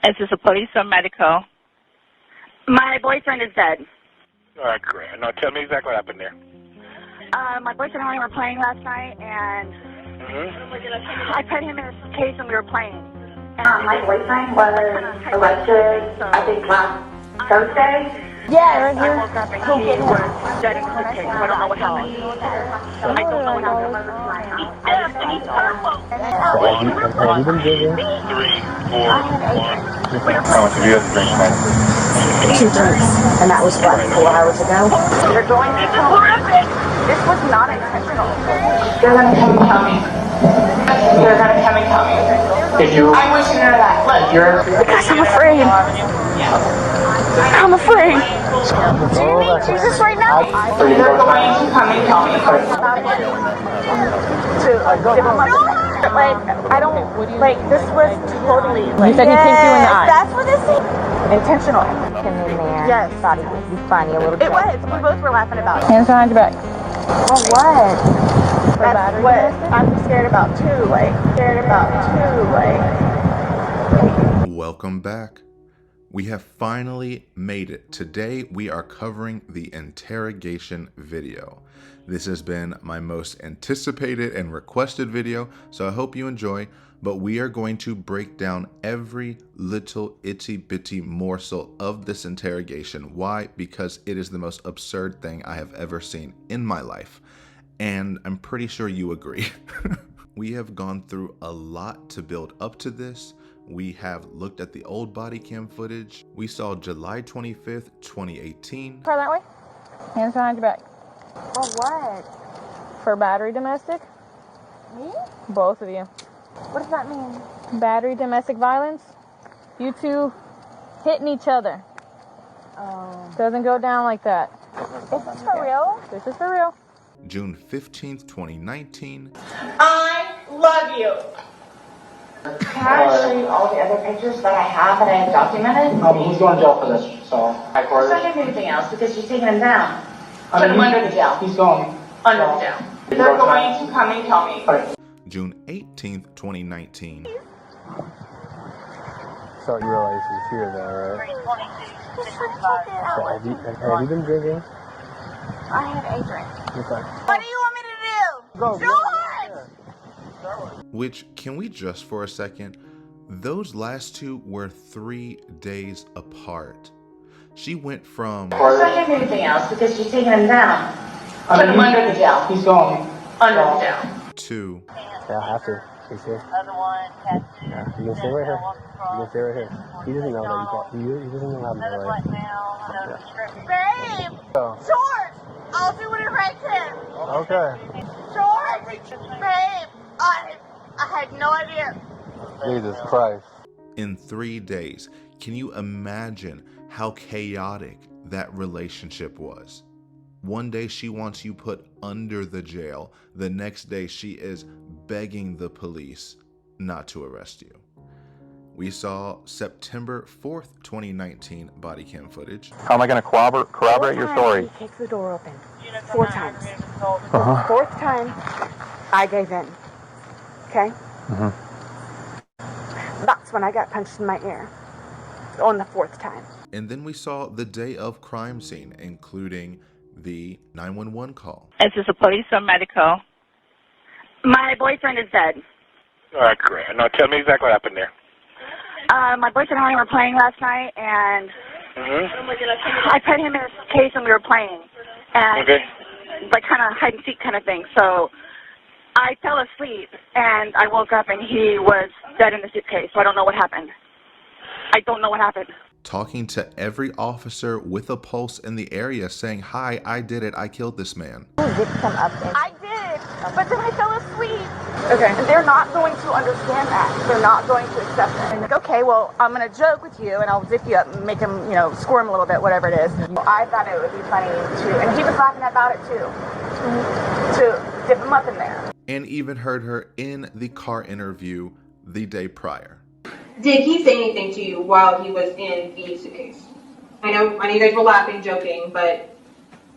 Is this a police or medical? My boyfriend is dead. All right, great. Now tell me exactly what happened there. My boyfriend and I were playing last night, and I put him in a case when we were playing. My boyfriend was arrested, I think, last Thursday. Yeah, I woke up and he was dead in the suitcase. I don't know what happened. I don't know what happened. Have you been drinking? 3, 4, 1. How much have you had to drink tonight? 2 drinks, and that was what, 4 hours ago? You're going to tell me. This was not intentional. You're going to come and tell me. You're going to come and tell me. I want you to know that. Look, because I'm afraid. I'm afraid. Do you need Jesus right now? You're going to come and tell me. Like, I don't, like, this was totally, like, You said he kicked you in the eye. That's what this is. Intentional. Him in there. Yes. Thought he would be funny a little bit. It was. We both were laughing about it. Hands behind your back. For what? For That's battery what domestic? I'm scared about too. Like, Welcome back. We have finally made it. Today we are covering the interrogation video. This has been my most anticipated and requested video, so I hope you enjoy, but we are going to break down every little itty bitty morsel of this interrogation. Why? Because it is the most absurd thing I have ever seen in my life, and I'm pretty sure you agree. We have gone through a lot to build up to this. We have looked at the old body cam footage. We saw July 25th, 2018. Try that way. Hands behind your back. For what? For battery domestic? Me? Both of you. What does that mean? Battery domestic violence? You two hitting each other. Oh. Doesn't go down like that. Is this for real? This is for real. June 15th, 2019. I love you. Can I show you all the other pictures that I have that I have documented? He's going to jail for this, so. Just don't give me anything else because she's taking him down. Put him under the jail. He's going. Under the jail. They're going to come and tell me. June 18th, 2019. So you realize he's here now, right? So have you been drinking? I had a drink. Okay. What do you want me to do? Go. George! Which, can we just for a second? Those last two were 3 days apart. She went from... Just don't give me anything else because she's taking him down. Put him under the jail. He's going. Under the jail. to... Yeah, I have to. He's here. Yeah, you can stay right here. You can stay right here. He doesn't know that you got... He doesn't know how to do it. Babe! George! I'll do whatever I can. Okay. George! Babe! I had no idea. Jesus Christ. In 3 days. Can you imagine how chaotic that relationship was? One day she wants you put under the jail. The next day she is begging the police not to arrest you. We saw September 4th, 2019 body cam footage. How am I going to corroborate your story? He kicks the door open 4 times. Uh-huh. 4th time, I gave in. Okay? Mm-hmm. That's when I got punched in my ear. On the 4th time. And then we saw the day of crime scene, including the 911 call. Is this a police or medical? My boyfriend is dead. All right, great. Now tell me exactly what happened there. My boyfriend and I were playing last night, and I put him in a case when we were playing. And like kind of hide and seek kind of thing. So I fell asleep, and I woke up, and he was dead in the suitcase. So I don't know what happened. I don't know what happened. Talking to every officer with a pulse in the area saying, "Hi, I did it. I killed this man." I did, but then I fell asleep. Okay. And they're not going to understand that. They're not going to accept it. And like, okay, well, I'm going to joke with you, and I'll zip you up and make him, squirm a little bit, whatever it is. I thought it would be funny, too. And he was laughing about it, too. To dip him up in there. And even heard her in the car interview the day prior. Did he say anything to you while he was in the suitcase? I know you guys were laughing, joking, but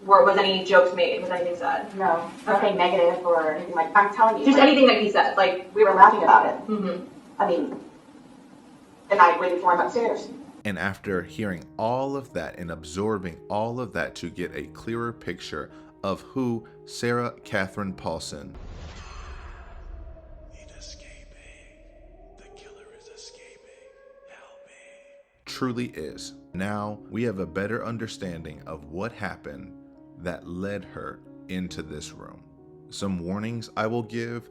was any jokes made? Was anything said? No, nothing negative or anything like. I'm telling you, just anything that he said. Like we were laughing about it. Mm-hmm. I mean, the night waiting for him upstairs. And after hearing all of that and absorbing all of that to get a clearer picture of who Sarah Kathryn Paulsen truly is. Now we have a better understanding of what happened that led her into this room. Some warnings I will give.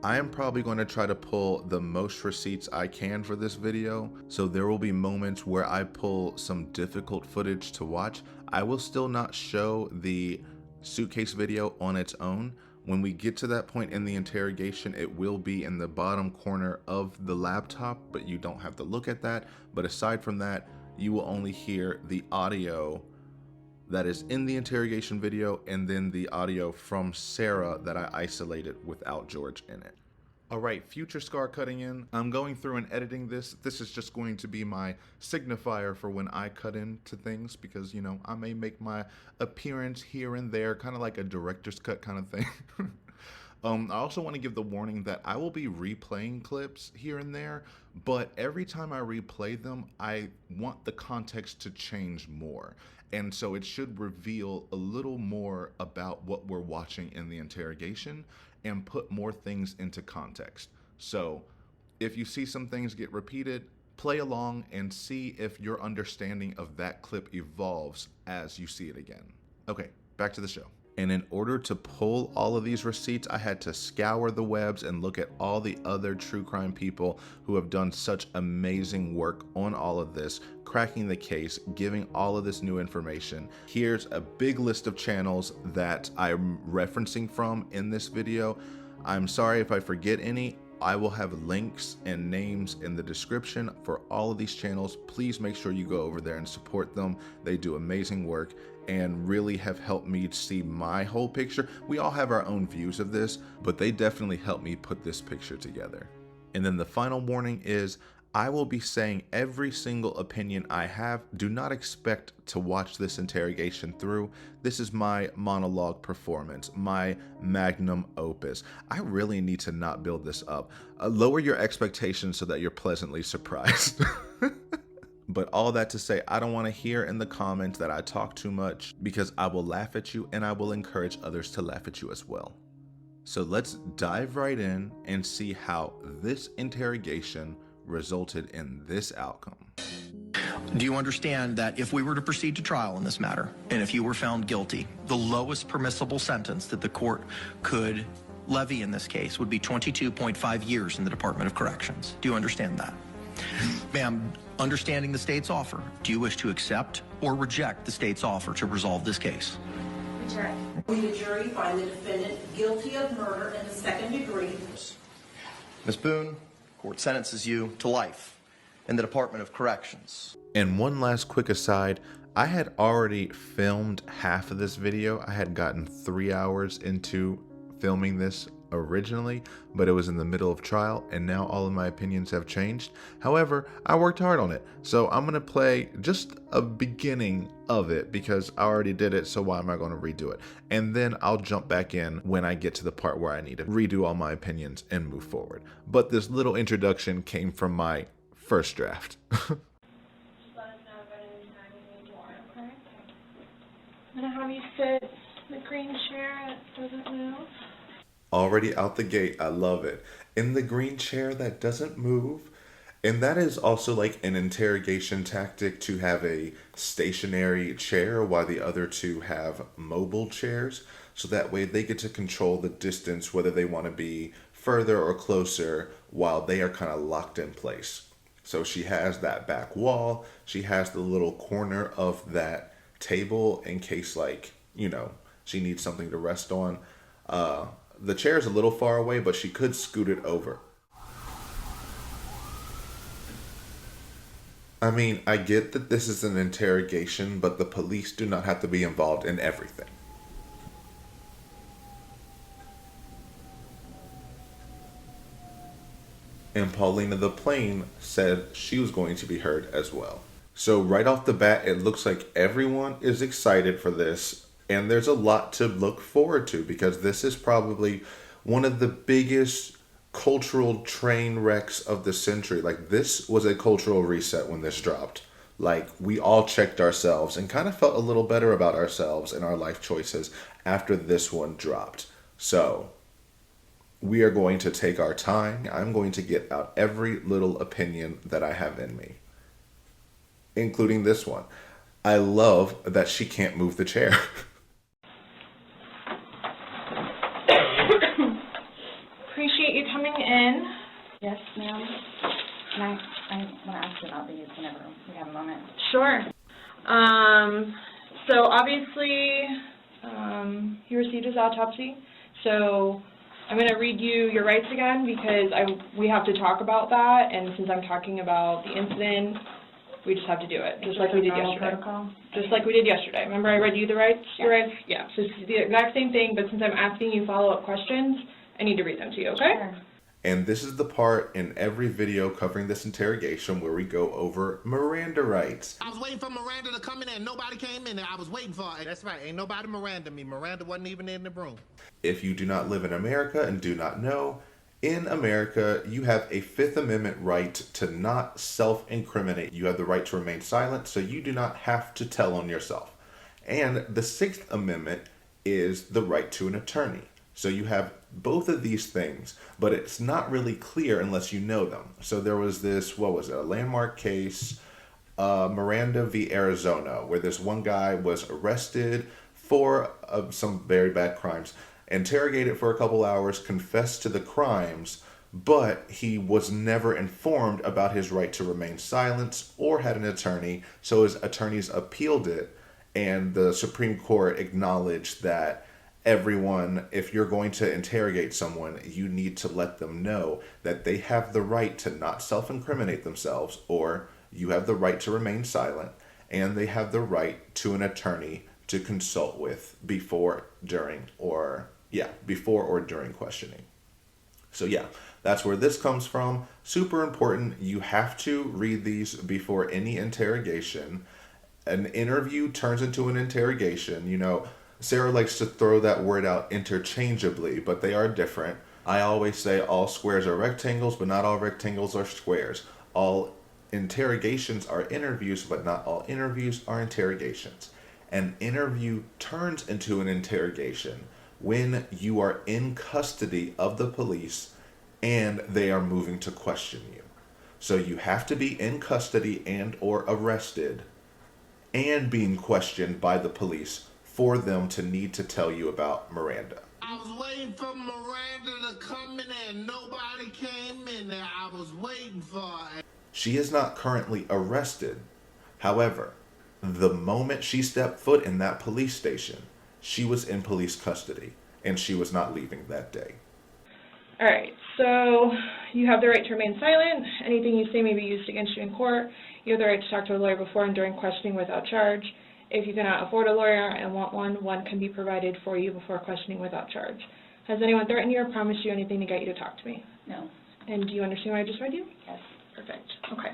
I am probably going to try to pull the most receipts I can for this video, so there will be moments where I pull some difficult footage to watch. I will still not show the Suitcase video on its own. When we get to that point in the interrogation, it will be in the bottom corner of the laptop, but you don't have to look at that. But aside from that, you will only hear the audio that is in the interrogation video and then the audio from Sarah that I isolated without George in it. All right, future scar cutting in. I'm going through and editing this. This is just going to be my signifier for when I cut into things because, you know, I may make my appearance here and there, kind of like a director's cut kind of thing. I also want to give the warning that I will be replaying clips here and there, but every time I replay them, I want the context to change more. And so it should reveal a little more about what we're watching in the interrogation and put more things into context. So if you see some things get repeated, play along and see if your understanding of that clip evolves as you see it again. Okay, back to the show. And in order to pull all of these receipts, I had to scour the webs and look at all the other true crime people who have done such amazing work on all of this, cracking the case, giving all of this new information. Here's a big list of channels that I'm referencing from in this video. I'm sorry if I forget any. I will have links and names in the description for all of these channels. Please make sure you go over there and support them. They do amazing work and really have helped me see my whole picture. We all have our own views of this, but they definitely helped me put this picture together. And then the final warning is I will be saying every single opinion I have. Do not expect to watch this interrogation through. This is my monologue performance, my magnum opus. I really need to not build this up. Lower your expectations so that you're pleasantly surprised. But all that to say, I don't want to hear in the comments that I talk too much because I will laugh at you and I will encourage others to laugh at you as well. So let's dive right in and see how this interrogation resulted in this outcome. Do you understand that if we were to proceed to trial in this matter, and if you were found guilty, the lowest permissible sentence that the court could levy in this case would be 22.5 years in the Department of Corrections? Do you understand that? Ma'am, understanding the state's offer, do you wish to accept or reject the state's offer to resolve this case? Reject. Will the jury find the defendant guilty of murder in the second degree? Ms. Boone, court sentences you to life in the Department of Corrections. And one last quick aside, I had already filmed half of this video. I had gotten 3 hours into filming this originally, but it was in the middle of trial and now all of my opinions have changed. However, I worked hard on it, so I'm gonna play just a beginning of it because I already did it, so why am I going to redo it? And then I'll jump back in when I get to the part where I need to redo all my opinions and move forward. But this little introduction came from my first draft. I'm gonna have you sit in the green chair that doesn't move. Already out the gate, I love it. In the green chair that doesn't move. And that is also like an interrogation tactic to have a stationary chair while the other two have mobile chairs. So that way they get to control the distance, whether they want to be further or closer while they are kind of locked in place. So she has that back wall. She has the little corner of that table in case, like, you know, she needs something to rest on. The chair is a little far away, but she could scoot it over. I mean, I get that this is an interrogation, but the police do not have to be involved in everything. And Paulina the Plane said she was going to be heard as well. So right off the bat, it looks like everyone is excited for this. And there's a lot to look forward to because this is probably one of the biggest cultural train wrecks of the century. Like, this was a cultural reset when this dropped. Like, we all checked ourselves and kind of felt a little better about ourselves and our life choices after this one dropped. So we are going to take our time. I'm going to get out every little opinion that I have in me, including this one. I love that she can't move the chair. Appreciate you coming in. Yes, ma'am. I want to ask you about these whenever we have a moment. Sure. So obviously, he received his autopsy. So I'm going to read you your rights again because we have to talk about that. And since I'm talking about the incident, we just have to do it, just like we did yesterday. Protocol? Just like we did yesterday. Remember I read you the rights? Your rights? Yeah. So it's the exact same thing, but since I'm asking you follow-up questions, I need to read them to you, okay? Sure. And this is the part in every video covering this interrogation where we go over Miranda rights. I was waiting for Miranda to come in there and nobody came in there. I was waiting for her. That's right. Ain't nobody Miranda me. Miranda wasn't even in the room. If you do not live in America and do not know, in America, you have a Fifth Amendment right to not self-incriminate. You have the right to remain silent, so you do not have to tell on yourself. And the Sixth Amendment is the right to an attorney. So you have both of these things, but it's not really clear unless you know them. So there was this, what was it, a landmark case, Miranda v. Arizona, where this one guy was arrested for some very bad crimes, interrogated for a couple hours, confessed to the crimes, but he was never informed about his right to remain silent or had an attorney, so his attorneys appealed it, and the Supreme Court acknowledged that everyone, if you're going to interrogate someone, you need to let them know that they have the right to not self-incriminate themselves, or you have the right to remain silent, and they have the right to an attorney to consult with before or during questioning. So yeah, that's where this comes from. Super important. You have to read these before any interrogation. An interview turns into an interrogation. You know, Sarah likes to throw that word out interchangeably, but they are different. I always say all squares are rectangles, but not all rectangles are squares. All interrogations are interviews, but not all interviews are interrogations. An interview turns into an interrogation when you are in custody of the police and they are moving to question you. So you have to be in custody and or arrested and being questioned by the police for them to need to tell you about Miranda. I was waiting for Miranda to come in there and nobody came in there. I was waiting for her. She is not currently arrested. However, the moment she stepped foot in that police station, she was in police custody and she was not leaving that day. All right, so you have the right to remain silent. Anything you say may be used against you in court. You have the right to talk to a lawyer before and during questioning without charge. If you cannot afford a lawyer and want one can be provided for you before questioning without charge. Has anyone threatened you or promised you anything to get you to talk to me? No. And do you understand what I just read you? Yes. Perfect. Okay.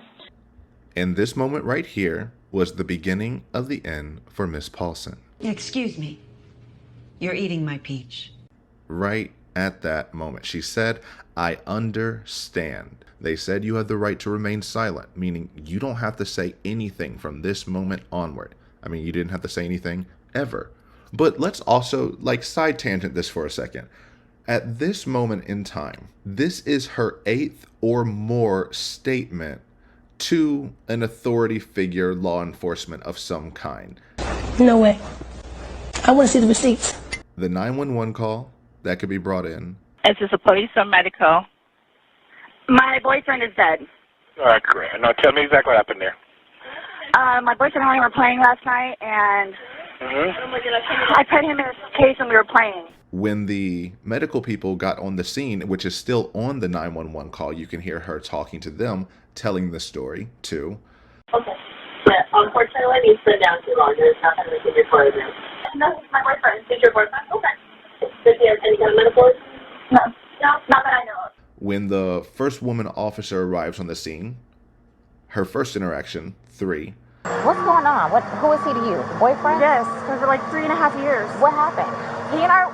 And this moment right here was the beginning of the end for Miss Paulsen. Excuse me. You're eating my peach. Right at that moment, she said, I understand. They said you have the right to remain silent, meaning you don't have to say anything from this moment onward. I mean, you didn't have to say anything ever. But let's also, side tangent this for a second. At this moment in time, this is her 8th or more statement to an authority figure, law enforcement of some kind. No way. I want to see the receipts. The 911 call that could be brought in. Is this a police or medical? My boyfriend is dead. All right, great. Now tell me exactly what happened there. My boyfriend and I were playing last night, and I put him in his case and we were playing. When the medical people got on the scene, which is still on the 911 call, you can hear her talking to them, telling the story too. Okay. Yeah, unfortunately, you sit down too long. There's nothing we can record him. No, he's my boyfriend. Is your boyfriend? Okay. Does he have any kind of metaphors? No. No, not that I know of. When the first woman officer arrives on the scene, her first interaction, 3. What's going on? Who is he to you? Boyfriend? Yes, for like 3.5 years. What happened? He and I,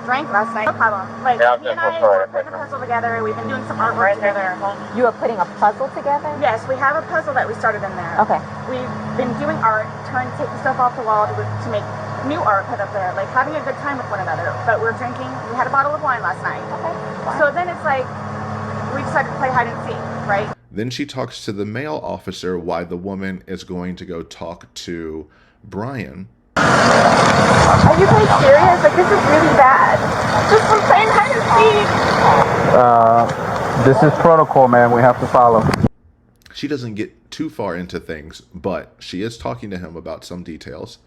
drank last night. No problem. Like, he and I were putting a puzzle together. We've been doing some artwork together. You are putting a puzzle together? Yes, we have a puzzle that we started in there. Okay. We've been doing art, taking stuff off the wall to make new art put up there, like having a good time with one another. But we're drinking. We had a bottle of wine last night. Okay. So then it's like, we decided to play hide and seek, right? Then she talks to the male officer why the woman is going to go talk to Brian. Are you guys serious? Like, this is really bad. Just from playing hide and seek. This is protocol, man. We have to follow. She doesn't get too far into things, but she is talking to him about some details.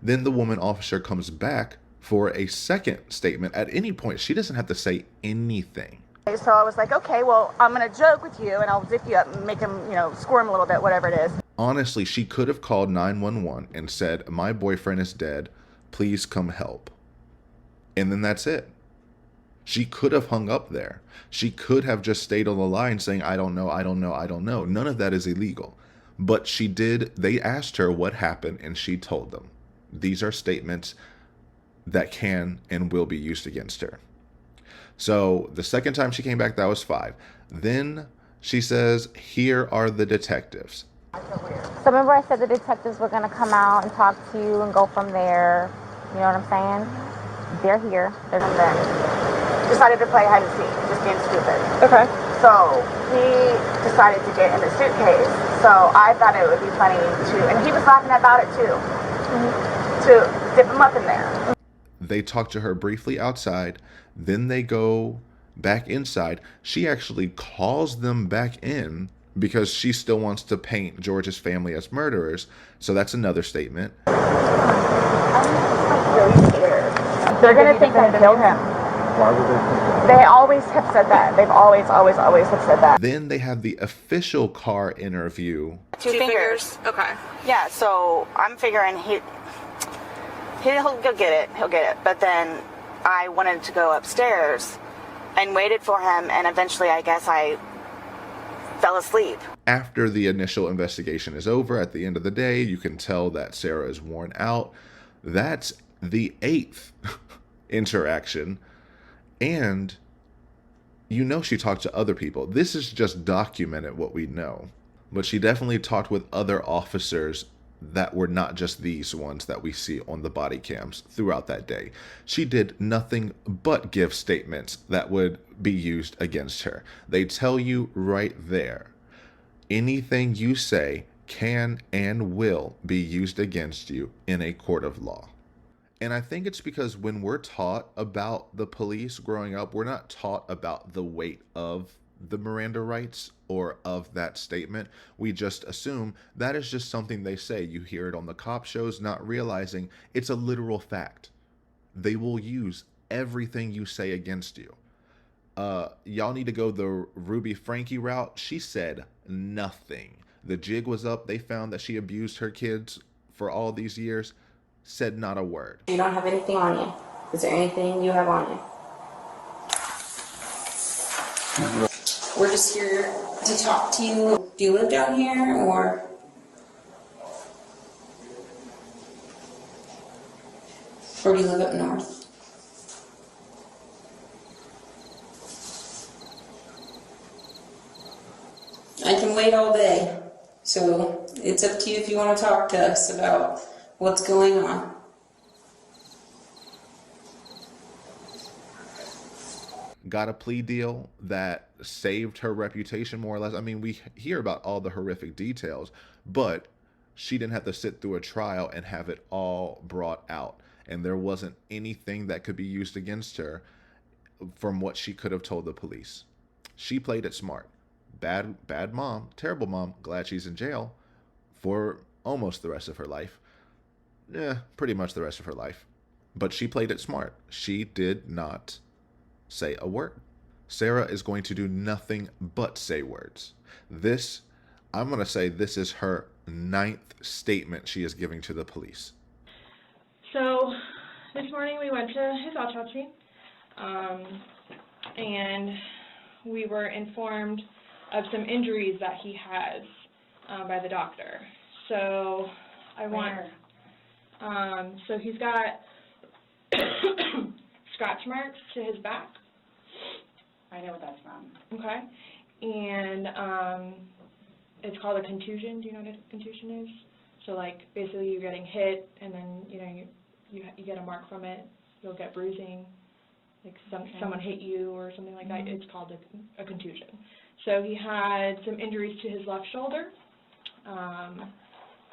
Then the woman officer comes back for a second statement. At any point, she doesn't have to say anything. So I was like, okay, well, I'm going to joke with you and I'll zip you up and make him, squirm a little bit, whatever it is. Honestly, she could have called 911 and said, my boyfriend is dead. Please come help. And then that's it. She could have hung up there. She could have just stayed on the line saying, I don't know, I don't know, I don't know. None of that is illegal. But she did. They asked her what happened and she told them. These are statements that can and will be used against her. So the second time she came back, that was 5. Then she says, here are the detectives. So remember I said the detectives were going to come out and talk to you and go from there. You know what I'm saying? They're here. They're from there. Decided to play hide and seek, just being stupid. Okay. So he decided to get in the suitcase. So I thought it would be funny and he was laughing about it too, to dip him up in there. They talk to her briefly outside. Then they go back inside. She actually calls them back in because she still wants to paint George's family as murderers. So that's another statement. I'm really scared. They're going to think I killed him. Why would they think that? They always have said that. They've always have said that. Then they have the official car interview. 2 fingers. Okay. Yeah, so I'm figuring he'll get it. He'll get it. But then I wanted to go upstairs and waited for him, and eventually I guess I fell asleep. After the initial investigation is over, at the end of the day, you can tell that Sarah is worn out. That's the 8th interaction. And she talked to other people. This is just documented what we know. But she definitely talked with other officers that were not just these ones that we see on the body cams throughout that day. She did nothing but give statements that would be used against her. They tell you right there, anything you say can and will be used against you in a court of law. And I think it's because when we're taught about the police growing up, we're not taught about the weight of the Miranda rights or of that statement. We just assume that is just something they say. You hear it on the cop shows, not realizing it's a literal fact. They will use everything you say against you. Y'all need to go the Ruby Frankie route. She said nothing. The jig was up. They found that she abused her kids for all these years. Said not a word. You don't have anything on you. Is there anything you have on you? We're just here to talk to you. Do you live down here or do you live up north? I can wait all day, so it's up to you if you want to talk to us about what's going on. Got a plea deal that saved her reputation more or less. I mean, we hear about all the horrific details, but she didn't have to sit through a trial and have it all brought out. And there wasn't anything that could be used against her from what she could have told the police. She played it smart. Bad mom, terrible mom, glad she's in jail for almost the rest of her life. Yeah, pretty much the rest of her life. But she played it smart. She did not say a word. Sarah is going to do nothing but say words. I'm going to say this is her 9th statement she is giving to the police. So this morning we went to his autopsy, and we were informed of some injuries that he has by the doctor. So so he's got scratch marks to his back. I know what that's from. Okay. And it's called a contusion. Do you know what a contusion is? So, like, basically you're getting hit, and then, you know, you get a mark from it. You'll get bruising, like someone hit you or something like that. It's called a contusion. So he had some injuries to his left shoulder.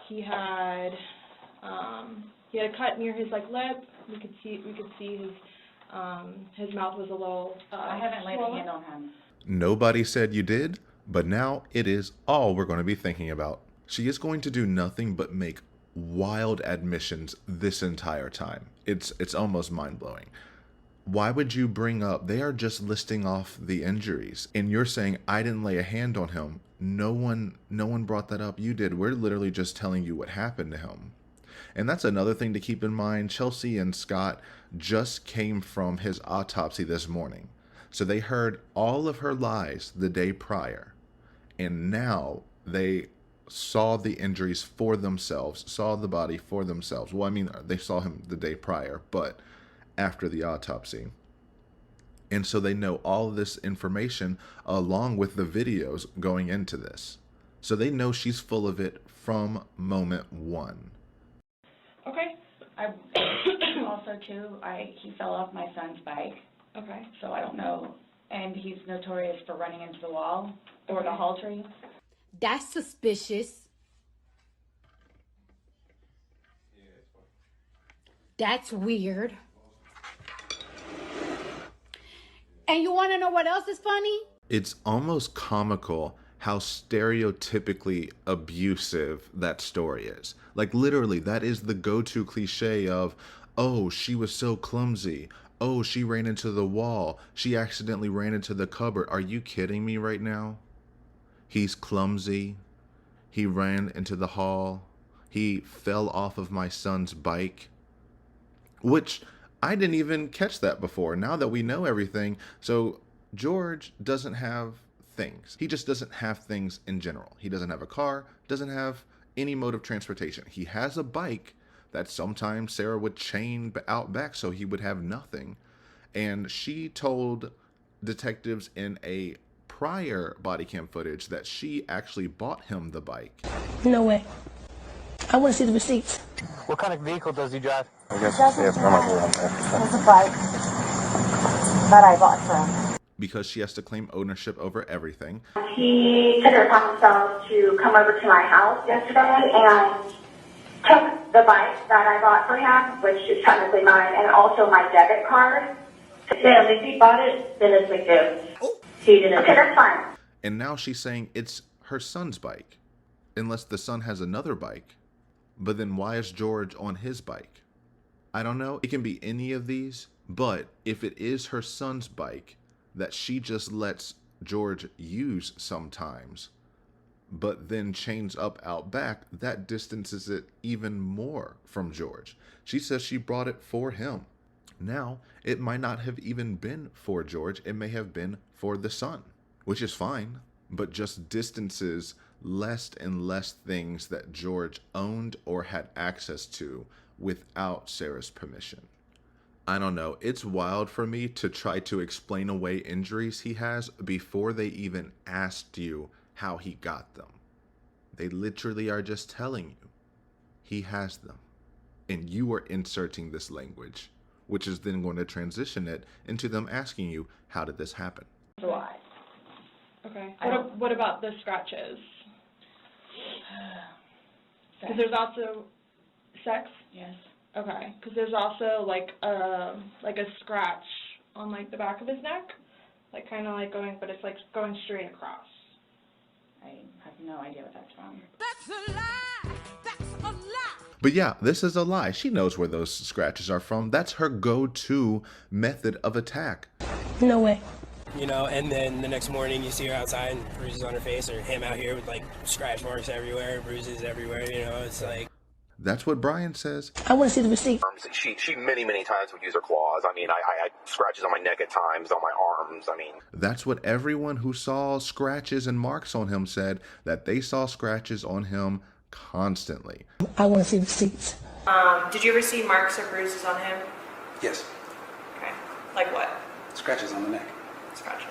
He had a cut near his lip. We could see his mouth was a little I haven't laid a hand on him. Nobody said you did, but now it is all we're going to be thinking about. She is going to do nothing but make wild admissions this entire time. It's almost mind-blowing. Why would you bring up, they are just listing off the injuries, and you're saying, I didn't lay a hand on him. No one brought that up. You did. We're literally just telling you what happened to him. And that's another thing to keep in mind. Chelsea and Scott just came from his autopsy this morning. So they heard all of her lies the day prior. And now they saw the injuries for themselves, saw the body for themselves. Well, I mean, they saw him the day prior, but after the autopsy. And so they know all of this information along with the videos going into this. So they know she's full of it from moment one. Okay. Also, too, he fell off my son's bike. Okay. So I don't know. And he's notorious for running into the wall or the hall tree. That's suspicious. That's weird. And you want to know what else is funny? It's almost comical how stereotypically abusive that story is. Like, literally, that is the go-to cliche of, oh, she was so clumsy. Oh, she ran into the wall. She accidentally ran into the cupboard. Are you kidding me right now? He's clumsy. He ran into the hall. He fell off of my son's bike. Which, I didn't even catch that before. Now that we know everything. So, George doesn't have things. He just doesn't have things in general. He doesn't have a car, doesn't have any mode of transportation. He has a bike that sometimes Sarah would chain out back so he would have nothing. And she told detectives in a prior body cam footage that she actually bought him the bike. No way. I want to see the receipts. What kind of vehicle does he drive? I guess It's a bike that I bought for him. Because she has to claim ownership over everything. He took it upon himself to come over to my house yesterday and took the bike that I bought for him, which is technically mine, and also my debit card. Yeah, if he bought it, then it's a gift. He didn't. Okay, that's fine. And now she's saying it's her son's bike, unless the son has another bike. But then why is George on his bike? I don't know. It can be any of these, but if it is her son's bike that she just lets George use sometimes, but then chains up out back, that distances it even more from George. She says she brought it for him. Now, it might not have even been for George. It may have been for the son, which is fine, but just distances less and less things that George owned or had access to without Sarah's permission. I don't know. It's wild for me to try to explain away injuries he has before they even asked you how he got them. They literally are just telling you he has them. And you are inserting this language, which is then going to transition it into them asking you, how did this happen? Why? Okay. What about the scratches? Because there's also sex? Yes. Okay. Because there's also like a scratch on like the back of his neck, like kind of like going, but it's like going straight across. I have no idea what that's from. That's a lie! That's a lie! But yeah, this is a lie. She knows where those scratches are from. That's her go-to method of attack. No way. You know, and then the next morning you see her outside and bruises on her face, or him out here with like scratch marks everywhere, bruises everywhere, you know, it's like... That's what Brian says. I want to see the receipt. She many times would use her claws. I mean, I had scratches on my neck at times, on my arms, I mean... That's what everyone who saw scratches and marks on him said, that they saw scratches on him constantly. I want to see receipts. Did you ever see marks or bruises on him? Yes. Okay. Like what? Scratches on the neck. Scratches.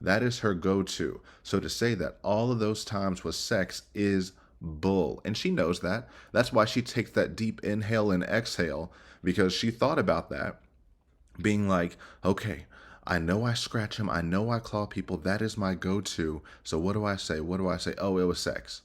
That is her go-to. So to say that all of those times was sex is bull. And she knows that. That's why she takes that deep inhale and exhale, because she thought about that, being like, okay, I know I scratch him. I know I claw people. That is my go-to. So what do I say? What do I say? Oh, it was sex.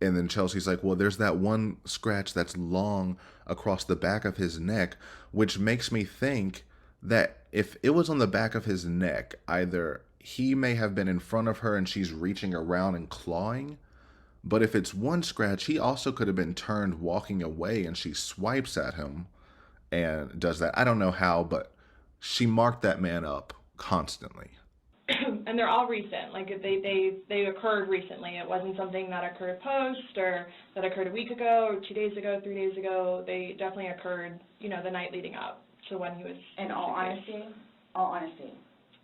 And then Chelsea's like, well, there's that one scratch that's long across the back of his neck, which makes me think that if it was on the back of his neck, either he may have been in front of her and she's reaching around and clawing, but if it's one scratch, he also could have been turned walking away and she swipes at him and does that. I don't know how, but she marked that man up constantly. And they're all recent. Like they occurred recently. It wasn't something that occurred post or that occurred a week ago or 2 days ago, 3 days ago. They definitely occurred, you know, the night leading up to when he was. In all honesty,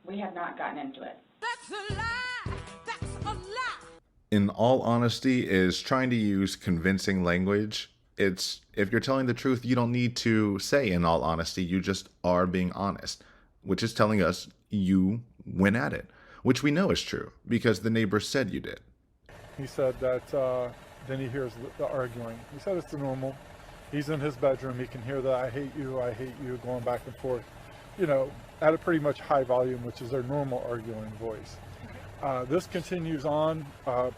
we have not gotten into it. That's a lie. That's a lie. In all honesty is trying to use convincing language. It's, if you're telling the truth, you don't need to say in all honesty, you just are being honest, which is telling us you went at it, which we know is true because the neighbor said you did. He said that then he hears the arguing. He said it's normal. He's in his bedroom. He can hear the I hate you, going back and forth, you know, at a pretty much high volume, which is their normal arguing voice. This continues on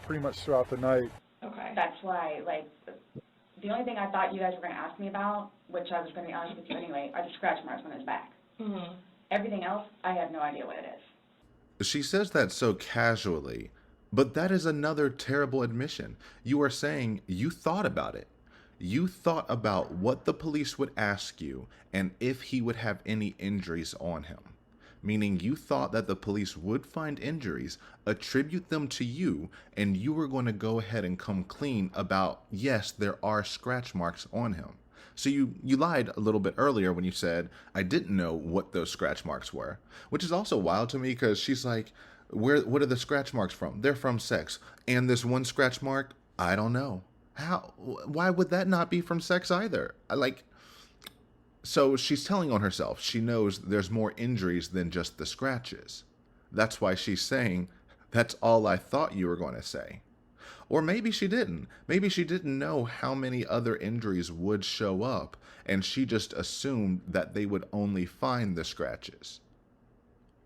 pretty much throughout the night. Okay. That's why, like, the only thing I thought you guys were going to ask me about, which I was going to be honest with you anyway, are the scratch marks on his back. Mm-hmm. Everything else, I have no idea what it is. She says that so casually, but that is another terrible admission. You are saying you thought about it. You thought about what the police would ask you and if he would have any injuries on him. Meaning you thought that the police would find injuries, attribute them to you, and you were going to go ahead and come clean about, yes, there are scratch marks on him. So you lied a little bit earlier when you said, I didn't know what those scratch marks were, which is also wild to me because she's like, what are the scratch marks from? They're from sex. And this one scratch mark, I don't know. How? Why would that not be from sex either? So she's telling on herself. She knows there's more injuries than just the scratches. That's why she's saying, that's all I thought you were going to say. Or maybe she didn't. Maybe she didn't know how many other injuries would show up, and she just assumed that they would only find the scratches.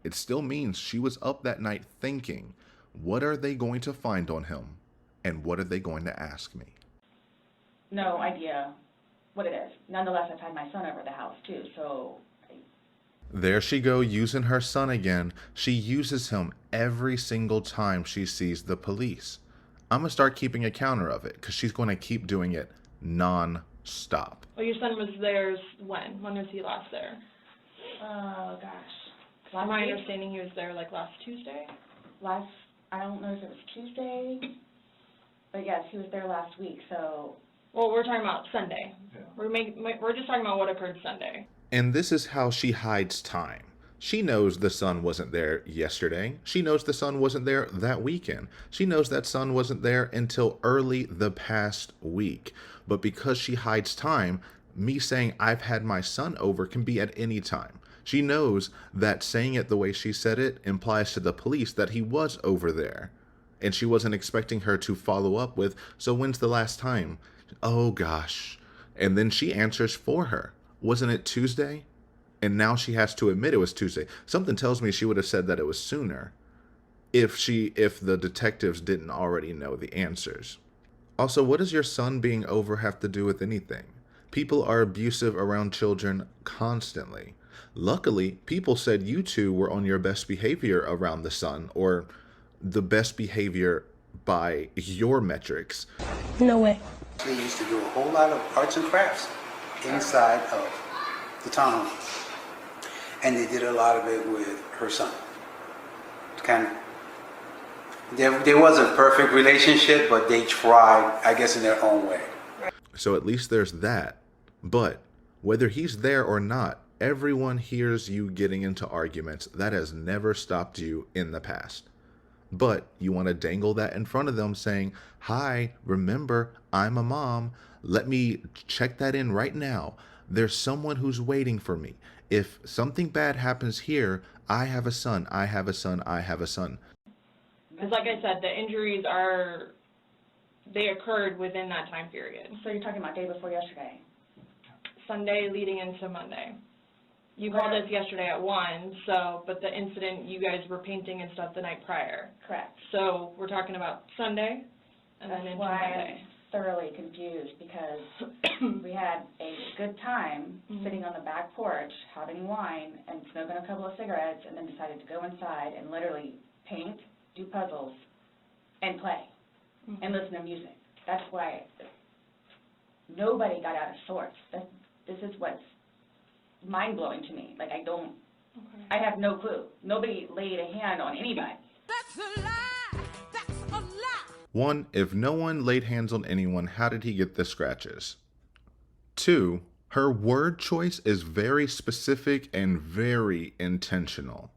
It still means she was up that night thinking, what are they going to find on him, and what are they going to ask me? No idea what it is. Nonetheless, I've had my son over the house too, so... There she go, using her son again. She uses him every single time she sees the police. I'm going to start keeping a counter of it because she's going to keep doing it non-stop. Well, your son was there when? When was he last there? Oh, gosh. From my understanding, he was there like last Tuesday? I don't know if it was Tuesday, but yes, he was there last week, so... Well, we're talking about Sunday. Yeah. We're just talking about what occurred Sunday. And this is how she hides time. She knows the son wasn't there yesterday. She knows the son wasn't there that weekend. She knows that son wasn't there until early the past week. But because she hides time, me saying I've had my son over can be at any time. She knows that saying it the way she said it implies to the police that he was over there. And she wasn't expecting her to follow up with, so when's the last time? Oh gosh. And then she answers for her. Wasn't it Tuesday? And now she has to admit it was Tuesday. Something tells me she would have said that it was sooner if the detectives didn't already know the answers. Also, what does your son being over have to do with anything? People are abusive around children constantly. Luckily, people said you two were on your best behavior around the son, or the best behavior by your metrics. No way. They used to do a whole lot of arts and crafts inside of the townhome. And they did a lot of it with her son. There wasn't a perfect relationship, but they tried, I guess, in their own way. So at least there's that. But whether he's there or not, everyone hears you getting into arguments. That has never stopped you in the past. But you want to dangle that in front of them saying, hi, remember, I'm a mom. Let me check that in right now. There's someone who's waiting for me. If something bad happens here, I have a son, I have a son, I have a son. Because like I said, the injuries they occurred within that time period. So you're talking about day before yesterday? Sunday leading into Monday. You called us yesterday at 1, but the incident, you guys were painting and stuff the night prior. Correct. So we're talking about Sunday and then into Monday. I'm thoroughly confused because we had a good time sitting on the back porch having wine and smoking a couple of cigarettes, and then decided to go inside and literally paint, do puzzles, and play and listen to music. That's why nobody got out of sorts. This is what's mind-blowing to me. Like, I have no clue. Nobody laid a hand on anybody. That's a lie. That's a lie. 1, if no one laid hands on anyone, how did he get the scratches? 2, her word choice is very specific and very intentional.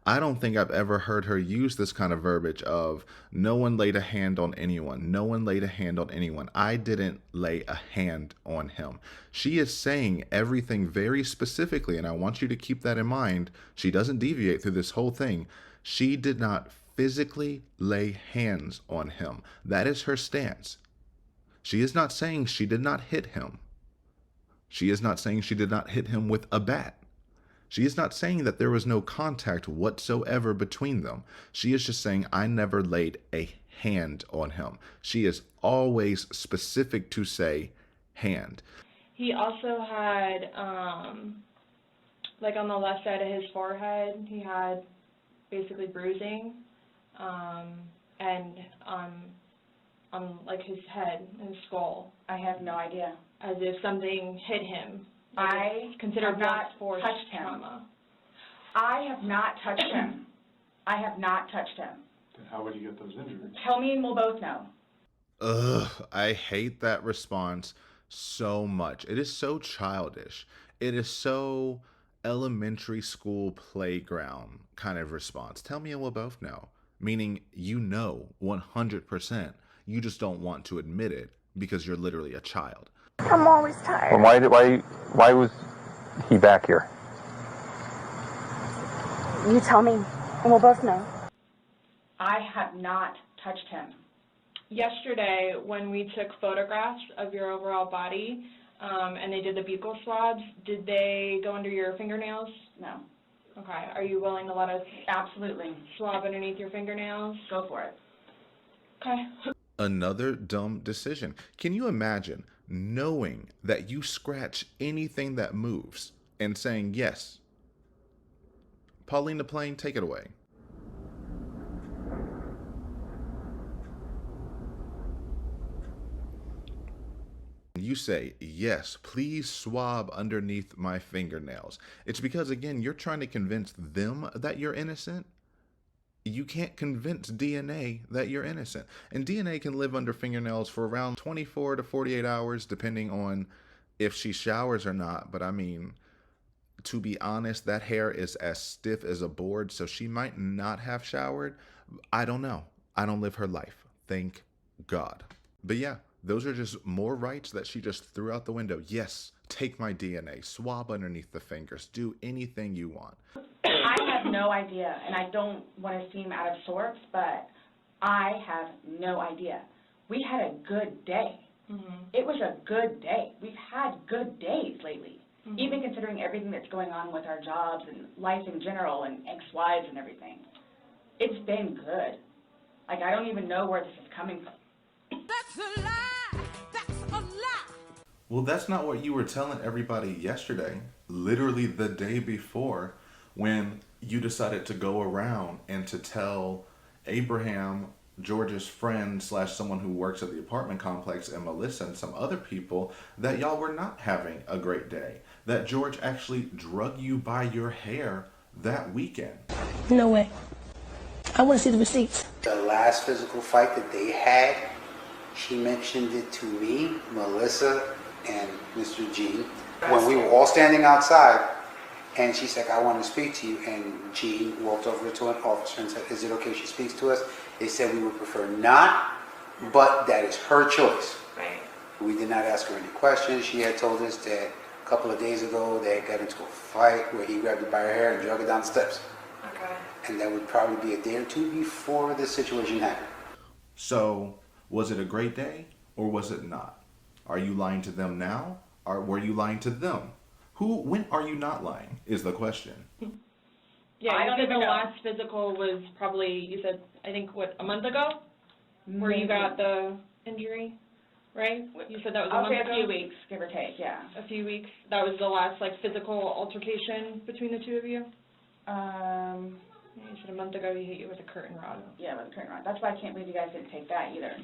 I don't think I've ever heard her use this kind of verbiage of no one laid a hand on anyone. No one laid a hand on anyone. I didn't lay a hand on him. She is saying everything very specifically, and I want you to keep that in mind. She doesn't deviate through this whole thing. She did not physically lay hands on him. That is her stance. She is not saying she did not hit him. She is not saying she did not hit him with a bat. She is not saying that there was no contact whatsoever between them. She is just saying, I never laid a hand on him. She is always specific to say hand. He also had, like on the left side of his forehead, he had basically bruising, and on like his head and his skull. I have no idea. As if something hit him. I considered have not force touched him. trauma. I have not touched him. I have not touched him. Then how would you get those injuries? Tell me and we'll both know. Ugh, I hate that response so much. It is so childish. It is so elementary school playground kind of response. Tell me and we'll both know. Meaning you know 100%. You just don't want to admit it because you're literally a child. I'm always tired. Well, why was he back here? You tell me, and we'll both know. I have not touched him. Yesterday, when we took photographs of your overall body, and they did the buccal swabs, did they go under your fingernails? No. Okay. Are you willing to let us absolutely swab underneath your fingernails? Go for it. Okay. Another dumb decision. Can you imagine knowing that you scratch anything that moves and saying, yes, Pauline the plane, take it away. You say, yes, please swab underneath my fingernails. It's because, again, you're trying to convince them that you're innocent. You can't convince DNA that you're innocent. And DNA can live under fingernails for around 24 to 48 hours, depending on if she showers or not. But I mean, to be honest, that hair is as stiff as a board, so she might not have showered. I don't know. I don't live her life. Thank God. But yeah, those are just more rights that she just threw out the window. Yes, take my DNA, swab underneath the fingers, do anything you want. I have no idea, and I don't want to seem out of sorts, but I have no idea. We had a good day. It was a good day. We've had good days lately, even considering everything that's going on with our jobs and life in general and ex-wives and everything. It's been good. Like, I don't even know where this is coming from. That's a lie. That's a lie. Well, that's not what you were telling everybody yesterday, literally the day before, when you decided to go around and to tell Abraham, George's friend / someone who works at the apartment complex, and Melissa and some other people, that y'all were not having a great day. That George actually drug you by your hair that weekend. No way. I want to see the receipts. The last physical fight that they had, she mentioned it to me, Melissa, and Mr. Gene, when we were all standing outside, and she's like, I want to speak to you, and Gene walked over to an officer and said, is it okay if she speaks to us? They said we would prefer not, but that is her choice. Right. We did not ask her any questions. She had told us that couple of days ago, they got into a fight where he grabbed her by her hair and dragged her down the steps. Okay. And that would probably be a day or two before this situation happened. So, was it a great day or was it not? Are you lying to them now or were you lying to them? When are you not lying is the question. Yeah, you said the last physical was probably, you said, I think, what, a month ago? Where you got the injury, right? You said that was a month ago? A few weeks, give or take, yeah. A few weeks. That was the last, like, physical altercation between the two of you? You said a month ago he hit you with a curtain rod. Yeah, with a curtain rod. That's why I can't believe you guys didn't take that either.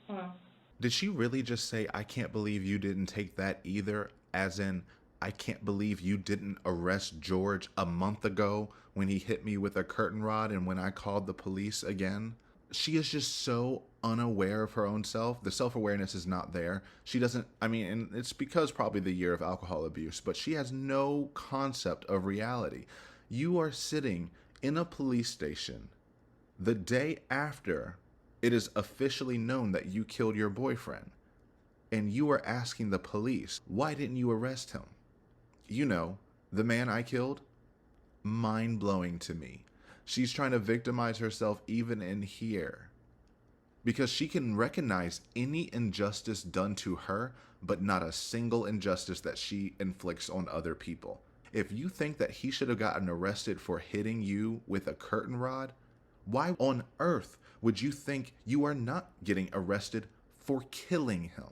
Wow. Did she really just say, I can't believe you didn't take that either? As in, I can't believe you didn't arrest George a month ago when he hit me with a curtain rod and when I called the police again? She is just so unaware of her own self. The self-awareness is not there. She doesn't, and it's because probably the year of alcohol abuse, but she has no concept of reality. You are sitting in a police station the day after it is officially known that you killed your boyfriend, and you are asking the police, why didn't you arrest him? You know, the man I killed? Mind-blowing to me. She's trying to victimize herself even in here, because she can recognize any injustice done to her, but not a single injustice that she inflicts on other people. If you think that he should have gotten arrested for hitting you with a curtain rod, why on earth would you think you are not getting arrested for killing him?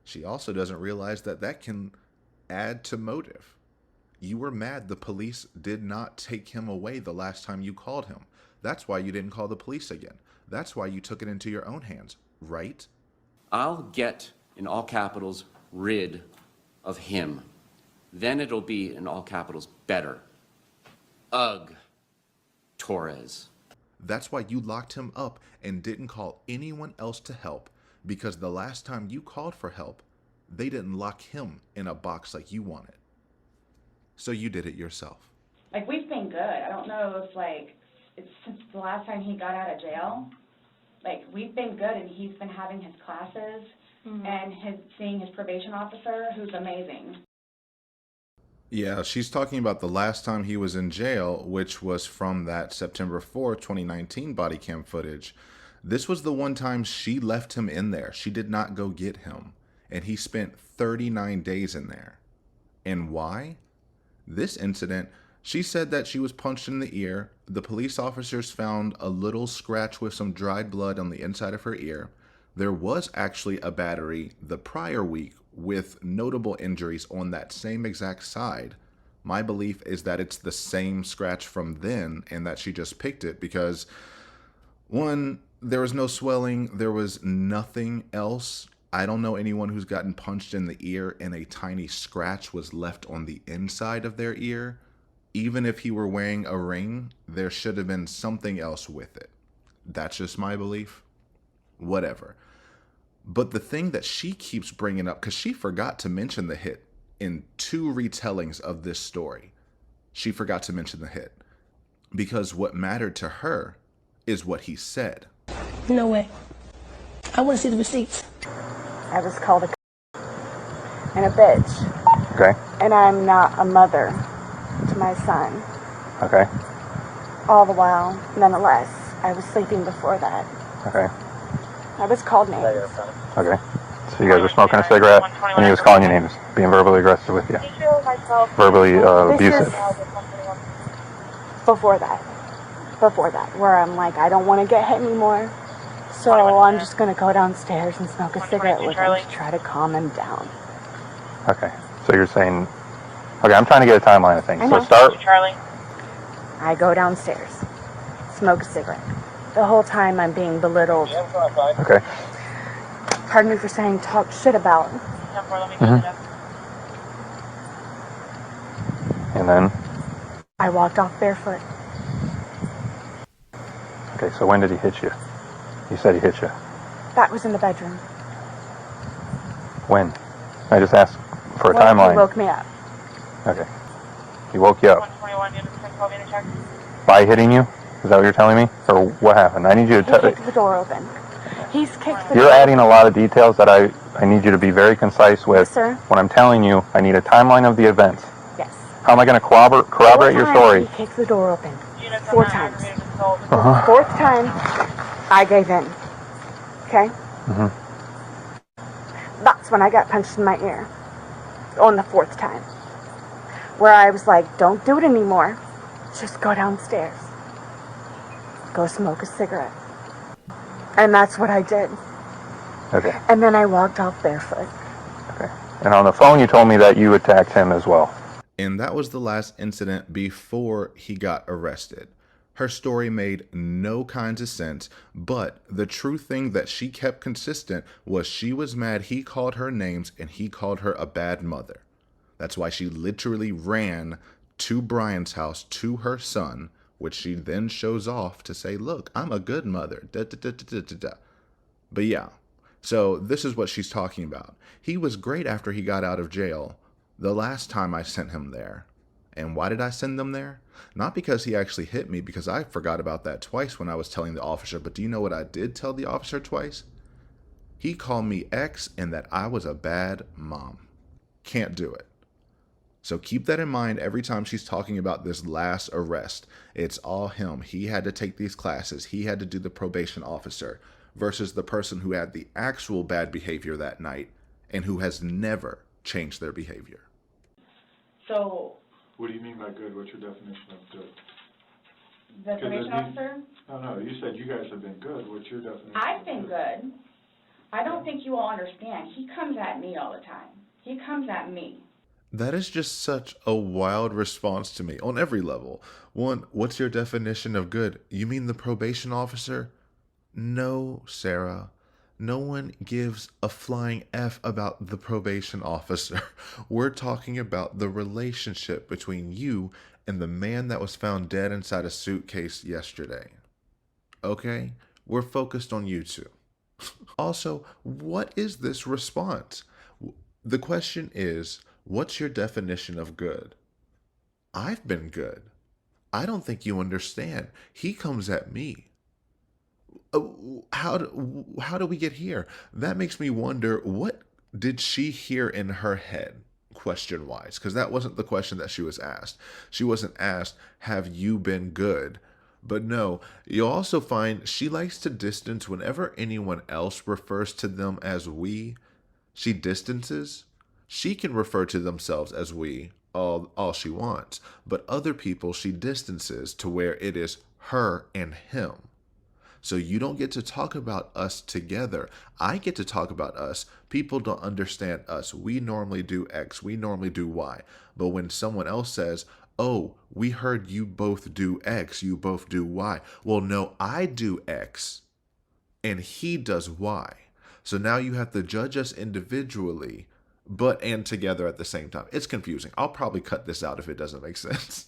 She also doesn't realize that that can add to motive. You were mad the police did not take him away the last time you called him. That's why you didn't call the police again. That's why you took it into your own hands, right? I'll get, in all capitals, rid of him. Then it'll be, in all capitals, better. Ugh. Torres. That's why you locked him up and didn't call anyone else to help, because the last time you called for help, they didn't lock him in a box like you wanted. So you did it yourself. Like, we've been good. I don't know if, like, it's since the last time he got out of jail. Like, we've been good, and he's been having his classes and seeing his probation officer, who's amazing. Yeah, she's talking about the last time he was in jail, which was from that September 4th, 2019 body cam footage. This was the one time she left him in there. She did not go get him. And he spent 39 days in there. And why? This incident, she said that she was punched in the ear. The police officers found a little scratch with some dried blood on the inside of her ear. There was actually a battery the prior week with notable injuries on that same exact side. My belief is that it's the same scratch from then and that she just picked it because, one, there was no swelling, there was nothing else. I don't know anyone who's gotten punched in the ear and a tiny scratch was left on the inside of their ear. Even if he were wearing a ring, there should have been something else with it. That's just my belief. Whatever. But the thing that she keeps bringing up, because she forgot to mention the hit in 2 retellings of this story. She forgot to mention the hit. Because what mattered to her is what he said. No way. I want to see the receipts. I was called a and a bitch. Okay. And I'm not a mother to my son. Okay. All the while, nonetheless, I was sleeping before that. Okay. I was called names. Okay. So you guys were smoking a cigarette and he was calling you names, being verbally aggressive with you. Verbally abusive. Before that, where I'm like, I don't want to get hit anymore. So I'm just going to go downstairs and smoke a cigarette with him to try to calm him down. Okay. So you're saying, okay, I'm trying to get a timeline of things. So start. I go downstairs, smoke a cigarette. The whole time I'm being belittled. Okay. Pardon me for saying talk shit about. And then? I walked off barefoot. Okay, so when did he hit you? You said he hit you. That was in the bedroom. When? I just asked for a Well, timeline. he woke me up. Okay. He woke you up. By hitting you? Is that what you're telling me? Or what happened? I need you to He kicked the door open. He's kicked the You're door. adding a lot of details that I need you to be very concise with. Yes, sir. When I'm telling you, I need a timeline of the events. Yes. How am I going to corroborate your story? He kicked the door open 4 times. The 4th time, I gave in. Okay? That's when I got punched in my ear. On the 4th time. Where I was like, don't do it anymore. Just go downstairs. Go smoke a cigarette. And that's what I did. Okay. And then I walked off barefoot. Okay. And on the phone, you told me that you attacked him as well. And that was the last incident before he got arrested. Her story made no kinds of sense, but the true thing that she kept consistent was she was mad he called her names and he called her a bad mother. That's why she literally ran to Brian's house to her son, which she then shows off to say, look, I'm a good mother. Da, da, da, da, da, da. But yeah, so this is what she's talking about. He was great after he got out of jail the last time I sent him there. And why did I send them there? Not because he actually hit me, because I forgot about that twice when I was telling the officer. But do you know what I did tell the officer twice? He called me X and that I was a bad mom. Can't do it. So keep that in mind every time she's talking about this last arrest. It's all him. He had to take these classes. He had to do the probation officer versus the person who had the actual bad behavior that night and who has never changed their behavior. So, What do you mean by good? What's your definition of good? the probation officer, No, you said you guys have been good. What's your definition? I've been good. I don't think you all understand. He comes at me all the time. He comes at me. That is just such a wild response to me on every level. One, what's your definition of good? You mean the probation officer? No, Sarah. No one gives a flying F about the probation officer. We're talking about the relationship between you and the man that was found dead inside a suitcase yesterday. Okay? We're focused on you two. Also, what is this response? The question is, what's your definition of good? I've been good. I don't think you understand. He comes at me. How do we get here? That makes me wonder, what did she hear in her head, question-wise? Because that wasn't the question that she was asked. She wasn't asked, have you been good? But no, you'll also find she likes to distance whenever anyone else refers to them as we. She distances. She can refer to themselves as we all she wants, but other people she distances to where it is her and him. So you don't get to talk about us together. I get to talk about us. People don't understand us. We normally do X. We normally do Y. But when someone else says, oh, we heard you both do X, you both do Y. Well, no, I do X and he does Y. So now you have to judge us individually, and together at the same time. It's confusing. I'll probably cut this out if it doesn't make sense.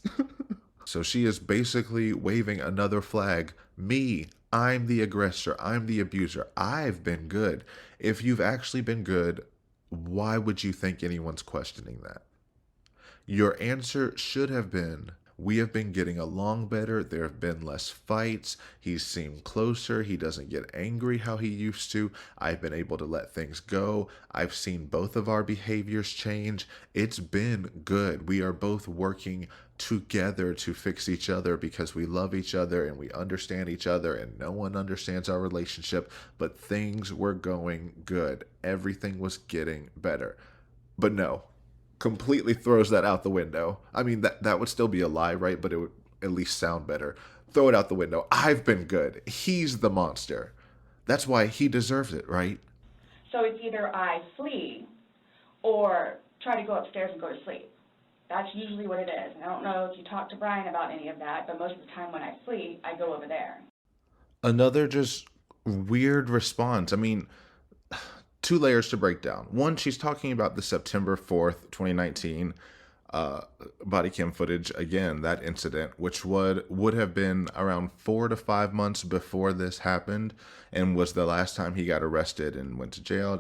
So she is basically waving another flag. Me, I'm the aggressor. I'm the abuser. I've been good. If you've actually been good, why would you think anyone's questioning that? Your answer should have been, we have been getting along better. There have been less fights. He's seemed closer. He doesn't get angry how he used to. I've been able to let things go. I've seen both of our behaviors change. It's been good. We are both working together to fix each other because we love each other and we understand each other and no one understands our relationship, but things were going good. Everything was getting better. But no, completely throws that out the window. I mean, that would still be a lie, right? But it would at least sound better. Throw it out the window. I've been good. He's the monster. That's why he deserves it, right? So it's either I flee or try to go upstairs and go to sleep. That's usually what it is. I don't know if you talked to Brian about any of that, but most of the time when I flee, I go over there. Another just weird response. I mean, two layers to break down. One, she's talking about the September 4th, 2019 body cam footage. Again, that incident, which would have been around 4 to 5 months before this happened and was the last time he got arrested and went to jail.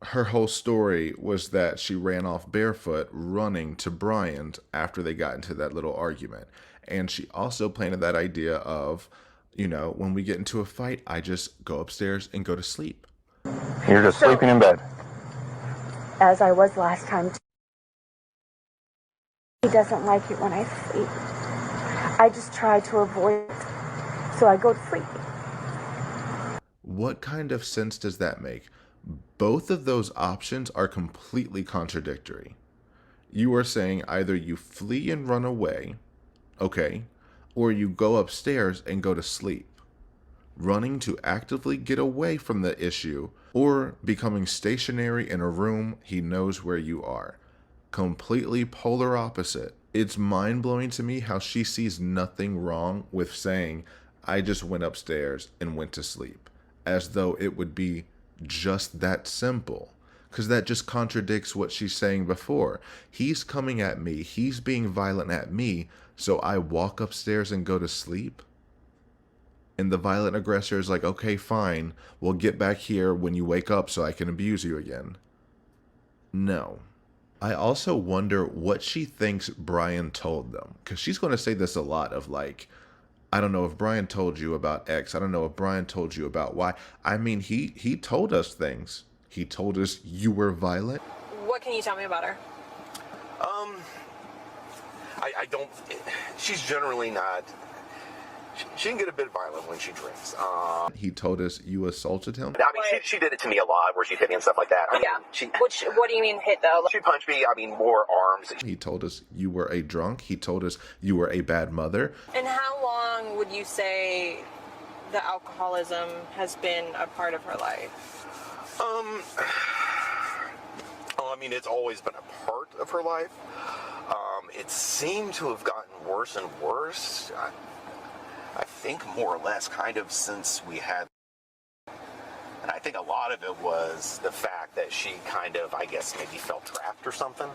Her whole story was that she ran off barefoot running to Brian after they got into that little argument. And she also planted that idea of, You know, when we get into a fight, I just go upstairs and go to sleep. You're just sleeping in bed. As I was last time. He doesn't like it when I sleep. I just try to avoid it, so I go to sleep. What kind of sense does that make? Both of those options are completely contradictory. You are saying either you flee and run away, okay, or you go upstairs and go to sleep. Running to actively get away from the issue, or becoming stationary in a room he knows where you are. Completely polar opposite. It's mind-blowing to me how she sees nothing wrong with saying, I just went upstairs and went to sleep, as though it would be just that simple. Because that just contradicts what she's saying before. He's coming at me, he's being violent at me, so I walk upstairs and go to sleep? And the violent aggressor is like, okay, fine, we'll get back here when you wake up so I can abuse you again. No. I also wonder what she thinks Brian told them. Because she's going to say this a lot of like, I don't know if Brian told you about X. I don't know if Brian told you about Y. I mean, he told us things. He told us you were violent. What can you tell me about her? I don't, she's generally not, she can get a bit violent when she drinks. He told us you assaulted him. I mean, she did it to me a lot, where she hit me and stuff like that. I mean, What do you mean hit though? She punched me, I mean, more arms. He told us you were a drunk. He told us you were a bad mother. And how long would you say the alcoholism has been a part of her life? I mean, it's always been a part of her life. It seemed to have gotten worse and worse. I think more or less kind of since we had, and I think a lot of it was the fact that she kind of, I guess, maybe felt trapped or something.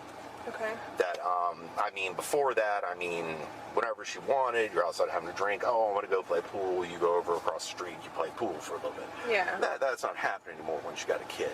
Okay. That, I mean, before that, I mean, whenever she wanted, you're outside having a drink, oh, I want to go play pool, you go over across the street, you play pool for a little bit. Yeah. That's not happening anymore when she got a kid.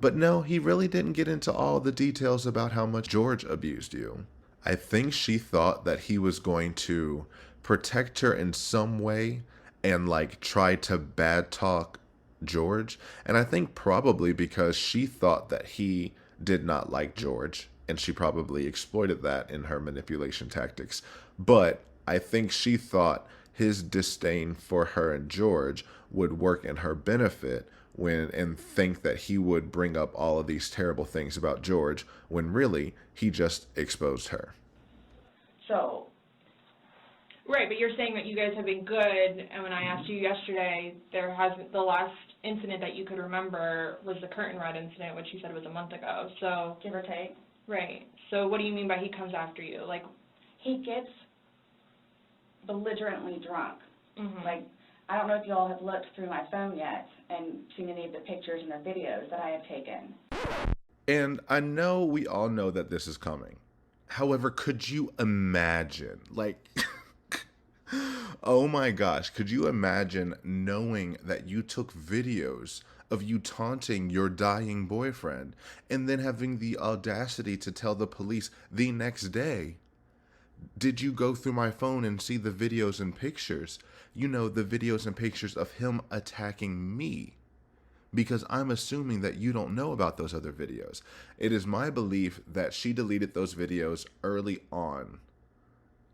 But no, he really didn't get into all the details about how much George abused you. I think she thought that he was going to protect her in some way and like try to bad talk George. And I think probably because she thought that he did not like George, and she probably exploited that in her manipulation tactics. But I think she thought his disdain for her and George would work in her benefit and think that he would bring up all of these terrible things about George when really he just exposed her. So. Right, but you're saying that you guys have been good, and when I asked you yesterday, the last incident that you could remember was the curtain rod incident, which you said was a month ago, so. Give or take. Right, so what do you mean by he comes after you? Like, he gets belligerently drunk. Mm-hmm. Like, I don't know if you all have looked through my phone yet and seen any of the pictures and the videos that I have taken. And I know we all know that this is coming. However, could you imagine, like, oh my gosh, could you imagine knowing that you took videos of you taunting your dying boyfriend and then having the audacity to tell the police the next day, did you go through my phone and see the videos and pictures? You know, the videos and pictures of him attacking me. Because I'm assuming that you don't know about those other videos. It is my belief that she deleted those videos early on.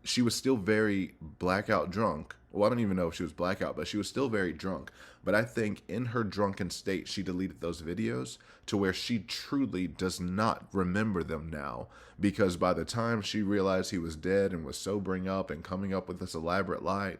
She was still very blackout drunk. Well, I don't even know if she was blackout, but she was still very drunk. But I think in her drunken state, she deleted those videos to where she truly does not remember them now. Because by the time she realized he was dead and was sobering up and coming up with this elaborate lie,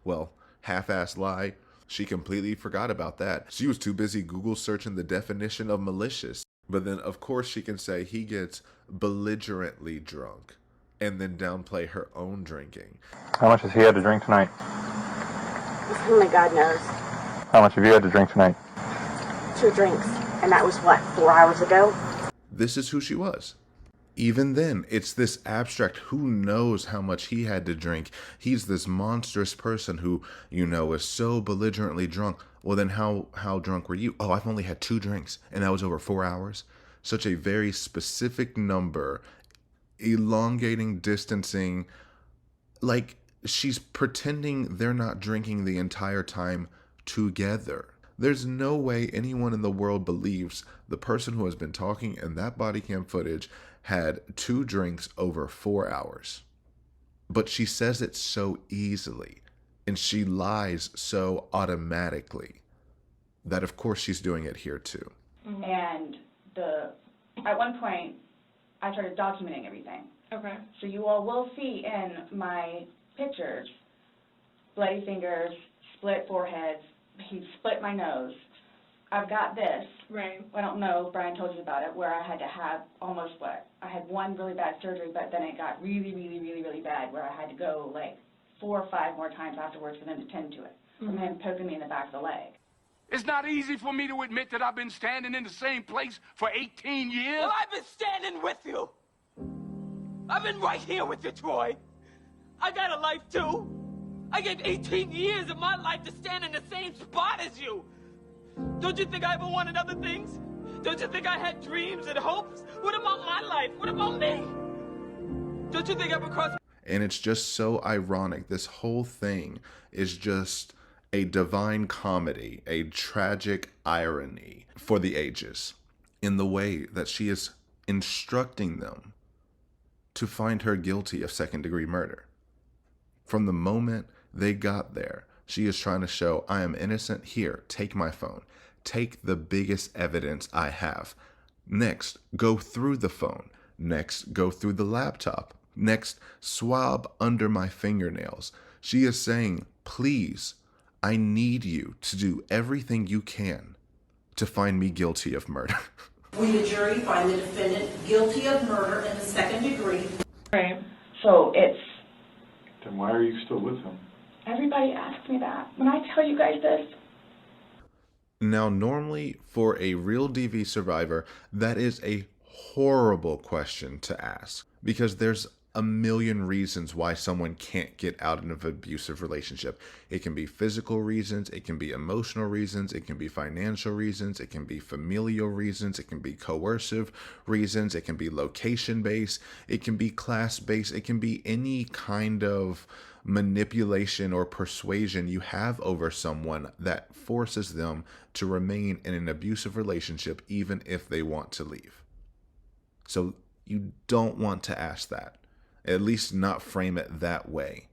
well, half-assed lie, she completely forgot about that. She was too busy Google searching the definition of malicious. But then, of course, she can say he gets belligerently drunk and then downplay her own drinking. How much has he had to drink tonight? Only God knows. How much have you had to drink tonight? 2 drinks. And that was, what, 4 hours ago? This is who she was. Even then, it's this abstract, who knows how much he had to drink. He's this monstrous person who, you know, is so belligerently drunk. Well, then how drunk were you? Oh, I've only had 2 drinks, and that was over 4 hours. Such a very specific number, elongating, distancing. Like, she's pretending they're not drinking the entire time together. There's no way anyone in the world believes the person who has been talking in that body cam footage had 2 drinks over 4 hours. But she says it so easily, and she lies so automatically, that of course she's doing it here too. And at one point, I started documenting everything. Okay. So you all will see in my pictures, bloody fingers, split foreheads, he split my nose. I've got this. Right. I don't know if Brian told you about it, where I had to have almost I had one really bad surgery, but then it got really, really, really, really bad, where I had to go like 4 or 5 more times afterwards for them to tend to it, from him poking me in the back of the leg. It's not easy for me to admit that I've been standing in the same place for 18 years. Well, I've been standing with you. I've been right here with you, Troy. I got a life, too. I gave 18 years of my life to stand in the same spot as you. Don't you think I ever wanted other things? Don't you think I had dreams and hopes? What about my life? What about me? Don't you think I ever crossed... And it's just so ironic. This whole thing is just a divine comedy, a tragic irony for the ages, in the way that she is instructing them to find her guilty of second-degree murder. From the moment they got there, she is trying to show, I am innocent. Here, take my phone. Take the biggest evidence I have. Next, go through the phone. Next, go through the laptop. Next, swab under my fingernails. She is saying, please, I need you to do everything you can to find me guilty of murder. Will the jury find the defendant guilty of murder in the second degree? Right. So it's... Then why are you still with him? Everybody asks me that. When I tell you guys this... Now, normally, for a real DV survivor, that is a horrible question to ask, because there's a million reasons why someone can't get out of an abusive relationship. It can be physical reasons, it can be emotional reasons, it can be financial reasons, it can be familial reasons, it can be coercive reasons, it can be location-based, it can be class-based, it can be any kind of manipulation or persuasion you have over someone that forces them to remain in an abusive relationship even if they want to leave. So you don't want to ask that. At least not frame it that way.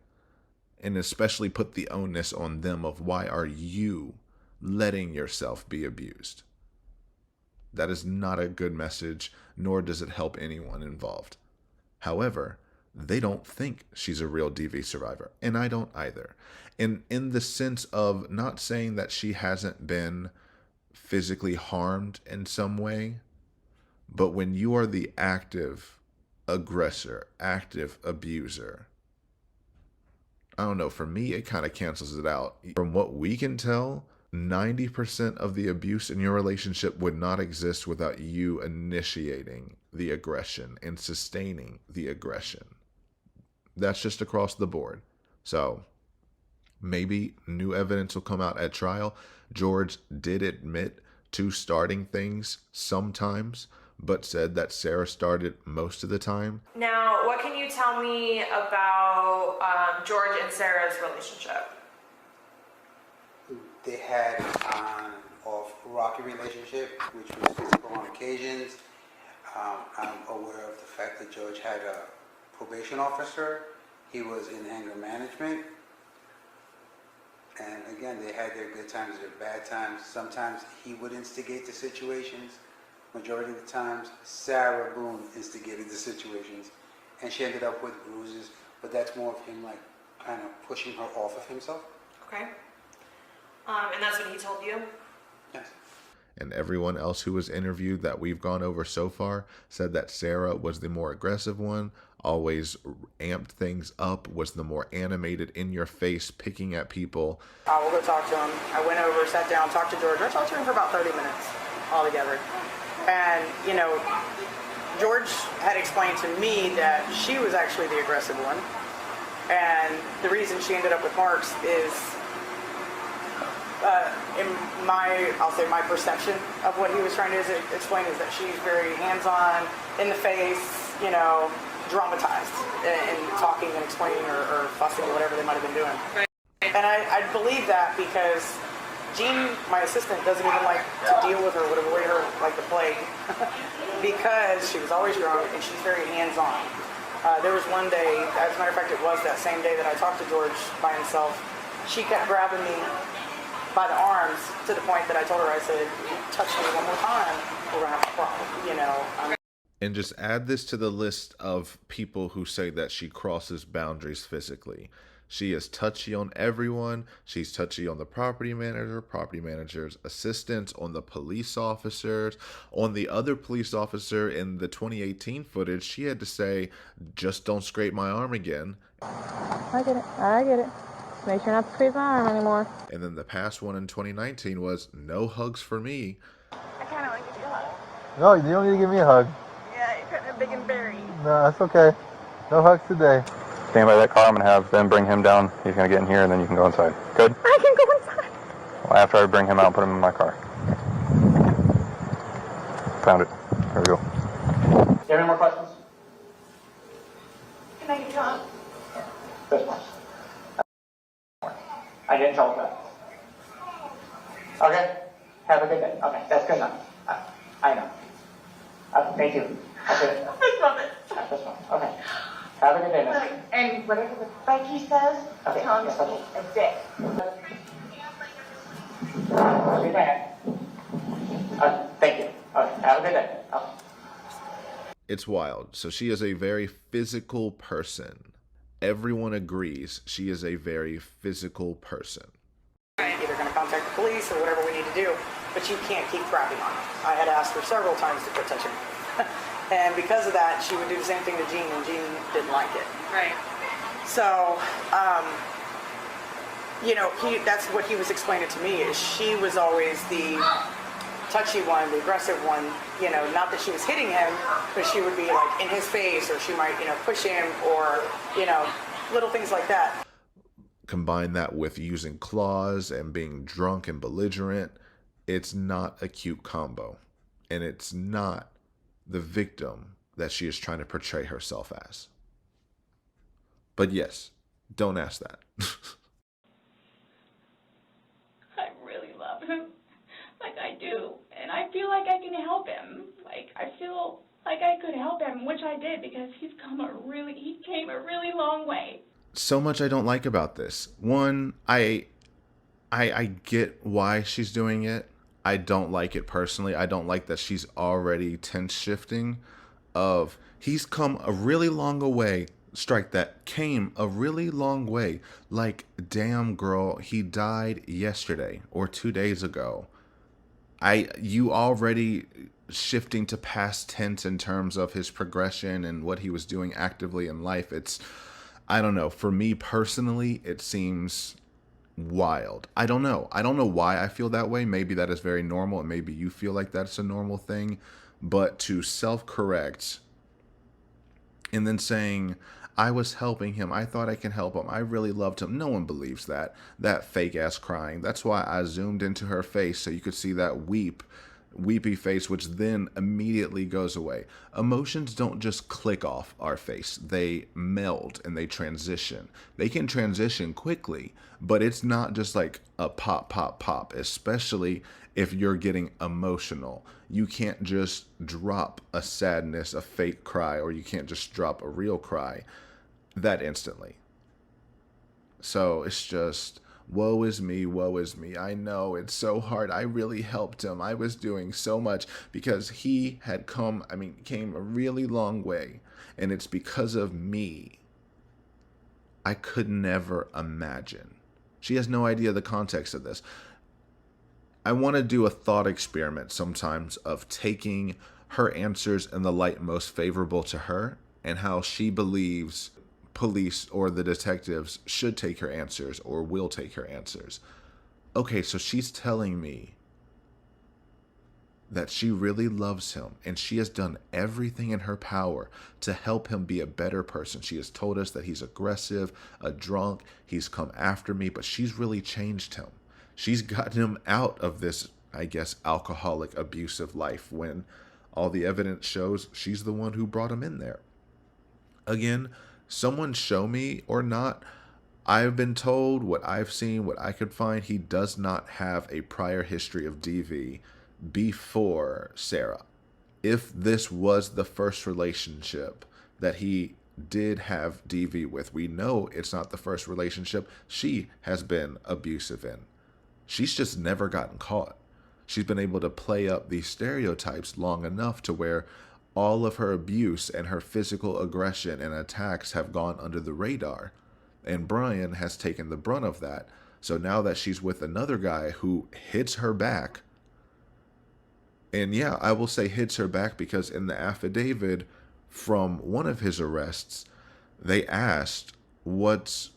And especially put the onus on them of why are you letting yourself be abused? That is not a good message, nor does it help anyone involved. However, they don't think she's a real DV survivor, and I don't either. And in the sense of not saying that she hasn't been physically harmed in some way, but when you are the active aggressor, active abuser, I don't know, for me it kind of cancels it out. From what we can tell, 90% of the abuse in your relationship would not exist without you initiating the aggression and sustaining the aggression. That's just across the board. So maybe new evidence will come out at trial. George did admit to starting things sometimes, but said that Sarah started most of the time. Now, what can you tell me about George and Sarah's relationship? They had an off rocky relationship, which was physical on occasions. I'm aware of the fact that George had a probation officer. He was in anger management. And again, they had their good times, their bad times. Sometimes he would instigate the situations. Majority of the times, Sarah Boone instigated the situations, and she ended up with bruises, but that's more of him like kind of pushing her off of himself. Okay. And that's what he told you? Yes. And everyone else who was interviewed that we've gone over so far said that Sarah was the more aggressive one, always amped things up, was the more animated, in your face, picking at people. I will go talk to him. I went over, sat down, talked to George. I talked to him for about 30 minutes altogether. And, you know, George had explained to me that she was actually the aggressive one. And the reason she ended up with marks is, in I'll say my perception of what he was trying to explain is that she's very hands-on, in the face, you know, dramatized in talking and explaining or fussing or whatever they might have been doing. Right. And I believe that because Jean, my assistant, doesn't even like to deal with her, would avoid her like the plague, because she was always drunk and she's very hands-on. There was one day, as a matter of fact, it was that same day that I talked to George by himself. She kept grabbing me by the arms to the point that I told her, I said, touch me one more time, we're gonna have a problem, you know. And just add this to the list of people who say that she crosses boundaries physically. She is touchy on everyone. She's touchy on the property manager's assistants, on the police officers, on the other police officer in the 2018 footage. She had to say, just don't scrape my arm again. I get it. Make sure not to squeeze my arm anymore. And then the past one in 2019 was, no hugs for me. I kind of want to give you a hug. No, you don't need to give me a hug. Yeah, you're kind of big and berry. No, that's okay. No hugs today. Stand by that car. I'm going to have them bring him down. He's going to get in here, and then you can go inside. Good? I can go inside. Well, after I bring him out, put him in my car. Found it. There we go. Do you have any more questions? Can I get you on? This one. I get in trouble for that. Okay? Have a good day. Okay, that's good enough. I know. Thank you. Okay. I love it. This one. Okay. Have a good day, miss. And whatever the Becky says, Okay, tell him yes, to okay. be a dick. Good day. Thank you. Okay, have a good day. Okay. It's wild. So she is a very physical person. Everyone agrees she is a very physical person. Either going to contact the police or whatever we need to do, but you can't keep grabbing on her. I had asked her several times to quit touching me. And because of that, she would do the same thing to Jean, and Jean didn't like it. Right. So, you know, that's what he was explaining to me, is she was always the touchy one, the aggressive one, you know, not that she was hitting him, but she would be like in his face, or she might, you know, push him, or, you know, little things like that. Combine that with using claws and being drunk and belligerent, it's not a cute combo. And it's not the victim that she is trying to portray herself as. But yes, don't ask that. I really love him. Like, I do. And I feel like I can help him. Like, I feel like I could help him, which I did, because he came a really long way. So much I don't like about this. One, I get why she's doing it. I don't like it personally. I don't like that she's already tense shifting of, he's come a really long way. Strike that. Came a really long way. Like, damn girl, he died yesterday or 2 days ago. You already shifting to past tense in terms of his progression and what he was doing actively in life. It's, I don't know. For me personally, it seems wild. I don't know why I feel that way. Maybe that is very normal, and maybe you feel like that's a normal thing. But to self-correct and then saying, I was helping him, I thought I can help him, I really loved him. No one believes that. That fake ass crying. That's why I zoomed into her face so you could see that weepy face, which then immediately goes away. Emotions don't just click off our face. They meld and they transition. They can transition quickly, but it's not just like a pop, pop, pop, especially if you're getting emotional. You can't just drop a sadness, a fake cry, or you can't just drop a real cry that instantly. So it's just, woe is me, woe is me. I know it's so hard. I really helped him. I was doing so much because he had came a really long way. And it's because of me. I could never imagine. She has no idea the context of this. I want to do a thought experiment sometimes of taking her answers in the light most favorable to her and how she believes police or the detectives should take her answers or will take her answers. Okay, so she's telling me that she really loves him and she has done everything in her power to help him be a better person. She has told us that he's aggressive, a drunk, he's come after me, but she's really changed him. She's gotten him out of this, I guess, alcoholic, abusive life when all the evidence shows she's the one who brought him in there. Again, someone show me or not. I've been told, what I've seen, what I could find, he does not have a prior history of DV before Sarah. If this was the first relationship that he did have DV with, we know it's not the first relationship she has been abusive in. She's just never gotten caught. She's been able to play up these stereotypes long enough to where all of her abuse and her physical aggression and attacks have gone under the radar. And Brian has taken the brunt of that. So now that she's with another guy who hits her back, and yeah, I will say hits her back because in the affidavit from one of his arrests, they asked him what's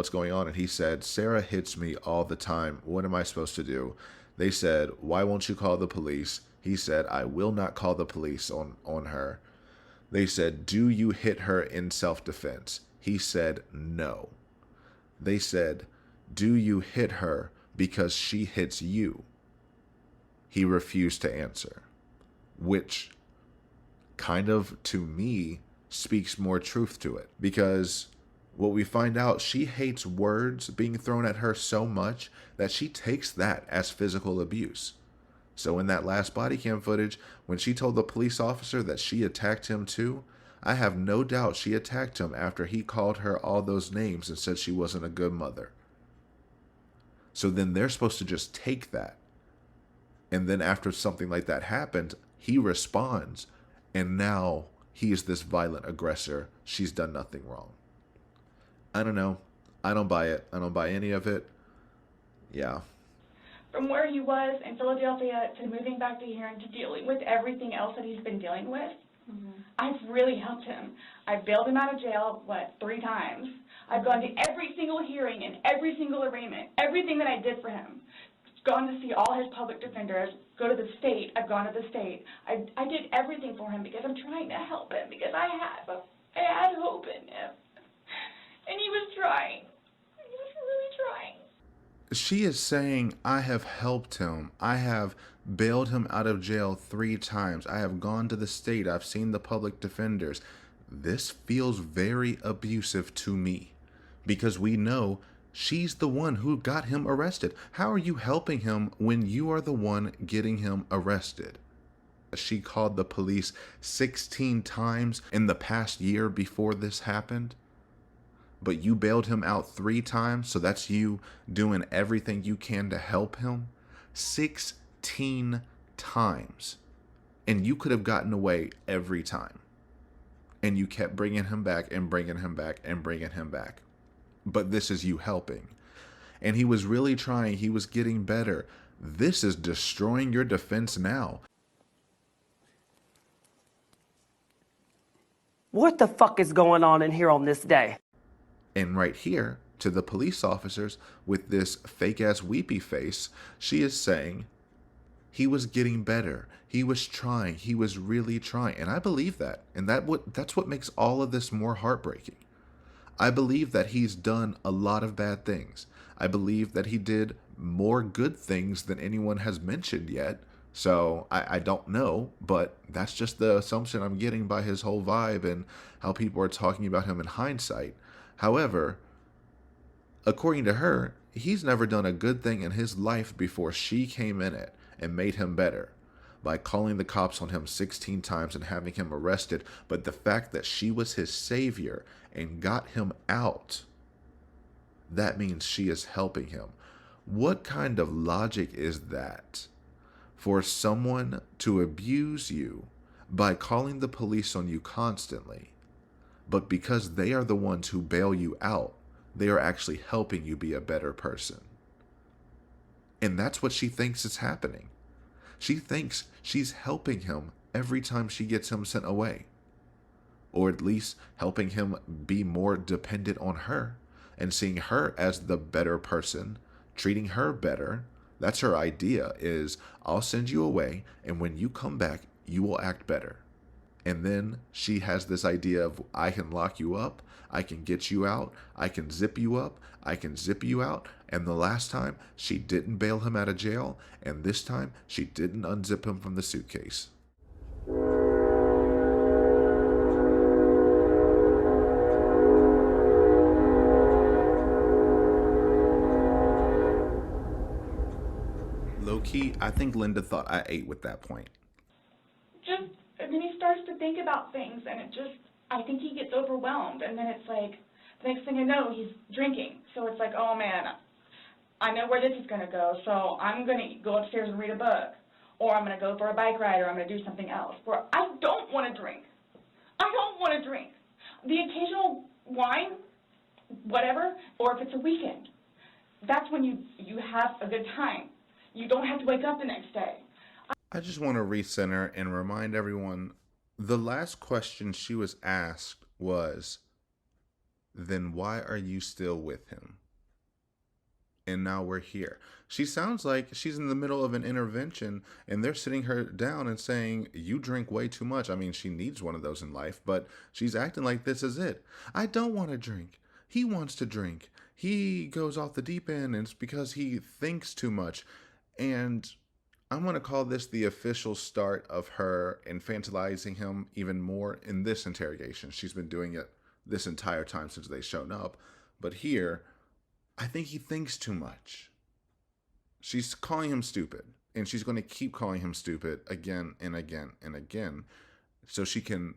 going on, and he said, Sarah hits me all the time. What am I supposed to do? They said, why won't you call the police? He said, I will not call the police on her. They said, do you hit her in self-defense? He said, no. They said, do you hit her because she hits you? He refused to answer, which kind of, to me, speaks more truth to it. Because what we find out, she hates words being thrown at her so much that she takes that as physical abuse. So in that last body cam footage, when she told the police officer that she attacked him too, I have no doubt she attacked him after he called her all those names and said she wasn't a good mother. So then they're supposed to just take that. And then after something like that happened, he responds, and now he is this violent aggressor. She's done nothing wrong. I don't know. I don't buy it. I don't buy any of it. Yeah. From where he was in Philadelphia to moving back to here and to dealing with everything else that he's been dealing with, I've really helped him. I've bailed him out of jail, 3 times. I've gone to every single hearing and every single arraignment, everything that I did for him. Gone to see all his public defenders, go to the state. I've gone to the state. I did everything for him because I'm trying to help him, because I had hope in him. And he was trying. He was really trying. She is saying, I have helped him. I have bailed him out of jail 3 times. I have gone to the state. I've seen the public defenders. This feels very abusive to me because we know she's the one who got him arrested. How are you helping him when you are the one getting him arrested? She called the police 16 times in the past year before this happened. But you bailed him out 3 times, so that's you doing everything you can to help him. 16 times. And you could have gotten away every time. And you kept bringing him back and bringing him back and bringing him back. But this is you helping. And he was really trying. He was getting better. This is destroying your defense now. What the fuck is going on in here on this day? And right here, to the police officers with this fake-ass weepy face, she is saying, he was getting better. He was trying. He was really trying. And I believe that. And that's what makes all of this more heartbreaking. I believe that he's done a lot of bad things. I believe that he did more good things than anyone has mentioned yet. So I don't know, but that's just the assumption I'm getting by his whole vibe and how people are talking about him in hindsight. However, according to her, he's never done a good thing in his life before she came in it and made him better by calling the cops on him 16 times and having him arrested. But the fact that she was his savior and got him out, that means she is helping him. What kind of logic is that? For someone to abuse you by calling the police on you constantly, but because they are the ones who bail you out, they are actually helping you be a better person. And that's what she thinks is happening. She thinks she's helping him every time she gets him sent away. Or at least helping him be more dependent on her and seeing her as the better person, treating her better. That's her idea, is I'll send you away, and when you come back, you will act better. And then she has this idea of, I can lock you up, I can get you out, I can zip you up, I can zip you out. And the last time, she didn't bail him out of jail, and this time, she didn't unzip him from the suitcase. low-key, I think Linda thought I ate with that point. And then he starts to think about things, and I think he gets overwhelmed, and then it's like, the next thing I know, he's drinking. So it's like, oh man, I know where this is going to go, so I'm going to go upstairs and read a book, or I'm going to go for a bike ride, or I'm going to do something else. Where I don't want to drink. I don't want to drink. The occasional wine, whatever, or if it's a weekend, that's when you have a good time. You don't have to wake up the next day. I just want to recenter and remind everyone, the last question she was asked was, then why are you still with him? And now we're here. She sounds like she's in the middle of an intervention and they're sitting her down and saying, you drink way too much. I mean, she needs one of those in life, but she's acting like this is it. I don't want to drink. He wants to drink. He goes off the deep end and it's because he thinks too much. And I'm going to call this the official start of her infantilizing him even more in this interrogation. She's been doing it this entire time since they shown up. But here, I think he thinks too much. She's calling him stupid. And she's going to keep calling him stupid again and again and again. So she can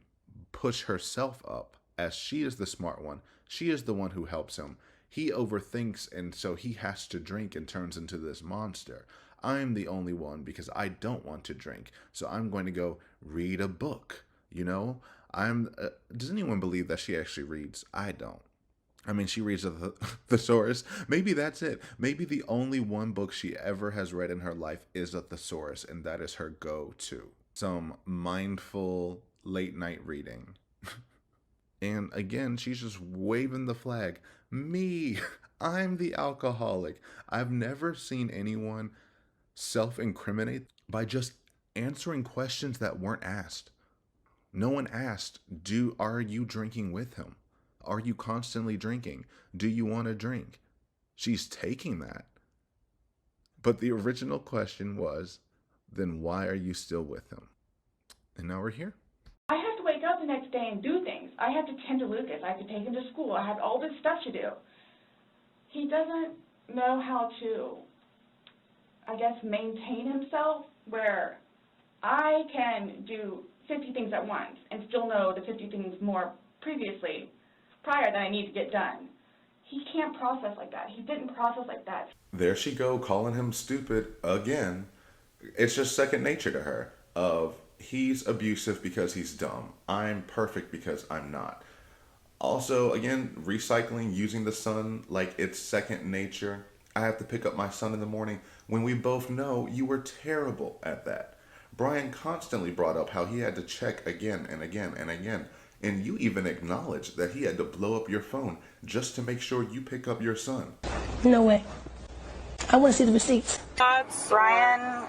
push herself up as she is the smart one. She is the one who helps him. He overthinks and so he has to drink and turns into this monster. I'm the only one because I don't want to drink. So I'm going to go read a book. You know, does anyone believe that she actually reads? I don't. I mean, she reads the thesaurus. Maybe that's it. Maybe the only one book she ever has read in her life is a thesaurus, and that is her go-to. Some mindful late night reading. And again, she's just waving the flag. Me, I'm the alcoholic. I've never seen anyone self-incriminate by just answering questions that weren't asked. No one asked, are you drinking with him? Are you constantly drinking? Do you want to drink? She's taking that. But the original question was, then why are you still with him? And now we're here. I have to wake up the next day and do things. I have to tend to Lucas. I have to take him to school. I have all this stuff to do. He doesn't know how to, I guess, maintain himself where I can do 50 things at once and still know the 50 things more prior that I need to get done. He can't process like that. He didn't process like that. There she go, calling him stupid again. It's just second nature to her of he's abusive because he's dumb. I'm perfect because I'm not. Also, again, recycling, using the son like it's second nature. I have to pick up my son in the morning when we both know you were terrible at that. Brian constantly brought up how he had to check again and again and again. And you even acknowledged that he had to blow up your phone just to make sure you pick up your son. No way. I want to see the receipts. Brian,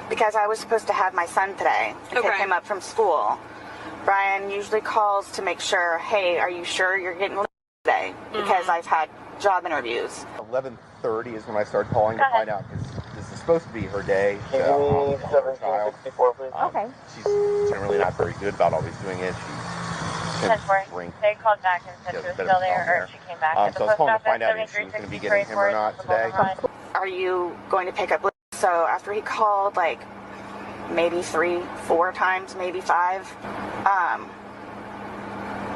because I was supposed to have my son today to pick him up from school. Brian usually calls to make sure, hey, are you sure you're getting today? Because I've had job interviews. 11:30 is when I started calling to find out because this is supposed to be her day. So, her child. Okay. She's generally not very good about always doing it. She drink. They called back and said she was still there, or she came back. So I was calling to find out if she was going to be getting him or not today. Are you going to pick up? So after he called, like maybe 3, 4 times, maybe 5,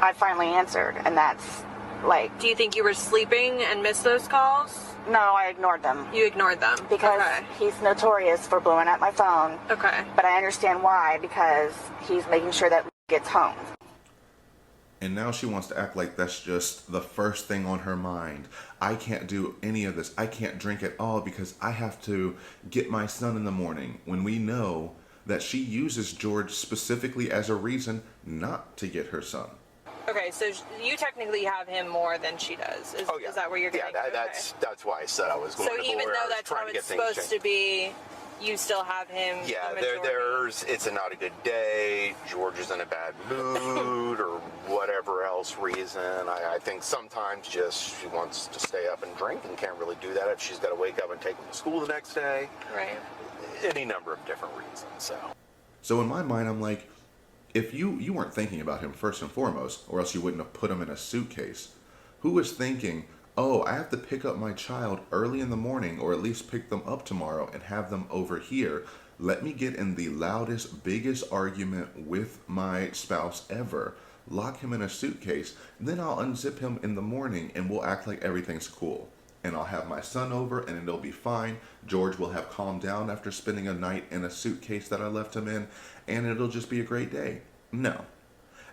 I finally answered, and that's like. Do you think you were sleeping and missed those calls? No, I ignored them. You ignored them? Because he's notorious for blowing up my phone. Okay. But I understand why, because he's making sure that gets home. And now she wants to act like that's just the first thing on her mind. I can't do any of this. I can't drink at all because I have to get my son in the morning, when we know that she uses George specifically as a reason not to get her son. Okay, so you technically have him more than she does. Is that where you're getting? Yeah, that's why I said I was going to. So even though that's how it's supposed to be, you still have him. Yeah, it's not a good day. George is in a bad mood, or whatever else reason. I think sometimes just she wants to stay up and drink and can't really do that if she's got to wake up and take him to school the next day. Right. Any number of different reasons. So in my mind, I'm like, if you weren't thinking about him first and foremost, or else you wouldn't have put him in a suitcase, who was thinking, oh, I have to pick up my child early in the morning, or at least pick them up tomorrow and have them over here. Let me get in the loudest, biggest argument with my spouse ever, lock him in a suitcase, then I'll unzip him in the morning and we'll act like everything's cool. And I'll have my son over and it'll be fine. George will have calmed down after spending a night in a suitcase that I left him in, and it'll just be a great day. No.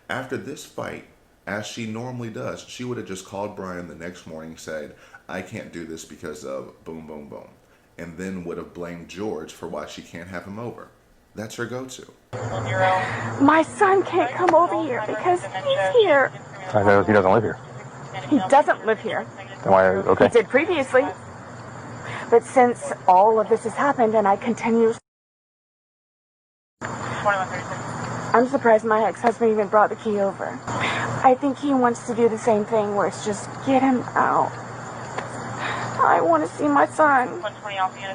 After this fight, as she normally does, she would have just called Brian the next morning, said, I can't do this because of boom, boom, boom. And then would have blamed George for why she can't have him over. That's her go-to. My son can't come over here because he's here. I know he doesn't live here. He doesn't live here. Then why, okay. He did previously. But since all of this has happened and I continue... I'm surprised my ex-husband even brought the key over. I think he wants to do the same thing where it's just get him out. I want to see my son.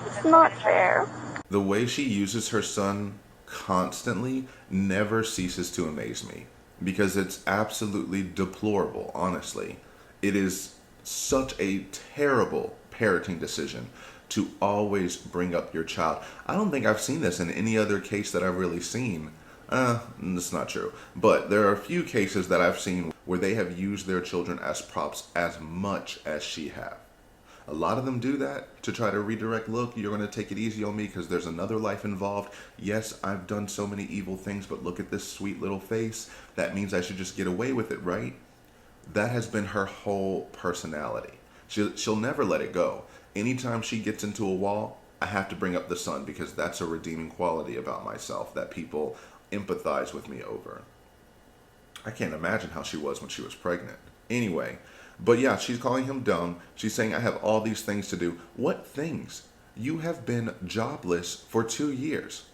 It's not fair. The way she uses her son constantly never ceases to amaze me, because it's absolutely deplorable, honestly. It is such a terrible parenting decision to always bring up your child. I don't think I've seen this in any other case that I've really seen. That's not true. But there are a few cases that I've seen where they have used their children as props as much as she have. A lot of them do that to try to redirect, look, you're going to take it easy on me because there's another life involved. Yes, I've done so many evil things, but look at this sweet little face. That means I should just get away with it, right? That has been her whole personality. She'll never let it go. Anytime she gets into a wall, I have to bring up the son, because that's a redeeming quality about myself that people empathize with me over. I can't imagine how she was when she was pregnant. Anyway, but yeah, she's calling him dumb. She's saying, I have all these things to do. What things? You have been jobless for 2 years.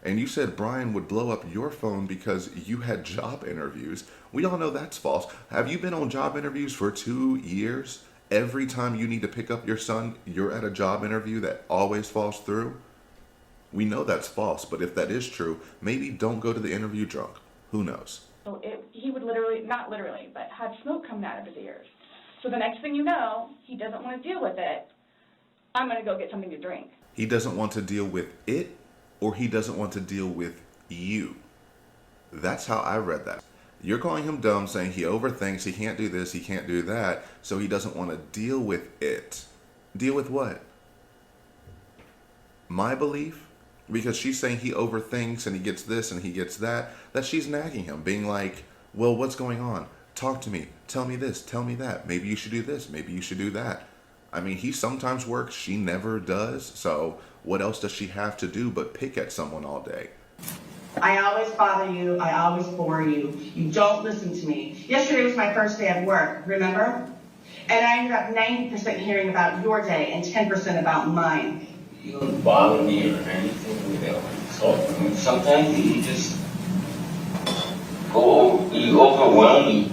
And you said Brian would blow up your phone because you had job interviews. We all know that's false. Have you been on job interviews for 2 years? Every time you need to pick up your son, you're at a job interview that always falls through? We know that's false, but if that is true, maybe don't go to the interview drunk. Who knows? So he would literally, not literally, but have smoke coming out of his ears. So the next thing you know, he doesn't want to deal with it. I'm going to go get something to drink. He doesn't want to deal with it, or he doesn't want to deal with you. That's how I read that. You're calling him dumb, saying he overthinks, he can't do this, he can't do that, so he doesn't want to deal with it. Deal with what? My belief? Because she's saying he overthinks and he gets this and he gets that she's nagging him, being like, well, what's going on? Talk to me. Tell me this. Tell me that. Maybe you should do this. Maybe you should do that. I mean, he sometimes works. She never does. So what else does she have to do but pick at someone all day? I always bother you. I always bore you. You don't listen to me. Yesterday was my first day at work, remember? And I ended up 90% hearing about your day and 10% about mine. You don't bother me or anything with that. So sometimes you just you overwhelm me.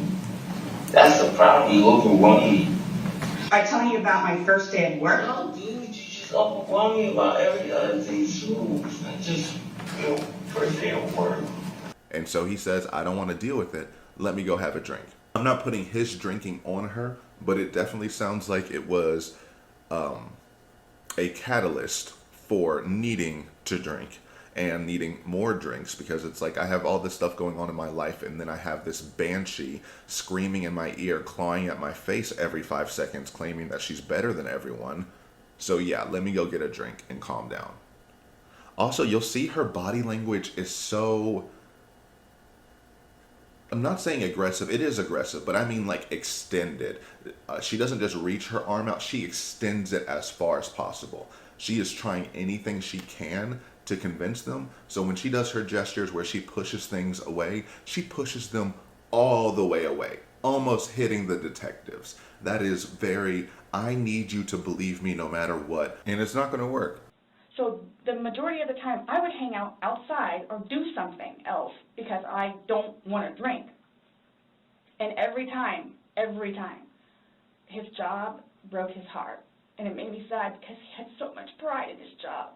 That's the problem. You overwhelm me. I'm telling you about my first day at work. No, dude, you just overwhelm me about every other thing too. I just, first day at work. And so he says, I don't want to deal with it. Let me go have a drink. I'm not putting his drinking on her, but it definitely sounds like it was a catalyst for needing to drink and needing more drinks, because it's like, I have all this stuff going on in my life, and then I have this banshee screaming in my ear, clawing at my face every 5 seconds, claiming that she's better than everyone. So yeah, let me go get a drink and calm down. Also, you'll see her body language is so, I'm not saying aggressive, it is aggressive, but I mean like extended. She doesn't just reach her arm out, she extends it as far as possible. She is trying anything she can to convince them. So when she does her gestures where she pushes things away, she pushes them all the way away, almost hitting the detectives. That is very, I need you to believe me no matter what, and it's not going to work. So the majority of the time, I would hang out outside or do something else because I don't want to drink. And every time, his job broke his heart. And it made me sad because he had so much pride in his job.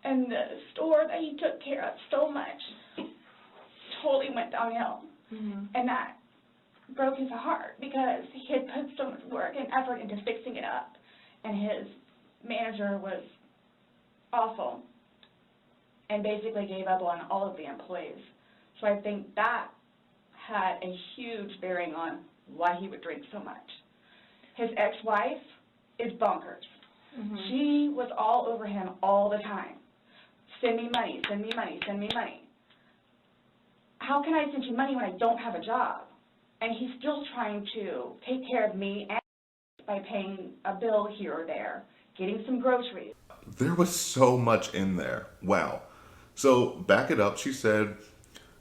And the store that he took care of so much totally went downhill. Mm-hmm. And broke his heart because he had put so much work and effort into fixing it up, and his manager was awful and basically gave up on all of the employees. So I think that had a huge bearing on why he would drink so much. His ex-wife is bonkers. She was all over him all the time. Send me money, send me money, send me money. How can I send you money when I don't have a job? And he's still trying to take care of me and by paying a bill here or there, getting some groceries. There was so much in there. Wow. So back it up. She said,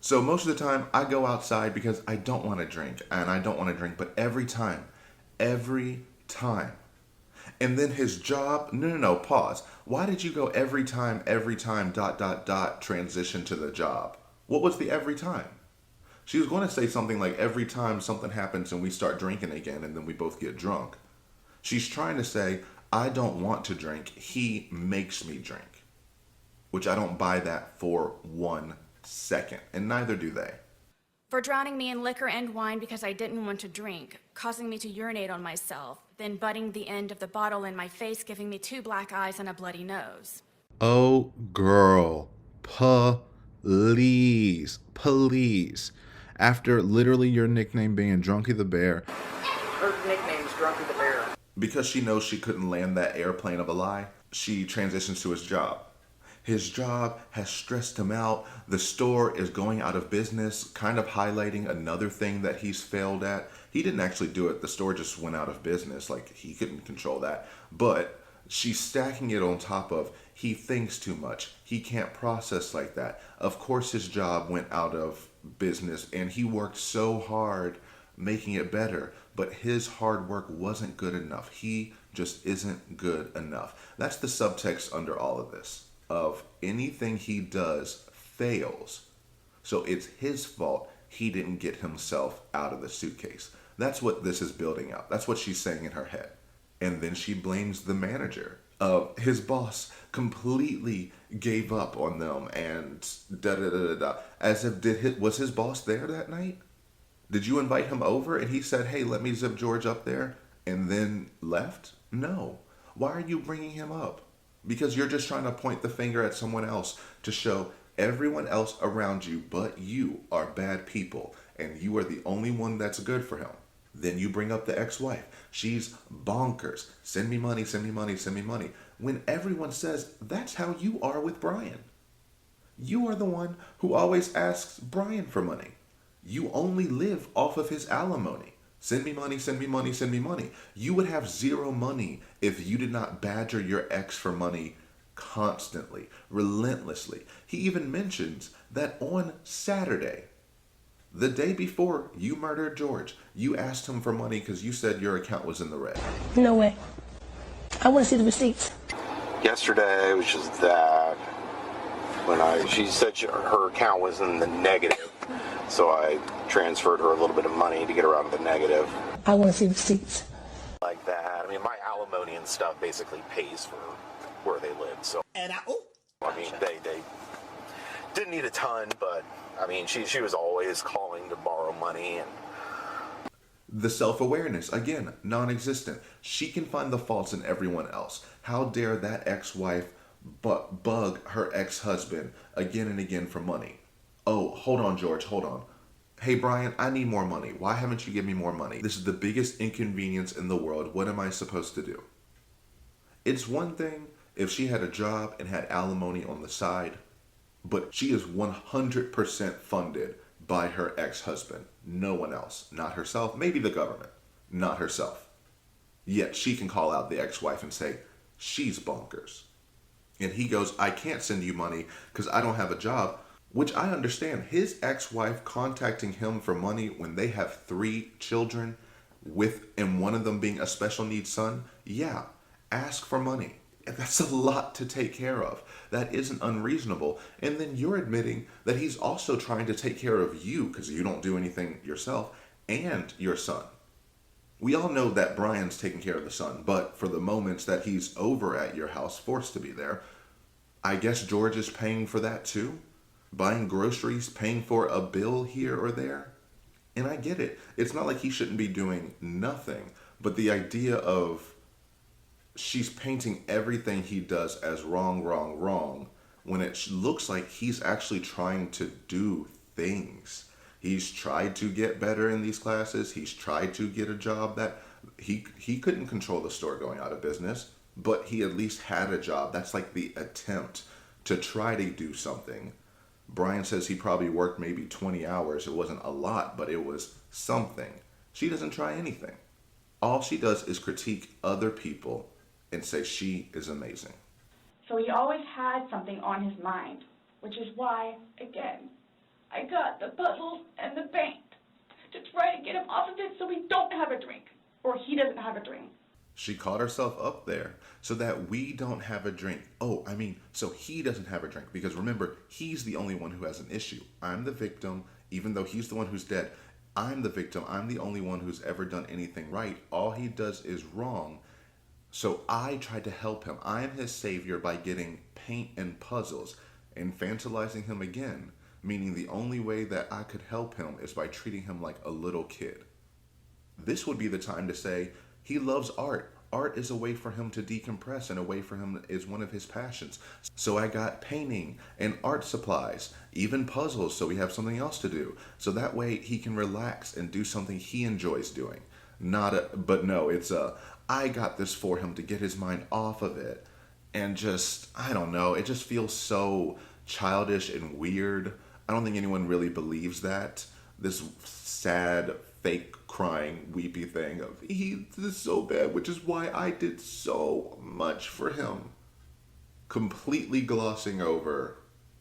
so most of the time I go outside because I don't want to drink, and I don't want to drink, but every time. And then his job, no, pause. Why did you go every time, transition to the job? What was the every time? She was going to say something like every time something happens and we start drinking again and then we both get drunk. She's trying to say, I don't want to drink. He makes me drink. Which I don't buy that for 1 second. And neither do they. For drowning me in liquor and wine because I didn't want to drink, causing me to urinate on myself, then butting the end of the bottle in my face, giving me 2 black eyes and a bloody nose. Oh, girl. Please. After literally your nickname being Drunky the Bear. Her nickname's Drunky the Bear. Because she knows she couldn't land that airplane of a lie, she transitions to his job. His job has stressed him out. The store is going out of business, kind of highlighting another thing that he's failed at. He didn't actually do it. The store just went out of business. Like, he couldn't control that. But she's stacking it on top of he thinks too much. He can't process like that. Of course, his job went out of business, and he worked so hard making it better. But his hard work wasn't good enough. He just isn't good enough. That's the subtext under all of this. Of anything he does fails. So it's his fault he didn't get himself out of the suitcase. That's what this is building up. That's what she's saying in her head. And then she blames the manager. His boss completely gave up on them and da-da-da-da-da. As if, was his boss there that night? Did you invite him over and he said, hey, let me zip George up there, and then left? No. Why are you bringing him up? Because you're just trying to point the finger at someone else to show everyone else around you but you are bad people and you are the only one that's good for him. Then you bring up the ex-wife. She's bonkers. Send me money, send me money, send me money. When everyone says that's how you are with Brian. You are the one who always asks Brian for money. You only live off of his alimony. Send me money, send me money, send me money. You would have zero money if you did not badger your ex for money constantly, relentlessly. He even mentions that on Saturday, the day before you murdered George, you asked him for money because you said your account was in the red. No way. I want to see the receipts. Yesterday, which is that, when she said her account was in the negative. So I transferred her a little bit of money to get her out of the negative. I want to see receipts. Like that. I mean, my alimony and stuff basically pays for where they live. So, I mean, they didn't need a ton, but I mean, she was always calling to borrow money. And the self-awareness, again, non-existent. She can find the faults in everyone else. How dare that ex-wife bug her ex-husband again and again for money? Oh, hold on, George, hold on. Hey, Brian, I need more money. Why haven't you given me more money? This is the biggest inconvenience in the world. What am I supposed to do? It's one thing if she had a job and had alimony on the side, but she is 100% funded by her ex-husband. No one else. Not herself. Maybe the government. Not herself. Yet she can call out the ex-wife and say, she's bonkers. And he goes, I can't send you money because I don't have a job. Which I understand. His ex-wife contacting him for money when they have 3 children, and one of them being a special needs son. Yeah, ask for money. And that's a lot to take care of. That isn't unreasonable. And then you're admitting that he's also trying to take care of you because you don't do anything yourself and your son. We all know that Brian's taking care of the son, but for the moments that he's over at your house, forced to be there, I guess George is paying for that too? Buying groceries, paying for a bill here or there? And I get it. It's not like he shouldn't be doing nothing. But the idea of she's painting everything he does as wrong, wrong, wrong, when it looks like he's actually trying to do things. He's tried to get better in these classes. He's tried to get a job that he couldn't control the store going out of business, but he at least had a job. That's like the attempt to try to do something. Brian says he probably worked maybe 20 hours. It wasn't a lot, but it was something. She doesn't try anything. All she does is critique other people and say she is amazing. So he always had something on his mind, which is why, again, I got the puzzles and the paint to try to get him off of it so we don't have a drink, or he doesn't have a drink. She caught herself up there so that we don't have a drink. So he doesn't have a drink. Because remember, he's the only one who has an issue. I'm the victim, even though he's the one who's dead. I'm the victim. I'm the only one who's ever done anything right. All he does is wrong. So I tried to help him. I am his savior by getting paint and puzzles, infantilizing him again, meaning the only way that I could help him is by treating him like a little kid. This would be the time to say, he loves art. Art is a way for him to decompress, and a way for him is one of his passions. So I got painting and art supplies, even puzzles, so we have something else to do. So that way he can relax and do something he enjoys doing. I got this for him to get his mind off of it. And I don't know, it just feels so childish and weird. I don't think anyone really believes that. This sad, fake crying, weepy thing of, he is so bad, which is why I did so much for him. Completely glossing over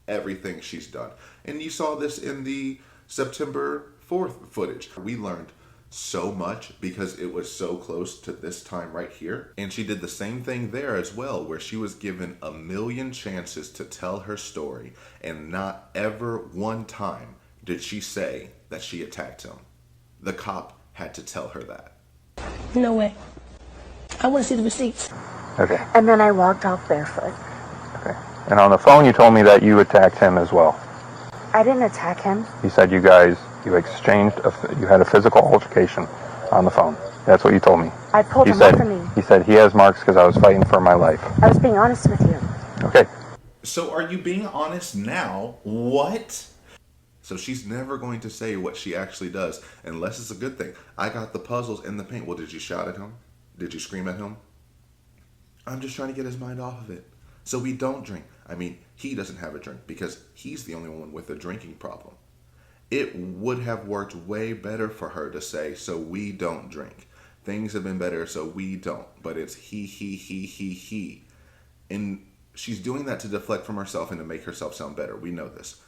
everything she's done. And you saw this in the September 4th footage. We learned so much because it was so close to this time right here. And she did the same thing there as well, where she was given a million chances to tell her story, and not ever one time did she say that she attacked him. The cop had to tell her that. No way. I want to see the receipts. Okay. And then I walked off barefoot. Okay. And on the phone you told me that you attacked him as well. I didn't attack him. You said you exchanged, you had a physical altercation on the phone. That's what you told me. I pulled him up from me. He said he has marks because I was fighting for my life. I was being honest with you. Okay. So are you being honest now? What? So she's never going to say what she actually does, unless it's a good thing. I got the puzzles and the paint. Well, did you shout at him? Did you scream at him? I'm just trying to get his mind off of it. So we don't drink. He doesn't have a drink because he's the only one with a drinking problem. It would have worked way better for her to say, so we don't drink. Things have been better, so we don't. But it's he. And she's doing that to deflect from herself and to make herself sound better. We know this.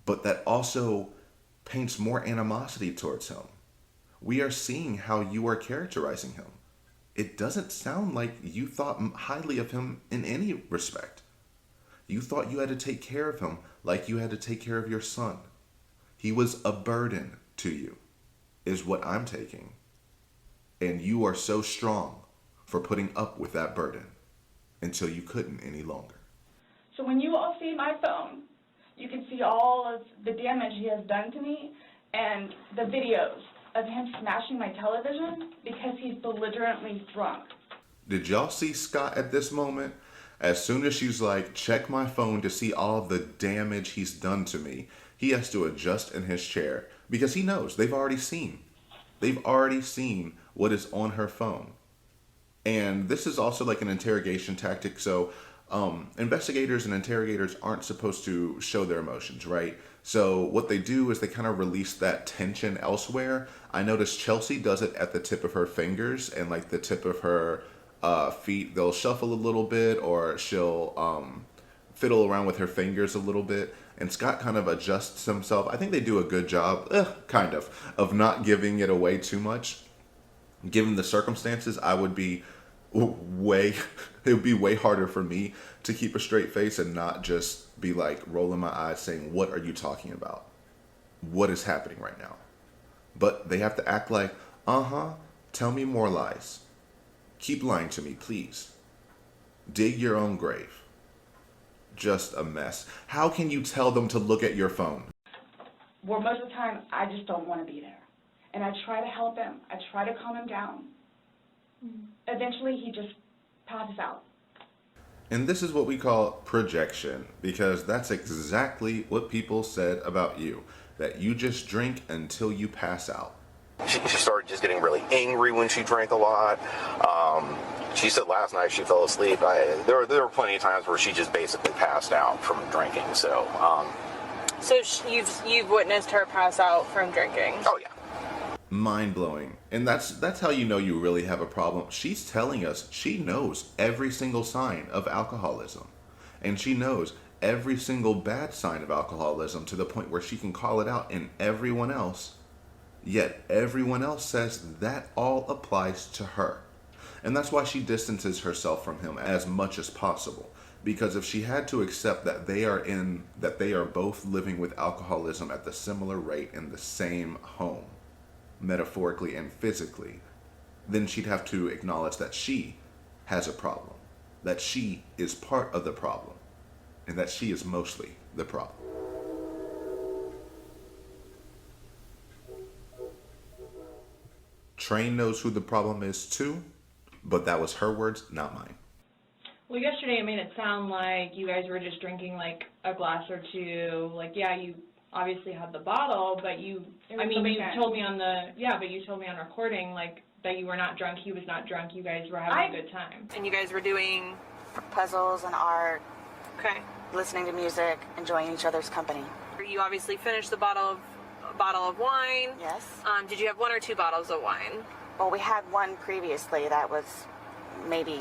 But that also paints more animosity towards him. We are seeing how you are characterizing him. It doesn't sound like you thought highly of him in any respect. You thought you had to take care of him like you had to take care of your son. He was a burden to you, is what I'm taking. And you are so strong for putting up with that burden until you couldn't any longer. So when you all see my phone, you can see all of the damage he has done to me and the videos of him smashing my television because he's belligerently drunk. Did y'all see Scott at this moment? As soon as she's like, check my phone to see all the damage he's done to me, he has to adjust in his chair because he knows they've already seen what is on her phone. And this is also like an interrogation tactic. So investigators and interrogators aren't supposed to show their emotions, right? So what they do is they kind of release that tension elsewhere. I noticed Chelsea does it at the tip of her fingers and like the tip of her feet. They'll shuffle a little bit, or she'll fiddle around with her fingers a little bit. And Scott kind of adjusts himself. I think they do a good job, of not giving it away too much. Given the circumstances, it would be way harder for me to keep a straight face and not just be like rolling my eyes saying, what are you talking about? What is happening right now? But they have to act like, tell me more lies. Keep lying to me, please. Dig your own grave. Just a mess. How can you tell them to look at your phone? Well, most of the time, I just don't want to be there. and I try to help him. I try to calm him down. Eventually, he just passes out. And this is what we call projection, because that's exactly what people said about you, that you just drink until you pass out. She started just getting really angry when she drank a lot. She said last night she fell asleep. There were plenty of times where she just basically passed out from drinking. So you've witnessed her pass out from drinking? Oh yeah. Mind-blowing. And that's how you know you really have a problem. She's telling us she knows every single sign of alcoholism. And she knows every single bad sign of alcoholism to the point where she can call it out in everyone else. Yet everyone else says that all applies to her. And that's why she distances herself from him as much as possible. Because if she had to accept that they are both living with alcoholism at the similar rate in the same home, metaphorically and physically, then she'd have to acknowledge that she has a problem, that she is part of the problem, and that she is mostly the problem. Train knows who the problem is too, but that was her words, not mine. Well, yesterday it made it sound like you guys were just drinking like a glass or two. Like, yeah, you obviously had the bottle, but you told me on recording like that you were not drunk, he was not drunk, you guys were having a good time. And you guys were doing puzzles and art. Okay. Listening to music, enjoying each other's company. You obviously finished the bottle of wine. Yes. Did you have 1 or 2 bottles of wine? Well, we had one previously that was maybe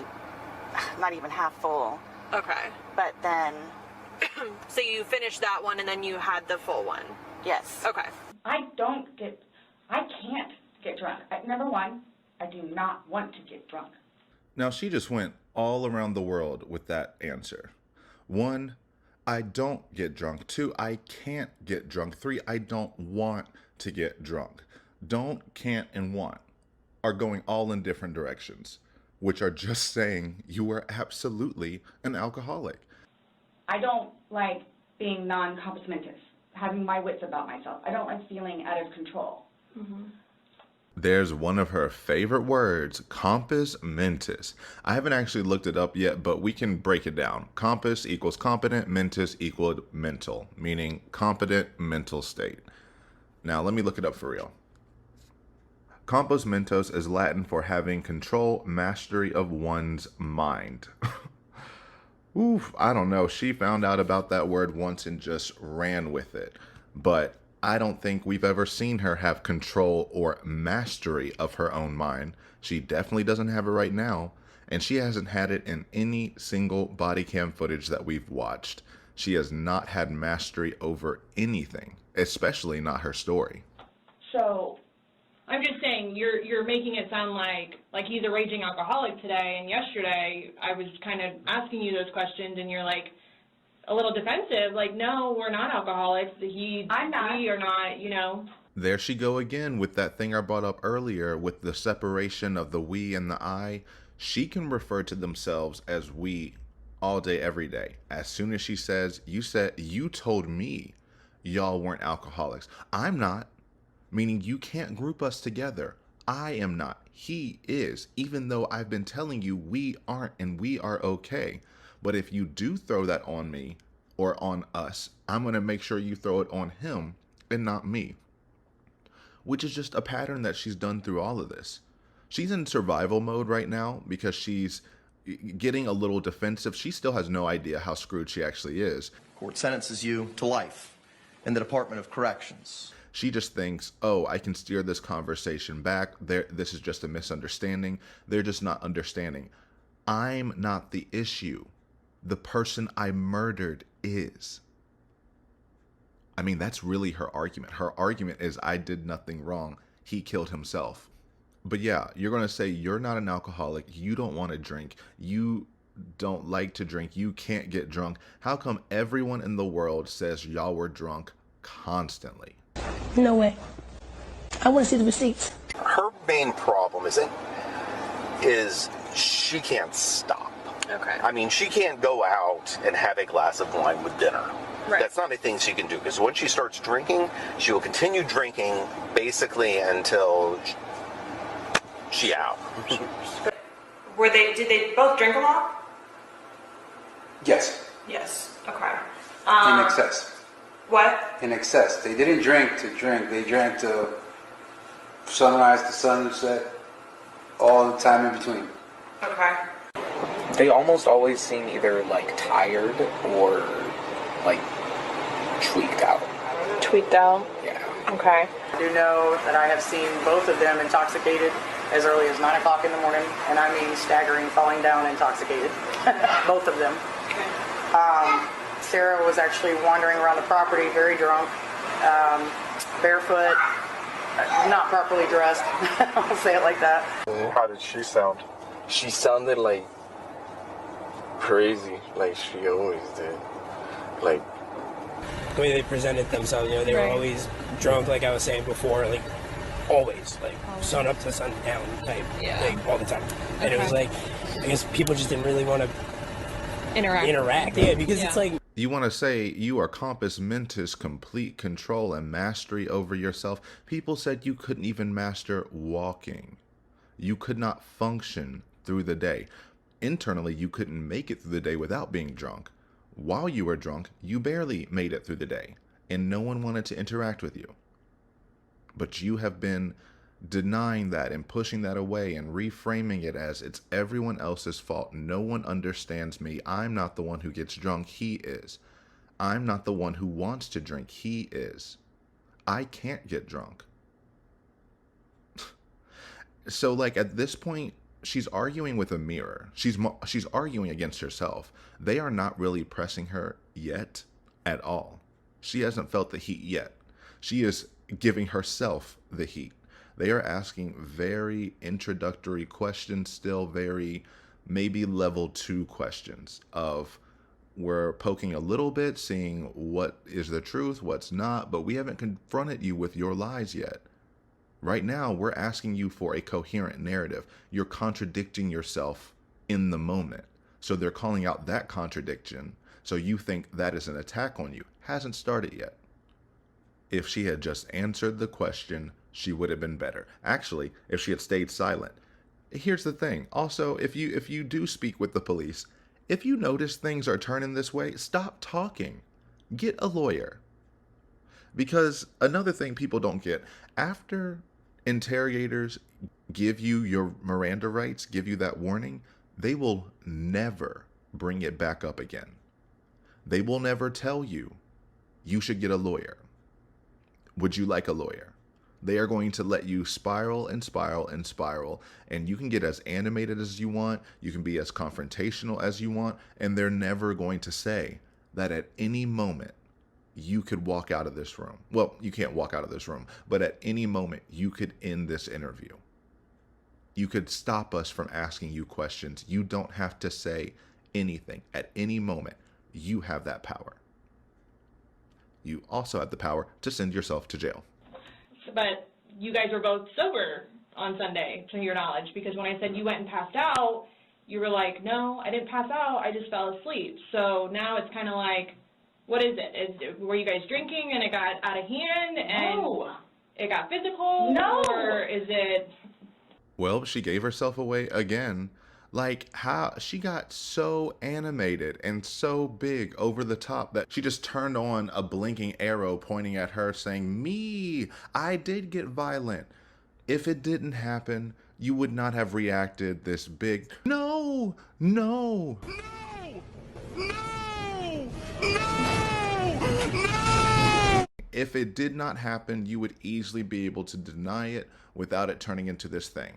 not even half full. Okay. But then... So you finished that one and then you had the full one? Yes. Okay. I can't get drunk. Number one, I do not want to get drunk. Now she just went all around the world with that answer. 1, I don't get drunk. 2, I can't get drunk. 3, I don't want to get drunk. Don't, can't, and want are going all in different directions, which are just saying you are absolutely an alcoholic. I don't like being non-compos mentis, having my wits about myself. I don't like feeling out of control. Mm-hmm. There's one of her favorite words, compos mentis. I haven't actually looked it up yet, but we can break it down. Compos equals competent, mentis equaled mental, meaning competent mental state. Now, let me look it up for real. Compos mentis is Latin for having control, mastery of one's mind. Oof, I don't know. She found out about that word once and just ran with it. But I don't think we've ever seen her have control or mastery of her own mind. She definitely doesn't have it right now. And she hasn't had it in any single body cam footage that we've watched. She has not had mastery over anything, especially not her story. So I'm just saying you're making it sound like he's a raging alcoholic today, and yesterday I was kind of asking you those questions and you're like a little defensive, like, no, we're not alcoholics. I'm not. We are not, you know. There she go again with that thing I brought up earlier with the separation of the we and the I. She can refer to themselves as we all day, every day. As soon as she says, you told me y'all weren't alcoholics. I'm not. Meaning you can't group us together. I am not. He is. Even though I've been telling you we aren't and we are okay. But if you do throw that on me or on us, I'm going to make sure you throw it on him and not me. Which is just a pattern that she's done through all of this. She's in survival mode right now because she's getting a little defensive. She still has no idea how screwed she actually is. Court sentences you to life in the Department of Corrections. She just thinks, oh, I can steer this conversation back. This is just a misunderstanding. They're just not understanding. I'm not the issue. The person I murdered is. I mean, that's really her argument. Her argument is I did nothing wrong. He killed himself. But yeah, you're going to say you're not an alcoholic. You don't want to drink. You don't like to drink. You can't get drunk. How come everyone in the world says y'all were drunk constantly? No way. I want to see the receipts. Her main problem is she can't stop. Okay. I mean, she can't go out and have a glass of wine with dinner. Right. That's not a thing she can do, because once she starts drinking, she will continue drinking basically until she out. Did they both drink a lot? Yes, Yes. Okay. in excess. What? In excess. They didn't drink to drink. They drank to sunrise to sunset, all the time in between. Okay. They almost always seem either like tired or like tweaked out. Tweaked out? Yeah. Okay. I do know that I have seen both of them intoxicated as early as 9 o'clock in the morning, and I mean staggering, falling down, intoxicated. Both of them. Sarah was actually wandering around the property very drunk, barefoot, not properly dressed. I'll say it like that. How did she sound? She sounded like crazy, like she always did. Like The way they presented themselves, you know, they were always drunk, like I was saying before, like always, like sun up to sun down type, like all the time. And it was like, I guess people just didn't really want to interact. Yeah, because it's like, you want to say you are compos mentis, complete control and mastery over yourself. People said you couldn't even master walking. You could not function through the day. Internally, you couldn't make it through the day without being drunk. While you were drunk, you barely made it through the day, and no one wanted to interact with you. But you have been denying that and pushing that away and reframing it as it's everyone else's fault. No one understands me. I'm not the one who gets drunk. He is. I'm not the one who wants to drink. He is. I can't get drunk. So like at this point, she's arguing with a mirror. She's arguing against herself. They are not really pressing her yet at all. She hasn't felt the heat yet. She is giving herself the heat. They are asking very introductory questions, still very maybe level 2 questions of we're poking a little bit, seeing what is the truth, what's not, but we haven't confronted you with your lies yet. Right now, we're asking you for a coherent narrative. You're contradicting yourself in the moment. So they're calling out that contradiction. So you think that is an attack on you. Hasn't started yet. If she had just answered the question, she would have been better. Actually, if she had stayed silent. Here's the thing. Also, if you do speak with the police, if you notice things are turning this way, stop talking. Get a lawyer. Because another thing people don't get, after interrogators give you your Miranda rights, give you that warning, they will never bring it back up again. They will never tell you, you should get a lawyer. Would you like a lawyer? They are going to let you spiral and spiral and spiral, and you can get as animated as you want, you can be as confrontational as you want, and they're never going to say that at any moment you could walk out of this room. Well, you can't walk out of this room, but at any moment you could end this interview. You could stop us from asking you questions. You don't have to say anything. At any moment, you have that power. You also have the power to send yourself to jail. But you guys were both sober on Sunday, to your knowledge, because when I said you went and passed out, you were like, no, I didn't pass out, I just fell asleep. So now it's kind of like, what is it? Were you guys drinking and it got out of hand and it got physical? No. Or is it... Well, she gave herself away again. Like how she got so animated and so big over the top that she just turned on a blinking arrow pointing at her saying, me, I did get violent. If it didn't happen, you would not have reacted this big. No, no, no, no, no. If it did not happen, you would easily be able to deny it without it turning into this thing.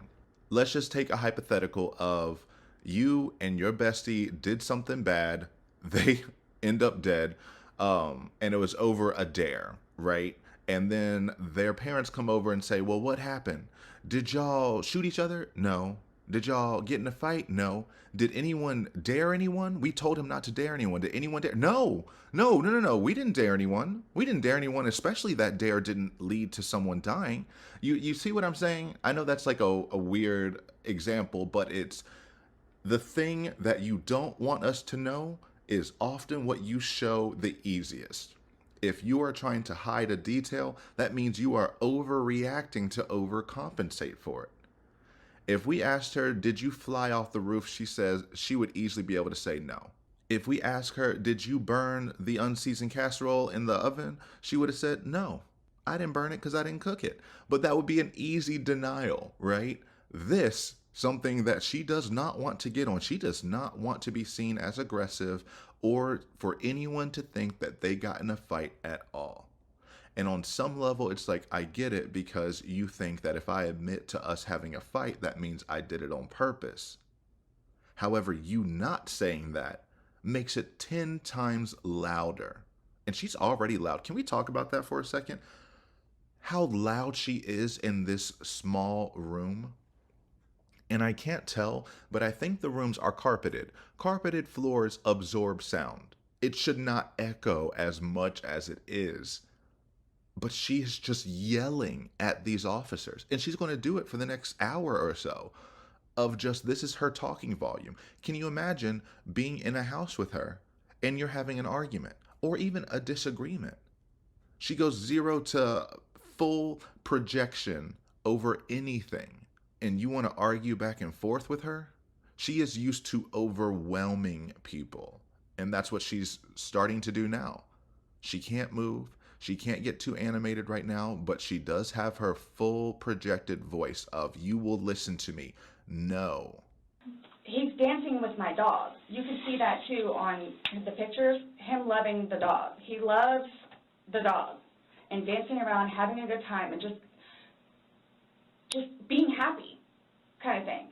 Let's just take a hypothetical of you and your bestie did something bad. They end up dead. And it was over a dare, right? And then their parents come over and say, well, what happened? Did y'all shoot each other? No. Did y'all get in a fight? No. Did anyone dare anyone? We told him not to dare anyone. Did anyone dare? No. We didn't dare anyone. We didn't dare anyone, especially that dare didn't lead to someone dying. You see what I'm saying? I know that's like a weird example, but it's the thing that you don't want us to know is often what you show the easiest. If you are trying to hide a detail, that means you are overreacting to overcompensate for it. If we asked her, did you fly off the roof? She says she would easily be able to say no. If we ask her, did you burn the unseasoned casserole in the oven? She would have said, no, I didn't burn it because I didn't cook it. But that would be an easy denial, right? This, something that she does not want to get on. She does not want to be seen as aggressive or for anyone to think that they got in a fight at all. And on some level, it's like, I get it, because you think that if I admit to us having a fight, that means I did it on purpose. However, you not saying that makes it 10 times louder. And she's already loud. Can we talk about that for a second? How loud she is in this small room. And I can't tell, but I think the rooms are carpeted. Carpeted floors absorb sound. It should not echo as much as it is. But she is just yelling at these officers. And she's going to do it for the next hour or so of just, this is her talking volume. Can you imagine being in a house with her and you're having an argument or even a disagreement? She goes 0 to full projection over anything. And you want to argue back and forth with her? She is used to overwhelming people. And that's what she's starting to do now. She can't move. She can't get too animated right now, but she does have her full projected voice of, you will listen to me. No. He's dancing with my dog. You can see that too on the pictures, him loving the dog. He loves the dog and dancing around, having a good time, and just being happy kind of thing.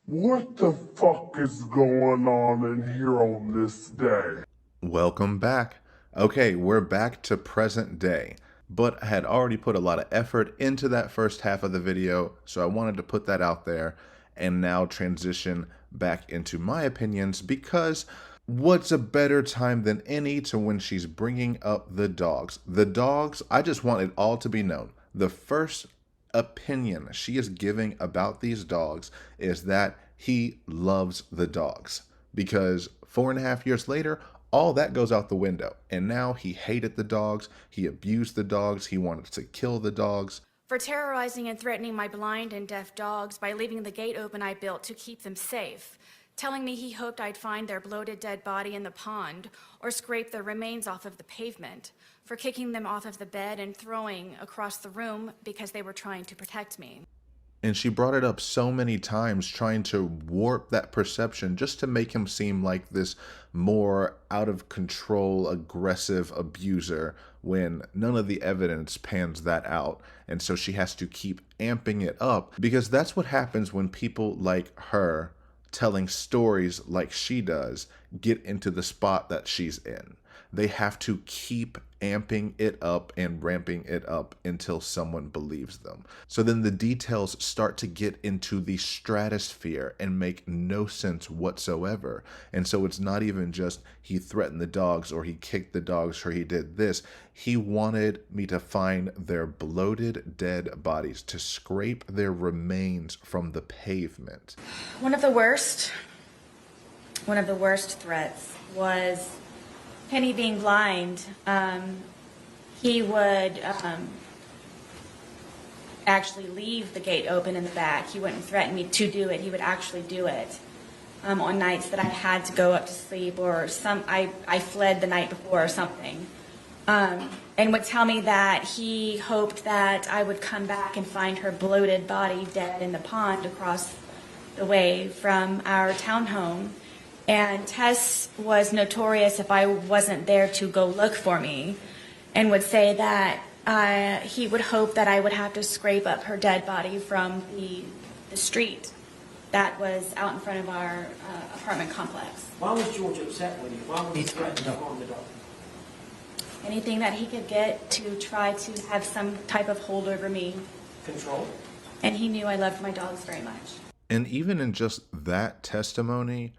What the fuck is going on in here on this day? Welcome back. Okay, we're back to present day, but I had already put a lot of effort into that first half of the video, so I wanted to put that out there and now transition back into my opinions, because what's a better time than any to when she's bringing up the dogs? The dogs, I just want it all to be known. The first opinion she is giving about these dogs is that he loves the dogs, because 4.5 years later, all that goes out the window. And now he hated the dogs, he abused the dogs, he wanted to kill the dogs. For terrorizing and threatening my blind and deaf dogs by leaving the gate open I built to keep them safe. Telling me he hoped I'd find their bloated dead body in the pond or scrape their remains off of the pavement. For kicking them off of the bed and throwing across the room because they were trying to protect me. And she brought it up so many times, trying to warp that perception just to make him seem like this more out of control, aggressive abuser, when none of the evidence pans that out. And so she has to keep amping it up, because that's what happens when people like her, telling stories like she does, get into the spot that she's in. They have to keep amping it up and ramping it up until someone believes them. So then the details start to get into the stratosphere and make no sense whatsoever. And so it's not even just he threatened the dogs or he kicked the dogs or he did this. He wanted me to find their bloated dead bodies, to scrape their remains from the pavement. One of the worst threats was Penny being blind. He would actually leave the gate open in the back. He wouldn't threaten me to do it. He would actually do it on nights that I had to go up to sleep, or I fled the night before or something. And would tell me that he hoped that I would come back and find her bloated body dead in the pond across the way from our townhome. And Tess was notorious if I wasn't there to go look for me, and would say that he would hope that I would have to scrape up her dead body from the street that was out in front of our apartment complex. Why was George upset with you? Why would he threaten to harm the dog? Anything that he could get to try to have some type of hold over me. Control? And he knew I loved my dogs very much. And even in just that testimony,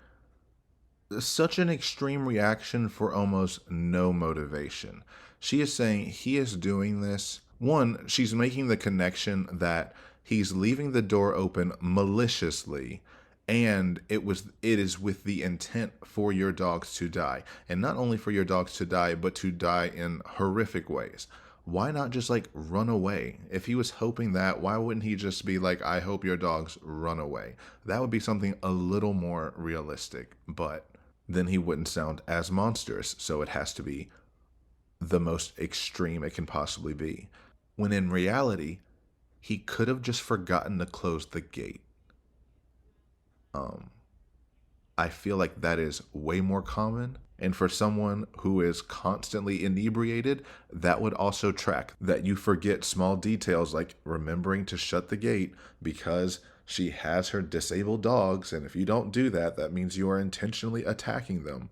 such an extreme reaction for almost no motivation. She is saying he is doing this. One, she's making the connection that He's leaving the door open maliciously, and it is with the intent for your dogs to die. And not only for your dogs to die, but to die in horrific ways. Why not just like run away? If he was hoping that, why wouldn't he just be like, I hope your dogs run away? That would be something a little more realistic, but then he wouldn't sound as monstrous. So it has to be the most extreme it can possibly be. When in reality, he could have just forgotten to close the gate. I feel like that is way more common. And for someone who is constantly inebriated, that would also track. That you forget small details like remembering to shut the gate because she has her disabled dogs. And if you don't do that, that means you are intentionally attacking them.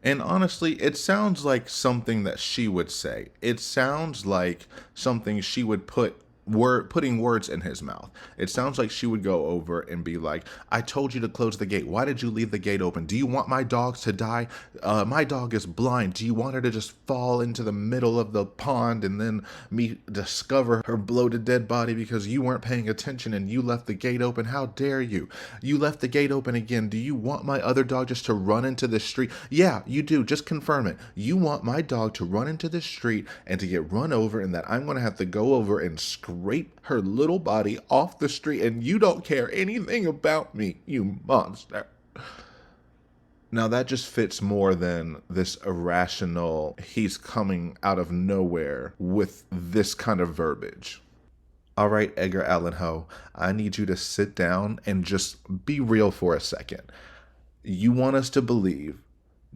And honestly, it sounds like something that she would say. It sounds like something she would putting words in his mouth. It sounds like she would go over and be like, I told you to close the gate. Why did you leave the gate open? Do you want my dogs to die? My dog is blind. Do you want her to just fall into the middle of the pond and then me discover her bloated dead body because you weren't paying attention and you left the gate open? How dare you? You left the gate open again. Do you want my other dog just to run into the street? Yeah, you do. Just confirm it. You want my dog to run into the street and to get run over, and that I'm going to have to go over and scrape her little body off the street, and you don't care anything about me, you monster. Now that just fits more than this irrational, he's coming out of nowhere with this kind of verbiage. All right, Edgar Allan Poe, I need you to sit down and just be real for a second. You want us to believe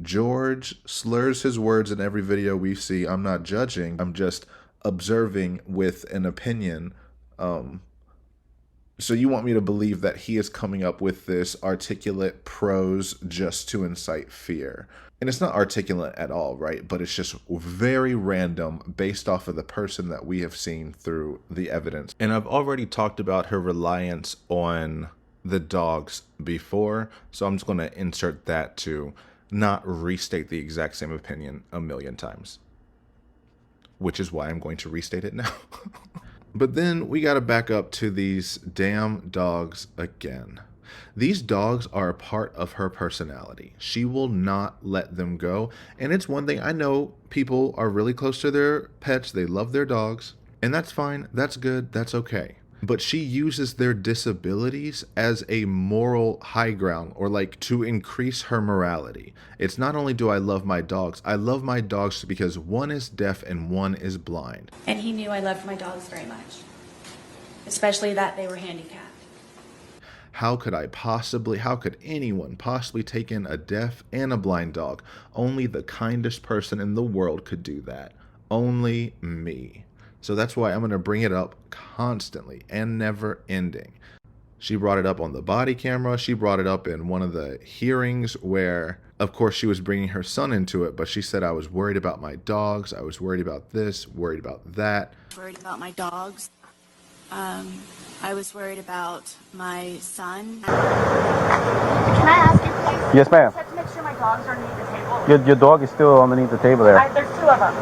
George slurs his words in every video we see. I'm not judging. I'm just observing with an opinion. So you want me to believe that he is coming up with this articulate prose just to incite fear. And it's not articulate at all, right? But it's just very random based off of the person that we have seen through the evidence. And I've already talked about her reliance on the dogs before, so I'm just going to insert that to not restate the exact same opinion a million times, which is why I'm going to restate it now. But then we got to back up to these damn dogs again. These dogs are a part of her personality. She will not let them go. And it's one thing, I know people are really close to their pets. They love their dogs. And that's fine. That's good. That's okay. But she uses their disabilities as a moral high ground, or like to increase her morality. It's not only do I love my dogs, I love my dogs because one is deaf and one is blind. And he knew I loved my dogs very much, especially that they were handicapped. How could anyone possibly take in a deaf and a blind dog? Only the kindest person in the world could do that. Only me. So that's why I'm going to bring it up constantly and never ending. She brought it up on the body camera. She brought it up in one of the hearings where, of course, she was bringing her son into it, but she said, I was worried about my dogs. I was worried about this, worried about that. Worried about my dogs. I was worried about my son. Can I ask you, please? Yes, ma'am. Check to make sure my dogs are underneath the table. Your dog is still underneath the table there. There's two of them.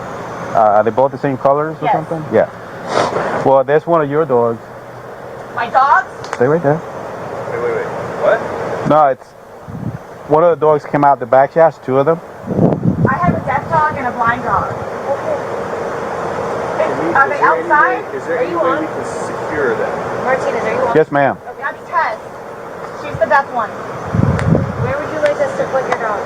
Are they both the same colors or something? Yeah. Well, there's one of your dogs. My dogs? Stay right there. Wait. What? No, it's one of the dogs came out the back. She has two of them. I have a deaf dog and a blind dog. Are they outside? Is there any way we can secure them? Martinez, are you on? Yes, ma'am. Okay, that's Tess. She's the deaf one. Where would you like us to put your dog?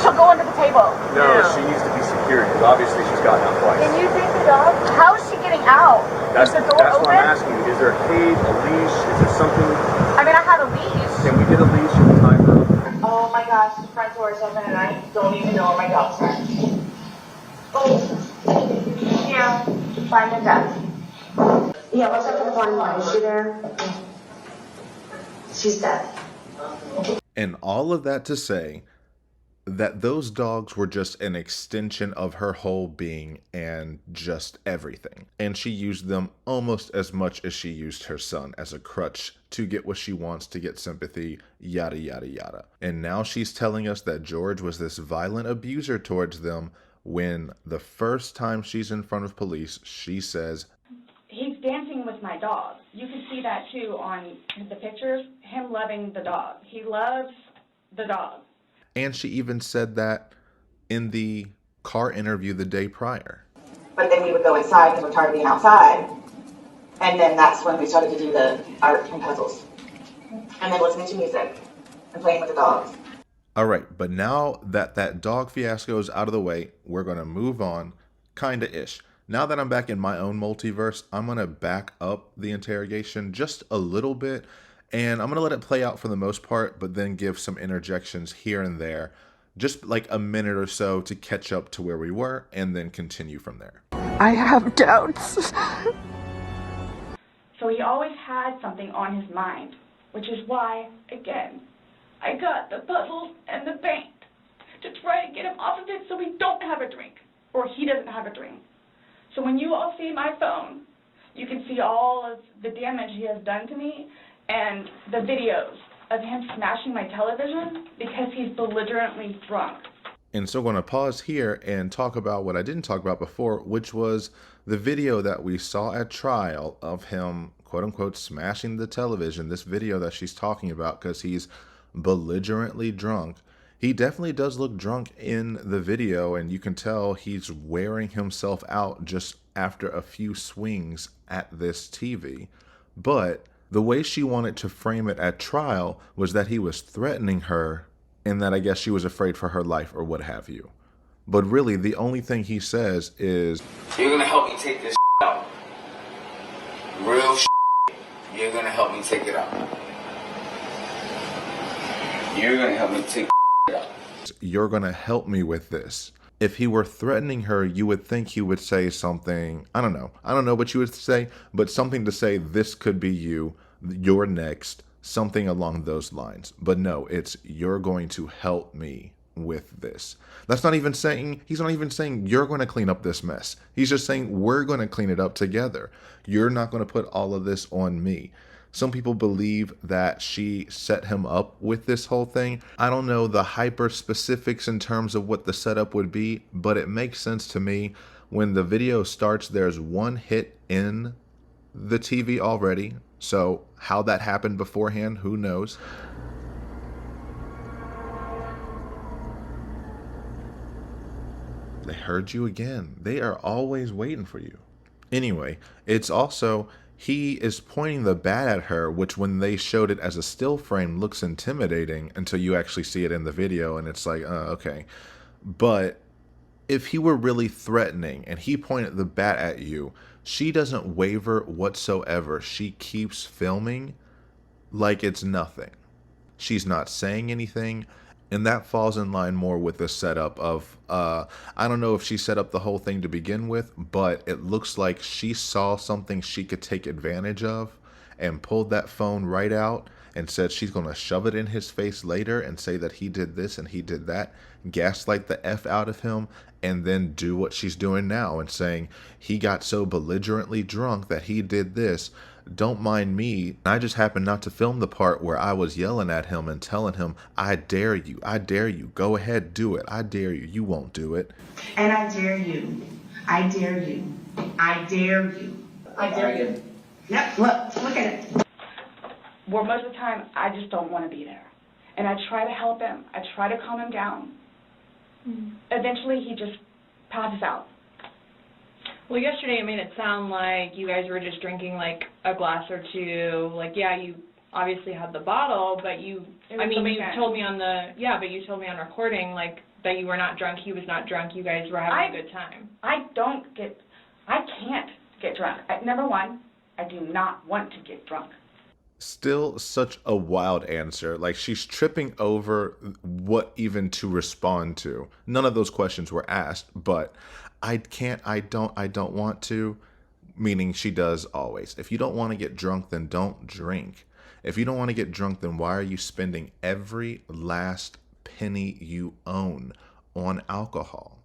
She'll go under the table. No, she needs to be secured because obviously she's gotten out twice. Can you take the dog? How is she getting out? Is the door open? What I'm asking you. Is there a cage, a leash? Is there something? I mean, I have a leash. Can we get a leash and tie her up? Oh my gosh, the front door is open and I don't even know where my dogs are. Oh, yeah, find the desk. Yeah, what's up with the blind one? Is she there? She's dead. And all of that to say that those dogs were just an extension of her whole being and just everything. And she used them almost as much as she used her son as a crutch to get what she wants, to get sympathy, yada, yada, yada. And now she's telling us that George was this violent abuser towards them when the first time she's in front of police, she says, He's dancing with my dog. You can see that too on the pictures, him loving the dog. He loves the dog. And she even said that in the car interview the day prior. But then we would go inside because we're tired of being outside. And then that's when we started to do the art and puzzles. And then listening to music and playing with the dogs. All right, but now that that dog fiasco is out of the way, we're going to move on, kinda-ish. Now that I'm back in my own multiverse, I'm going to back up the interrogation just a little bit, and I'm going to let it play out for the most part, but then give some interjections here and there, just like a minute or so to catch up to where we were, and then continue from there. I have doubts. So he always had something on his mind, which is why, again, I got the puzzles and the paint to try to get him off of it so we don't have a drink, or he doesn't have a drink. So when you all see my phone, you can see all of the damage he has done to me and the videos of him smashing my television because he's belligerently drunk. And so I'm going to pause here and talk about what I didn't talk about before, which was the video that we saw at trial of him, quote unquote, smashing the television. This video that she's talking about because he's belligerently drunk. He definitely does look drunk in the video, and you can tell he's wearing himself out just after a few swings at this TV. But the way she wanted to frame it at trial was that he was threatening her and that I guess she was afraid for her life or what have you. But really, the only thing he says is, "You're gonna help me take this out. Real You're gonna help me take it out. You're gonna help me take it out. You're gonna help me with this." If he were threatening her, you would think he would say something, I don't know what you would say, but something to say, this could be you, you're next, something along those lines. But no, it's, you're going to help me with this. That's not even saying, he's not even saying you're going to clean up this mess. He's just saying we're going to clean it up together. You're not going to put all of this on me. Some people believe that she set him up with this whole thing. I don't know the hyper specifics in terms of what the setup would be, but it makes sense to me. When the video starts, there's one hit in the TV already. So how that happened beforehand, who knows? They heard you again. They are always waiting for you. Anyway, it's also, he is pointing the bat at her, which when they showed it as a still frame looks intimidating until you actually see it in the video and it's like, okay. But if he were really threatening and he pointed the bat at you, she doesn't waver whatsoever. She keeps filming like it's nothing. She's not saying anything. And that falls in line more with the setup of, I don't know if she set up the whole thing to begin with, but it looks like she saw something she could take advantage of and pulled that phone right out and said she's going to shove it in his face later and say that he did this and he did that, gaslight the F out of him, and then do what she's doing now and saying he got so belligerently drunk that he did this. Don't mind me. I just happened not to film the part where I was yelling at him and telling him, I dare you, go ahead, do it, I dare you, you won't do it. And I dare you, I dare you, I dare you, I dare you. Yep, look at it. Where most of the time, I just don't want to be there. And I try to help him. I try to calm him down. Eventually, he just passes out. Well, yesterday it made it sound like you guys were just drinking like a glass or two. Like, yeah, you obviously had the bottle, but you told me on recording like that you were not drunk, he was not drunk, you guys were having a good time. I can't get drunk. Number one, I do not want to get drunk. Still such a wild answer. Like, she's tripping over what even to respond to. None of those questions were asked, but I don't want to, meaning she does always. If you don't want to get drunk, then don't drink. If you don't want to get drunk, then why are you spending every last penny you own on alcohol?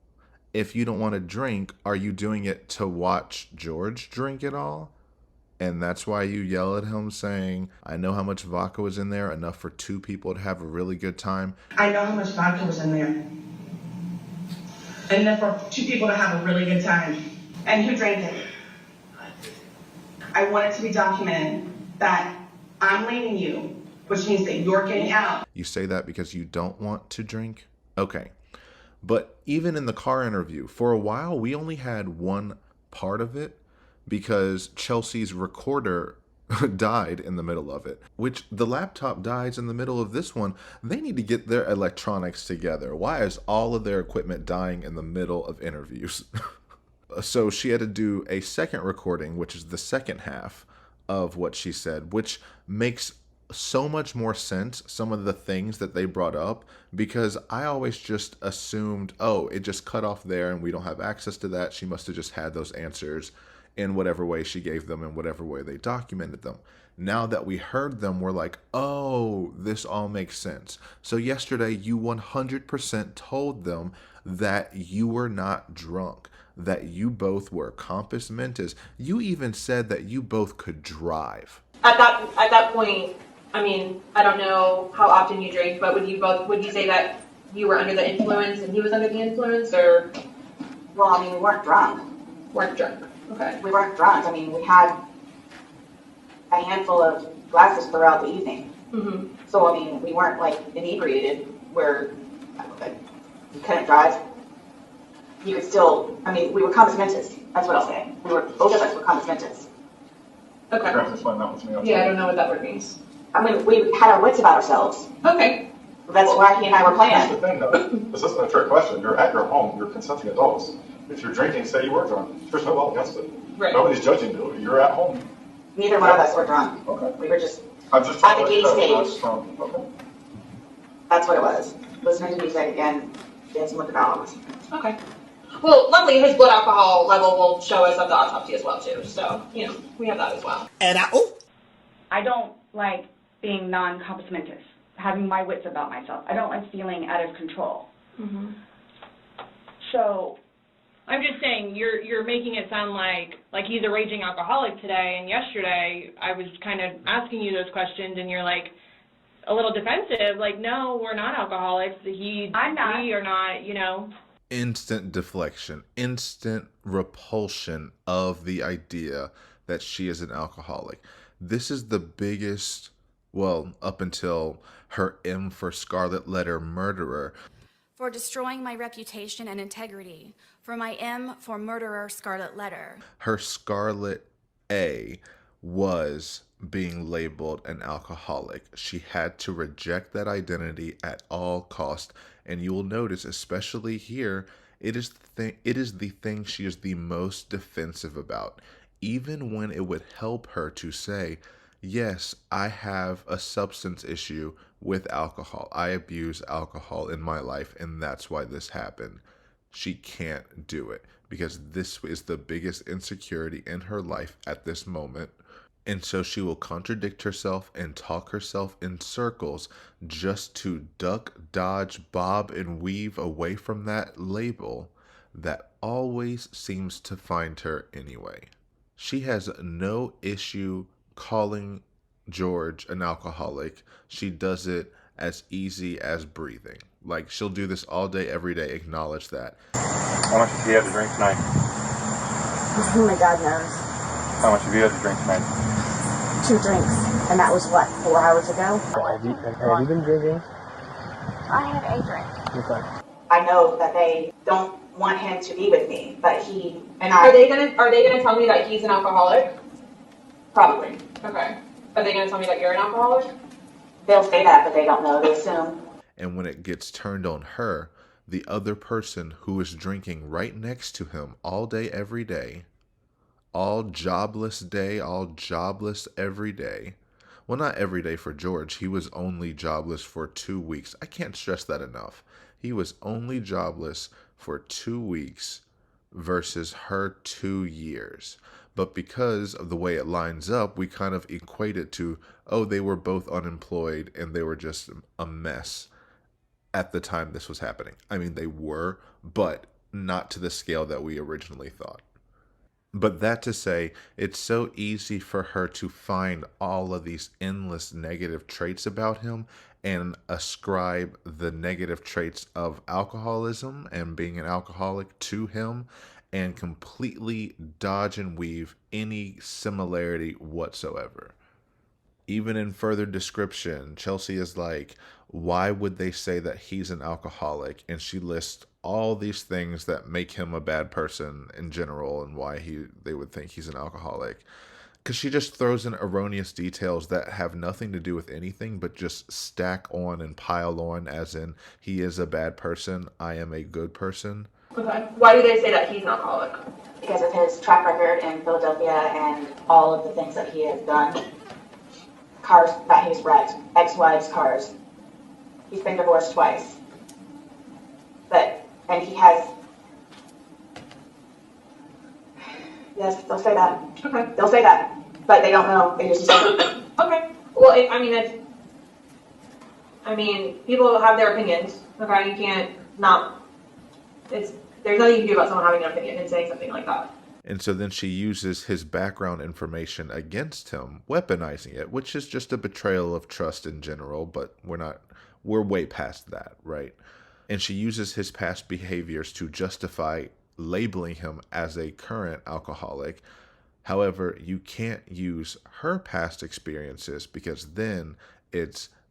If you don't want to drink, are you doing it to watch George drink it all? And that's why you yell at him saying, I know how much vodka was in there, enough for 2 people to have a really good time. I know how much vodka was in there. Enough for 2 people to have a really good time. And who drank it? I want it to be documented that I'm leaving you, which means that you're getting out. You say that because you don't want to drink? Okay. But even in the car interview, for a while, we only had one part of it because Chelsea's recorder died in the middle of it, which the laptop dies in the middle of this one. They need to get their electronics together. Why is all of their equipment dying in the middle of interviews? So she had to do a second recording, which is the second half of what she said, which makes so much more sense, some of the things that they brought up, because I always just assumed, oh, it just cut off there and we don't have access to that. She must have just had those answers in whatever way she gave them, in whatever way they documented them. Now that we heard them, we're like, oh, this all makes sense. So yesterday, you 100% told them that you were not drunk, that you both were compos mentis. You even said that you both could drive. At that point, I mean, I don't know how often you drink, but would you say that you were under the influence and he was under the influence, or? Well, I mean, we weren't drunk. Weren't drunk. Okay. We weren't drunk. I mean, we had a handful of glasses throughout the evening. Mm-hmm. So, I mean, we weren't like inebriated where you couldn't drive. You could still, I mean, we were compos mentis. That's what I'll say. Both of us were compos mentis. Okay. You have to explain that one to me. Yeah, I don't know what that word means. I mean, we had our wits about ourselves. Okay. That's why he and I were playing. That's the thing, though. This isn't a trick question. You're at your home. You're consenting adults. If you're drinking, say you were drunk. There's no law against it. Right. Nobody's judging you. You're at home. Neither one of us were drunk. Okay. We were just I'm just at trying the to giddy let stage. Okay. That's what it was. Listening to music and dancing with the dogs. Okay. Well, luckily his blood alcohol level will show us at the autopsy as well too. So, you know, we have that as well. And I don't like being non-compos mentis, having my wits about myself. I don't like feeling out of control. Mm-hmm. So, I'm just saying, you're making it sound like he's a raging alcoholic today, and yesterday I was kind of asking you those questions, and you're like a little defensive, like, no, we're not alcoholics. I'm not. We are not, you know. Instant deflection, instant repulsion of the idea that she is an alcoholic. This is the biggest, well, up until her M for Scarlet Letter murderer. For destroying my reputation and integrity. For my M for murderer Scarlet Letter. Her Scarlet A was being labeled an alcoholic. She had to reject that identity at all cost. And you will notice, especially here, it is the thing she is the most defensive about. Even when it would help her to say, yes, I have a substance issue with alcohol. I abuse alcohol in my life, and that's why this happened. She can't do it because this is the biggest insecurity in her life at this moment. And so she will contradict herself and talk herself in circles just to duck, dodge, bob, and weave away from that label that always seems to find her anyway. She has no issue calling George an alcoholic. She does it as easy as breathing. Like, she'll do this all day, every day, acknowledge that. How much have you had to drink tonight? Oh my God knows. How much have you had to drink tonight? 2 drinks, and that was what, 4 hours ago? Have you been drinking? I had a drink. Okay. I know that they don't want him to be with me, but he and Are they gonna tell me that he's an alcoholic? probably. Okay. Are they gonna tell me that you're an alcoholic? They'll say that, but they don't know. They assume. And when it gets turned on her, the other person who is drinking right next to him all day, every day, all jobless day, all jobless every day. Well, not every day for George. He was only jobless for 2 weeks. I can't stress that enough. He was only jobless for 2 weeks versus her 2 years. But because of the way it lines up, we kind of equate it to, oh, they were both unemployed and they were just a mess at the time this was happening. I mean, they were, but not to the scale that we originally thought. But that to say, it's so easy for her to find all of these endless negative traits about him and ascribe the negative traits of alcoholism and being an alcoholic to him and completely dodge and weave any similarity whatsoever. Even in further description, Chelsea is like, why would they say that he's an alcoholic? And she lists all these things that make him a bad person in general and why they would think he's an alcoholic. Because she just throws in erroneous details that have nothing to do with anything, but just stack on and pile on, as in, he is a bad person, I am a good person. Okay. Why do they say that he's an alcoholic? Because of his track record in Philadelphia and all of the things that he has done. Cars that he's wrecked, ex-wives' cars. He's been divorced twice. And he has... Yes, they'll say that. Okay. They'll say that. But they don't know. They just don't. Okay. Well, people have their opinions. Okay, you can't not. There's nothing you can do about someone having an opinion and saying something like that. And so then she uses his background information against him, weaponizing it, which is just a betrayal of trust in general, but we're way past that, right? And she uses his past behaviors to justify labeling him as a current alcoholic. However, you can't use her past experiences because then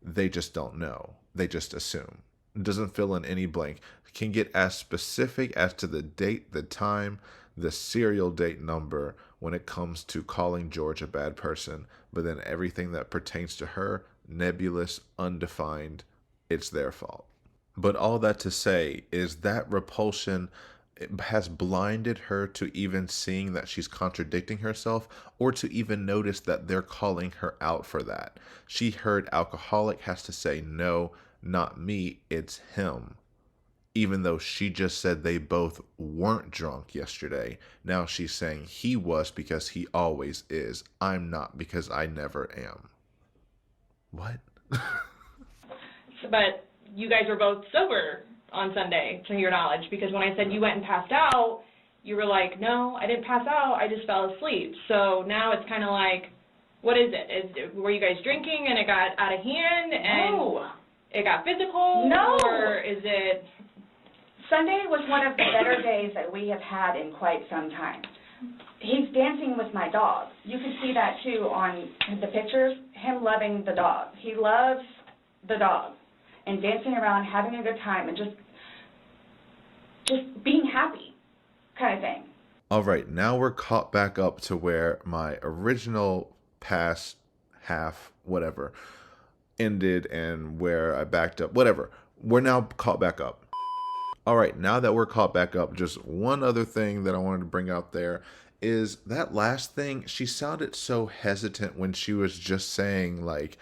they just don't know. They just assume. It doesn't fill in any blank. It can get as specific as to the date, the time, the serial date number when it comes to calling George a bad person, but then everything that pertains to her, nebulous, undefined, it's their fault. But all that to say is that repulsion has blinded her to even seeing that she's contradicting herself, or to even notice that they're calling her out for that. She heard alcoholic has to say, no, not me, it's him. Even though she just said they both weren't drunk yesterday, now she's saying he was because he always is. I'm not because I never am. What? But you guys were both sober on Sunday, to your knowledge, because when I said you went and passed out, you were like, no, I didn't pass out, I just fell asleep. So now it's kind of like, what is it? Were you guys drinking and it got out of hand and it got physical? No. Or is it... Sunday was one of the better days that we have had in quite some time. He's dancing with my dog. You can see that too on the pictures, him loving the dog. He loves the dog and dancing around, having a good time, and just being happy kind of thing. All right, now we're caught back up to where my original past half, whatever, ended and where I backed up, whatever. We're now caught back up. All right, now that we're caught back up, just one other thing that I wanted to bring out there is that last thing. She sounded so hesitant when she was just saying, like,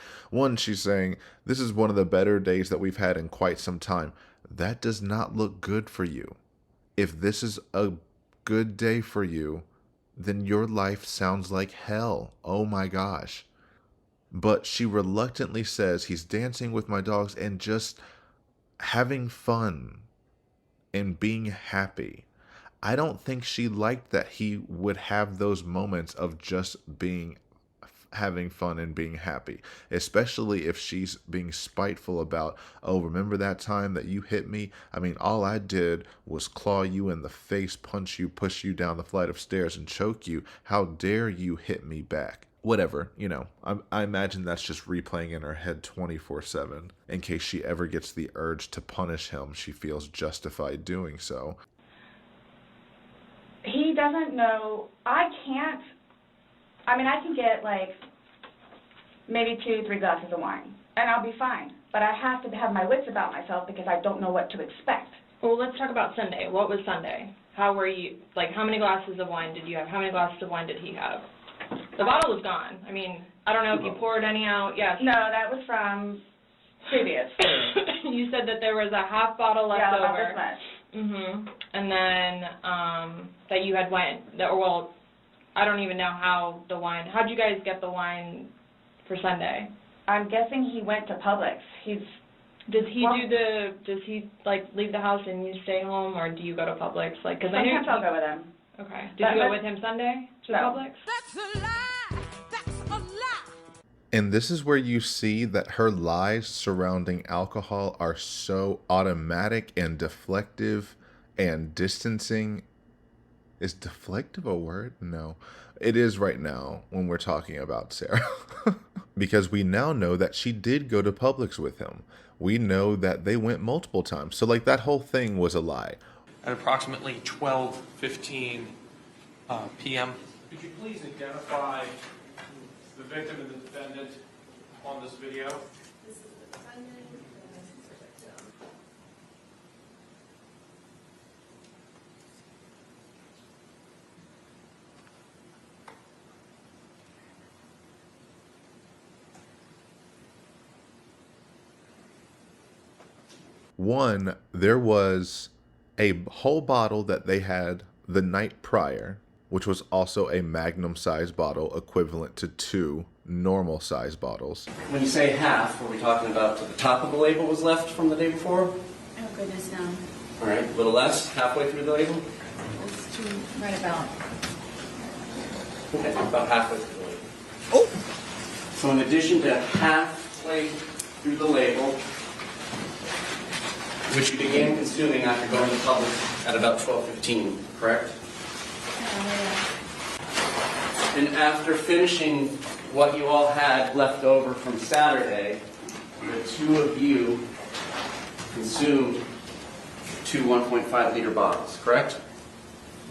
she's saying, this is one of the better days that we've had in quite some time. That does not look good for you. If this is a good day for you, then your life sounds like hell. Oh my gosh. But she reluctantly says he's dancing with my dogs and just having fun and being happy. I don't think she liked that he would have those moments of just having fun and being happy, especially if she's being spiteful about, oh, remember that time that you hit me? I mean, all I did was claw you in the face, punch you, push you down the flight of stairs, and choke you. How dare you hit me back? Whatever, I imagine that's just replaying in her head 24/7 in case she ever gets the urge to punish him. She feels justified doing so. He doesn't know. I can get like maybe 2-3 glasses of wine and I'll be fine. But I have to have my wits about myself because I don't know what to expect. Well, let's talk about Sunday. What was Sunday? How were you, how many glasses of wine did you have? How many glasses of wine did he have? The bottle was gone. I mean, I don't know if you poured any out. Yes. No, that was from previous. You said that there was a half bottle left over. Yeah, about this much. Mm-hmm. And then that you had went, I don't even know how the wine, how'd you guys get the wine for Sunday? I'm guessing he went to Publix. Does he leave the house and you stay home, or do you go to Publix? Sometimes I'll go with him. Okay. Did you go with him Sunday to Publix? That's a lie. That's a lie. And this is where you see that her lies surrounding alcohol are so automatic and deflective and distancing. Is deflective a word? No. It is right now when we're talking about Sarah. Because we now know that she did go to Publix with him. We know that they went multiple times. So like that whole thing was a lie. At approximately 12:15 p.m. Could you please identify the victim and the defendant on this video? This is the defendant and this is the victim. One, there was a whole bottle that they had the night prior, which was also a magnum size bottle equivalent to 2 normal size bottles. When you say half, are we talking about to the top of the label was left from the day before? Oh, goodness, no. All right, a little less, halfway through the label? It's too, right about. Okay, about halfway through the label. Oh! So in addition to halfway through the label, which you began consuming after going to public at about 12:15, correct? And after finishing what you all had left over from Saturday, the two of you consumed 2 1.5 liter bottles, correct?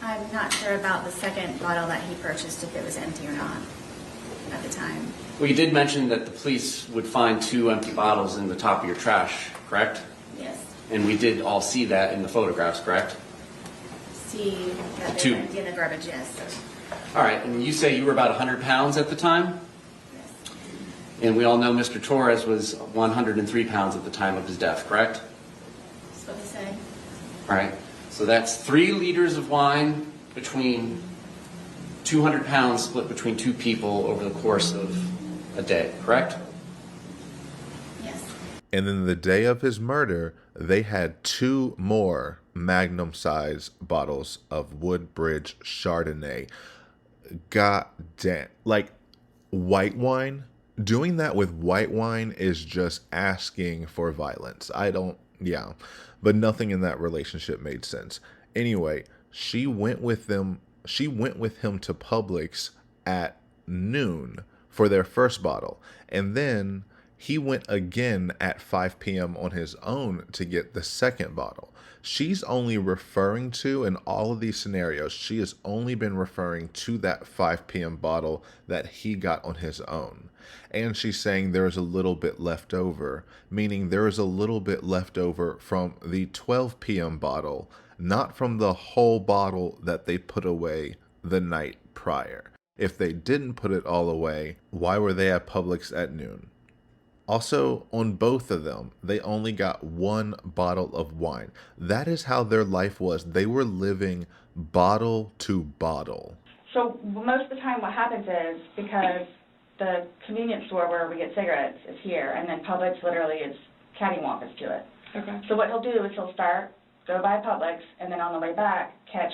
I'm not sure about the second bottle that he purchased, if it was empty or not at the time. Well, you did mention that the police would find 2 empty bottles in the top of your trash, correct? Yes. And we did all see that in the photographs, correct? See that Two. they're empty in the garbage, yes. All right, and you say you were about 100 pounds at the time? Yes. And we all know Mr. Torres was 103 pounds at the time of his death, correct? That's what they say. All right, so that's 3 liters of wine between 200 pounds split between 2 people over the course of a day, correct? Yes. And then the day of his murder, they had 2 more magnum size bottles of Woodbridge Chardonnay. God damn. Like, white wine, doing that with white wine is just asking for violence. Yeah. But nothing in that relationship made sense. Anyway, she went with him to Publix at noon for their first bottle. And then he went again at 5 p.m. on his own to get the second bottle. She's only referring to, in all of these scenarios, she has only been referring to that 5 p.m. bottle that he got on his own. And she's saying there is a little bit left over, meaning there is a little bit left over from the 12 p.m. bottle, not from the whole bottle that they put away the night prior. If they didn't put it all away, why were they at Publix at noon? Also, on both of them, they only got 1 bottle of wine. That is how their life was. They were living bottle to bottle. So most of the time what happens is, because the convenience store where we get cigarettes is here, and then Publix literally is cattywampus to it. Okay. So what he'll do is he'll start, go by Publix, and then on the way back, catch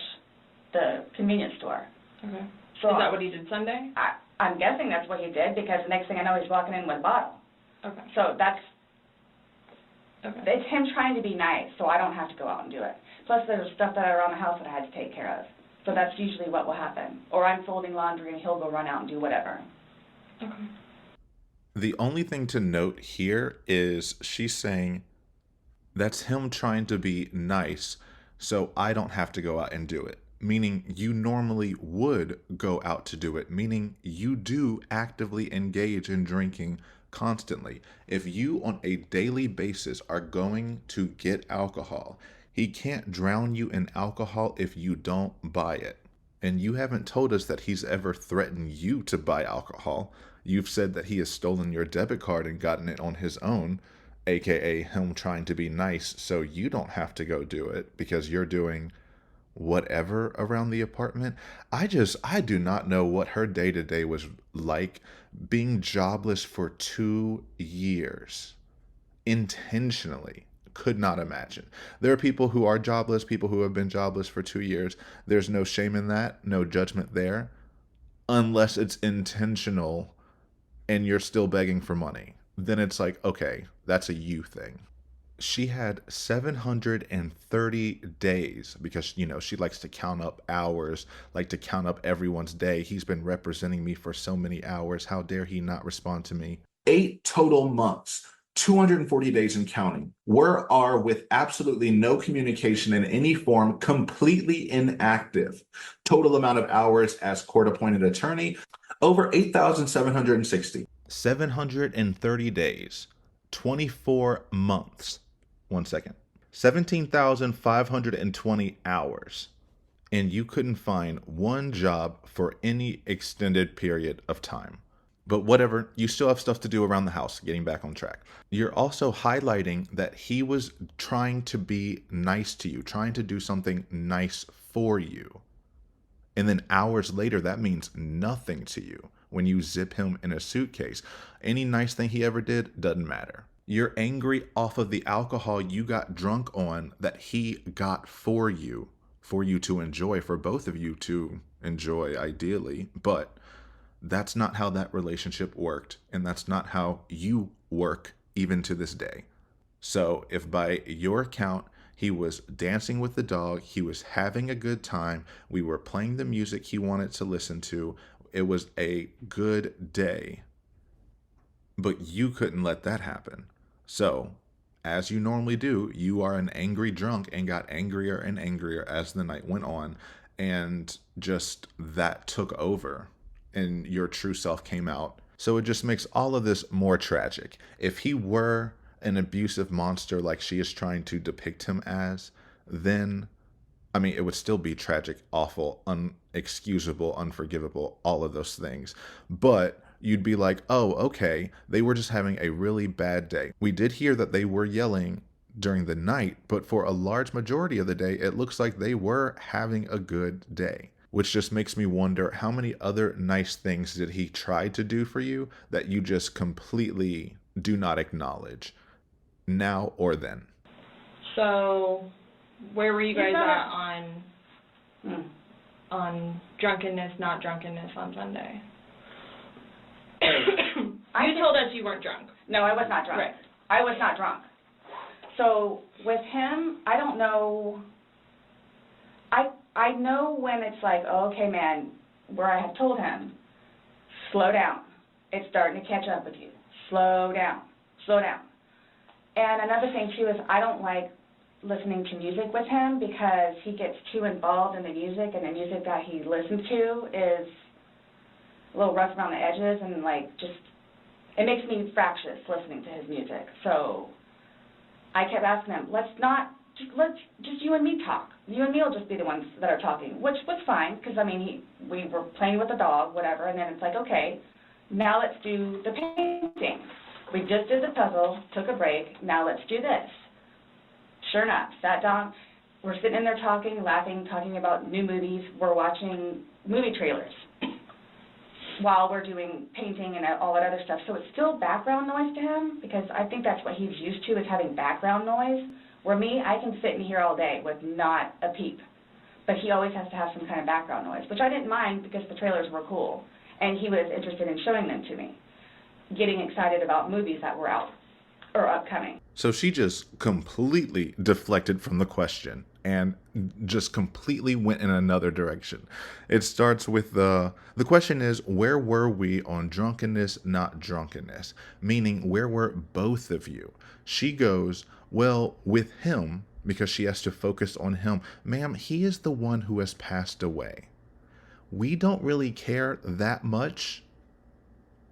the convenience store. Okay. So Is that what he did Sunday? I'm guessing that's what he did, because the next thing I know, he's walking in with a bottle. Okay. So that's, Okay. it's him trying to be nice, so I don't have to go out and do it. Plus there's stuff that are around the house that I had to take care of. So that's usually what will happen. Or I'm folding laundry and he'll go run out and do whatever. Okay. The only thing to note here is she's saying that's him trying to be nice, so I don't have to go out and do it. Meaning you normally would go out to do it, meaning you do actively engage in drinking constantly. If you on a daily basis are going to get alcohol, he can't drown you in alcohol if you don't buy it. And you haven't told us that he's ever threatened you to buy alcohol. You've said that he has stolen your debit card and gotten it on his own, aka him trying to be nice so you don't have to go do it because you're doing whatever around the apartment. I do not know what her day-to-day was like being jobless for 2 years intentionally. Could not imagine. There are people who are jobless, people who have been jobless for 2 years. There's no shame in that, no judgment there, unless it's intentional and you're still begging for money. Then it's like, okay, that's a you thing. she had 730 days because, you know, she likes to count up hours, like to count up everyone's day. He's been representing me for so many hours. How dare he not respond to me? 8 total months, 240 days and counting. We are with absolutely no communication in any form, completely inactive. Total amount of hours as court-appointed attorney, over 8,760. 730 days, 24 months. 1 second. 17,520 hours. And you couldn't find one job for any extended period of time. But whatever, you still have stuff to do around the house, getting back on track. You're also highlighting that he was trying to be nice to you, trying to do something nice for you. And then hours later, that means nothing to you when you zip him in a suitcase. Any nice thing he ever did doesn't matter. You're angry off of the alcohol you got drunk on that he got for you to enjoy, for both of you to enjoy ideally, but that's not how that relationship worked, and that's not how you work even to this day. So if by your account, he was dancing with the dog, he was having a good time, we were playing the music he wanted to listen to, it was a good day, but you couldn't let that happen. So, as you normally do, you are an angry drunk and got angrier and angrier as the night went on, and just that took over and your true self came out. So it just makes all of this more tragic. If he were an abusive monster like she is trying to depict him as, then, I mean, it would still be tragic, awful, unexcusable, unforgivable, all of those things. But you'd be like, oh, okay, they were just having a really bad day. We did hear that they were yelling during the night, but for a large majority of the day, it looks like they were having a good day. Which just makes me wonder, how many other nice things did he try to do for you that you just completely do not acknowledge, now or then? So, where were you guys at on drunkenness, not drunkenness on Sunday? You told us you weren't drunk. No, I was not drunk. Right. I was not drunk. So with him, I don't know. I know when it's like, oh, okay, man, where I have told him, slow down. It's starting to catch up with you. Slow down. Slow down. And another thing, too, is I don't like listening to music with him because he gets too involved in the music, and the music that he listens to is a little rough around the edges, and, like, just, it makes me fractious listening to his music. So I kept asking him, let's just you and me talk. You and me will just be the ones that are talking, which was fine, because, I mean, we were playing with the dog, whatever, and then it's like, okay, now let's do the painting. We just did the puzzle, took a break, now let's do this. Sure enough, sat down, we're sitting in there talking, laughing, talking about new movies, we're watching movie trailers while we're doing painting and all that other stuff. So it's still background noise to him, because I think that's what he's used to, is having background noise. Where me, I can sit in here all day with not a peep. But he always has to have some kind of background noise, which I didn't mind because the trailers were cool. And he was interested in showing them to me, getting excited about movies that were out or upcoming. So she just completely deflected from the question and just completely went in another direction. It starts with the question is, where were we on drunkenness, not drunkenness? Meaning, where were both of you? She goes, well, with him, because she has to focus on him. Ma'am, he is the one who has passed away. We don't really care that much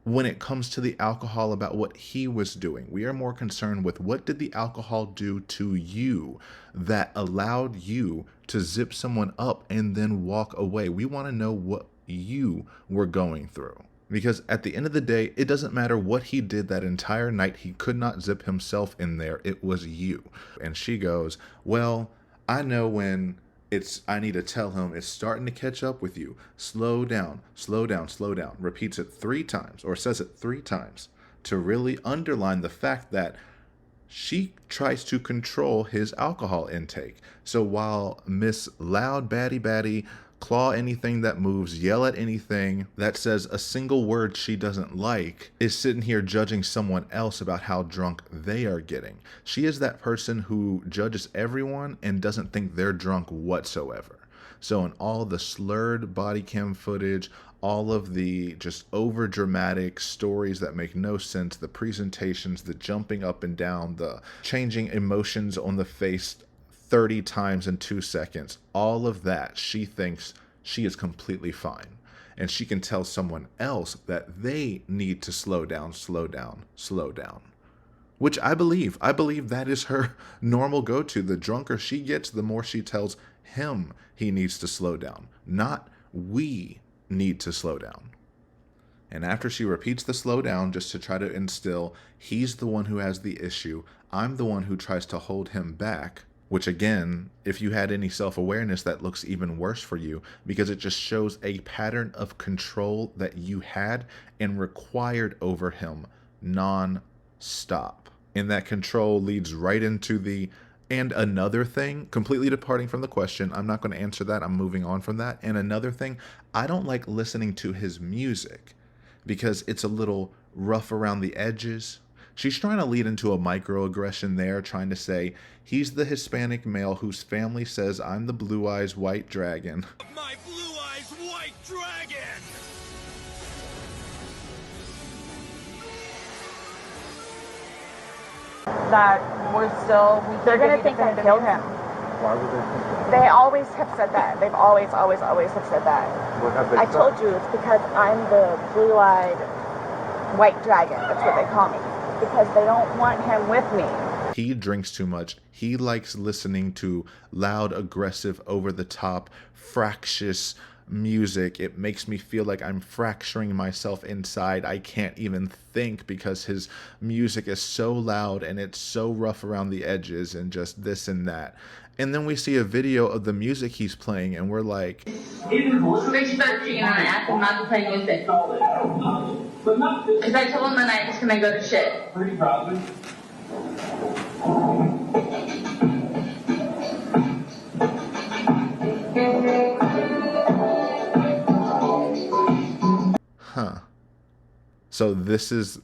when it comes to the alcohol about what he was doing. We are more concerned with what did the alcohol do to you that allowed you to zip someone up and then walk away. We want to know what you were going through. Because at the end of the day, it doesn't matter what he did that entire night. He could not zip himself in there. It was you. And she goes, well, I know when I need to tell him it's starting to catch up with you. Slow down, slow down, slow down. Repeats it 3 times, or says it 3 times, to really underline the fact that she tries to control his alcohol intake. So while Miss Loud Baddie claw anything that moves, yell at anything that says a single word she doesn't like, is sitting here judging someone else about how drunk they are getting. She is that person who judges everyone and doesn't think they're drunk whatsoever. So in all the slurred body cam footage, all of the just over dramatic stories that make no sense, the presentations, the jumping up and down, the changing emotions on the face 30 times in 2 seconds, all of that, she thinks she is completely fine. And she can tell someone else that they need to slow down, slow down, slow down. Which I believe that is her normal go-to. The drunker she gets, the more she tells him he needs to slow down, not we need to slow down. And after she repeats the slow down just to try to instill he's the one who has the issue, I'm the one who tries to hold him back, which again, if you had any self-awareness, that looks even worse for you because it just shows a pattern of control that you had and required over him non-stop. And that control leads right into the and another thing, completely departing from the question. I'm not going to answer that. I'm moving on from that. And another thing, I don't like listening to his music because it's a little rough around the edges. She's trying to lead into a microaggression there, trying to say, he's the Hispanic male whose family says I'm the blue eyes white dragon. My blue eyes white dragon! That they're gonna think I killed him. Why would they think that? They always have said that. They've always have said that. What have they I said? told you it's because I'm the blue-eyed white dragon. That's what they call me. Because they don't want him with me. He drinks too much. He likes listening to loud, aggressive, over-the-top, fractious music. It makes me feel like I'm fracturing myself inside. I can't even think because his music is so loud and it's so rough around the edges and just this and that. And then we see a video of the music he's playing and we're like, What makes you start cheating and I asked him not to play music? Because I told him that night he's gonna go to shit. Pretty probably. huh. So this is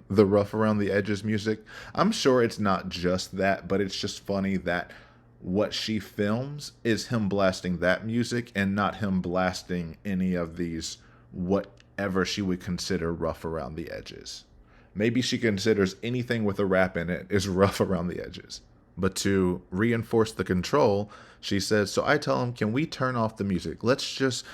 the rough around the edges music. I'm sure it's not just that, but it's just funny that what she films is him blasting that music and not him blasting any of these whatever she would consider rough around the edges. Maybe she considers anything with a rap in it is rough around the edges. But to reinforce the control, she says, so I tell him, can we turn off the music? Let's just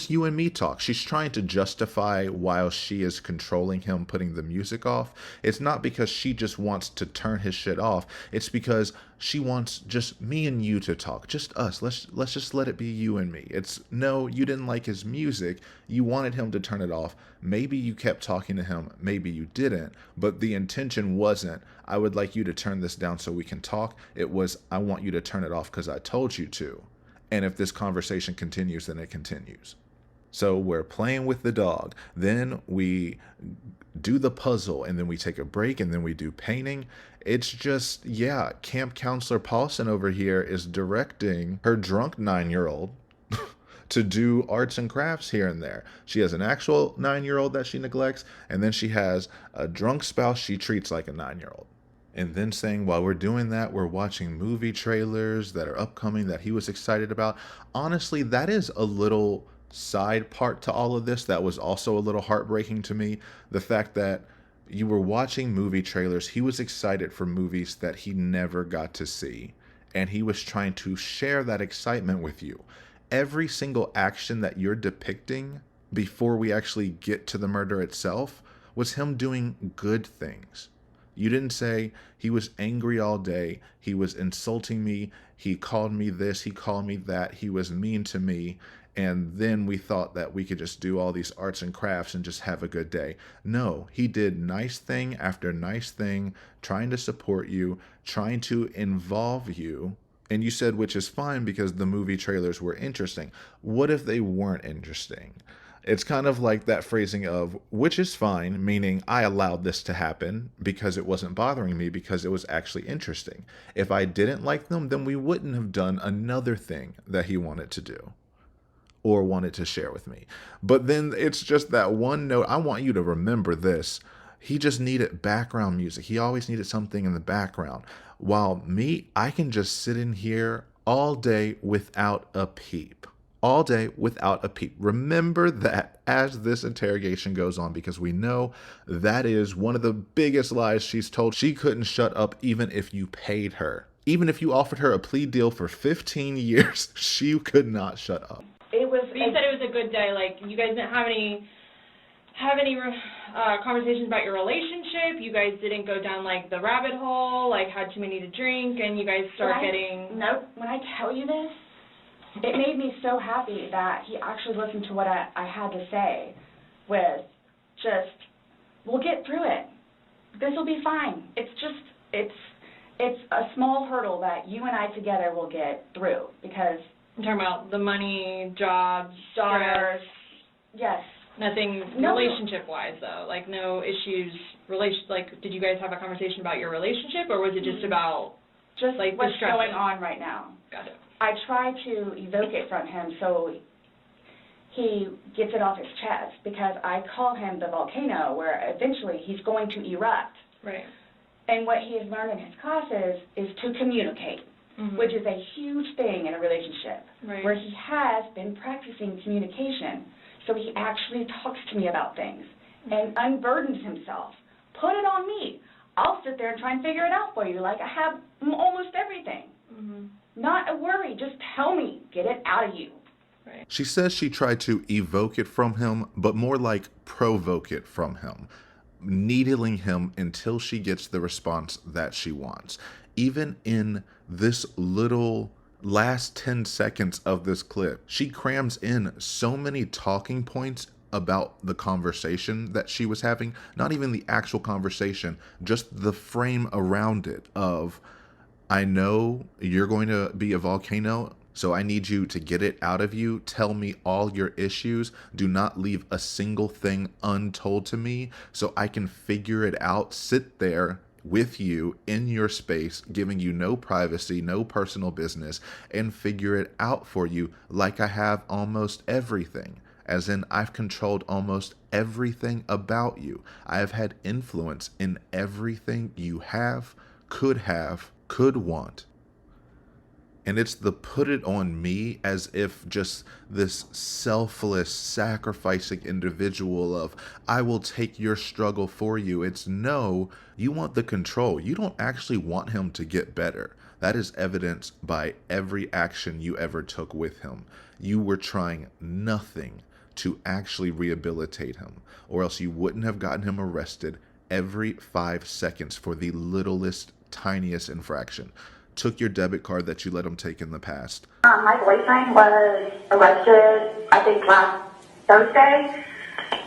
you and me talk. She's trying to justify while she is controlling him putting the music off. It's not because she just wants to turn his shit off. It's because she wants just me and you to talk, just us. Let's just let it be you and me. It's no, you didn't like his music. You wanted him to turn it off. Maybe you kept talking to him. Maybe you didn't. But the intention wasn't, I would like you to turn this down so we can talk. It was, I want you to turn it off because I told you to. And if this conversation continues, then it continues. So we're playing with the dog. Then we do the puzzle and then we take a break and then we do painting. It's just, yeah, camp counselor Paulsen over here is directing her drunk 9-year-old to do arts and crafts here and there. She has an actual 9-year-old that she neglects, and then she has a drunk spouse she treats like a 9-year-old. And then saying, while we're doing that, we're watching movie trailers that are upcoming that he was excited about. Honestly, that is a little side part to all of this that was also a little heartbreaking to me. The fact that you were watching movie trailers, he was excited for movies that he never got to see, and he was trying to share that excitement with you. Every single action that you're depicting before we actually get to the murder itself was him doing good things. You didn't say he was angry all day, he was insulting me, he called me this, he called me that, he was mean to me, and then we thought that we could just do all these arts and crafts and just have a good day. No, he did nice thing after nice thing, trying to support you, trying to involve you. And you said, which is fine because the movie trailers were interesting. What if they weren't interesting? It's kind of like that phrasing of, which is fine, meaning I allowed this to happen because it wasn't bothering me because it was actually interesting. If I didn't like them, then we wouldn't have done another thing that he wanted to do. or wanted to share with me. But then it's just that one note. I want you to remember this. He just needed background music. He always needed something in the background. While me, I can just sit in here all day without a peep. All day without a peep. Remember that as this interrogation goes on, because we know that is one of the biggest lies she's told. She couldn't shut up even if you paid her. Even if you offered her a plea deal for 15 years, she could not shut up. It was. You said it was a good day. Like, you guys didn't have any conversations about your relationship. You guys didn't go down like the rabbit hole. Like, had too many to drink, and you guys start getting. Nope. When I tell you this, it made me so happy that he actually listened to what I had to say with just, we'll get through it. This will be fine. It's just, it's a small hurdle that you and I together will get through because... I'm talking about the money, jobs, daughters. Yes. Nothing relationship-wise, though. Like, no issues, like, did you guys have a conversation about your relationship, or was it just about... Just like what's going on right now. Got it. I try to evoke it from him so he gets it off his chest because I call him the volcano where eventually he's going to erupt. Right. And what he has learned in his classes is to communicate, which is a huge thing in a relationship, where he has been practicing communication. So he actually talks to me about things and unburdens himself. Put it on me. I'll sit there and try and figure it out for you. Like, I have almost everything. Not a worry. Just tell me. Get it out of you. Right. She says she tried to evoke it from him, but more like provoke it from him, needling him until she gets the response that she wants. Even in this little last 10 seconds of this clip, she crams in so many talking points about the conversation that she was having, not even the actual conversation, just the frame around it of, I know you're going to be a volcano, so I need you to get it out of you. Tell me all your issues. Do not leave a single thing untold to me so I can figure it out. Sit there with you in your space, giving you no privacy, no personal business, and figure it out for you like I have almost everything. As in, I've controlled almost everything about you. I have had influence in everything you have, could want. And it's the put it on me as if just this selfless, sacrificing individual of, I will take your struggle for you. It's no, you want the control. You don't actually want him to get better. That is evidenced by every action you ever took with him. You were trying nothing to actually rehabilitate him, or else you wouldn't have gotten him arrested every 5 seconds for the littlest, tiniest infraction. Took your debit card that you let him take in the past. My boyfriend was arrested, I think, last Thursday,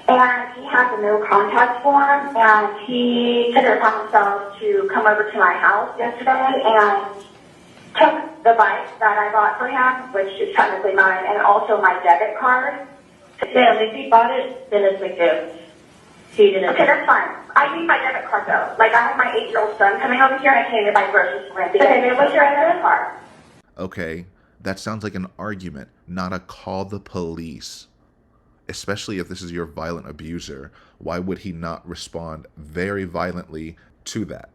and he has a no contact form, and he took it upon himself to come over to my house yesterday and took the bike that I bought for him, which is technically mine, and also my debit card. Yeah, if he bought it, then it's a gift. He didn't. Okay, that's fine. I need my debit card though. Like, I have my 8-year-old son coming over here and I can't even buy groceries for him. Okay, maybe what's your debit card? Okay, that sounds like an argument, not a call the police. Especially if this is your violent abuser, why would he not respond very violently to that?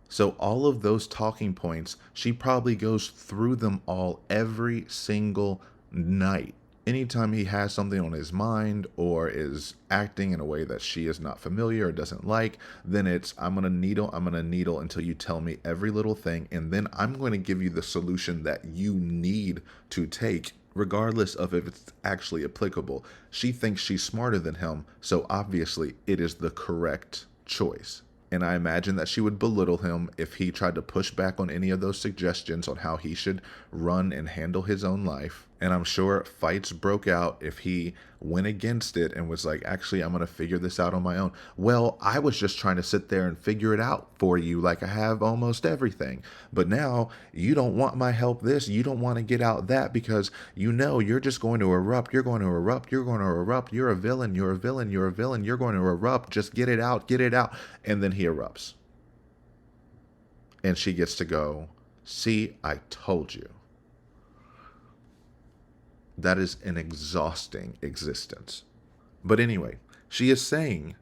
So all of those talking points, she probably goes through them all every single night. Anytime he has something on his mind or is acting in a way that she is not familiar or doesn't like, then it's, I'm going to needle until you tell me every little thing, and then I'm going to give you the solution that you need to take, regardless of if it's actually applicable. She thinks she's smarter than him, so obviously it is the correct choice. And I imagine that she would belittle him if he tried to push back on any of those suggestions on how he should run and handle his own life. And I'm sure fights broke out if he went against it and was like, actually, I'm going to figure this out on my own. Well, I was just trying to sit there and figure it out for you like I have almost everything. But now you don't want my help this. You don't want to get out that because you know you're just going to erupt. You're going to erupt. You're going to erupt. You're a villain. You're a villain. You're a villain. You're going to erupt. Just get it out. Get it out. And then he erupts. And she gets to go, see, I told you. That is an exhausting existence. But anyway, she is saying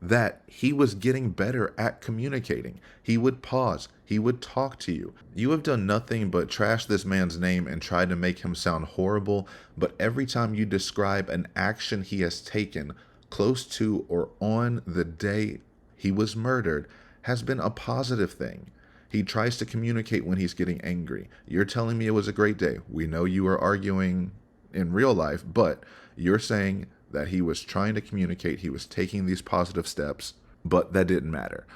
that he was getting better at communicating. He would pause. He would talk to you. You have done nothing but trash this man's name and try to make him sound horrible, but every time you describe an action he has taken close to or on the day he was murdered has been a positive thing. He tries to communicate when he's getting angry. You're telling me it was a great day. We know you were arguing in real life, but you're saying that he was trying to communicate, he was taking these positive steps, but that didn't matter.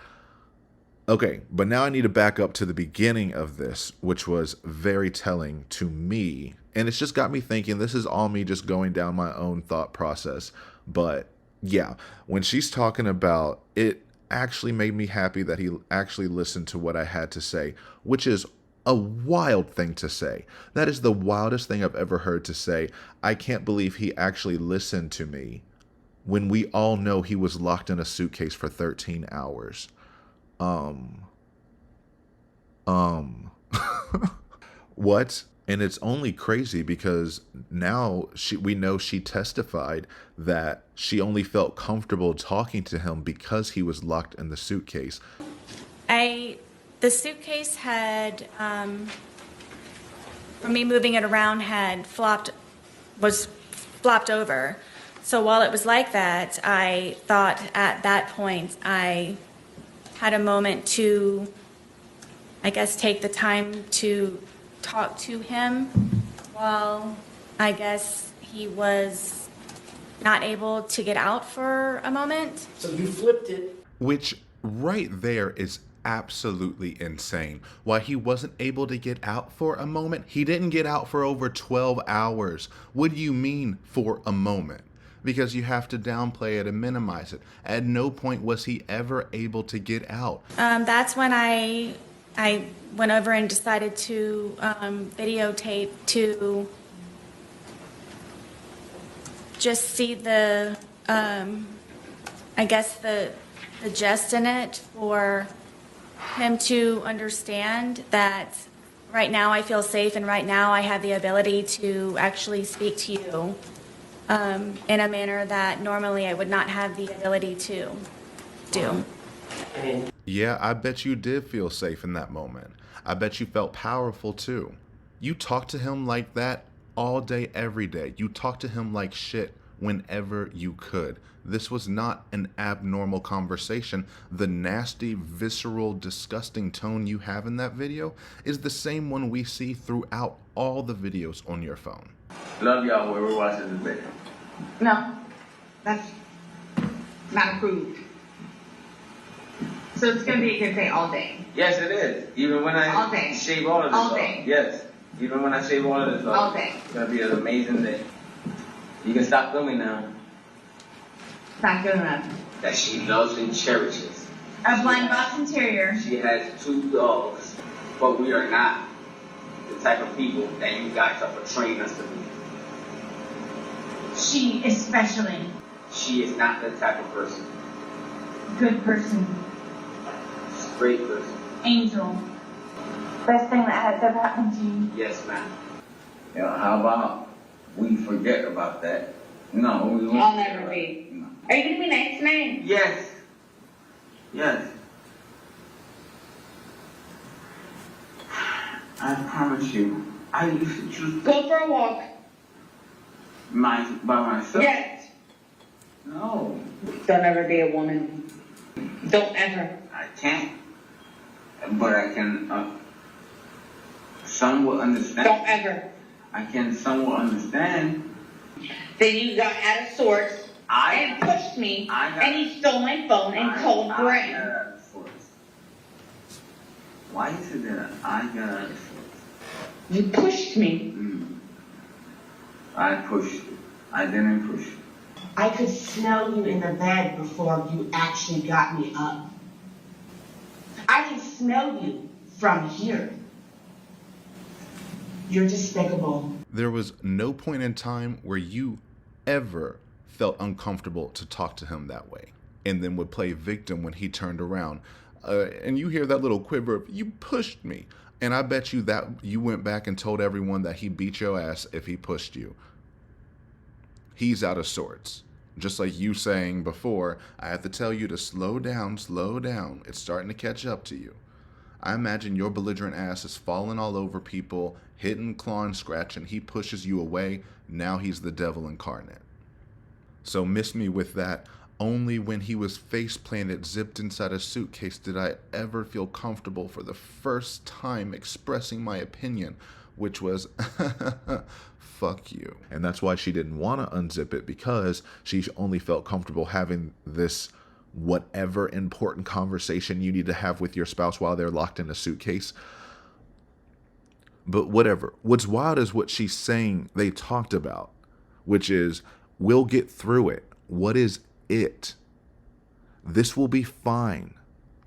Okay, but now I need to back up to the beginning of this, which was very telling to me. And it's just got me thinking, this is all me just going down my own thought process. But yeah, when she's talking about it, actually made me happy that he actually listened to what I had to say, which is a wild thing to say. That is the wildest thing I've ever heard to say. I can't believe he actually listened to me when we all know he was locked in a suitcase for 13 hours. What? And it's only crazy because now we know she testified that she only felt comfortable talking to him because he was locked in the suitcase. The suitcase had, for me moving it around, was flopped over. So while it was like that, I thought at that point I had a moment to, I guess, take the time to talk to him while I guess he was not able to get out for a moment. So you flipped it. Which right there is absolutely insane. Why he wasn't able to get out for a moment? He didn't get out for over 12 hours. What do you mean for a moment? Because you have to downplay it and minimize it. At no point was he ever able to get out. That's when I went over and decided to videotape to just see the, I guess the gist in it for him to understand that right now I feel safe and right now I have the ability to actually speak to you in a manner that normally I would not have the ability to do. Yeah, I bet you did feel safe in that moment. I bet you felt powerful too. You talked to him like that all day, every day. You talked to him like shit whenever you could. This was not an abnormal conversation. The nasty, visceral, disgusting tone you have in that video is the same one we see throughout all the videos on your phone. Love y'all whoever watches this video. No, that's not approved. So it's going to be a good day all day. Yes, it is. Even when All day. I shave all of this All off. day. Yes. Even when I shave all of this off. All day. It's going to be an amazing day. You can stop filming now. It's not good enough. That she loves and cherishes. A blind Boston Terrier. She has 2 dogs, but we are not the type of people that you guys are portraying us to be. She especially. She is not that type of person. Good person. Great person. Angel. Best thing that has ever happened to you. Yes, ma'am. You know, how about we forget about that? No, we won't. I'll never be. No. Are you going to be nice tonight? Yes. Yes. I promise you, I used to choose Go for a walk. by myself. Yes. No. Don't ever be a woman. Don't ever. I can't. But I can somewhat understand. Don't ever. I can somewhat understand. Then you got out of sorts and pushed me, and you stole my phone and called Graham. Why is it that I got out of sorts? You pushed me. I pushed you. I didn't push you. I could smell you in the bed before you actually got me up. I can smell you from here. You're despicable. There was no point in time where you ever felt uncomfortable to talk to him that way, and then would play victim when he turned around. And you hear that little quiver of, you pushed me. And I bet you that you went back and told everyone that he beat your ass if he pushed you. he's out of sorts. Just like you saying before, I have to tell you to slow down, it's starting to catch up to you. I imagine your belligerent ass is falling all over people, hitting, clawing, scratching. He pushes you away. Now he's the devil incarnate. So miss me with that. Only when he was face planted, zipped inside a suitcase, did I ever feel comfortable for the first time expressing my opinion, which was, fuck you. And that's why she didn't want to unzip it, because she only felt comfortable having this whatever important conversation you need to have with your spouse while they're locked in a suitcase. But whatever. What's wild is what she's saying they talked about, which is, we'll get through it. What is it? This will be fine.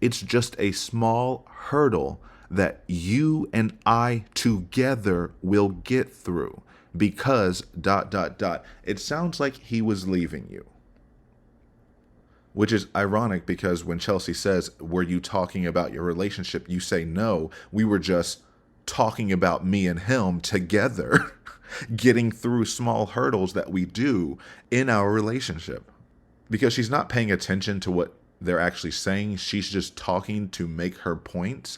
It's just a small hurdle that you and I together will get through because ... It sounds like he was leaving you. Which is ironic, because when Chelsea says, were you talking about your relationship? You say, no, we were just talking about me and him together, getting through small hurdles that we do in our relationship. Because she's not paying attention to what they're actually saying. She's just talking to make her points.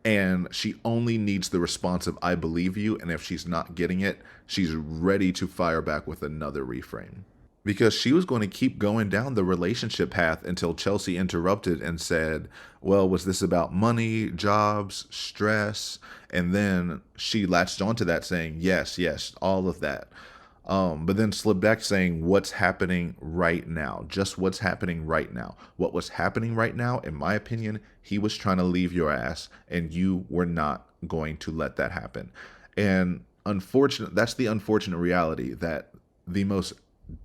And she only needs the response of, I believe you. And if she's not getting it, she's ready to fire back with another reframe. Because she was going to keep going down the relationship path until Chelsea interrupted and said, well, was this about money, jobs, stress? And then she latched onto that saying, yes, all of that. But then slipped back saying, what's happening right now? Just what's happening right now. What was happening right now, in my opinion, he was trying to leave your ass, and you were not going to let that happen. And that's the unfortunate reality, that the most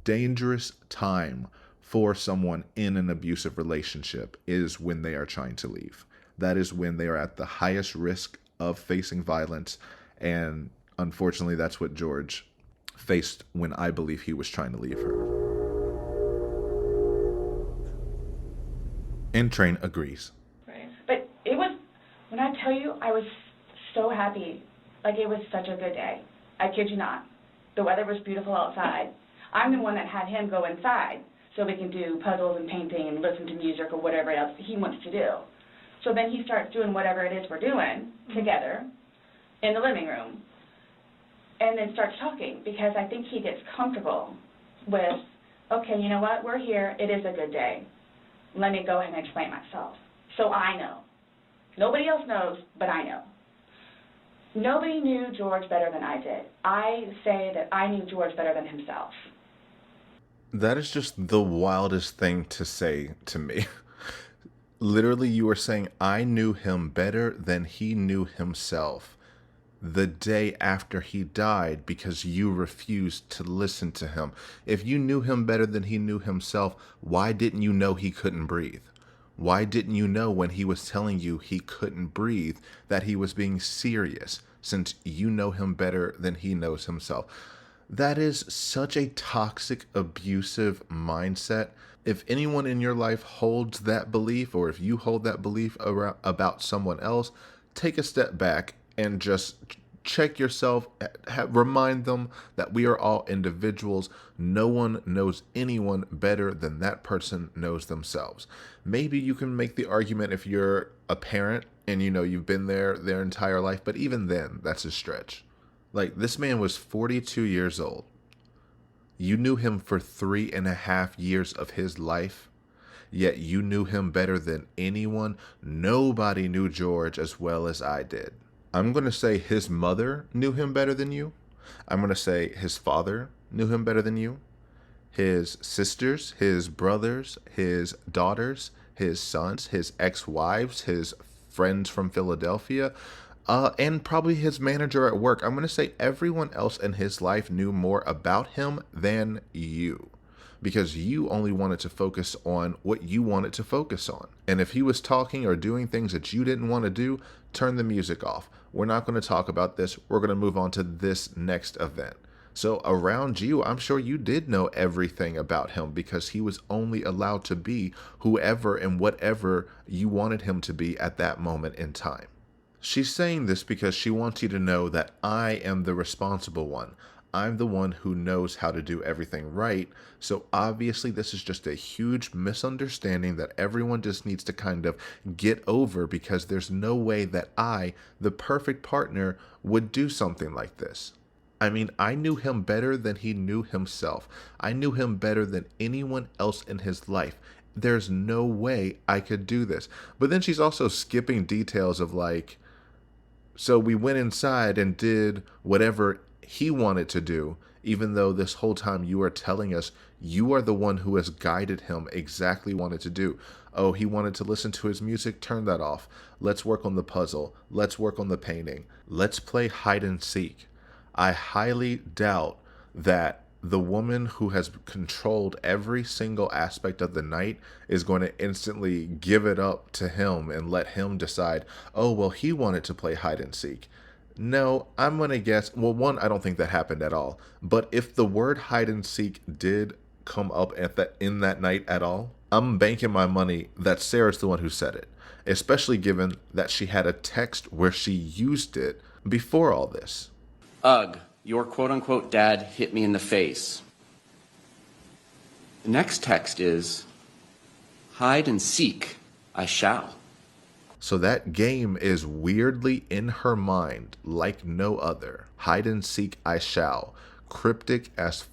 dangerous time for someone in an abusive relationship is when they are trying to leave. That is when they are at the highest risk of facing violence. And unfortunately, that's what George faced when I believe he was trying to leave her. Train agrees. Right. But it was, when I tell you, I was so happy. Like, it was such a good day. I kid you not. The weather was beautiful outside. I'm the one that had him go inside so we can do puzzles and painting and listen to music or whatever else he wants to do. So then he starts doing whatever it is we're doing together in the living room, and then starts talking, because I think he gets comfortable with, okay, you know what, we're here, it is a good day. Let me go ahead and explain myself. So I know. Nobody else knows, but I know. Nobody knew George better than I did. I say that I knew George better than himself. That is just the wildest thing to say to me. Literally, you were saying, I knew him better than he knew himself the day after he died, because you refused to listen to him. If you knew him better than he knew himself, why didn't you know he couldn't breathe? Why didn't you know when he was telling you he couldn't breathe that he was being serious, since you know him better than he knows himself? That is such a toxic, abusive mindset. If anyone in your life holds that belief, or if you hold that belief about someone else, take a step back and just check yourself, remind them that we are all individuals. No one knows anyone better than that person knows themselves. Maybe you can make the argument if you're a parent and you know you've been there their entire life, but even then, that's a stretch. Like, this man was 42 years old. You knew him for 3.5 years of his life, yet you knew him better than anyone. Nobody knew George as well as I did. I'm going to say his mother knew him better than you. I'm going to say his father knew him better than you. His sisters, his brothers, his daughters, his sons, his ex-wives, his friends from Philadelphia, and probably his manager at work. I'm going to say everyone else in his life knew more about him than you, because you only wanted to focus on what you wanted to focus on. And if he was talking or doing things that you didn't want to do, turn the music off. We're not going to talk about this. We're going to move on to this next event. So around you, I'm sure you did know everything about him, because he was only allowed to be whoever and whatever you wanted him to be at that moment in time. She's saying this because she wants you to know that I am the responsible one. I'm the one who knows how to do everything right. So obviously this is just a huge misunderstanding that everyone just needs to kind of get over, because there's no way that I, the perfect partner, would do something like this. I mean, I knew him better than he knew himself. I knew him better than anyone else in his life. There's no way I could do this. But then she's also skipping details of like, so we went inside and did whatever he wanted to do, even though this whole time you are telling us you are the one who has guided him exactly what he wanted to do. Oh, he wanted to listen to his music? Turn that off. Let's work on the puzzle. Let's work on the painting. Let's play hide and seek. I highly doubt that the woman who has controlled every single aspect of the night is going to instantly give it up to him and let him decide, oh, well, he wanted to play hide and seek. No, I'm going to guess, well, one, I don't think that happened at all. But if the word hide and seek did come up in that night at all, I'm banking my money that Sarah's the one who said it, especially given that she had a text where she used it before all this. Ugh, your quote-unquote dad hit me in the face. The next text is, hide and seek, I shall. So that game is weirdly in her mind like no other. Hide and seek, I shall. Cryptic as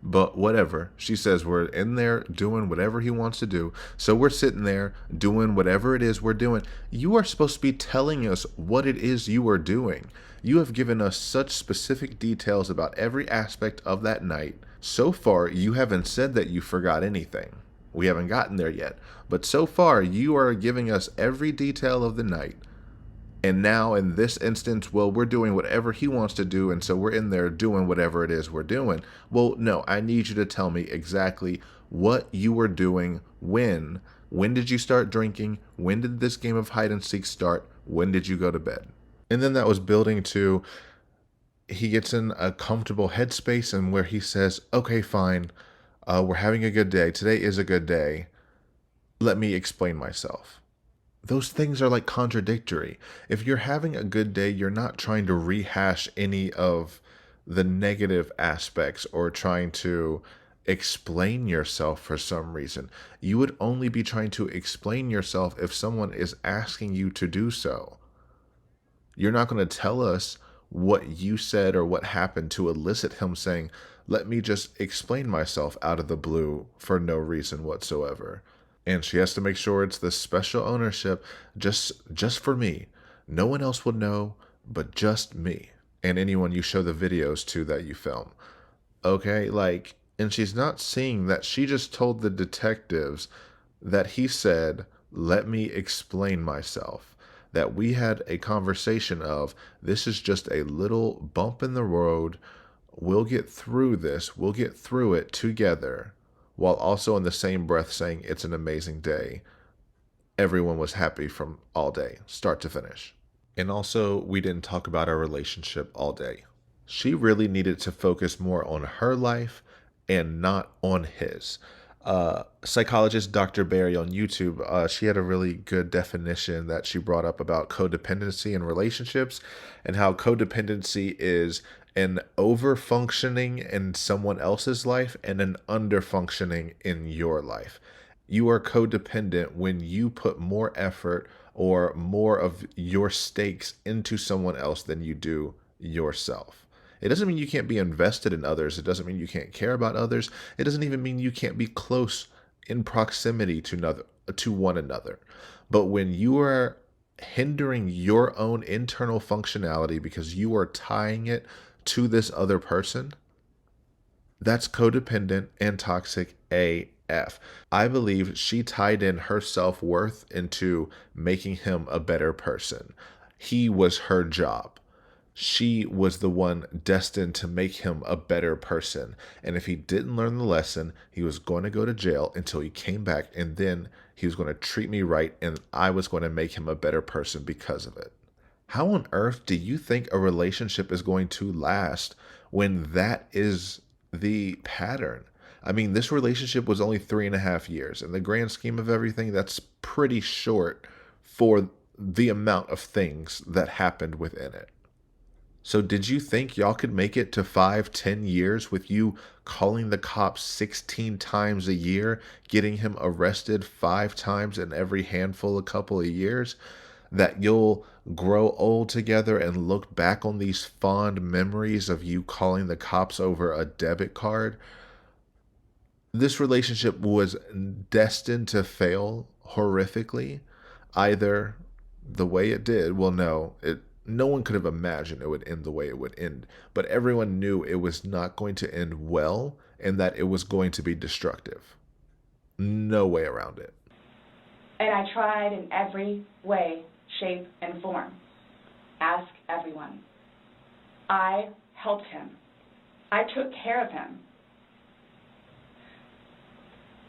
but whatever. She says we're in there doing whatever he wants to do. So we're sitting there doing whatever it is we're doing. You are supposed to be telling us what it is you are doing. You have given us such specific details about every aspect of that night. So far, you haven't said that you forgot anything. We haven't gotten there yet. But so far, you are giving us every detail of the night. And now in this instance, well, we're doing whatever he wants to do, and so we're in there doing whatever it is we're doing. Well, no, I need you to tell me exactly what you were doing when. When did you start drinking? When did this game of hide and seek start? When did you go to bed? And then that was building to, he gets in a comfortable headspace and where he says, okay, fine, we're having a good day. Today is a good day. Let me explain myself. Those things are like contradictory. If you're having a good day, you're not trying to rehash any of the negative aspects or trying to explain yourself for some reason. You would only be trying to explain yourself if someone is asking you to do so. You're not going to tell us what you said or what happened to elicit him saying, let me just explain myself out of the blue for no reason whatsoever. And she has to make sure it's the special ownership just for me. No one else would know, but just me. And anyone you show the videos to that you film. Okay, like, and she's not seeing that she just told the detectives that he said, let me explain myself. That we had a conversation of, this is just a little bump in the road. We'll get through this. We'll get through it together. While also in the same breath saying it's an amazing day. Everyone was happy from all day, start to finish. And also, we didn't talk about our relationship all day. She really needed to focus more on her life and not on his. Psychologist Dr. Barry on YouTube, she had a really good definition that she brought up about codependency in relationships and how codependency is an over-functioning in someone else's life and an under-functioning in your life. You are codependent when you put more effort or more of your stakes into someone else than you do yourself. It doesn't mean you can't be invested in others. It doesn't mean you can't care about others. It doesn't even mean you can't be close in proximity to one another. But when you are hindering your own internal functionality because you are tying it to this other person, that's codependent and toxic AF. I believe she tied in her self-worth into making him a better person. He was her job. She was the one destined to make him a better person. And if he didn't learn the lesson, he was going to go to jail until he came back, and then he was going to treat me right, and I was going to make him a better person because of it. How on earth do you think a relationship is going to last when that is the pattern? I mean, this relationship was only 3.5 years. In the grand scheme of everything, that's pretty short for the amount of things that happened within it. So did you think y'all could make it to 5-10 years with you calling the cops 16 times a year, getting him arrested 5 times in every handful a couple of years? That you'll grow old together and look back on these fond memories of you calling the cops over a debit card? This relationship was destined to fail horrifically, either the way it did. Well, no one could have imagined it would end the way it would end, but everyone knew it was not going to end well and that it was going to be destructive. No way around it. And I tried in every way, shape, and form. Ask everyone. I helped him. I took care of him.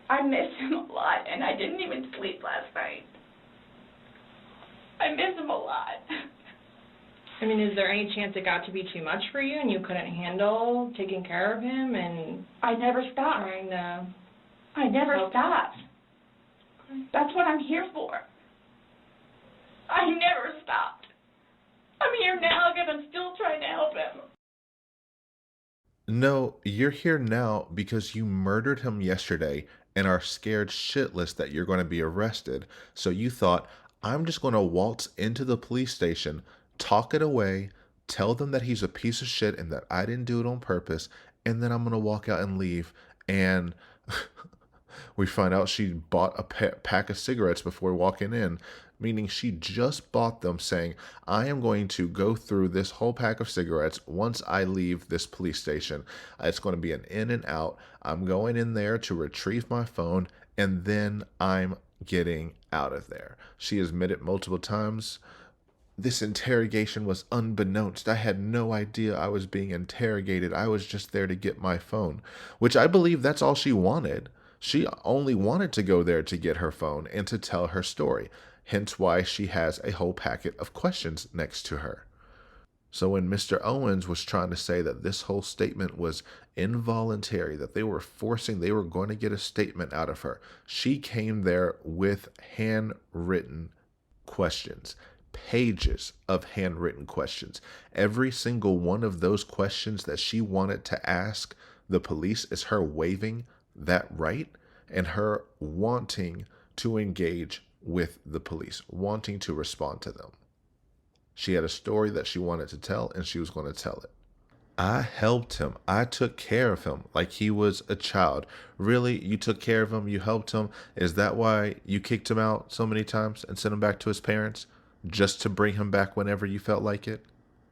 I miss him a lot, and I didn't even sleep last night. I miss him a lot. I mean, is there any chance it got to be too much for you and you couldn't handle taking care of him and I never stopped. trying to... I never stopped. That's what I'm here for. I never stopped. I'm here now because I'm still trying to help him. No, you're here now because you murdered him yesterday and are scared shitless that you're going to be arrested. So you thought, I'm just going to waltz into the police station, talk it away, tell them that he's a piece of shit and that I didn't do it on purpose, and then I'm going to walk out and leave. And we find out she bought a pack of cigarettes before walking in, meaning she just bought them, saying, I am going to go through this whole pack of cigarettes once I leave this police station. It's going to be an in and out. I'm going in there to retrieve my phone, and then I'm getting out of there. She admitted multiple times, this interrogation was unbeknownst. I had no idea I was being interrogated. I was just there to get my phone, which I believe that's all she wanted. She only wanted to go there to get her phone and to tell her story. Hence why she has a whole packet of questions next to her. So when Mr. Owens was trying to say that this whole statement was involuntary, that they were going to get a statement out of her, she came there with handwritten questions. Pages of handwritten questions. Every single one of those questions that she wanted to ask the police is her waiving that right and her wanting to engage with the police, wanting to respond to them. She had a story that she wanted to tell, and she was going to tell it. I helped him. I took care of him like he was a child. Really? You took care of him? You helped him? Is that why you kicked him out so many times and sent him back to his parents? Just to bring him back whenever you felt like it?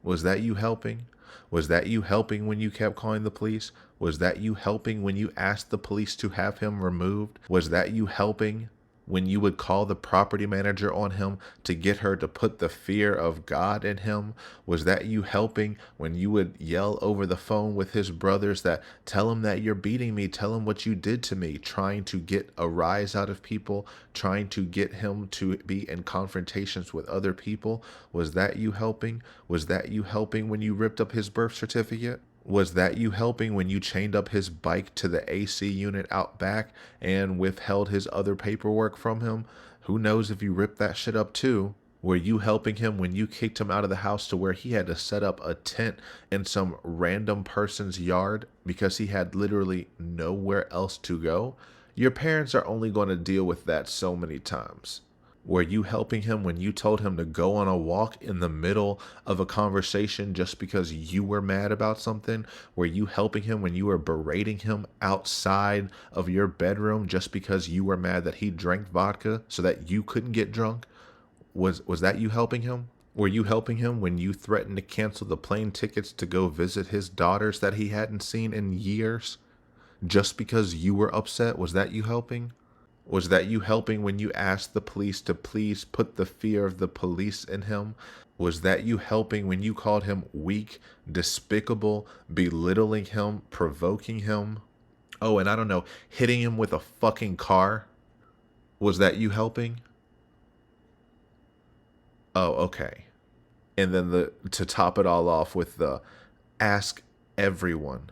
Was that you helping? Was that you helping when you kept calling the police? Was that you helping when you asked the police to have him removed? Was that you helping when you would call the property manager on him to get her to put the fear of God in him? Was that you helping when you would yell over the phone with his brothers that tell him that you're beating me, tell him what you did to me, trying to get a rise out of people, trying to get him to be in confrontations with other people? Was that you helping? Was that you helping when you ripped up his birth certificate? Was that you helping when you chained up his bike to the AC unit out back and withheld his other paperwork from him? Who knows if you ripped that shit up too? Were you helping him when you kicked him out of the house to where he had to set up a tent in some random person's yard because he had literally nowhere else to go? Your parents are only going to deal with that so many times. Were you helping him when you told him to go on a walk in the middle of a conversation just because you were mad about something? Were you helping him when you were berating him outside of your bedroom just because you were mad that he drank vodka so that you couldn't get drunk? Was that you helping him? Were you helping him when you threatened to cancel the plane tickets to go visit his daughters that he hadn't seen in years just because you were upset? Was that you helping? Was that you helping when you asked the police to please put the fear of the police in him? Was that you helping when you called him weak, despicable, belittling him, provoking him? Oh, and I don't know, hitting him with a fucking car? Was that you helping? Oh, okay. And then to top it all off with the ask everyone.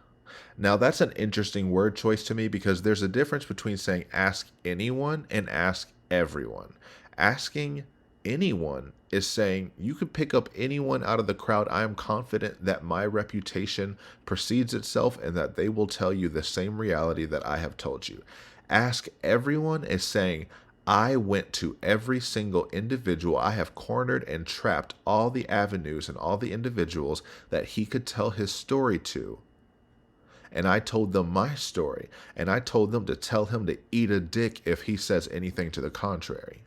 Now, that's an interesting word choice to me because there's a difference between saying ask anyone and ask everyone. Asking anyone is saying, you could pick up anyone out of the crowd. I am confident that my reputation precedes itself and that they will tell you the same reality that I have told you. Ask Everyone is saying, I went to every single individual. I have cornered and trapped all the avenues and all the individuals that he could tell his story to. And I told them my story. And I told them to tell him to eat a dick if he says anything to the contrary.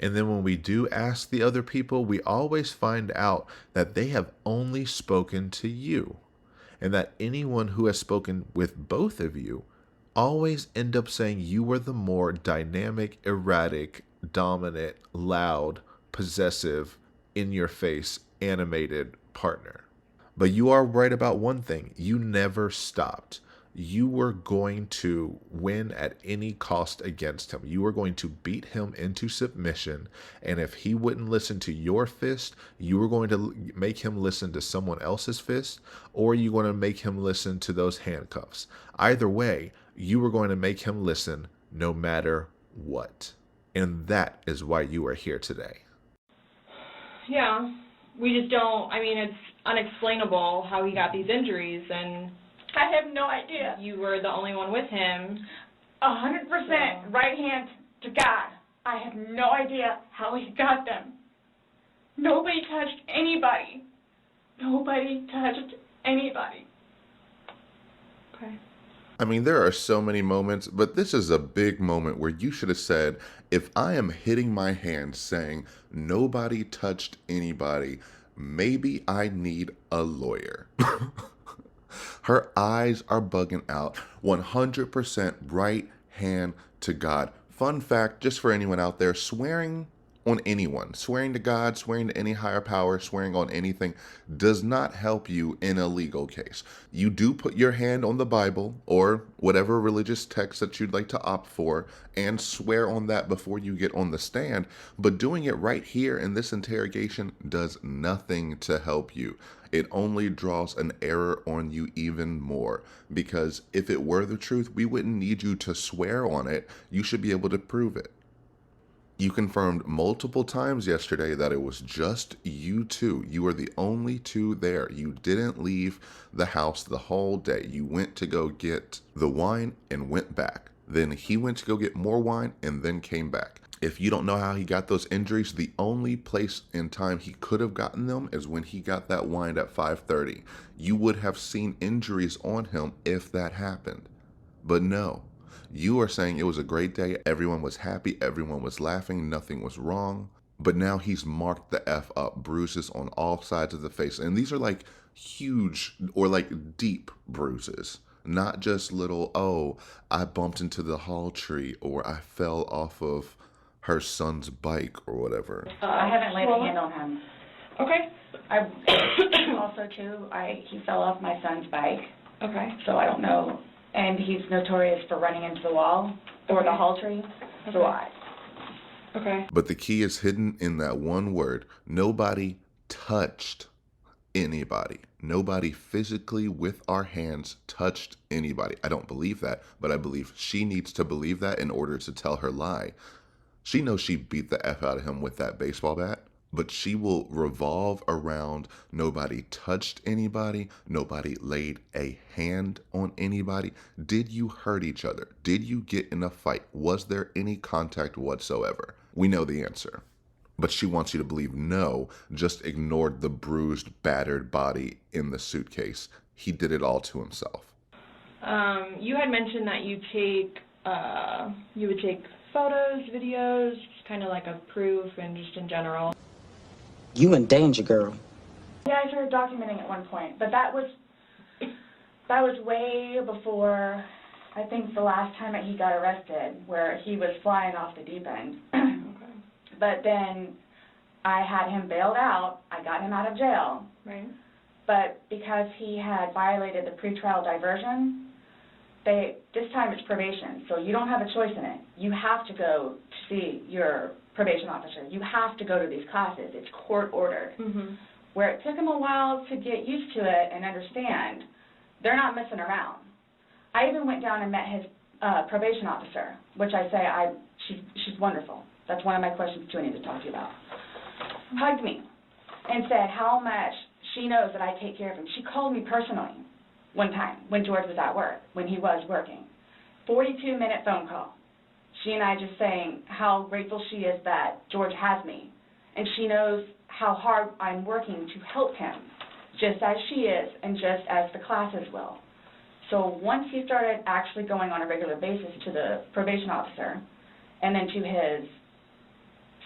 And then when we do ask the other people, we always find out that they have only spoken to you. And that anyone who has spoken with both of you always end up saying you were the more dynamic, erratic, dominant, loud, possessive, in-your-face, animated partner. But you are right about one thing. You never stopped. You were going to win at any cost against him. You were going to beat him into submission. And if he wouldn't listen to your fist, you were going to make him listen to someone else's fist, or you were going to make him listen to those handcuffs. Either way, you were going to make him listen no matter what. And that is why you are here today. Yeah, we just don't, I mean, it's unexplainable how he got these injuries, and I have no idea. you were the only one with him. 100% right hand to God. I have no idea how he got them. Nobody touched anybody. Nobody touched anybody. Okay. I mean, there are so many moments, but this is a big moment where you should have said, if I am hitting my hand saying nobody touched anybody, maybe I need a lawyer. Her eyes are bugging out. 100% right hand to God. Fun fact, just for anyone out there, swearing on anyone, swearing to God, swearing to any higher power, swearing on anything does not help you in a legal case. You do put your hand on the Bible or whatever religious text that you'd like to opt for and swear on that before you get on the stand, but doing it right here in this interrogation does nothing to help you. It only draws an error on you even more, because if it were the truth, we wouldn't need you to swear on it. You should be able to prove it. You confirmed multiple times yesterday that it was just you two. You were the only two there. You didn't leave the house the whole day. You went to go get the wine and went back. Then he went to go get more wine and then came back. If you don't know how he got those injuries, the only place in time he could have gotten them is when he got that wine at 5:30. You would have seen injuries on him if that happened. But no. You are saying it was a great day, everyone was happy, everyone was laughing, nothing was wrong. But now he's marked the F up, bruises on all sides of the face. And these are like huge or like deep bruises. Not just little, oh, I bumped into the hall tree or I fell off of her son's bike or whatever. I haven't laid a hand on him. Okay. Also, too, he fell off my son's bike. Okay. So I don't know. And he's notorious for running into the wall or the hall tree. So Okay. But the key is hidden in that one word. Nobody touched anybody. Nobody physically with our hands touched anybody. I don't believe that, but I believe she needs to believe that in order to tell her lie. She knows she beat the F out of him with that baseball bat, but she will revolve around nobody touched anybody, nobody laid a hand on anybody. Did you hurt each other? Did you get in a fight? Was there any contact whatsoever? We know the answer. But she wants you to believe no, just ignored the bruised, battered body in the suitcase. He did it all to himself. You had mentioned that you would take photos, videos, kind of like a proof and just in general. You in danger, girl. Yeah, I started documenting at one point, but that was way before, I think, the last time that he got arrested, where he was flying off the deep end. Okay. But then I had him bailed out. I got him out of jail. Right. But because he had violated the pretrial diversion, this time it's probation, so you don't have a choice in it. You have to go to see your probation officer. You have to go to these classes. It's court-ordered. Mm-hmm. Where it took him a while to get used to it and understand, they're not messing around. I even went down and met his probation officer, which I say she's wonderful. That's one of my questions too I need to talk to you about. Hugged me and said how much she knows that I take care of him. She called me personally one time when George was at work, when he was working. 42-minute phone call. She and I just saying how grateful she is that George has me. And she knows how hard I'm working to help him, just as she is and just as the classes will. So once he started actually going on a regular basis to the probation officer and then to his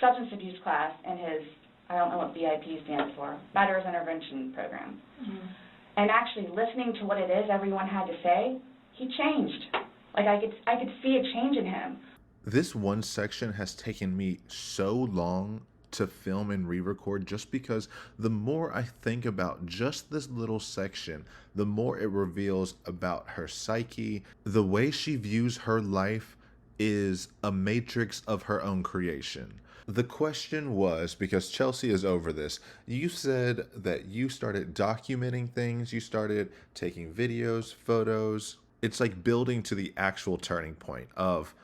substance abuse class and his, I don't know what BIP stands for, Matters Intervention Program, and actually listening to what it is everyone had to say, he changed. Like I could see a change in him. This one section has taken me so long to film and re-record just because the more I think about just this little section, the more it reveals about her psyche. The way she views her life is a matrix of her own creation. The question was, because Chelsea is over this, you said that you started documenting things, you started taking videos, photos. It's like building to the actual turning point of,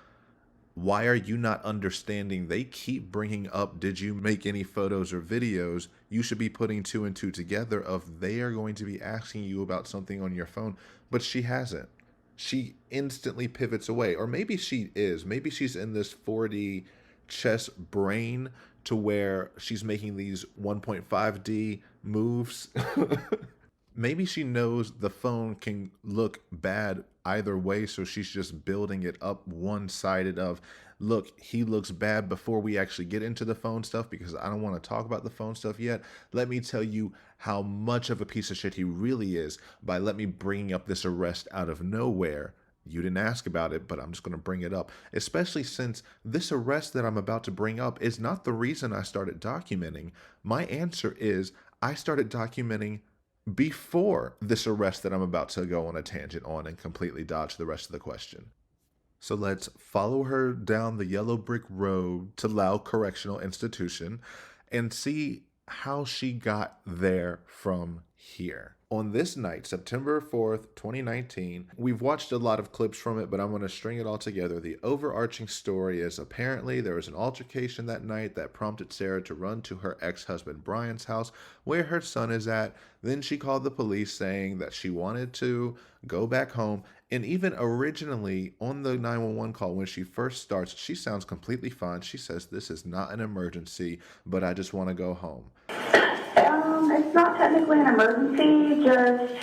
why are you not understanding? They keep bringing up, did you make any photos or videos? You should be putting 2 and 2 together of they are going to be asking you about something on your phone, but she hasn't. She instantly pivots away. Or maybe she is. Maybe she's in this 4D chess brain to where she's making these 1.5D moves. Maybe she knows the phone can look bad either way, so she's just building it up one-sided of, look, he looks bad before we actually get into the phone stuff because I don't want to talk about the phone stuff yet. Let me tell you how much of a piece of shit he really is by let me bringing up this arrest out of nowhere. You didn't ask about it, but I'm just going to bring it up, especially since this arrest that I'm about to bring up is not the reason I started documenting. My answer is I started documenting before this arrest that I'm about to go on a tangent on and completely dodge the rest of the question. So let's follow her down the yellow brick road to Lau Correctional Institution and see how she got there from here. On this night, September 4th, 2019, we've watched a lot of clips from it, but I'm going to string it all together. The overarching story is apparently there was an altercation that night that prompted Sarah to run to her ex-husband Brian's house where her son is at. Then she called the police saying that she wanted to go back home. And even originally on the 911 call, when she first starts, she sounds completely fine. She says, this is not an emergency, but I just want to go home. It's not technically an emergency, just, you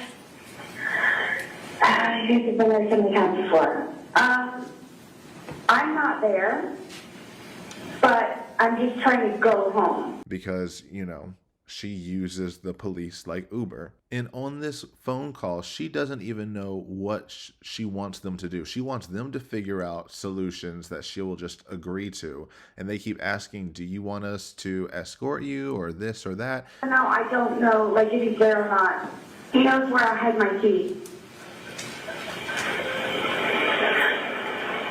guys have been there so many times before. I'm not there, but I'm just trying to go home. Because, you know, she uses the police like Uber. And on this phone call, she doesn't even know what she wants them to do. She wants them to figure out solutions that she will just agree to. And they keep asking, do you want us to escort you or this or that? No, I don't know, like, if he's there or not. He knows where I hide my keys.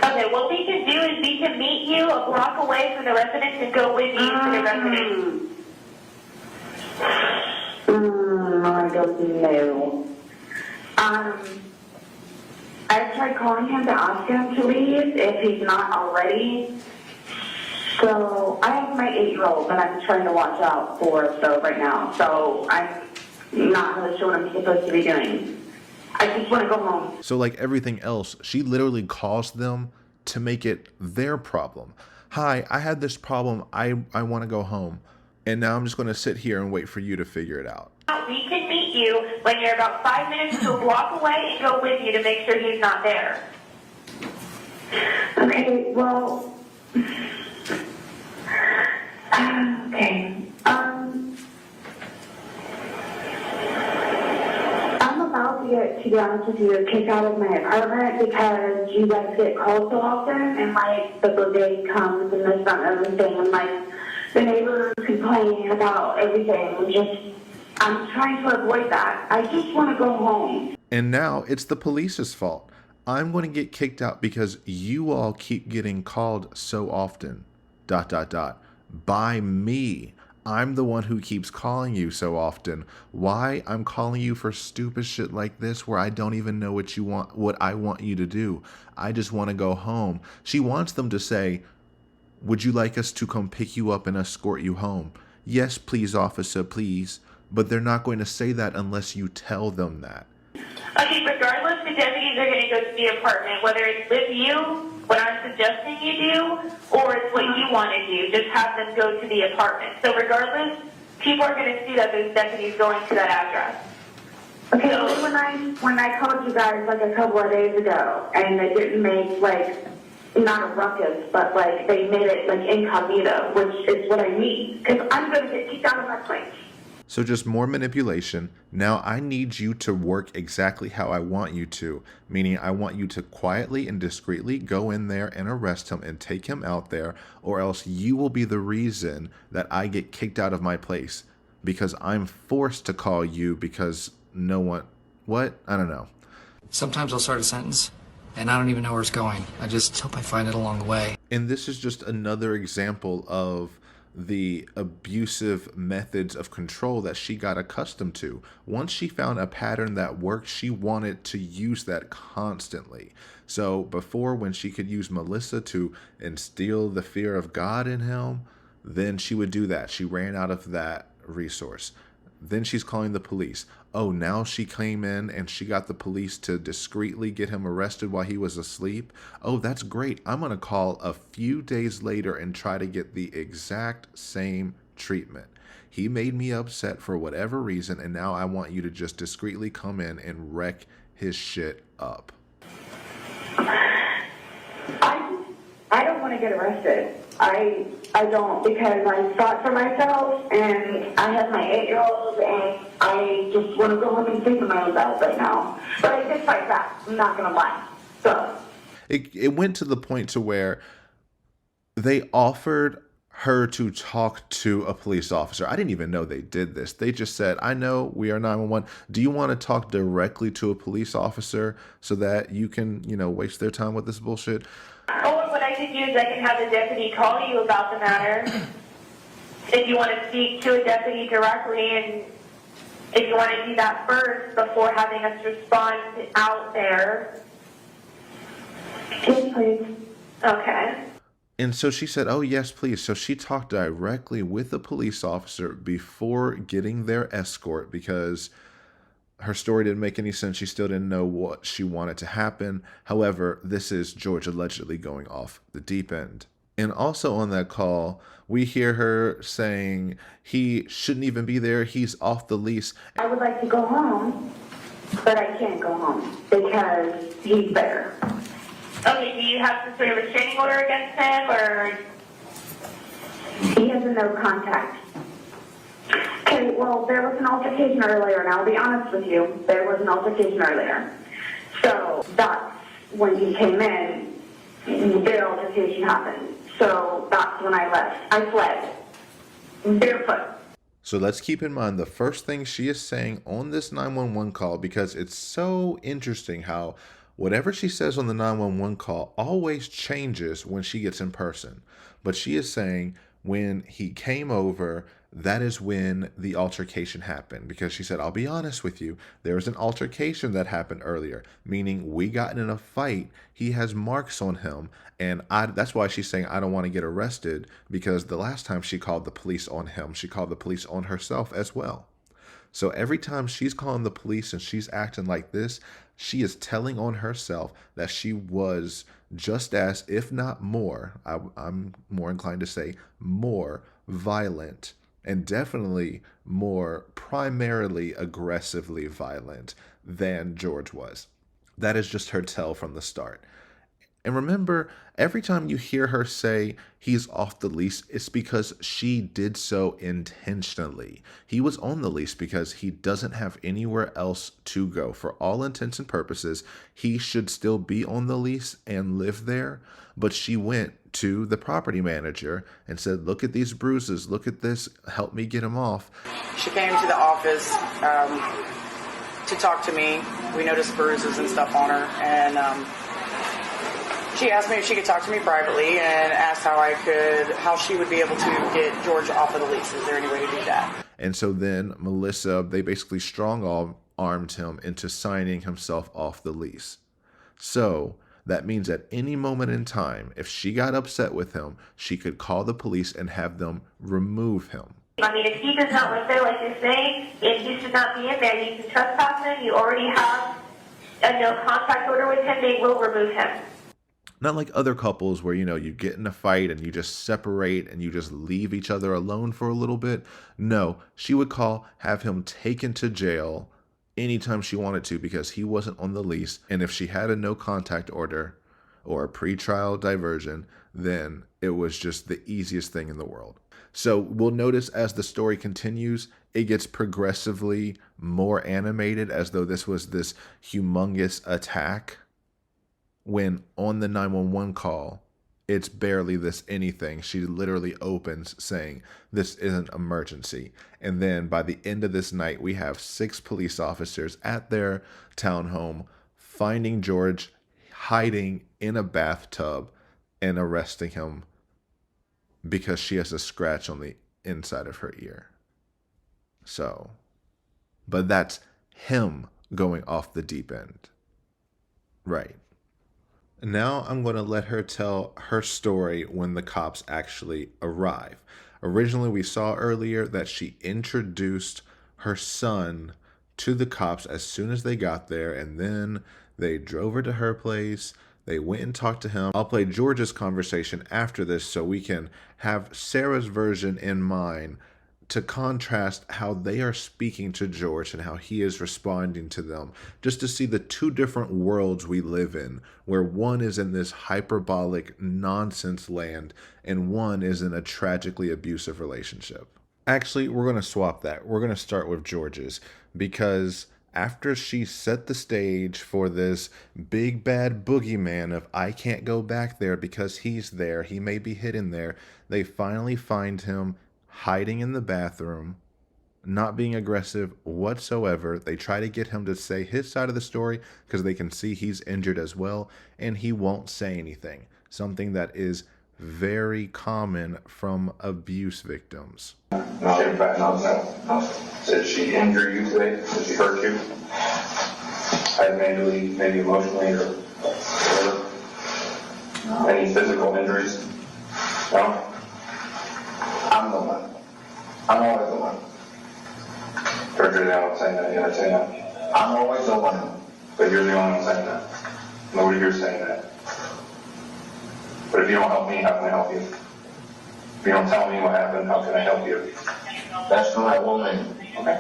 Okay, what we can do is we can meet you a block away from the residence and go with you to the residence. I don't know. I tried calling him to ask him to leave if he's not already. So I have my 8-year-old that I'm trying to watch out for right now. So I'm not really sure what I'm supposed to be doing. I just want to go home. So like everything else, she literally calls them to make it their problem. Hi, I had this problem. I want to go home. And now I'm just going to sit here and wait for you to figure it out. We can meet you when you're about 5 minutes to a block away and go with you to make sure he's not there. Okay, well, okay. I'm about to be honest with you, kicked out of my apartment because you guys get called so often, and like the brigade comes and this, that, and everything, and like the neighbors complaining about everything. I'm trying to avoid that. I just want to go home. And now it's the police's fault. I'm going to get kicked out because you all keep getting called so often. ... By me. I'm the one who keeps calling you so often. Why? I'm calling you for stupid shit like this where I don't even know what you want, what I want you to do. I just want to go home. She wants them to say, Would you like us to come pick you up and escort you home? Yes, please, officer, please. But they're not going to say that unless you tell them that. Okay, regardless, the deputies are going to go to the apartment, whether it's with you, what I'm suggesting you do, or it's what you want to do. Just have them go to the apartment. So regardless, people are going to see that there's deputies going to that address. Okay, so when I called you guys like a couple of days ago, and they didn't make like, not a ruckus, but like they made it like incognito, which is what I need, because I'm going to get kicked out of my place. So just more manipulation. Now I need you to work exactly how I want you to, meaning I want you to quietly and discreetly go in there and arrest him and take him out there, or else you will be the reason that I get kicked out of my place because I'm forced to call you because no one, what? I don't know. Sometimes I'll start a sentence and I don't even know where it's going. I just hope I find it along the way. And this is just another example of the abusive methods of control that she got accustomed to. Once she found a pattern that worked, she wanted to use that constantly. So before, when she could use Melissa to instill the fear of God in him, then she would do that. She ran out of that resource. Then she's calling the police. Oh, now she came in and she got the police to discreetly get him arrested while he was asleep. Oh, that's great. I'm going to call a few days later and try to get the exact same treatment. He made me upset for whatever reason, and now I want you to just discreetly come in and wreck his shit up. I don't want to get arrested. I don't, because I fought for myself, and I have my 8-year-old, and I just want to go home and sleep in my own bed right now. But I did fight back. I'm not going to lie. So it went to the point to where they offered her to talk to a police officer. I didn't even know they did this. They just said, I know we are 911. Do you want to talk directly to a police officer so that you can, waste their time with this bullshit? Or what I could do is I can have the deputy call you about the matter. If you want to speak to a deputy directly, and if you want to do that first before having us respond out there. Yes, please. Okay. And so she said, oh, yes, please. So she talked directly with the police officer before getting their escort because her story didn't make any sense. She still didn't know what she wanted to happen. However, this is George allegedly going off the deep end. And also on that call, we hear her saying he shouldn't even be there. He's off the lease. I would like to go home, but I can't go home because he's there. Okay, do you have some sort of restraining order against him, or? He has a no contact. Okay, well, there was an altercation earlier, and I'll be honest with you, there was an altercation earlier. So that's when he came in, the altercation happened. So that's when I left. I fled, barefoot. So let's keep in mind the first thing she is saying on this 911 call, because it's so interesting how whatever she says on the 911 call always changes when she gets in person. But she is saying when he came over, that is when the altercation happened, because she said, I'll be honest with you, there was an altercation that happened earlier, meaning we got in a fight. He has marks on him. And that's why she's saying, I don't want to get arrested, because the last time she called the police on him, she called the police on herself as well. So every time she's calling the police and she's acting like this, she is telling on herself that she was just as, if not more, I'm more inclined to say more violent, and definitely more primarily aggressively violent than George was. That is just her tell from the start. And remember, every time you hear her say he's off the lease, it's because she did so intentionally. He was on the lease because he doesn't have anywhere else to go. For all intents and purposes, he should still be on the lease and live there. But she went to the property manager and said, look at these bruises, look at this, help me get him off. She came to the office to talk to me. We noticed bruises and stuff on her, and she asked me if she could talk to me privately and asked how she would be able to get George off of the lease. Is there any way to do that? And so then Melissa, they basically strong-armed him into signing himself off the lease. So That means at any moment in time, if she got upset with him, she could call the police and have them remove him. I mean, if he does not live there, like you're saying, if he should not be in there, you can trespass him. You already have a no contact order with him. They will remove him. Not like other couples where, you get in a fight and you just separate and you just leave each other alone for a little bit. No, she would have him taken to jail anytime she wanted to because he wasn't on the lease. And if she had a no contact order or a pretrial diversion, then it was just the easiest thing in the world. So we'll notice as the story continues, it gets progressively more animated as though this was this humongous attack. When on the 911 call, it's barely this anything. She literally opens saying, this isn't emergency. And then by the end of this night, we have 6 police officers at their townhome finding George hiding in a bathtub and arresting him because she has a scratch on the inside of her ear. So, but that's him going off the deep end. Right. Now I'm going to let her tell her story when the cops actually arrive. Originally, we saw earlier that she introduced her son to the cops as soon as they got there, and then they drove her to her place. They went and talked to him. I'll play George's conversation after this so we can have Sarah's version in mind to contrast how they are speaking to George and how he is responding to them, just to see the 2 different worlds we live in, where one is in this hyperbolic nonsense land and one is in a tragically abusive relationship. Actually, we're going to swap that. We're going to start with George's, because after she set the stage for this big bad boogeyman of I can't go back there because he's there, he may be hidden there, they finally find him hiding in the bathroom, not being aggressive whatsoever. They try to get him to say his side of the story because they can see he's injured as well, and he won't say anything. Something that is very common from abuse victims. No. Did she injure you today? Did she hurt you? Mentally, maybe emotionally, or whatever? Any physical injuries? No? I'm the one. I'm always the one. Perjury, I'm saying that. You're not saying that. I'm always the one. But you're the only one saying that. Nobody here's saying that. But if you don't help me, how can I help you? If you don't tell me what happened, how can I help you? That's for my woman. Okay.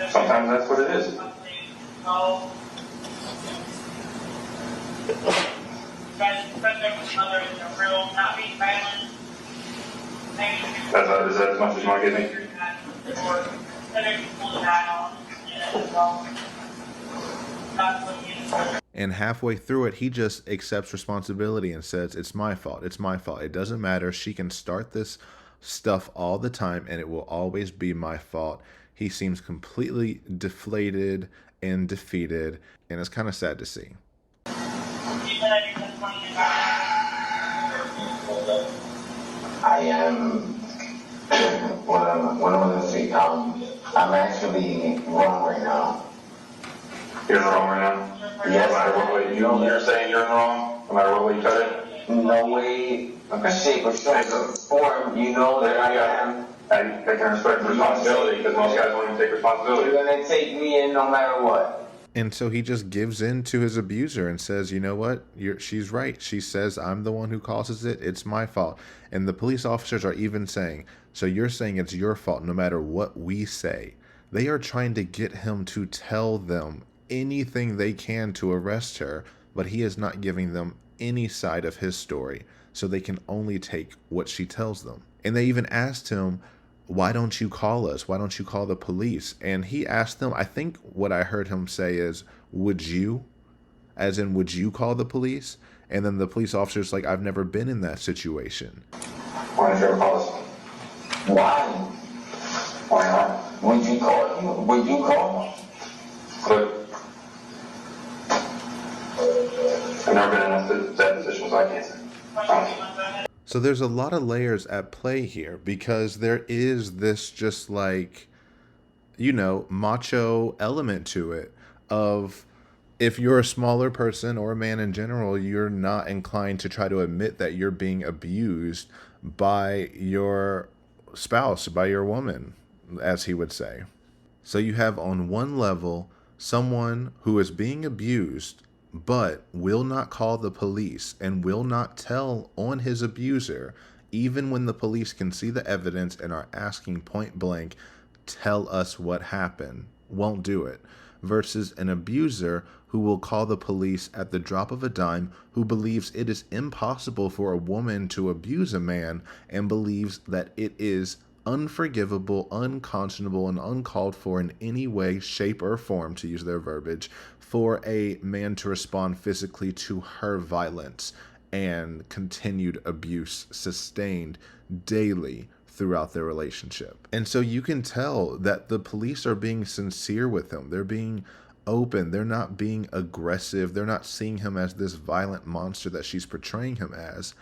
Sometimes that's what it is. Is that as much as you want to give me? And halfway through it, he just accepts responsibility and says, it's my fault. It's my fault. It doesn't matter. She can start this stuff all the time and it will always be my fault. He seems completely deflated and defeated, and it's kind of sad to see. I am, what I'm going to say, I'm actually wrong right now. You're wrong right now? Yes. No matter what way you're saying you're wrong, no matter what way you cut it? No way, shape, or form, you know that I am. I can respect responsibility because most guys won't even take responsibility. You're going to take me in no matter what. And so he just gives in to his abuser and says, you know what? She's right. She says, I'm the one who causes it. It's my fault. And the police officers are even saying, so you're saying it's your fault no matter what we say. They are trying to get him to tell them anything they can to arrest her, but he is not giving them any side of his story, so they can only take what she tells them. And they even asked him, why don't you call us? Why don't you call the police? And he asked them, I think what I heard him say is, would you? As in, would you call the police? And then the police officer's like, I've never been in that situation. Why don't you ever call us? Why? Why not? Would you call him? Would you call him? Could. I've never been in that position, so I can't say. So there's a lot of layers at play here, because there is this just like, macho element to it of if you're a smaller person or a man in general, you're not inclined to try to admit that you're being abused by your spouse, by your woman, as he would say. So you have on one level someone who is being abused but will not call the police and will not tell on his abuser, even when the police can see the evidence and are asking point blank, tell us what happened, won't do it, versus an abuser who will call the police at the drop of a dime, who believes it is impossible for a woman to abuse a man and believes that it is unforgivable, unconscionable, and uncalled for in any way, shape, or form, to use their verbiage, for a man to respond physically to her violence and continued abuse sustained daily throughout their relationship. And so you can tell that the police are being sincere with him. They're being open. They're not being aggressive. They're not seeing him as this violent monster that she's portraying him as.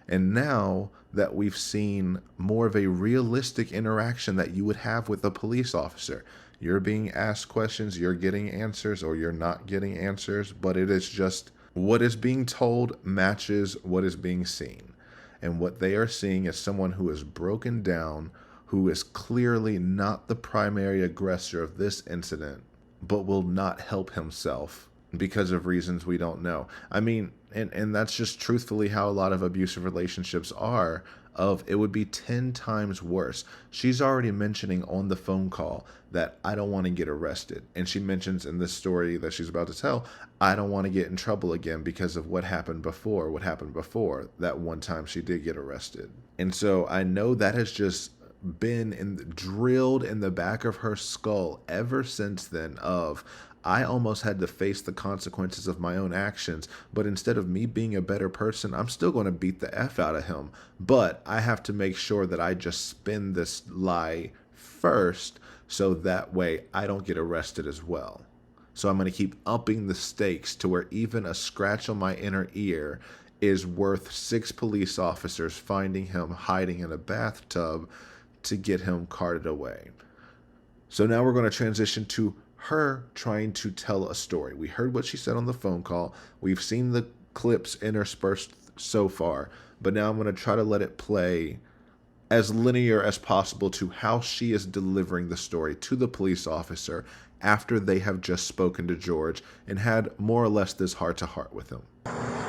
And now that we've seen more of a realistic interaction that you would have with a police officer, you're being asked questions, you're getting answers, or you're not getting answers, but it is just what is being told matches what is being seen. And what they are seeing is someone who is broken down, who is clearly not the primary aggressor of this incident, but will not help himself because of reasons we don't know. I mean, and that's just truthfully how a lot of abusive relationships are. It would be 10 times worse. She's already mentioning on the phone call that I don't want to get arrested. And she mentions in this story that she's about to tell, I don't want to get in trouble again because of what happened before that one time she did get arrested. And so I know that has just been drilled in the back of her skull ever since then of, I almost had to face the consequences of my own actions, but instead of me being a better person, I'm still going to beat the F out of him. But I have to make sure that I just spin this lie first so that way I don't get arrested as well. So I'm going to keep upping the stakes to where even a scratch on my inner ear is worth 6 police officers finding him hiding in a bathtub to get him carted away. So now we're going to transition to her trying to tell a story. We heard what she said on the phone call. We've seen the clips interspersed so far, but now I'm going to try to let it play as linear as possible to how she is delivering the story to the police officer after they have just spoken to George and had more or less this heart-to-heart with him.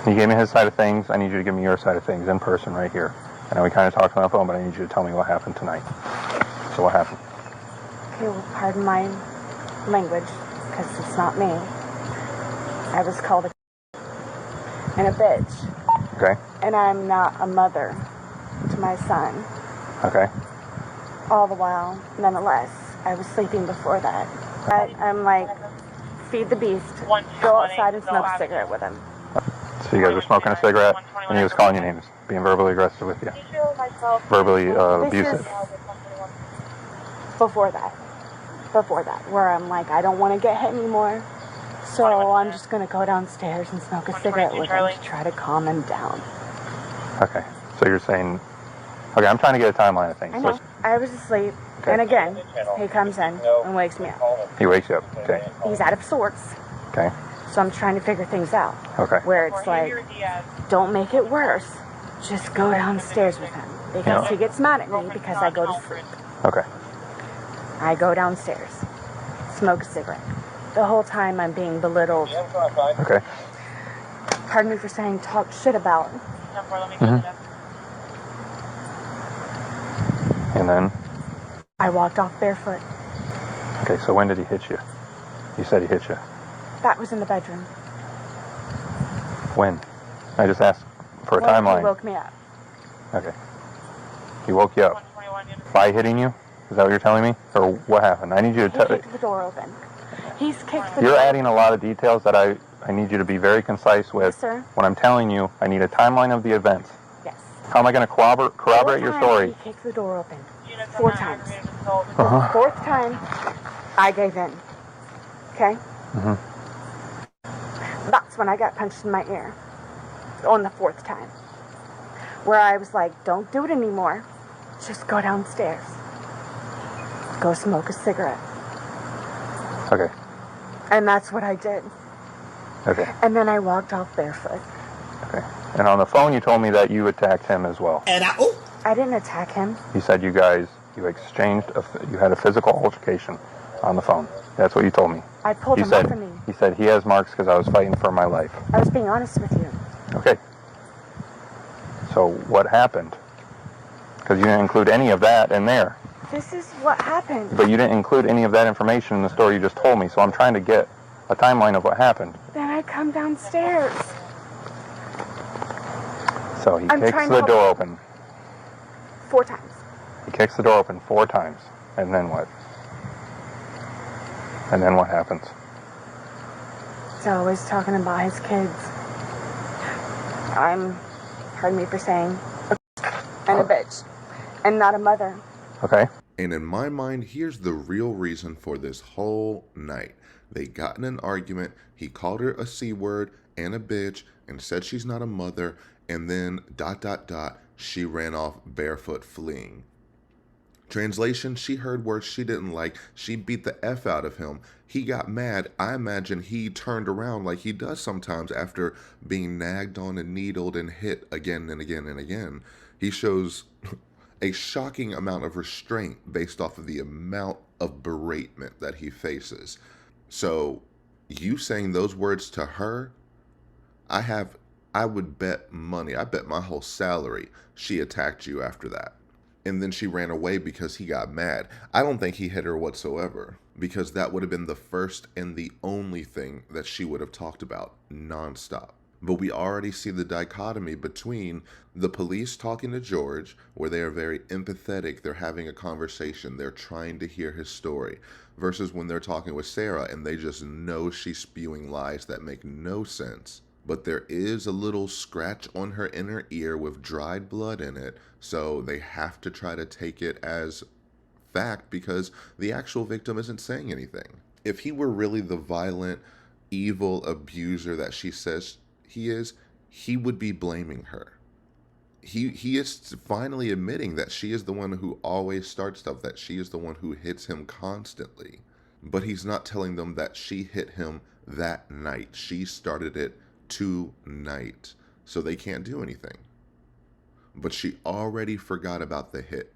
He gave me his side of things. I need you to give me your side of things in person right here. I know we kind of talked on the phone, but I need you to tell me what happened tonight. So what happened? Okay, well, pardon my language, because it's not me. I was called a and a bitch. Okay. And I'm not a mother to my son. Okay. All the while, nonetheless, I was sleeping before that. I'm like, feed the beast, go outside and smoke a cigarette with him. So you guys were smoking a cigarette, and he was calling you names, being verbally aggressive with you. Verbally abusive. Before that, where I'm like, I don't want to get hit anymore, so I'm just going to go downstairs and smoke a cigarette with him to try to calm him down. Okay, so you're saying, okay, I'm trying to get a timeline of things. I know. I was asleep, and again, he comes in and wakes me up. He wakes you up, okay. He's out of sorts. Okay. So I'm trying to figure things out. Okay. Where it's like, don't make it worse, just go downstairs with him. Because he gets mad at me because I go to sleep. Okay. I go downstairs, smoke a cigarette. The whole time I'm being belittled. Okay. Pardon me for saying talk shit about. Mm-hmm. And then? I walked off barefoot. Okay, so when did he hit you? You said he hit you. That was in the bedroom. When? I just asked for a timeline. He woke me up. Okay. He woke you up. By hitting you? Is that what you're telling me? Or what happened? I need you to tell me. He kicked the door open. He's kicked the door. You're adding a lot of details that I need you to be very concise with. Yes, sir. When I'm telling you, I need a timeline of the events. Yes. How am I going to corroborate your story? He kicked the door open 4 times. The 4th time, I gave in. Okay? Mm-hmm. That's when I got punched in my ear. On the 4th time. Where I was like, don't do it anymore. Just go downstairs. Go smoke a cigarette. Okay. And that's what I did. Okay. And then I walked off barefoot. Okay. And on the phone, you told me that you attacked him as well. And I didn't attack him. You said you exchanged, you had a physical altercation on the phone. That's what you told me. I pulled him off of me. He said he has marks because I was fighting for my life. I was being honest with you. Okay. So what happened? Because you didn't include any of that in there. This is what happened. But you didn't include any of that information in the story you just told me, so I'm trying to get a timeline of what happened. Then I come downstairs. So he kicks the door open. 4 times. He kicks the door open 4 times. And then what? And then what happens? He's always talking about his kids. Pardon me for saying, and a bitch. And not a mother. Okay. And in my mind, here's the real reason for this whole night. They got in an argument. He called her a C word and a bitch and said she's not a mother. And then ... she ran off barefoot fleeing. Translation, she heard words she didn't like. She beat the F out of him. He got mad. I imagine he turned around like he does sometimes after being nagged on and needled and hit again and again and again. He shows a shocking amount of restraint based off of the amount of beratement that he faces. So you saying those words to her, I would bet money, I bet my whole salary she attacked you after that. And then she ran away because he got mad. I don't think he hit her whatsoever, because that would have been the first and the only thing that she would have talked about nonstop. But we already see the dichotomy between the police talking to George, where they are very empathetic, they're having a conversation, they're trying to hear his story, versus when they're talking with Sarah and they just know she's spewing lies that make no sense. But there is a little scratch on her inner ear with dried blood in it, so they have to try to take it as fact because the actual victim isn't saying anything. If he were really the violent, evil abuser that she says he is, he would be blaming her. He is finally admitting that she is the one who always starts stuff, that she is the one who hits him constantly. But he's not telling them that she hit him that night. She started it tonight, so they can't do anything. But she already forgot about the hit.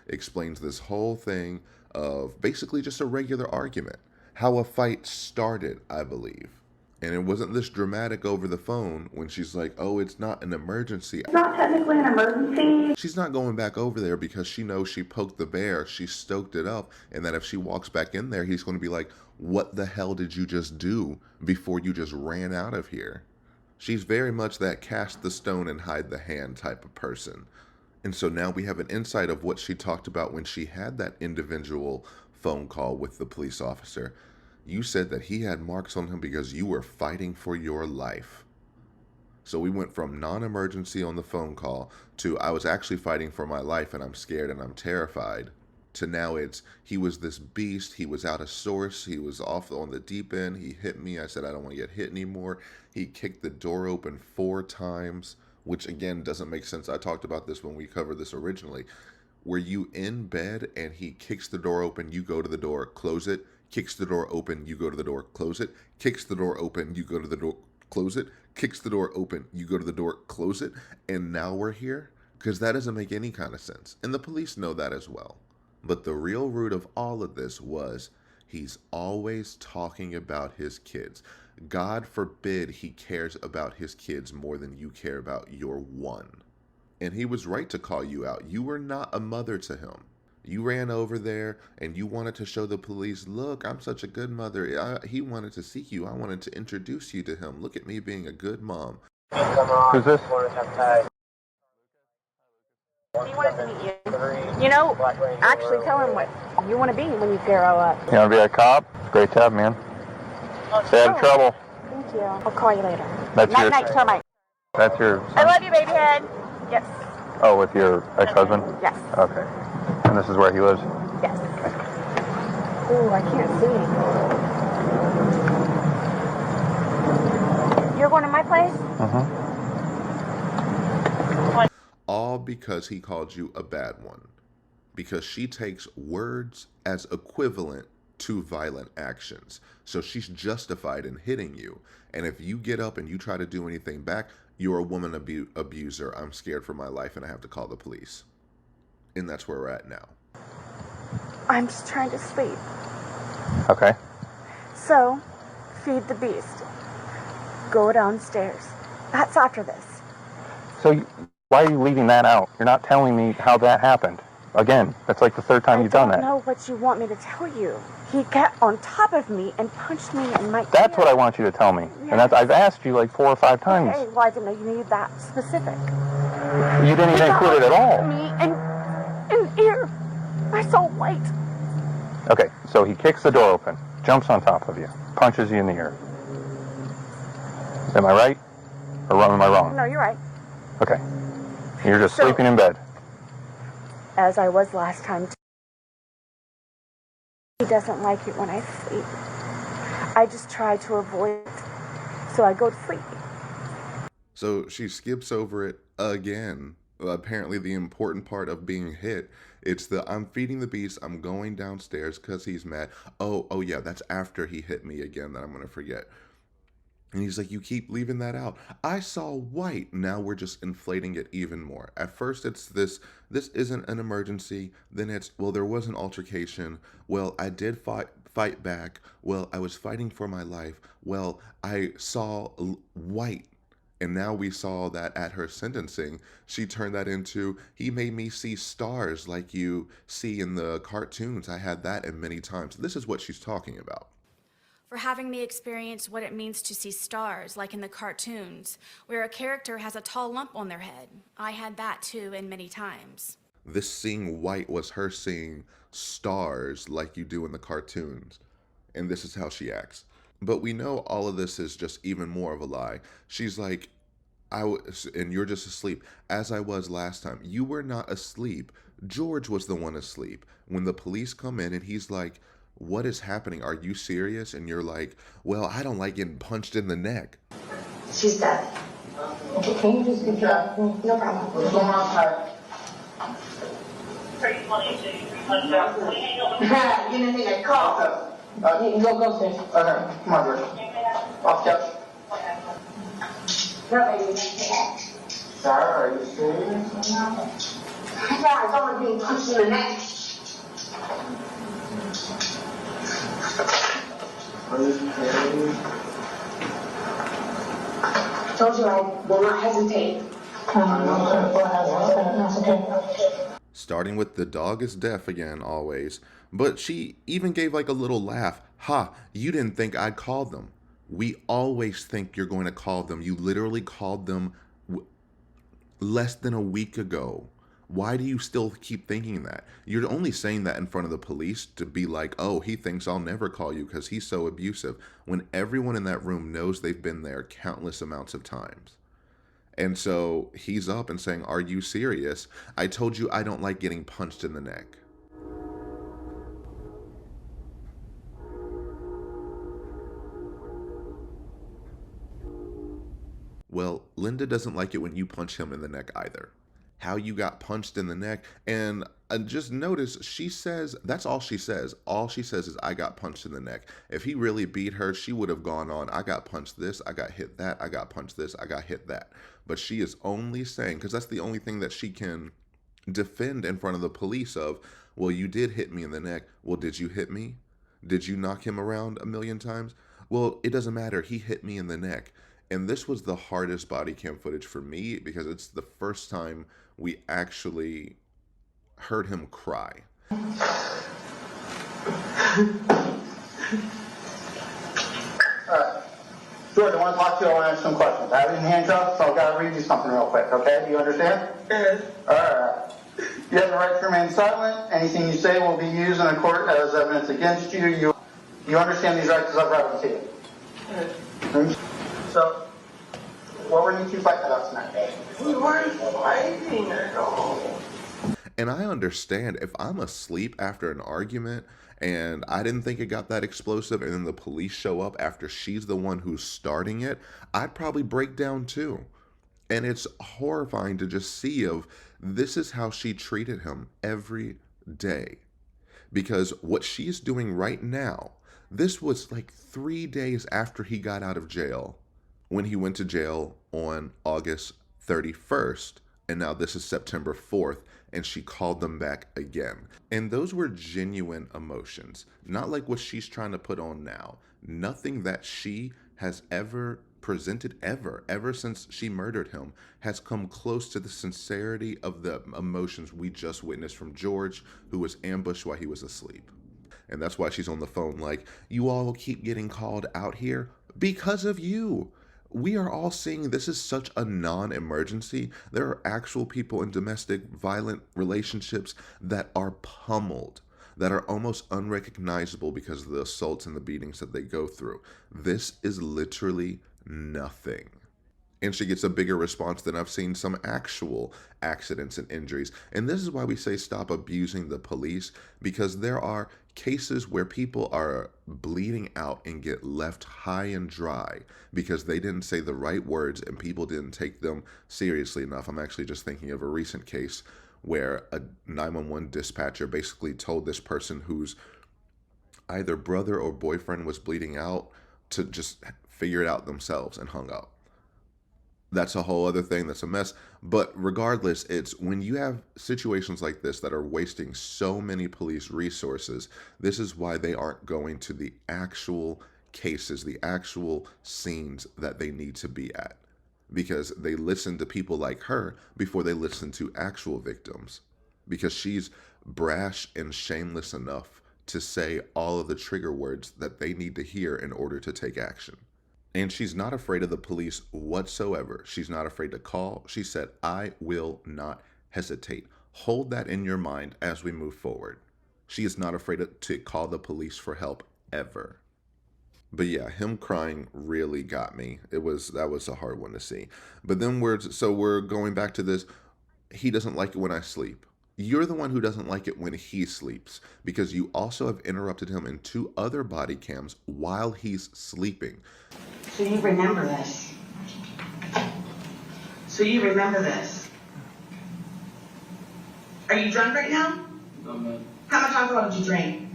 Explains this whole thing of basically just a regular argument. How a fight started, I believe. And it wasn't this dramatic over the phone when she's like, oh, it's not an emergency. It's not technically an emergency. She's not going back over there because she knows she poked the bear, she stoked it up, and that if she walks back in there, he's going to be like, what the hell did you just do before you just ran out of here? She's very much that cast the stone and hide the hand type of person. And so now we have an insight of what she talked about when she had that individual phone call with the police officer. You said that he had marks on him because you were fighting for your life. So we went from non-emergency on the phone call to I was actually fighting for my life and I'm scared and I'm terrified, to now it's he was this beast, he was out of source, he was off on the deep end, he hit me, I said I don't want to get hit anymore. He kicked the door open 4 times, which again doesn't make sense. I talked about this when we covered this originally. Were you in bed and he kicks the door open, you go to the door, close it, kicks the door open, you go to the door, close it, kicks the door open, you go to the door, close it, kicks the door open, you go to the door, close it, and now we're here? Because that doesn't make any kind of sense. And the police know that as well. But the real root of all of this was he's always talking about his kids. God forbid he cares about his kids more than you care about your one. And he was right to call you out. You were not a mother to him. You ran over there and you wanted to show the police, look, I'm such a good mother. He wanted to see you. I wanted to introduce you to him. Look at me being a good mom. Who's this? He wanted to meet you. You know, actually tell him what you want to be when you grow up. You want to be a cop? It's great to have, man. Stay out of trouble. Thank you. I'll call you later. That's night, your, night, till night. That's your son? I love you, baby head. Yes. Oh, with your ex-husband? Yes. Okay. And this is where he lives? Yes. Ooh, I can't see. You're going to my place? Mm-hmm. All because he called you a bad one. Because she takes words as equivalent to violent actions. So she's justified in hitting you. And if you get up and you try to do anything back, you're a woman abuser. I'm scared for my life and I have to call the police. And that's where we're at now. I'm just trying to sleep. Okay. So, feed the beast. Go downstairs. That's after this. So why are you leaving that out? You're not telling me how that happened. Again, that's like the third time you've done that. I don't know what you want me to tell you. He got on top of me and punched me in my That's ear. what I want you to tell me. Yes. And I've asked you like 4 or 5 times. Okay, well, I didn't know you needed that specific. You didn't even include it at all. Me and ear. I saw white. Okay, so he kicks the door open, jumps on top of you, punches you in the ear. Am I right? Or am I wrong? No, you're right. Okay. You're just sleeping in bed. As I was last time. He doesn't like it when I sleep. I just try to avoid it, so I go to sleep. So she skips over it again. Apparently the important part of being hit, it's the I'm feeding the beast, I'm going downstairs because he's mad. Oh yeah, that's after he hit me again that I'm going to forget. And he's like, you keep leaving that out. I saw white. Now we're just inflating it even more. At first it's this isn't an emergency. Then it's, well, there was an altercation. Well, I did fight back. Well, I was fighting for my life. Well, I saw white. And now we saw that at her sentencing, she turned that into, he made me see stars like you see in the cartoons. I had that in many times. This is what she's talking about. For having me experience what it means to see stars, like in the cartoons, where a character has a tall lump on their head. I had that too, and many times. This seeing white was her seeing stars like you do in the cartoons. And this is how she acts. But we know all of this is just even more of a lie. She's like, and you're just asleep. As I was last time. You were not asleep. George was the one asleep. When the police come in and he's like, what is happening? Are you serious? And you're like, well, I don't like getting punched in the neck. She's dead. Okay, can you just get up? No problem. What's going on, Ty? You didn't think I'd call. Go, sis. Okay, come on, George. Off couch. No, baby. Sarah, are you serious? Yeah, I don't want being punched in the neck. Told you I will not hesitate. Starting with the dog is deaf again, always. But she even gave like a little laugh. Ha, you didn't think I'd call them. We always think you're going to call them. You literally called them less than a week ago. Why do you still keep thinking that? You're only saying that in front of the police to be like, oh, he thinks I'll never call you because he's so abusive, when everyone in that room knows they've been there countless amounts of times. And so he's up and saying, are you serious? I told you I don't like getting punched in the neck. Well, Linda doesn't like it when you punch him in the neck either. How you got punched in the neck, and just notice she says, that's all she says. All she says is, I got punched in the neck. If he really beat her, she would have gone on, I got punched this, I got hit that, I got punched this, I got hit that. But she is only saying, because that's the only thing that she can defend in front of the police of, well, you did hit me in the neck. Well, did you hit me? Did you knock him around a million times? Well, it doesn't matter. He hit me in the neck. And this was the hardest body cam footage for me because it's the first time we actually heard him cry. George, I want to talk to you. I want to ask some questions. I have you in handcuffs, so I've got to read you something real quick, okay? Do you understand? Yes. All right. You have the right to remain silent. Anything you say will be used in a court as evidence against you. You understand these rights as I've read them to you? Yes. So, what were you two fighting about tonight? We weren't fighting at all. And I understand if I'm asleep after an argument and I didn't think it got that explosive and then the police show up after she's the one who's starting it, I'd probably break down too. And it's horrifying to just see of this is how she treated him every day. because what she's doing right now, this was like 3 days after he got out of jail, when he went to jail on August 31st, and now this is September 4th, and she called them back again. And those were genuine emotions, not like what she's trying to put on now. Nothing that she has ever presented ever since she murdered him has come close to the sincerity of the emotions we just witnessed from George, who was ambushed while he was asleep. And that's why she's on the phone like, you all will keep getting called out here because of you. We are all seeing this is such a non-emergency. There are actual people in domestic violent relationships that are pummeled, that are almost unrecognizable because of the assaults and the beatings that they go through. This is literally nothing. And she gets a bigger response than I've seen some actual accidents and injuries. And this is why we say stop abusing the police, because there are cases where people are bleeding out and get left high and dry because they didn't say the right words and people didn't take them seriously enough. I'm actually just thinking of a recent case where a 911 dispatcher basically told this person whose either brother or boyfriend was bleeding out to just figure it out themselves and hung up. That's a whole other thing. That's a mess. But regardless, it's when you have situations like this that are wasting so many police resources, this is why they aren't going to the actual cases, the actual scenes that they need to be at. Because they listen to people like her before they listen to actual victims. Because she's brash and shameless enough to say all of the trigger words that they need to hear in order to take action. And she's not afraid of the police whatsoever. She's not afraid to call. She said, I will not hesitate. Hold that in your mind as we move forward. She is not afraid to call the police for help ever. But yeah, him crying really got me. That was a hard one to see. But then we're going back to this. He doesn't like it when I sleep. You're the one who doesn't like it when he sleeps, because you also have interrupted him in 2 other body cams while he's sleeping. So you remember this. Are you drunk right now? No, man. How much alcohol did you drink?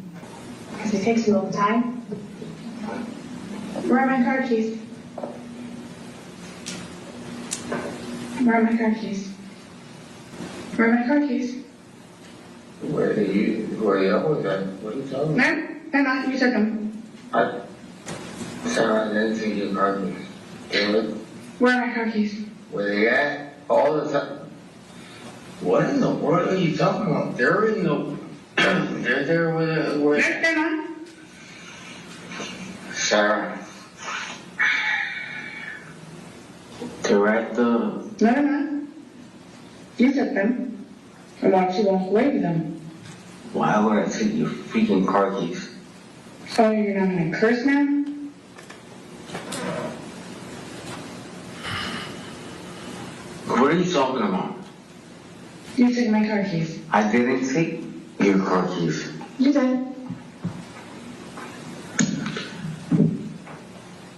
Because it takes you all the time. Where are my car keys? Where are my car keys? Where are my car keys? Where are you with that? What are you talking about? No, they're not. You took them. Sarah, I didn't take your car keys. David? Where are my car keys? Where they at? All the time. What in the world are you talking about? They're in the... They're there with... No, they're not. Sarah. They're at the... No, they're not. You took them. And why don't you walk away with them? Why would I take your freaking car keys? So you're not going to curse now? What are you talking about? You took my car keys. I didn't take your car keys. You did.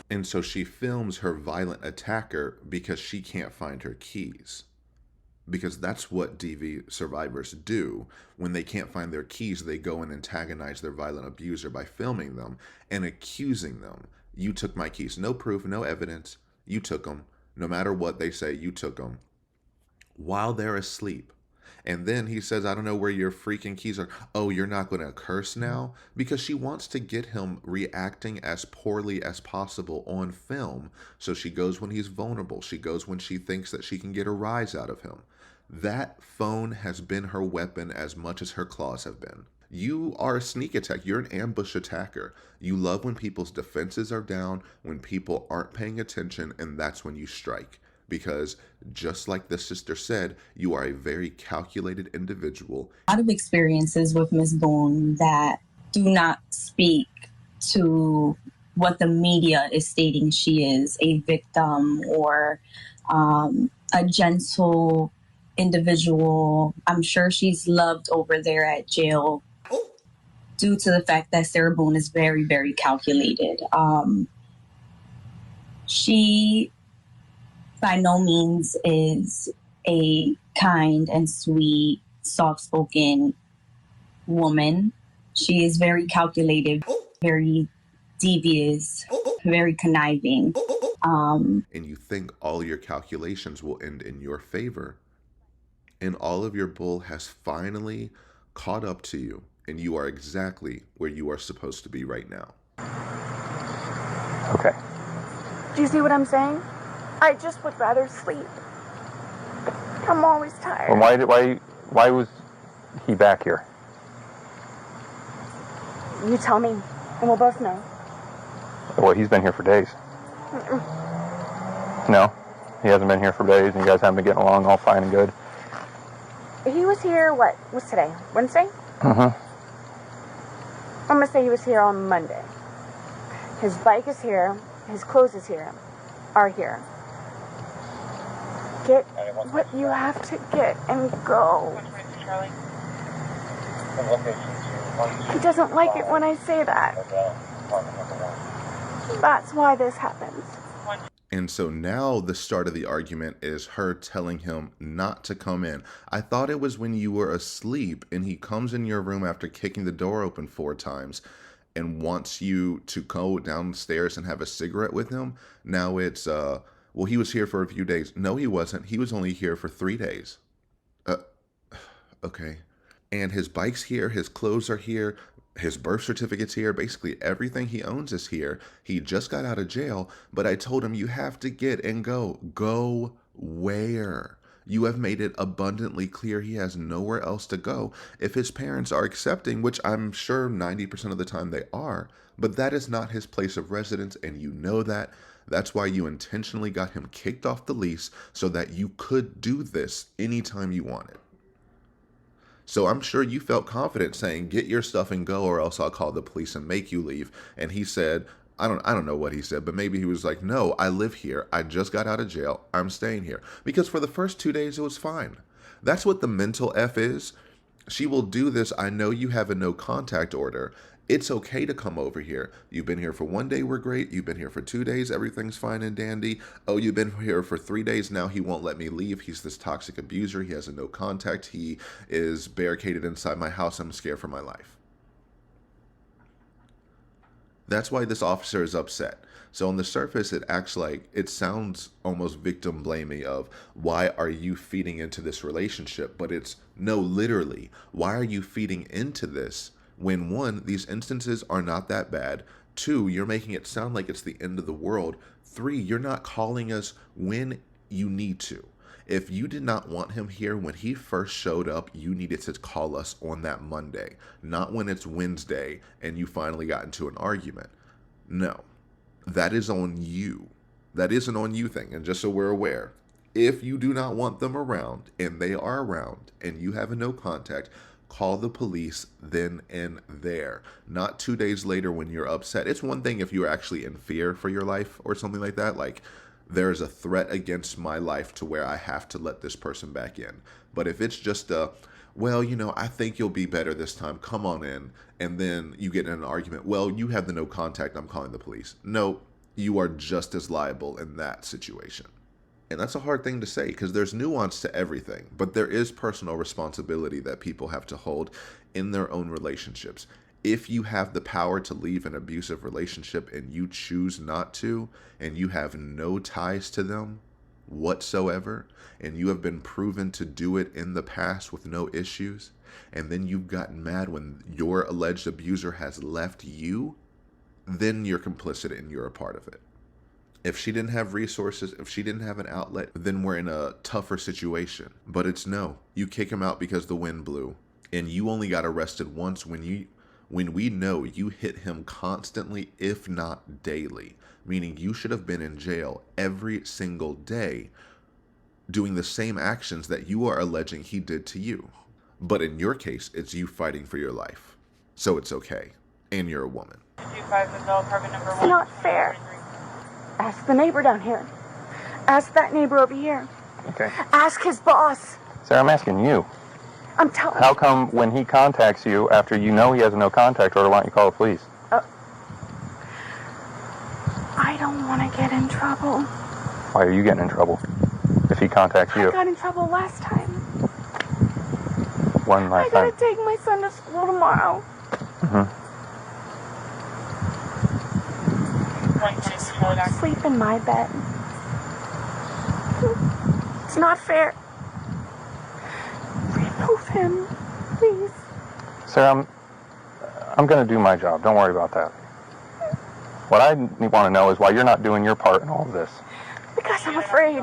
And so she films her violent attacker because she can't find her keys. Because that's what DV survivors do. When they can't find their keys, they go and antagonize their violent abuser by filming them and accusing them. You took my keys. No proof, no evidence. You took them. No matter what they say, you took them. While they're asleep. And then he says, I don't know where your freaking keys are. Oh, you're not going to curse now? Because she wants to get him reacting as poorly as possible on film. So she goes when he's vulnerable. She goes when she thinks that she can get a rise out of him. That phone has been her weapon as much as her claws have been. You are a sneak attack. You're an ambush attacker. You love when people's defenses are down, when people aren't paying attention, and that's when you strike. Because just like the sister said, you are a very calculated individual. A lot of experiences with Ms. Boone that do not speak to what the media is stating she is, a victim or a gentle individual. I'm sure she's loved over there at jail due to the fact that Sarah Boone is very, very calculated. She by no means is a kind and sweet, soft-spoken woman. She is very calculative, very devious, very conniving. And you think all your calculations will end in your favor. And all of your bull has finally caught up to you, and you are exactly where you are supposed to be right now. Okay. Do you see what I'm saying? I just would rather sleep. I'm always tired. Well, why was he back here? You tell me, and we'll both know. Well, he's been here for days. No, he hasn't been here for days, and you guys haven't been getting along all fine and good. He was here, what's today? Wednesday? Mm-hmm. I'm going to say he was here on Monday. His bike is here. His clothes are here. Get what you have to get and go. He doesn't like it when I say that. That's why this happens. And so now the start of the argument is her telling him not to come in. I thought it was when you were asleep and he comes in your room after kicking the door open 4 times and wants you to go downstairs and have a cigarette with him. Now it's, well, he was here for a few days. No, he wasn't. He was only here for 3 days. Okay. And his bike's here. His clothes are here. His birth certificate's here. Basically everything he owns is here. He just got out of jail, but I told him you have to get and go. Go where? You have made it abundantly clear he has nowhere else to go. If his parents are accepting, which I'm sure 90% of the time they are, but that is not his place of residence, and you know that. That's why you intentionally got him kicked off the lease so that you could do this anytime you wanted. So I'm sure you felt confident saying, get your stuff and go, or else I'll call the police and make you leave. And he said, I don't know what he said, but maybe he was like, no, I live here. I just got out of jail. I'm staying here. Because for the first 2 days, it was fine. That's what the mental F is. She will do this. I know you have a no contact order. It's okay to come over here. You've been here for 1 day, we're great. You've been here for 2 days, everything's fine and dandy. Oh, you've been here for 3 days now, he won't let me leave. He's this toxic abuser. He has a no contact. He is barricaded inside my house. I'm scared for my life. That's why this officer is upset. So on the surface, it acts like, it sounds almost victim blaming of, why are you feeding into this relationship? But it's, no, literally, why are you feeding into this? When 1, these instances are not that bad. 2, you're making it sound like it's the end of the world. 3, you're not calling us when you need to. If you did not want him here when he first showed up, you needed to call us on that Monday, not when it's Wednesday and you finally got into an argument. No, that is on you. That is an on you thing. And just so we're aware, if you do not want them around and they are around and you have a no contact, call the police then and there, not 2 days later when you're upset. It's one thing if you're actually in fear for your life or something like that, like there's a threat against my life to where I have to let this person back in. But if it's just a, well, you know, I think you'll be better this time, come on in, and then you get in an argument, well, you have the no contact, I'm calling the police. No, you are just as liable in that situation. And that's a hard thing to say because there's nuance to everything, but there is personal responsibility that people have to hold in their own relationships. If you have the power to leave an abusive relationship and you choose not to, and you have no ties to them whatsoever, and you have been proven to do it in the past with no issues, and then you've gotten mad when your alleged abuser has left you, then you're complicit and you're a part of it. If she didn't have resources, if she didn't have an outlet, then we're in a tougher situation. But it's no. You kick him out because the wind blew. And you only got arrested once when we know you hit him constantly, if not daily. Meaning you should have been in jail every single day doing the same actions that you are alleging he did to you. But in your case, it's you fighting for your life. So it's okay. And you're a woman. It's not fair. Ask the neighbor down here. Ask that neighbor over here. Okay. Ask his boss. Sarah, I'm asking you. I'm telling you. How come when he contacts you after you know he has a no contact order, why don't you call the police? I don't want to get in trouble. Why are you getting in trouble if he contacts you? I got in trouble last time. One last time. I gotta take my son to school tomorrow. Sleep in my bed. It's not fair. Remove him, please. Sarah, I'm going to do my job. Don't worry about that. What I want to know is why you're not doing your part in all of this. Because I'm afraid.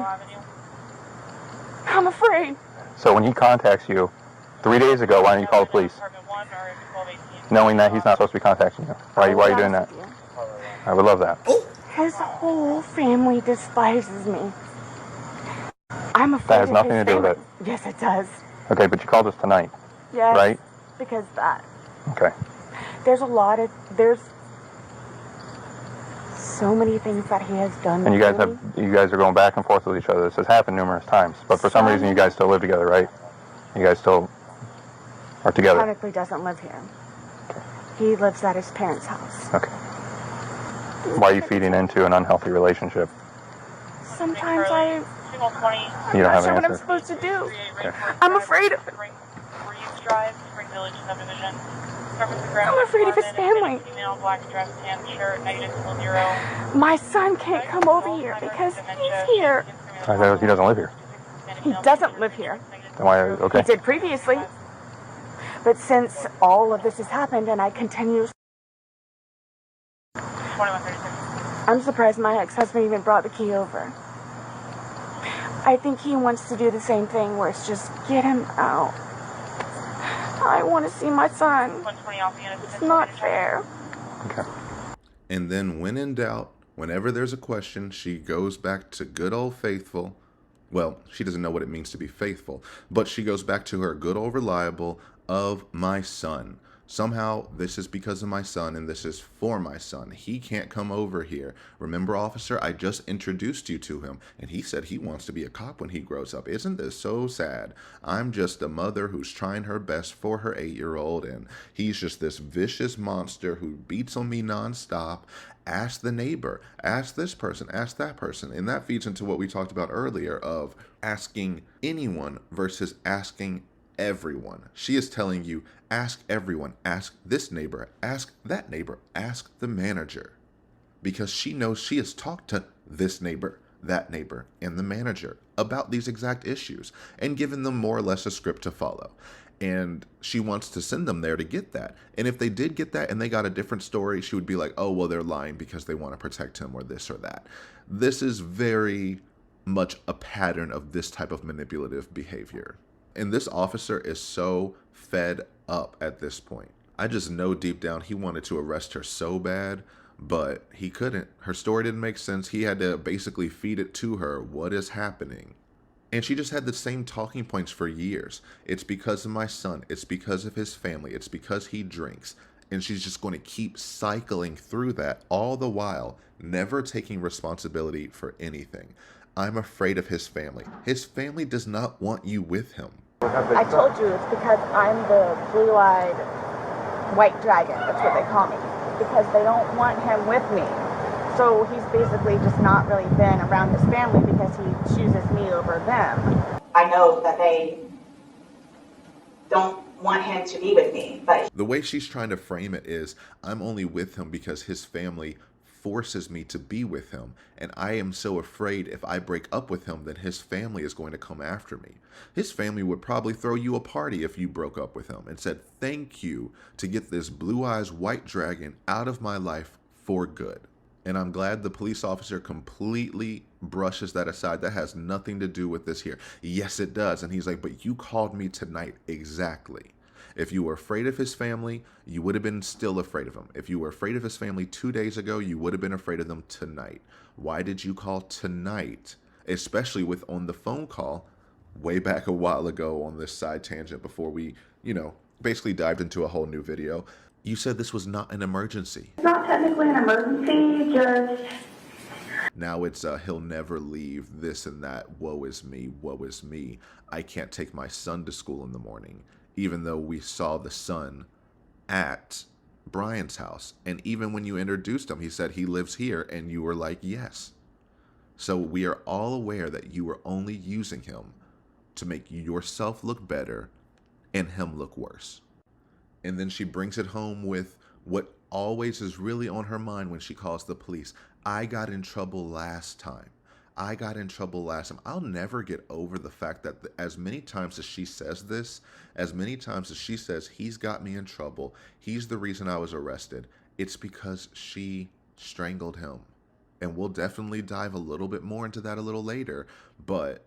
I'm afraid. So when he contacts you 3 days ago, why didn't you call the police? Knowing that he's not supposed to be contacting you. Why are you doing that? I would love that. His whole family despises me. I'm afraid That has nothing to do with it. Yes, it does. Okay, but you called us tonight. Yes. Right? Because that. Okay. There's so many things that he has done. And you guys are going back and forth with each other. This has happened numerous times. But for some reason you guys still live together, right? You guys still are together. Technically doesn't live here. He lives at his parents' house. Okay. Why are you feeding into an unhealthy relationship? Sometimes You don't have sure an what I'm answer? supposed to do. Okay. I'm afraid of it. I'm afraid of his family. My son can't come over here because he's here. He doesn't live here. He doesn't live here. Then why? Okay. He did previously. But since all of this has happened and I continue... I'm surprised my ex-husband even brought the key over. I think he wants to do the same thing where it's just get him out. I want to see my son. It's not fair. Okay. And then when in doubt, whenever there's a question, she goes back to good old faithful. Well, she doesn't know what it means to be faithful, but she goes back to her good old reliable of my son. Somehow this is because of my son and this is for my son. He can't come over here. Remember, officer, I just introduced you to him and he said he wants to be a cop when he grows up. Isn't this so sad? I'm just a mother who's trying her best for her 8-year-old and he's just this vicious monster who beats on me nonstop. Ask the neighbor, ask this person, ask that person. And that feeds into what we talked about earlier of asking anyone versus asking everyone. She is telling you, ask everyone, ask this neighbor, ask that neighbor, ask the manager. Because she knows she has talked to this neighbor, that neighbor, and the manager about these exact issues and given them more or less a script to follow. And she wants to send them there to get that. And if they did get that and they got a different story, she would be like, oh, well, they're lying because they want to protect him or this or that. This is very much a pattern of this type of manipulative behavior. And this officer is so fed up at this point. I just know deep down he wanted to arrest her so bad, but he couldn't. Her story didn't make sense. He had to basically feed it to her. What is happening? And she just had the same talking points for years. It's because of my son. It's because of his family. It's because he drinks. And she's just going to keep cycling through that all the while, never taking responsibility for anything. I'm afraid of his family. His family does not want you with him. I told you it's because I'm the blue-eyed white dragon. That's what they call me. Because they don't want him with me. So he's basically just not really been around his family because he chooses me over them. I know that they don't want him to be with me, but... The way she's trying to frame it is, I'm only with him because his family forces me to be with him, and I am so afraid if I break up with him, then his family is going to come after me. His family would probably throw you a party if you broke up with him and said thank you to get this blue eyes white dragon out of my life for good. And I'm glad the police officer completely brushes that aside. That has nothing to do with this here. Yes, it does. And he's like, but you called me tonight. Exactly. If you were afraid of his family, you would have been still afraid of him. If you were afraid of his family 2 days ago, you would have been afraid of them tonight. Why did you call tonight? Especially with on the phone call way back a while ago on this side tangent before we, basically dived into a whole new video. You said this was not an emergency. It's not technically an emergency, just... Now it's he'll never leave, this and that, woe is me, woe is me. I can't take my son to school in the morning. Even though we saw the son at Brian's house. And even when you introduced him, he said he lives here, and you were like, yes. So we are all aware that you were only using him to make yourself look better and him look worse. And then she brings it home with what always is really on her mind when she calls the police. I got in trouble last time. I got in trouble last time. I'll never get over the fact that as many times as she says this, as many times as she says, he's got me in trouble, he's the reason I was arrested, it's because she strangled him. And we'll definitely dive a little bit more into that a little later, but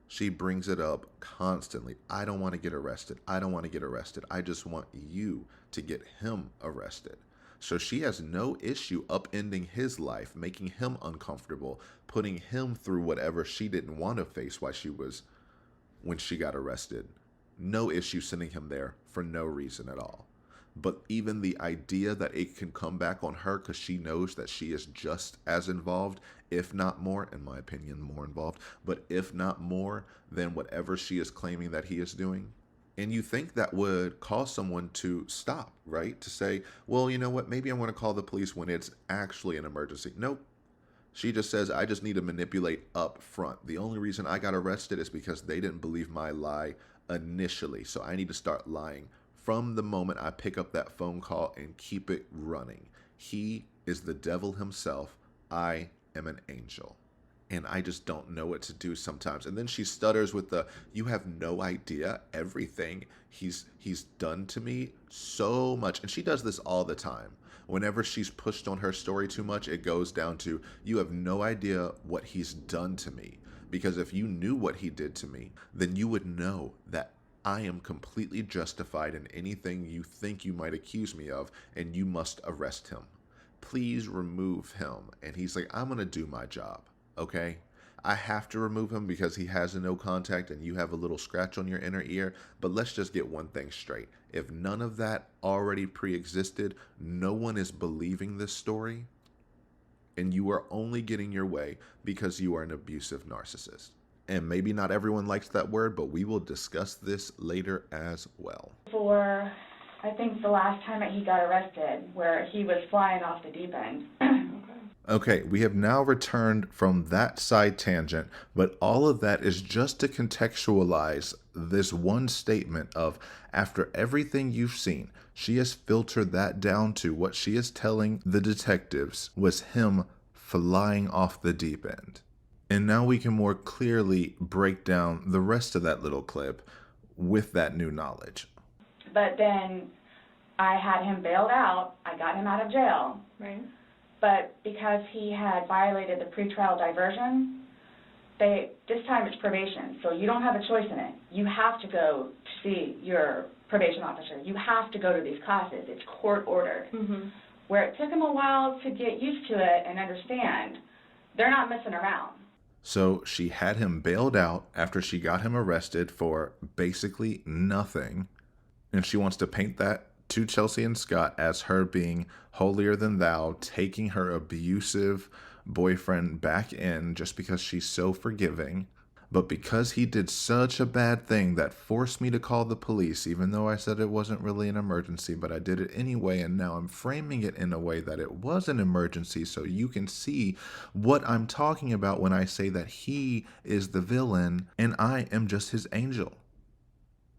she brings it up constantly. I don't want to get arrested. I don't want to get arrested. I just want you to get him arrested. So she has no issue upending his life, making him uncomfortable, putting him through whatever she didn't want to face when she got arrested. No issue sending him there for no reason at all. But even the idea that it can come back on her because she knows that she is just as involved, if not more, in my opinion, more involved, but if not more than whatever she is claiming that he is doing. And you think that would cause someone to stop, right? To say, well, you know what, maybe I want to call the police when it's actually an emergency. Nope. She just says, I just need to manipulate up front. The only reason I got arrested is because they didn't believe my lie initially. So I need to start lying from the moment I pick up that phone call and keep it running. He is the devil himself. I am an angel. And I just don't know what to do sometimes. And then she stutters with you have no idea everything he's done to me so much. And she does this all the time. Whenever she's pushed on her story too much, it goes down to, you have no idea what he's done to me. Because if you knew what he did to me, then you would know that I am completely justified in anything you think you might accuse me of, and you must arrest him. Please remove him. And he's like, I'm going to do my job. Okay, I have to remove him because he has a no contact and you have a little scratch on your inner ear. But let's just get one thing straight. If none of that already pre-existed, no one is believing this story. And you are only getting your way because you are an abusive narcissist. And maybe not everyone likes that word, but we will discuss this later as well. For, I think, the last time that he got arrested, where he was flying off the deep end. Okay, we have now returned from that side tangent, but all of that is just to contextualize this one statement of, after everything you've seen, she has filtered that down to what she is telling the detectives was him flying off the deep end. And now we can more clearly break down the rest of that little clip with that new knowledge. But then I had him bailed out. I got him out of jail. Right. But because he had violated the pretrial diversion, this time it's probation, so you don't have a choice in it. You have to go to see your probation officer. You have to go to these classes. It's court-ordered. Mm-hmm. Where it took him a while to get used to it and understand, they're not messing around. So she had him bailed out after she got him arrested for basically nothing, and she wants to paint that to Chelsea and Scott as her being holier than thou, taking her abusive boyfriend back in just because she's so forgiving. But because he did such a bad thing that forced me to call the police, even though I said it wasn't really an emergency, but I did it anyway, and now I'm framing it in a way that it was an emergency so you can see what I'm talking about when I say that he is the villain and I am just his angel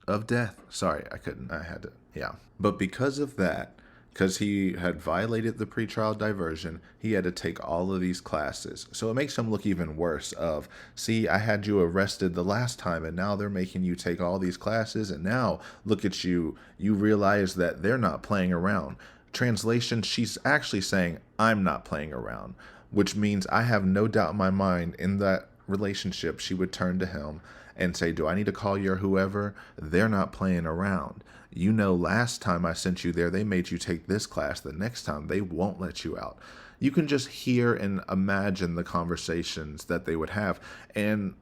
of death. Sorry, I had to, yeah. But because of that, because he had violated the pretrial diversion, he had to take all of these classes. So it makes him look even worse of, see, I had you arrested the last time and now they're making you take all these classes, and now look at you, you realize that they're not playing around. Translation, she's actually saying, I'm not playing around, which means I have no doubt in my mind in that relationship she would turn to him and say, do I need to call your whoever? They're not playing around. You know, last time I sent you there, they made you take this class. The next time, they won't let you out. You can just hear and imagine the conversations that they would have. And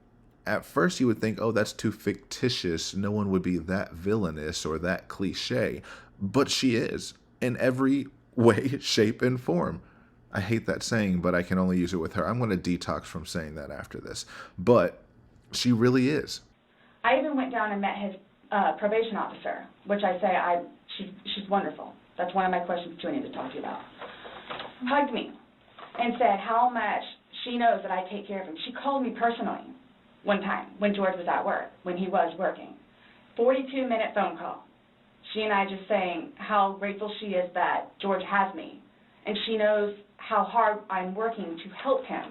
at first you would think, oh, that's too fictitious. No one would be that villainous or that cliche. But she is, in every way, shape, and form. I hate that saying, but I can only use it with her. I'm going to detox from saying that after this. But she really is. I even went down and met his probation officer, which I say she's wonderful. That's one of my questions too I need to talk to you about. Hugged me and said how much she knows that I take care of him. She called me personally one time when George was at work, when he was working. 42-minute phone call. She and I just saying how grateful she is that George has me. And she knows how hard I'm working to help him,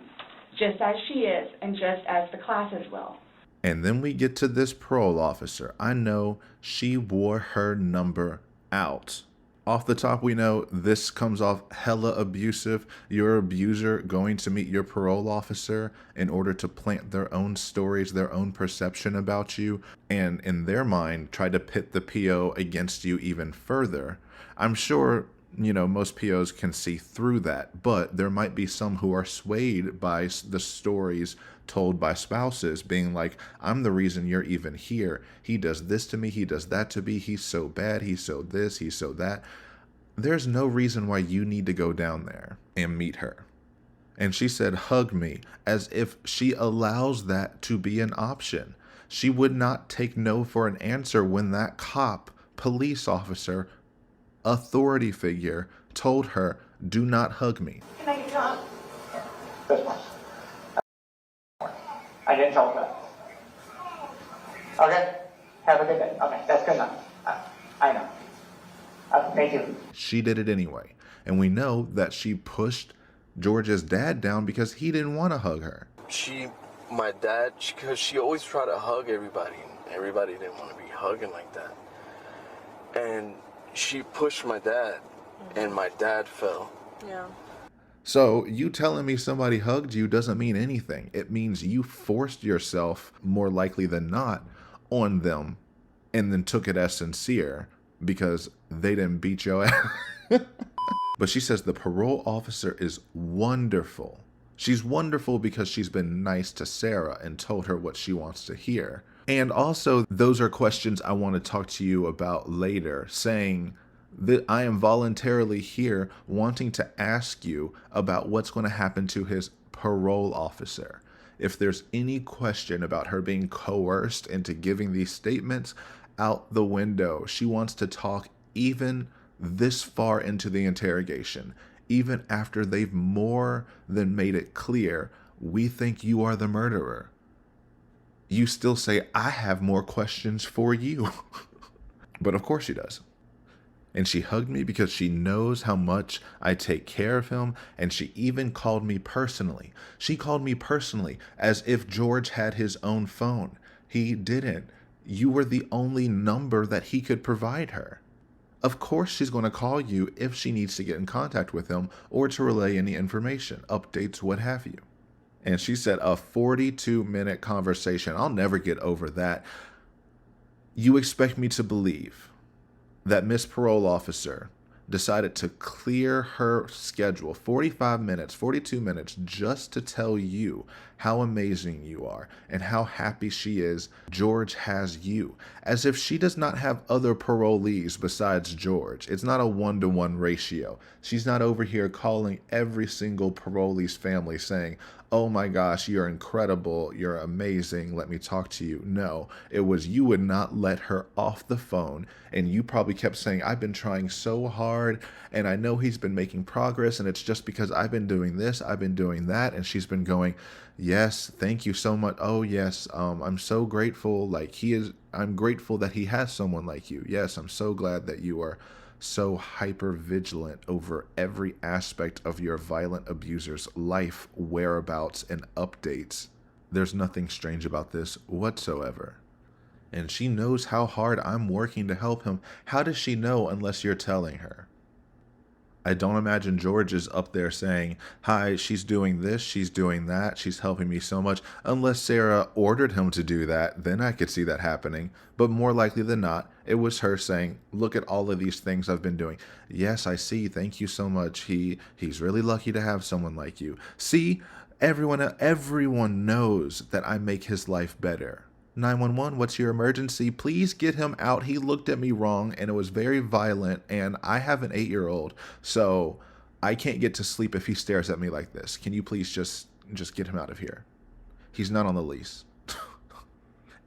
just as she is and just as the classes will. And then we get to this parole officer. I know she wore her number out. Off the top, we know this comes off hella abusive. Your abuser going to meet your parole officer in order to plant their own stories, their own perception about you, and in their mind, try to pit the PO against you even further. I'm sure, you know, most POs can see through that, but there might be some who are swayed by the stories told by spouses being like, I'm the reason you're even here. He does this to me. He does that to me. He's so bad. He's so this. He's so that. There's no reason why you need to go down there and meet her. And she said, hug me, as if she allows that to be an option. She would not take no for an answer when that cop, police officer, authority figure told her, do not hug me. Can I get on? This one. I didn't tell her that. Okay? Have a good day. Okay, that's good enough. I know. Thank you. She did it anyway. And we know that she pushed George's dad down because he didn't want to hug her. My dad, because she always tried to hug everybody. And everybody didn't want to be hugging like that. And she pushed my dad, and my dad fell. Yeah. So you telling me somebody hugged you doesn't mean anything. It means you forced yourself, more likely than not, on them and then took it as sincere because they didn't beat your ass. But she says the parole officer is wonderful. She's wonderful because she's been nice to Sarah and told her what she wants to hear. And also, those are questions I want to talk to you about later, saying that I am voluntarily here wanting to ask you about what's going to happen to his parole officer. If there's any question about her being coerced into giving these statements, out the window. She wants to talk even this far into the interrogation, even after they've more than made it clear, we think you are the murderer. You still say, I have more questions for you. But of course she does. And she hugged me because she knows how much I take care of him. And she even called me personally. She called me personally as if George had his own phone. He didn't. You were the only number that he could provide her. Of course she's going to call you if she needs to get in contact with him or to relay any information, updates, what have you. And she said a 42-minute conversation. I'll never get over that. You expect me to believe that Miss Parole Officer decided to clear her schedule 45 minutes, 42 minutes, just to tell you how amazing you are and how happy she is George has you, as if she does not have other parolees besides George. It's not a 1-to-1 ratio. She's not over here calling every single parolee's family saying, oh my gosh, you're incredible, you're amazing, let me talk to you. No, it was you would not let her off the phone, and you probably kept saying, I've been trying so hard, and I know he's been making progress, and it's just because I've been doing this, I've been doing that, and she's been going, yes, thank you so much, oh yes, I'm so grateful, I'm grateful that he has someone like you. Yes, I'm so glad that you are so hyper vigilant over every aspect of your violent abuser's life, whereabouts, and updates. There's nothing strange about this whatsoever. And she knows how hard I'm working to help him. How does she know unless you're telling her? I don't imagine George is up there saying, hi, she's doing this, she's doing that, she's helping me so much. Unless Sarah ordered him to do that, then I could see that happening. But more likely than not, it was her saying, look at all of these things I've been doing. Yes, I see. Thank you so much. He's really lucky to have someone like you. See, everyone knows that I make his life better. 911, what's your emergency? Please get him out. He looked at me wrong and it was very violent, and I have an 8-year-old, so I can't get to sleep if he stares at me like this. Can you please just get him out of here? He's not on the lease.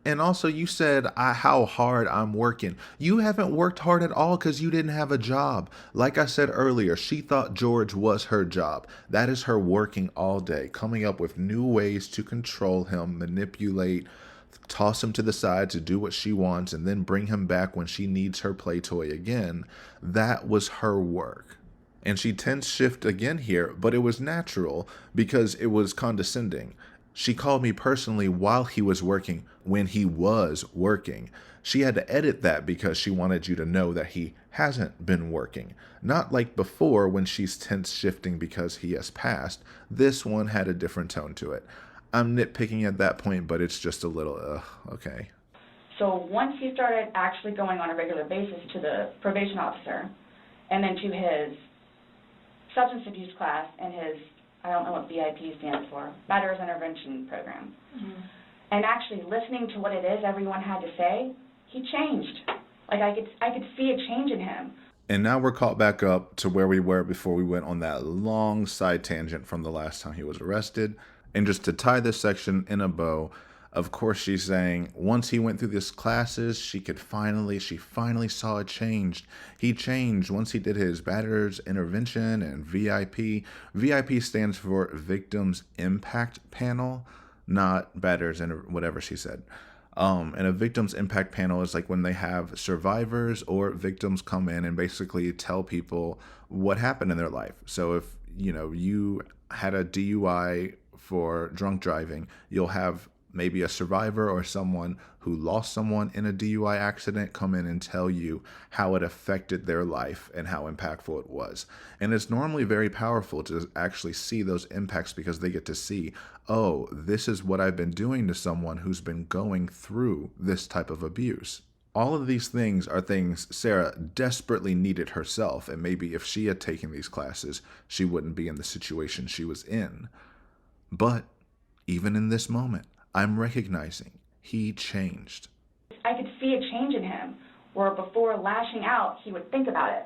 And also you said how hard I'm working. You haven't worked hard at all because you didn't have a job. Like I said earlier, she thought George was her job. That is her working all day, coming up with new ways to control him, manipulate, toss him to the side to do what she wants, and then bring him back when she needs her play toy again. That was her work. And she tense shift again here, but it was natural because it was condescending. She called me personally while he was working, when he was working. She had to edit that because she wanted you to know that he hasn't been working. Not like before when she's tense shifting because he has passed. This one had a different tone to it. I'm nitpicking at that point, but it's just a little, okay. So once he started actually going on a regular basis to the probation officer, and then to his substance abuse class and his, I don't know what BIP stands for, Batterers Intervention Program, and actually listening to what it is everyone had to say, he changed. Like I could see a change in him. And now we're caught back up to where we were before we went on that long side tangent from the last time he was arrested. And just to tie this section in a bow, of course she's saying once he went through these classes, she finally saw a change. He changed once he did his Batterers Intervention and VIP. VIP stands for Victims Impact Panel, not Batterers whatever she said. And a victims impact panel is like when they have survivors or victims come in and basically tell people what happened in their life. So if, you had a DUI for drunk driving, you'll have maybe a survivor or someone who lost someone in a DUI accident come in and tell you how it affected their life and how impactful it was. And it's normally very powerful to actually see those impacts because they get to see, oh, this is what I've been doing to someone who's been going through this type of abuse. All of these things are things Sarah desperately needed herself, and maybe if she had taken these classes, she wouldn't be in the situation she was in. But even in this moment, I'm recognizing he changed. I could see a change in him, where before lashing out, he would think about it.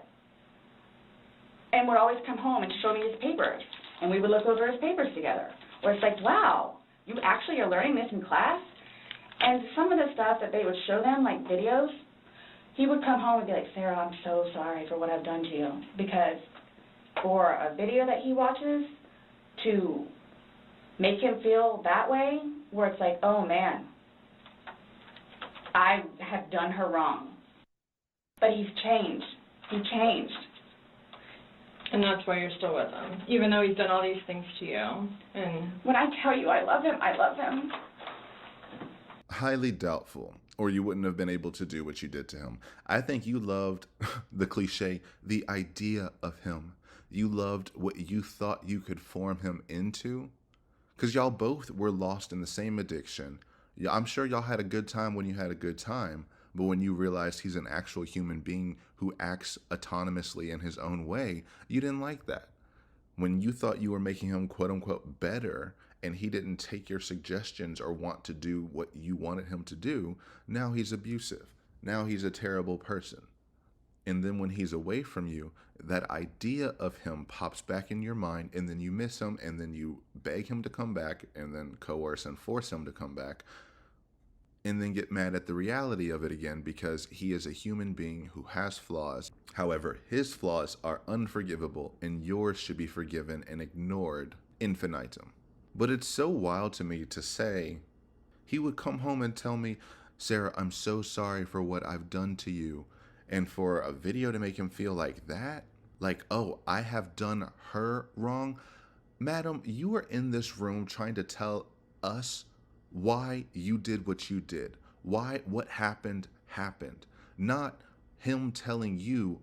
And would always come home and show me his papers, and we would look over his papers together. Where it's like, wow, you actually are learning this in class? And some of the stuff that they would show them, like videos, he would come home and be like, Sarah, I'm so sorry for what I've done to you. Because for a video that he watches to make him feel that way, where it's like, oh man, I have done her wrong. But he's changed. He changed. And that's why you're still with him, even though he's done all these things to you. And when I tell you I love him, I love him. Highly doubtful, or you wouldn't have been able to do what you did to him. I think you loved the cliche, the idea of him. You loved what you thought you could form him into. Because y'all both were lost in the same addiction. Yeah, I'm sure y'all had a good time when you had a good time, but when you realized he's an actual human being who acts autonomously in his own way, you didn't like that. When you thought you were making him quote-unquote better, and he didn't take your suggestions or want to do what you wanted him to do, now he's abusive. Now he's a terrible person. And then when he's away from you, that idea of him pops back in your mind, and then you miss him, and then you beg him to come back, and then coerce and force him to come back, and then get mad at the reality of it again because he is a human being who has flaws. However, his flaws are unforgivable, and yours should be forgiven and ignored infinitum. But it's so wild to me to say, he would come home and tell me, Sarah, I'm so sorry for what I've done to you. And for a video to make him feel like that, like, oh, I have done her wrong. Madam, you were in this room trying to tell us why you did what you did. Why what happened, not him telling you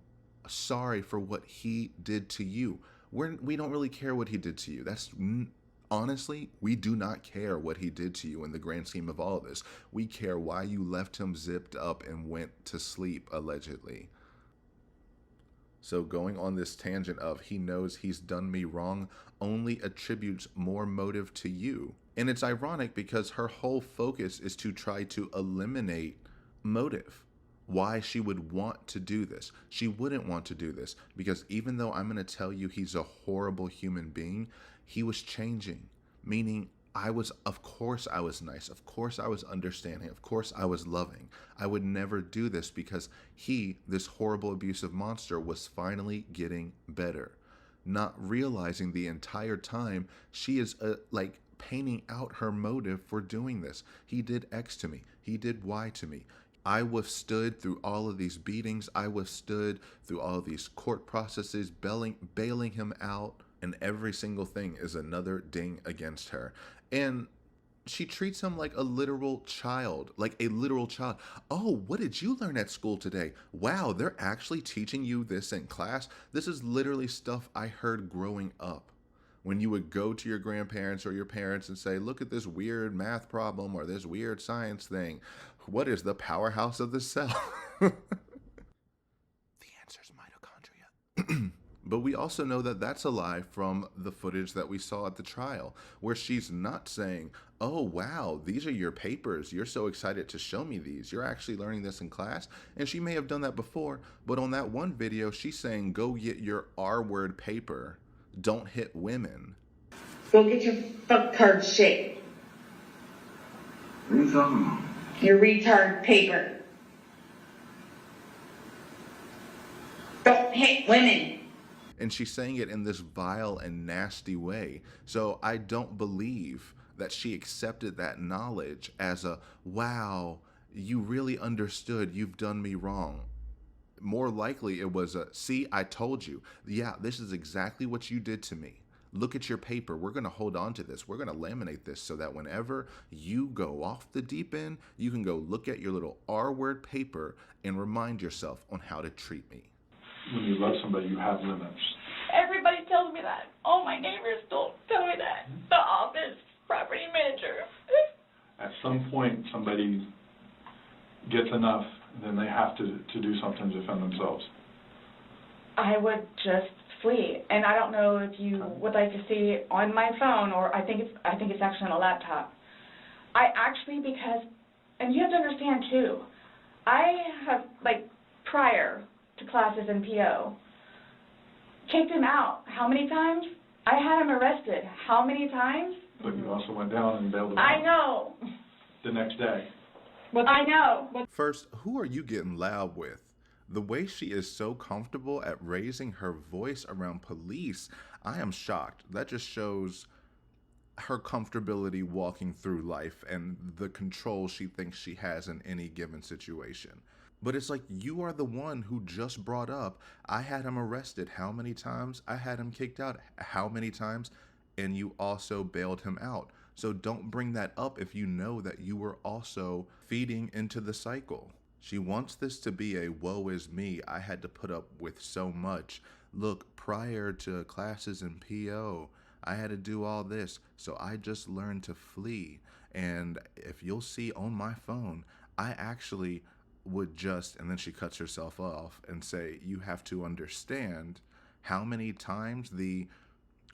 sorry for what he did to you. We don't really care what he did to you. Honestly, we do not care what he did to you in the grand scheme of all of this. We care why you left him zipped up and went to sleep, allegedly. So going on this tangent of he knows he's done me wrong only attributes more motive to you. And it's ironic because her whole focus is to try to eliminate motive. Why she would want to do this. She wouldn't want to do this because even though I'm going to tell you he's a horrible human being, he was changing, meaning of course I was nice. Of course I was understanding. Of course I was loving. I would never do this because he, this horrible abusive monster, was finally getting better. Not realizing the entire time she is painting out her motive for doing this. He did X to me. He did Y to me. I withstood through all of these beatings. I withstood through all of these court processes, bailing him out, and every single thing is another ding against her. And she treats him like a literal child, Oh, what did you learn at school today? Wow, they're actually teaching you this in class? This is literally stuff I heard growing up. When you would go to your grandparents or your parents and say, look at this weird math problem or this weird science thing. What is the powerhouse of the cell? The answer is mitochondria. But we also know that that's a lie from the footage that we saw at the trial, where she's not saying, oh, wow, these are your papers. You're so excited to show me these. You're actually learning this in class. And she may have done that before, but on that one video, she's saying, go get your R-word paper. Don't hit women. Go get your fuck card shit. What are you talking about? Your retard paper. Don't hit women. And she's saying it in this vile and nasty way. So I don't believe that she accepted that knowledge as a, wow, you really understood, you've done me wrong. More likely it was a, see, I told you. Yeah, this is exactly what you did to me. Look at your paper. We're going to hold on to this. We're going to laminate this so that whenever you go off the deep end, you can go look at your little R-word paper and remind yourself on how to treat me. When you love somebody, you have limits. Everybody tells me that. All my neighbors don't tell me that. The office, property manager. At some point, somebody gets enough, then they have to do something to defend themselves. I would just flee, and I don't know if you would like to see it on my phone, or I think it's actually on a laptop. I actually, because, and you have to understand too, I have, like, prior to classes in P.O., kicked him out. How many times? I had him arrested. How many times? But you also went down and bailed him out. I know. The next day. I know. First, who are you getting loud with? The way she is so comfortable at raising her voice around police, I am shocked. That just shows her comfortability walking through life and the control she thinks she has in any given situation. But it's like, you are the one who just brought up, I had him arrested how many times? I had him kicked out how many times? And you also bailed him out. So don't bring that up if you know that you were also feeding into the cycle. She wants this to be a woe is me, I had to put up with so much. Look, prior to classes in PO, I had to do all this, so I just learned to flee. And if you'll see on my phone, I actually would just, and then she cuts herself off and say, you have to understand how many times, the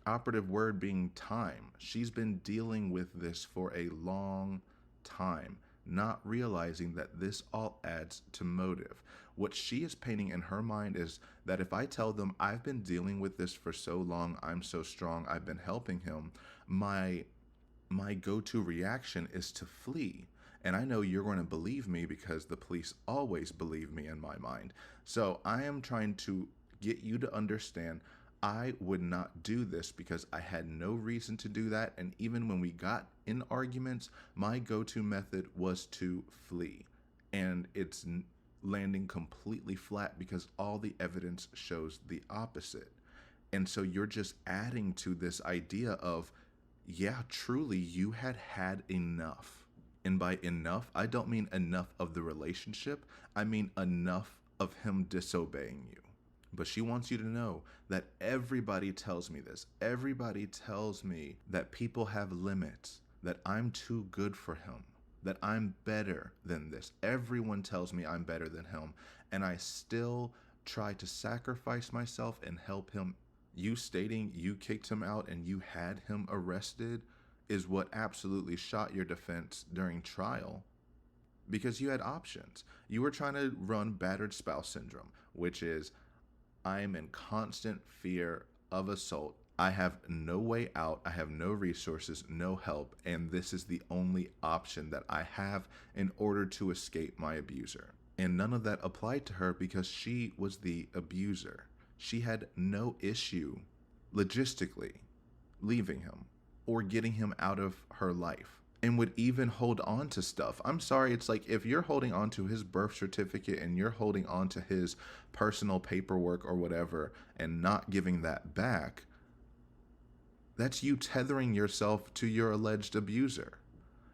operative word being time. She's been dealing with this for a long time, not realizing that this all adds to motive. What she is painting in her mind is that if I tell them I've been dealing with this for so long, I'm so strong, I've been helping him, my go-to reaction is to flee. And I know you're going to believe me because the police always believe me in my mind. So I am trying to get you to understand I would not do this because I had no reason to do that. And even when we got in arguments, my go-to method was to flee. And it's landing completely flat because all the evidence shows the opposite. And so you're just adding to this idea of, yeah, truly, you had enough. And by enough, I don't mean enough of the relationship. I mean enough of him disobeying you. But she wants you to know that everybody tells me this. Everybody tells me that people have limits, that I'm too good for him, that I'm better than this. Everyone tells me I'm better than him, and I still try to sacrifice myself and help him. You stating you kicked him out and you had him arrested is what absolutely shot your defense during trial, because you had options. You were trying to run battered spouse syndrome, which is, I'm in constant fear of assault. I have no way out. I have no resources, no help, and this is the only option that I have in order to escape my abuser. And none of that applied to her because she was the abuser. She had no issue logistically leaving him. or getting him out of her life, and would even hold on to stuff. I'm sorry, it's like if you're holding on to his birth certificate and you're holding on to his personal paperwork or whatever and not giving that back, that's you tethering yourself to your alleged abuser.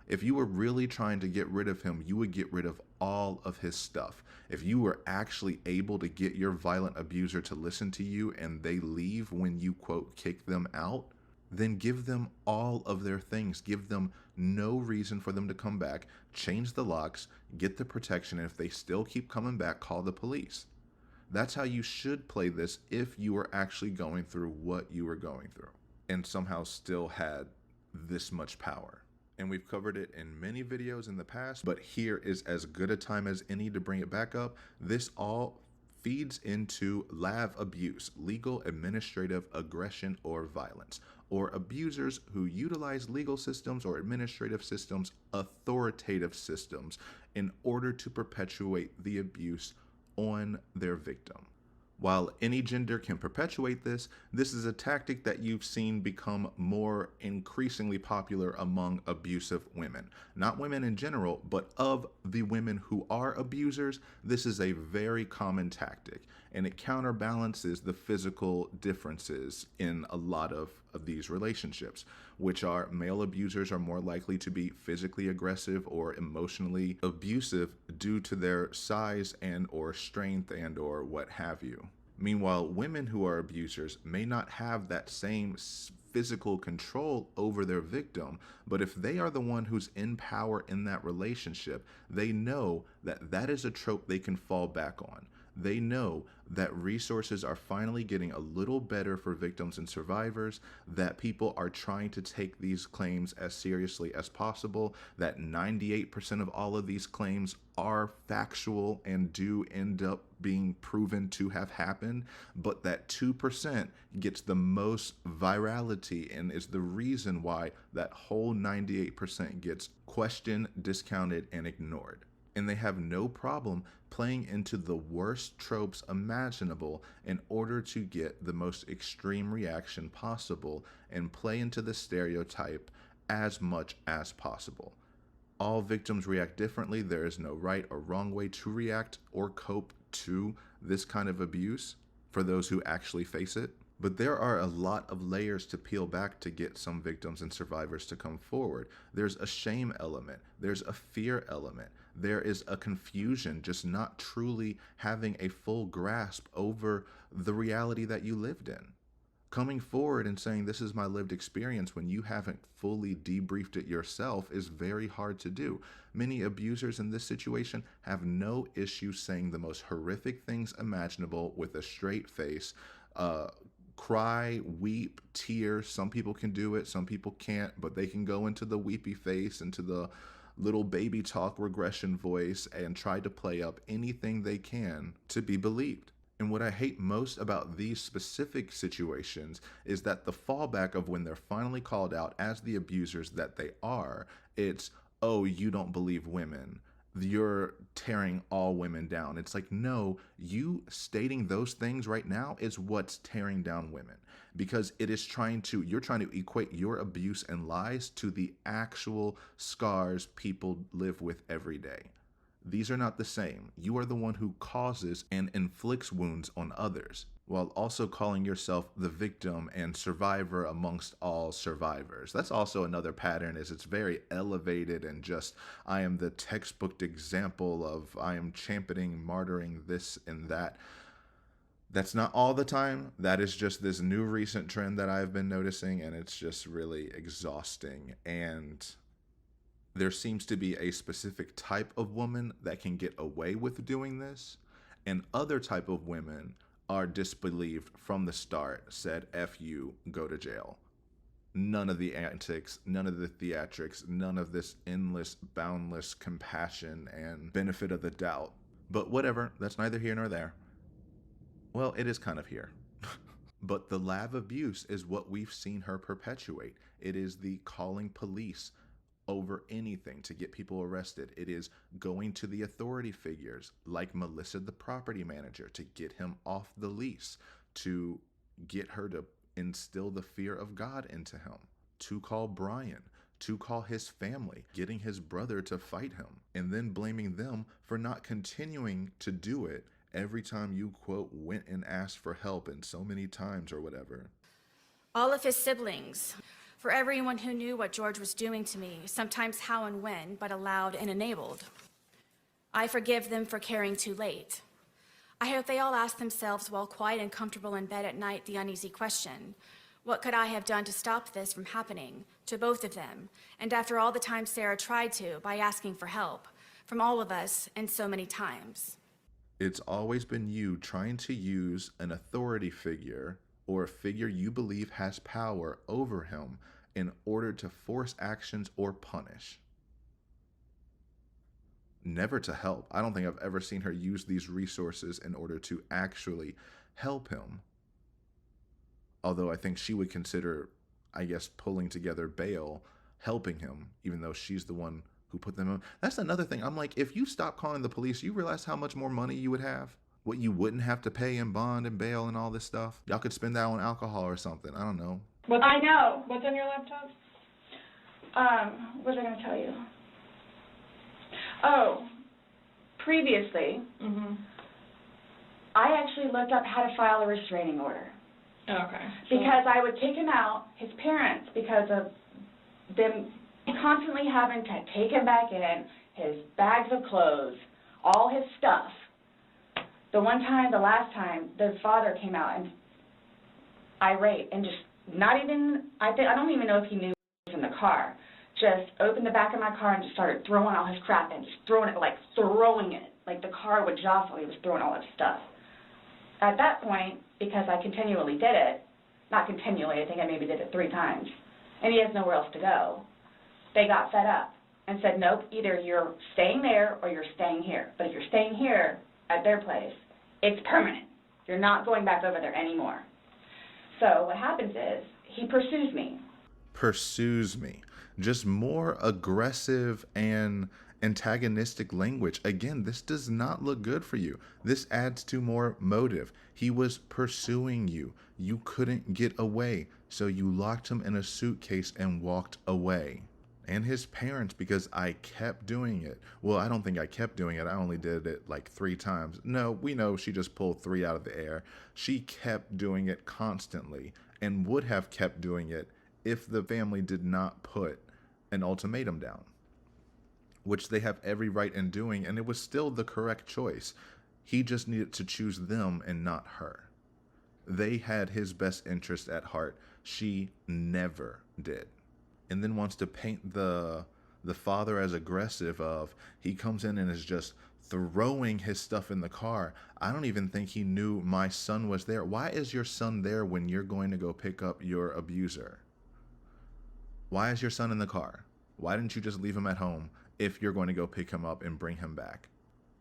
If you were really trying to get rid of him, you would get rid of all of his stuff. If you were actually able to get your violent abuser to listen to you and they leave when you, quote, kick them out, then give them all of their things. Give them no reason for them to come back. Change the locks, get the protection, and if they still keep coming back, call the police. That's how you should play this if you were actually going through what you were going through and somehow still had this much power. And we've covered it in many videos in the past, but here is as good a time as any to bring it back up. This all feeds into LAV abuse, legal administrative aggression or violence, or abusers who utilize legal systems or administrative systems, authoritative systems, in order to perpetuate the abuse on their victim. While any gender can perpetuate this, this is a tactic that you've seen become more increasingly popular among abusive women. Not women in general, but of the women who are abusers, this is a very common tactic, and it counterbalances the physical differences in a lot of these relationships, which are male abusers are more likely to be physically aggressive or emotionally abusive due to their size and or strength and or what have you. Meanwhile, women who are abusers may not have that same physical control over their victim, but if they are the one who's in power in that relationship, they know that that is a trope they can fall back on. They know that resources are finally getting a little better for victims and survivors, that people are trying to take these claims as seriously as possible, that 98% of all of these claims are factual and do end up being proven to have happened, but that 2% gets the most virality and is the reason why that whole 98% gets questioned, discounted, and ignored. And they have no problem playing into the worst tropes imaginable in order to get the most extreme reaction possible and play into the stereotype as much as possible. All victims react differently. There is no right or wrong way to react or cope to this kind of abuse for those who actually face it. But there are a lot of layers to peel back to get some victims and survivors to come forward. There's a shame element. There's a fear element. There is a confusion, just not truly having a full grasp over the reality that you lived in. Coming forward and saying this is my lived experience when you haven't fully debriefed it yourself is very hard to do. Many abusers in this situation have no issue saying the most horrific things imaginable with a straight face, cry, weep, tear. Some people can do it, some people can't, but they can go into the weepy face, into the little baby talk regression voice and try to play up anything they can to be believed. And what I hate most about these specific situations is that the fallback of when they're finally called out as the abusers that they are, it's, oh, you don't believe women. You're tearing all women down. It's like, no, you stating those things right now is what's tearing down women, because it is you're trying to equate your abuse and lies to the actual scars people live with every day. These are not the same. You are the one who causes and inflicts wounds on others, while also calling yourself the victim and survivor amongst all survivors. That's also another pattern, is it's very elevated and just, I am the textbook example of I am championing, martyring this and that. That's not all the time. That is just this new recent trend that I've been noticing, and it's just really exhausting. And there seems to be a specific type of woman that can get away with doing this, and other type of women are disbelieved from the start, said, F you, go to jail. None of the antics, none of the theatrics, none of this endless, boundless compassion and benefit of the doubt. But whatever, that's neither here nor there. Well, it is kind of here. But the LAV abuse is what we've seen her perpetuate. It is the calling police over anything to get people arrested. It is going to the authority figures like Melissa, the property manager, to get him off the lease, to get her to instill the fear of God into him. to call Brian, to call his family, getting his brother to fight him, and then blaming them for not continuing to do it every time you, quote, went and asked for help and so many times or whatever. All of his siblings, for everyone who knew what George was doing to me, sometimes how and when, but allowed and enabled. I forgive them for caring too late. I hope they all ask themselves while quiet and comfortable in bed at night the uneasy question, what could I have done to stop this from happening to both of them? And after all the times Sarah tried to, by asking for help from all of us and so many times. It's always been you trying to use an authority figure or a figure you believe has power over him in order to force actions or punish. Never to help. I don't think I've ever seen her use these resources in order to actually help him. Although I think she would consider, I guess, pulling together bail, helping him, even though she's the one who put them in. That's another thing. I'm like, if you stop calling the police, you realize how much more money you would have? What you wouldn't have to pay in bond and bail and all this stuff? Y'all could spend that on alcohol or something. I don't know. I know. What's on your laptop? What was I going to tell you? Oh, previously, I actually looked up how to file a restraining order. Okay. Because I would kick him out, his parents, because of them constantly having to take him back in, his bags of clothes, all his stuff. The last time, the father came out and irate and just not even, I don't even know if he knew he was in the car, just opened the back of my car and just started throwing all his crap in, just throwing it, like the car would jostle, he was throwing all his stuff. At that point, because I continually did it, not continually, I think I maybe did it 3 times, and he has nowhere else to go, they got fed up and said, nope, either you're staying there or you're staying here. But if you're staying here at their place, it's permanent. You're not going back over there anymore. So what happens is he pursues me. Pursues me. Just more aggressive and antagonistic language. Again, this does not look good for you. This adds to more motive. He was pursuing you. You couldn't get away, so you locked him in a suitcase and walked away. And his parents, because I kept doing it. Well, I don't think I kept doing it. I only did it like 3 times. No, we know she just pulled 3 out of the air. She kept doing it constantly and would have kept doing it if the family did not put an ultimatum down, which they have every right in doing, and it was still the correct choice. He just needed to choose them and not her. They had his best interest at heart. She never did. And then wants to paint the father as aggressive of, he comes in and is just throwing his stuff in the car. I don't even think he knew my son was there. Why is your son there when you're going to go pick up your abuser? Why is your son in the car? Why didn't you just leave him at home if you're going to go pick him up and bring him back?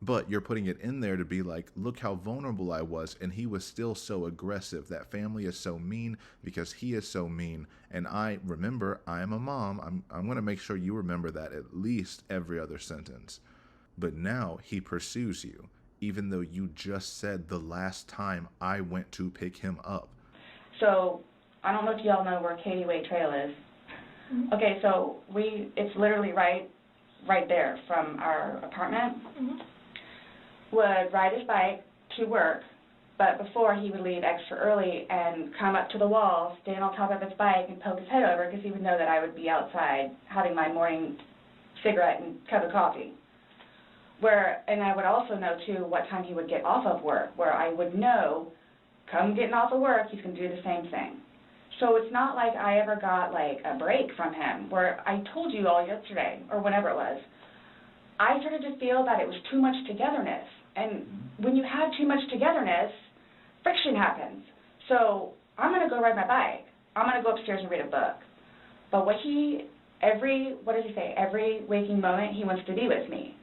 But you're putting it in there to be like, look how vulnerable I was, and he was still so aggressive. That family is so mean because he is so mean. And I remember, I am a mom. I'm going to make sure you remember that at least every other sentence. But now he pursues you, even though you just said the last time I went to pick him up. So I don't know if y'all know where Katie Way Trail is. Okay, so it's literally right there from our apartment. Would ride his bike to work, but before he would leave extra early and come up to the wall, stand on top of his bike and poke his head over because he would know that I would be outside having my morning cigarette and cup of coffee. And I would also know, too, what time he would get off of work, where I would know, come getting off of work, he's going to do the same thing. So it's not like I ever got, like, a break from him, where I told you all yesterday, or whenever it was, I started to feel that it was too much togetherness. And when you have too much togetherness, friction happens. So I'm going to go ride my bike. I'm going to go upstairs and read a book. But every waking moment, he wants to be with me.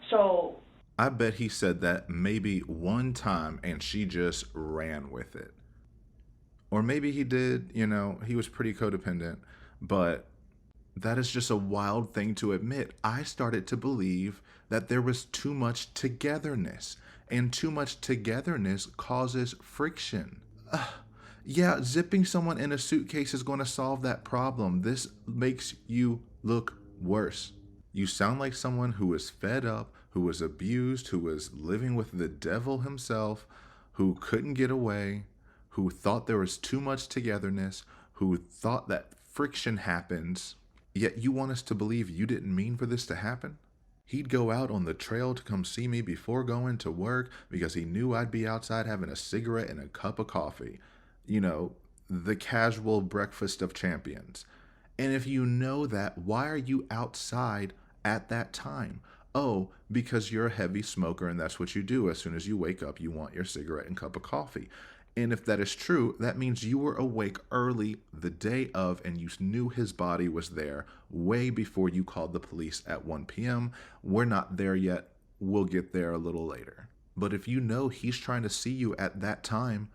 So I bet he said that maybe one time and she just ran with it. Or maybe he did, he was pretty codependent, but that is just a wild thing to admit. I started to believe that there was too much togetherness, and too much togetherness causes friction. Yeah, zipping someone in a suitcase is going to solve that problem. This makes you look worse. You sound like someone who is fed up, who was abused, who was living with the devil himself, who couldn't get away, who thought there was too much togetherness, who thought that friction happens, yet you want us to believe you didn't mean for this to happen? He'd go out on the trail to come see me before going to work because he knew I'd be outside having a cigarette and a cup of coffee. You know, the casual breakfast of champions. And if you know that, why are you outside at that time? Oh, because you're a heavy smoker and that's what you do. As soon as you wake up, you want your cigarette and cup of coffee. And if that is true, that means you were awake early the day of and you knew his body was there way before you called the police at 1 p.m. We're not there yet. We'll get there a little later. But if you know he's trying to see you at that time,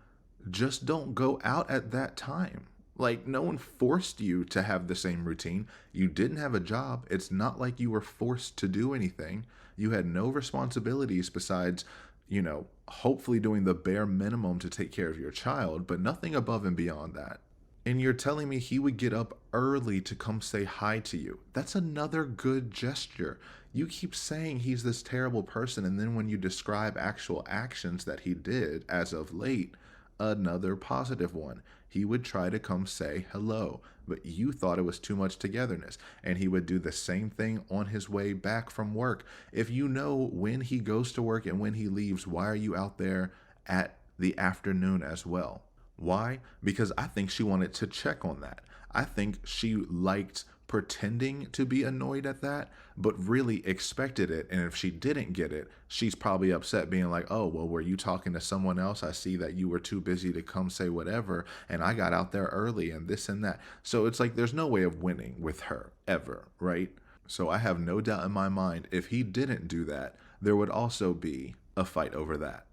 just don't go out at that time. Like, no one forced you to have the same routine. You didn't have a job. It's not like you were forced to do anything. You had no responsibilities besides, you know, hopefully doing the bare minimum to take care of your child, but nothing above and beyond that. And you're telling me he would get up early to come say hi to you. That's another good gesture. You keep saying he's this terrible person, and then when you describe actual actions that he did as of late, another positive one. He would try to come say hello, but you thought it was too much togetherness, and he would do the same thing on his way back from work. If you know when he goes to work and when he leaves, why are you out there at the afternoon as well? Why? Because I think she wanted to check on that. I think she liked pretending to be annoyed at that, but really expected it. And if she didn't get it, she's probably upset, being like, oh, well, were you talking to someone else? I see that you were too busy to come say whatever, and I got out there early and this and that. So it's like there's no way of winning with her ever, right? So I have no doubt in my mind, if he didn't do that, there would also be a fight over that.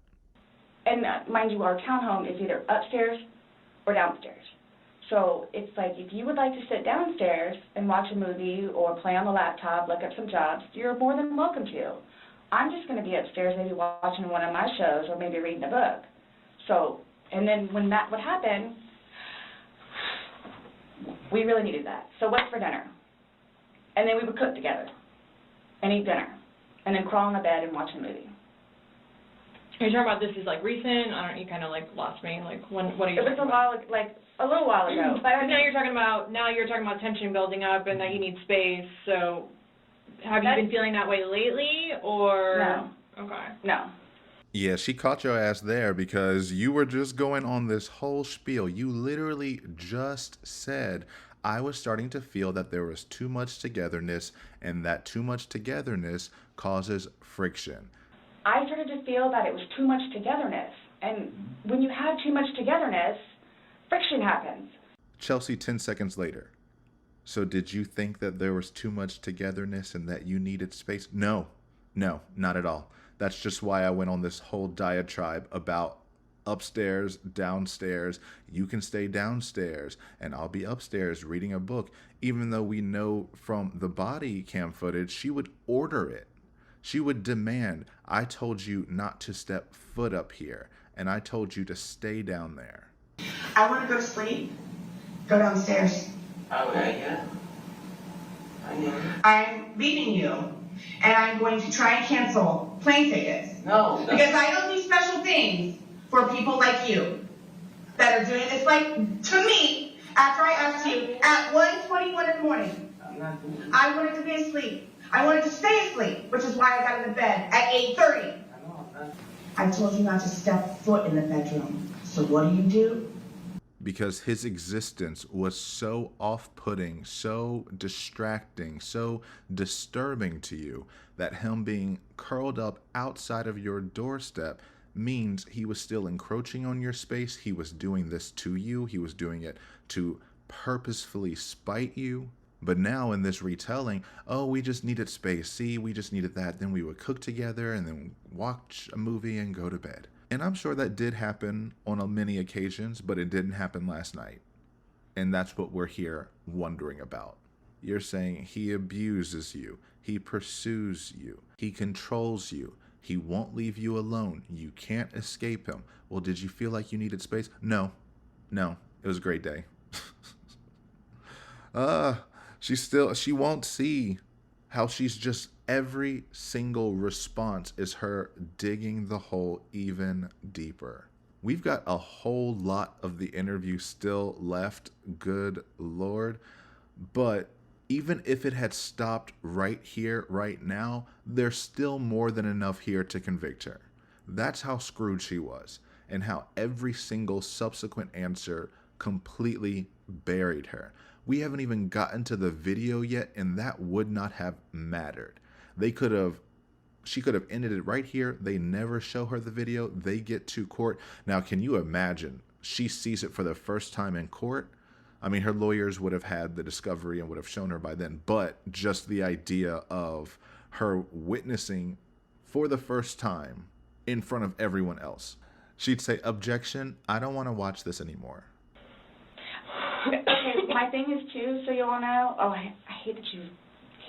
And mind you, our townhome is either upstairs or downstairs. So it's like, if you would like to sit downstairs and watch a movie or play on the laptop, look up some jobs, you're more than welcome to. I'm just going to be upstairs maybe watching one of my shows or maybe reading a book. So, and then when that would happen, we really needed that. So what's for dinner? And then we would cook together and eat dinner and then crawl in the bed and watch a movie. Are you talking about this is like recent? I don't. You kind of like lost me. Like when? What are you? It was a while, like a little while ago. But now you're talking about tension building up and that you need space. So, have you been feeling that way lately, or no? Okay. No. Yeah, she caught your ass there because you were just going on this whole spiel. You literally just said, I was starting to feel that there was too much togetherness, and that too much togetherness causes friction. I started to feel that it was too much togetherness. And when you have too much togetherness, friction happens. Chelsea, 10 seconds later. So did you think that there was too much togetherness and that you needed space? No, not at all. That's just why I went on this whole diatribe about upstairs, downstairs. You can stay downstairs and I'll be upstairs reading a book. Even though we know from the body cam footage, she would order it. She would demand, I told you not to step foot up here, and I told you to stay down there. I want to go to sleep. Go downstairs. Okay, yeah. I know. I'm leaving you, and I'm going to try and cancel plane tickets. No. Because I don't do special things for people like you that are doing this, like, to me, after I asked you at 1:21 in the morning. I wanted to be asleep. I wanted to stay asleep, which is why I got in the bed at 8:30. I told you not to step foot in the bedroom. So what do? Because his existence was so off-putting, so distracting, so disturbing to you that him being curled up outside of your doorstep means he was still encroaching on your space. He was doing this to you. He was doing it to purposefully spite you. But now in this retelling, oh, we just needed space. See, we just needed that. Then we would cook together and then watch a movie and go to bed. And I'm sure that did happen on many occasions, but it didn't happen last night. And that's what we're here wondering about. You're saying he abuses you. He pursues you. He controls you. He won't leave you alone. You can't escape him. Well, did you feel like you needed space? No. No, it was a great day. She won't see how she's just, every single response is her digging the hole even deeper. We've got a whole lot of the interview still left, good Lord. But even if it had stopped right here, right now, there's still more than enough here to convict her. That's how screwed she was, and how every single subsequent answer completely buried her. We haven't even gotten to the video yet, and that would not have mattered. She could have ended it right here. They never show her the video. They get to court. Now, can you imagine? She sees it for the first time in court. I mean, her lawyers would have had the discovery and would have shown her by then, but just the idea of her witnessing for the first time in front of everyone else. She'd say, objection, I don't want to watch this anymore. Okay, my thing is, too, so you all know, I hate that you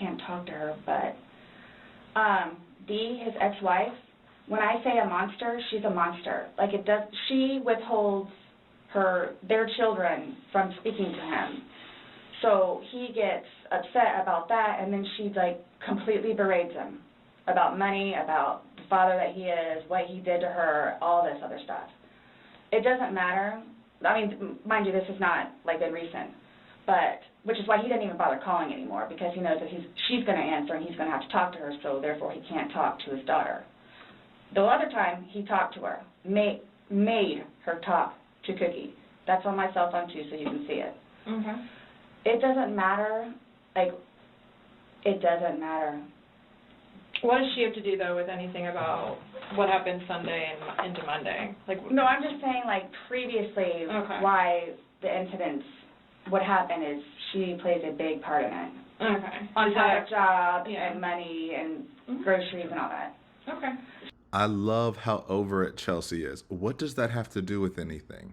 can't talk to her, but Dee, his ex-wife, when I say a monster, she's a monster. Like, she withholds their children from speaking to him. So he gets upset about that, and then she, like, completely berates him about money, about the father that he is, what he did to her, all this other stuff. It doesn't matter. I mean, mind you, this is not, like, been recent, but, which is why he didn't even bother calling anymore, because he knows that she's going to answer and he's going to have to talk to her, so therefore he can't talk to his daughter. The other time he talked to her, made her talk to Cookie. That's on my cell phone, too, so you can see it. Okay. It doesn't matter. Like, it doesn't matter. What does she have to do, though, with anything about what happened Sunday and into Monday? Like, no, I'm just saying, like, previously, why the incidents, what happened is she plays a big part in it. Okay. On top of job and money and groceries and all that. Okay. I love how over it Chelsea is. What does that have to do with anything?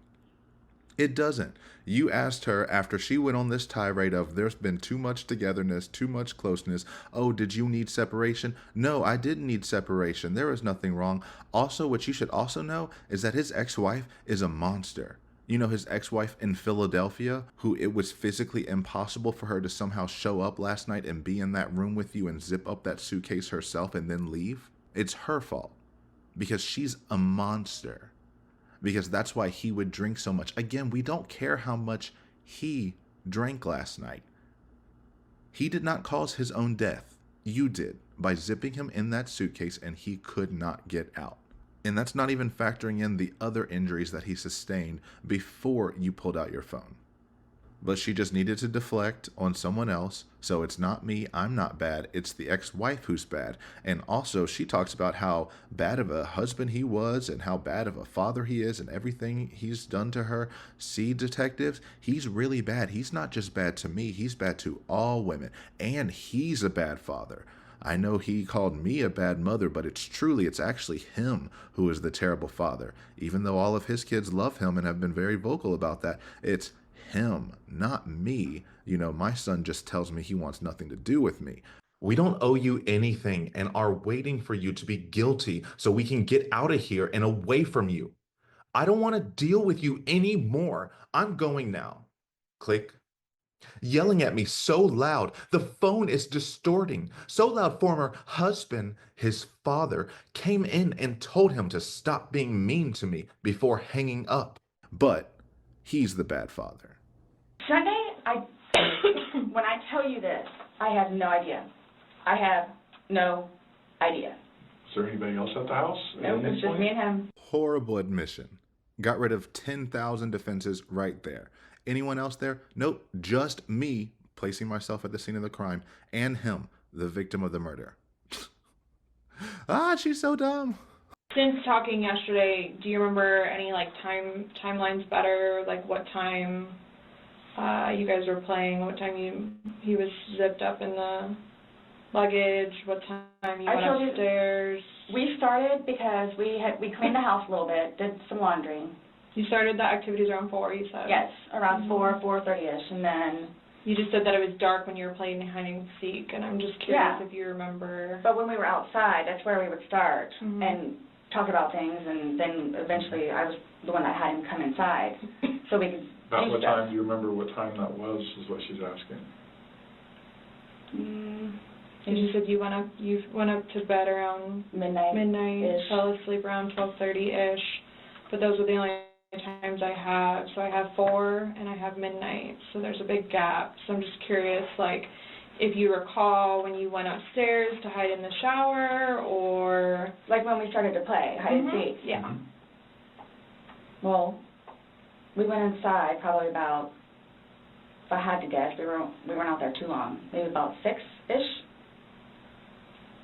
It doesn't. You asked her after she went on this tirade of there's been too much togetherness, too much closeness. Oh, did you need separation? No, I didn't need separation. There was nothing wrong. Also, what you should also know is that his ex-wife is a monster. You know, his ex-wife in Philadelphia, who it was physically impossible for her to somehow show up last night and be in that room with you and zip up that suitcase herself and then leave. It's her fault because she's a monster. Because that's why he would drink so much. Again, we don't care how much he drank last night. He did not cause his own death. You did, by zipping him in that suitcase, and he could not get out. And that's not even factoring in the other injuries that he sustained before you pulled out your phone. But she just needed to deflect on someone else, so it's not me, I'm not bad, it's the ex-wife who's bad. And also, she talks about how bad of a husband he was and how bad of a father he is and everything he's done to her. See, detectives, he's really bad. He's not just bad to me, he's bad to all women. And he's a bad father. I know he called me a bad mother, but it's actually him who is the terrible father. Even though all of his kids love him and have been very vocal about that, it's him, not me. You know, my son just tells me he wants nothing to do with me. We don't owe you anything and are waiting for you to be guilty so we can get out of here and away from you. I don't want to deal with you anymore. I'm going now. Click. Yelling at me so loud, the phone is distorting. So loud, former husband, his father, came in and told him to stop being mean to me before hanging up. But he's the bad father. Sunday, when I tell you this, I have no idea. I have no idea. Is there anybody else at the house? Nope, it's just me and him. Horrible admission. Got rid of 10,000 defenses right there. Anyone else there? Nope, just me placing myself at the scene of the crime and him, the victim of the murder. She's so dumb. Since talking yesterday, do you remember any like timelines better? Like what time you guys were playing? What time he was zipped up in the luggage? What time you went upstairs? We started because we cleaned the house a little bit, did some laundry. You started the activities around 4, you said? Yes, around 4:30ish, and then... You just said that it was dark when you were playing hide and seek, and I'm just curious if you remember... But when we were outside, that's where we would start, and talk about things, and then eventually I was the one that had him come inside so we could About do what stuff. time, do you remember what time that was, is what she's asking. And you said you went up to bed around midnight, fell asleep around 12:30-ish, but those were the only times I have. So I have 4 and I have midnight, so there's a big gap. So I'm just curious, like, if you recall when you went upstairs to hide in the shower, or like when we started to play hide and seek. Yeah. Well, we went inside probably about, if I had to guess, we weren't out there too long, maybe about 6-ish.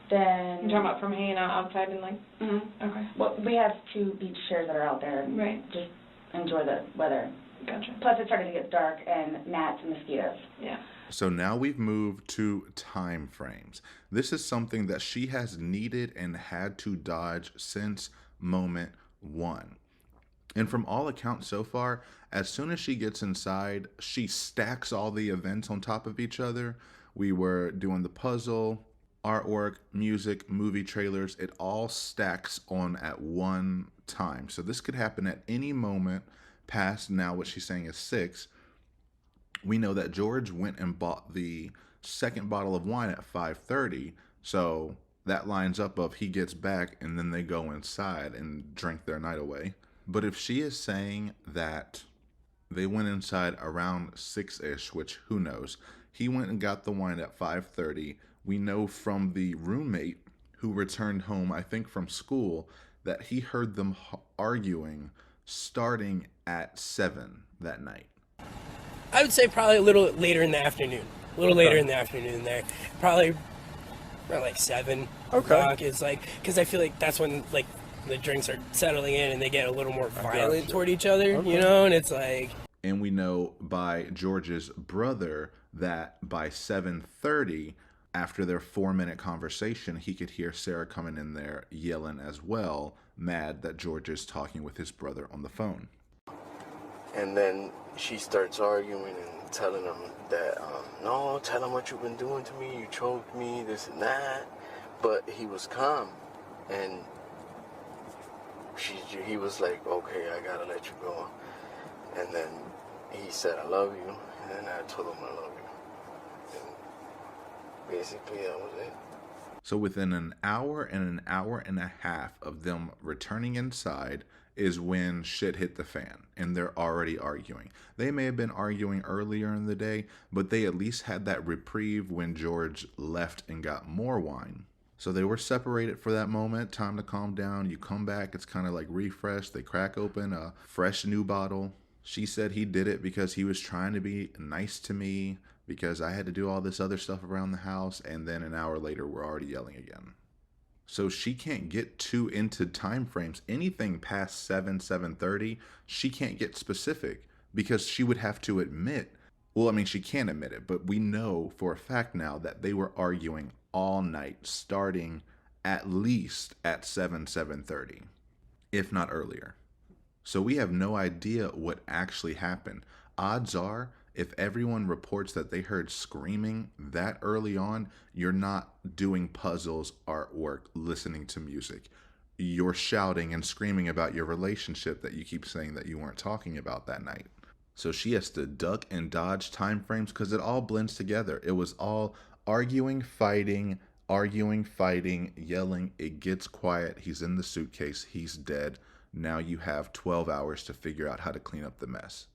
Then You're talking about from hanging out outside and like. Okay. Well, we have 2 beach chairs that are out there and just enjoy the weather. Gotcha. Plus it started to get dark and gnats and mosquitoes. Yeah. So now we've moved to time frames. This is something that she has needed and had to dodge since moment 1. And from all accounts so far, as soon as she gets inside, she stacks all the events on top of each other. We were doing the puzzle, artwork, music, movie trailers. It all stacks on at one time. So this could happen at any moment past now what she's saying is 6. We know that George went and bought the second bottle of wine at 5:30. So that lines up of he gets back and then they go inside and drink their night away. But if she is saying that they went inside around 6-ish, which who knows, he went and got the wine at 5:30. We know from the roommate who returned home, I think from school, that he heard them arguing starting at 7 that night. I would say probably a little later in the afternoon. A little later in the afternoon there. Probably around like 7 o'clock is like, because I feel like that's when like the drinks are settling in and they get a little more violent toward each other, you know, and it's like. And we know by George's brother that by 7:30, after their 4-minute conversation, he could hear Sarah coming in there yelling as well, mad that George is talking with his brother on the phone. And then she starts arguing and telling him that, no, tell him what you've been doing to me, you choked me, this and that. But he was calm, and he was like, okay, I gotta let you go. And then he said, I love you, and then I told him I love you. And basically, that was it. So within an hour and a half of them returning inside is when shit hit the fan, and they're already arguing. They may have been arguing earlier in the day, but they at least had that reprieve when George left and got more wine. So they were separated for that moment, time to calm down. You come back, it's kind of like refresh. They crack open a fresh new bottle. She said he did it because he was trying to be nice to me, because I had to do all this other stuff around the house, and then an hour later we're already yelling again. So she can't get too into time frames. Anything past 7:30, she can't get specific, because she would have to admit, well, I mean, she can't admit it, but we know for a fact now that they were arguing all night, starting at least at 7:30, if not earlier. So we have no idea what actually happened. Odds are, if everyone reports that they heard screaming that early on, you're not doing puzzles, artwork, listening to music. You're shouting and screaming about your relationship that you keep saying that you weren't talking about that night. So she has to duck and dodge time frames because it all blends together. It was all arguing, fighting, yelling. It gets quiet. He's in the suitcase. He's dead. Now you have 12 hours to figure out how to clean up the mess.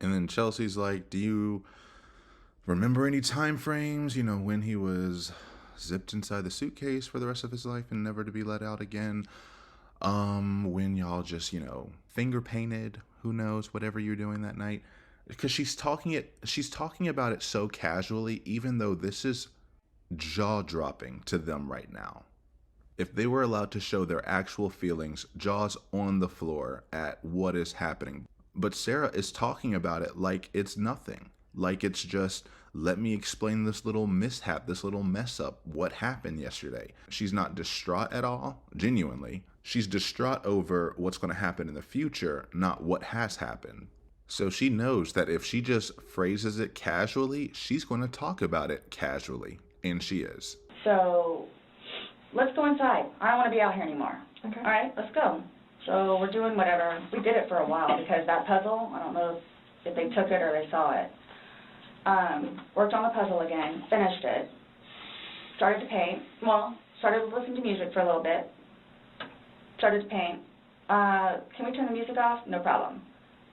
And then Chelsea's like, do you remember any time frames, you know, when he was zipped inside the suitcase for the rest of his life and never to be let out again? When y'all just, you know, finger painted, who knows, whatever you're doing that night. Because she's talking about it so casually, even though this is jaw-dropping to them right now. If they were allowed to show their actual feelings, jaws on the floor at what is happening. But Sarah is talking about it like it's nothing. Like it's just, let me explain this little mishap, this little mess up, what happened yesterday. She's not distraught at all, genuinely. She's distraught over what's going to happen in the future, not what has happened. So she knows that if she just phrases it casually, she's going to talk about it casually. And she is. So let's go inside. I don't want to be out here anymore. Okay. All right, let's go. So we're doing whatever. We did it for a while because that puzzle, I don't know if they took it or they saw it. Worked on the puzzle again, finished it, started to paint. Well, started listening to music for a little bit, started to paint. Can we turn the music off? No problem.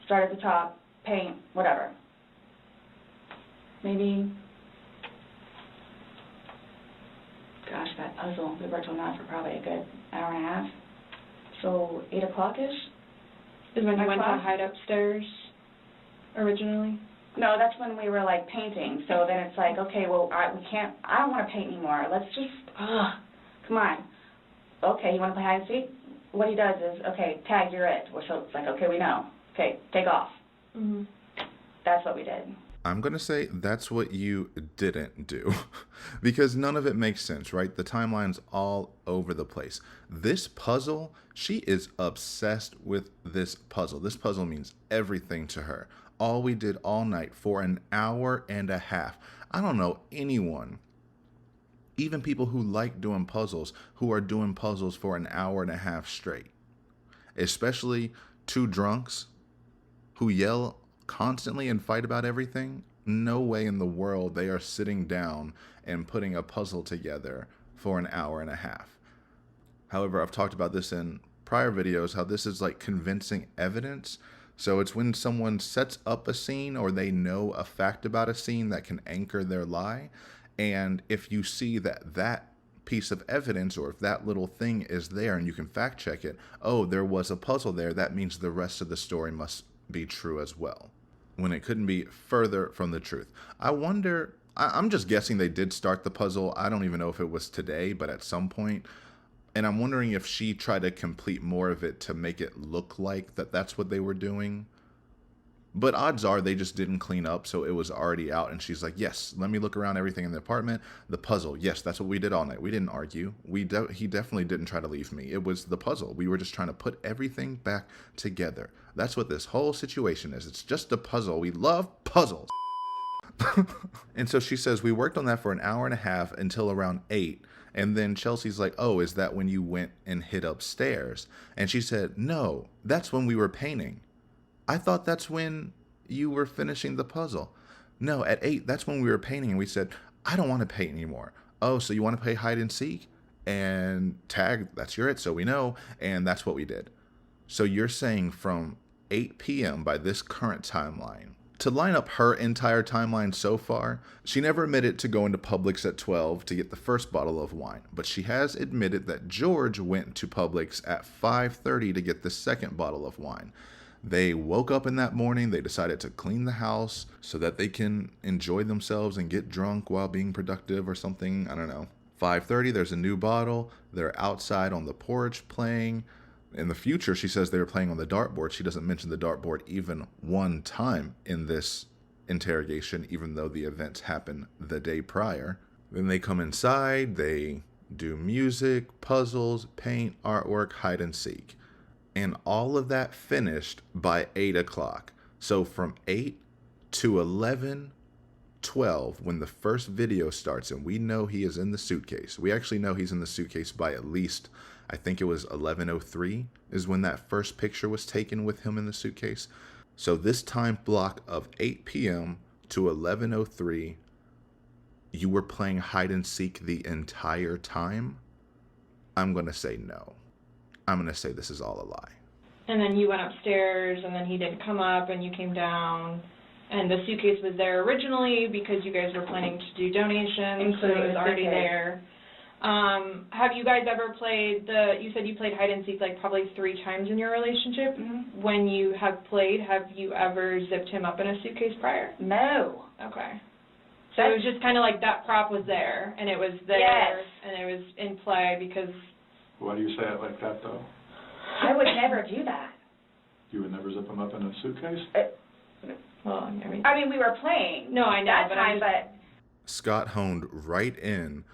Start at the top, paint, whatever. Maybe, gosh, that puzzle, we worked on that for probably a good hour and a half. So 8 o'clock-ish? Is when you went to hide upstairs originally? No, that's when we were like painting. So then it's like, okay, well, I don't want to paint anymore. Let's just, come on. Okay, you want to play hide and seek? What he does is, okay, tag, you're it. So it's like, okay, we know. Okay, take off. Mm-hmm. That's what we did. I'm going to say that's what you didn't do because none of it makes sense, right? The timeline's all over the place. This puzzle, she is obsessed with this puzzle. This puzzle means everything to her. All we did all night for an hour and a half. I don't know anyone, even people who like doing puzzles, who are doing puzzles for an hour and a half straight, especially two drunks who yell constantly and fight about everything. No way in the world they are sitting down and putting a puzzle together for an hour and a half. However, I've talked about this in prior videos, how this is like convincing evidence. So it's when someone sets up a scene or they know a fact about a scene that can anchor their lie. And if you see that that piece of evidence or if that little thing is there and you can fact check it, oh, there was a puzzle there, that means the rest of the story must be true as well, when it couldn't be further from the truth. I wonder, I'm just guessing they did start the puzzle. I don't even know if it was today, but at some point. And I'm wondering if she tried to complete more of it to make it look like that's what they were doing. But odds are they just didn't clean up, so it was already out. And she's like, yes, let me look around everything in the apartment. The puzzle, yes, that's what we did all night. We didn't argue. He definitely didn't try to leave me. It was the puzzle. We were just trying to put everything back together. That's what this whole situation is. It's just a puzzle. We love puzzles. And so she says, we worked on that for an hour and a half until around 8. And then Chelsea's like, oh, is that when you went and hid upstairs? And she said, no, that's when we were painting. I thought that's when you were finishing the puzzle. No, at 8, that's when we were painting. And we said, I don't want to paint anymore. Oh, so you want to play hide and seek? And tag, that's your it, so we know. And that's what we did. So you're saying from 8 p.m. by this current timeline, to line up her entire timeline so far, she never admitted to going to Publix at 12 to get the first bottle of wine, but she has admitted that George went to Publix at 5:30 to get the second bottle of wine. They woke up in that morning, they decided to clean the house so that they can enjoy themselves and get drunk while being productive or something, I don't know. 5:30, there's a new bottle, they're outside on the porch playing. In the future, she says they were playing on the dartboard. She doesn't mention the dartboard even one time in this interrogation, even though the events happened the day prior. Then they come inside, they do music, puzzles, paint, artwork, hide and seek. And all of that finished by 8 o'clock. So from 8 to 11, 12, when the first video starts, and we know he is in the suitcase. We actually know he's in the suitcase by at least, I think it was 11:03 is when that first picture was taken with him in the suitcase. So this time block of 8 p.m. to 11:03, you were playing hide and seek the entire time? I'm going to say no. I'm going to say this is all a lie. And then you went upstairs, and then he didn't come up, and you came down, and the suitcase was there originally because you guys were planning to do donations, so it was already there. Have you guys ever played you said you played hide and seek like probably 3 times in your relationship. Mm-hmm. When you have played, have you ever zipped him up in a suitcase prior? No. Okay. So it was just kind of like that prop was there, and it was there, yes, and it was in play because... Why do you say it like that, though? I would never do that. You would never zip them up in a suitcase? Well, I mean, we were playing. No, I know, that but time, but... Scott honed right in.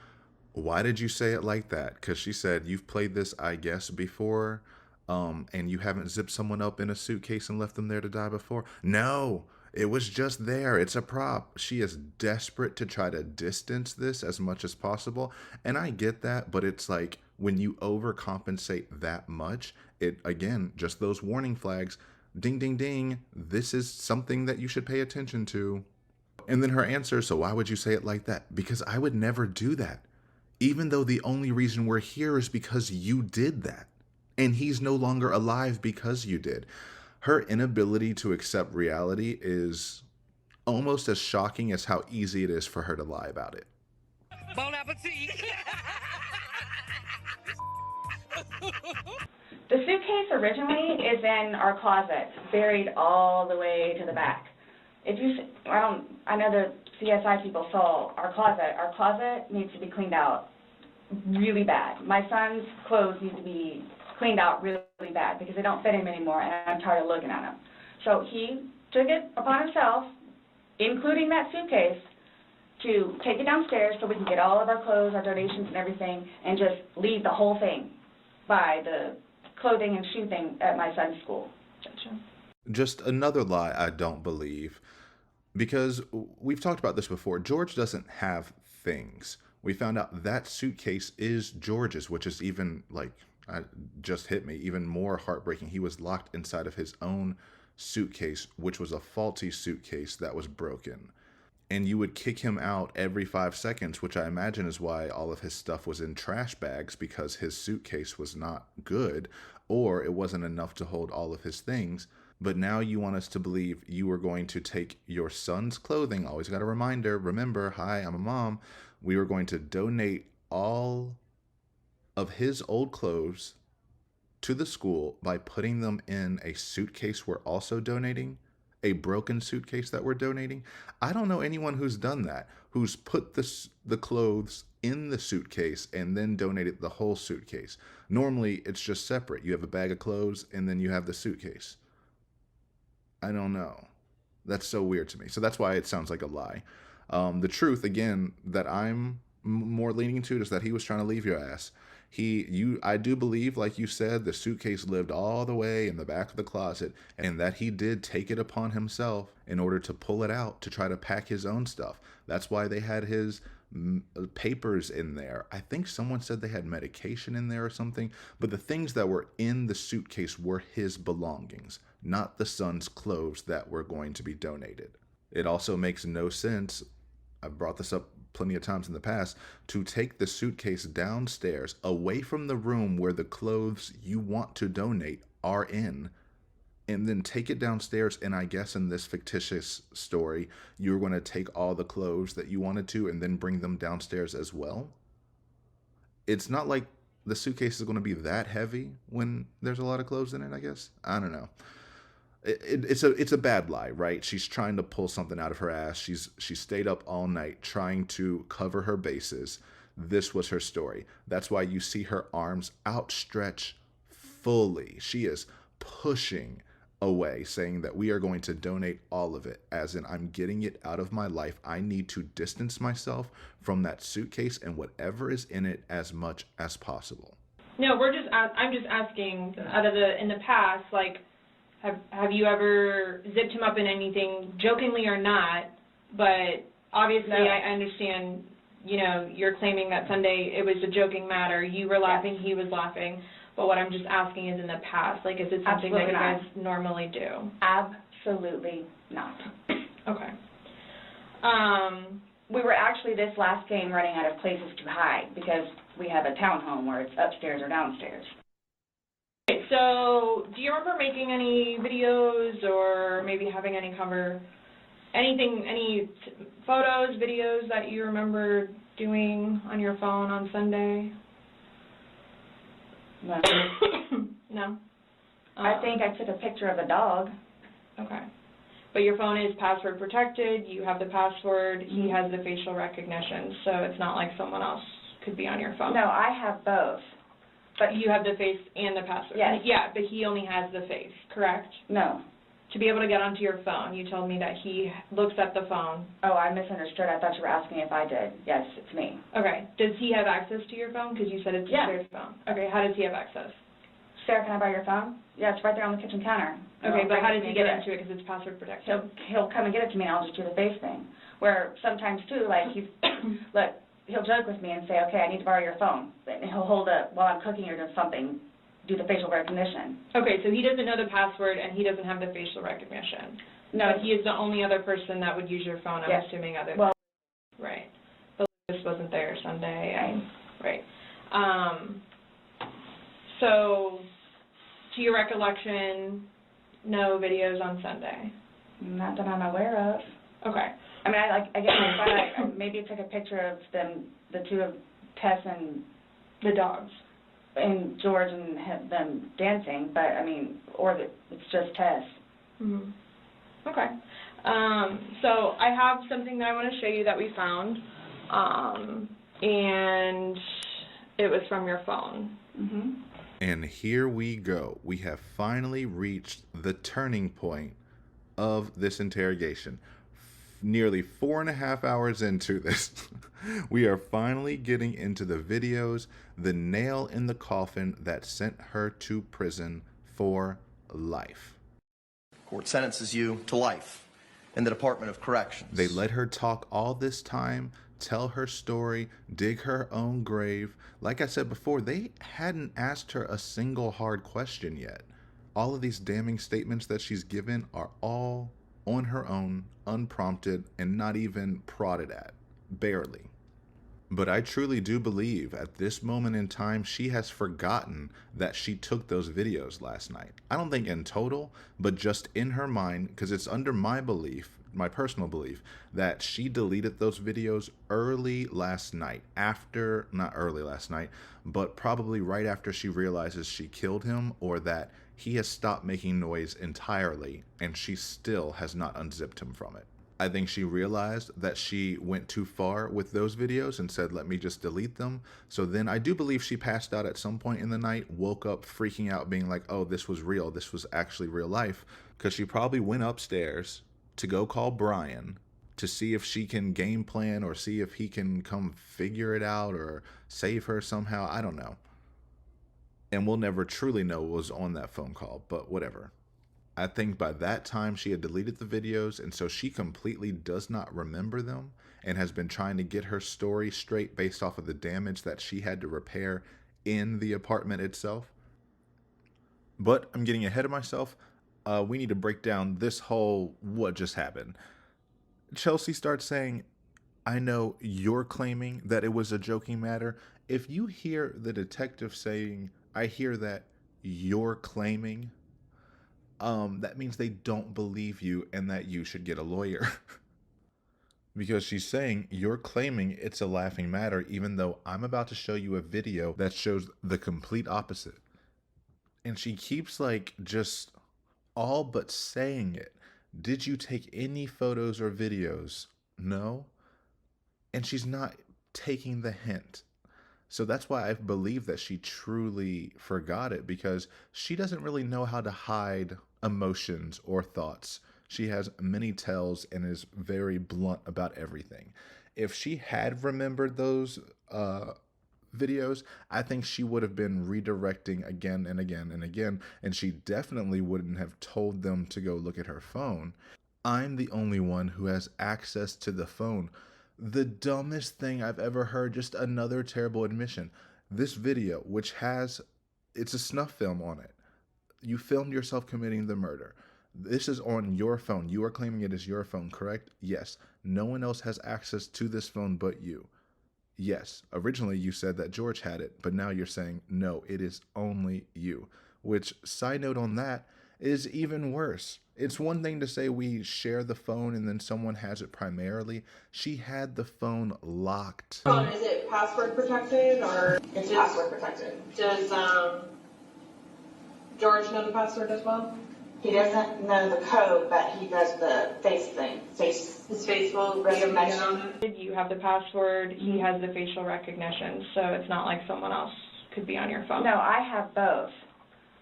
Why did you say it like that? Because she said, you've played this, I guess, before, and you haven't zipped someone up in a suitcase and left them there to die before? No, It was just there. It's a prop. She is desperate to try to distance this as much as possible. And I get that, but it's like when you overcompensate that much, it, again, just those warning flags, ding, ding, ding, this is something that you should pay attention to. And then her answer, so why would you say it like that? Because I would never do that. Even though the only reason we're here is because you did that. And he's no longer alive because you did. Her inability to accept reality is almost as shocking as how easy it is for her to lie about it. Bon appetit! The suitcase originally is in our closet, buried all the way to the back. If you, I know the CSI people saw our closet. Our closet needs to be cleaned out really bad. My son's clothes need to be cleaned out really bad because they don't fit him anymore, and I'm tired of looking at them. So he took it upon himself, including that suitcase, to take it downstairs so we can get all of our clothes, our donations and everything, and just leave the whole thing by the clothing and shoe thing at my son's school. Just another lie I don't believe, because we've talked about this before. George doesn't have things. We found out that suitcase is George's, which is even, like, just hit me, even more heartbreaking. He was locked inside of his own suitcase, which was a faulty suitcase that was broken. And you would kick him out every 5 seconds, which I imagine is why all of his stuff was in trash bags, because his suitcase was not good, or it wasn't enough to hold all of his things. But now you want us to believe you were going to take your son's clothing. Always got a reminder. Remember, hi, I'm a mom. We were going to donate all of his old clothes to the school by putting them in a suitcase we're also donating, a broken suitcase that we're donating. I don't know anyone who's done that, who's put the clothes in the suitcase and then donated the whole suitcase. Normally, it's just separate. You have a bag of clothes and then you have the suitcase. I don't know. That's so weird to me. So that's why it sounds like a lie. The truth, again, that I'm more leaning to is that he was trying to leave your ass. I do believe, like you said, the suitcase lived all the way in the back of the closet, and that he did take it upon himself in order to pull it out to try to pack his own stuff. That's why they had his papers in there. I think someone said they had medication in there or something, but the things that were in the suitcase were his belongings, not the son's clothes that were going to be donated. It also makes no sense, I've brought this up plenty of times in the past, to take the suitcase downstairs away from the room where the clothes you want to donate are in, and then take it downstairs, and I guess in this fictitious story, you were going to take all the clothes that you wanted to and then bring them downstairs as well. It's not like the suitcase is going to be that heavy when there's a lot of clothes in it, I guess. I don't know. It's a bad lie, right? She's trying to pull something out of her ass. She stayed up all night trying to cover her bases. This was her story. That's why you see her arms outstretched fully. She is pushing away, saying that we are going to donate all of it, as in, I'm getting it out of my life. I need to distance myself from that suitcase and whatever is in it as much as possible. No, I'm just asking, in the past, like, have you ever zipped him up in anything, jokingly or not? But obviously, no. I understand, you're claiming that Sunday it was a joking matter. You were laughing, he was laughing. But what I'm just asking is, in the past, like, is it something that you guys normally do? Absolutely not. Okay. We were actually this last game running out of places to hide because we have a townhome where it's upstairs or downstairs. Okay, so do you remember making any videos or maybe having any photos, videos that you remember doing on your phone on Sunday? No. No? I think I took a picture of a dog. Okay. But your phone is password protected, you have the password, he has the facial recognition, so it's not like someone else could be on your phone. No, I have both. But you have the face and the password. Yes. Yeah, but he only has the face, correct? No. To be able to get onto your phone, you told me that he looks at the phone. Oh, I misunderstood. I thought you were asking if I did. Yes, it's me. Okay. Does he have access to your phone? Because you said it's a shared phone. Okay, how does he have access? Sarah, can I borrow your phone? Yeah, it's right there on the kitchen counter. Okay, He'll but how bring does it he to me get and do into it because it's password protected? He'll come and get it to me, and I'll just do the face thing. Where sometimes, too, like, he'll joke with me and say, okay, I need to borrow your phone. And he'll hold it while I'm cooking or doing something, do the facial recognition. Okay, so he doesn't know the password and he doesn't have the facial recognition. No. But he is the only other person that would use your phone, I'm Yes. assuming, other Well, right. But this wasn't there Sunday. Right. So, to your recollection, no videos on Sunday? Not that I'm aware of. Okay. I mean, I maybe took a picture of them, the two of Tess and the dogs, and George and them dancing, but I mean, it's just Tess. Mm-hmm. Okay. So I have something that I want to show you that we found, and it was from your phone. Mm-hmm. And here we go. We have finally reached the turning point of this interrogation. Nearly 4.5 hours into this, we are finally getting into the videos, the nail in the coffin that sent her to prison for life. Court sentences you to life in the Department of Corrections. They let her talk all this time, tell her story, dig her own grave. Like I said before, they hadn't asked her a single hard question yet. All of these damning statements that she's given are all on her own, unprompted, and not even prodded at. Barely. But I truly do believe at this moment in time, she has forgotten that she took those videos last night. I don't think in total, but just in her mind, because it's under my belief, my personal belief, that she deleted those videos early last night. Not early last night, but probably right after she realizes she killed him, or that he has stopped making noise entirely and she still has not unzipped him from it. I think she realized that she went too far with those videos and said, let me just delete them. So then I do believe she passed out at some point in the night, woke up freaking out, being like, oh, this was real. This was actually real life. Because she probably went upstairs to go call Brian to see if she can game plan or see if he can come figure it out or save her somehow. I don't know. And we'll never truly know what was on that phone call, but whatever. I think by that time she had deleted the videos, and so she completely does not remember them and has been trying to get her story straight based off of the damage that she had to repair in the apartment itself. But I'm getting ahead of myself. We need to break down this whole what just happened. Chelsea starts saying, I know you're claiming that it was a joking matter. If you hear the detective saying, I hear that you're claiming, that means they don't believe you and that you should get a lawyer. Because she's saying you're claiming it's a laughing matter, even though I'm about to show you a video that shows the complete opposite. And she keeps just all but saying it. Did you take any photos or videos? No. And she's not taking the hint. So that's why I believe that she truly forgot it, because she doesn't really know how to hide emotions or thoughts. She has many tells and is very blunt about everything. If she had remembered those videos, I think she would have been redirecting again and again and again, and she definitely wouldn't have told them to go look at her phone. I'm the only one who has access to the phone. The dumbest thing I've ever heard, just another terrible admission. This video, which it's a snuff film on it. You filmed yourself committing the murder. This is on your phone. You are claiming it is your phone, correct? Yes. No one else has access to this phone but you. Yes. Originally you said that George had it, but now you're saying, no, it is only you. Which, side note on that, is even worse. It's one thing to say we share the phone and then someone has it primarily. She had the phone locked. Is it password protected or it's password protected? Does George know the password as well? He doesn't know the code, but he does the face thing. His face will recognition on it. You have the password, he has the facial recognition, so it's not like someone else could be on your phone. No, I have both.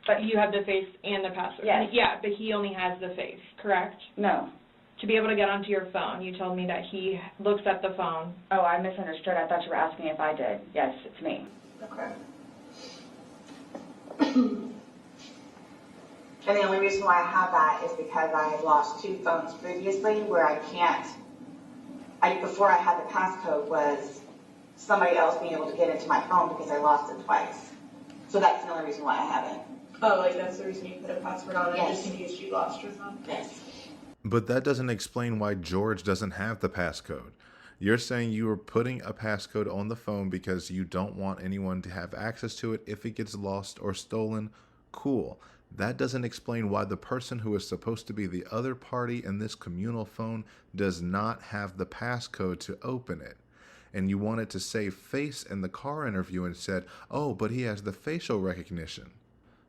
But you have the face and the password. Yes. Yeah, but he only has the face, correct? No. To be able to get onto your phone, you told me that he looks at the phone. Oh, I misunderstood. I thought you were asking if I did. Yes, it's me. Okay. And the only reason why I have that is because I lost 2 phones previously where I can't, before I had the passcode was somebody else being able to get into my phone because I lost it twice. So that's the only reason why I have it. Oh, like that's the reason you put a password on it, Yes. just in case you lost your phone? Yes. But that doesn't explain why George doesn't have the passcode. You're saying you were putting a passcode on the phone because you don't want anyone to have access to it if it gets lost or stolen. Cool. That doesn't explain why the person who is supposed to be the other party in this communal phone does not have the passcode to open it. And you wanted to save face in the car interview and said, oh, but he has the facial recognition.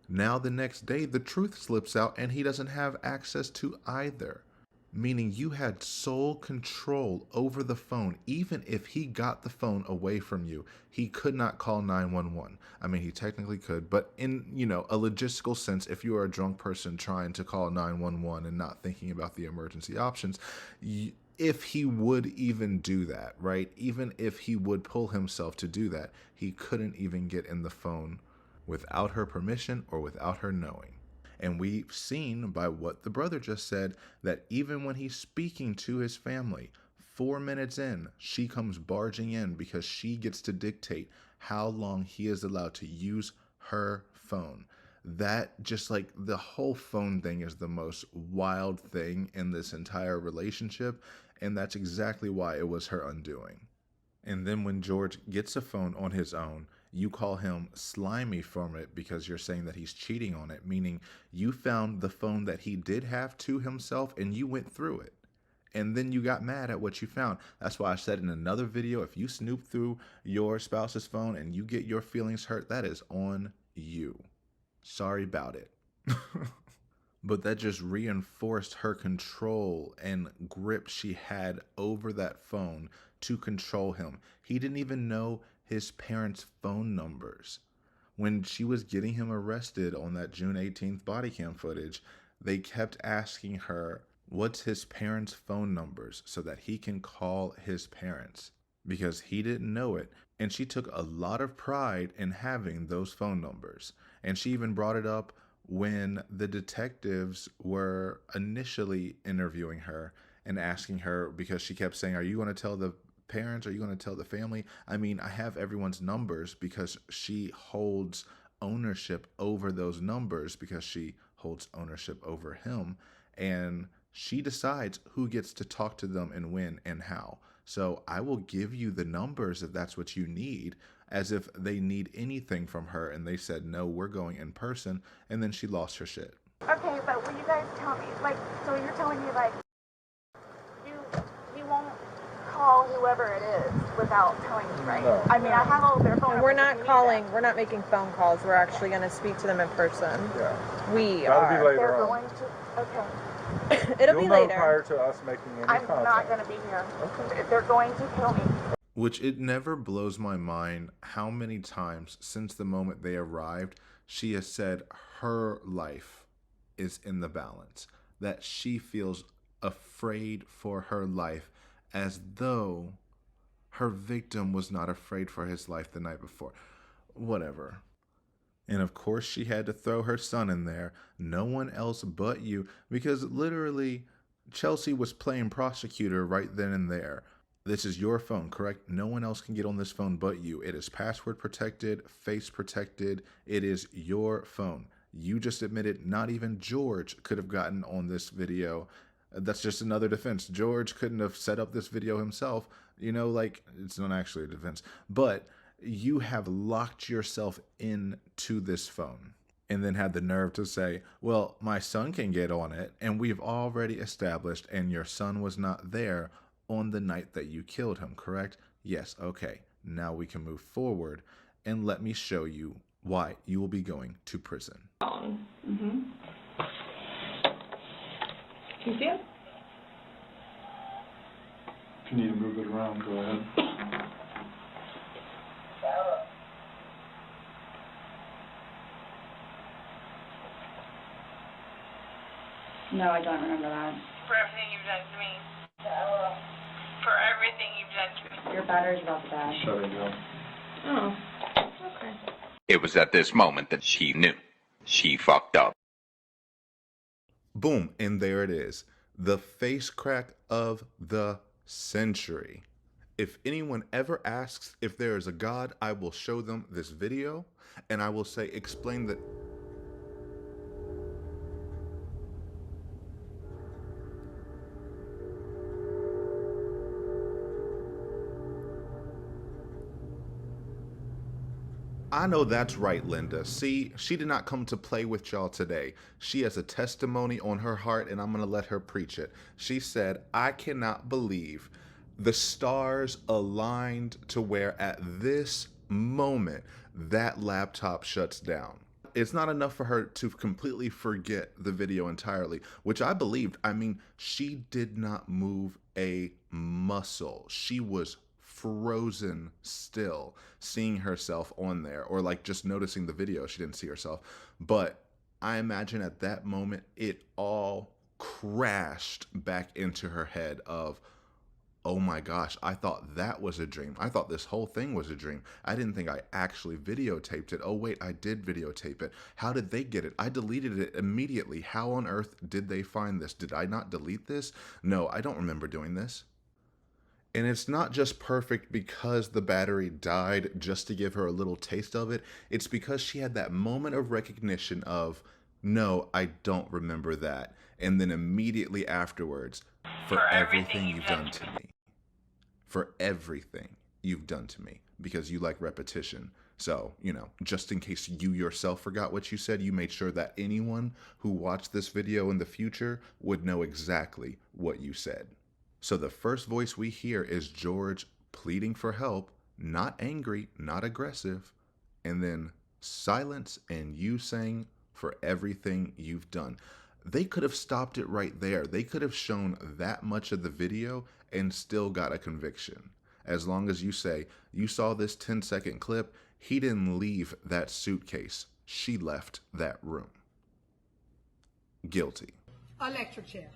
Now the next day, the truth slips out and he doesn't have access to either. Meaning you had sole control over the phone. Even if he got the phone away from you, he could not call 911. I mean, he technically could, but in, a logistical sense, if you are a drunk person trying to call 911 and not thinking about the emergency options, if he would even do that, right? Even if he would pull himself to do that, he couldn't even get in the phone without her permission or without her knowing. And we've seen by what the brother just said that even when he's speaking to his family, 4 minutes in, she comes barging in because she gets to dictate how long he is allowed to use her phone. That just like the whole phone thing is the most wild thing in this entire relationship. And that's exactly why it was her undoing. And then when George gets a phone on his own, you call him slimy from it because you're saying that he's cheating on it, meaning you found the phone that he did have to himself and you went through it. And then you got mad at what you found. That's why I said in another video, if you snoop through your spouse's phone and you get your feelings hurt, that is on you. Sorry about it. But that just reinforced her control and grip she had over that phone to control him. He didn't even know his parents' phone numbers. When she was getting him arrested on that June 18th body cam footage, they kept asking her, what's his parents' phone numbers so that he can call his parents? Because he didn't know it. And she took a lot of pride in having those phone numbers. And she even brought it up when the detectives were initially interviewing her and asking her, because she kept saying, are you going to tell the parents? Are you going to tell the family? I mean, I have everyone's numbers because she holds ownership over those numbers because she holds ownership over him. And she decides who gets to talk to them and when and how. So I will give you the numbers if that's what you need, as if they need anything from her. And they said, no, we're going in person. And then she lost her shit. Okay, but will you guys tell me, so you're telling me, you won't call whoever it is without telling me, right? No. I mean, I have all their phone numbers. We're not calling, we're not making phone calls. We're actually going to speak to them in person. Yeah. We That'll are. be later They're on. going to, okay. It'll You'll be know later. prior to us making any I'm contact. not going to be here. Okay. They're going to kill me. Which it never blows my mind how many times since the moment they arrived, she has said her life is in the balance, that she feels afraid for her life, as though her victim was not afraid for his life the night before. Whatever. And of course she had to throw her son in there, no one else but you, because literally Chelsea was playing prosecutor right then and there. This is your phone, correct? No one else can get on this phone but you. It is password protected, face protected. It is your phone. You just admitted not even George could have gotten on this video. That's just another defense. George couldn't have set up this video himself. It's not actually a defense. But you have locked yourself into this phone and then had the nerve to say, well, my son can get on it. And we've already established, and your son was not there on the night that you killed him, correct? Yes, okay. Now we can move forward and let me show you why you will be going to prison. Mm-hmm. Can you see it? If you need to move it around, go ahead. No, I don't remember that. For everything you've done to me. For everything you've done to me. Your battery's about to die. Shut it down. Oh, okay. It was at this moment that she knew. She fucked up. Boom, and there it is. The face crack of the century. If anyone ever asks if there is a God, I will show them this video, and I will say, explain that. I know that's right, Linda. See, she did not come to play with y'all today. She has a testimony on her heart, and I'm going to let her preach it. She said, I cannot believe the stars aligned to where at this moment that laptop shuts down. It's not enough for her to completely forget the video entirely, which I believed. I mean, she did not move a muscle. She was frozen still, seeing herself on there, or like just noticing the video. She didn't see herself, but I imagine at that moment it all crashed back into her head of, oh my gosh, I thought that was a dream. I thought this whole thing was a dream. I didn't think I actually videotaped it. Oh wait, I did videotape it. How did they get it? I deleted it immediately. How on earth did they find this? Did I not delete this? No, I don't remember doing this. And it's not just perfect because the battery died just to give her a little taste of it. It's because she had that moment of recognition of, no, I don't remember that. And then immediately afterwards, for everything you've done to me. For everything you've done to me. Because you like repetition. So, you know, just in case you yourself forgot what you said, you made sure that anyone who watched this video in the future would know exactly what you said. So the first voice we hear is George pleading for help, not angry, not aggressive, and then silence and you saying, for everything you've done. They could have stopped it right there. They could have shown that much of the video and still got a conviction. As long as you say, you saw this 10-second clip, he didn't leave that suitcase. She left that room. Guilty. Electric chair.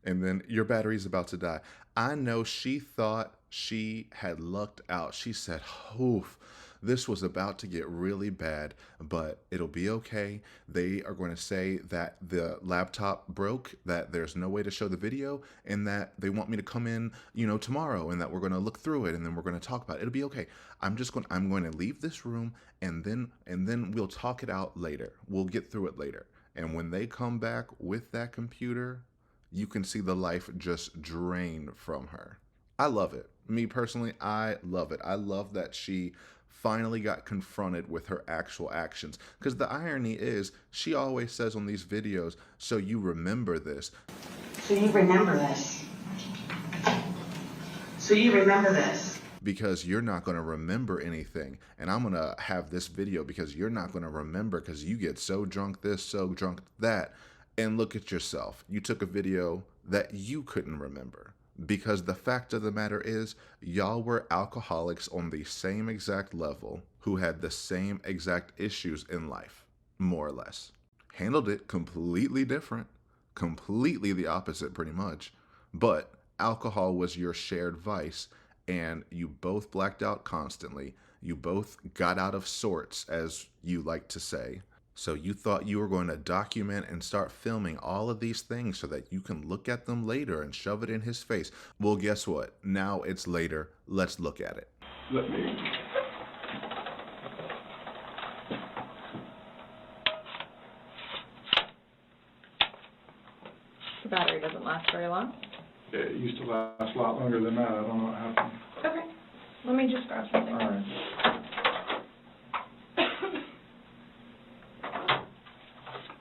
And then your battery's about to die. I know she thought she had lucked out. She said, oof, this was about to get really bad, but it'll be okay. They are going to say that the laptop broke, that there's no way to show the video, and that they want me to come in, you know, tomorrow, and that we're going to look through it, and then we're going to talk about it. It'll be okay. I'm going to leave this room, and then we'll talk it out later. We'll get through it later. And when they come back with that computer, you can see the life just drain from her. I love it. Me personally, I love it. I love that she finally got confronted with her actual actions. Because the irony is, she always says on these videos, so you remember this. So you remember this. So you remember this. Because you're not going to remember anything. And I'm going to have this video because you're not going to remember because you get so drunk this, so drunk that. And look at yourself. You took a video that you couldn't remember. Because the fact of the matter is, y'all were alcoholics on the same exact level who had the same exact issues in life, more or less. Handled it completely different, completely the opposite pretty much. But alcohol was your shared vice, and you both blacked out constantly. You both got out of sorts, as you like to say. So you thought you were going to document and start filming all of these things so that you can look at them later and shove it in his face. Well, guess what? Now it's later. Let's look at it. Let me. The battery doesn't last very long. It used to last a lot longer than that. I don't know what happened. Okay. Let me just grab something. All right.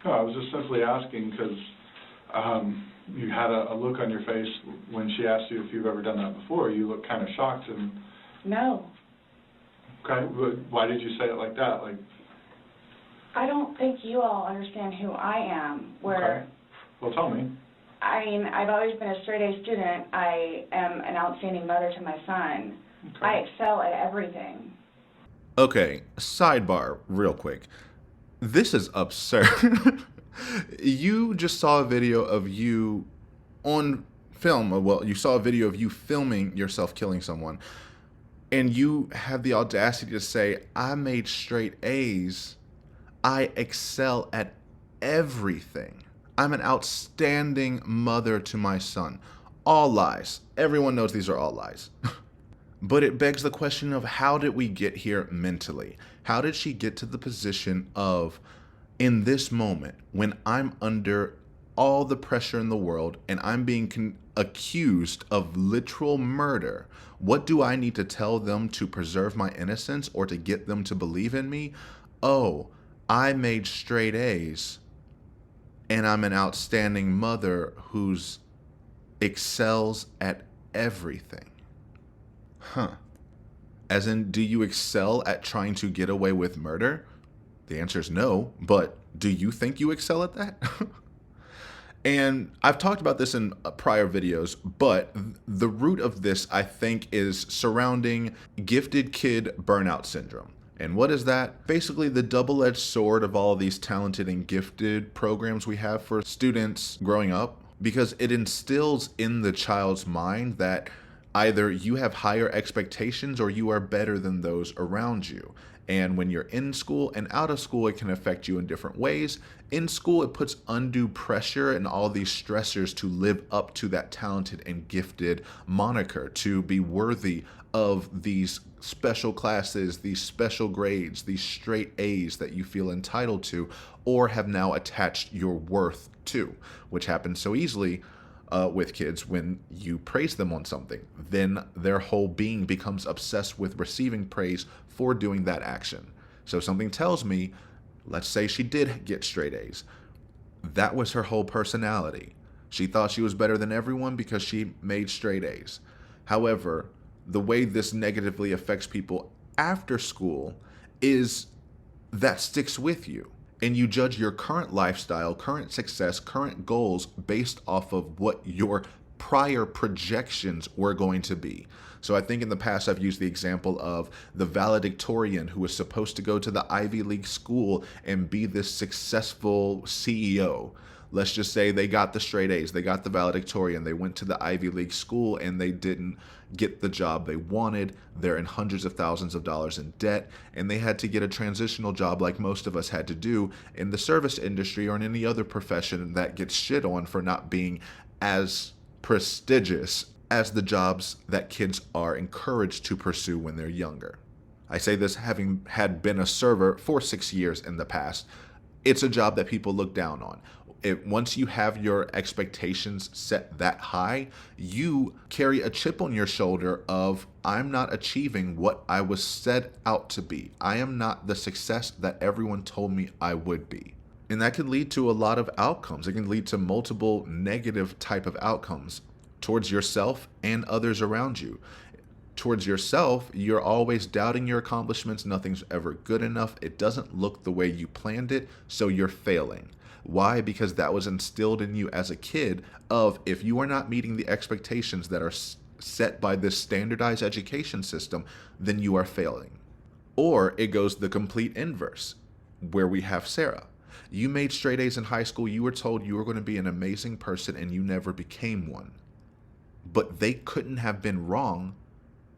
No, I was just simply asking because you had a look on your face when she asked you if you've ever done that before. You looked kind of shocked and... No. Okay, but why did you say it like that? Like, I don't think you all understand who I am, where... Okay. Well, tell me. I mean, I've always been a straight-A student. I am an outstanding mother to my son. Okay. I excel at everything. Okay, sidebar real quick. This is absurd. You just saw a video of you on film. Well, you saw a video of you filming yourself killing someone. And you have the audacity to say, I made straight A's. I excel at everything. I'm an outstanding mother to my son. All lies. Everyone knows these are all lies. But it begs the question of, how did we get here mentally? How did she get to the position of, in this moment, when I'm under all the pressure in the world and I'm being accused of literal murder, what do I need to tell them to preserve my innocence or to get them to believe in me? Oh, I made straight A's and I'm an outstanding mother who's excels at everything. Huh. As in, do you excel at trying to get away with murder? The answer is no, but do you think you excel at that? And I've talked about this in prior videos, but the root of this, I think, is surrounding gifted kid burnout syndrome. And what is that? Basically the double-edged sword of all of these talented and gifted programs we have for students growing up, because it instills in the child's mind that either you have higher expectations or you are better than those around you. And when you're in school and out of school, it can affect you in different ways. In school, it puts undue pressure and all these stressors to live up to that talented and gifted moniker, to be worthy of these special classes, these special grades, these straight A's that you feel entitled to, or have now attached your worth to, which happens so easily with kids when you praise them on something. Then their whole being becomes obsessed with receiving praise for doing that action. So something tells me, let's say she did get straight A's. That was her whole personality. She thought she was better than everyone because she made straight A's. However, the way this negatively affects people after school is that sticks with you. And you judge your current lifestyle, current success, current goals based off of what your prior projections were going to be. So I think in the past I've used the example of the valedictorian who was supposed to go to the Ivy League school and be this successful CEO. Let's just say they got the straight A's, they got the valedictorian, they went to the Ivy League school and they didn't get the job they wanted. They're in hundreds of thousands of dollars in debt, and they had to get a transitional job like most of us had to do in the service industry or in any other profession that gets shit on for not being as prestigious as the jobs that kids are encouraged to pursue when they're younger. I say this having had been a server for 6 years in the past. It's a job that people look down on. Once you have your expectations set that high, you carry a chip on your shoulder of, I'm not achieving what I was set out to be. I am not the success that everyone told me I would be. And that can lead to a lot of outcomes. It can lead to multiple negative type of outcomes towards yourself and others around you. Towards yourself, you're always doubting your accomplishments. Nothing's ever good enough. It doesn't look the way you planned it, so you're failing. Why? Because that was instilled in you as a kid of, if you are not meeting the expectations that are set by this standardized education system, then you are failing. Or it goes the complete inverse, where we have Sarah. You made straight A's in high school. You were told you were going to be an amazing person and you never became one. But they couldn't have been wrong.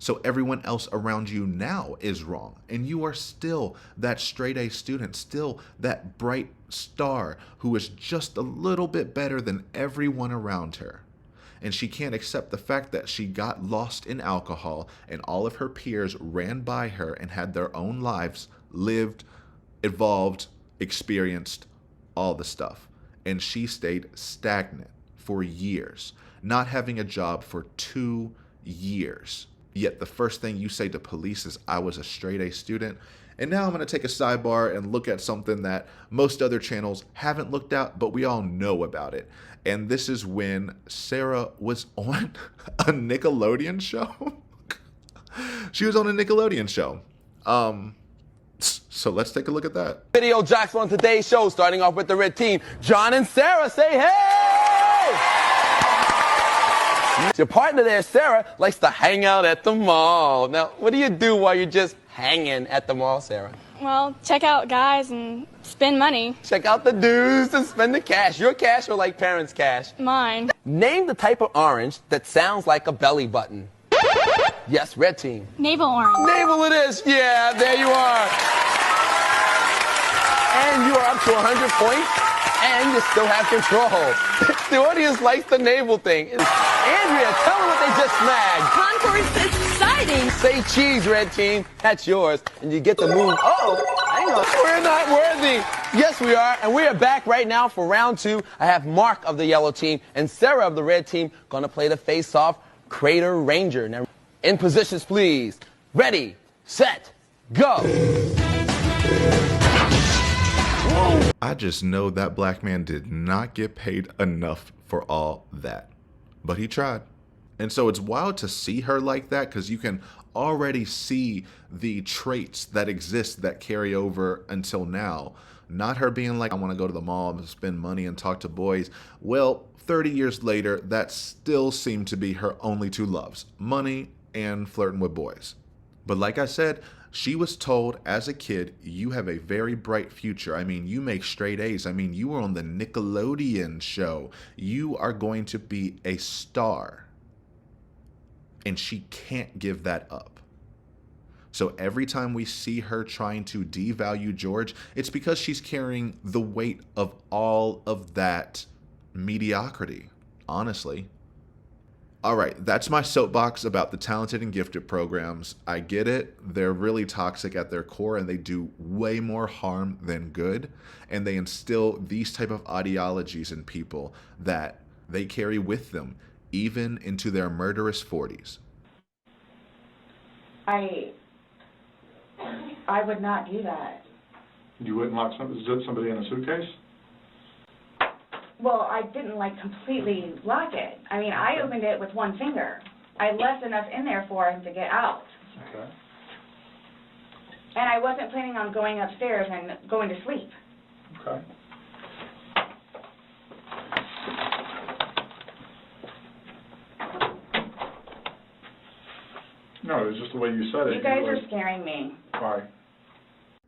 So everyone else around you now is wrong. And you are still that straight A student, still that bright star who is just a little bit better than everyone around her. And she can't accept the fact that she got lost in alcohol and all of her peers ran by her and had their own lives, lived, evolved, experienced, all the stuff. And she stayed stagnant for years, not having a job for 2 years. Yet the first thing you say to police is, I was a straight A student. And now I'm going to take a sidebar and look at something that most other channels haven't looked at, but we all know about it. And this is when Sarah was on a Nickelodeon show. She was on a Nickelodeon show. So let's take a look at that. Video jocks on today's show, starting off with the red team. John and Sarah, say hey! Your partner there, Sarah, likes to hang out at the mall. Now, what do you do while you're just hanging at the mall, Sarah? Well, check out guys and spend money. Check out the dudes and spend the cash. Your cash or like parents' cash? Mine. Name the type of orange that sounds like a belly button. Yes, red team. Navel orange. Navel it is. Yeah, there you are. And you are up to 100 points. And you still have control. The audience likes the navel thing. Andrea, tell them what they just snagged. Concourse is exciting. Say cheese, red team. That's yours. And you get to move. Oh, hang on. We're not worthy. Yes, we are. And we are back right now for round 2. I have Mark of the yellow team and Sarah of the red team going to play the face-off Crater Ranger. Now, in positions, please. Ready, set, go. I just know that black man did not get paid enough for all that. But he tried. And so it's wild to see her like that because you can already see the traits that exist that carry over until now. Not her being like, I want to go to the mall and spend money and talk to boys. Well, 30 years later, that still seemed to be her only two loves, money and flirting with boys. But like I said, she was told as a kid, you have a very bright future. I mean, you make straight A's. I mean, you were on the Nickelodeon show. You are going to be a star. And she can't give that up. So every time we see her trying to devalue George, it's because she's carrying the weight of all of that mediocrity, honestly. All right, that's my soapbox about the talented and gifted programs. I get it. They're really toxic at their core and they do way more harm than good. And they instill these type of ideologies in people that they carry with them, even into their murderous 40s. I would not do that. You wouldn't lock somebody in a suitcase? Well, I didn't completely lock it. I mean, I opened it with one finger. I left enough in there for him to get out. Okay. And I wasn't planning on going upstairs and going to sleep. Okay. No, it was just the way you said it. You guys are scaring me. Why?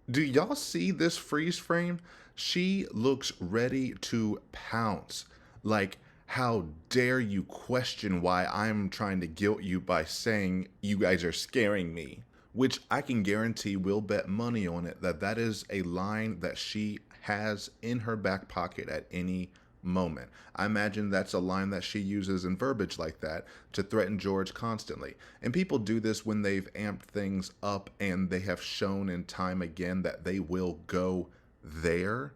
Do y'all see this freeze frame? She looks ready to pounce. Like, how dare you question why I'm trying to guilt you by saying you guys are scaring me? Which I can guarantee we'll bet money on it that is a line that she has in her back pocket at any moment. I imagine that's a line that she uses in verbiage like that to threaten George constantly. And people do this when they've amped things up and they have shown in time again that they will go there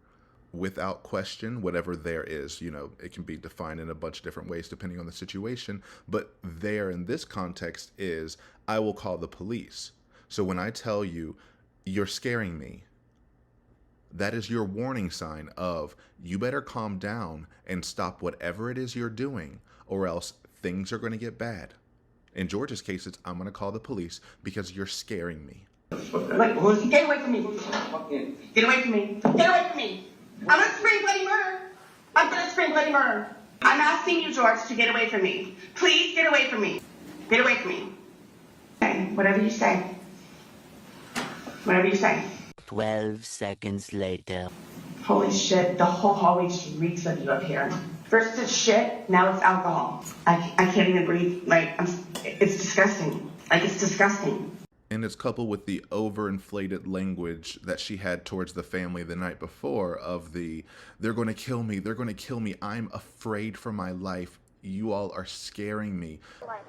without question. Whatever there is, you know, it can be defined in a bunch of different ways depending on the situation, but there in this context is, I will call the police. So when I tell you, you're scaring me, that is your warning sign of, you better calm down and stop whatever it is you're doing, or else things are going to get bad. In George's case, it's, I'm going to call the police because you're scaring me. Get away from me. Get away from me. Get away from me. I'm going to scream bloody murder. I'm going to scream bloody murder. I'm asking you, George, to get away from me. Please get away from me. Get away from me. Okay, whatever you say. Whatever you say. 12 seconds later. Holy shit, the whole hallway just reeks of you up here. First it's shit, now it's alcohol. I can't even breathe. It's disgusting. It's disgusting. And it's coupled with the overinflated language that she had towards the family the night before of the, they're going to kill me, they're going to kill me, I'm afraid for my life, you all are scaring me.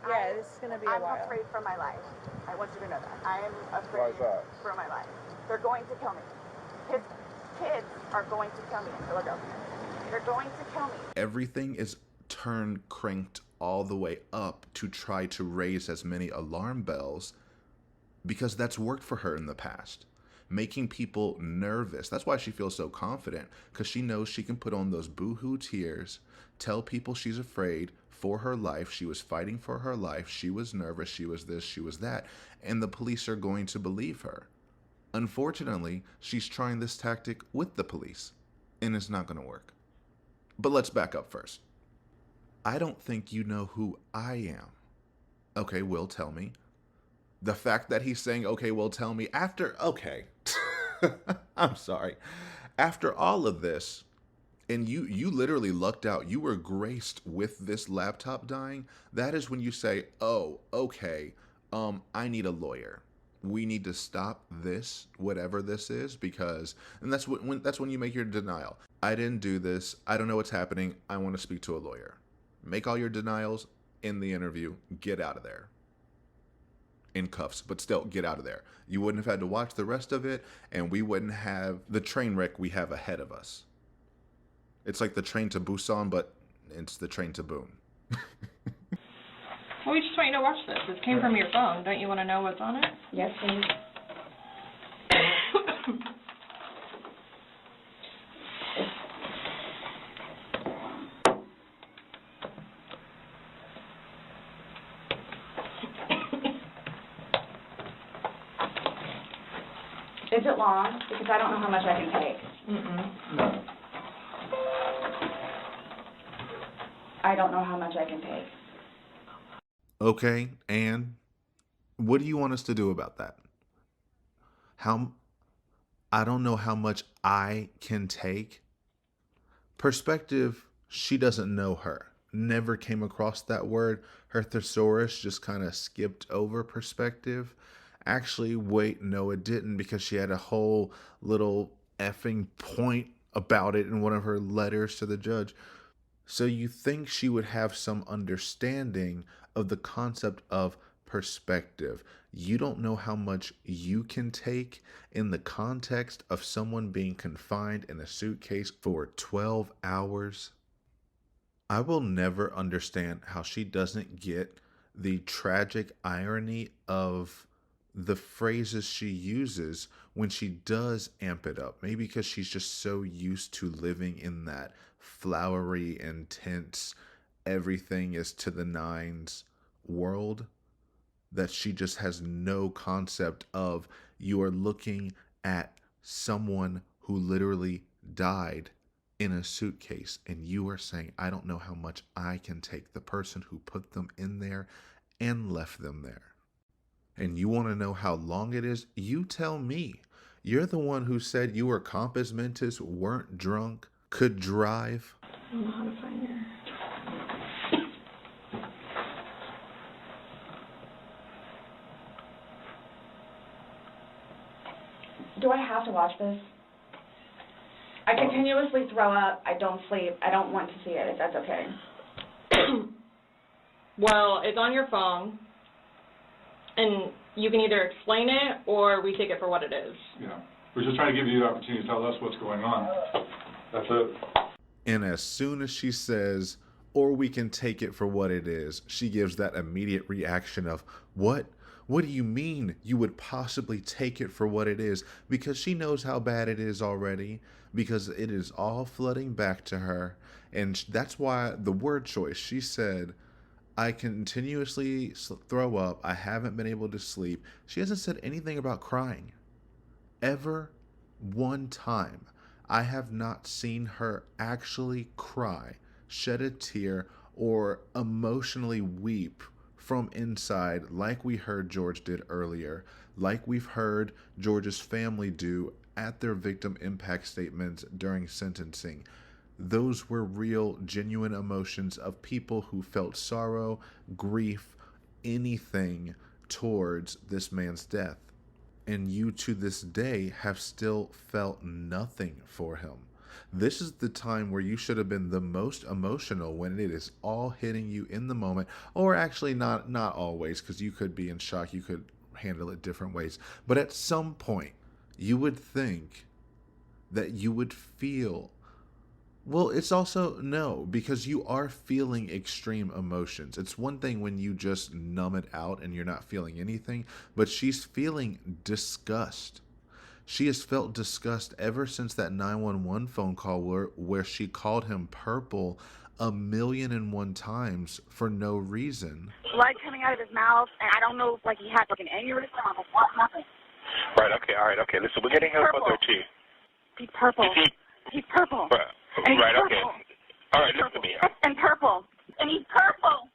Yeah, this is going to be a while. I'm afraid for my life. I want you to know that. I am afraid for my life. They're going to kill me. His kids are going to kill me in Philadelphia. They're going to kill me. Everything is cranked all the way up to try to raise as many alarm bells because that's worked for her in the past. Making people nervous. That's why she feels so confident, because she knows she can put on those boo-hoo tears, tell people she's afraid for her life, she was fighting for her life, she was nervous, she was this, she was that, and the police are going to believe her. Unfortunately, she's trying this tactic with the police, and it's not going to work. But let's back up first. I don't think you know who I am. Okay, Will, tell me. The fact that he's saying, okay, well, tell me after, okay. I'm sorry. After all of this, and you literally lucked out, you were graced with this laptop dying, that is when you say, oh, okay, I need a lawyer. we need to stop this, whatever this is, because, and that's when you make your denial. I didn't do this. I don't know what's happening. I want to speak to a lawyer. Make all your denials in the interview. Get out of there. In cuffs, but still get out of there. You wouldn't have had to watch the rest of it, and we wouldn't have the train wreck we have ahead of us. It's like the train to Busan, but it's the train to Boone. Well, we just want you to watch this. This came from your phone. Don't you want to know what's on it? Yes, please. Is it long? Because I don't know how much I can take. Mm-mm. I don't know how much I can take. Okay, and what do you want us to do about that? I don't know how much I can take. Perspective, she doesn't know her. Never came across that word. Her thesaurus just kind of skipped over perspective. Actually, wait, no, it didn't, because she had a whole little effing point about it in one of her letters to the judge. So you think she would have some understanding of the concept of perspective. You don't know how much you can take in the context of someone being confined in a suitcase for 12 hours. I will never understand how she doesn't get the tragic irony of the phrases she uses when she does amp it up. Maybe because she's just so used to living in that flowery, intense, everything is to the nines world, that she just has no concept of you are looking at someone who literally died in a suitcase, and you are saying, I don't know how much I can take, the person who put them in there and left them there. And you want to know how long it is? You tell me. You're the one who said you were compos mentis, weren't drunk, could drive. I don't know how to find her. Do I have to watch this? I continuously throw up. I don't sleep. I don't want to see it, if that's okay. Well, it's on your phone, and you can either explain it or we take it for what it is. Yeah. We're just trying to give you the opportunity to tell us what's going on. That's it. And as soon as she says, or we can take it for what it is, she gives that immediate reaction of, what? What do you mean you would possibly take it for what it is? Because she knows how bad it is already, because it is all flooding back to her. And that's why the word choice, she said, I continuously throw up. I haven't been able to sleep. She hasn't said anything about crying. Ever one time. I have not seen her actually cry, shed a tear, or emotionally weep from inside, like we heard George did earlier, like we've heard George's family do at their victim impact statements during sentencing. Those were real, genuine emotions of people who felt sorrow, grief, anything towards this man's death. And you to this day have still felt nothing for him. This is the time where you should have been the most emotional, when it is all hitting you in the moment, or actually not always, because you could be in shock, you could handle it different ways. But at some point, you would think that you would feel, well, it's also no, because you are feeling extreme emotions. It's one thing when you just numb it out and you're not feeling anything, but she's feeling disgust. She has felt disgust ever since that 911 phone call where she called him purple 1,000,001 times for no reason. Blood coming out of his mouth, and I don't know if he had an aneurysm or what happened. Right, okay, all right, okay. Listen, we're getting help out there, too. He's purple. He's purple. Right, And he's purple. okay. All right, listen to me. And purple. And he's purple.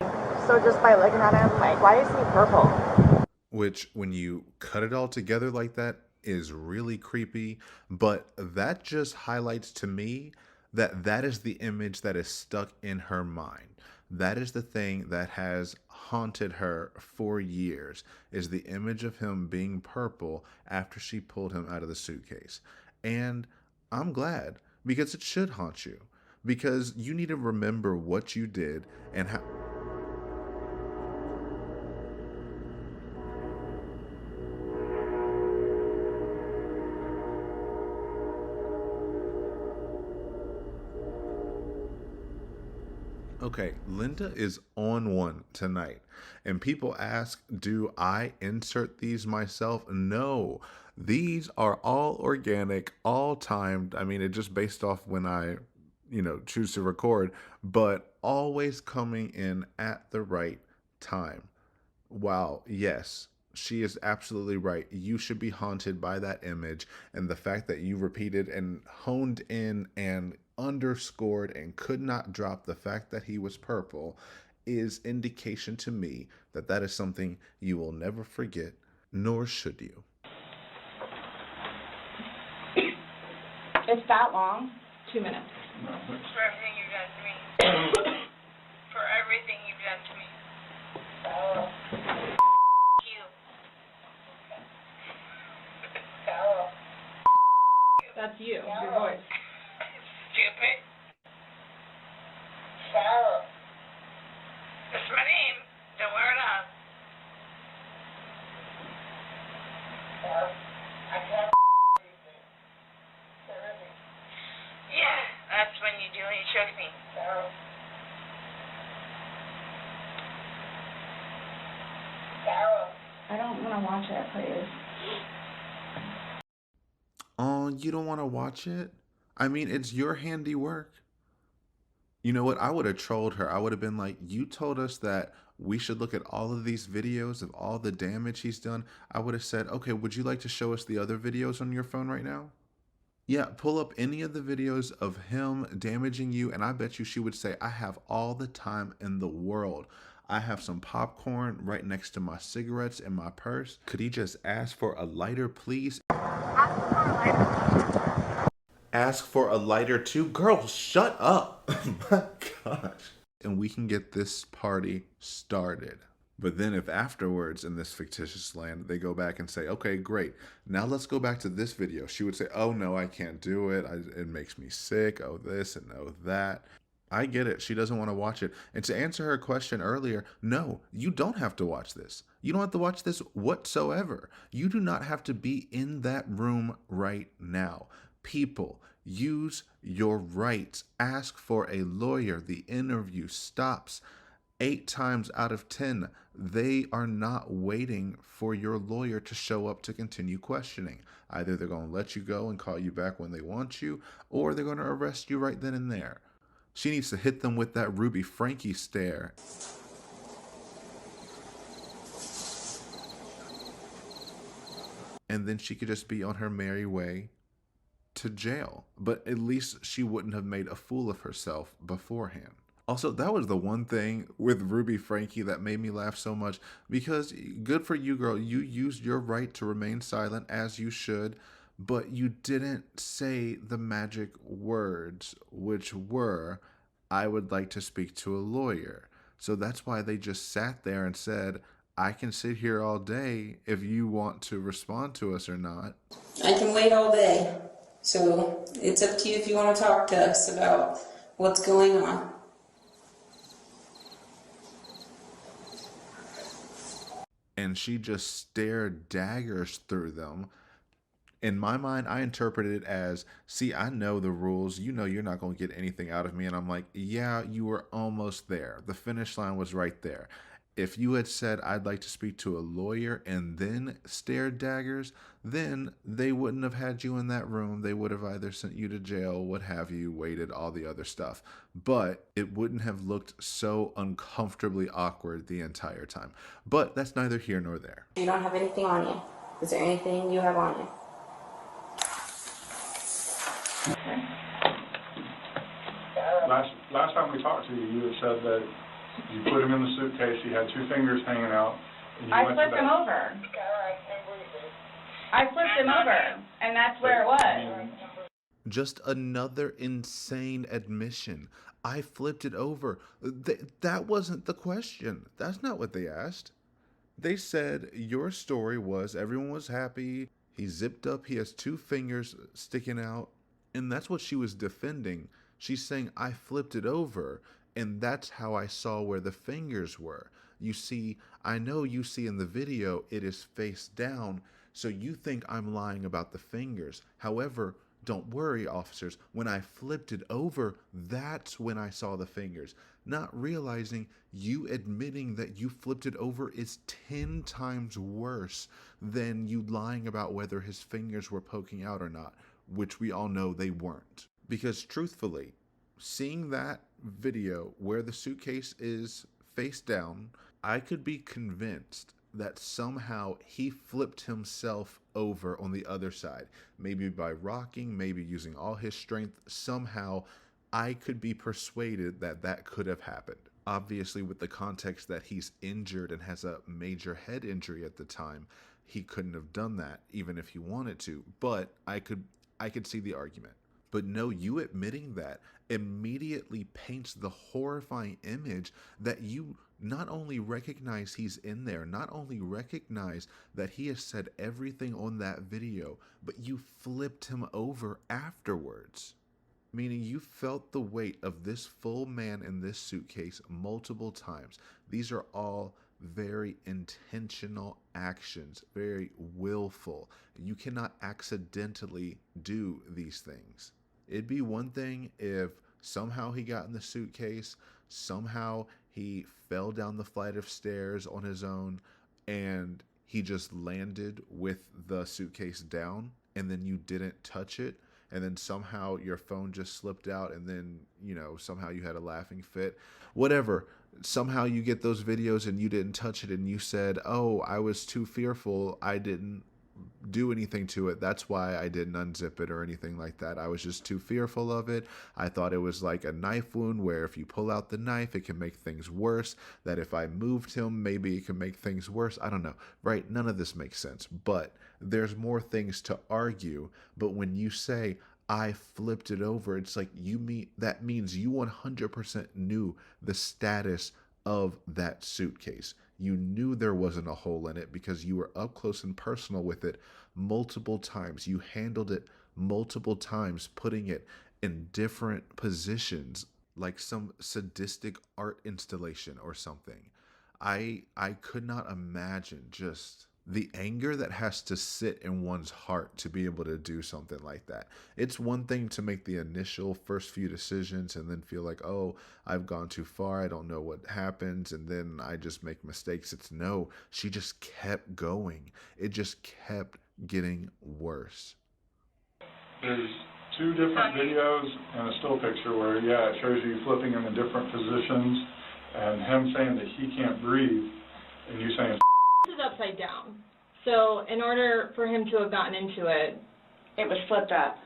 So just by looking at him, why is he purple? Which, when you cut it all together like that, is really creepy. But that just highlights to me that is the image that is stuck in her mind. That is the thing that has haunted her for years, is the image of him being purple after she pulled him out of the suitcase. And I'm glad, because it should haunt you, because you need to remember what you did and how. Okay, Linda is on one tonight. And people ask, do I insert these myself? No, these are all organic, all timed. I mean, it just based off when I, choose to record, but always coming in at the right time. Wow, yes, she is absolutely right. You should be haunted by that image, and the fact that you repeated and honed in and underscored and could not drop the fact that he was purple is indication to me that that is something you will never forget, nor should you. It's that long? 2 minutes. For everything you've done to me. For everything you've done to me. You. That's you, your voice. Stupid. That's my name. Don't wear it up. Yeah, that's when you do it. You choke me. I don't want to watch it, please. Oh, you don't want to watch it? I mean, it's your handiwork. You know what? I would have trolled her. I would have been like, you told us that we should look at all of these videos of all the damage he's done. I would have said, okay, would you like to show us the other videos on your phone right now? Yeah, pull up any of the videos of him damaging you, and I bet you she would say, I have all the time in the world. I have some popcorn right next to my cigarettes in my purse. Could he just ask for a lighter, please? Ask for a lighter too? Girl, shut up. Oh my gosh. And we can get this party started. But then if afterwards in this fictitious land, they go back and say, okay, great. Now let's go back to this video. She would say, oh no, I can't do it. It makes me sick. Oh this and oh that. I get it. She doesn't want to watch it. And to answer her question earlier, no, you don't have to watch this. You don't have to watch this whatsoever. You do not have to be in that room right now. People, use your rights. Ask for a lawyer. The interview stops. 8 times out of 10, they are not waiting for your lawyer to show up to continue questioning. Either they're going to let you go and call you back when they want you, or they're going to arrest you right then and there. She needs to hit them with that Ruby Frankie stare. And then she could just be on her merry way to jail. But at least she wouldn't have made a fool of herself beforehand. Also, that was the one thing with Ruby Frankie that made me laugh so much, because good for you, girl. You used your right to remain silent, as you should, but you didn't say the magic words, which were, I would like to speak to a lawyer. So that's why they just sat there and said, I can sit here all day if you want to respond to us or not. I can wait all day. So it's up to you if you want to talk to us about what's going on. And she just stared daggers through them. In my mind, I interpreted it as, see, I know the rules. You know you're not going to get anything out of me. And I'm like, yeah, you were almost there. The finish line was right there. If you had said, I'd like to speak to a lawyer and then stared daggers, then they wouldn't have had you in that room. They would have either sent you to jail, what have you, waited, all the other stuff. But it wouldn't have looked so uncomfortably awkward the entire time. But that's neither here nor there. You don't have anything on you. Is there anything you have on you? Last time we talked to you, you had said that you put him in the suitcase, he had 2 fingers hanging out. And I flipped him over. I flipped him over, and that's where it was. Just another insane admission. I flipped it over. That wasn't the question. That's not what they asked. They said your story was everyone was happy. He zipped up. He has 2 fingers sticking out. And that's what she was defending. She's saying, I flipped it over, and that's how I saw where the fingers were. You see, I know you see in the video it is face down, so you think I'm lying about the fingers. However, don't worry, officers. When I flipped it over, that's when I saw the fingers. Not realizing you admitting that you flipped it over is 10 times worse than you lying about whether his fingers were poking out or not, which we all know they weren't. Because truthfully, seeing that video where the suitcase is face down, I could be convinced that somehow he flipped himself over on the other side. Maybe by rocking, maybe using all his strength. Somehow, I could be persuaded that that could have happened. Obviously, with the context that he's injured and has a major head injury at the time, he couldn't have done that, even if he wanted to. But I could see the argument. But no, you admitting that immediately paints the horrifying image that you not only recognize he's in there, not only recognize that he has said everything on that video, but you flipped him over afterwards. Meaning you felt the weight of this full man in this suitcase multiple times. These are all very intentional actions, very willful. You cannot accidentally do these things. It'd be one thing if somehow he got in the suitcase, somehow he fell down the flight of stairs on his own, and he just landed with the suitcase down, and then you didn't touch it, and then somehow your phone just slipped out, and then, you know, somehow you had a laughing fit. Whatever. Somehow you get those videos and you didn't touch it, and you said, oh, I was too fearful, I didn't do anything to it, that's why I didn't unzip it or anything like that. I was just too fearful of it. I thought it was like a knife wound where if you pull out the knife, it can make things worse. That if I moved him, maybe it can make things worse. I don't know, right? None of this makes sense, but there's more things to argue. But when you say, I flipped it over, it's like that means you 100% knew the status of that suitcase. You knew there wasn't a hole in it because you were up close and personal with it multiple times. You handled it multiple times, putting it in different positions, like some sadistic art installation or something. I could not imagine just the anger that has to sit in one's heart to be able to do something like that. It's one thing to make the initial first few decisions and then feel like, oh, I've gone too far, I don't know what happens, and then I just make mistakes. It's no, she just kept going. It just kept getting worse. There's 2 different videos and a still picture where, yeah, it shows you flipping him in different positions and him saying that he can't breathe and you saying This is upside down. So in order for him to have gotten into it, it was flipped up.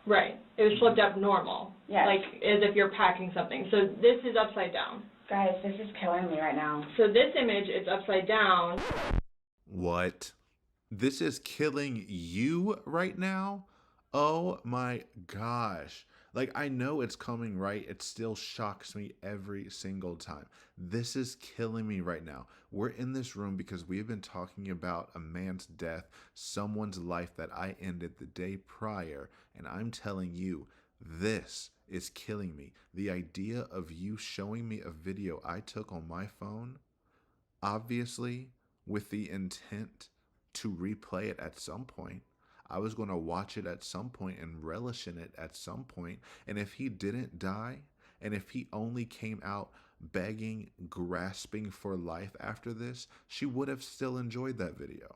Right. It was flipped up normal. Yes. Like as if you're packing something. So this is upside down. Guys, this is killing me right now. So this image, it's upside down. What? This is killing you right now? Oh my gosh. Like, I know it's coming, right? It still shocks me every single time. This is killing me right now. We're in this room because we've been talking about a man's death, someone's life that I ended the day prior, and I'm telling you, this is killing me. The idea of you showing me a video I took on my phone, obviously with the intent to replay it at some point. I was going to watch it at some point and relish in it at some point. And if he didn't die, and if he only came out begging, grasping for life after this, she would have still enjoyed that video.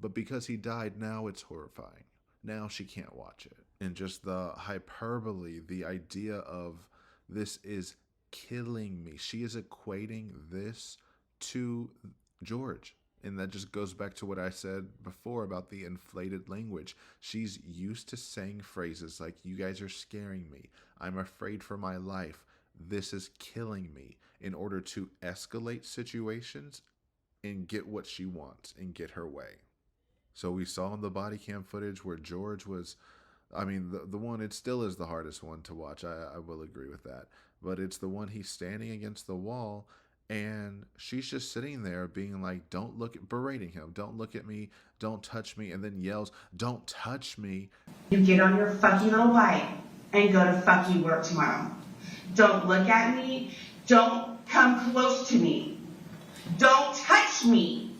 But because he died, now it's horrifying. Now she can't watch it. And just the hyperbole, the idea of this is killing me. She is equating this to George. And that just goes back to what I said before about the inflated language. She's used to saying phrases like, you guys are scaring me. I'm afraid for my life. This is killing me, in order to escalate situations and get what she wants and get her way. So we saw in the body cam footage where George was I mean, the one, it still is the hardest one to watch. I will agree with that. But it's the one he's standing against the wall and she's just sitting there being like, don't look at, berating him. Don't look at me. Don't touch me. And then yells, don't touch me. You get on your fucking little bike and go to fucking work tomorrow. Don't look at me. Don't come close to me. Don't touch me.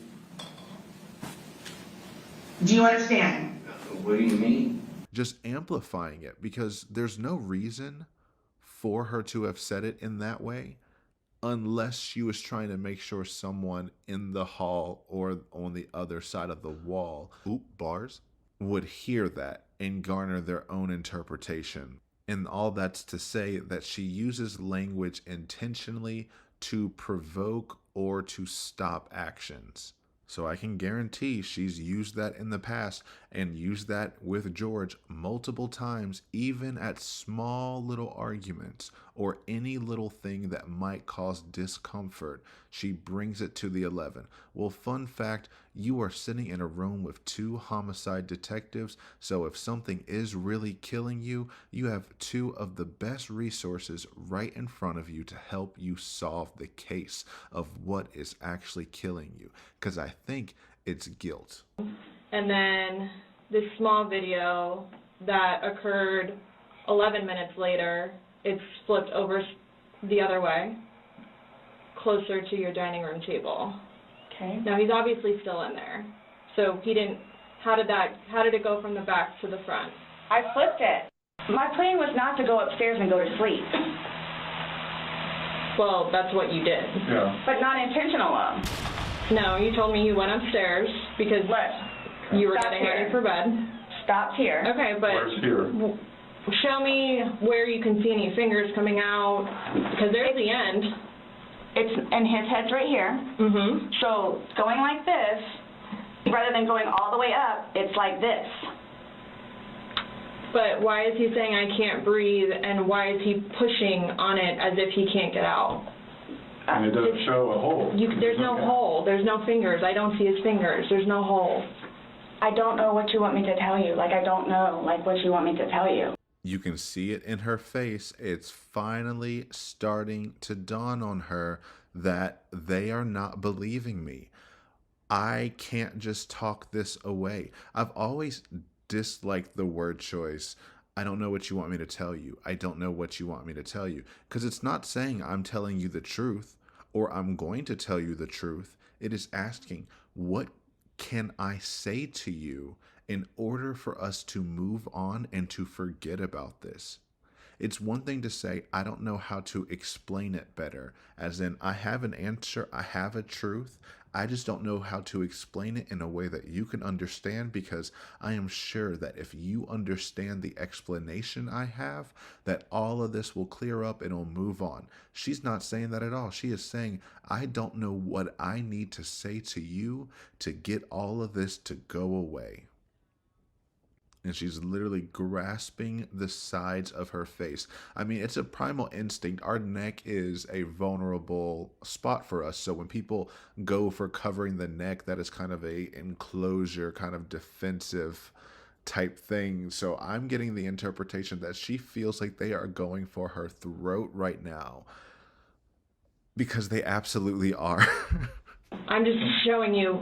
Do you understand? What do you mean? Just amplifying it, because there's no reason for her to have said it in that way unless she was trying to make sure someone in the hall or on the other side of the wall, bars, would hear that and garner their own interpretation. And all that's to say that she uses language intentionally to provoke or to stop actions. So I can guarantee she's used that in the past and used that with George multiple times, even at small little arguments or any little thing that might cause discomfort. She brings it to the 11. Well, fun fact, you are sitting in a room with 2 homicide detectives, so if something is really killing you, you have 2 of the best resources right in front of you to help you solve the case of what is actually killing you. Because I think it's guilt. And then this small video that occurred 11 minutes later, it's flipped over the other way, closer to your dining room table. Okay. Now he's obviously still in there. So he didn't, how did it go from the back to the front? I flipped it. My plan was not to go upstairs and go to sleep. Well, that's what you did. Yeah. But not intentional. No, you told me you went upstairs because you were getting ready for bed. Stopped here. Okay, but Where's here? Show me where you can see any fingers coming out, because there's the end. And his head's right here. Mm-hmm. So going like this, rather than going all the way up, it's like this. But why is he saying I can't breathe, and why is he pushing on it as if he can't get out? And it doesn't show a hole. There's no hole. There's no fingers. I don't see his fingers. There's no hole. I don't know what you want me to tell you. Like, I don't know, like, what you want me to tell you. You can see it in her face. It's finally starting to dawn on her that they are not believing me. I can't just talk this away. I've always disliked the word choice. I don't know what you want me to tell you. I don't know what you want me to tell you. Because it's not saying I'm telling you the truth or I'm going to tell you the truth. It is asking, what can I say to you in order for us to move on and to forget about this? It's one thing to say, I don't know how to explain it better, as in I have an answer, I have a truth, I just don't know how to explain it in a way that you can understand, because I am sure that if you understand the explanation I have, that all of this will clear up and it'll move on. She's not saying that at all. She is saying, I don't know what I need to say to you to get all of this to go away. And she's literally grasping the sides of her face. I mean, it's a primal instinct. Our neck is a vulnerable spot for us. So when people go for covering the neck, that is kind of a enclosure, kind of defensive type thing. So I'm getting the interpretation that she feels like they are going for her throat right now, because they absolutely are. I'm just telling you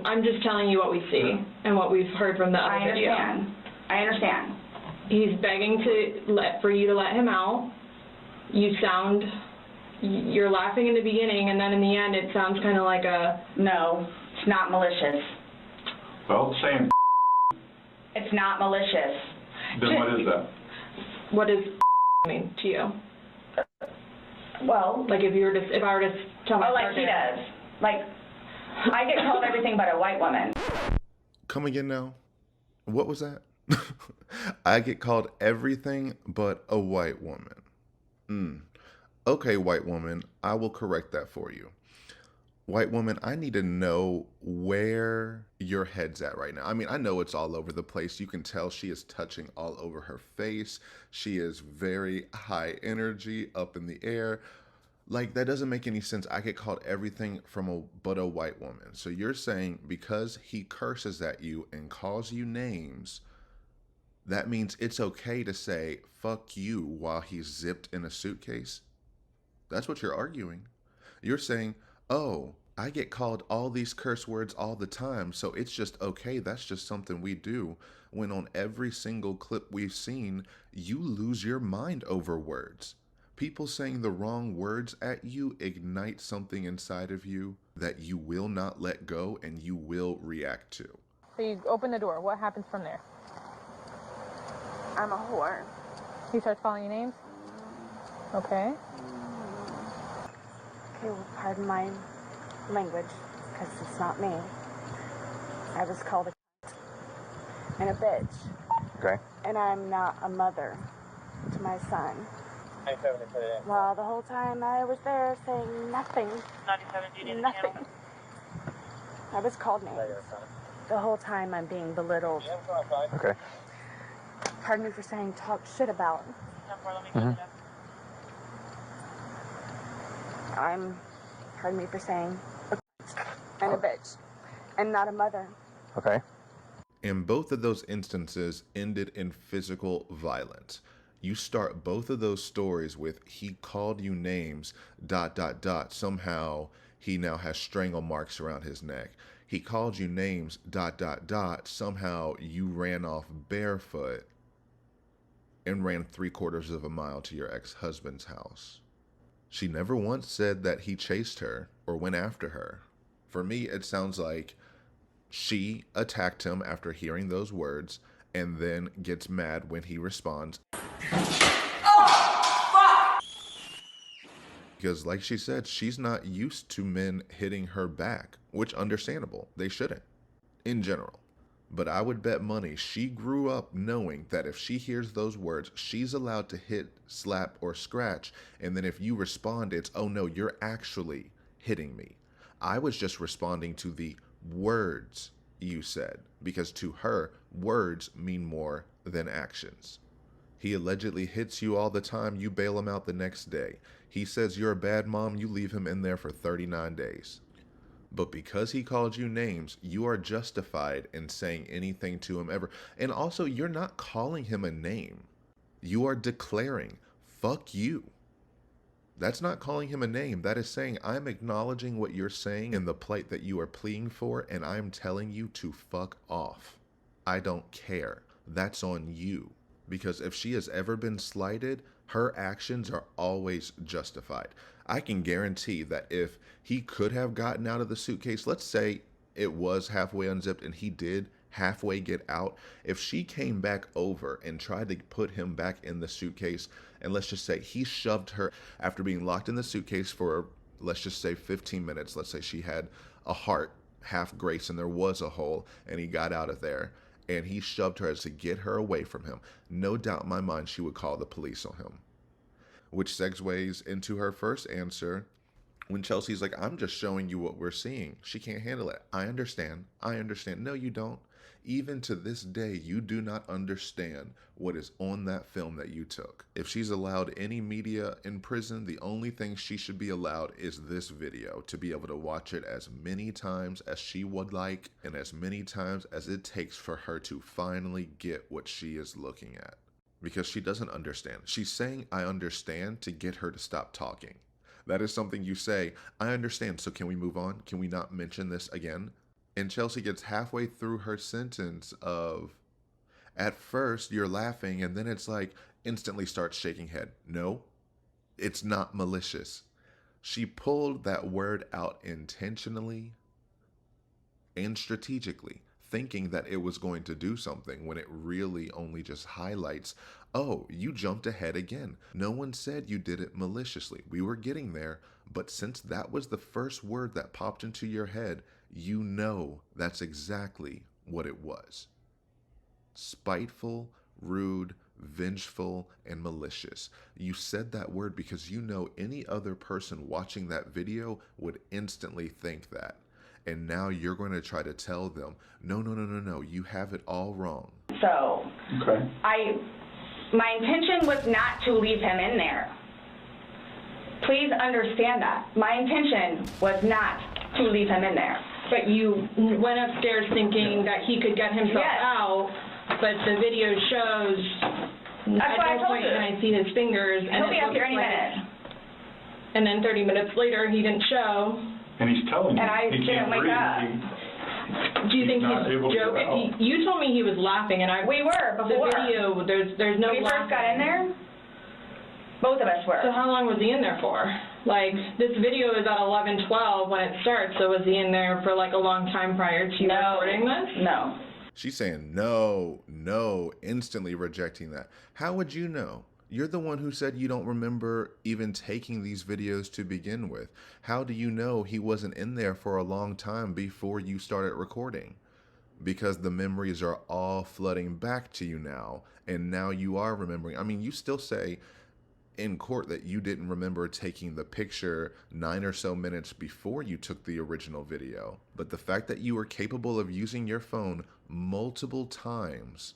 what we see and what we've heard from the other video. I understand. He's begging for you to let him out. You're laughing in the beginning, and then in the end it sounds kind of like a... No, it's not malicious. Well, saying it's not malicious. Then what is that? What does mean to you? Well... Like if I were to tell my like he does. Like, I get called everything but a white woman. Come again now? What was that? I get called everything but a white woman. Okay, white woman, I will correct that for you. White woman, I need to know where your head's at right now. I mean, I know it's all over the place. You can tell she is touching all over her face. She is very high energy, up in the air. Like, that doesn't make any sense. I get called everything but a white woman. So you're saying because he curses at you and calls you names, That means it's okay to say, fuck you, while he's zipped in a suitcase? That's what you're arguing. You're saying, oh, I get called all these curse words all the time, so it's just okay, that's just something we do. When on every single clip we've seen, you lose your mind over words. People saying the wrong words at you ignite something inside of you that you will not let go and you will react to. So you open the door. What happens from there? I'm a whore. He starts calling you names? Okay. Okay, well, pardon my language, because it's not me. I was called a and a bitch. Okay. And I'm not a mother to my son. 97, Well, the whole time I was there saying nothing. 97, do you need a Nothing. channel? I was called names. The whole time I'm being belittled. Okay. Pardon me for saying talk shit about. Pardon me for saying and a bitch. And not a mother. Okay. And both of those instances ended in physical violence. You start both of those stories with he called you names, ... Somehow he now has strangle marks around his neck. He called you names, ... Somehow you ran off barefoot and ran 3/4 of a mile to your ex-husband's house. She never once said that he chased her or went after her. For me, it sounds like she attacked him after hearing those words and then gets mad when he responds. Because like she said, she's not used to men hitting her back, which understandable. They shouldn't, in general. But I would bet money she grew up knowing that if she hears those words, she's allowed to hit, slap, or scratch. And then if you respond, it's, oh no, you're actually hitting me. I was just responding to the words you said, because to her, words mean more than actions. He allegedly hits you all the time, you bail him out the next day. He says you're a bad mom, you leave him in there for 39 days. But because he called you names, you are justified in saying anything to him ever. And also, you're not calling him a name. You are declaring, fuck you. That's not calling him a name. That is saying, I'm acknowledging what you're saying in the plight that you are pleading for, and I'm telling you to fuck off. I don't care. That's on you. Because if she has ever been slighted, her actions are always justified. I can guarantee that if he could have gotten out of the suitcase, let's say it was halfway unzipped and he did halfway get out, if she came back over and tried to put him back in the suitcase, and let's just say he shoved her after being locked in the suitcase for, let's just say 15 minutes, let's say she had a heart half grace and there was a hole and he got out of there, and he shoved her to get her away from him, no doubt in my mind she would call the police on him. Which segues into her first answer when Chelsea's like, I'm just showing you what we're seeing. She can't handle it. I understand. I understand. No, you don't. Even to this day, you do not understand what is on that film that you took. If she's allowed any media in prison, the only thing she should be allowed is this video, to be able to watch it as many times as she would like and as many times as it takes for her to finally get what she is looking at. Because she doesn't understand. She's saying, I understand, to get her to stop talking. That is something you say, I understand, so can we move on? Can we not mention this again? And Chelsea gets halfway through her sentence of, at first you're laughing, and then it's like, instantly starts shaking head. No, it's not malicious. She pulled that word out intentionally and strategically, thinking that it was going to do something when it really only just highlights, oh, you jumped ahead again. No one said you did it maliciously. We were getting there, but since that was the first word that popped into your head, you know that's exactly what it was. Spiteful, rude, vengeful, and malicious. You said that word because you know any other person watching that video would instantly think that. And now you're going to try to tell them, no, you have it all wrong. So, my intention was not to leave him in there. Please understand that. My intention was not to leave him in there. But you went upstairs thinking that he could get himself out, but the video shows That's what I at no told point you. can I see his fingers. He'll be up here any minute. And then 30 minutes later, he didn't show. And he's telling you And I he didn't can't wake breathe. up. Do you think not he's able to get out. joking? You told me he was laughing, and We were before. The video, there's no When we first laughing. got in there, both of us were. So how long was he in there for? Like, this video is at 11:12 when it starts, so was he in there for like a long time prior to recording this? No. She's saying no, no, instantly rejecting that. How would you know? You're the one who said you don't remember even taking these videos to begin with. How do you know he wasn't in there for a long time before you started recording? Because the memories are all flooding back to you now, and now you are remembering. I mean, you still say in court that you didn't remember taking the picture 9 or so minutes before you took the original video. But the fact that you were capable of using your phone multiple times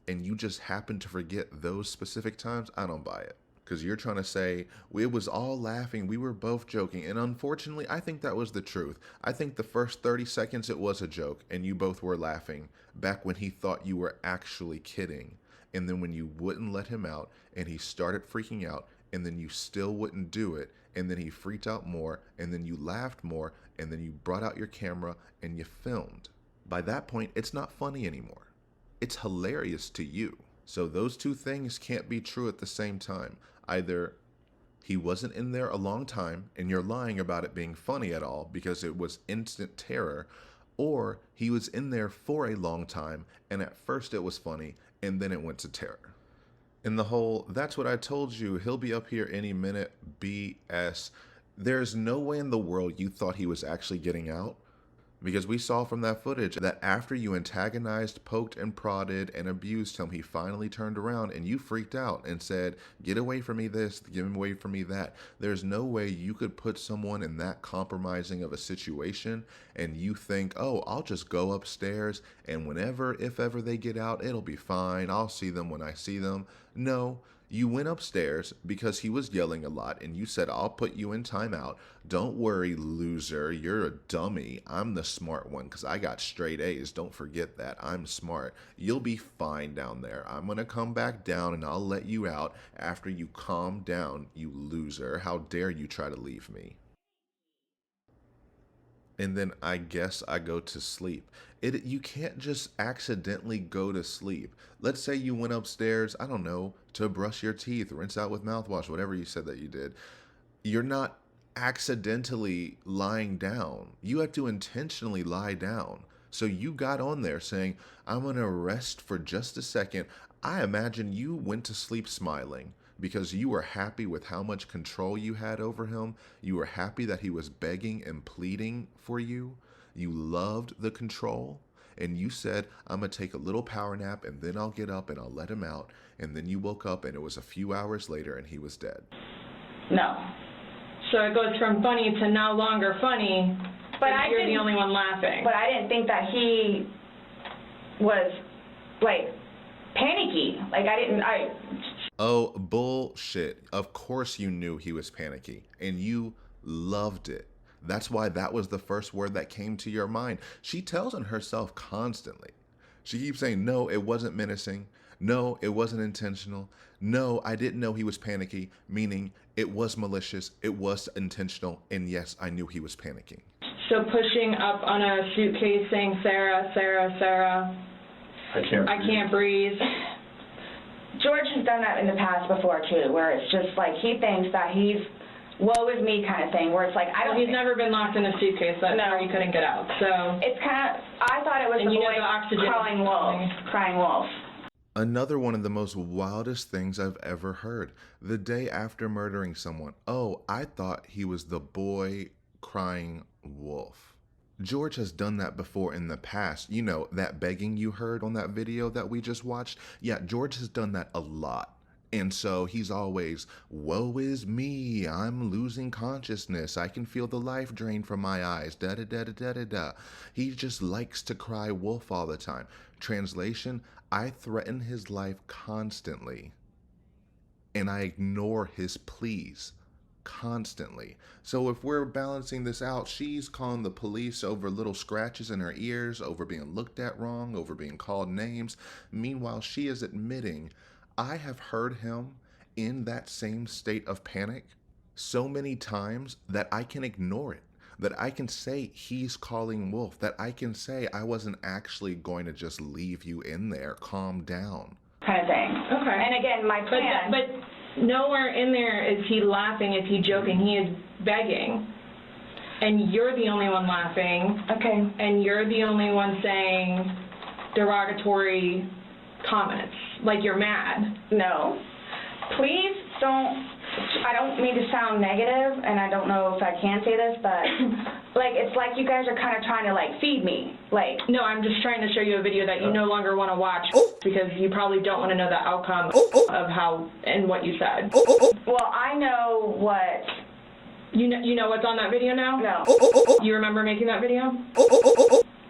and you just happen to forget those specific times, I don't buy it. Because you're trying to say, it was all laughing, we were both joking. And unfortunately, I think that was the truth. I think the first 30 seconds it was a joke and you both were laughing back when he thought you were actually kidding. And then when you wouldn't let him out and he started freaking out and then you still wouldn't do it, and then he freaked out more and then you laughed more and then you brought out your camera and you filmed. By that point, it's not funny anymore. It's hilarious to you. So those two things can't be true at the same time. Either he wasn't in there a long time and you're lying about it being funny at all because it was instant terror, or he was in there for a long time and at first it was funny and then it went to terror. And the whole, that's what I told you, he'll be up here any minute, BS. There's no way in the world you thought he was actually getting out. Because we saw from that footage that after you antagonized, poked and prodded and abused him, he finally turned around and you freaked out and said, get away from me this, get away from me that. There's no way you could put someone in that compromising of a situation and you think, oh, I'll just go upstairs and whenever, if ever they get out, it'll be fine. I'll see them when I see them. No. You went upstairs because he was yelling a lot and you said, I'll put you in timeout. Don't worry, loser. You're a dummy. I'm the smart one because I got straight A's. Don't forget that. I'm smart. You'll be fine down there. I'm going to come back down and I'll let you out after you calm down, you loser. How dare you try to leave me? And then I guess I go to sleep. You can't just accidentally go to sleep. Let's say you went upstairs, I don't know, to brush your teeth, rinse out with mouthwash, whatever you said that you did. You're not accidentally lying down. You have to intentionally lie down. So you got on there saying, I'm going to rest for just a second. I imagine you went to sleep smiling because you were happy with how much control you had over him. You were happy that he was begging and pleading for you. You loved the control. And you said, I'm going to take a little power nap and then I'll get up and I'll let him out. And then you woke up and it was a few hours later and he was dead. No. So it goes from funny to no longer funny, but you're the only one laughing. But I didn't think that he was, like, panicky. Like, Oh, bullshit. Of course you knew he was panicky and you loved it. That's why that was the first word that came to your mind. She tells on herself constantly. She keeps saying, no, it wasn't menacing. No, it wasn't intentional. No, I didn't know he was panicky, meaning it was malicious, it was intentional, and yes, I knew he was panicking. So pushing up on a suitcase saying, Sarah, Sarah, Sarah, I can't breathe. George has done that in the past before, too, where it's just like he thinks that he's woe is me kind of thing, where it's like, He's never been locked in a suitcase, that's where he couldn't get out, so. It's kind of, I thought it was the boy crying wolf. Another one of the most wildest things I've ever heard. The day after murdering someone, oh, I thought he was the boy crying wolf. George has done that before in the past. You know, that begging you heard on that video that we just watched? Yeah, George has done that a lot. And so he's always, woe is me, I'm losing consciousness, I can feel the life drain from my eyes, da-da-da-da-da-da-da. He just likes to cry wolf all the time. Translation, I threaten his life constantly, and I ignore his pleas constantly. So if we're balancing this out, she's calling the police over little scratches in her ears, over being looked at wrong, over being called names. Meanwhile, she is admitting, I have heard him in that same state of panic so many times that I can ignore it. That I can say he's calling Wolf, that I can say I wasn't actually going to just leave you in there, calm down. Kind of thing. Okay. And again, my plan... But nowhere in there is he laughing, is he joking, he is begging. And you're the only one laughing. Okay. And you're the only one saying derogatory comments, like you're mad. No. Please don't... I don't mean to sound negative, and I don't know if I can say this, but, like, it's like you guys are kind of trying to, like, feed me. Like, no, I'm just trying to show you a video that you no longer want to watch because you probably don't want to know the outcome of how and what you said. Well, I know what... You know what's on that video now? No. You remember making that video?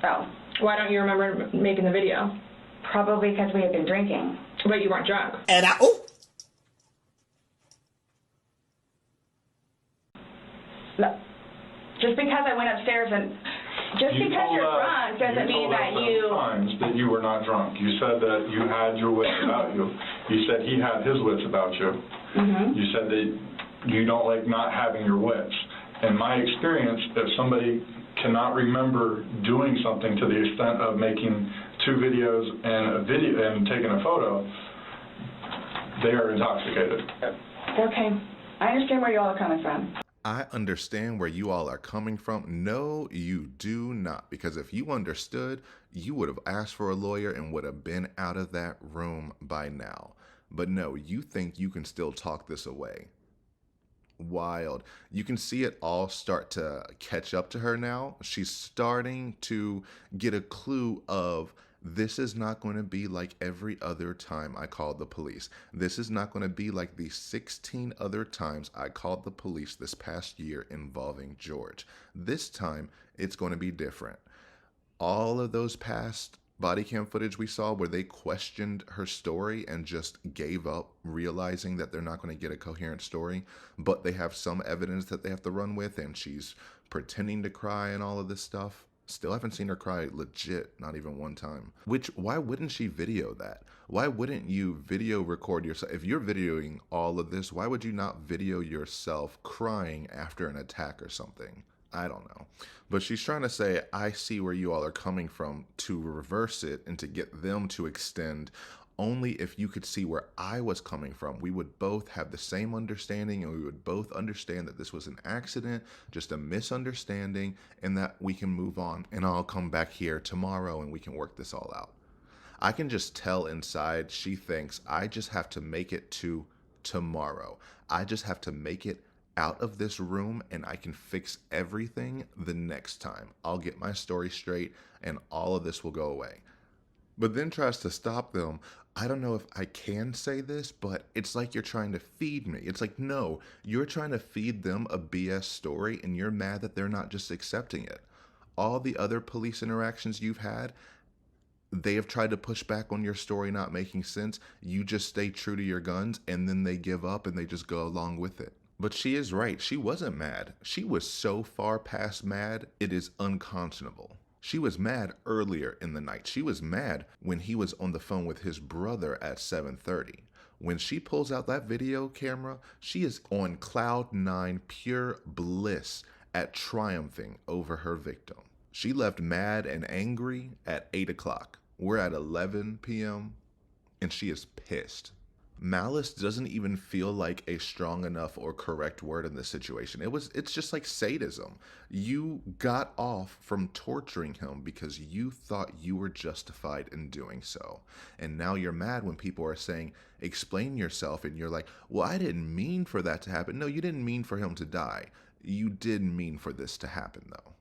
No. Why don't you remember making the video? Probably because we had been drinking. But you weren't drunk. And Look, just because I went upstairs and just because you're drunk doesn't mean that you... times that you were not drunk. You said that you had your wits about you. You said he had his wits about you. Mm-hmm. You said that you don't like not having your wits. In my experience, if somebody cannot remember doing something to the extent of making 2 videos and taking a photo, they are intoxicated. Okay. I understand where you all are coming from. I understand where you all are coming from. No, you do not. Because if you understood, you would have asked for a lawyer and would have been out of that room by now. But no, you think you can still talk this away. Wild. You can see it all start to catch up to her now. She's starting to get a clue of, this is not going to be like every other time I called the police. This is not going to be like the 16 other times I called the police this past year involving George. This time, it's going to be different. All of those past body cam footage we saw where they questioned her story and just gave up, realizing that they're not going to get a coherent story, but they have some evidence that they have to run with, and she's pretending to cry and all of this stuff. Still haven't seen her cry legit, not even one time. Which, why wouldn't she video that? Why wouldn't you video record yourself? If you're videoing all of this, why would you not video yourself crying after an attack or something? I don't know. But she's trying to say, I see where you all are coming from, to reverse it and to get them to extend. Only if you could see where I was coming from, we would both have the same understanding, and we would both understand that this was an accident, just a misunderstanding, and that we can move on. And I'll come back here tomorrow and we can work this all out. I can just tell inside she thinks, I just have to make it to tomorrow. I just have to make it out of this room and I can fix everything the next time. I'll get my story straight and all of this will go away. But then tries to stop them. I don't know if I can say this, but it's like you're trying to feed me. It's like, no, you're trying to feed them a BS story and you're mad that they're not just accepting it. All the other police interactions you've had, they have tried to push back on your story not making sense. You just stay true to your guns and then they give up and they just go along with it. But she is right. She wasn't mad. She was so far past mad, it is unconscionable. She was mad earlier in the night. She was mad when he was on the phone with his brother at 7:30. When she pulls out that video camera, she is on cloud 9, pure bliss at triumphing over her victim. She left mad and angry at 8 o'clock. We're at 11 p.m. and she is pissed. Malice doesn't even feel like a strong enough or correct word in this situation. It's just like sadism. You got off from torturing him because you thought you were justified in doing so. And now you're mad when people are saying, explain yourself, and you're like, well, I didn't mean for that to happen. No, you didn't mean for him to die. You did mean for this to happen, though.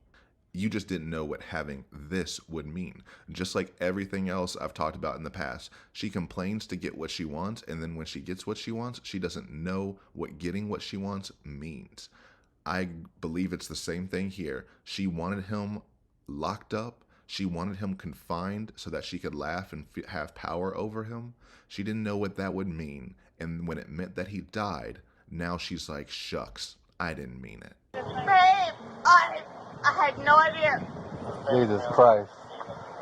You just didn't know what having this would mean. Just like everything else I've talked about in the past, she complains to get what she wants, and then when she gets what she wants, she doesn't know what getting what she wants means. I believe it's the same thing here. She wanted him locked up. She wanted him confined so that she could laugh and have power over him. She didn't know what that would mean. And when it meant that he died, now she's like, shucks, I didn't mean it. Babe, I had no idea. Jesus Christ.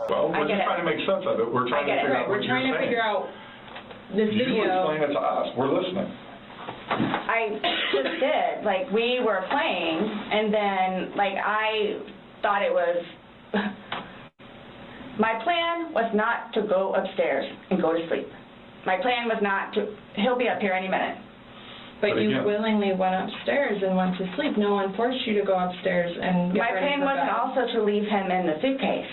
Well, we're just trying to make sense of it. We're trying to figure out what We're trying to you're saying. figure out this You video. explain it to us. We're listening. I just did. Like, we were playing, and then, like, I thought it was... My plan was not to go upstairs and go to sleep. My plan was not to... He'll be up here any minute. But you willingly went upstairs and went to sleep. No one forced you to go upstairs and get My ready plan for wasn't bed. also to leave him in the suitcase.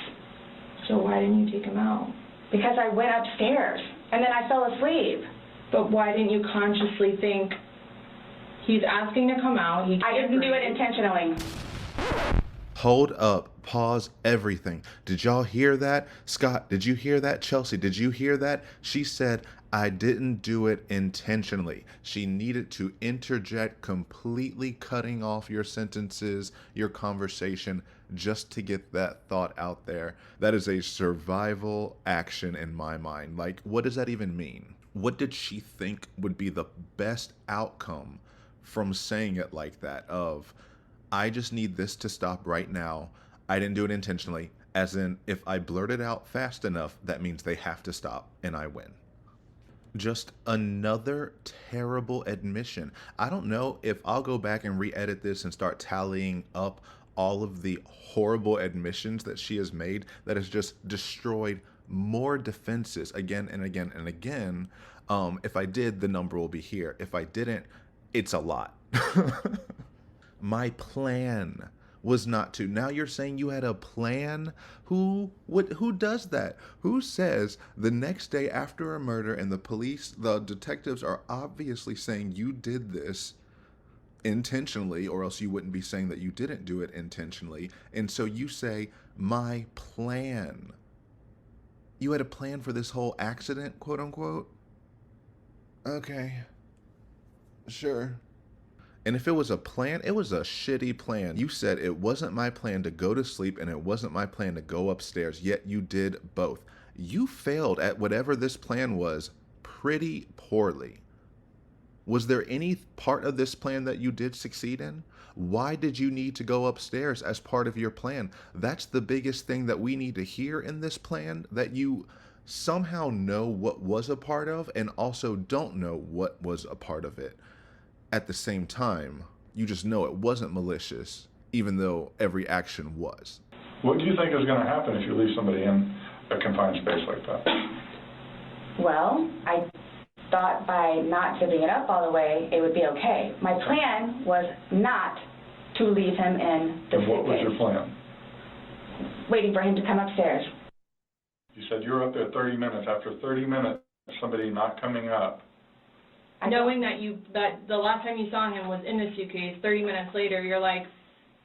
So why didn't you take him out? Because I went upstairs, and then I fell asleep. But why didn't you consciously think, he's asking to come out, he can't I didn't do it breathe. intentionally. Hold up. Pause everything. Did y'all hear that? Scott, did you hear that? Chelsea, did you hear that? She said, I didn't do it intentionally. She needed to interject, completely cutting off your sentences, your conversation, just to get that thought out there. That is a survival action in my mind. Like, what does that even mean? What did she think would be the best outcome from saying it like that? Of, I just need this to stop right now. I didn't do it intentionally. As in, if I blurt it out fast enough, that means they have to stop and I win. Just another terrible admission. I don't know if I'll go back and re-edit this and start tallying up all of the horrible admissions that she has made that has just destroyed more defenses again and again and again. If I did, the number will be here. If I didn't, it's a lot. My plan was not to. Now you're saying you had a plan? Who does that? Who says the next day after a murder and the detectives are obviously saying you did this intentionally, or else you wouldn't be saying that you didn't do it intentionally, and so you say, my plan. You had a plan for this whole accident, quote unquote? Okay. Sure. And if it was a plan, it was a shitty plan. You said it wasn't my plan to go to sleep and it wasn't my plan to go upstairs, yet you did both. You failed at whatever this plan was pretty poorly. Was there any part of this plan that you did succeed in? Why did you need to go upstairs as part of your plan? That's the biggest thing that we need to hear in this plan, that you somehow know what was a part of and also don't know what was a part of it. At the same time, you just know it wasn't malicious, even though every action was. What do you think is going to happen if you leave somebody in a confined space like that? Well, I thought by not zipping it up all the way, it would be okay. My plan was not to leave him in the suitcase. And what was your plan? Waiting for him to come upstairs. You said you were up there 30 minutes. After 30 minutes, somebody not coming up. Knowing that the last time you saw him was in the suitcase, 30 minutes later, you're like,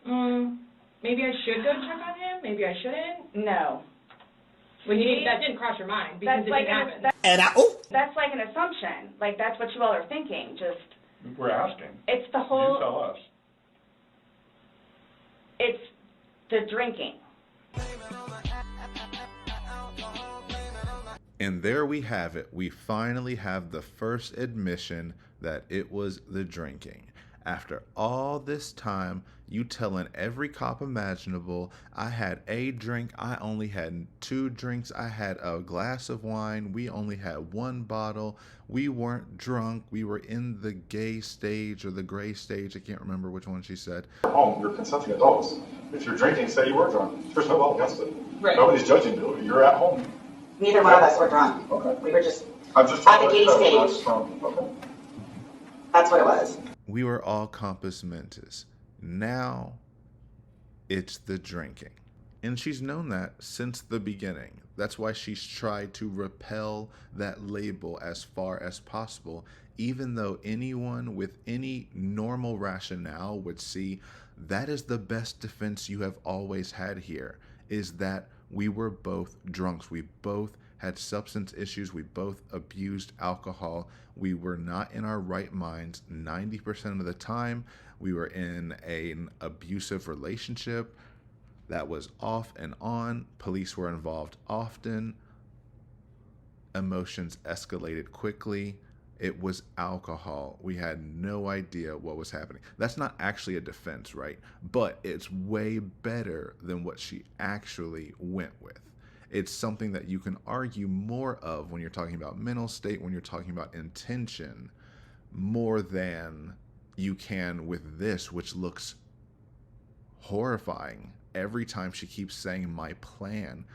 maybe I should go check on him? Maybe I shouldn't? No. That didn't cross your mind because it didn't happen. That's like an assumption. Like, that's what you all are thinking. Just. We're asking. It's the whole. You tell us. It's the drinking. And there we have it. We finally have the first admission that it was the drinking. After all this time, you telling every cop imaginable, I had a drink, I only had 2 drinks, I had a glass of wine, we only had 1 bottle, we weren't drunk, we were in the gay stage or the gray stage, I can't remember which one she said. Home, you're consenting adults. If you're drinking, say you were drunk. There's no law against it. Right. Nobody's judging you. You're at home. Neither one of us were drunk. Okay. We were just I'm just at the trying to giddy let you know stage. Okay. That's what it was. We were all compos mentis. Now, it's the drinking. And she's known that since the beginning. That's why she's tried to repel that label as far as possible, even though anyone with any normal rationale would see that is the best defense you have always had here, is that we were both drunks. We both had substance issues. We both abused alcohol. We were not in our right minds 90% of the time. We were in an abusive relationship that was off and on. Police were involved often. Emotions escalated quickly. It was alcohol. We had no idea what was happening. That's not actually a defense, right? But it's way better than what she actually went with. It's something that you can argue more of when you're talking about mental state, when you're talking about intention, more than you can with this, which looks horrifying. Every time she keeps saying my plan,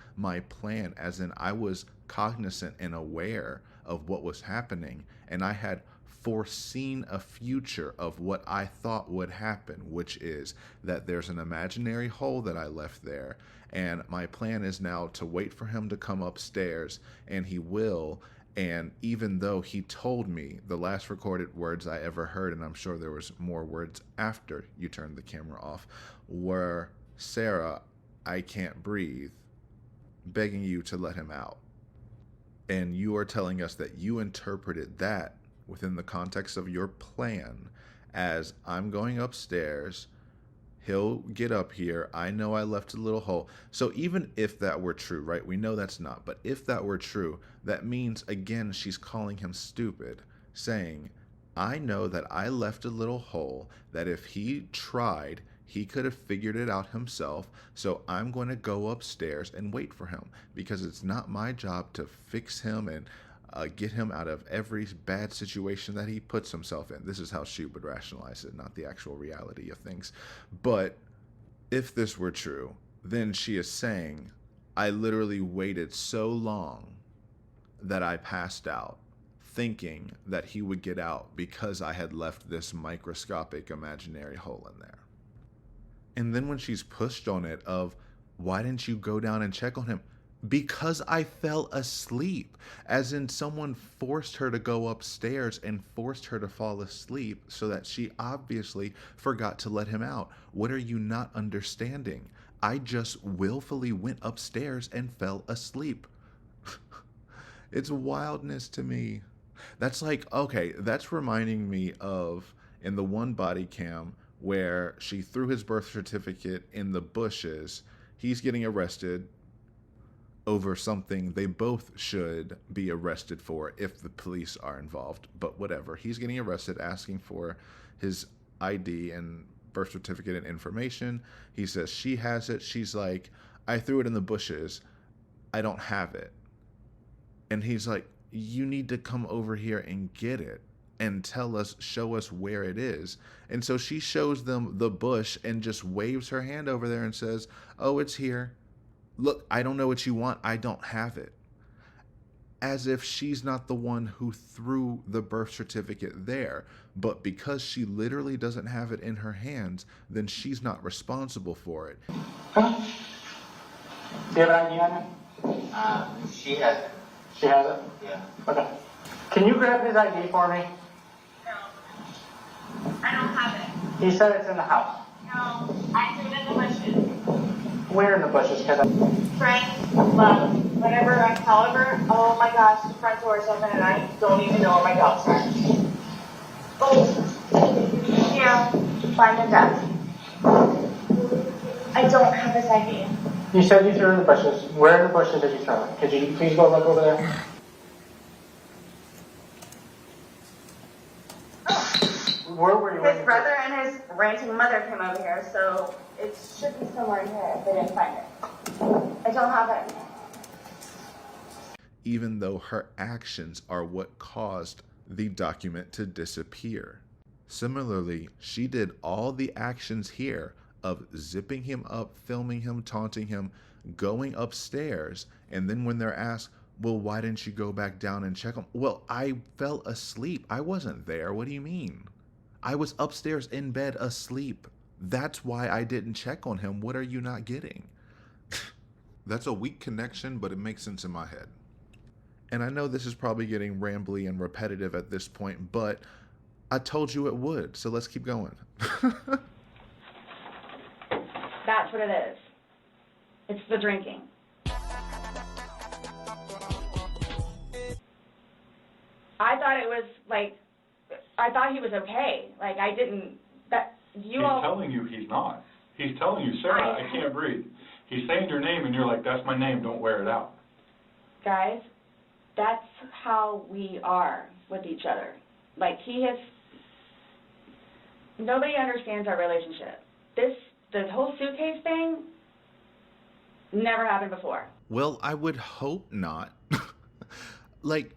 as in I was cognizant and aware of what was happening, and I had foreseen a future of what I thought would happen, which is that there's an imaginary hole that I left there, and my plan is now to wait for him to come upstairs, and he will. And even though he told me, the last recorded words I ever heard, and I'm sure there was more words after you turned the camera off, were, Sarah, I can't breathe, begging you to let him out. And you are telling us that you interpreted that within the context of your plan as, I'm going upstairs, he'll get up here, I know I left a little hole. So even if that were true, right, we know that's not, but if that were true, that means, again, she's calling him stupid, saying, I know that I left a little hole, that if he tried, he could have figured it out himself, so I'm going to go upstairs and wait for him, because it's not my job to fix him and get him out of every bad situation that he puts himself in. This is how she would rationalize it, not the actual reality of things. But if this were true, then she is saying, I literally waited so long that I passed out, thinking that he would get out because I had left this microscopic imaginary hole in there. And then when she's pushed on it of, why didn't you go down and check on him? Because I fell asleep. As in, someone forced her to go upstairs and forced her to fall asleep so that she obviously forgot to let him out. What are you not understanding? I just willfully went upstairs and fell asleep. It's wildness to me. That's like, okay, that's reminding me of in the one body cam where she threw his birth certificate in the bushes. He's getting arrested over something they both should be arrested for if the police are involved, but whatever. He's getting arrested, asking for his ID and birth certificate and information. He says she has it. She's like, I threw it in the bushes. I don't have it. And he's like, you need to come over here and get it and tell us, show us where it is. And so she shows them the bush and just waves her hand over there and says, oh, it's here. Look, I don't know what you want. I don't have it. As if she's not the one who threw the birth certificate there. But because she literally doesn't have it in her hands, then she's not responsible for it. Do you have an ID on it? She has it. She has it? Yeah. Okay. Can you grab his ID for me? No. I don't have it. He said it's in the house. No. I threw it in the bushes. Where in the bushes? Frank, love, whenever I caliber, oh my gosh, the front door is open and I don't even know where my dogs are. Oh, yeah, find the desk. I don't have his ID. You said you threw it in the bushes. Where in the bushes did you throw it? Could you please go look over there? Where were you? His brother and his ranting mother came over here, so it should be somewhere in here if they didn't find it. I don't have it. Even though her actions are what caused the document to disappear. Similarly, she did all the actions here of zipping him up, filming him, taunting him, going upstairs, and then when they're asked, well, why didn't you go back down and check him? Well, I fell asleep. I wasn't there. What do you mean? I was upstairs in bed asleep. That's why I didn't check on him. What are you not getting? That's a weak connection, but it makes sense in my head. And I know this is probably getting rambly and repetitive at this point, but I told you it would, so let's keep going. That's what it is. It's the drinking. I thought it was like, I thought he was okay. Like, I didn't, that, you He's all. telling you he's not. He's telling you, Sarah, I can't breathe. He's saying your name and you're like, that's my name, don't wear it out. Guys, that's how we are. with each other. Like, nobody understands our relationship. The whole Suitcase thing never happened before. Well, I would hope not. Like,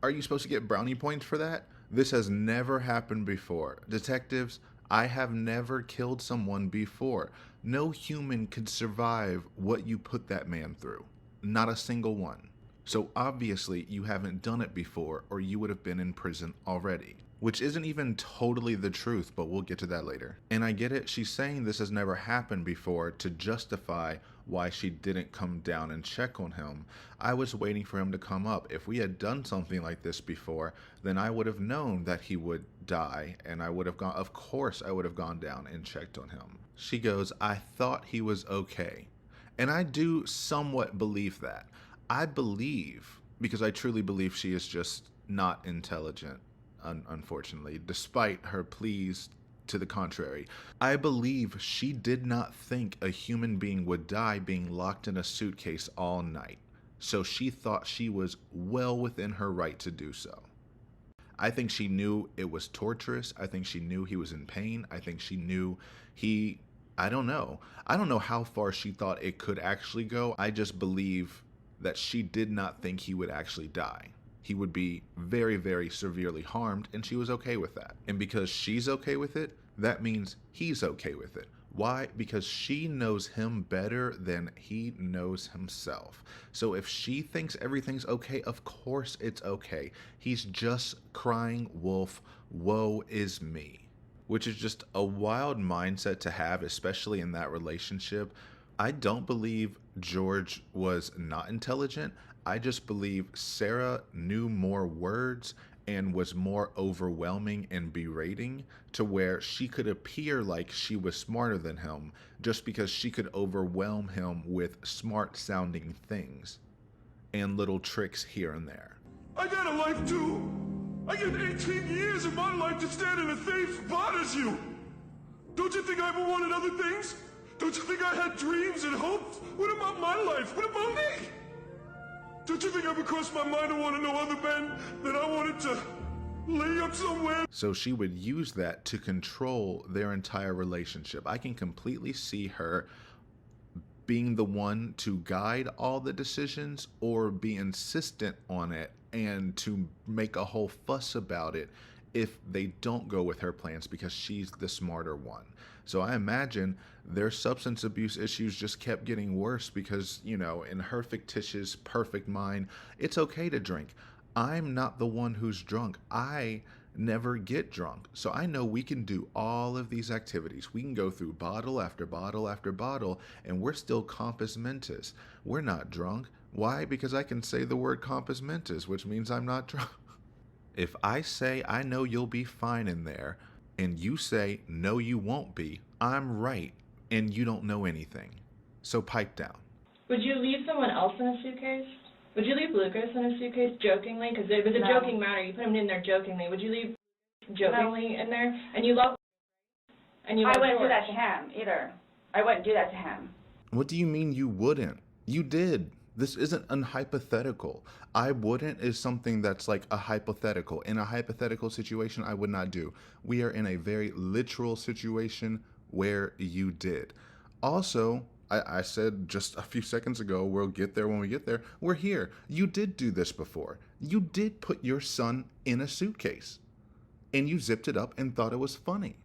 are you supposed to get brownie points for that? This has never happened before. Detectives, I have never killed someone before. No human could survive what you put that man through. Not a single one. So obviously you haven't done it before, or you would have been in prison already. Which isn't even totally the truth, but we'll get to that later. And I get it, she's saying this has never happened before to justify why she didn't come down and check on him. I was waiting for him to come up. If we had done something like this before, then I would have known that he would die, and I would have gone, of course I would have gone down and checked on him. She goes, I thought he was okay. And I do somewhat believe that. I believe, because I truly believe she is just not intelligent, unfortunately, despite her pleas to the contrary. I believe she did not think a human being would die being locked in a suitcase all night. So she thought she was well within her right to do so. I think she knew it was torturous. I think she knew he was in pain. I think she knew I don't know. I don't know how far she thought it could actually go. I just believe that she did not think he would actually die. He would be very, very severely harmed, and she was okay with that. And because she's okay with it, that means he's okay with it. Why? Because she knows him better than he knows himself. So if she thinks everything's okay, of course it's okay. He's just crying wolf, woe is me. Which is just a wild mindset to have, especially in that relationship. I don't believe George was not intelligent. I just believe Sarah knew more words and was more overwhelming and berating to where she could appear like she was smarter than him just because she could overwhelm him with smart sounding things and little tricks here and there. I got a life too. I get 18 years of my life to stand in a safe spot as you. Don't you think I ever wanted other things? Don't you think I had dreams and hopes? What about my life? What about me? Don't you think ever crossed my mind to want to know other men that I wanted to lay up somewhere? So she would use that to control their entire relationship. I can completely see her being the one to guide all the decisions or be insistent on it and to make a whole fuss about it if they don't go with her plans because she's the smarter one. So I imagine their substance abuse issues just kept getting worse because, you know, in her fictitious, perfect mind, it's okay to drink. I'm not the one who's drunk. I never get drunk. So I know we can do all of these activities. We can go through bottle after bottle after bottle, and we're still compos mentis. We're not drunk. Why? Because I can say the word compos mentis, which means I'm not drunk. If I say I know you'll be fine in there, and you say, no, you won't be, I'm right, and you don't know anything. So pipe down. Would you leave someone else in a suitcase? Would you leave Lucas in a suitcase jokingly? Because it was a joking matter. You put him in there jokingly. Would you leave jokingly in there? And you love and you I love wouldn't do George. that to him either. I wouldn't do that to him. What do you mean you wouldn't? You did. This isn't an hypothetical. I wouldn't is something that's like a hypothetical. In a hypothetical situation, I would not do. We are in a very literal situation where you did. Also, I said just a few seconds ago, we'll get there when we get there. We're here. You did do this before. You did put your son in a suitcase. And you zipped it up and thought it was funny.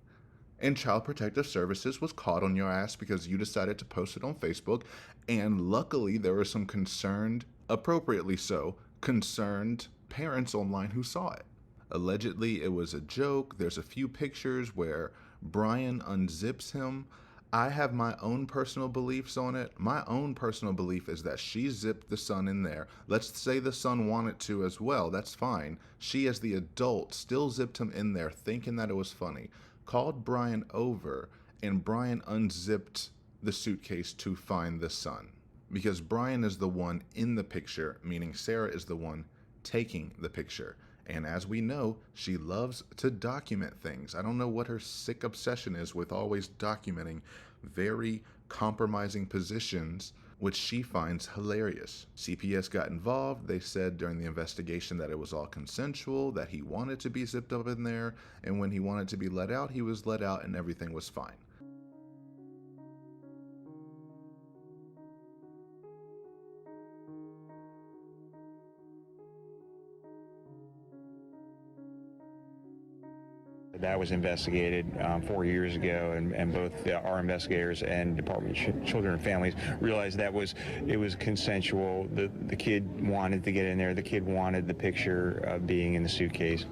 And Child Protective Services was caught on your ass because you decided to post it on Facebook. And luckily, there were some concerned, appropriately so, concerned parents online who saw it. Allegedly, it was a joke. There's a few pictures where Brian unzips him. I have my own personal beliefs on it. My own personal belief is that she zipped the son in there. Let's say the son wanted to as well. That's fine. She, as the adult, still zipped him in there thinking that it was funny. Called Brian over, and Brian unzipped the suitcase to find the son. Because Brian is the one in the picture, meaning Sarah is the one taking the picture. And as we know, she loves to document things. I don't know what her sick obsession is with always documenting very compromising positions which she finds hilarious. CPS got involved. They said during the investigation that it was all consensual, that he wanted to be zipped up in there, and when he wanted to be let out, he was let out and everything was fine. That was investigated 4 years ago, and both our investigators and Department of Children and Families realized that it was consensual. The kid wanted to get in there. The kid wanted the picture of being in the suitcase.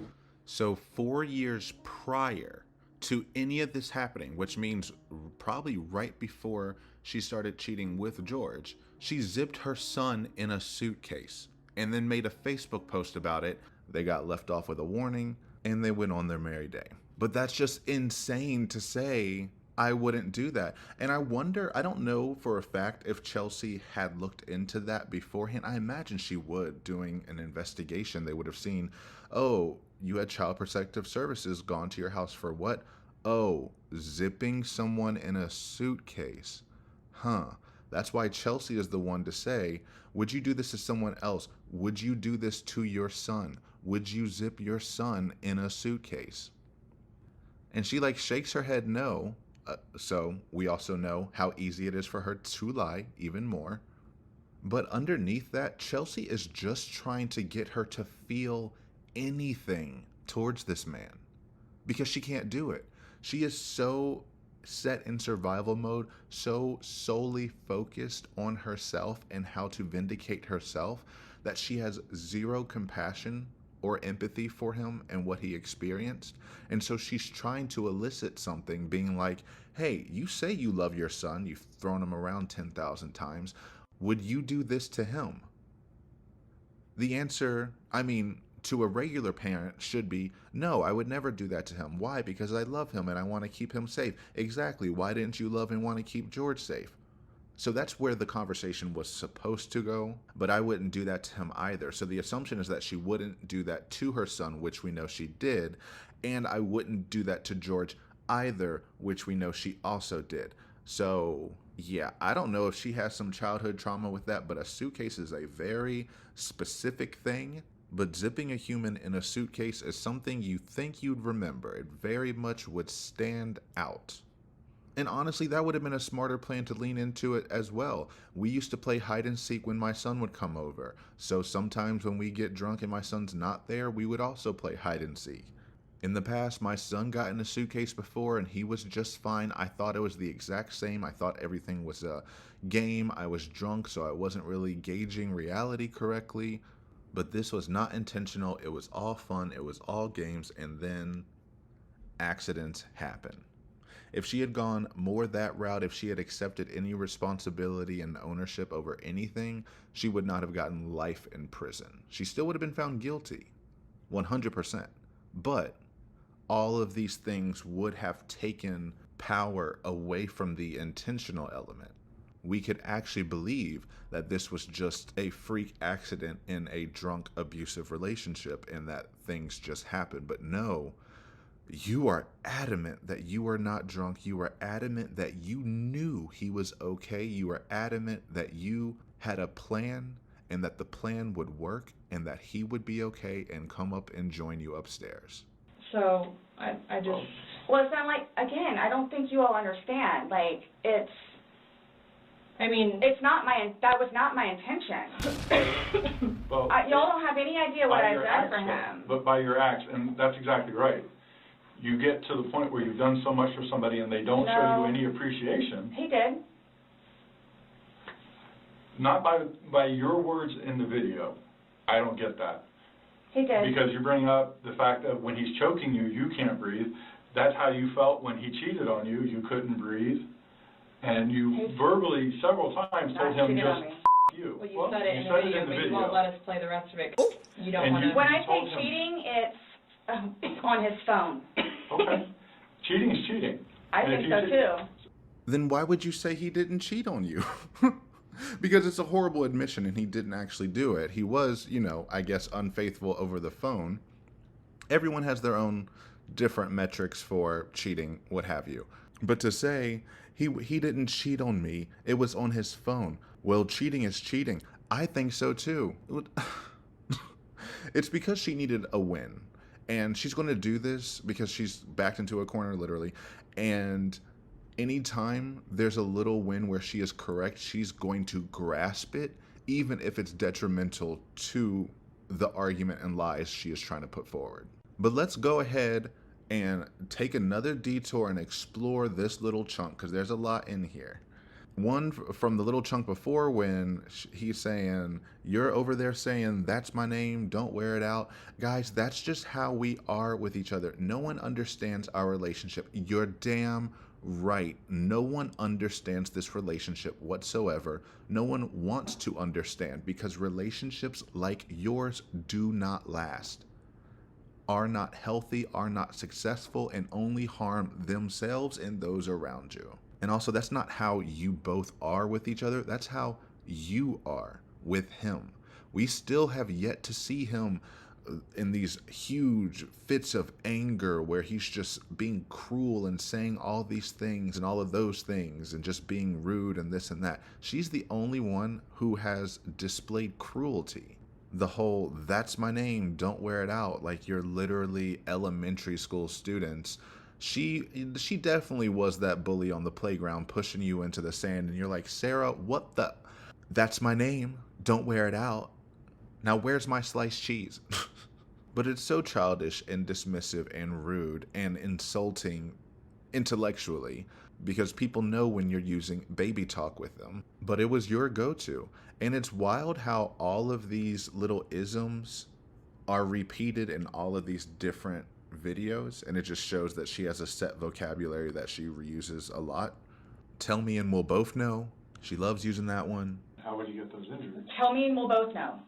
So 4 years prior to any of this happening, which means probably right before she started cheating with George, she zipped her son in a suitcase and then made a Facebook post about it. They got left off with a warning and they went on their merry day. But that's just insane to say. I wouldn't do that. And I wonder, I don't know for a fact if Chelsea had looked into that beforehand. I imagine she would. Doing an investigation, they would have seen, oh, you had Child Protective Services gone to your house for what? Oh, zipping someone in a suitcase. Huh. That's why Chelsea is the one to say, would you do this to someone else? Would you do this to your son? Would you zip your son in a suitcase? And she like shakes her head no. So we also know how easy it is for her to lie even more. But underneath that, Chelsea is just trying to get her to feel anything towards this man because she can't do it. She is so set in survival mode, so solely focused on herself and how to vindicate herself that she has zero compassion or empathy for him and what he experienced. And so she's trying to elicit something, being like, hey, you say you love your son, you've thrown him around 10,000 times. Would you do this to him? The answer, to a regular parent should be, no, I would never do that to him. Why? Because I love him and I want to keep him safe. Exactly. Why didn't you love and want to keep George safe? So that's where the conversation was supposed to go, but I wouldn't do that to him either. So the assumption is that she wouldn't do that to her son, which we know she did, and I wouldn't do that to George either, which we know she also did. So yeah, I don't know if she has some childhood trauma with that, but a suitcase is a very specific thing. But zipping a human in a suitcase is something you think you'd remember. It very much would stand out. And honestly, that would have been a smarter plan to lean into it as well. We used to play hide and seek when my son would come over. So sometimes when we get drunk and my son's not there, we would also play hide and seek. In the past, my son got in a suitcase before and he was just fine. I thought it was the exact same. I thought everything was a game. I was drunk, so I wasn't really gauging reality correctly. But this was not intentional. It was all fun. It was all games. And then accidents happen. If she had gone more that route, if she had accepted any responsibility and ownership over anything, she would not have gotten life in prison. She still would have been found guilty, 100%. But all of these things would have taken power away from the intentional element. We could actually believe that this was just a freak accident in a drunk, abusive relationship and that things just happened. But no, you are adamant that you are not drunk. You are adamant that you knew he was okay. You are adamant that you had a plan and that the plan would work and that he would be okay and come up and join you upstairs. So I just... Well, it's not like, again, I don't think you all understand. Like, it's... it's not that was not my intention. Well, y'all don't have any idea what I've done for him. But by your acts, and that's exactly right. You get to the point where you've done so much for somebody and they don't show you any appreciation. He did. Not by your words in the video. I don't get that. He did. Because you bring up the fact that when he's choking you, you can't breathe. That's how you felt when he cheated on you. You couldn't breathe. And you verbally several times told him just you. Well, you said it in the video, but you won't let us play the rest of it. You don't want to... When I say cheating, it's on his phone. Okay. Cheating is cheating. I think so too. Then why would you say he didn't cheat on you? Because it's a horrible admission and he didn't actually do it. He was, I guess, unfaithful over the phone. Everyone has their own different metrics for cheating, what have you. But to say, he didn't cheat on me, it was on his phone. Well, cheating is cheating. I think so too. It's because she needed a win. And she's going to do this because she's backed into a corner, literally. And anytime there's a little win where she is correct, she's going to grasp it, even if it's detrimental to the argument and lies she is trying to put forward. But let's go ahead and take another detour and explore this little chunk, because there's a lot in here. One from the little chunk before when he's saying, you're over there saying, that's my name, don't wear it out. Guys, that's just how we are with each other. No one understands our relationship. You're damn right. No one understands this relationship whatsoever. No one wants to understand, because relationships like yours do not last, are not healthy, are not successful, and only harm themselves and those around you. And also, that's not how you both are with each other. That's how you are with him. We still have yet to see him in these huge fits of anger where he's just being cruel and saying all these things and all of those things and just being rude and this and that. She's the only one who has displayed cruelty. The whole, that's my name, don't wear it out, like you're literally elementary school students. She definitely was that bully on the playground pushing you into the sand, and you're like, Sarah, what the? That's my name. Don't wear it out. Now where's my sliced cheese? But it's so childish and dismissive and rude and insulting intellectually, because people know when you're using baby talk with them. But it was your go-to. And it's wild how all of these little isms are repeated in all of these different videos, and it just shows that she has a set vocabulary that she reuses a lot. Tell me and we'll both know. She loves using that one. How would you get those injuries? Tell me and we'll both know.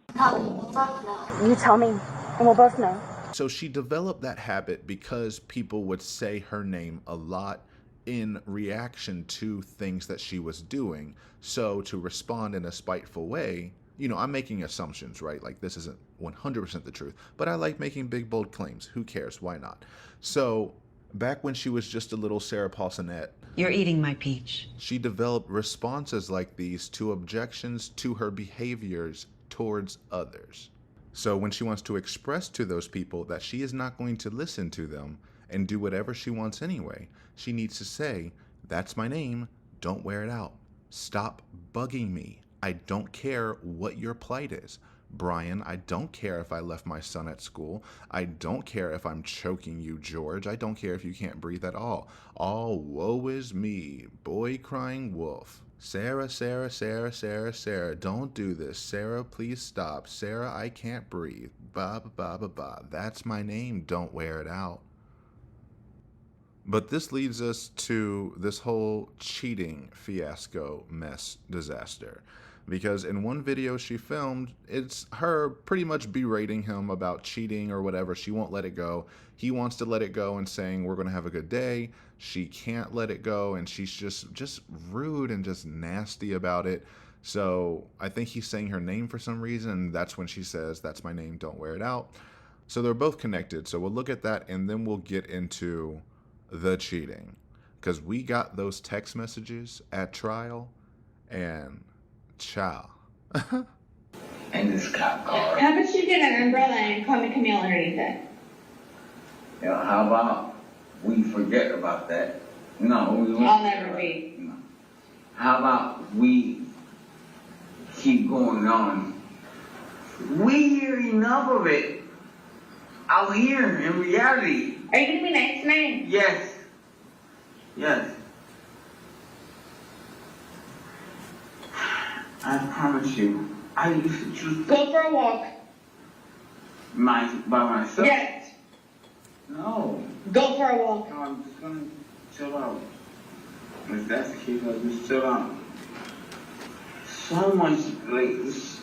You tell me, and we'll both know. So she developed that habit because people would say her name a lot in reaction to things that she was doing. So to respond in a spiteful way, you know, I'm making assumptions, right? Like, this isn't 100% the truth, but I like making big, bold claims. Who cares? Why not? So back when she was just a little Sarah Paulsenette, you're eating my peach. She developed responses like these to objections to her behaviors towards others. So when she wants to express to those people that she is not going to listen to them and do whatever she wants anyway, she needs to say, that's my name, don't wear it out. Stop bugging me. I don't care what your plight is. Brian, I don't care if I left my son at school. I don't care if I'm choking you, George. I don't care if you can't breathe at all. All woe is me, boy crying wolf. Sarah, Sarah, Sarah, Sarah, Sarah, don't do this. Sarah, please stop. Sarah, I can't breathe. Ba, ba, ba, ba, ba. That's my name. Don't wear it out. But this leads us to this whole cheating fiasco mess disaster. Because in one video she filmed, it's her pretty much berating him about cheating or whatever. She won't let it go. He wants to let it go and saying, we're going to have a good day. She can't let it go, and she's just rude and just nasty about it. So I think he's saying her name for some reason, and that's when she says, that's my name, don't wear it out. So they're both connected. So we'll look at that, and then we'll get into the cheating. Because we got those text messages at trial, and ciao. And this cop car. How about you get an umbrella and call me Camille underneath it? Yeah, how about we forget about that? No, we won't. I'll never be. No. How about we keep going on? We hear enough of it out here in reality. Are you gonna be nice tonight? Yes. Yes. I promise you, I used to choose. Go for a walk. By myself? Yes. No. Go for a walk. No, I'm just gonna chill out. If that's the case, I'll just chill out. So much like this.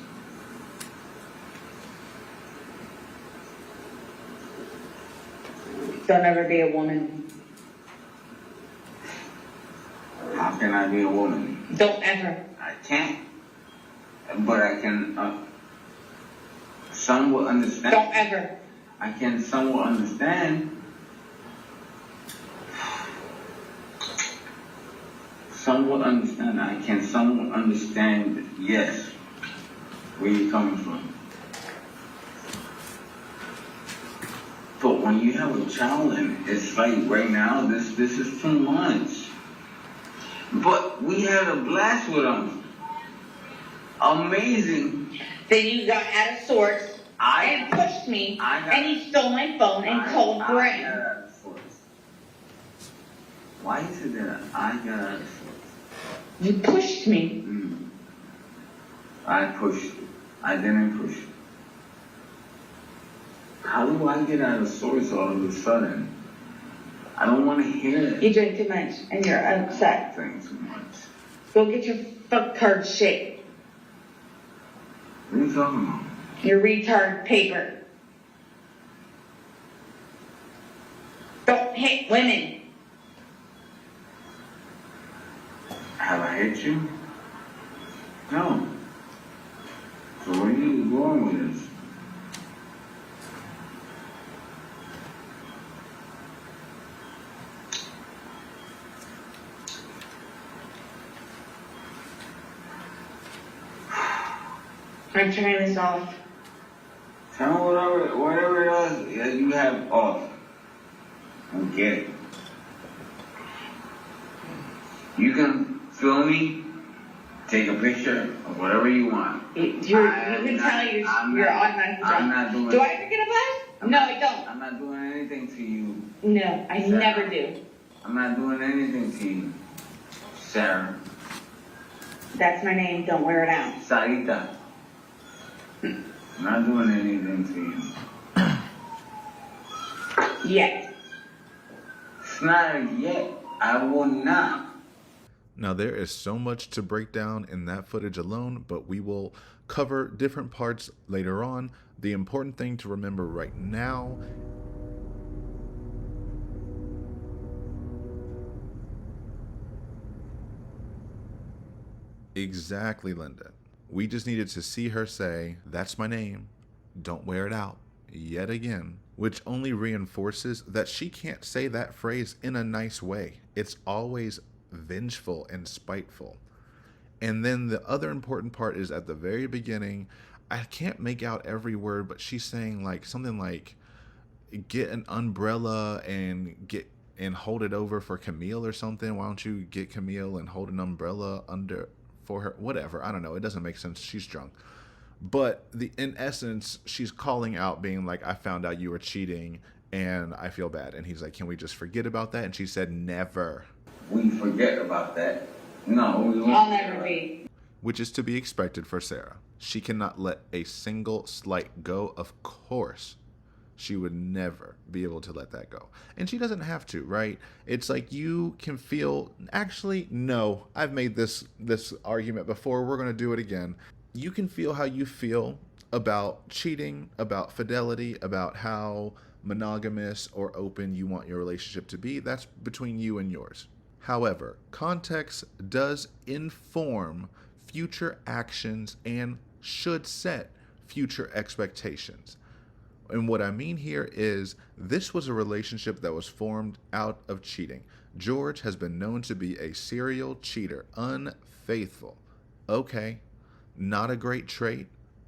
Don't ever be a woman. How can I be a woman? Don't ever. I can't. But I can somewhat understand. Don't ever. I can somewhat understand. understand that. Can someone understand, yes, where you're coming from? But when you have a child and it's like right now, this is too much. But we had a blast with him. Amazing. Then you got out of sorts and pushed me, and you stole my phone and called Graham. Why is it that I got out of sorts? You pushed me. I pushed you. I didn't push you. How do I get out of sorts all of a sudden? I don't want to hear it. You drink too much, and you're upset. Drink too much. Go get your fuck card shaped. What are you talking about? Your retard paper. Don't hit women. Have I hit you? No. So where are you going with this? I'm turning this off. Tell me whatever else you have off. I get it. You can film me, take a picture of whatever you want. You can tell you're automatically drunk. I'm not doing. Do I ever get a blast? No, I don't. I'm not doing anything to you. No, I Sarah. never do. I'm not doing anything to you, Sarah. That's my name. Don't wear it out. Sarita. I'm not doing anything to you. Yet. It's not yet. I will not. Now, there is so much to break down in that footage alone, but we will cover different parts later on. The important thing to remember right now exactly, Linda. We just needed to see her say, "That's my name, don't wear it out," yet again, which only reinforces that she can't say that phrase in a nice way. It's always vengeful and spiteful. And then the other important part is at the very beginning, I can't make out every word, but she's saying like something like, "Get an umbrella and hold it over for Camille or something. Why don't you get Camille and hold an umbrella under for her?" Whatever. I don't know. It doesn't make sense. She's drunk. But in essence, she's calling out, being like, "I found out you were cheating and I feel bad." And he's like, "Can we just forget about that?" And she said, "Never." We forget about that. No, we won't. I'll never be. Which is to be expected for Sarah. She cannot let a single slight go. Of course, she would never be able to let that go. And she doesn't have to, right? It's like you can feel, actually, no, I've made this argument before. We're going to do it again. You can feel how you feel about cheating, about fidelity, about how monogamous or open you want your relationship to be. That's between you and yours. However, context does inform future actions and should set future expectations. And what I mean here is this was a relationship that was formed out of cheating. George has been known to be a serial cheater, unfaithful. Okay, not a great trait,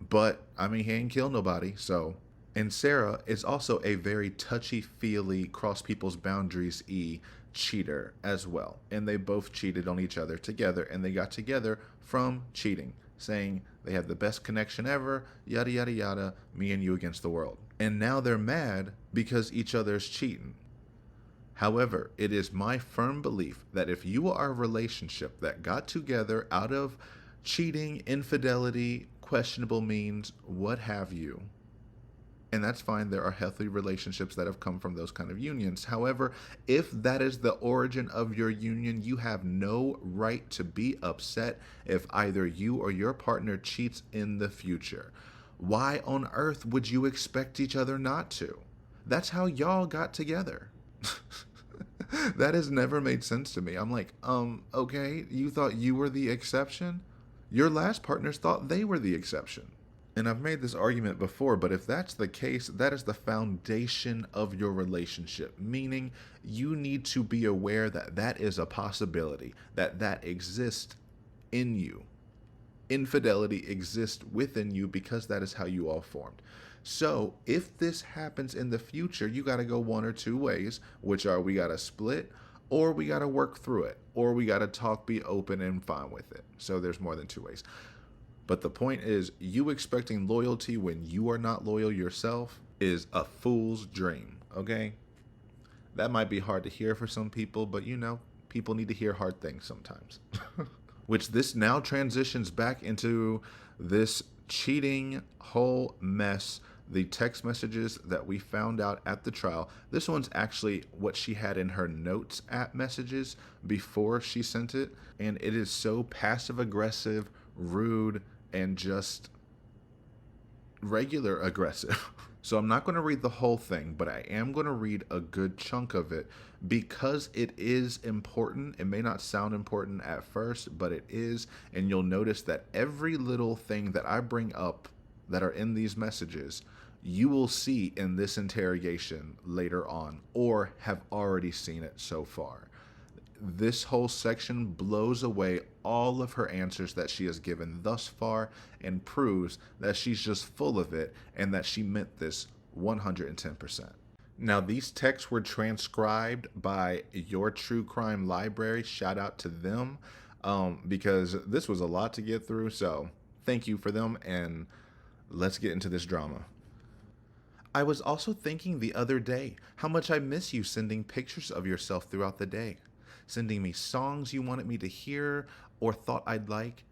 but I mean, he ain't killed nobody, so. And Sarah is also a very touchy-feely, cross people's boundaries-y cheater as well. And they both cheated on each other together, and they got together from cheating, saying they have the best connection ever, yada, yada, yada, me and you against the world. And now they're mad because each other's cheating. However, it is my firm belief that if you are a relationship that got together out of cheating, infidelity, questionable means, what have you, and that's fine. There are healthy relationships that have come from those kind of unions. However, if that is the origin of your union, you have no right to be upset if either you or your partner cheats in the future. Why on earth would you expect each other not to? That's how y'all got together. That has never made sense to me. I'm like, okay, you thought you were the exception? Your last partners thought they were the exception. And I've made this argument before, but if that's the case, that is the foundation of your relationship, meaning you need to be aware that that is a possibility, that that exists in you. Infidelity exists within you because that is how you all formed. So if this happens in the future, you got to go one or two ways, which are we got to split, or we got to work through it, or we got to talk, be open and fine with it. So there's more than two ways. But the point is, you expecting loyalty when you are not loyal yourself is a fool's dream, okay? That might be hard to hear for some people, but you know, people need to hear hard things sometimes. Which this now transitions back into this cheating whole mess. The text messages that we found out at the trial. This one's actually what she had in her notes app messages before she sent it. And it is so passive aggressive, rude, and just regular aggressive. So I'm not going to read the whole thing, but I am going to read a good chunk of it because it is important. It may not sound important at first, but it is. And you'll notice that every little thing that I bring up that are in these messages, you will see in this interrogation later on, or have already seen it so far. This whole section blows away all of her answers that she has given thus far and proves that she's just full of it and that she meant this 110%. Now, these texts were transcribed by Your True Crime Library. Shout out to them because this was a lot to get through. So thank you for them, and let's get into this drama. I was also thinking the other day how much I miss you sending pictures of yourself throughout the day. Sending me songs you wanted me to hear or thought I'd like.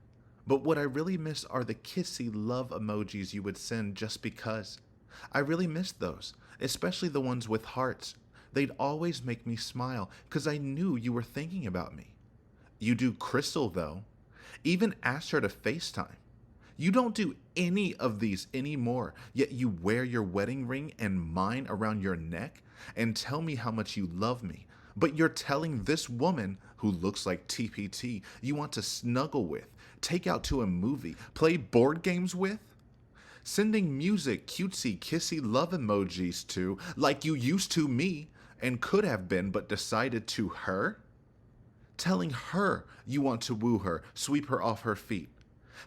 But what I really miss are the kissy love emojis you would send just because. I really miss those, especially the ones with hearts. They'd always make me smile because I knew you were thinking about me. You do Crystal though. Even asked her to FaceTime. You don't do any of these anymore, yet you wear your wedding ring and mine around your neck and tell me how much you love me. But you're telling this woman who looks like Pt.I you want to snuggle with, take out to a movie, play board games with? Sending music, cutesy, kissy love emojis to, like you used to me and could have been but decided to her? Telling her you want to woo her, sweep her off her feet.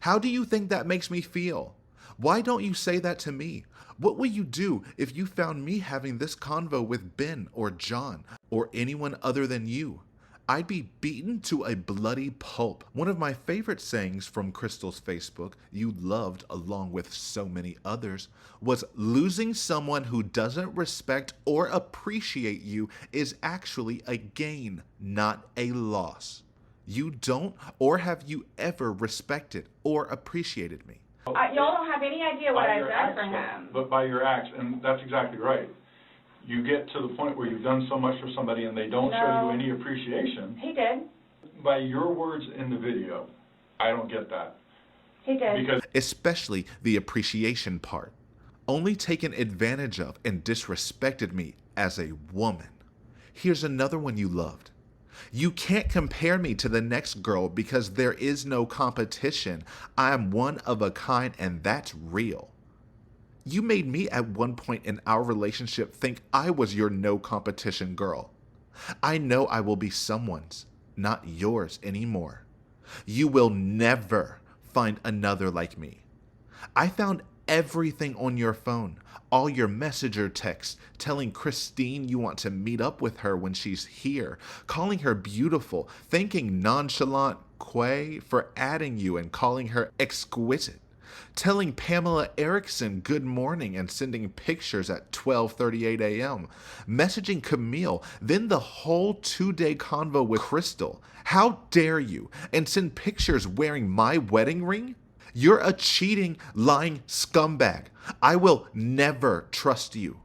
How do you think that makes me feel? Why don't you say that to me? What would you do if you found me having this convo with Ben or John or anyone other than you? I'd be beaten to a bloody pulp. One of my favorite sayings from Crystal's Facebook, you loved along with so many others, was losing someone who doesn't respect or appreciate you is actually a gain, not a loss. You don't, or have you ever respected or appreciated me? Y'all don't have any idea what I've done for him. But by your acts, and that's exactly right. You get to the point where you've done so much for somebody and they don't show you any appreciation. He did. By your words in the video, I don't get that. He did. Because especially the appreciation part. Only taken advantage of and disrespected me as a woman. Here's another one you loved. You can't compare me to the next girl because there is no competition. I am one of a kind and that's real. You made me at one point in our relationship think I was your no competition girl. I know I will be someone's, not yours anymore. You will never find another like me. I found everything on your phone, all your messenger texts, telling Christine you want to meet up with her when she's here, calling her beautiful, thanking nonchalant Quay for adding you and calling her exquisite, telling Pamela Erickson good morning and sending pictures at 12:38 a.m., messaging Camille, then the whole 2-day convo with Crystal. How dare you? And send pictures wearing my wedding ring? You're a cheating, lying scumbag. I will never trust you.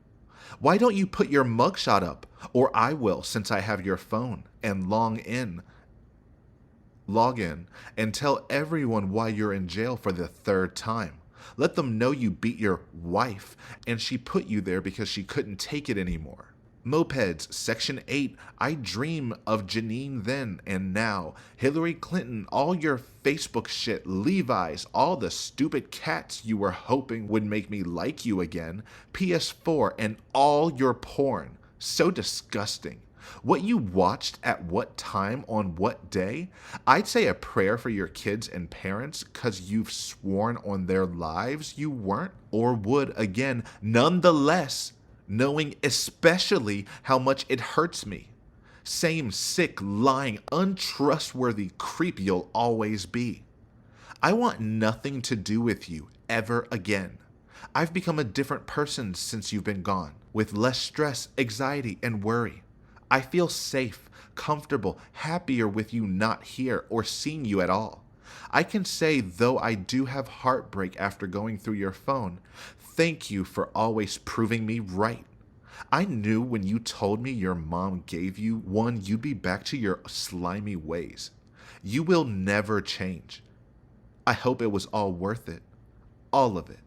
Why don't you put your mugshot up? Or I will, since I have your phone, and log in and tell everyone why you're in jail for the 3rd time. Let them know you beat your wife and she put you there because she couldn't take it anymore. Mopeds, Section 8, I dream of Janine then and now. Hillary Clinton, all your Facebook shit. Levi's, all the stupid cats you were hoping would make me like you again. PS4, and all your porn. So disgusting. What you watched at what time on what day? I'd say a prayer for your kids and parents because you've sworn on their lives you weren't or would again. Nonetheless, knowing especially how much it hurts me. Same sick, lying, untrustworthy creep you'll always be. I want nothing to do with you ever again. I've become a different person since you've been gone, with less stress, anxiety, and worry. I feel safe, comfortable, happier with you not here or seeing you at all. I can say, though I do have heartbreak after going through your phone, thank you for always proving me right. I knew when you told me your mom gave you one, you'd be back to your slimy ways. You will never change. I hope it was all worth it. All of it.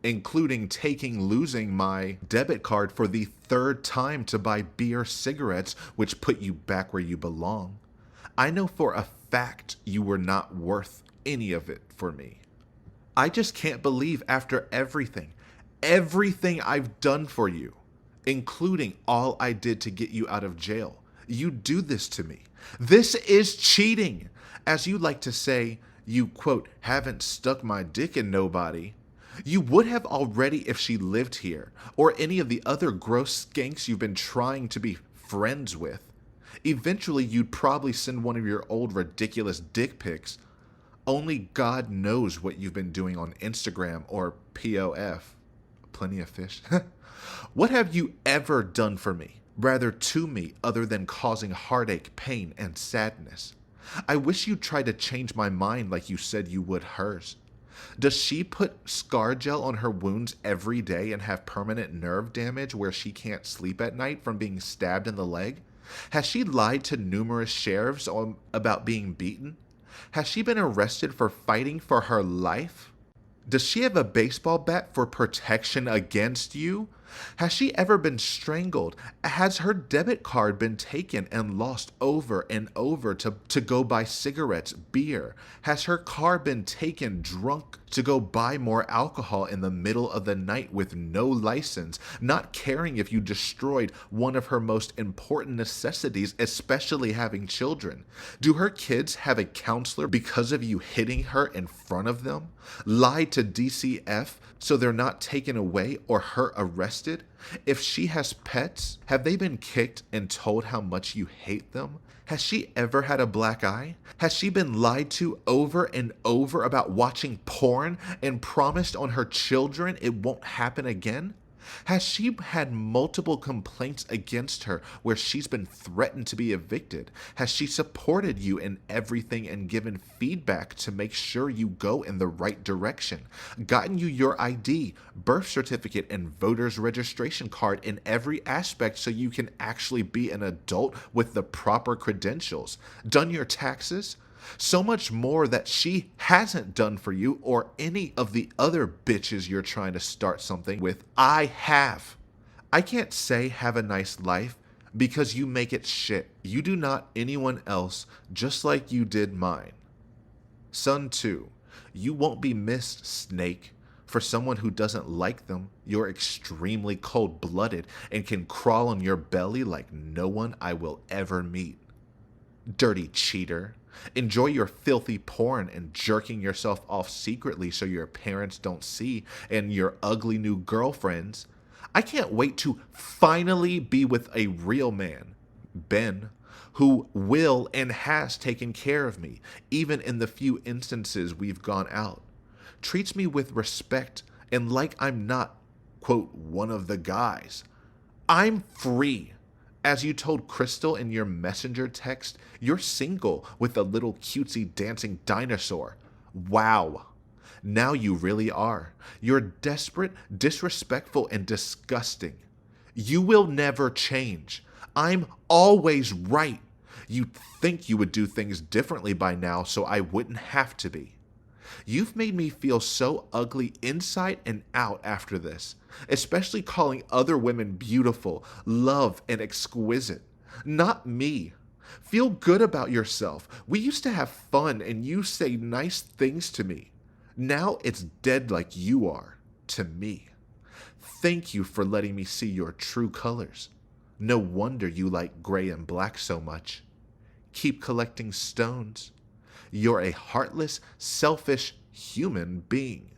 Including losing my debit card for the 3rd time to buy beer cigarettes, which put you back where you belong. I know for a fact you were not worth any of it for me. I just can't believe after everything I've done for you, including all I did to get you out of jail, you do this to me. This is cheating. As you like to say, you, quote, haven't stuck my dick in nobody. You would have already if she lived here, or any of the other gross skanks you've been trying to be friends with. Eventually, you'd probably send one of your old ridiculous dick pics. Only God knows what you've been doing on Instagram or POF. Plenty of fish. What have you ever done for me, rather to me, other than causing heartache, pain, and sadness? I wish you'd try to change my mind like you said you would hers. Does she put scar gel on her wounds every day and have permanent nerve damage where she can't sleep at night from being stabbed in the leg? Has she lied to numerous sheriffs about being beaten? Has she been arrested for fighting for her life? Does she have a baseball bat for protection against you? Has she ever been strangled? Has her debit card been taken and lost over and over to go buy cigarettes, beer? Has her car been taken drunk to go buy more alcohol in the middle of the night with no license, not caring if you destroyed one of her most important necessities, especially having children? Do her kids have a counselor because of you hitting her in front of them? Lied to DCF so they're not taken away or her arrested? If she has pets, have they been kicked and told how much you hate them? Has she ever had a black eye? Has she been lied to over and over about watching porn and promised on her children it won't happen again? Has she had multiple complaints against her where she's been threatened to be evicted? Has she supported you in everything and given feedback to make sure you go in the right direction? Gotten you your ID, birth certificate, and voter's registration card in every aspect so you can actually be an adult with the proper credentials? Done your taxes? So much more that she hasn't done for you or any of the other bitches you're trying to start something with. I have. I can't say have a nice life because you make it shit. You do not anyone else just like you did mine. Son 2, you won't be missed, snake. For someone who doesn't like them, you're extremely cold-blooded and can crawl on your belly like no one I will ever meet. Dirty cheater. Enjoy your filthy porn and jerking yourself off secretly so your parents don't see, and your ugly new girlfriends. I can't wait to finally be with a real man, Ben, who will and has taken care of me, even in the few instances we've gone out. Treats me with respect and like I'm not, quote, one of the guys. I'm free. As you told Crystal in your messenger text, you're single with a little cutesy dancing dinosaur. Wow. Now you really are. You're desperate, disrespectful, and disgusting. You will never change. I'm always right. You'd think you would do things differently by now so I wouldn't have to be. You've made me feel so ugly inside and out after this, especially calling other women beautiful, love, and exquisite. Not me. Feel good about yourself. We used to have fun and you say nice things to me. Now it's dead like you are to me. Thank you for letting me see your true colors. No wonder you like gray and black so much. Keep collecting stones. You're a heartless, selfish human being.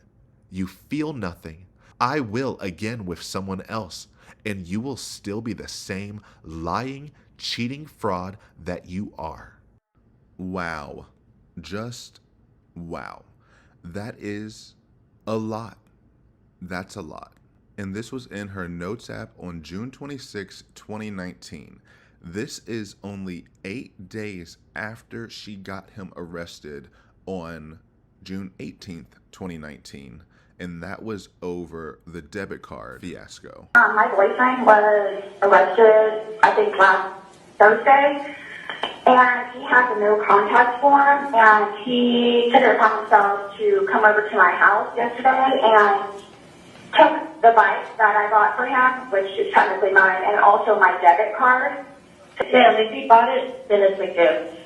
You feel nothing. I will again with someone else, and you will still be the same lying, cheating fraud that you are. Wow. Just wow. That is a lot. That's a lot. And this was in her notes app on June 26, 2019. This is only 8 days after she got him arrested on June 18th, 2019. And that was over the debit card fiasco. My boyfriend was arrested, I think, last Thursday. And he has a no contact form. And he took it upon himself to come over to my house yesterday and took the bike that I bought for him, which is technically mine, and also my debit card. Sam, if he bought it, then it's a gift.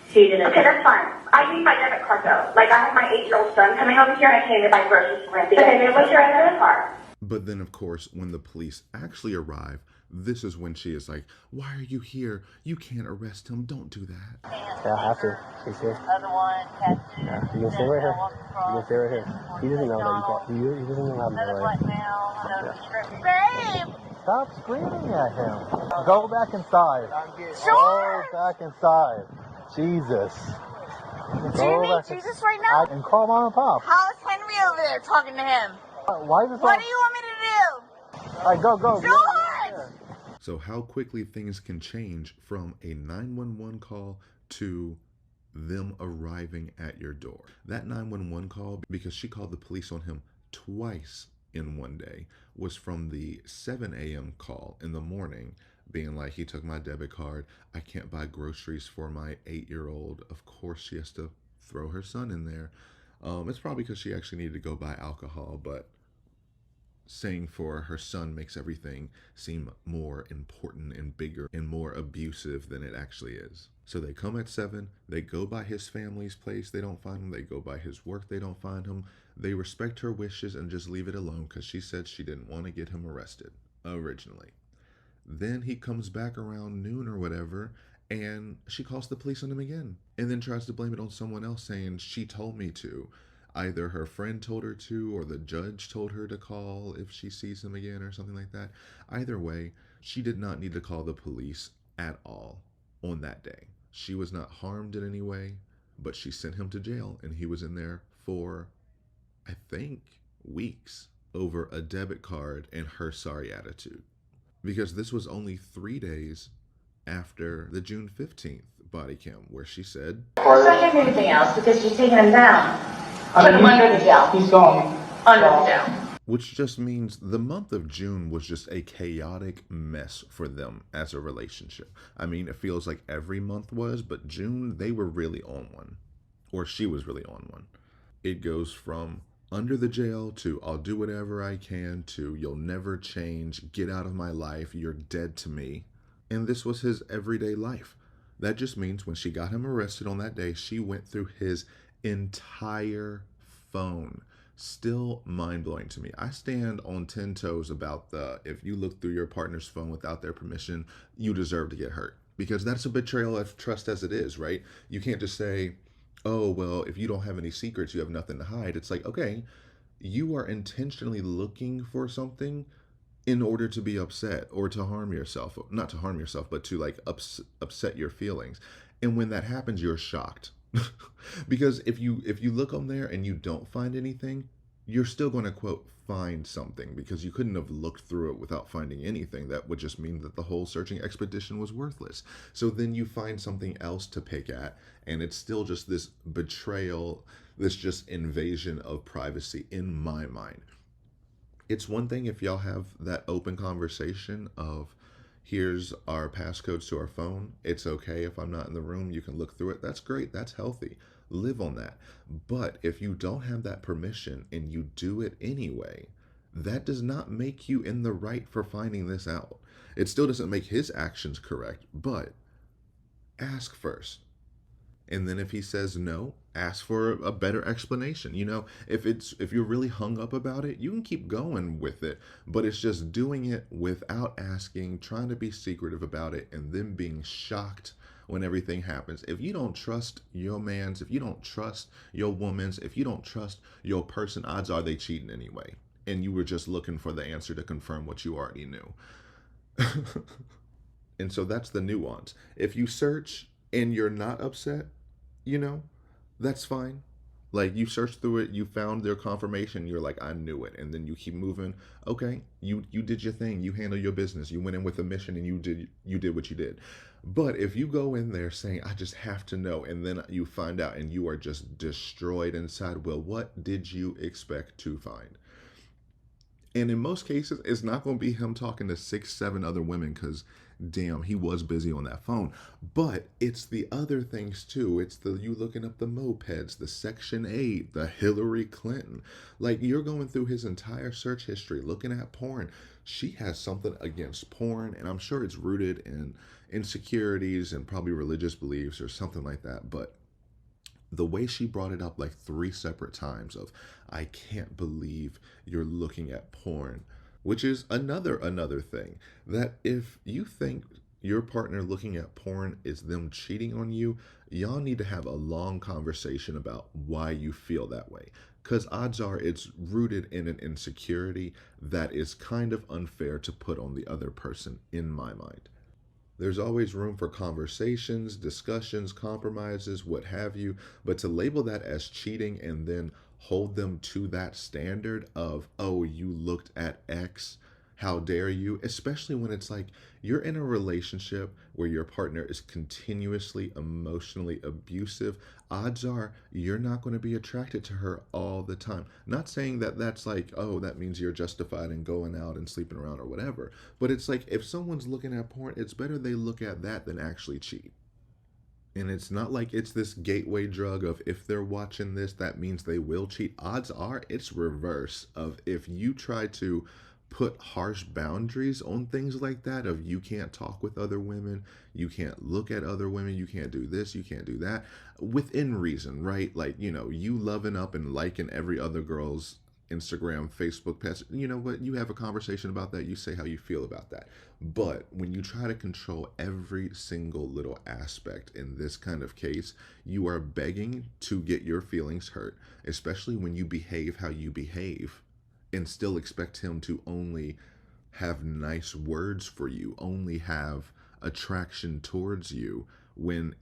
He didn't. Okay, that's fine. I need my debit card though. Like, I have my 8-year-old son coming over here and I can't even buy groceries for him. Okay, then what's your debit card? But then, of course, when the police actually arrive, this is when she is like, why are you here? You can't arrest him. Don't do that. Yeah, I have to. He's here. Yeah, you can stay right here. You can stay right here. He doesn't know that you got. He doesn't know how to do it. Babe! Stop screaming at him. Go back inside. Sure! Go back inside. Jesus. Do you need Jesus right now? And call mom and pop. How's Henry over there talking to him? Why is this What do you want me to do? All right, go. George! So how quickly things can change from a 911 call to them arriving at your door. That 911 call, because she called the police on him twice in one day, was from the 7 a.m. call in the morning, being like, he took my debit card. I can't buy groceries for my 8-year-old. Of course, she has to throw her son in there. It's probably because she actually needed to go buy alcohol, but saying for her son makes everything seem more important and bigger and more abusive than it actually is. So they come at 7, they go by his family's place, they don't find him, they go by his work, they don't find him. They respect her wishes and just leave it alone because she said she didn't want to get him arrested originally. Then he comes back around noon or whatever, and she calls the police on him again and then tries to blame it on someone else, saying she told me to. Either her friend told her to, or the judge told her to call if she sees him again or something like that. Either way, she did not need to call the police at all on that day. She was not harmed in any way, but she sent him to jail, and he was in there for, I think, weeks over a debit card and her sorry attitude. Because this was only 3 days after the June 15th body cam, where she said, Don't give me anything else because you're taking him down. Put him under the jail. He's going. Under the jail. which just means the month of June was just a chaotic mess for them as a relationship. I mean, it feels like every month was, but June, they were really on one, or she was really on one. It goes from under the jail to I'll do whatever I can to you'll never change, get out of my life, you're dead to me. And this was his everyday life. That just means when she got him arrested on that day, she went through his entire phone. Still mind-blowing to me. I stand on 10 toes about if you look through your partner's phone without their permission, you deserve to get hurt. Because that's a betrayal of trust as it is, right? You can't just say, oh, well, if you don't have any secrets, you have nothing to hide. It's like, okay, you are intentionally looking for something in order to be upset or to harm yourself. Not to harm yourself, but to like upset your feelings. And when that happens, you're shocked. Because if you look on there and you don't find anything, you're still going to, quote, find something, because you couldn't have looked through it without finding anything. That would just mean that the whole searching expedition was worthless. So then you find something else to pick at, and it's still just this betrayal, this just invasion of privacy in my mind. It's one thing if y'all have that open conversation of, Here's our passcodes to our phone. It's okay if I'm not in the room. You can look through it. That's great. That's healthy. Live on that. But if you don't have that permission and you do it anyway, that does not make you in the right for finding this out. It still doesn't make his actions correct, but ask first. And then if he says no, ask for a better explanation. You know, if you're really hung up about it, you can keep going with it, but it's just doing it without asking, trying to be secretive about it, and then being shocked when everything happens. If you don't trust your mans, if you don't trust your womans, if you don't trust your person, odds are they cheating anyway. And you were just looking for the answer to confirm what you already knew. And so that's the nuance. If you search and you're not upset, you know, that's fine. Like, you search through it, you found their confirmation, you're like, I knew it. And then you keep moving. Okay, you did your thing. You handle your business. You went in with a mission and you did what you did. But if you go in there saying, I just have to know, and then you find out and you are just destroyed inside, well, what did you expect to find? And in most cases, it's not going to be him talking to 6, 7 other women, because damn, he was busy on that phone. But it's the other things too. It's you looking up the mopeds, the Section 8, the Hillary Clinton. Like, you're going through his entire search history, looking at porn. She has something against porn, and I'm sure it's rooted in insecurities and probably religious beliefs or something like that. But the way she brought it up like 3 separate times of, I can't believe you're looking at porn, which is another thing, that if you think your partner looking at porn is them cheating on you, y'all need to have a long conversation about why you feel that way. Because odds are it's rooted in an insecurity that is kind of unfair to put on the other person, in my mind. There's always room for conversations, discussions, compromises, what have you, but to label that as cheating and then hold them to that standard of, oh, you looked at X, how dare you? Especially when it's like you're in a relationship where your partner is continuously emotionally abusive, odds are you're not going to be attracted to her all the time. Not saying that that's like, oh, that means you're justified in going out and sleeping around or whatever, but it's like if someone's looking at porn, it's better they look at that than actually cheat. And it's not like it's this gateway drug of, if they're watching this, that means they will cheat. Odds are it's reverse of, if you try to put harsh boundaries on things like that, of you can't talk with other women, you can't look at other women, you can't do this, you can't do that, within reason, right? Like, you know, you loving up and liking every other girl's Instagram, Facebook page, you know what, you have a conversation about that, you say how you feel about that. But when you try to control every single little aspect in this kind of case, you are begging to get your feelings hurt, especially when you behave how you behave and still expect him to only have nice words for you, only have attraction towards you, when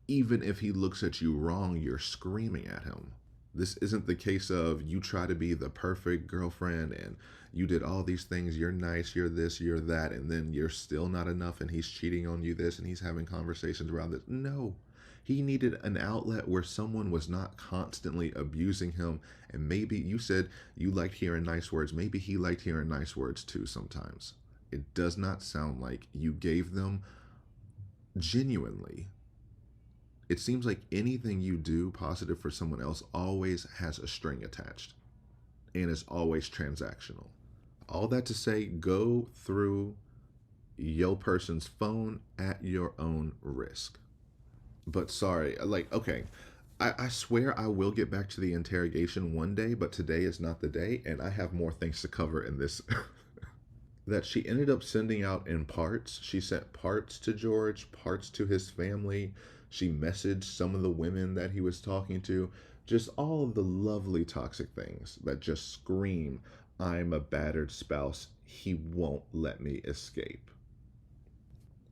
even if he looks at you wrong, you're screaming at him. This isn't the case of you try to be the perfect girlfriend and you did all these things, you're nice, you're this, you're that, and then you're still not enough and he's cheating on you this and he's having conversations around this. No, he needed an outlet where someone was not constantly abusing him. And maybe you said you liked hearing nice words. Maybe he liked hearing nice words too sometimes. It does not sound like you gave them genuinely. It seems like anything you do positive for someone else always has a string attached and is always transactional. All that to say, go through your person's phone at your own risk. But sorry, like, okay, I swear I will get back to the interrogation one day, but today is not the day, and I have more things to cover in this. That she ended up sending out in parts. She sent parts to George, parts to his family. She messaged some of the women that he was talking to. Just all of the lovely toxic things that just scream, I'm a battered spouse. He won't let me escape.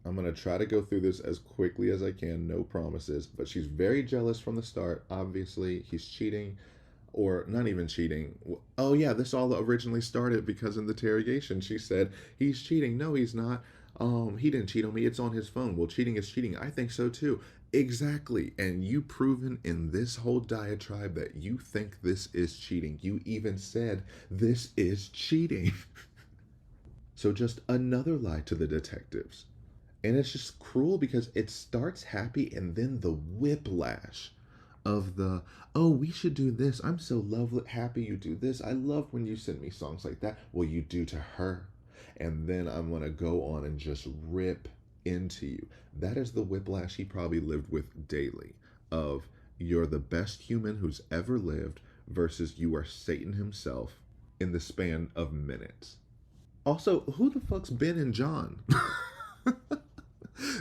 I'm going to try to go through this as quickly as I can, no promises, but she's very jealous from the start. Obviously, he's cheating, or not even cheating. Oh yeah, this all originally started because in the interrogation, she said, he's cheating. No, he's not. He didn't cheat on me. It's on his phone. Well, cheating is cheating. I think so too. Exactly. And you proven in this whole diatribe that you think this is cheating. You even said this is cheating. So just another lie to the detectives. And it's just cruel because it starts happy and then the whiplash of the, oh, we should do this. I'm so happy you do this. I love when you send me songs like that. Well, you do to her. And then I'm going to go on and just rip into you. That is the whiplash he probably lived with daily of you're the best human who's ever lived versus you are Satan himself in the span of minutes. Also, who the fuck's Ben and John?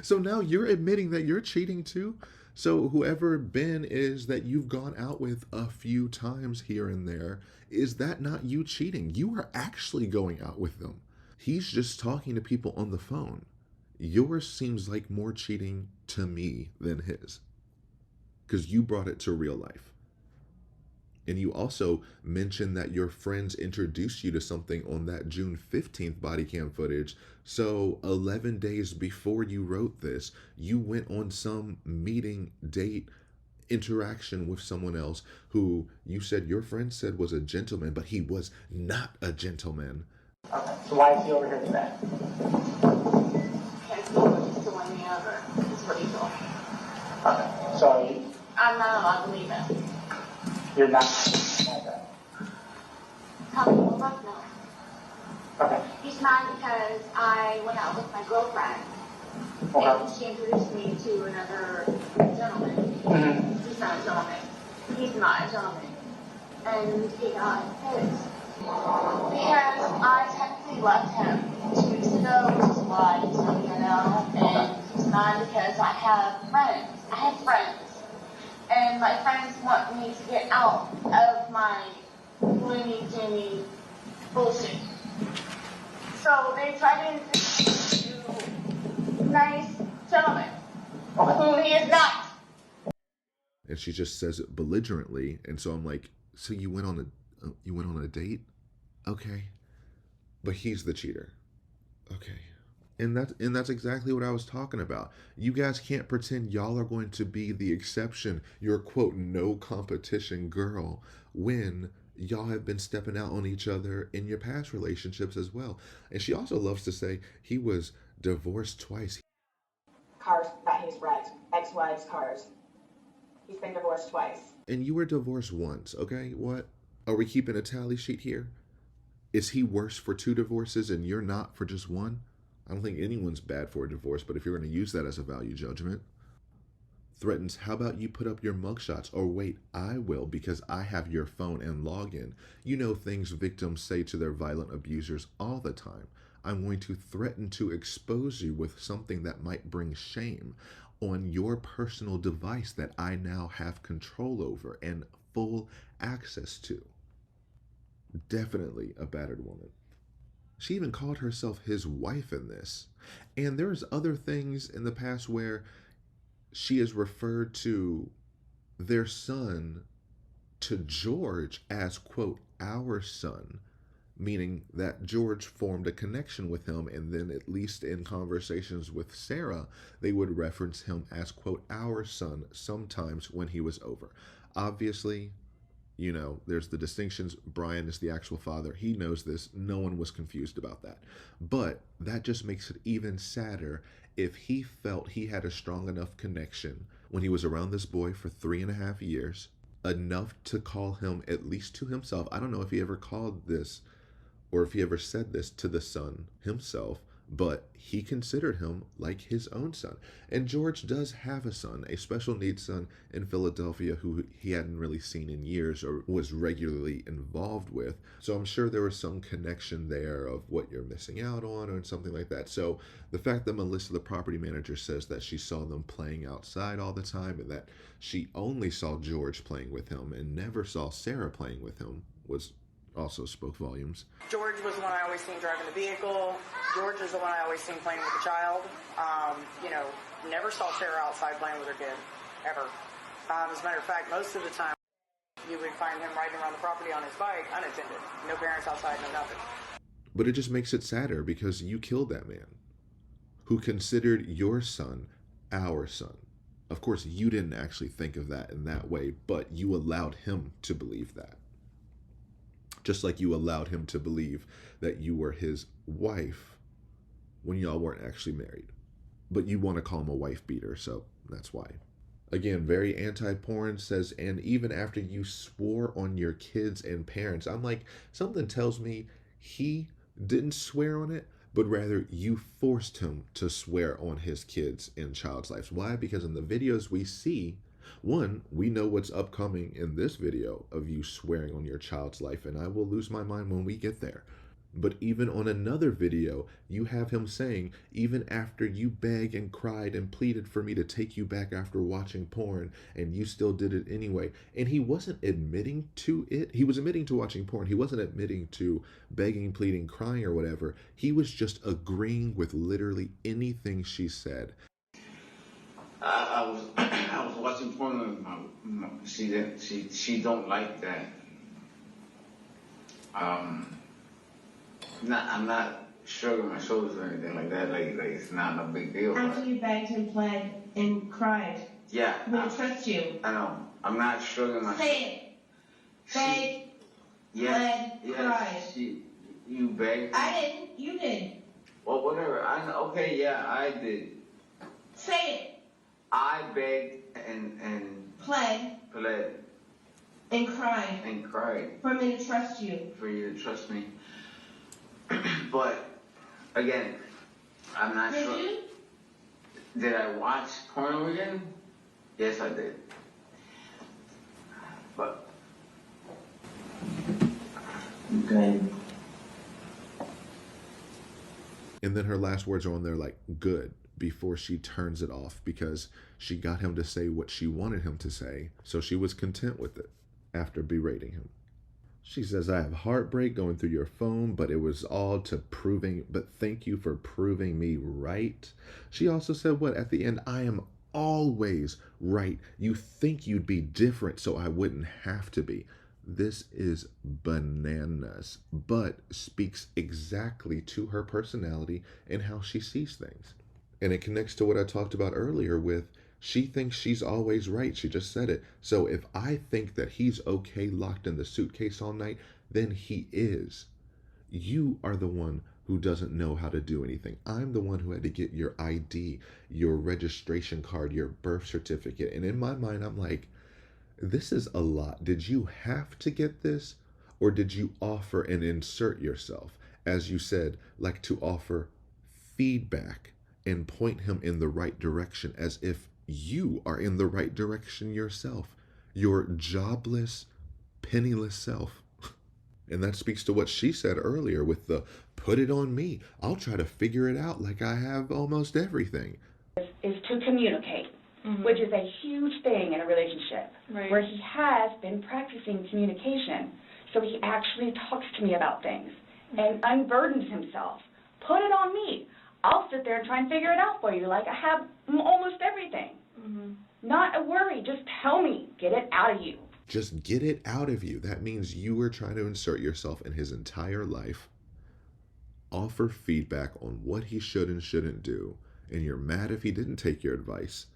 So now you're admitting that you're cheating too? So whoever Ben is that you've gone out with a few times here and there, is that not you cheating? You are actually going out with them. He's just talking to people on the phone. Yours seems like more cheating to me than his, because you brought it to real life. And you also mentioned that your friends introduced you to something on that June 15th body cam footage. So 11 days before you wrote this, you went on some meeting, date, interaction with someone else who you said your friend said was a gentleman, but he was not a gentleman. Okay, so why is he over here today? Can't see what he's doing me over. That's what he's doing. Okay, so I'm not allowed to leave him. You're not. Okay. Tell me what both know. Okay. He's mad because I went out with my girlfriend. Okay. And she introduced me to another gentleman. Mm-hmm. He's not a gentleman. He's not a gentleman. And he got pissed. Because I technically left him 2 weeks ago, which is why he's not here now. And he's mad because I have friends. I have friends. And my friends want me to get out of my gloomy, doomy bullshit. So they try to introduce me to nice gentlemen, whom he is not. And she just says it belligerently, and so I'm like, so you went on a date? Okay. But he's the cheater. Okay. And that's exactly what I was talking about. You guys can't pretend y'all are going to be the exception, your quote no competition girl, when y'all have been stepping out on each other in your past relationships as well. And she also loves to say he was divorced twice. Cars that he's wrecked, ex-wives' cars. He's been divorced twice. And you were divorced once, okay? What? Are we keeping a tally sheet here? Is he worse for 2 divorces and you're not for just 1? I don't think anyone's bad for a divorce, but if you're going to use that as a value judgment. Threatens, how about you put up your mugshots? Or wait, I will because I have your phone and login. You know things victims say to their violent abusers all the time. I'm going to threaten to expose you with something that might bring shame on your personal device that I now have control over and full access to. Definitely a battered woman. She even called herself his wife in this. And there's other things in the past where she has referred to their son to George as, quote, our son, meaning that George formed a connection with him, and then at least in conversations with Sarah, they would reference him as, quote, our son sometimes when he was over. Obviously, you know, there's the distinctions. Brian is the actual father. He knows this. No one was confused about that. But that just makes it even sadder if he felt he had a strong enough connection when he was around this boy for 3.5 years, enough to call him, at least to himself. I don't know if he ever called this or if he ever said this to the son himself, but he considered him like his own son. And George does have a son, a special needs son in Philadelphia who he hadn't really seen in years or was regularly involved with. So I'm sure there was some connection there of what you're missing out on or something like that. So the fact that Melissa, the property manager, says that she saw them playing outside all the time and that she only saw George playing with him and never saw Sarah playing with him was also spoke volumes. George was the one I always seen driving the vehicle. George is the one I always seen playing with the child. Never saw Sarah outside playing with her kid, ever. As a matter of fact, most of the time, you would find him riding around the property on his bike, unattended. No parents outside, no nothing. But it just makes it sadder because you killed that man who considered your son our son. Of course, you didn't actually think of that in that way, but you allowed him to believe that. Just like you allowed him to believe that you were his wife when y'all weren't actually married. But you want to call him a wife beater, so that's why. Again, very anti-porn, says, and even after you swore on your kids and parents. I'm like, something tells me he didn't swear on it, but rather you forced him to swear on his kids and child's lives. Why? Because in the videos we see, one, we know what's upcoming in this video of you swearing on your child's life, and I will lose my mind when we get there. But even on another video, you have him saying, even after you begged and cried and pleaded for me to take you back after watching porn, and you still did it anyway. And he wasn't admitting to it. He was admitting to watching porn. He wasn't admitting to begging, pleading, crying, or whatever. He was just agreeing with literally anything she said. I was watching porn with my she don't like that. I'm not shrugging my shoulders or anything like that. Like it's not no big deal. After you begged and pled and cried. Yeah. We trust you. I know. I'm not shrugging my shoulders. Say it. Begged, pled, cried. You begged? I didn't. You did. Well, whatever. Okay, yeah, I did. Say it. I begged and pled and cried for me to trust you. For you to trust me. But again, I'm not sure. You? Did I watch porno again? Yes, I did. But good. And then her last words are on there like, good, before she turns it off, because she got him to say what she wanted him to say, so she was content with it after berating him. She says, I have heartbreak going through your phone, but it was all to but thank you for proving me right. She also said, what, at the end, I am always right. You think you'd be different, so I wouldn't have to be. This is bananas, but speaks exactly to her personality and how she sees things. And it connects to what I talked about earlier with, she thinks she's always right. She just said it. So if I think that he's okay locked in the suitcase all night, then he is. You are the one who doesn't know how to do anything. I'm the one who had to get your ID, your registration card, your birth certificate. And in my mind, I'm like, this is a lot. Did you have to get this? Or did you offer and insert yourself? As you said, like to offer feedback and point him in the right direction, as if you are in the right direction yourself, your jobless, penniless self. And that speaks to what she said earlier with the put it on me. I'll try to figure it out like I have almost everything. Is to communicate, which is a huge thing in a relationship, where he has been practicing communication. So he actually talks to me about things and unburdens himself. Put it on me. I'll sit there and try and figure it out for you, like I have almost everything. Not a worry, just tell me, get it out of you. Just get it out of you. That means you were trying to insert yourself in his entire life, offer feedback on what he should and shouldn't do, and you're mad if he didn't take your advice.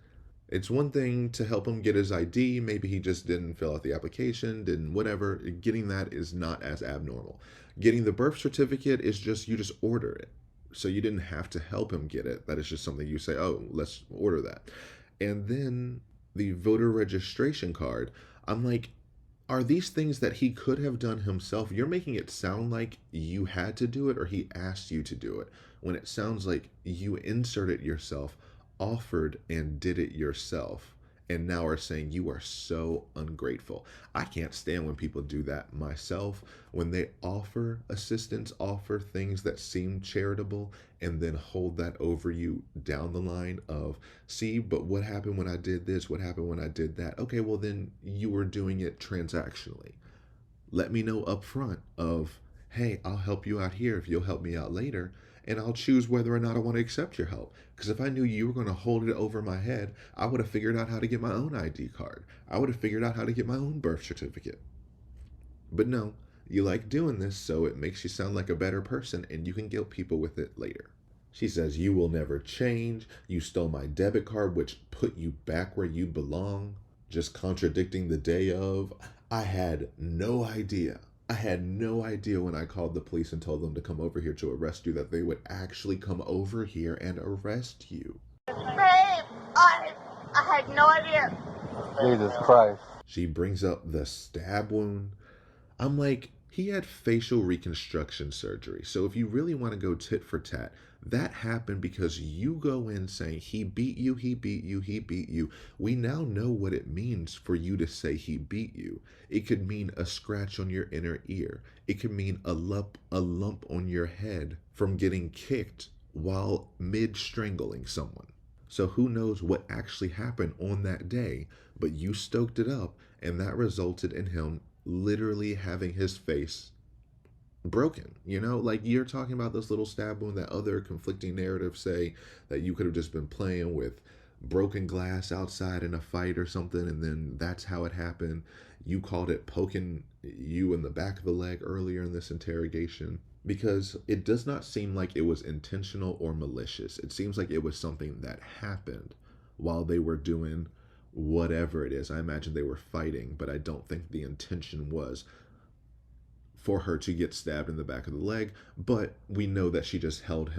It's one thing to help him get his ID, maybe he just didn't fill out the application, didn't whatever. Getting that is not as abnormal. Getting the birth certificate is just, you just order it. So you didn't have to help him get it. That is just something you say, oh, let's order that. And then the voter registration card, I'm like, are these things that he could have done himself? You're making it sound like you had to do it or he asked you to do it, when it sounds like you inserted yourself, offered and did it yourself, and now are saying you are so ungrateful. I can't stand when people do that myself, when they offer assistance, offer things that seem charitable, and then hold that over you down the line of, see, but what happened when I did this? What happened when I did that? Okay, well then you were doing it transactionally. Let me know up front of, hey, I'll help you out here if you'll help me out later, and I'll choose whether or not I want to accept your help. Because if I knew you were going to hold it over my head, I would have figured out how to get my own ID card. I would have figured out how to get my own birth certificate. But no, you like doing this, so it makes you sound like a better person, and you can guilt people with it later. She says, you will never change. You stole my debit card, which put you back where you belong. Just contradicting the day of. I had no idea. I had no idea when I called the police and told them to come over here to arrest you that they would actually come over here and arrest you. Babe, I had no idea. Jesus Christ. She brings up the stab wound. I'm like, he had facial reconstruction surgery. So if you really want to go tit for tat, that happened because you go in saying he beat you, he beat you, he beat you. We now know what it means for you to say he beat you. It could mean a scratch on your inner ear. It could mean a lump on your head from getting kicked while mid-strangling someone. So who knows what actually happened on that day, but you stoked it up, and that resulted in him literally having his face broken. You know, like you're talking about this little stab wound that other conflicting narratives say that you could have just been playing with broken glass outside in a fight or something, and then that's how it happened. You called it poking you in the back of the leg earlier in this interrogation, because it does not seem like it was intentional or malicious. It seems like it was something that happened while they were doing whatever it is. I imagine they were fighting, but I don't think the intention was for her to get stabbed in the back of the leg. But we know that she just held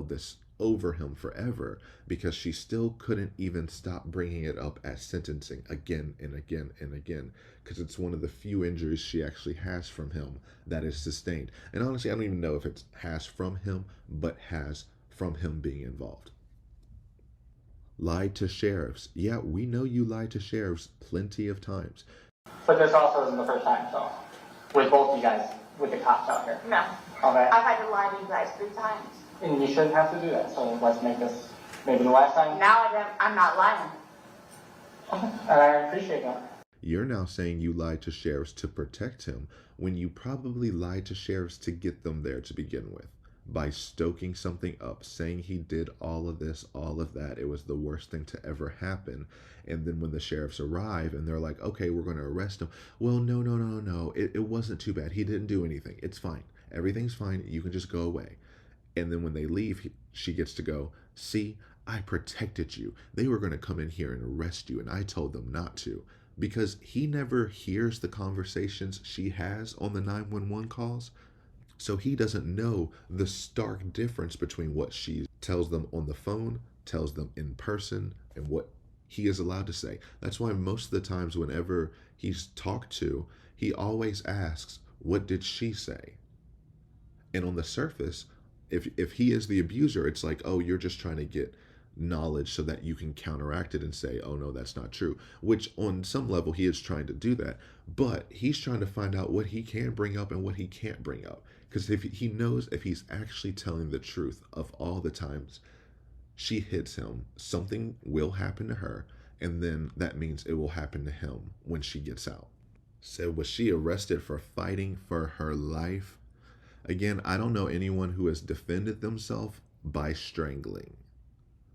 this over him forever, because she still couldn't even stop bringing it up at sentencing again and again and again, because it's one of the few injuries she actually has from him that is sustained. And honestly, I don't even know if it's has from him, but has from him being involved. Lied to sheriffs. Yeah, we know you lied to sheriffs plenty of times. But this also isn't the first time, so with both you guys, with the cops out here. No. Okay. I've had to lie to you guys 3 times. And you shouldn't have to do that, so let's make this maybe the last time. Now I'm not lying. And I appreciate that. You're now saying you lied to sheriffs to protect him, when you probably lied to sheriffs to get them there to begin with, by stoking something up, saying he did all of this, all of that, it was the worst thing to ever happen. And then when the sheriffs arrive and they're like, okay, we're going to arrest him. Well, no, it wasn't too bad. He didn't do anything. It's fine. Everything's fine. You can just go away. And then when they leave, she gets to go, see, I protected you. They were going to come in here and arrest you, and I told them not to. Because he never hears the conversations she has on the 911 calls. So he doesn't know the stark difference between what she tells them on the phone, tells them in person, and what he is allowed to say. That's why most of the times whenever he's talked to, he always asks, what did she say? And on the surface, if he is the abuser, it's like, oh, you're just trying to get knowledge so that you can counteract it and say, oh no, that's not true, which on some level he is trying to do that, but he's trying to find out what he can bring up and what he can't bring up, because if he knows if he's actually telling the truth of all the times she hits him, something will happen to her, and then that means it will happen to him when she gets out. So was she arrested for fighting for her life? Again, I don't know anyone who has defended themselves by strangling.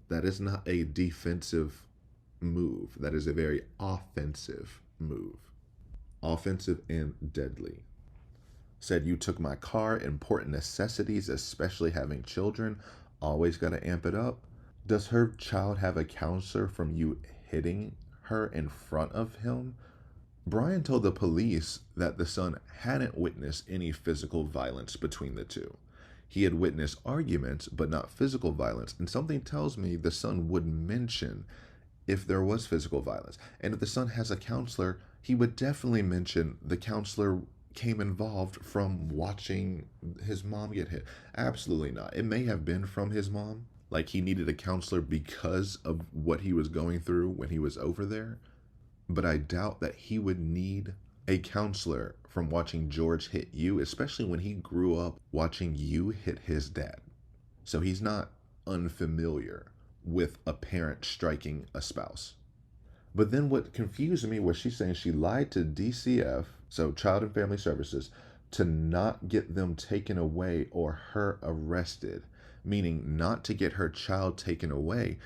That is not a defensive move. That is a very offensive move. Offensive and deadly. Said, you took my car, important necessities, especially having children. Always got to amp it up. Does her child have a counselor from you hitting her in front of him? Brian told the police that the son hadn't witnessed any physical violence between the two. He had witnessed arguments, but not physical violence. And something tells me the son would mention if there was physical violence. And if the son has a counselor, he would definitely mention the counselor came involved from watching his mom get hit. Absolutely not. It may have been from his mom. Like he needed a counselor because of what he was going through when he was over there. But I doubt that he would need a counselor from watching George hit you, especially when he grew up watching you hit his dad. So he's not unfamiliar with a parent striking a spouse. But then what confused me was she's saying she lied to DCF, so Child and Family Services, to not get them taken away or her arrested, meaning not to get her child taken away.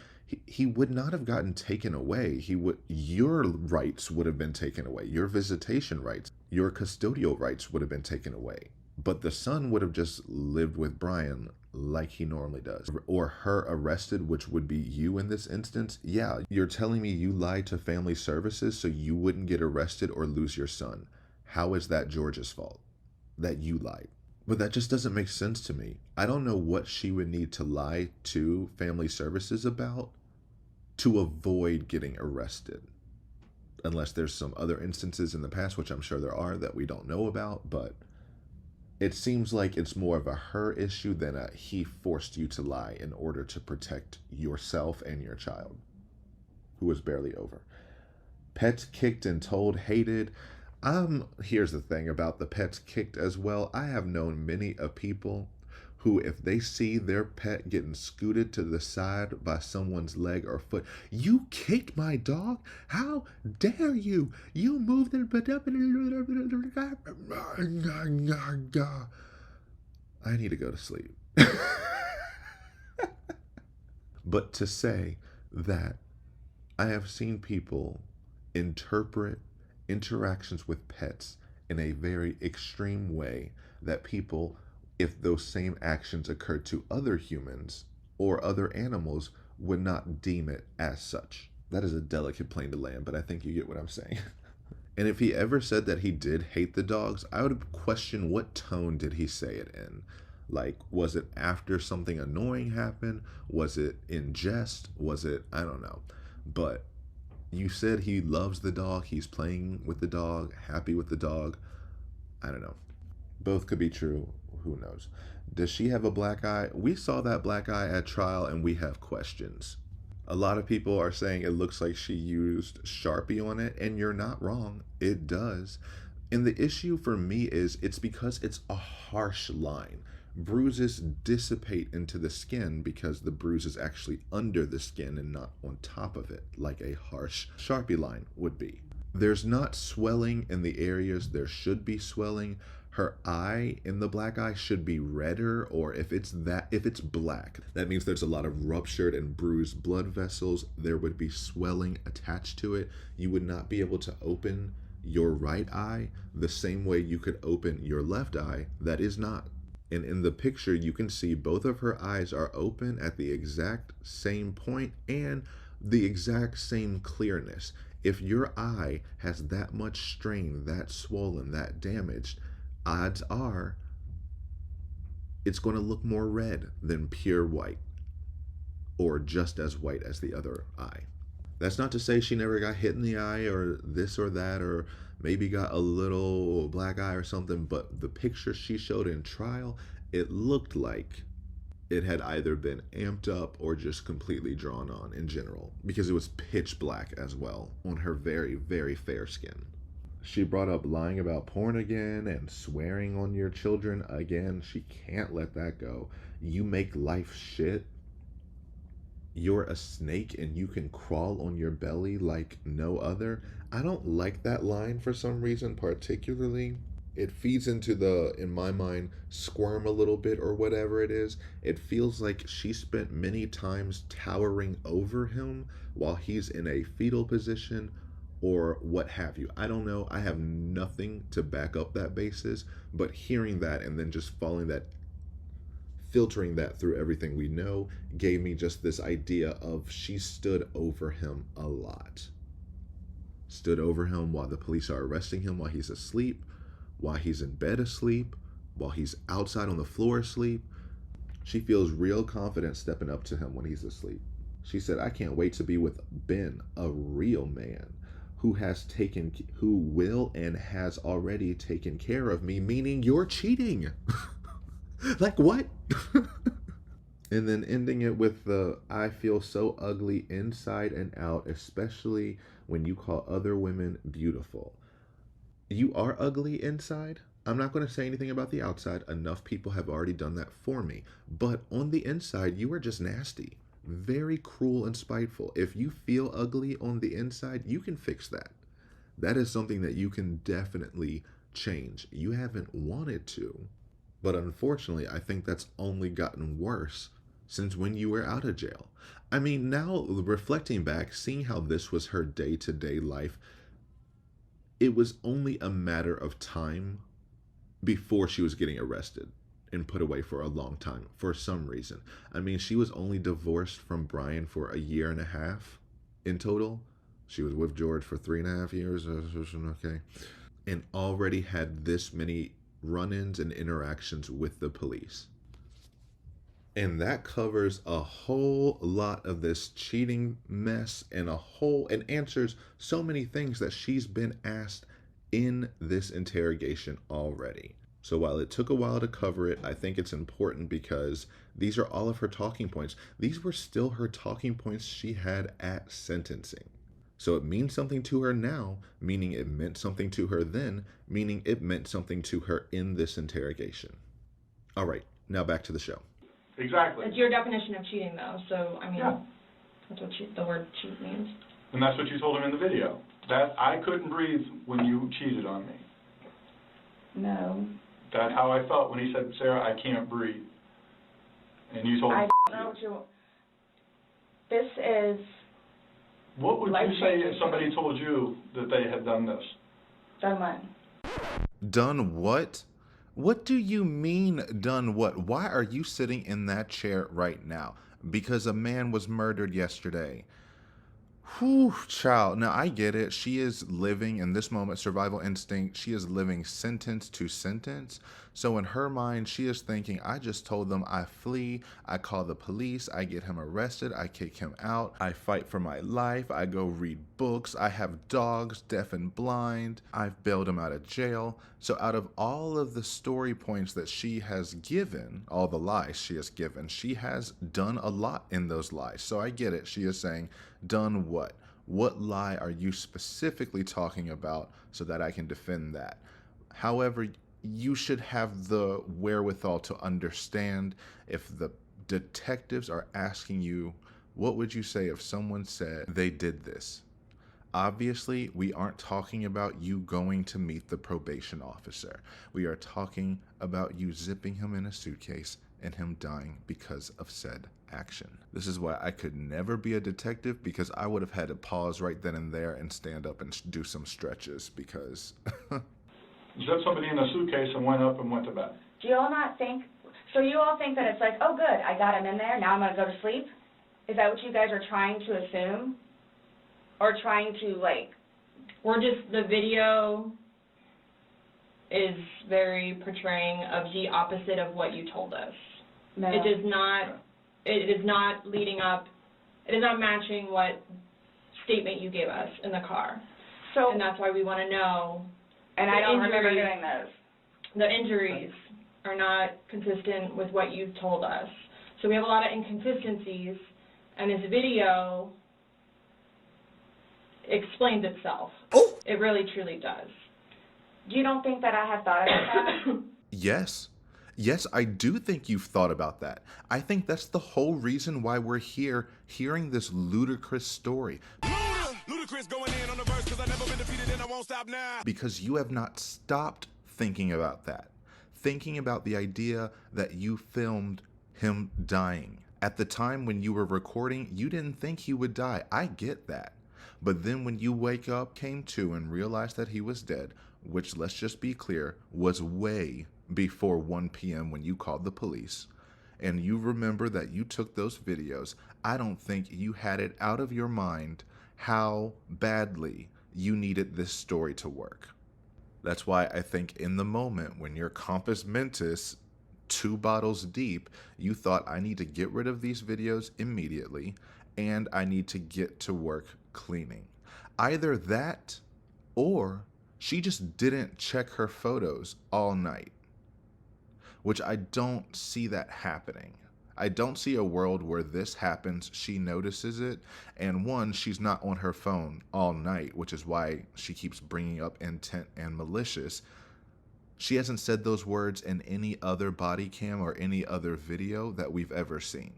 He would not have gotten taken away. Your rights would have been taken away. Your visitation rights, your custodial rights would have been taken away. But the son would have just lived with Brian like he normally does. Or her arrested, which would be you in this instance. Yeah, you're telling me you lied to Family Services so you wouldn't get arrested or lose your son. How is that George's fault? that you lied. But that just doesn't make sense to me. I don't know what she would need to lie to family services about to avoid getting arrested. Unless there's some other instances in the past, which I'm sure there are, that we don't know about, but it seems like it's more of a her issue than a he forced you to lie in order to protect yourself and your child, who was barely over. Pets kicked and told hated. Here's the thing about the pets kicked as well. I have known many of people who, if they see their pet getting scooted to the side by someone's leg or foot, you kicked my dog? How dare you? You moved it. I need to go to sleep. But to say that I have seen people interpret interactions with pets in a very extreme way, that people, if those same actions occurred to other humans or other animals, would not deem it as such. That is a delicate plane to land, but I think you get what I'm saying. And if he ever said that he did hate the dogs, I would question what tone did he say it in. Like, was it after something annoying happened? Was it in jest? Was it, I don't know. But you said he loves the dog, he's playing with the dog, happy with the dog. I don't know. Both could be true. Who knows? Does she have a black eye? We saw that black eye at trial and we have questions. A lot of people are saying it looks like she used Sharpie on it, and you're not wrong. It does. And the issue for me is it's because it's a harsh line. Bruises dissipate into the skin because the bruise is actually under the skin and not on top of it, like a harsh Sharpie line would be. There's not swelling in the areas there should be swelling. Her eye in the black eye should be redder, or if it's black, that means there's a lot of ruptured and bruised blood vessels. There would be swelling attached to it. You would not be able to open your right eye the same way you could open your left eye. That is not. And in the picture, you can see both of her eyes are open at the exact same point and the exact same clearness. If your eye has that much strain, that swollen, that damaged, odds are it's going to look more red than pure white, or just as white as the other eye. That's not to say she never got hit in the eye or this or that, or maybe got a little black eye or something, but the picture she showed in trial, it looked like it had either been amped up or just completely drawn on in general, because it was pitch black as well on her very, very fair skin. She brought up lying about porn again and swearing on your children again. She can't let that go. You make life shit. You're a snake and you can crawl on your belly like no other. I don't like that line for some reason particularly. It feeds into the, in my mind, squirm a little bit or whatever it is. It feels like she spent many times towering over him while he's in a fetal position or what have you. I don't know. I have nothing to back up that basis, but hearing that and then just filtering that through everything we know gave me just this idea of she stood over him a lot. Stood over him while the police are arresting him, while he's asleep, while he's in bed asleep, while he's outside on the floor asleep. She feels real confident stepping up to him when he's asleep. She said, I can't wait to be with Ben, a real man who will and has already taken care of me, meaning you're cheating. Like what? And then ending it with the, I feel so ugly inside and out, especially when you call other women beautiful. You are ugly inside. I'm not going to say anything about the outside. Enough people have already done that for me. But on the inside, you are just nasty. Very cruel and spiteful. If you feel ugly on the inside, you can fix that. That is something that you can definitely change. You haven't wanted to. But unfortunately, I think that's only gotten worse since when you were out of jail. I mean, now reflecting back, seeing how this was her day-to-day life, it was only a matter of time before she was getting arrested and put away for a long time for some reason. I mean, she was only divorced from Brian for 1.5 years in total. She was with George for 3.5 years, okay, and already had this many run-ins and interactions with the police. And that covers a whole lot of this cheating mess and answers so many things that she's been asked in this interrogation already. So while it took a while to cover it, I think it's important because these are all of her talking points. These were still her talking points she had at sentencing. So it means something to her now, meaning it meant something to her then, meaning it meant something to her in this interrogation. All right, now back to the show. Exactly. It's your definition of cheating, though, so, I mean, Yeah. that's what the word cheat means. And that's what you told him in the video. That I couldn't breathe when you cheated on me. No. That's how I felt when he said, Sarah, I can't breathe. And you told him, I don't know what you... This is... What would you say if somebody told you that they had done this? Done what? Done what? What do you mean, done what? Why are you sitting in that chair right now? Because a man was murdered yesterday. Whew, child. Now, I get it. She is living, in this moment, survival instinct, she is living sentence to sentence. So in her mind, she is thinking, I just told them I flee, I call the police, I get him arrested, I kick him out, I fight for my life, I go read books, I have dogs, deaf and blind, I've bailed him out of jail. So out of all of the story points that she has given, all the lies she has given, she has done a lot in those lies. So I get it. She is saying, done what? What lie are you specifically talking about so that I can defend that? However, you should have the wherewithal to understand if the detectives are asking you, what would you say if someone said they did this? Obviously, we aren't talking about you going to meet the probation officer. We are talking about you zipping him in a suitcase and him dying because of said action. This is why I could never be a detective, because I would have had to pause right then and there and stand up and do some stretches because... Zipped somebody in a suitcase and went up and went to bed. Do you all not think, so you all think that it's like, oh good, I got him in there, now I'm going to go to sleep? Is that what you guys are trying to assume? Or trying to, like... We're just, the video is very portraying of the opposite of what you told us. No. It is not leading up, it is not matching what statement you gave us in the car. So, and that's why we want to know. And I don't remember doing those. The injuries are not consistent with what you told us. So we have a lot of inconsistencies, and this video explains itself. Oh. It really, truly does. You don't think that I have thought about that? Yes. Yes, I do think you've thought about that. I think that's the whole reason why we're here hearing this ludicrous story. Ludicrous going in on the verse, 'cause I've never been defeated and I won't stop now. Because you have not stopped thinking about that. Thinking about the idea that you filmed him dying. At the time when you were recording, you didn't think he would die. I get that. But then when you wake up, came to, and realized that he was dead, which, let's just be clear, was way before 1 p.m. when you called the police, and you remember that you took those videos, I don't think you had it out of your mind how badly you needed this story to work. That's why I think in the moment when your compass mentis 2 bottles deep, you thought, I need to get rid of these videos immediately, and I need to get to work cleaning. Either that, or she just didn't check her photos all night, which I don't see that happening. I don't see a world where this happens, she notices it, and one, she's not on her phone all night, which is why she keeps bringing up intent and malicious. She hasn't said those words in any other body cam or any other video that we've ever seen.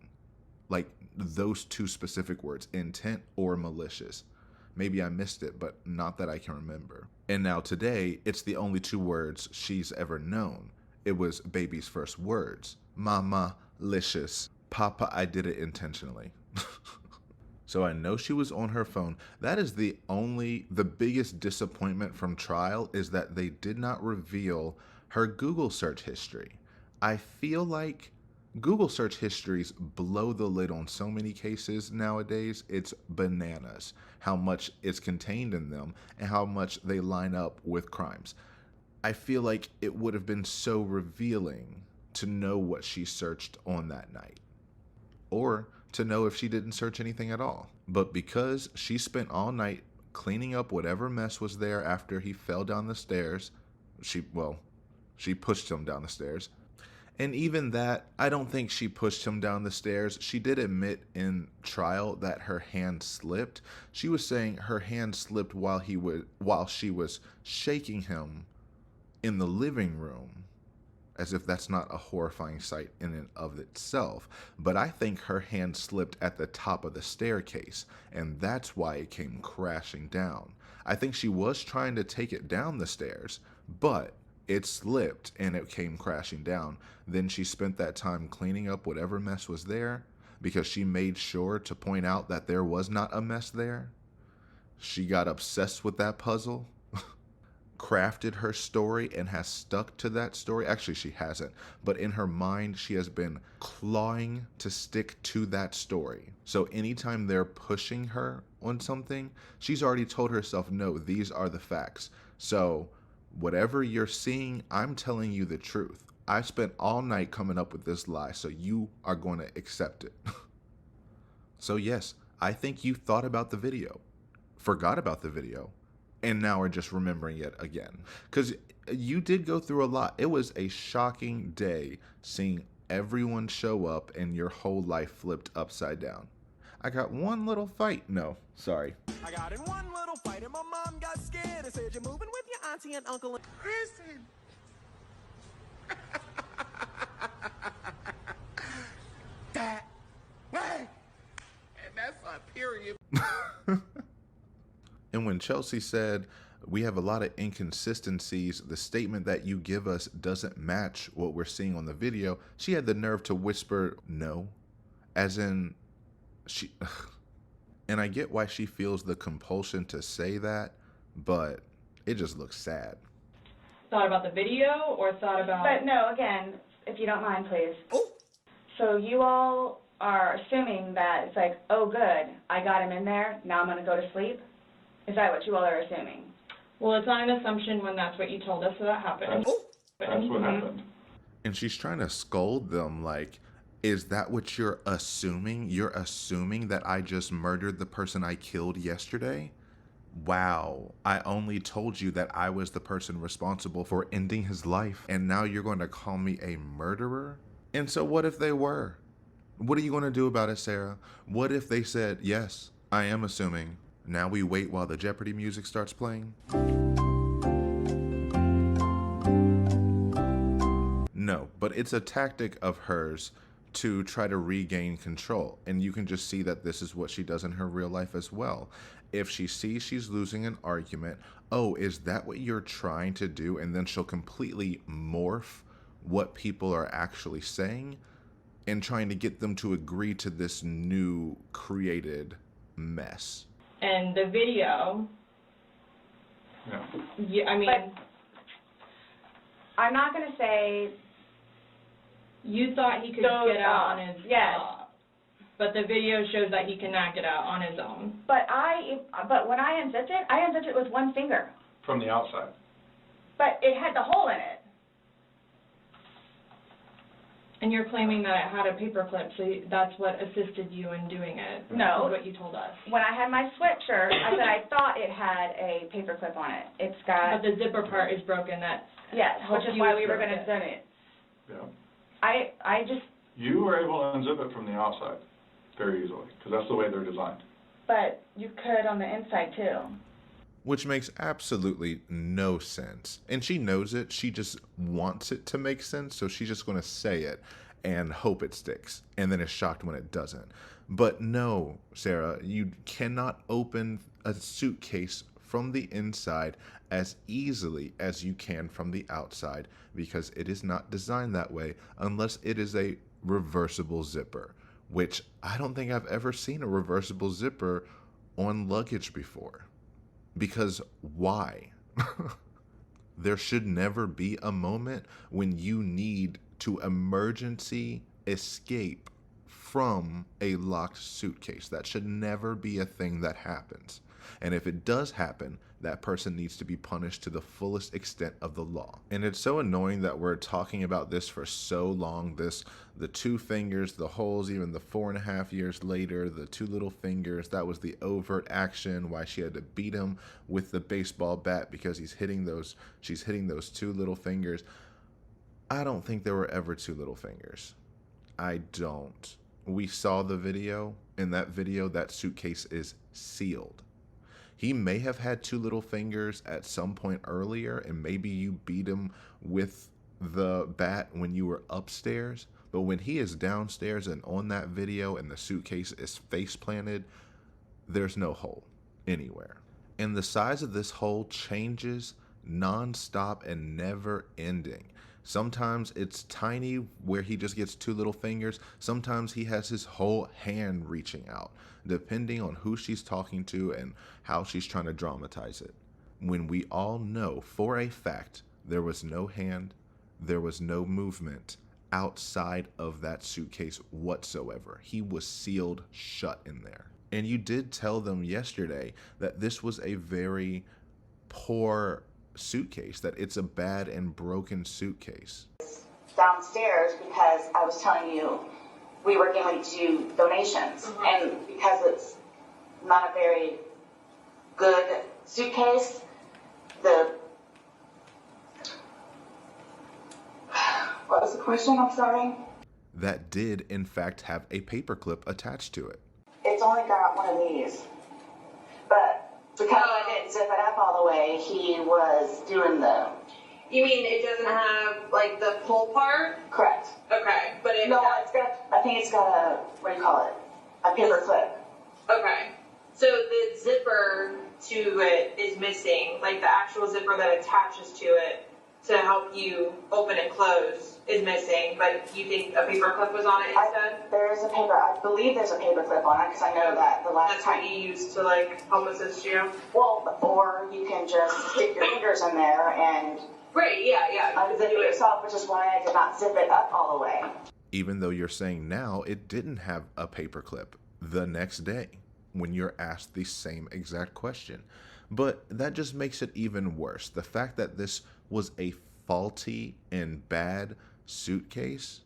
Like those 2 specific words, intent or malicious. Maybe I missed it, but not that I can remember. And now today, it's the only 2 words she's ever known. It was baby's first words. Mama-licious. Papa, I did it intentionally. So I know she was on her phone. That is the biggest disappointment from trial, is that they did not reveal her Google search history. I feel like Google search histories blow the lid on so many cases nowadays. It's bananas how much is contained in them and how much they line up with crimes. I feel like it would have been so revealing to know what she searched on that night, or to know if she didn't search anything at all. But because she spent all night cleaning up whatever mess was there after he fell down the stairs, she pushed him down the stairs. And even that, I don't think she pushed him down the stairs. She did admit in trial that her hand slipped. She was saying her hand slipped while she was shaking him in the living room, as if that's not a horrifying sight in and of itself. But I think her hand slipped at the top of the staircase, and that's why it came crashing down. I think she was trying to take it down the stairs, but it slipped and it came crashing down. Then she spent that time cleaning up whatever mess was there, because she made sure to point out that there was not a mess there. She got obsessed with that puzzle, crafted her story, and has stuck to that story. Actually, she hasn't, but in her mind, she has been clawing to stick to that story. So anytime they're pushing her on something, she's already told herself, no, these are the facts. So whatever you're seeing, I'm telling you the truth. I spent all night coming up with this lie, so you are going to accept it. So yes, I think you thought about the video, forgot about the video, and now are just remembering it again. Because you did go through a lot. It was a shocking day seeing everyone show up and your whole life flipped upside down. I got one little fight. No, sorry. I got in one little fight and my mom got scared and said, you're moving with your auntie and uncle in prison. That way. And that's a period. And when Chelsea said, we have a lot of inconsistencies, the statement that you give us doesn't match what we're seeing on the video, she had the nerve to whisper no, as in she... And I get why she feels the compulsion to say that, but it just looks sad. Thought about the video or thought about... But no, again, if you don't mind, please. Oh. So you all are assuming that it's like, oh, good, I got him in there, now I'm going to go to sleep? Is that what you all are assuming? Well, it's not an assumption when that's what you told us, so that happened. That's what happened. And she's trying to scold them like, is that what you're assuming? You're assuming that I just murdered the person I killed yesterday? Wow, I only told you that I was the person responsible for ending his life, and now you're going to call me a murderer? And so what if they were? What are you going to do about it, Sarah? What if they said, yes, I am assuming. Now we wait while the Jeopardy music starts playing? No, but it's a tactic of hers to try to regain control. And you can just see that this is what she does in her real life as well. If she sees she's losing an argument, oh, is that what you're trying to do? And then she'll completely morph what people are actually saying and trying to get them to agree to this new created mess. And the video, yeah, I mean... But I'm not going to say... You thought he could get out on his own. Yes. But the video shows that he cannot get out on his own. But when I unzipped it with one finger. From the outside. But it had the hole in it. And you're claiming that it had a paperclip, so that's what assisted you in doing it. No. Is what you told us. When I had my sweatshirt, I said I thought it had a paperclip on it. It's got... But the zipper part is broken. Yes, which is why we were going to send it. Yeah. I just... You were able to unzip it from the outside very easily, because that's the way they're designed. But you could on the inside, too. Which makes absolutely no sense. And she knows it. She just wants it to make sense. So she's just going to say it and hope it sticks. And then is shocked when it doesn't. But no, Sarah, you cannot open a suitcase from the inside as easily as you can from the outside, because it is not designed that way unless it is a reversible zipper, which I don't think I've ever seen a reversible zipper on luggage before. Because why? There should never be a moment when you need to emergency escape from a locked suitcase. That should never be a thing that happens. And if it does happen, that person needs to be punished to the fullest extent of the law. And it's so annoying that we're talking about this for so long. The 2 fingers, the holes, even the 4.5 years later, the 2 little fingers, that was the overt action, why she had to beat him with the baseball bat because she's hitting those 2 little fingers. I don't think there were ever 2 little fingers. I don't. We saw the video. In that video, that suitcase is sealed. He may have had 2 little fingers at some point earlier, and maybe you beat him with the bat when you were upstairs. But when he is downstairs and on that video and the suitcase is face planted, there's no hole anywhere. And the size of this hole changes non-stop and never ending. Sometimes it's tiny where he just gets 2 little fingers. Sometimes he has his whole hand reaching out, depending on who she's talking to and how she's trying to dramatize it. When we all know for a fact there was no hand, there was no movement outside of that suitcase whatsoever. He was sealed shut in there. And you did tell them yesterday that this was a very poor suitcase, that it's a bad and broken suitcase. Downstairs because I was telling you we were going to do donations, and because it's not a very good suitcase, what was the question? I'm sorry. That did in fact have a paperclip attached to it. It's only got one of these, but because I didn't zip it up all the way, he was doing the... You mean it doesn't have, like, the pull part? Correct. Okay, but it... No, I think it's got a, what do you call it? A paper clip. Okay. So the zipper to it is missing, like the actual zipper that attaches to it to help you open and close is missing, but you think a paper clip was on it instead? I believe there's a paper clip on it, because I know that the last time... That's what you used to, like, help assist you? Well, or you can just stick your fingers in there and... Right, yeah. Unzip it yourself, which is why I did not zip it up all the way. Even though you're saying now it didn't have a paper clip the next day when you're asked the same exact question. But that just makes it even worse. The fact that this was a faulty and bad suitcase,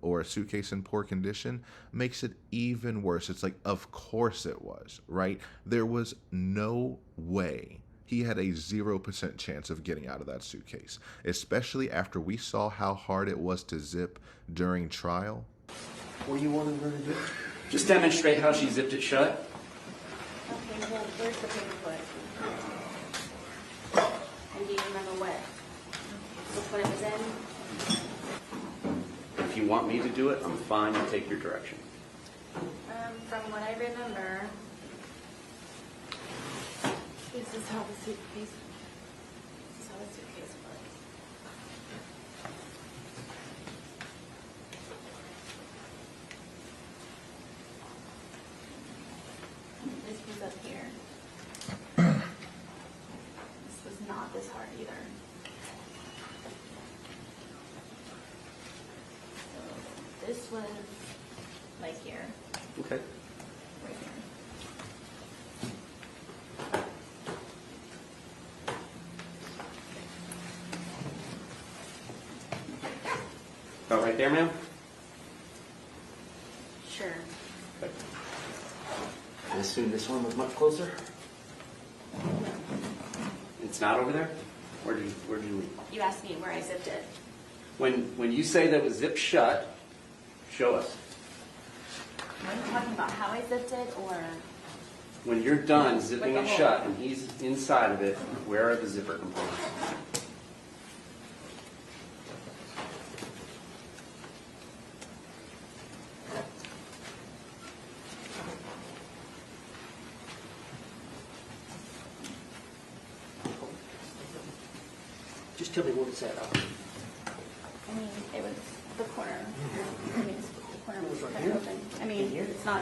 or a suitcase in poor condition, makes it even worse. It's like, of course it was, right? There was no way. He had a 0% chance of getting out of that suitcase, especially after we saw how hard it was to zip during trial. What do you want her to do? Just demonstrate how she zipped it shut. Okay, well, where's the paper clip? And do you remember which one it was in? If you want me to do it, I'm fine to take your direction. From what I remember, this is how the suitcase was. This was up here. This was not this hard either. So this was like here. Okay. Right here. About right there, ma'am? Sure. Okay. I assume this one was much closer? It's not over there? Where did you leave? You asked me where I zipped it. When you say that was zipped shut, show us. Are you talking about how I zipped it, or? When you're done zipping With it the shut hole. and he's inside of it, where are the zipper components? Just tell me what it's at. I mean, it was the corner. I mean, the corner was right cut here? open. I mean, Here? it's not.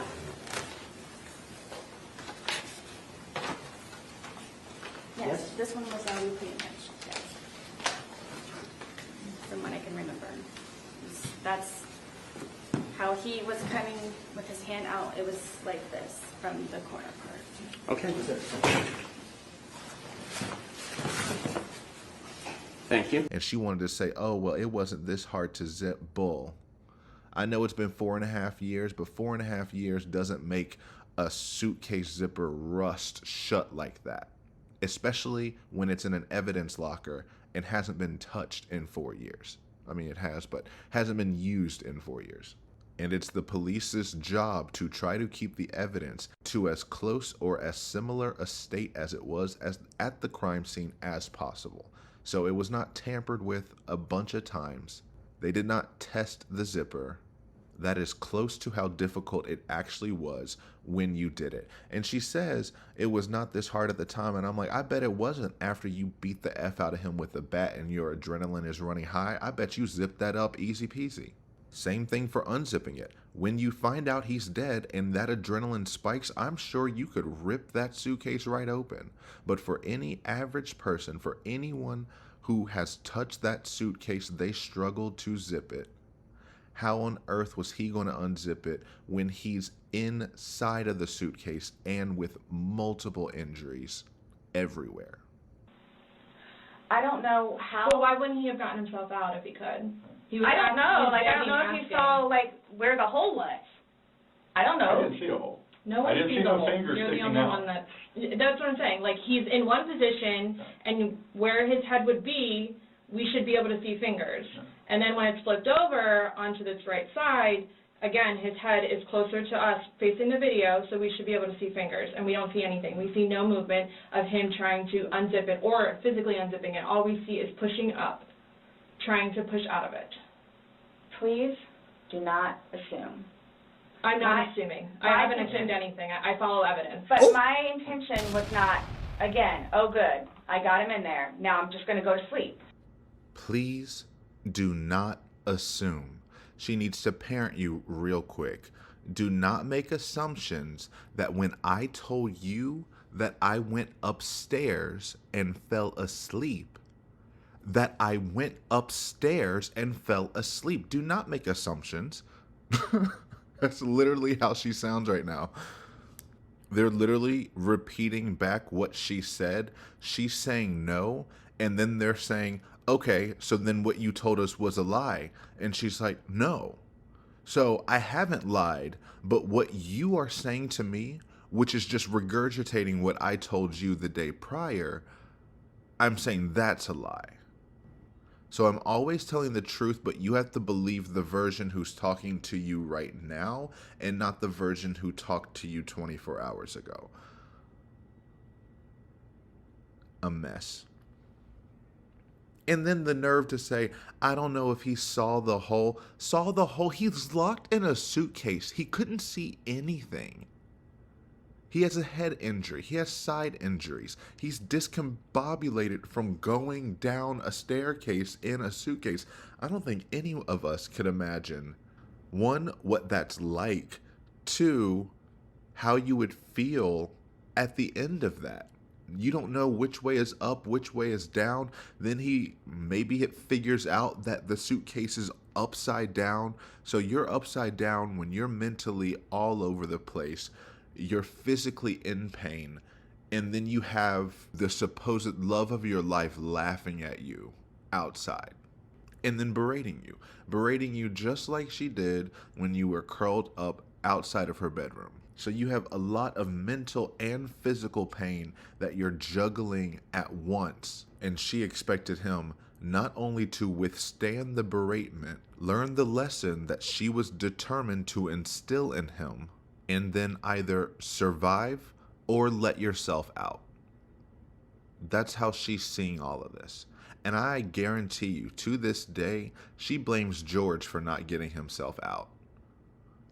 Yes, this one was already pretty much, yes. From what I can remember. That's how he was coming with his hand out. It was like this from the corner part. Okay. Thank you. And she wanted to say, oh, well, it wasn't this hard to zip. Bull. I know it's been 4.5 years, but 4.5 years doesn't make a suitcase zipper rust shut like that, especially when it's in an evidence locker and hasn't been touched in 4 years. I mean, it has, but hasn't been used in 4 years. And it's the police's job to try to keep the evidence to as close or as similar a state as it was as at the crime scene as possible. So it was not tampered with a bunch of times. They did not test the zipper. That is close to how difficult it actually was when you did it. And she says it was not this hard at the time. And I'm like, I bet it wasn't after you beat the F out of him with a bat and your adrenaline is running high. I bet you zipped that up easy peasy. Same thing for unzipping it. When you find out he's dead and that adrenaline spikes, I'm sure you could rip that suitcase right open. But for any average person, for anyone who has touched that suitcase, they struggled to zip it. How on earth was he going to unzip it when he's inside of the suitcase and with multiple injuries everywhere? I don't know how. Well, why wouldn't he have gotten himself out if he could? I don't know. Like, I don't know if you saw, like, where the hole was. I don't know. I didn't see a hole. No I one didn't sees see the no hole. fingers You're the sticking only out. one that's what I'm saying. Like, he's in one position, and where his head would be, we should be able to see fingers. And then when it's flipped over onto this right side, again, his head is closer to us facing the video, so we should be able to see fingers, and we don't see anything. We see no movement of him trying to unzip it or physically unzipping it. All we see is pushing up, trying to push out of it. Please do not assume. I'm not assuming. I haven't assumed anything. I follow evidence. But my intention was not, again, oh good, I got him in there. Now I'm just going to go to sleep. Please do not assume. She needs to parent you real quick. Do not make assumptions that when I told you that I went upstairs and fell asleep, that I went upstairs and fell asleep. Do not make assumptions. That's literally how she sounds right now. They're literally repeating back what she said. She's saying no, and then they're saying, okay, so then what you told us was a lie. And she's like, no. So I haven't lied, but what you are saying to me, which is just regurgitating what I told you the day prior, I'm saying that's a lie. So I'm always telling the truth, but you have to believe the version who's talking to you right now and not the version who talked to you 24 hours ago. A mess. And then the nerve to say, I don't know if he saw the hole. Saw the hole? He's locked in a suitcase. He couldn't see anything. He has a head injury. He has side injuries. He's discombobulated from going down a staircase in a suitcase. I don't think any of us could imagine, one, what that's like, two, how you would feel at the end of that. You don't know which way is up, which way is down. Then maybe it figures out that the suitcase is upside down. So you're upside down when you're mentally all over the place. You're physically in pain, and then you have the supposed love of your life laughing at you outside, and then berating you just like she did when you were curled up outside of her bedroom. So you have a lot of mental and physical pain that you're juggling at once, and she expected him not only to withstand the beratement, learn the lesson that she was determined to instill in him, and then either survive or let yourself out. That's how she's seeing all of this. And I guarantee you, to this day, she blames George for not getting himself out.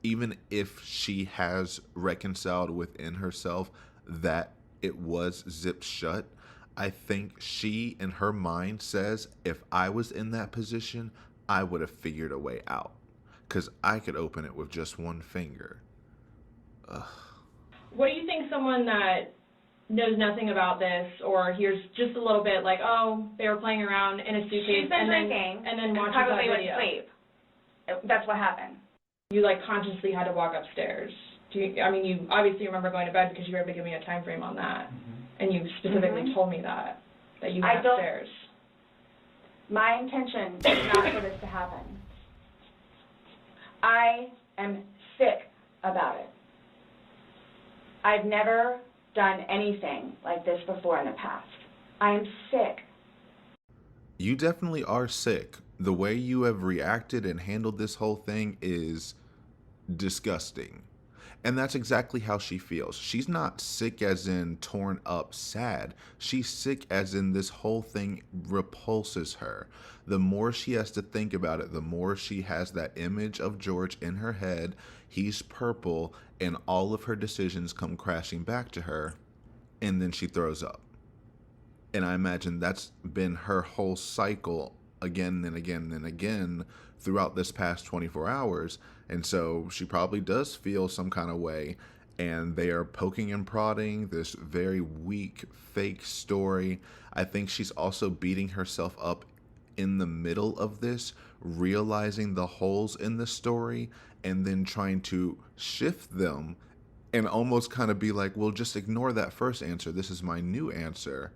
Even if she has reconciled within herself that it was zipped shut, I think she, in her mind, says, if I was in that position, I would have figured a way out. Because I could open it with just one finger. Ugh. What do you think someone that knows nothing about this or hears just a little bit like, oh, they were playing around in a suitcase She's been drinking and then watches probably that went video? to sleep. That's what happened. You like consciously had to walk upstairs. I mean, you obviously remember going to bed because you were able to give me a time frame on that, and you specifically told me that you went upstairs. My intention is not for this to happen. I am sick about it. I've never done anything like this before in the past. I am sick. You definitely are sick. The way you have reacted and handled this whole thing is disgusting. And that's exactly how she feels. She's not sick as in torn up sad. She's sick as in this whole thing repulses her. The more she has to think about it, the more she has that image of George in her head. He's purple, and all of her decisions come crashing back to her, and then she throws up. And I imagine that's been her whole cycle again and again and again throughout this past 24 hours. And so she probably does feel some kind of way, and they are poking and prodding this very weak, fake story. I think she's also beating herself up in the middle of this, realizing the holes in the story, and then trying to shift them and almost kind of be like, well, just ignore that first answer. This is my new answer.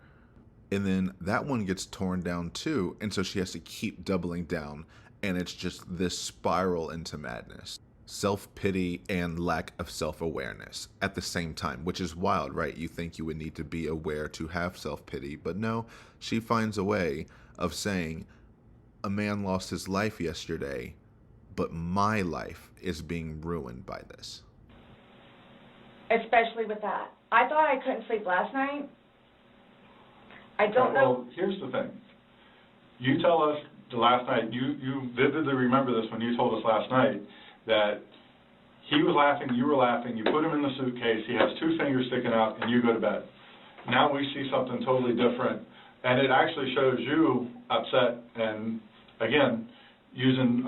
And then that one gets torn down too. And so she has to keep doubling down. And it's just this spiral into madness. Self-pity and lack of self-awareness at the same time, which is wild, right? You think you would need to be aware to have self-pity, but no, she finds a way of saying, a man lost his life yesterday, but my life is being ruined by this. Especially with that. I thought I couldn't sleep last night. I don't know. Well, here's the thing. You tell us the last night, you vividly remember this when you told us last night, that he was laughing, you were laughing, you put him in the suitcase, he has 2 fingers sticking out, and you go to bed. Now we see something totally different, and it actually shows you upset and, again, using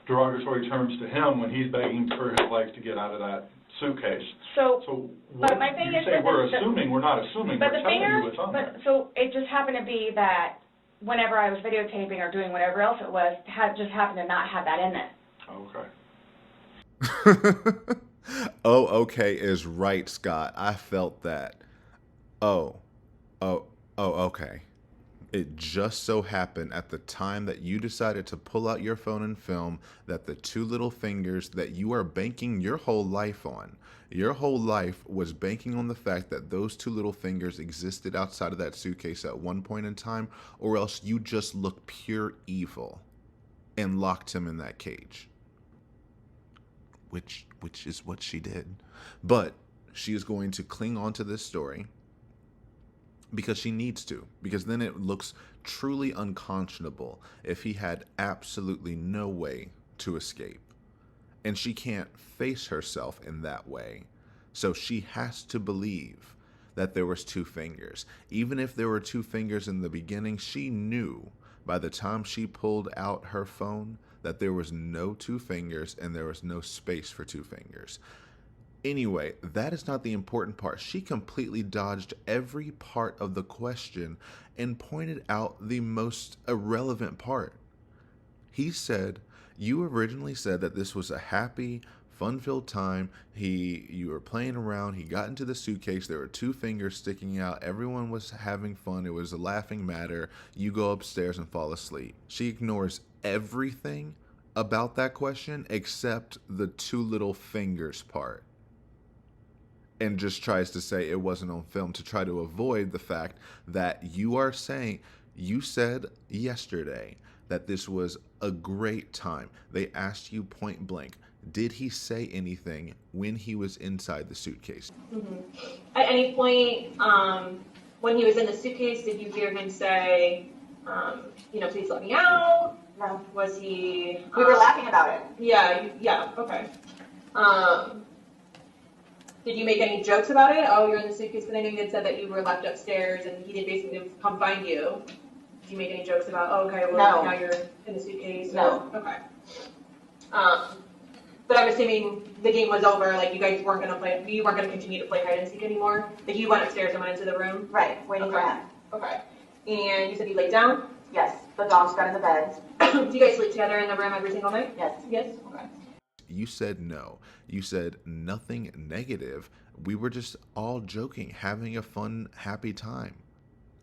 derogatory terms to him when he's begging for his life to get out of that suitcase. So what but my thing you is say we're assuming, we're not assuming, we're telling you what's on there. So it just happened to be that whenever I was videotaping or doing whatever else it was, just happened to not have that in it. Okay. Oh, okay is right, Scott. I felt that. Oh, okay. It just so happened at the time that you decided to pull out your phone and film that the 2 little fingers that you are banking your whole life on, your whole life was banking on the fact that those 2 little fingers existed outside of that suitcase at one point in time, or else you just looked pure evil and locked him in that cage. Which is what she did. But she is going to cling on to this story because she needs to, because then it looks truly unconscionable if he had absolutely no way to escape. And she can't face herself in that way. So she has to believe that there was 2 fingers. Even if there were 2 fingers in the beginning, she knew by the time she pulled out her phone that there was no 2 fingers and there was no space for 2 fingers. Anyway, that is not the important part. She completely dodged every part of the question and pointed out the most irrelevant part. He said, you originally said that this was a happy, fun-filled time. You were playing around. He got into the suitcase. There were 2 fingers sticking out. Everyone was having fun. It was a laughing matter. You go upstairs and fall asleep. She ignores everything about that question except the 2 little fingers part, and just tries to say it wasn't on film to try to avoid the fact that you are saying, you said yesterday that this was a great time. They asked you point blank, did he say anything when he was inside the suitcase? At any point when he was in the suitcase, did you hear him say, please let me out? No. Was he... We were laughing about it. Yeah, okay. Did you make any jokes about it? Oh, you're in the suitcase, but I know you had said that you were left upstairs and he did basically come find you. Did you make any jokes about, now you're in the suitcase? No. Okay. But I'm assuming the game was over, like you guys weren't going to continue to play hide and seek anymore? Like you went upstairs and went into the room? Right, waiting for him. Okay. And you said you laid down? Yes, the dogs got in the bed. Do you guys sleep together in the room every single night? Yes. Yes? Okay. You said no. You said nothing negative. We were just all joking, having a fun, happy time.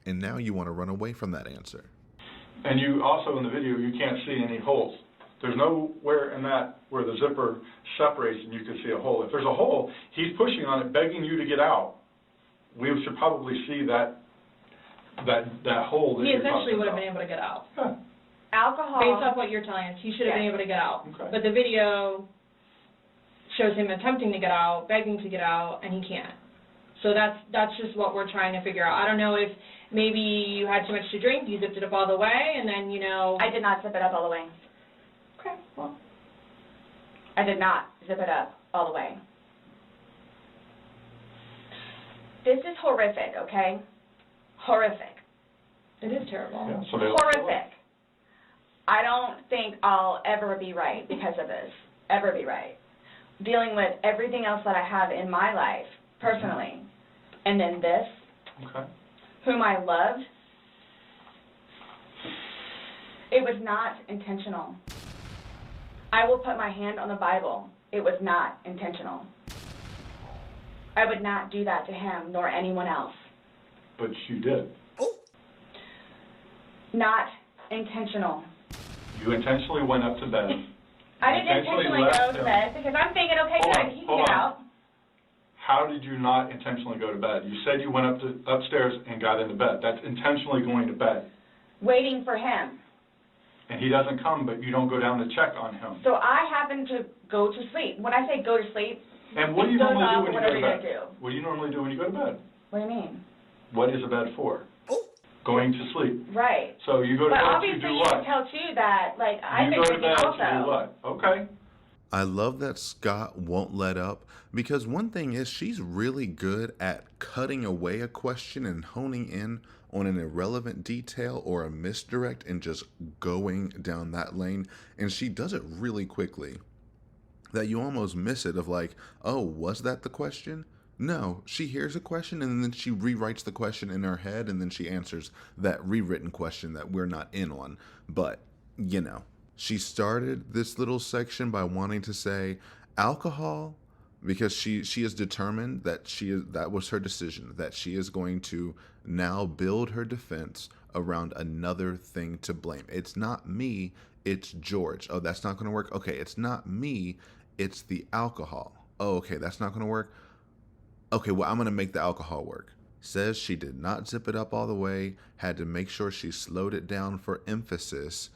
And now you want to run away from that answer. And you also, in the video, you can't see any holes. There's nowhere in that where the zipper separates and you can see a hole. If there's a hole, he's pushing on it, begging you to get out. We should probably see that hole that He you're essentially talking would have about. been able to get out. Huh. Alcohol. Based off what you're telling us, he should have been able to get out. Okay. But the video shows him attempting to get out, begging to get out, and he can't. So that's just what we're trying to figure out. I don't know if maybe you had too much to drink, you zipped it up all the way, and then, I did not zip it up all the way. Okay, well. I did not zip it up all the way. This is horrific, okay? Horrific. It is terrible. Yeah, so Horrific. I don't think I'll ever be right because of this. Ever be right. Dealing with everything else that I have in my life, personally, and then this, Okay. whom I loved, it was not intentional. I will put my hand on the Bible. It was not intentional. I would not do that to him nor anyone else. But you did. Not intentional. You intentionally went up to bed. I didn't intentionally go to bed because I'm thinking, okay, good, he can get out. How did you not intentionally go to bed? You said you went upstairs and got into bed. That's intentionally going to bed. Waiting for him. And he doesn't come, but you don't go down to check on him. So I happen to go to sleep. When I say go to sleep, And what do you it goes normally do off when you whatever go to you're bed? gonna do. What do you normally do when you go to bed? What do you mean? What is a bed for? Going to sleep. Right. So you go to But bed to obviously do you what? can tell too that, like, I've You been go to drinking bed also. to do what? Okay. I love that Scott won't let up, because one thing is she's really good at cutting away a question and honing in on an irrelevant detail or a misdirect and just going down that lane. And she does it really quickly that you almost miss it of like, oh, was that the question? No, she hears a question and then she rewrites the question in her head and then she answers that rewritten question that we're not in on. But, you know, she started this little section by wanting to say alcohol because she is determined that that was her decision, that she is going to now build her defense around another thing to blame. It's not me, it's George. Oh, that's not going to work. Okay, it's not me, it's the alcohol. Oh, okay, that's not going to work. Okay, well, I'm going to make the alcohol work. Says she did not zip it up all the way, had to make sure she slowed it down for emphasis,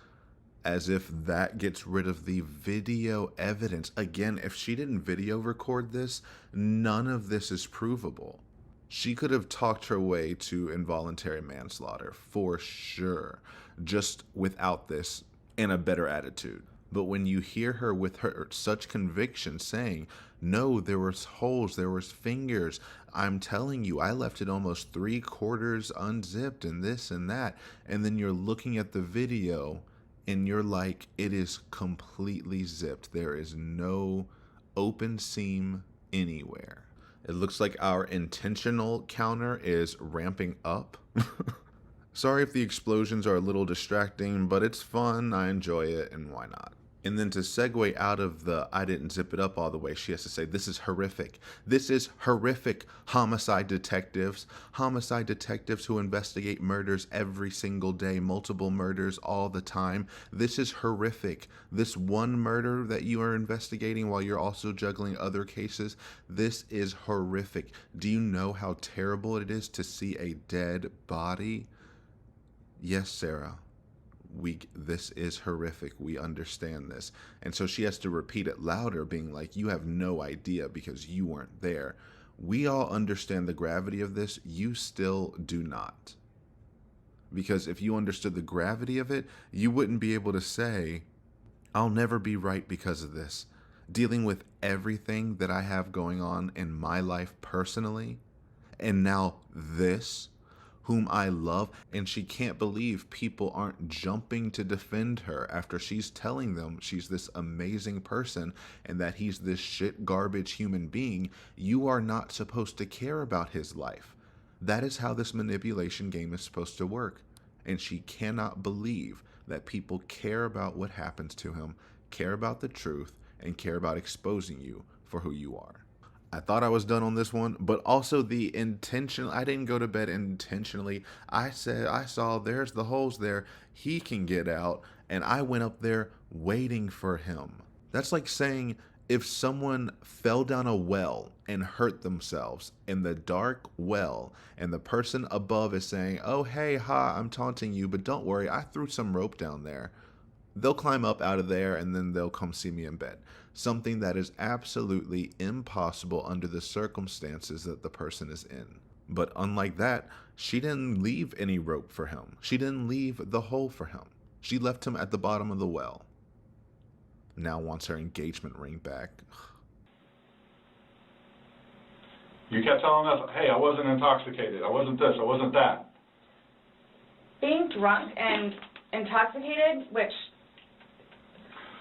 as if that gets rid of the video evidence. Again, if she didn't video record this, none of this is provable. She could have talked her way to involuntary manslaughter, for sure, just without this and a better attitude. But when you hear her with her such conviction saying, no, there was holes, there was fingers, I'm telling you, I left it almost 3/4 unzipped and this and that, and then you're looking at the video and you're like, it is completely zipped. There is no open seam anywhere. It looks like our intentional counter is ramping up. Sorry if the explosions are a little distracting, but it's fun, I enjoy it, and why not? And then to segue out of the I didn't zip it up all the way, she has to say, this is horrific. This is horrific, homicide detectives. Homicide detectives who investigate murders every single day, multiple murders all the time. This is horrific. This one murder that you are investigating while you're also juggling other cases, this is horrific. Do you know how terrible it is to see a dead body? Yes, Sarah. This is horrific. We understand this. And so she has to repeat it louder, being like, you have no idea because you weren't there. We all understand the gravity of this. You still do not. Because if you understood the gravity of it, you wouldn't be able to say, I'll never be right because of this. Dealing with everything that I have going on in my life personally, and now this, whom I love, and she can't believe people aren't jumping to defend her after she's telling them she's this amazing person and that he's this shit garbage human being. You are not supposed to care about his life. That is how this manipulation game is supposed to work. And she cannot believe that people care about what happens to him, care about the truth, and care about exposing you for who you are. I thought I was done on this one, but also the intention. I didn't go to bed intentionally. I said, I saw there's the holes there. He can get out. And I went up there waiting for him. That's like saying if someone fell down a well and hurt themselves in the dark well, and the person above is saying, oh, hey, ha, I'm taunting you, but don't worry, I threw some rope down there. They'll climb up out of there and then they'll come see me in bed. Something that is absolutely impossible under the circumstances that the person is in. But unlike that, she didn't leave any rope for him. She didn't leave the hole for him. She left him at the bottom of the well. Now wants her engagement ring back. You kept telling us, hey, I wasn't intoxicated. I wasn't this. I wasn't that. Being drunk and intoxicated, which,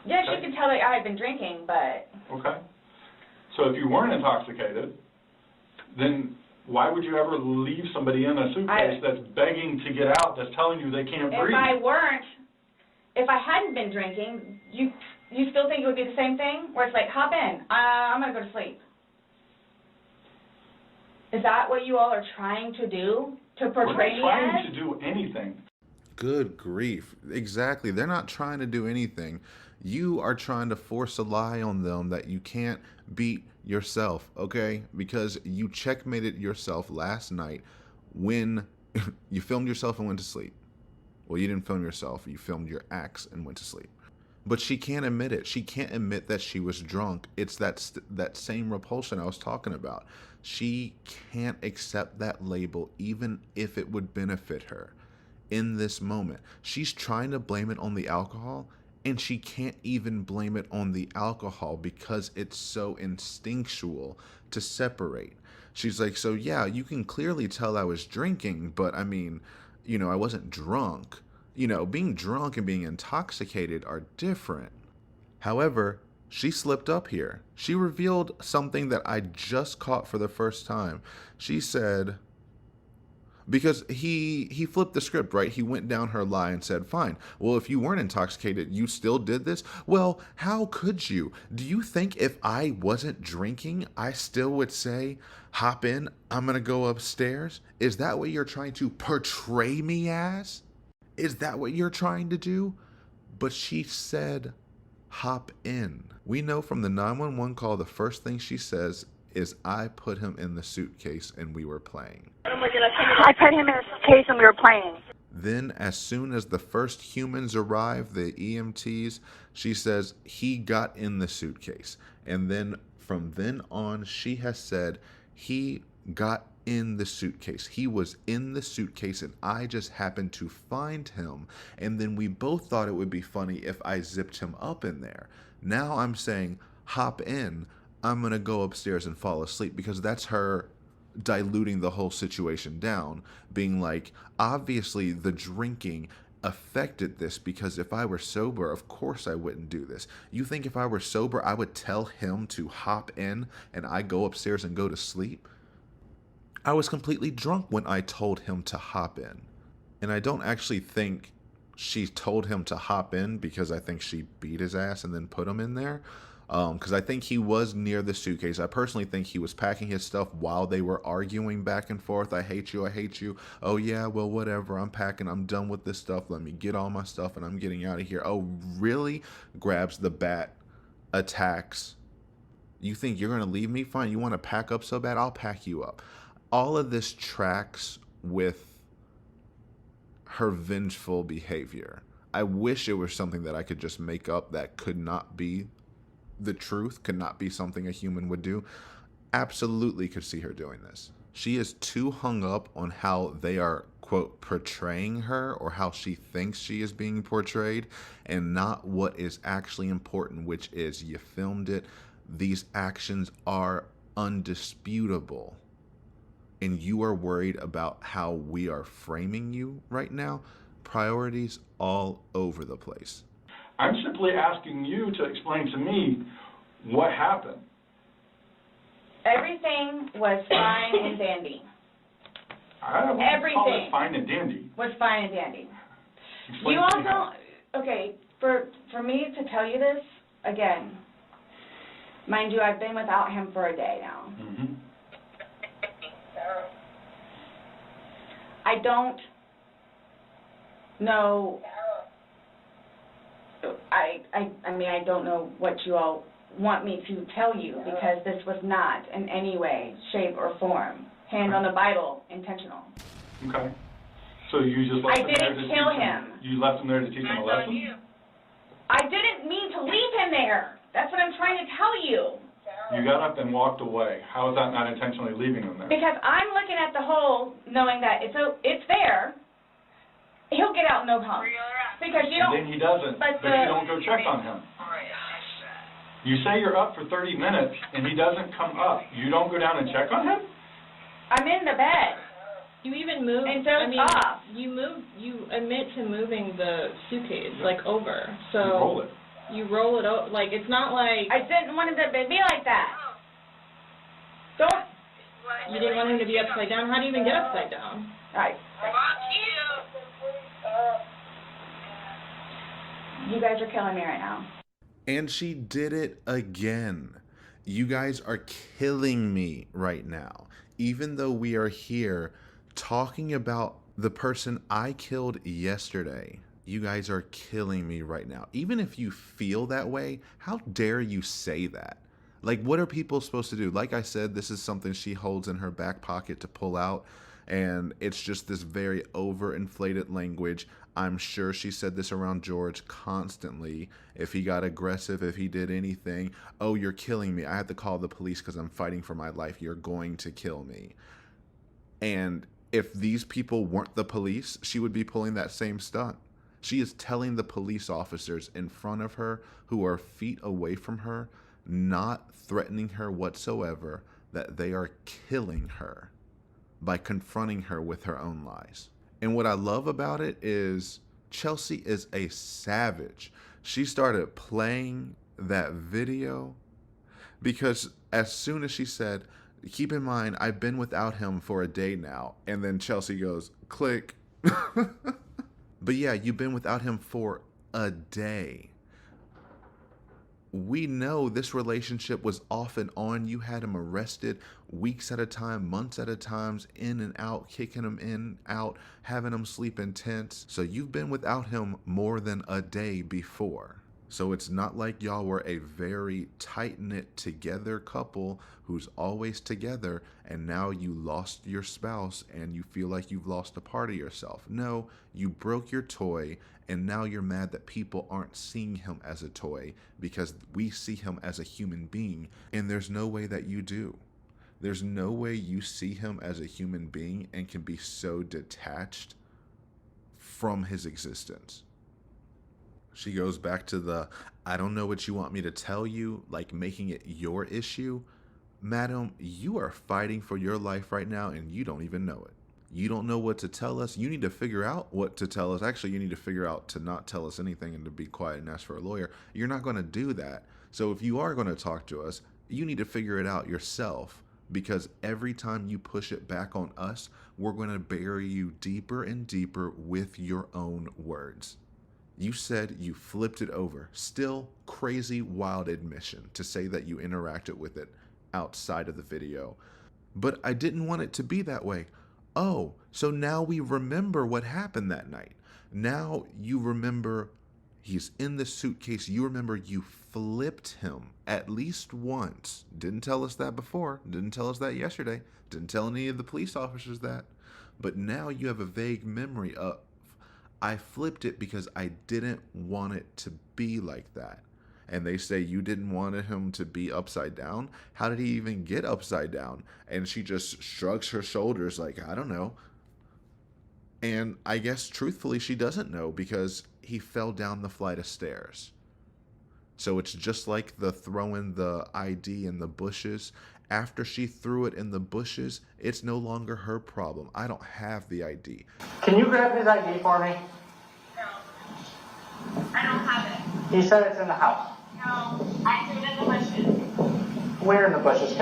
yes, okay. You could tell that I had been drinking, but... Okay. So if you weren't intoxicated, then why would you ever leave somebody in a suitcase that's begging to get out, that's telling you they can't breathe? If I hadn't been drinking, you still think it would be the same thing? Where it's like, hop in, I'm going to go to sleep. Is that what you all are trying to do? To portray me as? We're not trying to do anything. Good grief. Exactly. They're not trying to do anything. You are trying to force a lie on them that you can't beat yourself, okay? Because you checkmated yourself last night when you filmed yourself and went to sleep. Well, you didn't film yourself. You filmed your acts and went to sleep. But she can't admit it. She can't admit that she was drunk. It's that same repulsion I was talking about. She can't accept that label even if it would benefit her in this moment. She's trying to blame it on the alcohol, and she can't even blame it on the alcohol because it's so instinctual to separate. She's like, so yeah, you can clearly tell I was drinking, but I mean, you know, I wasn't drunk. You know, being drunk and being intoxicated are different. However, she slipped up here. She revealed something that I just caught for the first time. She said, because he flipped the script, right? He went down her lie and said, fine, well, if you weren't intoxicated, you still did this? Well, how could you? Do you think if I wasn't drinking, I still would say, hop in, I'm going to go upstairs? Is that what you're trying to portray me as? Is that what you're trying to do? But she said, hop in. We know from the 911 call, the first thing she says is, I put him in the suitcase and we were playing. I put him in a suitcase and we were playing. Then as soon as the first humans arrive, the EMTs, she says, he got in the suitcase. And then from then on, she has said, he got in the suitcase. He was in the suitcase and I just happened to find him. And then we both thought it would be funny if I zipped him up in there. Now I'm saying, hop in. I'm going to go upstairs and fall asleep, because that's her diluting the whole situation down, being like, obviously the drinking affected this, because if I were sober, of course I wouldn't do this. You think if I were sober, I would tell him to hop in and I go upstairs and go to sleep? I was completely drunk when I told him to hop in. And I don't actually think she told him to hop in because I think she beat his ass and then put him in there. Because I think he was near the suitcase. I personally think he was packing his stuff while they were arguing back and forth. I hate you. I hate you. Oh, yeah, well, whatever. I'm packing. I'm done with this stuff. Let me get all my stuff and I'm getting out of here. Oh, really? Grabs the bat, attacks. You think you're going to leave me? Fine. You want to pack up so bad? I'll pack you up. All of this tracks with her vengeful behavior. I wish it was something that I could just make up that could not be the truth, could not be something a human would do. Absolutely could see her doing this. She is too hung up on how they are, quote, portraying her, or how she thinks she is being portrayed, and not what is actually important, which is you filmed it. These actions are undisputable. And you are worried about how we are framing you right now. Priorities all over the place. I'm simply asking you to explain to me what happened. Everything was fine and dandy. I don't want to call it fine and dandy. Was fine and dandy. Explain You also, okay, for me to tell you this, again, Mind you, I've been without him for a day now. Mm-hmm. I don't know. I mean, I don't know what you all want me to tell you, because this was not in any way, shape, or form, hand on the Bible, intentional. Okay. So you just left I him there to didn't kill him. You left him there to teach him a lesson? I didn't mean to leave him there. That's what I'm trying to tell you. You got up and walked away. How is that not intentionally leaving him there? Because I'm looking at the hole, knowing that it's there. He'll get out no problem. Because you don't. And then he doesn't, but you don't go check on him. You say you're up for 30 minutes, and he doesn't come up. You don't go down and check on him? I'm in the bed. You even moved, and off. You admit to moving the suitcase, like, over. So you roll it. You roll it over. Like, it's not like... I didn't want it to be like that. Don't... You didn't want him to be upside down? How do you even get upside down? You guys are killing me right now. And she did it again. You guys are killing me right now. Even though we are here talking about the person I killed yesterday, you guys are killing me right now. Even if you feel that way, how dare you say that? Like, what are people supposed to do? Like I said, this is something she holds in her back pocket to pull out, and it's just this very overinflated language. I'm sure she said this around George constantly. If he got aggressive, if he did anything, oh, you're killing me. I have to call the police because I'm fighting for my life. You're going to kill me. And if these people weren't the police, she would be pulling that same stunt. She is telling the police officers in front of her, who are feet away from her, not threatening her whatsoever, that they are killing her by confronting her with her own lies. And what I love about it is Chelsea is a savage. She started playing that video because as soon as she said, keep in mind, I've been without him for a day now. And then Chelsea goes, click. But yeah, you've been without him for a day. We know this relationship was off and on. You had him arrested weeks at a time, months at a time, in and out, kicking him in, out, having him sleep in tents. So you've been without him more than a day before. So it's not like y'all were a very tight-knit together couple who's always together, and now you lost your spouse and you feel like you've lost a part of yourself. No, you broke your toy, and now you're mad that people aren't seeing him as a toy because we see him as a human being, and there's no way that you do. There's no way you see him as a human being and can be so detached from his existence. She goes back to the, I don't know what you want me to tell you, like making it your issue. Madam, you are fighting for your life right now and you don't even know it. You don't know what to tell us. You need to figure out what to tell us. Actually, you need to figure out to not tell us anything and to be quiet and ask for a lawyer. You're not going to do that. So if you are going to talk to us, you need to figure it out yourself, because every time you push it back on us, we're going to bury you deeper and deeper with your own words. You said you flipped it over. Still crazy, wild admission to say that you interacted with it outside of the video. But I didn't want it to be that way. Oh, so now we remember what happened that night. Now you remember he's in the suitcase. You remember you flipped him at least once. Didn't tell us that before. Didn't tell us that yesterday. Didn't tell any of the police officers that. But now you have a vague memory of, I flipped it because I didn't want it to be like that. And they say you didn't want him to be upside down. How did he even get upside down? And she just shrugs her shoulders like, I don't know. And I guess truthfully she doesn't know, because he fell down the flight of stairs. So it's just like the throwing the ID in the bushes. After she threw it in the bushes, it's no longer her problem. I don't have the ID. Can you grab his ID for me? No. I don't have it. He said it's in the house. No. I threw it in the bushes. Where in the bushes?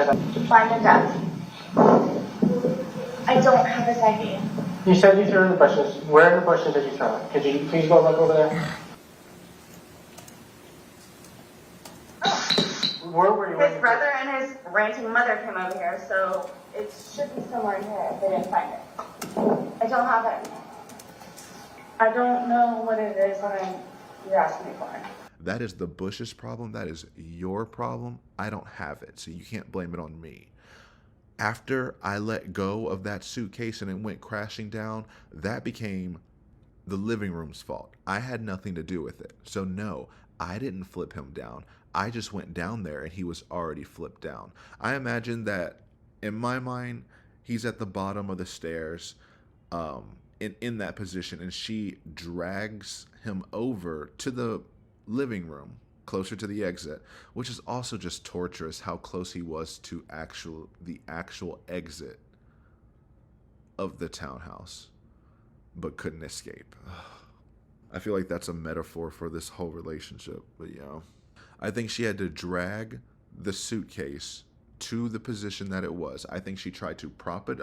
Find the desk. I don't have his ID. You said you threw it in the bushes. Where in the bushes did you throw it? Could you please go look over there? Where were you? His brother and his ranting mother came over here, so it should be somewhere in here if they didn't find it. I don't have it. I don't know what it is that you're asking me for. That is the Bush's problem. That is your problem. I don't have it, so you can't blame it on me. After I let go of that suitcase and it went crashing down, that became the living room's fault. I had nothing to do with it. So no, I didn't flip him down. I just went down there and he was already flipped down. I imagine that in my mind, he's at the bottom of the stairs in that position, and she drags him over to the living room closer to the exit, which is also just torturous how close he was to the actual exit of the townhouse, but couldn't escape. I feel like that's a metaphor for this whole relationship, but yeah. I think she had to drag the suitcase to the position that it was. I think she tried to prop it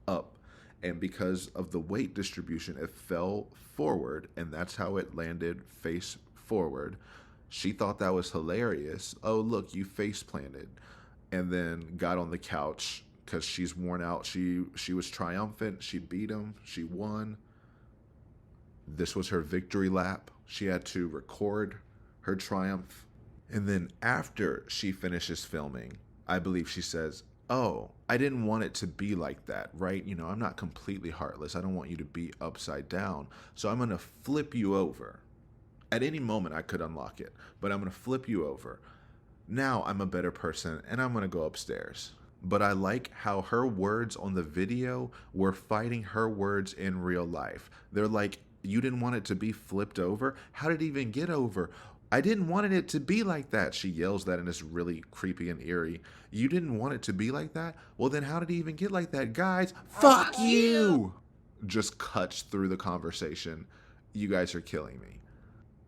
up, and because of the weight distribution, it fell forward, and that's how it landed face forward. She thought that was hilarious. Oh, look, you face planted. And then got on the couch because she's worn out. She was triumphant. She beat him. She won. This was her victory lap. She had to record her triumph. And then after she finishes filming, I believe she says, oh, I didn't want it to be like that, right? You know, I'm not completely heartless. I don't want you to be upside down. So I'm going to flip you over. At any moment, I could unlock it, but I'm going to flip you over. Now I'm a better person, and I'm going to go upstairs. But I like how her words on the video were fighting her words in real life. They're like, you didn't want it to be flipped over? How did it even get over? I didn't want it to be like that. She yells that, and it's really creepy and eerie. You didn't want it to be like that? Well, then how did it even get like that? Guys, fuck you! Just cuts through the conversation. You guys are killing me.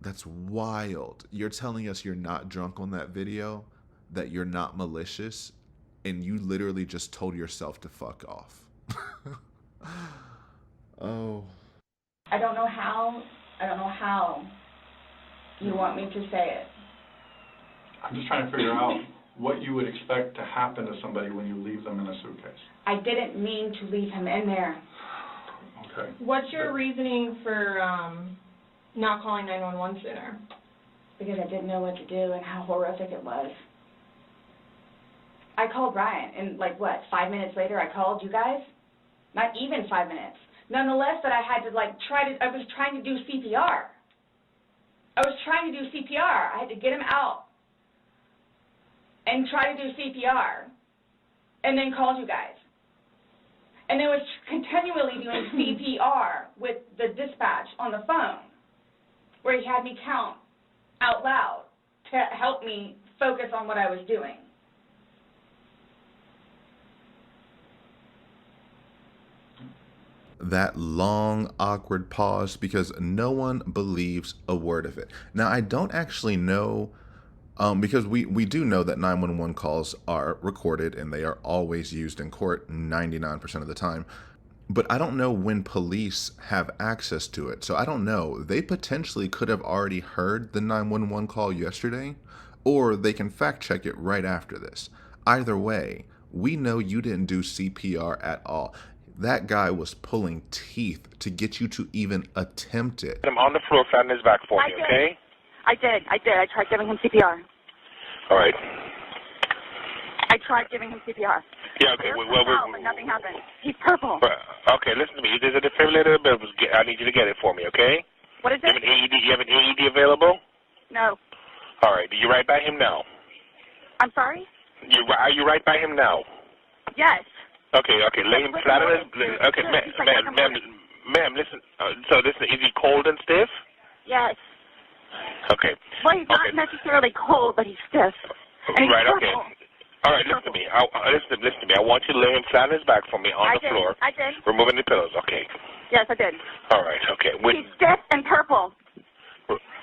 That's wild. You're telling us you're not drunk on that video, that you're not malicious, and you literally just told yourself to fuck off. Oh. I don't know how you want me to say it. I'm just trying to figure out what you would expect to happen to somebody when you leave them in a suitcase. I didn't mean to leave him in there. Okay. What's your reasoning for not calling 911 sooner? Because I didn't know what to do and how horrific it was. I called Ryan, and 5 minutes later I called you guys? Not even 5 minutes. Nonetheless, that I had to I was trying to do CPR. I had to get him out and try to do CPR, and then called you guys. And then was continually doing CPR with the dispatch on the phone, where he had me count out loud to help me focus on what I was doing. That long, awkward pause because no one believes a word of it. Now, I don't actually know, because we do know that 911 calls are recorded and they are always used in court 99% of the time. But I don't know when police have access to it. So I don't know. They potentially could have already heard the 911 call yesterday, or they can fact check it right after this. Either way, we know you didn't do CPR at all. That guy was pulling teeth to get you to even attempt it. I'm on the floor, flat on his back for me, okay? I did. I tried giving him CPR. All right. I tried giving him CPR. Yeah, okay. Well, but nothing happened. He's purple. Okay, listen to me. There's a defibrillator available. I need you to get it for me, okay? What is it? You have an AED available? No. All right. Are you right by him now? I'm sorry? Are you right by him now? Yes. Okay. Lay him flat on his... Okay, ma'am, listen. So is he cold and stiff? Yes. Okay. Well, he's not necessarily cold, but he's stiff. Right, okay. All right, listen to me. Listen to me. I want you to lay him flat on his back for me on the floor. I did. Removing the pillows, okay. Yes, I did. All right, okay. He's stiff and purple.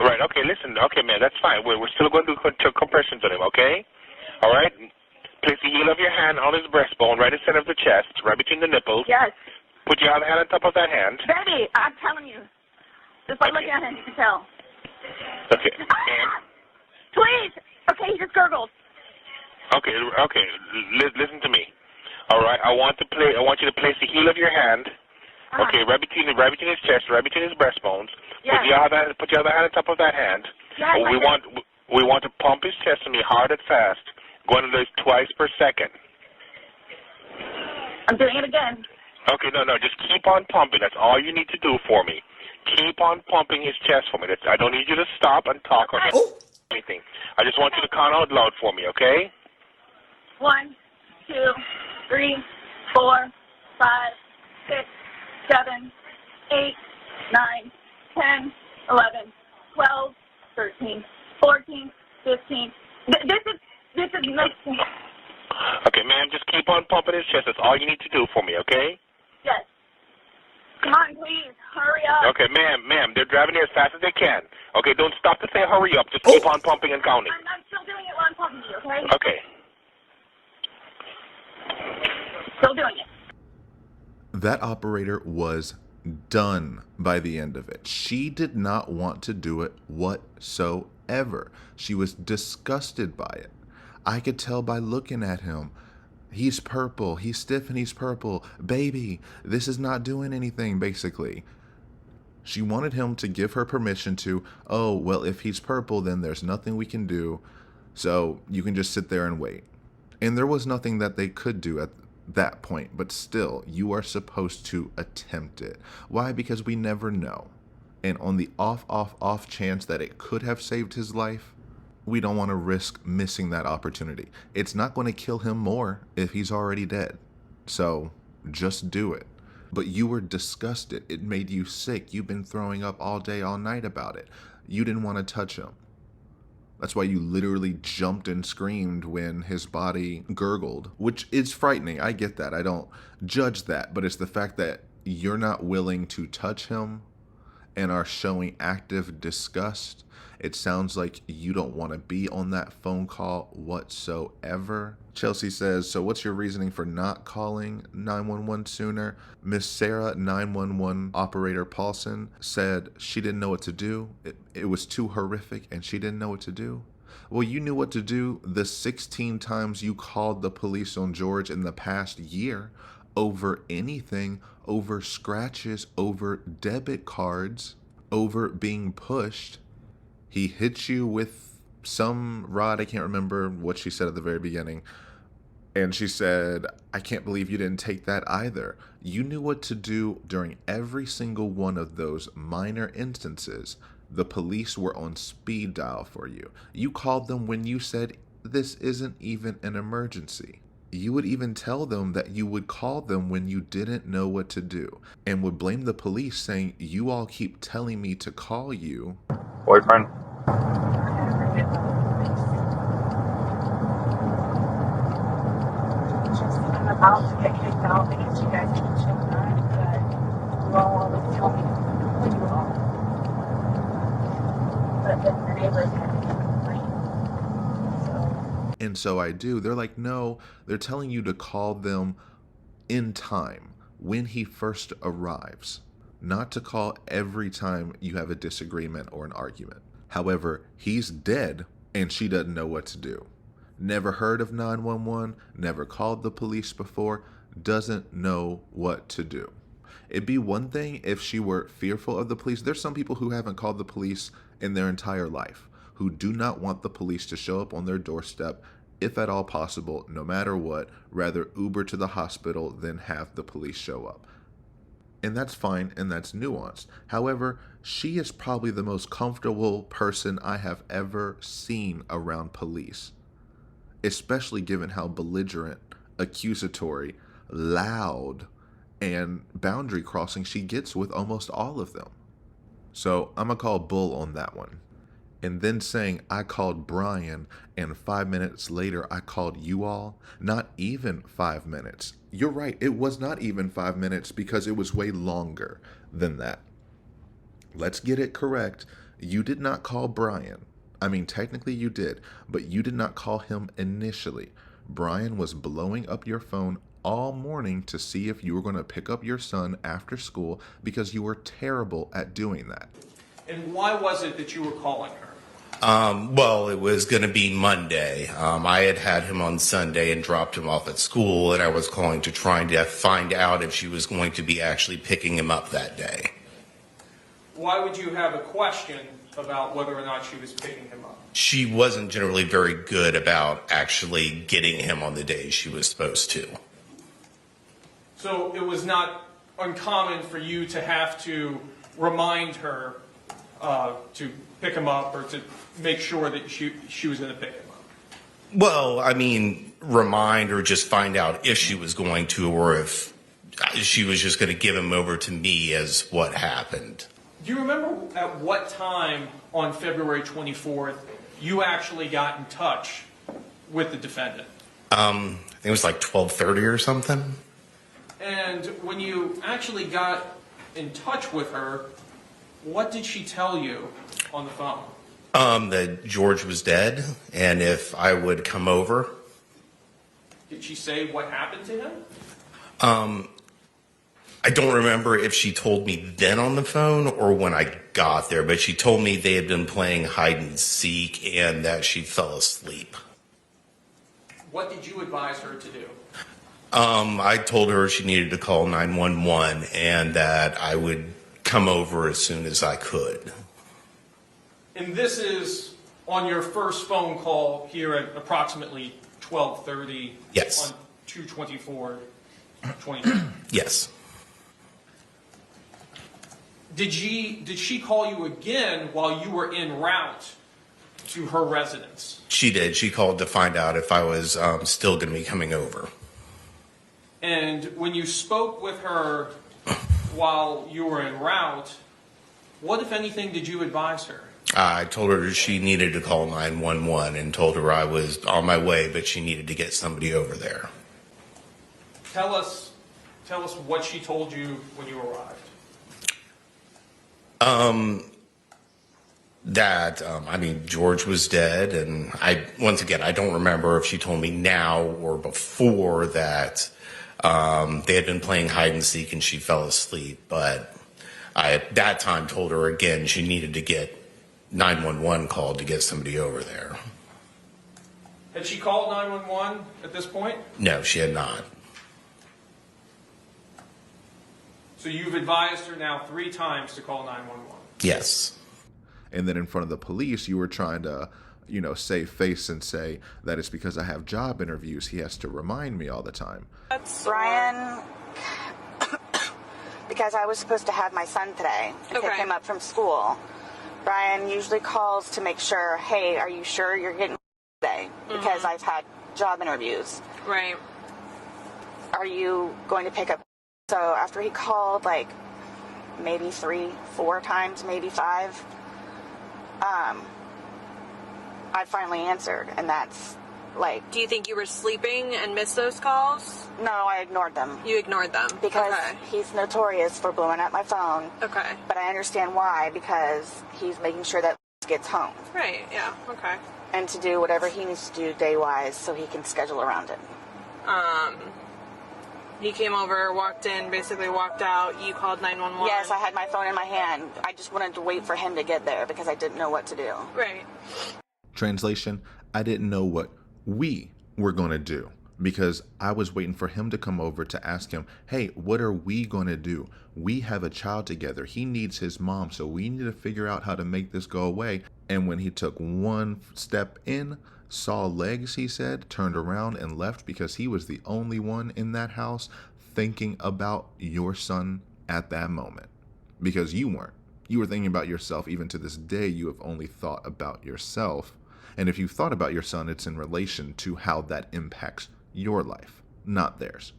Right, okay, listen. Okay, man, that's fine. We're still going to do compressions on him, okay? All right? Place the heel of your hand on his breastbone, right in the center of the chest, right between the nipples. Yes. Put your other hand on top of that hand. Baby, I'm telling you. Just by looking at him, you can tell. Okay. Please! Okay, he just gurgled. Okay. Listen to me. All right. I want you to place the heel of your hand. Okay, right between his chest, right between his breastbones. Yes. Put your other hand on top of that hand. Yes, We want to pump his chest to me hard and fast, going to this twice per second. I'm doing it again. Okay, no, just keep on pumping. That's all you need to do for me. Keep on pumping his chest for me. I don't need you to stop and talk or anything. I just want you to count out loud for me, okay? 1, 2, 3, 4, 5, 6, 7, 8, 9, 10, 11, 12, 13, 14, 15. This is mixing. Okay, ma'am, just keep on pumping his chest. That's all you need to do for me, okay? Yes. Come on, please. Hurry up. Okay, ma'am, they're driving here as fast as they can. Okay, don't stop to say hurry up. Just keep on pumping and counting. I'm still doing it while I'm talking to you, okay? Okay. Still doing it. That operator was done by the end of it. She did not want to do it whatsoever. She was disgusted by it. I could tell by looking at him. He's purple. He's stiff and he's purple. Baby, this is not doing anything, basically. She wanted him to give her permission to, oh, well, if he's purple, then there's nothing we can do. So you can just sit there and wait. And there was nothing that they could do at that point. But still, you are supposed to attempt it. Why? Because we never know. And on the off chance that it could have saved his life, we don't want to risk missing that opportunity. It's not going to kill him more if he's already dead. So just do it. But you were disgusted. It made you sick. You've been throwing up all day, all night about it. You didn't want to touch him. That's why you literally jumped and screamed when his body gurgled, which is frightening. I get that. I don't judge that. But it's the fact that you're not willing to touch him and are showing active disgust. It sounds like you don't want to be on that phone call whatsoever. Chelsea says, so what's your reasoning for not calling 911 sooner? Miss Sarah, 911 operator Paulsen, said she didn't know what to do. It was too horrific and she didn't know what to do. Well, you knew what to do the 16 times you called the police on George in the past year over anything, over scratches, over debit cards, over being pushed. He hit you with some rod. I can't remember what she said at the very beginning. And she said, I can't believe you didn't take that either. You knew what to do during every single one of those minor instances. The police were on speed dial for you. You called them when you said, this isn't even an emergency. You would even tell them that you would call them when you didn't know what to do and would blame the police saying, you all keep telling me to call you. Boyfriend? I'm about to get kicked out because you guys keep showing up, but you all always tell me to leave you all. But the neighbors have to complain. And so I do. They're like, no, they're telling you to call them in time when he first arrives, not to call every time you have a disagreement or an argument. However, he's dead and she doesn't know what to do. Never heard of 911, never called the police before, doesn't know what to do. It'd be one thing if she were fearful of the police. There's some people who haven't called the police in their entire life, who do not want the police to show up on their doorstep, if at all possible, no matter what, rather Uber to the hospital than have the police show up. And that's fine, and that's nuanced. However, she is probably the most comfortable person I have ever seen around police, especially given how belligerent, accusatory, loud, and boundary crossing she gets with almost all of them. So I'm going to call bull on that one. And then saying I called Brian and 5 minutes later I called you all, not even 5 minutes. You're right, it was not even 5 minutes because it was way longer than that. Let's get it correct. You did not call Brian. I mean, technically you did, but you did not call him initially. Brian was blowing up your phone all morning to see if you were going to pick up your son after school because you were terrible at doing that. And why was it that you were calling her? Well, it was going to be Monday. I had him on Sunday and dropped him off at school, and I was calling to try to find out if she was going to be actually picking him up that day. Why would you have a question about whether or not she was picking him up? She wasn't generally very good about actually getting him on the day she was supposed to. So it was not uncommon for you to have to remind her to pick him up or to make sure that she was going to pick him up? Well, I mean, remind or just find out if she was going to, or if she was just going to give him over to me as what happened. Do you remember at what time on February 24th you actually got in touch with the defendant? I think it was like 12:30 or something. And when you actually got in touch with her, what did she tell you on the phone? That George was dead, and if I would come over. Did she say what happened to him? I don't remember if she told me then on the phone or when I got there, but she told me they had been playing hide and seek and that she fell asleep. What did you advise her to do? I told her she needed to call 911 and that I would come over as soon as I could. And this is on your first phone call here at approximately 12:30. Yes. On 2/24/20. Yes. Did she call you again while you were en route to her residence? She did. She called to find out if I was still going to be coming over. And when you spoke with her while you were en route, what, if anything, did you advise her? I told her she needed to call 911 and told her I was on my way, but she needed to get somebody over there. Tell us what she told you when you arrived. George was dead, and I don't remember if she told me now or before that they had been playing hide and seek and she fell asleep, but I at that time told her again she needed to get 911 called to get somebody over there. Had she called 911 at this point? No, she had not. So you've advised her now 3 times to call 911? Yes. And then in front of the police, you were trying to, save face and say that it's because I have job interviews. He has to remind me all the time. Brian, because I was supposed to have my son today and pick him up from school. Brian usually calls to make sure, hey, are you sure you're getting today? Because I've had job interviews. Right. Are you going to pick up? So after he called, like, maybe 3, 4 times, maybe 5, I finally answered, and that's, like... Do you think you were sleeping and missed those calls? No, I ignored them. You ignored them? Because he's notorious for blowing up my phone. Okay. But I understand why, because he's making sure that gets home. Right, yeah, okay. And to do whatever he needs to do day-wise so he can schedule around it. He came over, walked in, basically walked out, you called 911? Yes, I had my phone in my hand. I just wanted to wait for him to get there because I didn't know what to do. Right. Translation, I didn't know what we were going to do because I was waiting for him to come over to ask him, hey, what are we going to do? We have a child together. He needs his mom, so we need to figure out how to make this go away. And when he took one step in, saw legs, he said, turned around and left because he was the only one in that house thinking about your son at that moment. Because you weren't. You were thinking about yourself. Even to this day, you have only thought about yourself. And if you thought about your son, it's in relation to how that impacts your life, not theirs.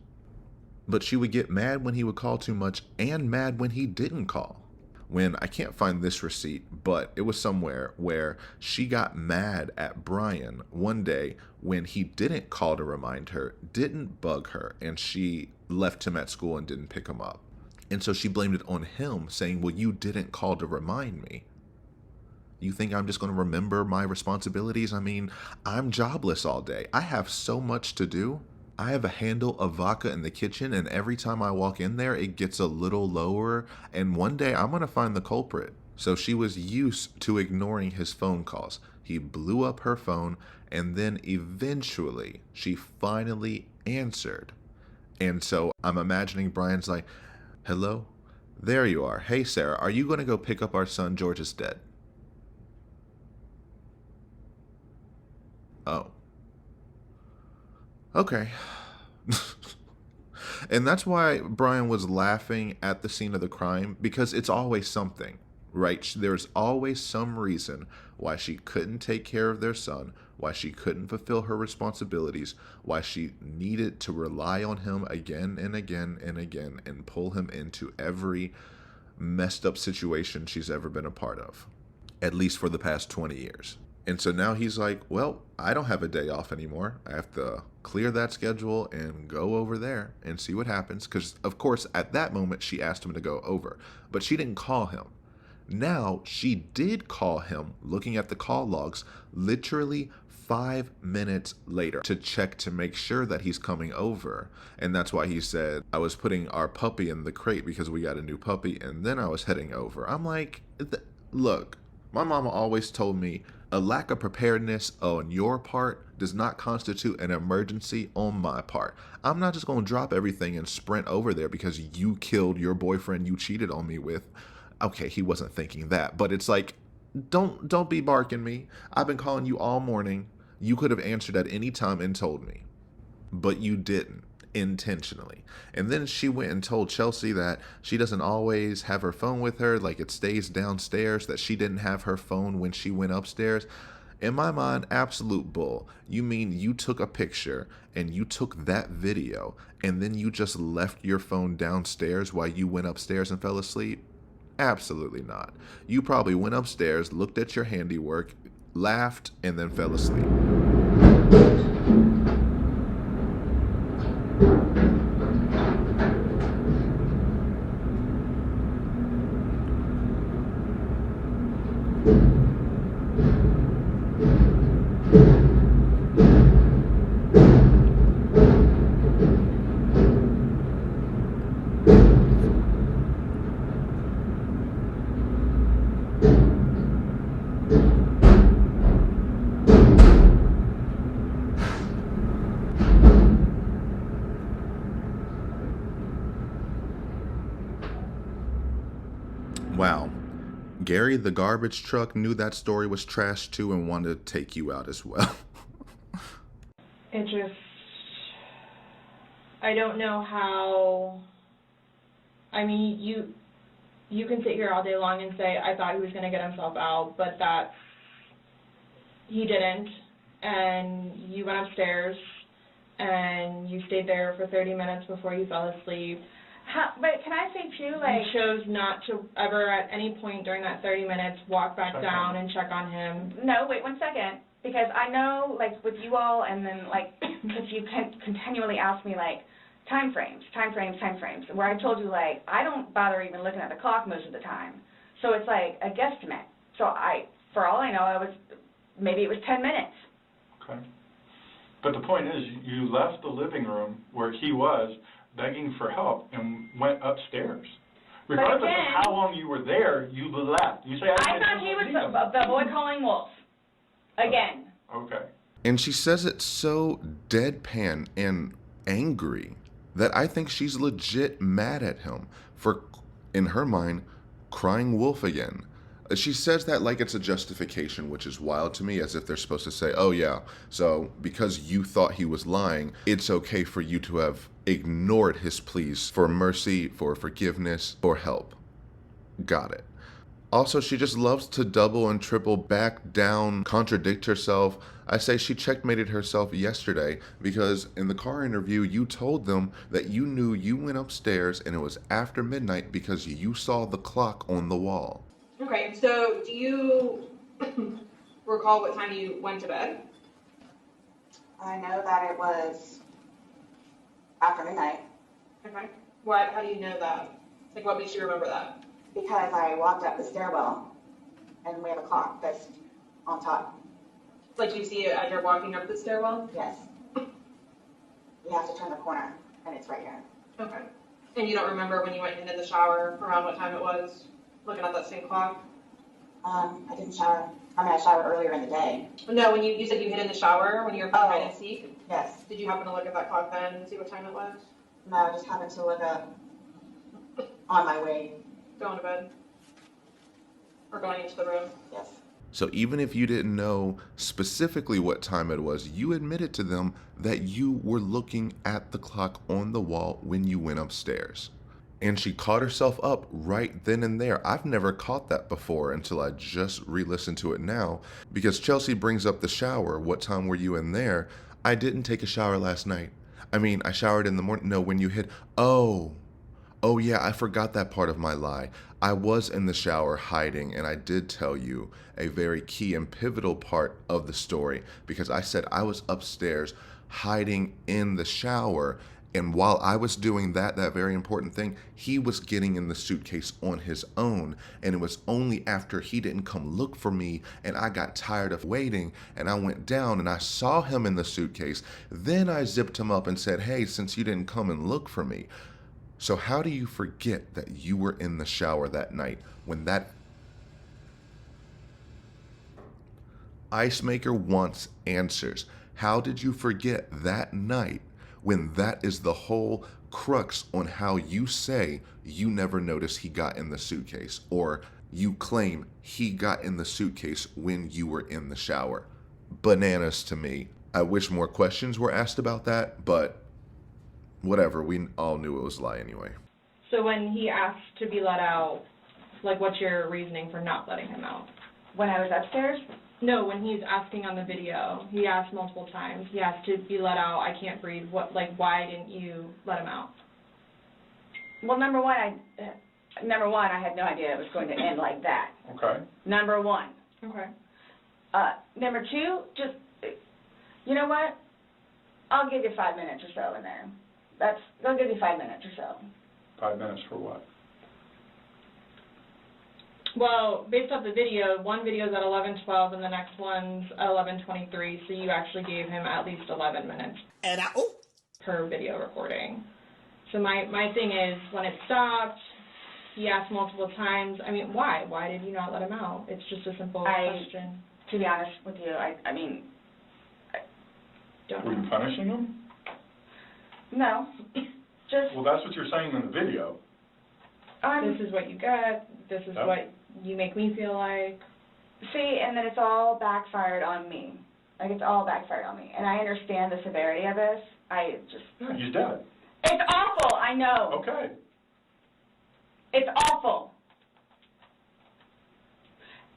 But she would get mad when he would call too much and mad when he didn't call. When I can't find this receipt, but it was somewhere where she got mad at Brian one day when he didn't call to remind her, didn't bug her, and she left him at school and didn't pick him up. And so she blamed it on him, saying, well, you didn't call to remind me. You think I'm just going to remember my responsibilities? I mean, I'm jobless all day. I have so much to do. I have a handle of vodka in the kitchen, and every time I walk in there, it gets a little lower. And one day I'm going to find the culprit. So she was used to ignoring his phone calls. He blew up her phone, and then eventually she finally answered. And so I'm imagining Brian's like, hello? There you are. Hey, Sarah, are you going to go pick up our son? George is dead. Oh. Okay. And that's why Brian was laughing at the scene of the crime, because it's always something, right? There's always some reason why she couldn't take care of their son, why she couldn't fulfill her responsibilities, why she needed to rely on him again and again and again and pull him into every messed up situation she's ever been a part of, at least for the past 20 years. And so now he's like, well, I don't have a day off anymore. I have to clear that schedule and go over there and see what happens. Because, of course, at that moment, she asked him to go over. But she didn't call him. Now, she did call him, looking at the call logs, literally 5 minutes later to check to make sure that he's coming over. And that's why he said, I was putting our puppy in the crate because we got a new puppy, and then I was heading over. I'm like, look, my mama always told me, a lack of preparedness on your part does not constitute an emergency on my part. I'm not just going to drop everything and sprint over there because you killed your boyfriend you cheated on me with. Okay, he wasn't thinking that, but it's like, don't be barking me. I've been calling you all morning. You could have answered at any time and told me, but you didn't, intentionally. And then she went and told Chelsea that she doesn't always have her phone with her, like it stays downstairs, that she didn't have her phone when she went upstairs. In my mind, absolute bull. You mean you took a picture and you took that video and then you just left your phone downstairs while you went upstairs and fell asleep? Absolutely not. You probably went upstairs, looked at your handiwork, laughed, and then fell asleep. Wow. Gary, the garbage truck, knew that story was trash too and wanted to take you out as well. It just, I don't know how, I mean, you can sit here all day long and say, I thought he was going to get himself out, but he didn't, and you went upstairs, and you stayed there for 30 minutes before you fell asleep. But can I say too, like, you chose not to ever at any point during that 30 minutes walk back down and check on him. No, wait 1 second, because I know, like, with you all, and then, like, because you continually ask me, like, time frames, where I told you, like, I don't bother even looking at the clock most of the time. So it's like a guesstimate. So for all I know, maybe it was 10 minutes. Okay. But the point is, you left the living room where he was begging for help and went upstairs. Regardless of how long you were there, you left. You say, I thought he was the boy calling wolf. Again. Okay. And she says it so deadpan and angry that I think she's legit mad at him for, in her mind, crying wolf again. She says that like it's a justification, which is wild to me, as if they're supposed to say, oh yeah, so because you thought he was lying, it's okay for you to have ignored his pleas for mercy, for forgiveness, for help. Got it. Also, she just loves to double and triple back down, contradict herself. I say she checkmated herself yesterday because in the car interview, you told them that you knew you went upstairs and it was after midnight because you saw the clock on the wall. Okay, so do you recall what time you went to bed? I know that it was after midnight. Okay. How do you know that? Like, what makes you remember that? Because I walked up the stairwell, and we have a clock that's on top. Like you see it as you're walking up the stairwell? Yes. You have to turn the corner, and it's right here. Okay. And you don't remember when you went into the shower around what time it was, looking at that same clock? I didn't shower. I mean, I showered earlier in the day. No, when you said you hid in the shower when you were playing hide and seek? Yes. Did you happen to look at that clock then and see what time it was? No, I just happened to look up on my way. Going to bed? Or going into the room? Yes. So even if you didn't know specifically what time it was, you admitted to them that you were looking at the clock on the wall when you went upstairs. And she caught herself up right then and there. I've never caught that before until I just re-listened to it now, because Chelsea brings up the shower. What time were you in there? I didn't take a shower last night. I mean, I showered in the morning. No, when you hid. Oh yeah, I forgot that part of my lie. I was in the shower hiding, and I did tell you a very key and pivotal part of the story, because I said I was upstairs hiding in the shower. And while I was doing that very important thing, he was getting in the suitcase on his own. And it was only after he didn't come look for me and I got tired of waiting and I went down and I saw him in the suitcase. Then I zipped him up and said, hey, since you didn't come and look for me. So how do you forget that you were in the shower that night when that ice maker wants answers? How did you forget that night when that is the whole crux on how you say you never noticed he got in the suitcase, or you claim he got in the suitcase when you were in the shower? Bananas to me. I wish more questions were asked about that, but whatever, we all knew it was a lie anyway. So when he asked to be let out, like, what's your reasoning for not letting him out? When I was upstairs? No, when he's asking on the video, he asked multiple times. He asked to be let out. I can't breathe. Why didn't you let him out? Well, number one, I had no idea it was going to end like that. Okay. Number one. Okay. Number two, just, you know what? I'll give you 5 minutes or so in there. I'll give you 5 minutes or so. 5 minutes for what? Well, based off the video, one video is at 11:12 and the next one's at 11:23, so you actually gave him at least 11 minutes per video recording. So my thing is, when it stopped, he asked multiple times. I mean, why? Why did you not let him out? It's just a simple question. To be honest with you, I don't know. Were you punishing him? No. Just. Well, that's what you're saying in the video. This is what you get. This is what you make me feel like. See, and then it's all backfired on me. Like, it's all backfired on me. And I understand the severity of this. He's dead. It's awful, I know. Okay. It's awful.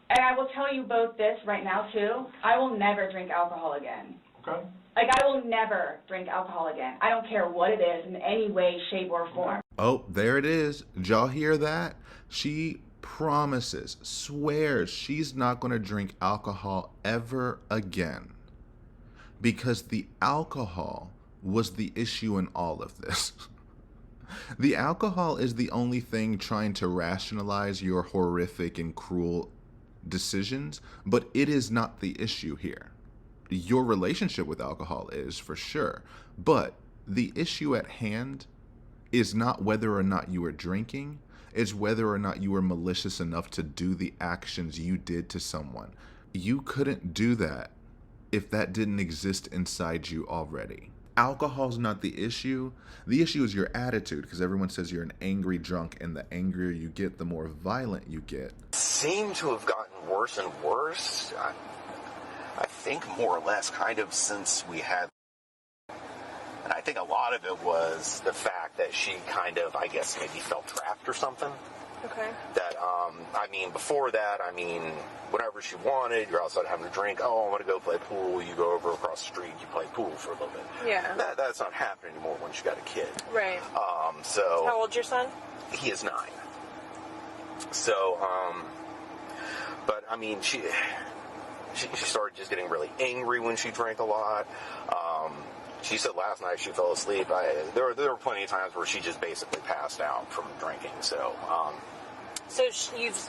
And I will tell you both this right now, too. I will never drink alcohol again. Okay. Like, I will never drink alcohol again. I don't care what it is in any way, shape, or form. Oh, there it is. Did y'all hear that? She promises, swears she's not going to drink alcohol ever again. Because the alcohol was the issue in all of this. The alcohol is the only thing trying to rationalize your horrific and cruel decisions, but it is not the issue here. Your relationship with alcohol is, for sure, but the issue at hand is not whether or not you were drinking, it's whether or not you were malicious enough to do the actions you did to someone. You couldn't do that if that didn't exist inside you already. Alcohol's not the issue. The issue is your attitude, because everyone says you're an angry drunk, and the angrier you get, the more violent you get. Seem to have gotten worse and worse. I think more or less kind of since we had, and I think a lot of it was the fact that she kind of, I guess, maybe felt trapped or something. Okay. That, I mean, before that, I mean, whenever she wanted, you're outside having a drink, oh, I want to go play pool, you go over across the street, you play pool for a little bit. Yeah. That's not happening anymore when she got a kid. Right. So. How old's your son? He is 9. So, but, I mean, she started just getting really angry when she drank a lot. She said last night she fell asleep. There were plenty of times where she just basically passed out from drinking. So, so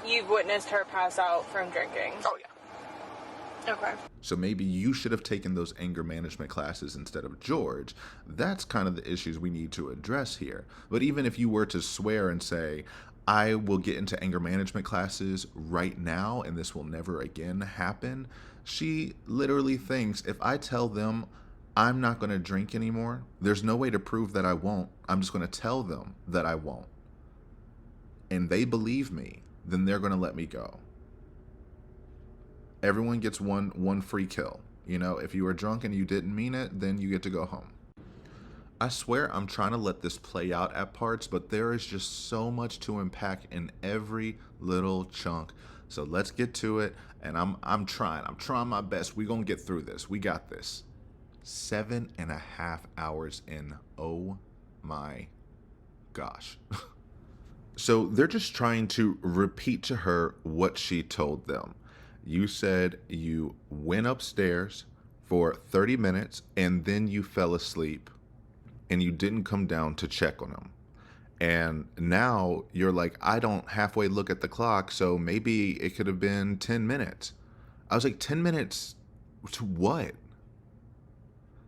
you've witnessed her pass out from drinking? Oh yeah. Okay. So maybe you should have taken those anger management classes instead of George. That's kind of the issues we need to address here. But even if you were to swear and say, I will get into anger management classes right now, and this will never again happen. She literally thinks if I tell them I'm not going to drink anymore, there's no way to prove that I won't. I'm just going to tell them that I won't. And they believe me, then they're going to let me go. Everyone gets one free kill. You know, if you were drunk and you didn't mean it, then you get to go home. I swear I'm trying to let this play out at parts, but there is just so much to unpack in every little chunk. So let's get to it, and I'm trying my best. We're going to get through this. We got this. 7.5 hours in. Oh my gosh. So they're just trying to repeat to her what she told them. You said you went upstairs for 30 minutes and then you fell asleep and you didn't come down to check on him. And now you're like, I don't halfway look at the clock, so maybe it could have been 10 minutes. I was like, 10 minutes to what?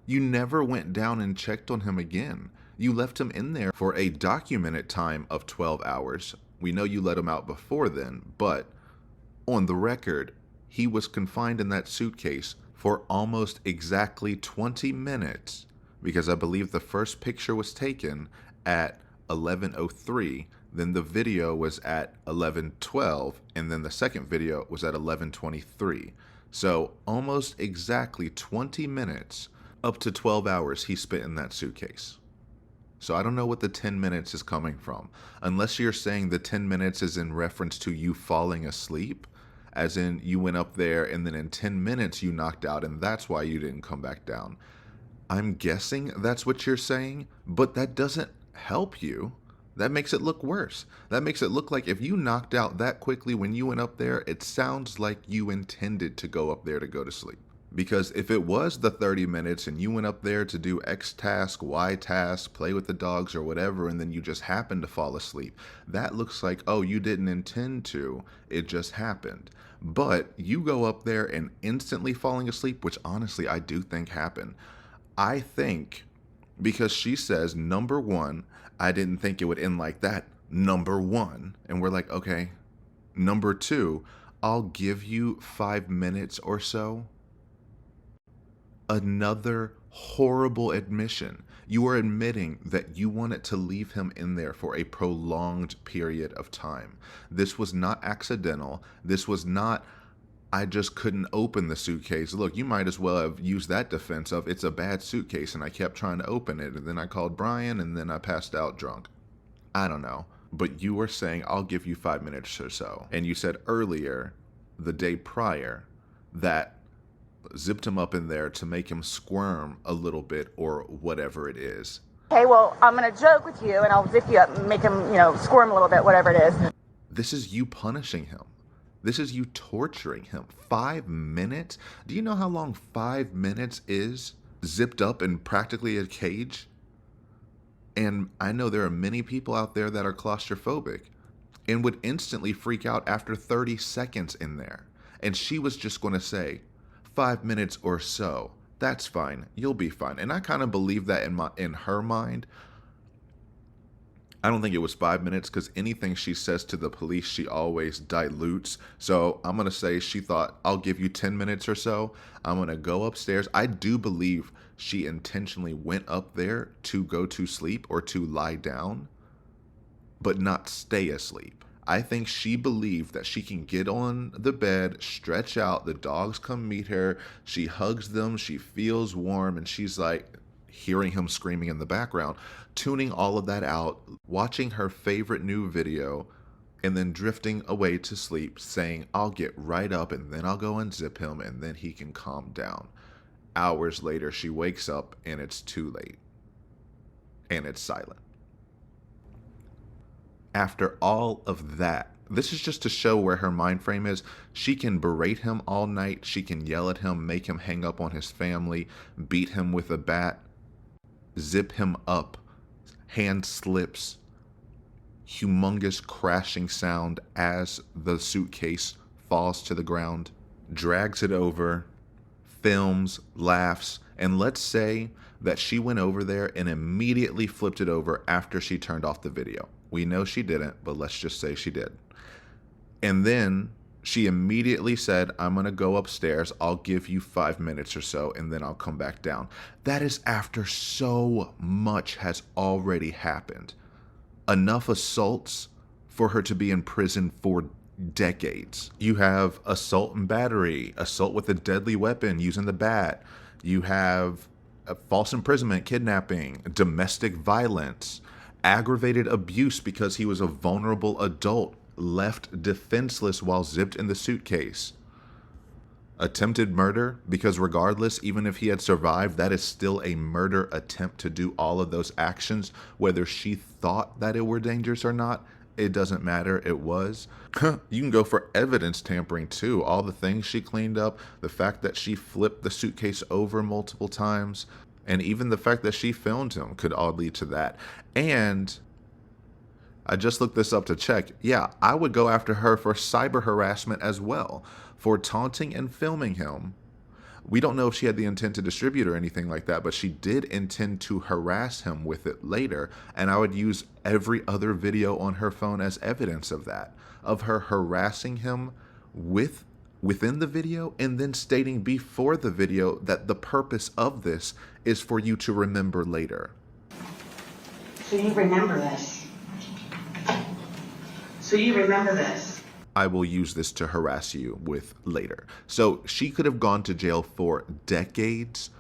You never went down and checked on him again. You left him in there for a documented time of 12 hours. We know you let him out before then, but on the record, he was confined in that suitcase for almost exactly 20 minutes. Because I believe the first picture was taken at 11:03, then the video was at 11:12, and then the second video was at 11:23. So almost exactly 20 minutes, up to 12 hours he spent in that suitcase. So I don't know what the 10 minutes is coming from. Unless you're saying the 10 minutes is in reference to you falling asleep, as in you went up there and then in 10 minutes you knocked out and that's why you didn't come back down. I'm guessing that's what you're saying, but that doesn't help you. That makes it look worse. That makes it look like if you knocked out that quickly when you went up there, it sounds like you intended to go up there to go to sleep. Because if it was the 30 minutes and you went up there to do X task, Y task, play with the dogs or whatever, and then you just happened to fall asleep, that looks like, oh, you didn't intend to, it just happened. But you go up there and instantly falling asleep, which honestly I do think happened. I think because she says, number one, I didn't think it would end like that. Number one. And we're like, okay. Number two, I'll give you 5 minutes or so. Another horrible admission. You are admitting that you wanted to leave him in there for a prolonged period of time. This was not accidental. This was not, I just couldn't open the suitcase. Look, you might as well have used that defense of it's a bad suitcase and I kept trying to open it and then I called Brian and then I passed out drunk. I don't know. But you were saying I'll give you 5 minutes or so. And you said earlier, the day prior, that zipped him up in there to make him squirm a little bit or whatever it is. Okay, well, I'm going to joke with you and I'll zip you up and make him, squirm a little bit, whatever it is. This is you punishing him. This is you torturing him. 5 minutes? Do you know how long 5 minutes is? Zipped up in practically a cage? And I know there are many people out there that are claustrophobic and would instantly freak out after 30 seconds in there. And she was just going to say, 5 minutes or so. That's fine. You'll be fine. And I kind of believe that in her mind. I don't think it was 5 minutes because anything she says to the police, she always dilutes. So I'm going to say she thought, I'll give you 10 minutes or so. I'm going to go upstairs. I do believe she intentionally went up there to go to sleep or to lie down, but not stay asleep. I think she believed that she can get on the bed, stretch out, the dogs come meet her, she hugs them, she feels warm, and she's like hearing him screaming in the background, tuning all of that out, watching her favorite new video, and then drifting away to sleep, saying, I'll get right up and then I'll go unzip him and then he can calm down. Hours later, she wakes up and it's too late. And it's silent. After all of that, this is just to show where her mind frame is. She can berate him all night. She can yell at him, make him hang up on his family, beat him with a bat, zip him up, hand slips, humongous crashing sound as the suitcase falls to the ground, drags it over, films, laughs, and let's say that she went over there and immediately flipped it over after she turned off the video. We know she didn't, but let's just say she did. And then she immediately said, I'm going to go upstairs. I'll give you 5 minutes or so, and then I'll come back down. That is after so much has already happened. Enough assaults for her to be in prison for decades. You have assault and battery, assault with a deadly weapon using the bat. You have false imprisonment, kidnapping, domestic violence, aggravated abuse because he was a vulnerable adult left defenseless while zipped in the suitcase. Attempted murder, because regardless, even if he had survived, that is still a murder attempt to do all of those actions. Whether she thought that it were dangerous or not, it doesn't matter. It was. You can go for evidence tampering too. All the things she cleaned up, the fact that she flipped the suitcase over multiple times, and even the fact that she filmed him could all lead to that. And I just looked this up to check. Yeah, I would go after her for cyber harassment as well, for taunting and filming him. We don't know if she had the intent to distribute or anything like that, but she did intend to harass him with it later, and I would use every other video on her phone as evidence of that, of her harassing him within the video, and then stating before the video that the purpose of this is for you to remember later. So you remember this. So you remember this. I will use this to harass you with later. So she could have gone to jail for decades,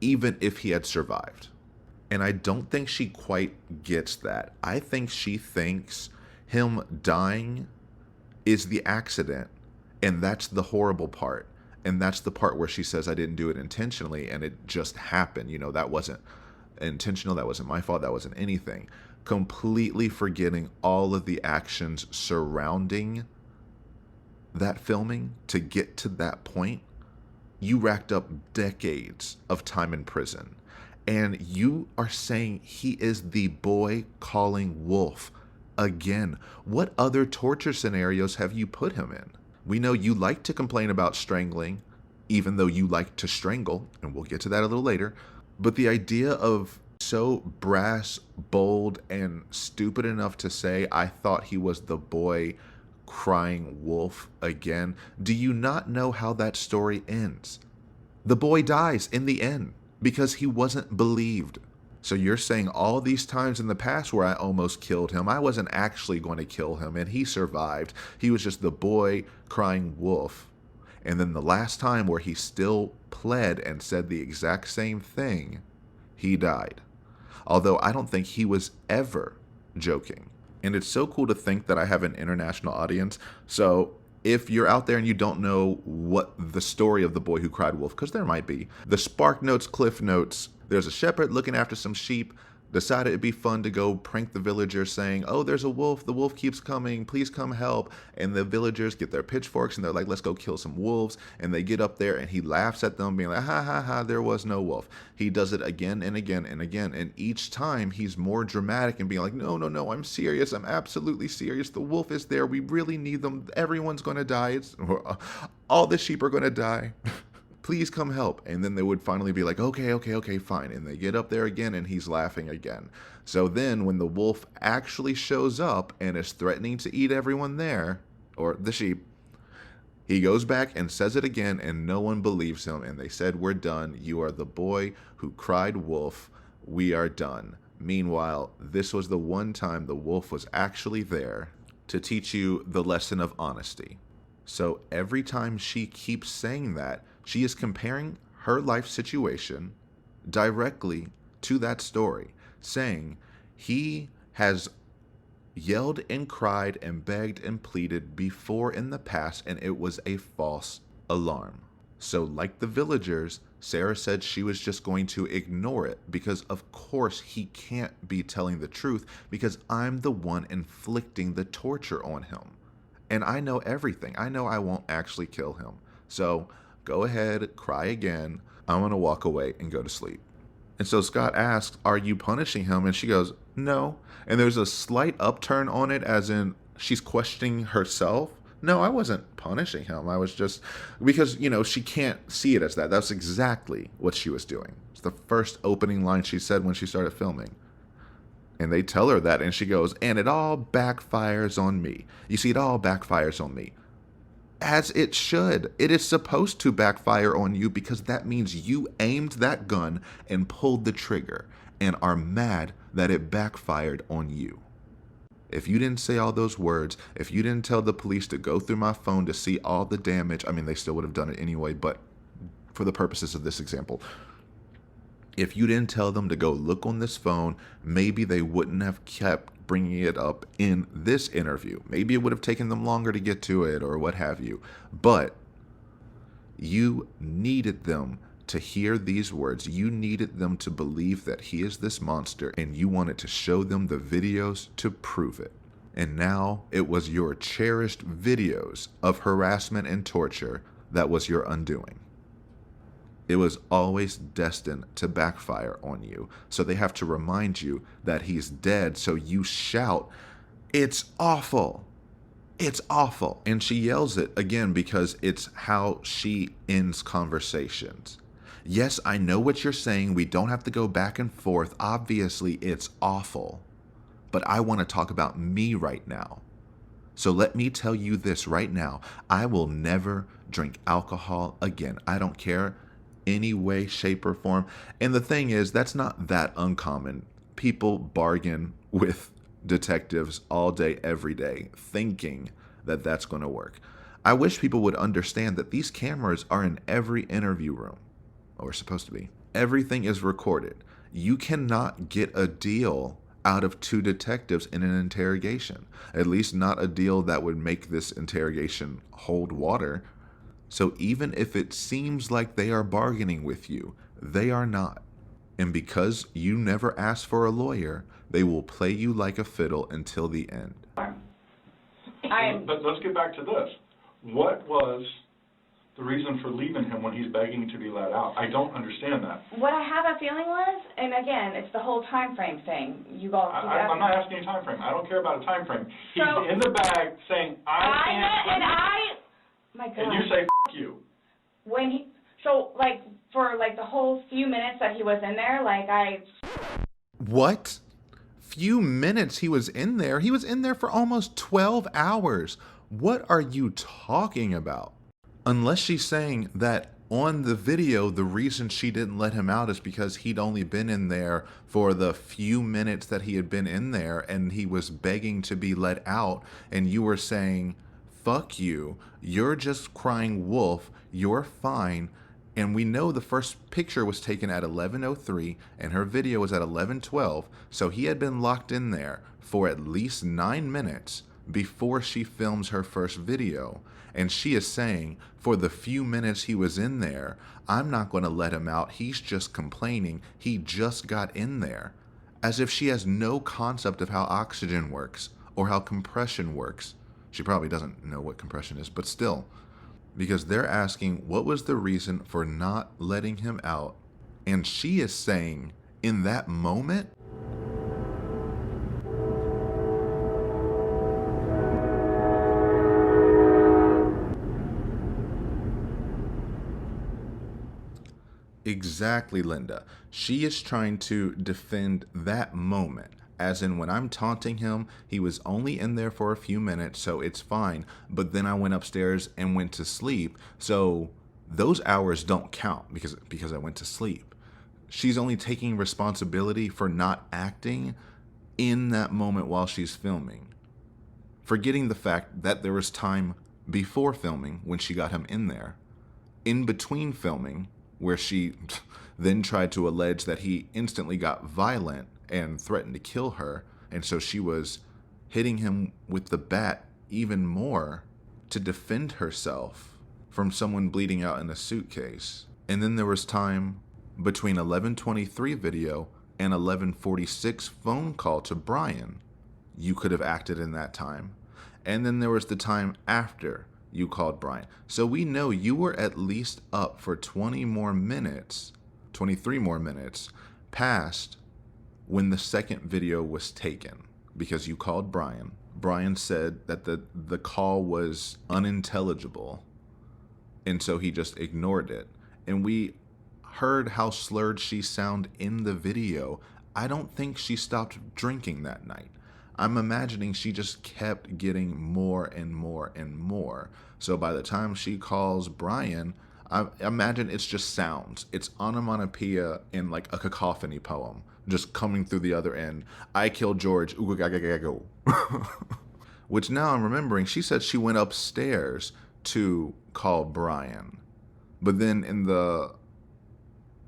even if he had survived. And I don't think she quite gets that. I think she thinks him dying is the accident, and that's the horrible part. And that's the part where she says, I didn't do it intentionally, and it just happened. You know, that wasn't intentional, that wasn't my fault, that wasn't anything. Completely forgetting all of the actions surrounding that filming to get to that point. You racked up decades of time in prison, and you are saying he is the boy calling wolf again. What other torture scenarios have you put him in? We know you like to complain about strangling, even though you like to strangle, and we'll get to that a little later. But the idea of so brass, bold, and stupid enough to say, I thought he was the boy crying wolf again. Do you not know how that story ends? The boy dies in the end because he wasn't believed. So you're saying all these times in the past where I almost killed him, I wasn't actually going to kill him, and he survived. He was just the boy crying wolf. And then the last time where he still pled and said the exact same thing, he died. Although I don't think he was ever joking. And it's so cool to think that I have an international audience. So if you're out there and you don't know what the story of the boy who cried wolf, because there might be, the Spark Notes, Cliff Notes, there's a shepherd looking after some sheep, decided it'd be fun to go prank the villagers saying, oh, there's a wolf, the wolf keeps coming, please come help. And the villagers get their pitchforks and they're like, let's go kill some wolves. And they get up there and he laughs at them being like, ha ha ha, there was no wolf. He does it again and again and again. And each time he's more dramatic and being like, no, no, no, I'm serious. I'm absolutely serious. The wolf is there. We really need them. Everyone's going to die. All the sheep are going to die. Please come help. And then they would finally be like, okay, fine. And they get up there again and he's laughing again. So then when the wolf actually shows up and is threatening to eat everyone there, or the sheep, he goes back and says it again and no one believes him. And they said, we're done. You are the boy who cried wolf. We are done. Meanwhile, this was the one time the wolf was actually there to teach you the lesson of honesty. So every time she keeps saying that, she is comparing her life situation directly to that story, saying he has yelled and cried and begged and pleaded before in the past, and it was a false alarm. So like the villagers, Sarah said she was just going to ignore it because of course he can't be telling the truth because I'm the one inflicting the torture on him. And I know everything. I know I won't actually kill him. So go ahead, cry again. I'm going to walk away and go to sleep. And so Scott asks, are you punishing him? And she goes, no. And there's a slight upturn on it as in she's questioning herself. No, I wasn't punishing him. I was just, because, you know, she can't see it as that. That's exactly what she was doing. It's the first opening line she said when she started filming. And they tell her that, and she goes, and it all backfires on me. You see, it all backfires on me. As it should. It is supposed to backfire on you because that means you aimed that gun and pulled the trigger and are mad that it backfired on you. If you didn't say all those words, if you didn't tell the police to go through my phone to see all the damage, I mean, they still would have done it anyway, but for the purposes of this example, if you didn't tell them to go look on this phone, maybe they wouldn't have kept bringing it up in this interview. Maybe it would have taken them longer to get to it or what have you. But you needed them to hear these words. You needed them to believe that he is this monster, and you wanted to show them the videos to prove it. And now it was your cherished videos of harassment and torture that was your undoing. It was always destined to backfire on you. So they have to remind you that he's dead. So you shout, "It's awful. It's awful." And she yells it again because it's how she ends conversations. Yes, I know what you're saying. We don't have to go back and forth. Obviously, it's awful. But I want to talk about me right now. So let me tell you this right now. I will never drink alcohol again. I don't care any way, shape, or form. And the thing is, that's not that uncommon. People bargain with detectives all day, every day, thinking that that's going to work. I wish people would understand that these cameras are in every interview room, or supposed to be. Everything is recorded. You cannot get a deal out of two detectives in an interrogation, at least not a deal that would make this interrogation hold water. So even if it seems like they are bargaining with you, they are not. And because you never asked for a lawyer, they will play you like a fiddle until the end. But let's get back to this. What was the reason for leaving him when he's begging to be let out? I don't understand that. What I have a feeling was, and again, it's the whole time frame thing. You all. I'm not asking you a time frame. I don't care about a time frame. He's in the bag saying, my God. And you say, "F you." When he, for the whole few minutes that he was in there, What? Few minutes he was in there? He was in there for almost 12 hours. What are you talking about? Unless she's saying that on the video, the reason she didn't let him out is because he'd only been in there for the few minutes that he had been in there and he was begging to be let out, and you were saying, "Fuck you, you're just crying wolf, you're fine." And we know the first picture was taken at 11:03 and her video was at 11:12, so he had been locked in there for at least 9 minutes before she films her first video. And she is saying, for the few minutes he was in there, I'm not going to let him out, he's just complaining, he just got in there. As if she has no concept of how oxygen works or how compression works. She probably doesn't know what compression is, but still. Because they're asking, what was the reason for not letting him out? And she is saying, in that moment, exactly, Linda. She is trying to defend that moment. As in, when I'm taunting him, he was only in there for a few minutes, so it's fine. But then I went upstairs and went to sleep. So those hours don't count because I went to sleep. She's only taking responsibility for not acting in that moment while she's filming. Forgetting the fact that there was time before filming when she got him in there. In between filming, where she then tried to allege that he instantly got violent and threatened to kill her, and so she was hitting him with the bat even more to defend herself from someone bleeding out in a suitcase. And then there was time between 11:23 video and 11:46 phone call to Brian. You could have acted in that time. And then there was the time after you called Brian. So we know you were at least up for 23 more minutes past when the second video was taken, because you called Brian. Brian said that the call was unintelligible, and so he just ignored it. And we heard how slurred she sounded in the video. I don't think she stopped drinking that night. I'm imagining she just kept getting more and more and more. So by the time she calls Brian, I imagine it's just sounds. It's onomatopoeia in like a cacophony poem, just coming through the other end. I killed George. Ooh, go. Which now I'm remembering, she said she went upstairs to call Brian. But then in the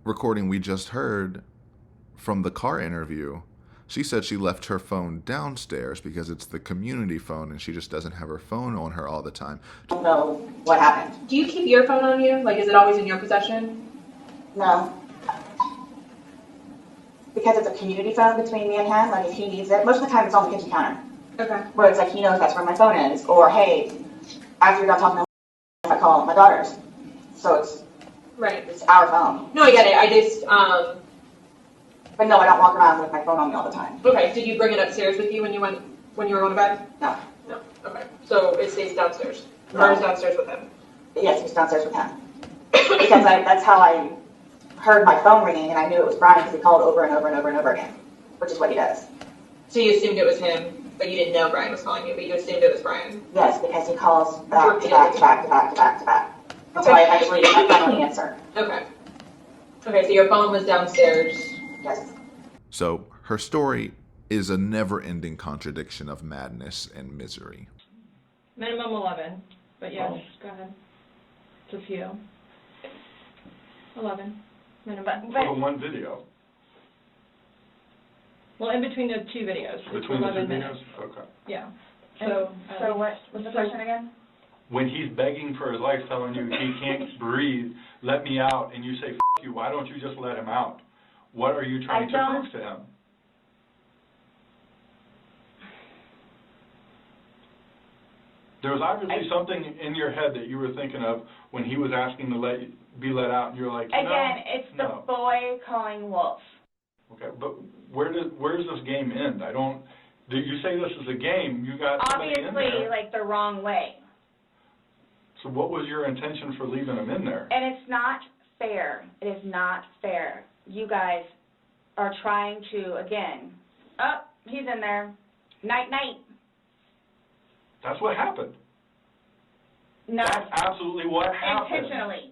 recording we just heard from the car interview, she said she left her phone downstairs because it's the community phone and she just doesn't have her phone on her all the time. I don't know what happened. Do you keep your phone on you? Like, is it always in your possession? No. Because it's a community phone between me and him, like if he needs it, most of the time it's on the kitchen counter. Okay. Where it's like he knows that's where my phone is, or hey, after you're done talking to him, I call my daughters. So it's right. It's our phone. No, I get it. I just But no, I don't walk around with my phone on me all the time. Okay. Did you bring it upstairs with you when you were going to bed? No. No. Okay. So it stays downstairs. No. Or is downstairs with him? Yes, he's downstairs with him. Because that's how I heard my phone ringing, and I knew it was Brian because he called over and over and over and over again, which is what he does. So you assumed it was him, but you didn't know Brian was calling you, but you assumed it was Brian. Yes, because he calls back to back to back to back to back to back. So I eventually finally answer. Okay. Okay, so your phone was downstairs. Yes. So her story is a never-ending contradiction of madness and misery. Minimum 11, but yes, go ahead. It's a few. 11, minimum. For one video. Well, in between the two videos. It's Between the 11 two minutes. videos? Okay. Yeah. So what was the question again? When he's begging for his life, telling you he can't breathe, let me out, and you say, F you, why don't you just let him out? What are you trying to prove to him? There was obviously something in your head that you were thinking of when he was asking to be let out, and you're like, no, Again, it's the no. boy calling wolf. Okay, but where does this game end? You say this is a game, you got somebody in Obviously, there. like the wrong way. So what was your intention for leaving him in there? And it's not fair. It is not fair. You guys are trying to, again, he's in there. Night, night. That's what happened. No. That's absolutely what happened. Intentionally.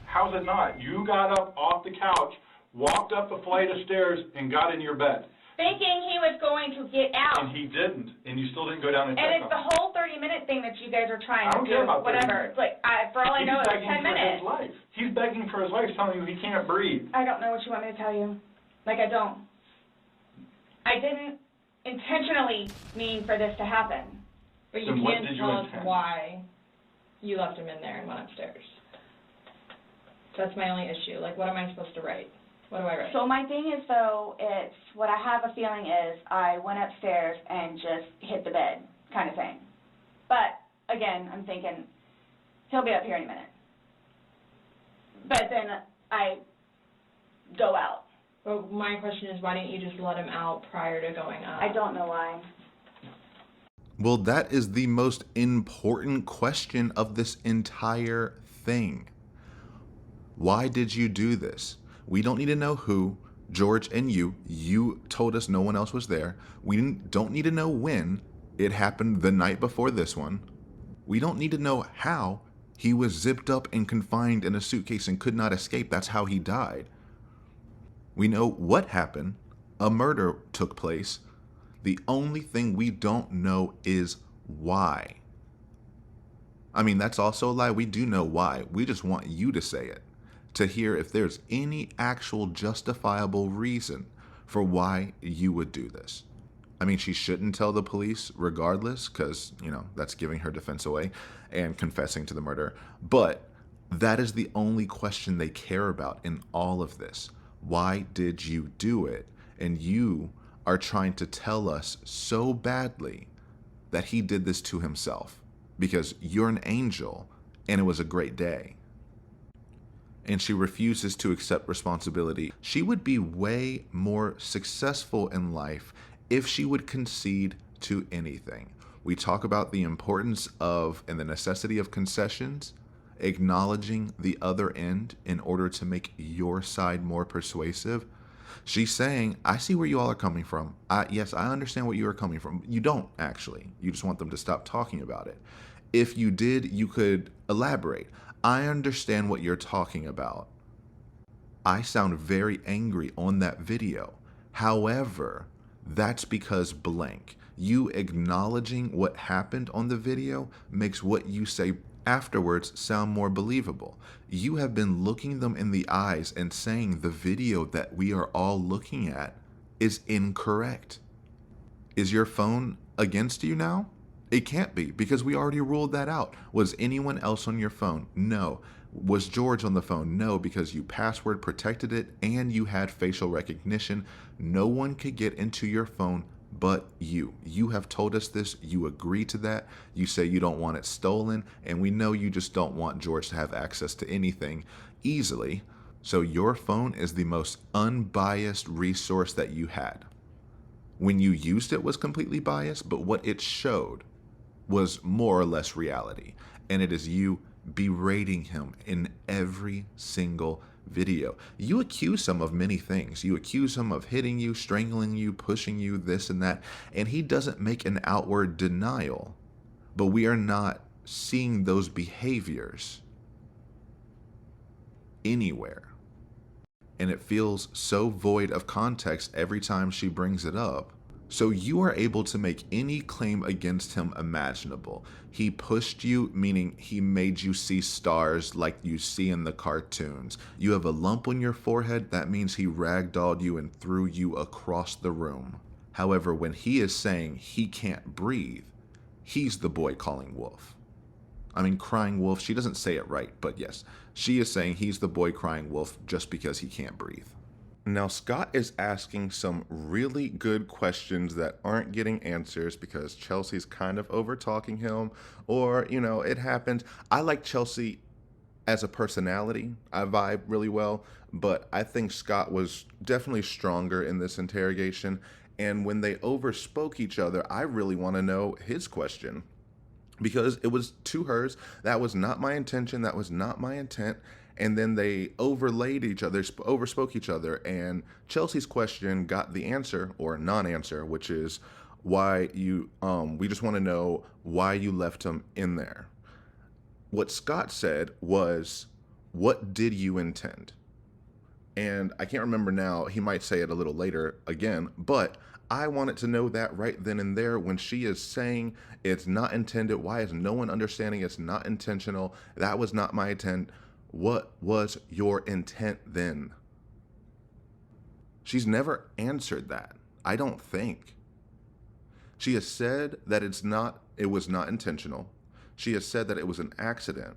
How's it not? You got up off the couch, walked up a flight of stairs, and got in your bed. Thinking he was going to get out. And he didn't, and you still didn't go down and check And it's on the him. whole 30-minute thing that you guys are trying I don't to do, care about 30 whatever. minutes. It's like, for all I know, it's 10 He's begging for minutes. his life. He's begging for his life, telling you he can't breathe. I don't know what you want me to tell you. Like, I don't. I didn't intentionally mean for this to happen. But you Then what can't did you tell us intend? why you left him in there and went upstairs. That's my only issue. Like, what am I supposed to write? What do I write? So my thing is, though, it's what I have a feeling is I went upstairs and just hit the bed kind of thing. But, again, I'm thinking he'll be up here in a minute. But then I go out. But my question is, why didn't you just let him out prior to going up? I don't know why. Well, that is the most important question of this entire thing. Why did you do this? We don't need to know who, George and you. You told us no one else was there. We don't need to know when. It happened the night before this one. We don't need to know how. He was zipped up and confined in a suitcase and could not escape. That's how he died. We know what happened. A murder took place. The only thing we don't know is why. I mean, that's also a lie. We do know why. We just want you to say it, to hear if there's any actual justifiable reason for why you would do this. I mean, she shouldn't tell the police regardless, because, that's giving her defense away and confessing to the murder. But that is the only question they care about in all of this. Why did you do it? And you are trying to tell us so badly that he did this to himself because you're an angel and it was a great day. And she refuses to accept responsibility. She would be way more successful in life if she would concede to anything. We talk about the importance of and the necessity of concessions, acknowledging the other end in order to make your side more persuasive. She's saying, I see where you all are coming from. Yes, I understand what you are coming from. You don't, actually. You just want them to stop talking about it. If you did, you could elaborate. I understand what you're talking about. I sound very angry on that video. However, that's because blank. You acknowledging what happened on the video makes what you say afterwards sound more believable. You have been looking them in the eyes and saying the video that we are all looking at is incorrect. Is your phone against you now? It can't be, because we already ruled that out. Was anyone else on your phone? No. Was George on the phone? No, because you password protected it and you had facial recognition. No one could get into your phone but you. You have told us this. You agree to that. You say you don't want it stolen, and we know you just don't want George to have access to anything easily. So your phone is the most unbiased resource that you had. When you used it was completely biased, but what it showed was more or less reality. And it is you berating him in every single video. You accuse him of many things. You accuse him of hitting you, strangling you, pushing you, this and that, and he doesn't make an outward denial. But we are not seeing those behaviors anywhere. And it feels so void of context every time she brings it up. So you are able to make any claim against him imaginable. He pushed you, meaning he made you see stars like you see in the cartoons. You have a lump on your forehead, that means he ragdolled you and threw you across the room. However, when he is saying he can't breathe, he's the boy calling wolf. I mean, crying wolf, she doesn't say it right, but yes, she is saying he's the boy crying wolf just because he can't breathe. Now, Scott is asking some really good questions that aren't getting answers because Chelsea's kind of over-talking him, or, you know, it happens. I like Chelsea as a personality. I vibe really well, but I think Scott was definitely stronger in this interrogation, and when they overspoke each other, I really want to know his question, because it was to hers. That was not my intention. That was not my intent. And then they overlaid each other, overspoke each other, and Chelsea's question got the answer, or non-answer, which is why you, we just want to know why you left him in there. What Scott said was, what did you intend? And I can't remember now, he might say it a little later again, but I wanted to know that right then and there when she is saying it's not intended. Why is no one understanding it's not intentional? That was not my intent. What was your intent then? She's never answered that, I don't think. She has said that it was not intentional. She has said that it was an accident.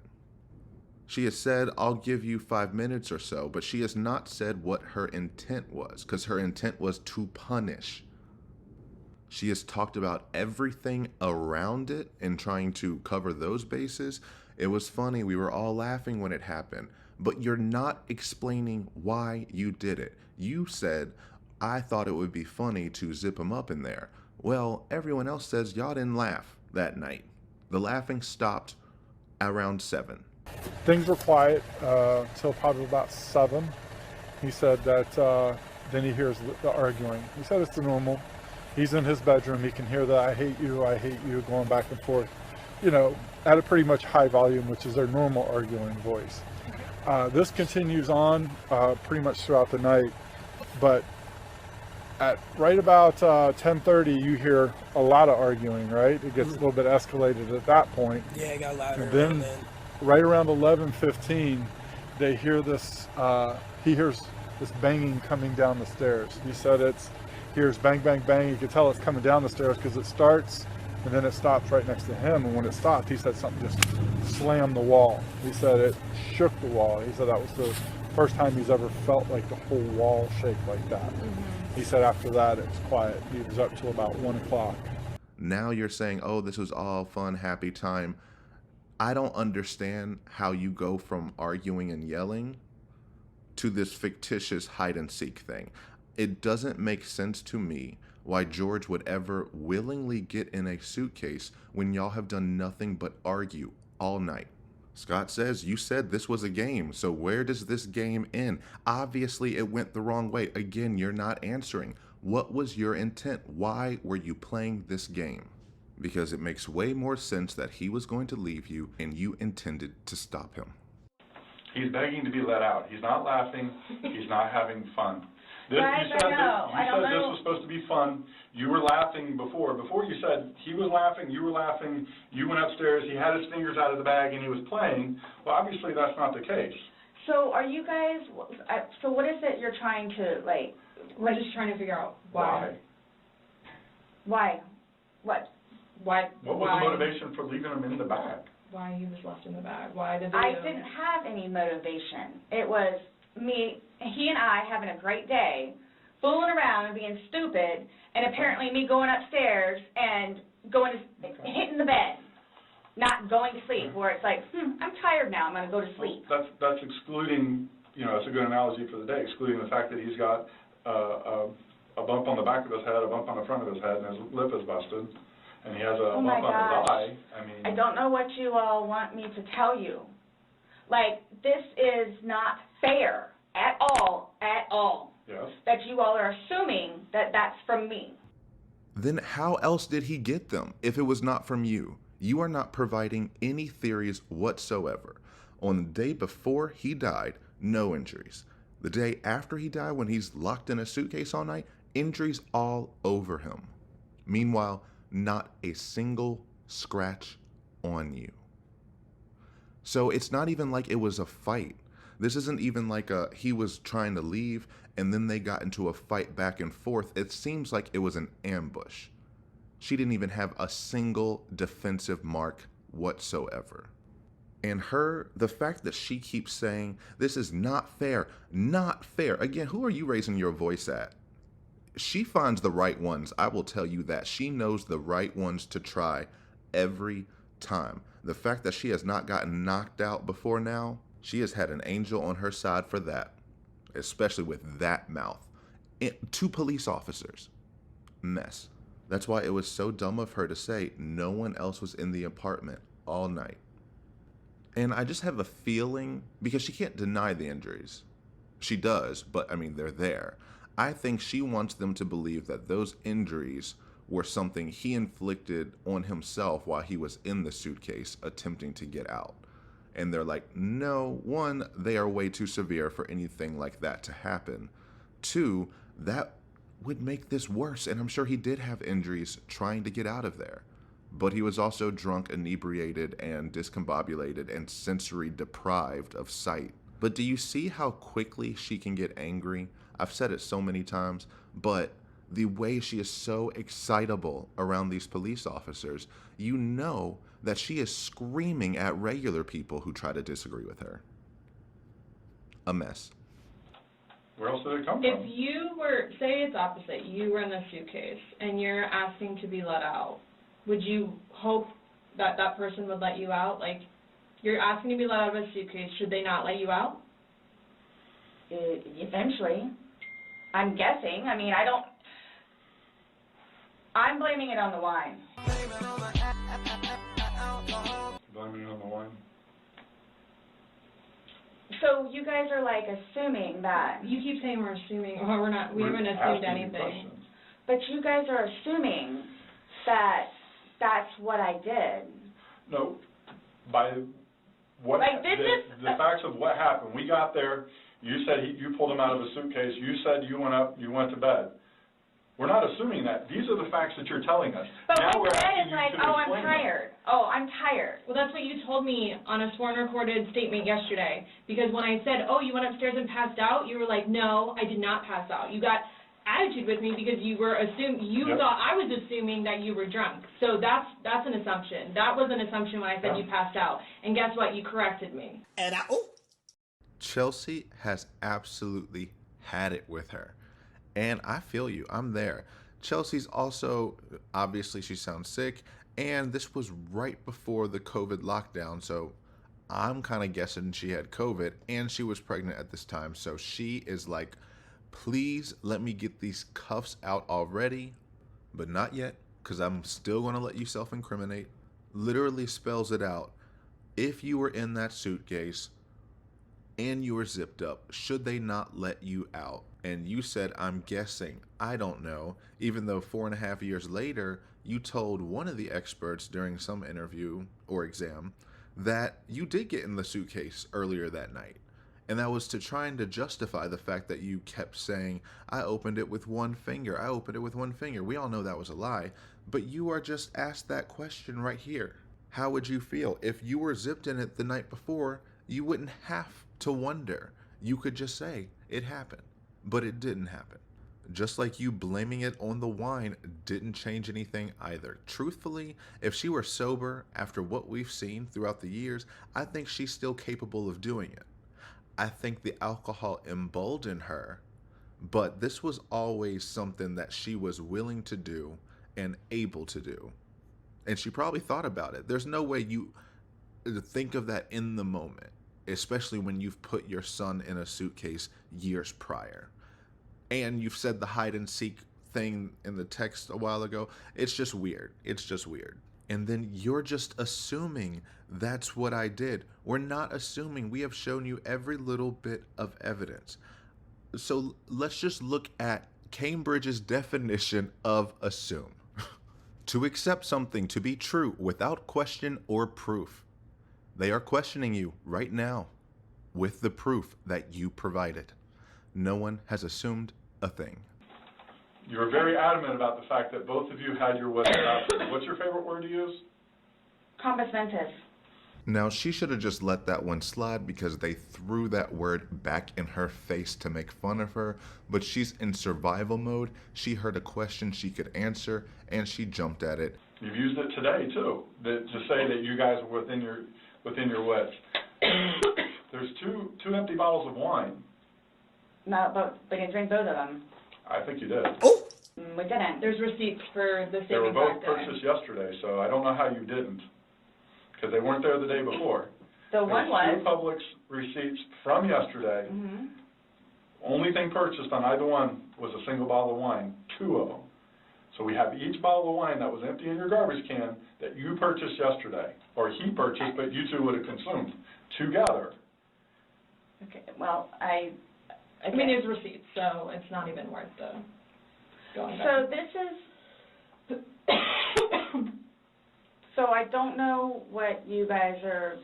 She has said, I'll give you 5 minutes or so, but she has not said what her intent was, because her intent was to punish. She has talked about everything around it and trying to cover those bases. It was funny, we were all laughing when it happened, but you're not explaining why you did it. You said, I thought it would be funny to zip him up in there. Well, everyone else says y'all didn't laugh that night. The laughing stopped around 7. Things were quiet till probably about 7. He said that then he hears the arguing. He said it's the normal. He's in his bedroom. He can hear the I hate you, going back and forth, you know, at a pretty much high volume, which is their normal arguing voice. This continues on pretty much throughout the night, but at right about 10:30, you hear a lot of arguing, right? It gets a little bit escalated at that point. Yeah, it got louder. And then right around 11:15, they hear this, he hears this banging coming down the stairs. He said hears bang, bang, bang. You can tell it's coming down the stairs because it starts and then it stops right next to him. And when it stopped, he said something just slammed the wall. He said it shook the wall. He said that was the first time he's ever felt like the whole wall shake like that. He said after that, it was quiet. He was up till about 1 o'clock. Now you're saying, oh, this was all fun, happy time. I don't understand how you go from arguing and yelling to this fictitious hide and seek thing. It doesn't make sense to me why George would ever willingly get in a suitcase when y'all have done nothing but argue all night. Scott says, you said this was a game, so where does this game end? Obviously, it went the wrong way. Again, you're not answering. What was your intent? Why were you playing this game? Because it makes way more sense that he was going to leave you and you intended to stop him. He's begging to be let out. He's not laughing. He's not having fun. Guys, I know. I don't this know. was supposed to be fun. You were laughing before. Before you said he was laughing, you were laughing, you went upstairs, he had his fingers out of the bag and he was playing. Well, obviously that's not the case. So are you guys, so what is it you're trying to, like... We're just trying to figure out why. Why? What? Why? What was the motivation for leaving him in the bag? Why he was left in the bag? Why the video? I didn't have any motivation. It was me, he and I having a great day, fooling around and being stupid, and apparently me going upstairs and hitting the bed, not going to sleep, where it's like, I'm tired now, I'm going to go to sleep. That's excluding, it's a good analogy for the day, excluding the fact that he's got a bump on the back of his head, a bump on the front of his head, and his lip is busted, and he has a bump on his eye. I don't know what you all want me to tell you. Like, this is not fair at all, Yes. that you all are assuming that that's from me. Then how else did he get them if it was not from you? You are not providing any theories whatsoever. On the day before he died, no injuries. The day after he died, when he's locked in a suitcase all night, injuries all over him. Meanwhile, not a single scratch on you. So it's not even like it was a fight. This isn't even like he was trying to leave and then they got into a fight back and forth. It seems like it was an ambush. She didn't even have a single defensive mark whatsoever. And the fact that she keeps saying, this is not fair, not fair. Again, who are you raising your voice at? She finds the right ones. I will tell you that. She knows the right ones to try every time. The fact that she has not gotten knocked out before now, she has had an angel on her side for that, especially with that mouth. 2 police officers. Mess. That's why it was so dumb of her to say no one else was in the apartment all night. And I just have a feeling, because she can't deny the injuries. She does, but I mean, they're there. I think she wants them to believe that those injuries were something he inflicted on himself while he was in the suitcase attempting to get out. And they're like, no, 1, they are way too severe for anything like that to happen. 2, that would make this worse. And I'm sure he did have injuries trying to get out of there. But he was also drunk, inebriated, and discombobulated and sensory deprived of sight. But do you see how quickly she can get angry? I've said it so many times, but the way she is so excitable around these police officers, you know that she is screaming at regular people who try to disagree with her. A mess. Where else did it come from? If you were, say it's opposite, you were in the suitcase and you're asking to be let out, would you hope that that person would let you out? Like, you're asking to be let out of a suitcase, should they not let you out? Eventually. I'm guessing. I mean, I'm blaming it on the wine. Blaming it on the wine? So you guys are like assuming that... You keep saying we're assuming, or we're not, we haven't assumed anything. But you guys are assuming that that's what I did. No. By what the facts of what happened. We got there. You said you pulled him out of a suitcase. You said you went up. You went to bed. We're not assuming that. These are the facts that you're telling us. But now what we're you said asking is like, you to I'm explain tired. Oh, I'm tired. Well, that's what you told me on a sworn recorded statement yesterday. Because when I said, oh, you went upstairs and passed out, you were like, no, I did not pass out. You got attitude with me because you were thought I was assuming that you were drunk. So that's an assumption. That was an assumption when I said you passed out. And guess what? You corrected me. And Chelsea has absolutely had it with her. And I feel you. I'm there. Chelsea's also, obviously she sounds sick, and this was right before the COVID lockdown, so I'm kind of guessing she had COVID, and she was pregnant at this time, so she is like, please let me get these cuffs out already, but not yet, because I'm still going to let you self-incriminate. Literally spells it out. If you were in that suitcase and you were zipped up, should they not let you out? And you said, I'm guessing, I don't know, even though 4.5 years later, you told one of the experts during some interview or exam that you did get in the suitcase earlier that night. And that was to trying to justify the fact that you kept saying, I opened it with one finger, I opened it with one finger. We all know that was a lie, but you are just asked that question right here. How would you feel if you were zipped in it the night before? You wouldn't have to wonder. You could just say it happened, but it didn't happen. Just like you blaming it on the wine didn't change anything either. Truthfully, if she were sober after what we've seen throughout the years, I think she's still capable of doing it. I think the alcohol emboldened her, but this was always something that she was willing to do and able to do. And she probably thought about it. There's no way you think of that in the moment, especially when you've put your son in a suitcase years prior. And you've said the hide and seek thing in the text a while ago. It's just weird. It's just weird. And then you're just assuming that's what I did. We're not assuming. We have shown you every little bit of evidence. So let's just look at Cambridge's definition of assume. To accept something to be true without question or proof. They are questioning you right now with the proof that you provided. No one has assumed a thing. You were very adamant about the fact that both of you had your whips after. What's your favorite word to use? Compass mentis. Now, she should have just let that one slide because they threw that word back in her face to make fun of her, but she's in survival mode. She heard a question she could answer, and she jumped at it. You've used it today, too, to say that you guys are within your wits. There's two empty bottles of wine. No, but we didn't drink both of them. I think you did. Oh! We didn't. There's receipts for the They were savings both back purchased yesterday, so I don't know how you didn't, because they weren't there the day before. The one was. Two Publix receipts from yesterday. Mm-hmm. Only thing purchased on either one was a single bottle of wine, 2 of them. So we have each bottle of wine that was empty in your garbage can that you purchased yesterday, or he purchased, but you two would have consumed together. Okay, well, I mean, there's receipts, so it's not even worth the going back. So this is, so I don't know what you guys are,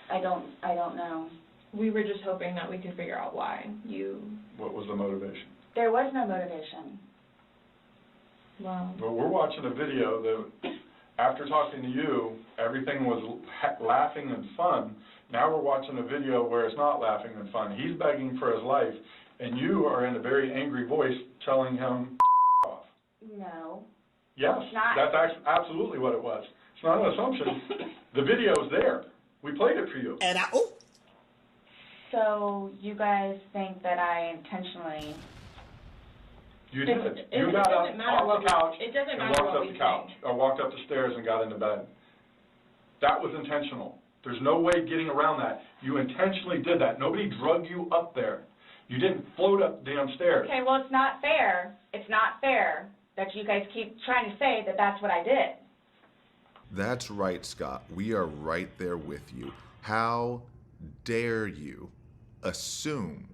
I don't know. We were just hoping that we could figure out why you... What was the motivation? There was no motivation. Wow. Well, we're watching a video that, after talking to you, everything was laughing and fun. Now we're watching a video where it's not laughing and fun. He's begging for his life, and you are in a very angry voice telling him off. No. Yes, it's not. That's absolutely what it was. It's not an assumption. The video is there. We played it for you. And So you guys think that I intentionally... You did. You got up off the couch and walked up the couch, or walked up the stairs and got into bed. That was intentional. There's no way getting around that. You intentionally did that. Nobody drug you up there. You didn't float up the damn stairs. Okay, well, it's not fair. It's not fair that you guys keep trying to say that that's what I did. That's right, Scott. We are right there with you. How dare you assume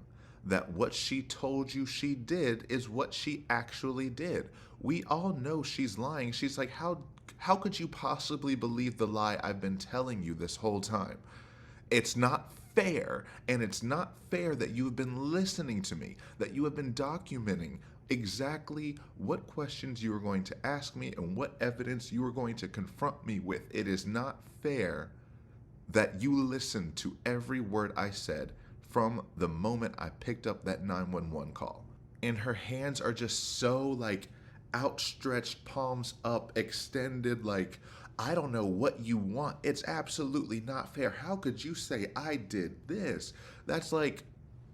that what she told you she did is what she actually did? We all know she's lying. She's like, how could you possibly believe the lie I've been telling you this whole time? It's not fair, and it's not fair that you have been listening to me, that you have been documenting exactly what questions you were going to ask me and what evidence you were going to confront me with. It is not fair that you listened to every word I said from the moment I picked up that 911 call. And her hands are just so like outstretched, palms up, extended, like, I don't know what you want. It's absolutely not fair. How could you say I did this? That's like,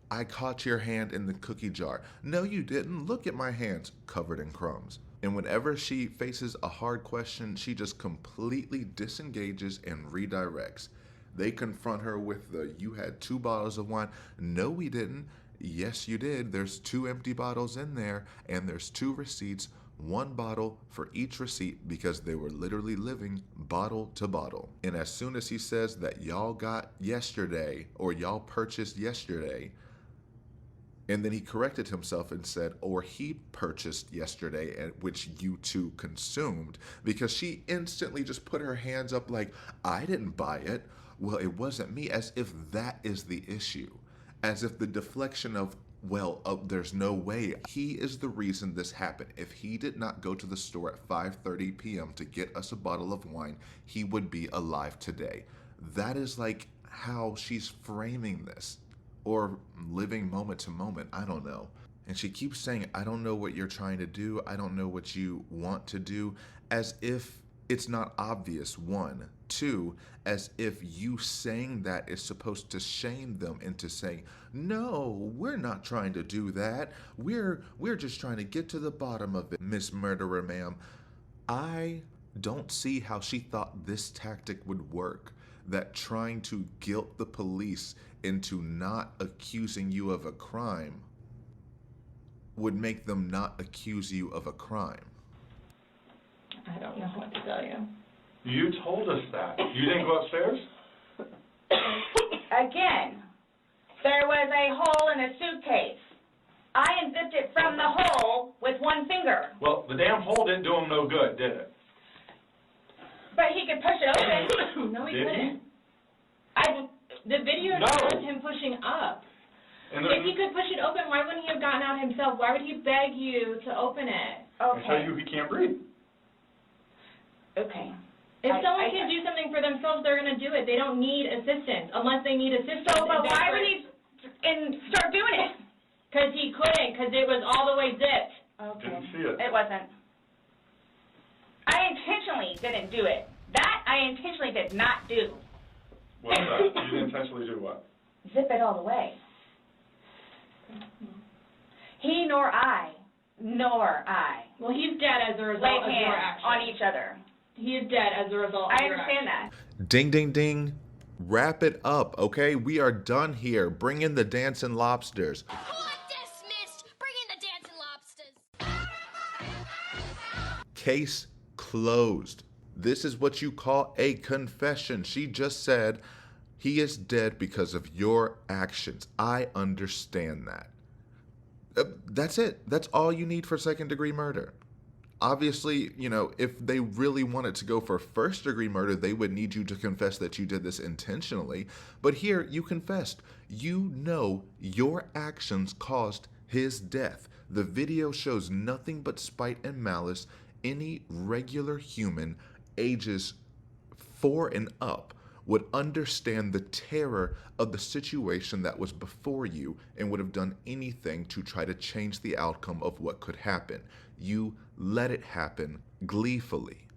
I caught your hand in the cookie jar. No, you didn't. Look at my hands covered in crumbs. And whenever she faces a hard question, she just completely disengages and redirects. They confront her with the, you had 2 bottles of wine. No, we didn't. Yes, you did. There's 2 empty bottles in there, and there's 2 receipts 1 bottle for each receipt because they were literally living bottle to bottle. And as soon as he says that y'all got yesterday or y'all purchased yesterday, and then he corrected himself and said, or he purchased yesterday, at which you two consumed, because she instantly just put her hands up like, I didn't buy it. Well, it wasn't me, as if that is the issue. As if the deflection of, well, there's no way. He is the reason this happened. If he did not go to the store at 5:30 p.m. to get us a bottle of wine, he would be alive today. That is like how she's framing this. Or living moment to moment, I don't know. And she keeps saying, I don't know what you're trying to do. I don't know what you want to do. As if it's not obvious, 1. 2, as if you saying that is supposed to shame them into saying, no, we're not trying to do that. We're just trying to get to the bottom of it, Miss Murderer, ma'am. I don't see how she thought this tactic would work. That trying to guilt the police into not accusing you of a crime would make them not accuse you of a crime. I don't know what to tell you. You told us that. You didn't go upstairs? Again, there was a hole in a suitcase. I unzipped it from the hole with 1 finger. Well, the damn hole didn't do him no good, did it? But he could push it open. No, he Did couldn't. The video shows him pushing up. If he could push it open, why wouldn't he have gotten out himself? Why would he beg you to open it? I tell you, he can't breathe. Okay. If someone can do something for themselves, they're going to do it. They don't need assistance unless they need assistance. So, but why would he start doing it? Because he couldn't, because it was all the way zipped. Okay. Didn't see it. It wasn't. I intentionally didn't do it. That I intentionally did not do. What's that? You didn't intentionally do what? Zip it all the way. He nor I. Well, he's dead as a result laid of your hands action. on each other. He is dead as a result of I your understand action. that. Ding, ding, ding. Wrap it up, okay? We are done here. Bring in the dancing lobsters. Dismissed. Bring in the dancing lobsters. Case closed. This is what you call a confession. She just said he is dead because of your actions. I understand that. That's it. That's all you need for second-degree murder. Obviously, you know, if they really wanted to go for first-degree murder, they would need you to confess that you did this intentionally. But here, you confessed. You know your actions caused his death. The video shows nothing but spite and malice. Any regular human ages 4 and up would understand the terror of the situation that was before you and would have done anything to try to change the outcome of what could happen. You let it happen gleefully.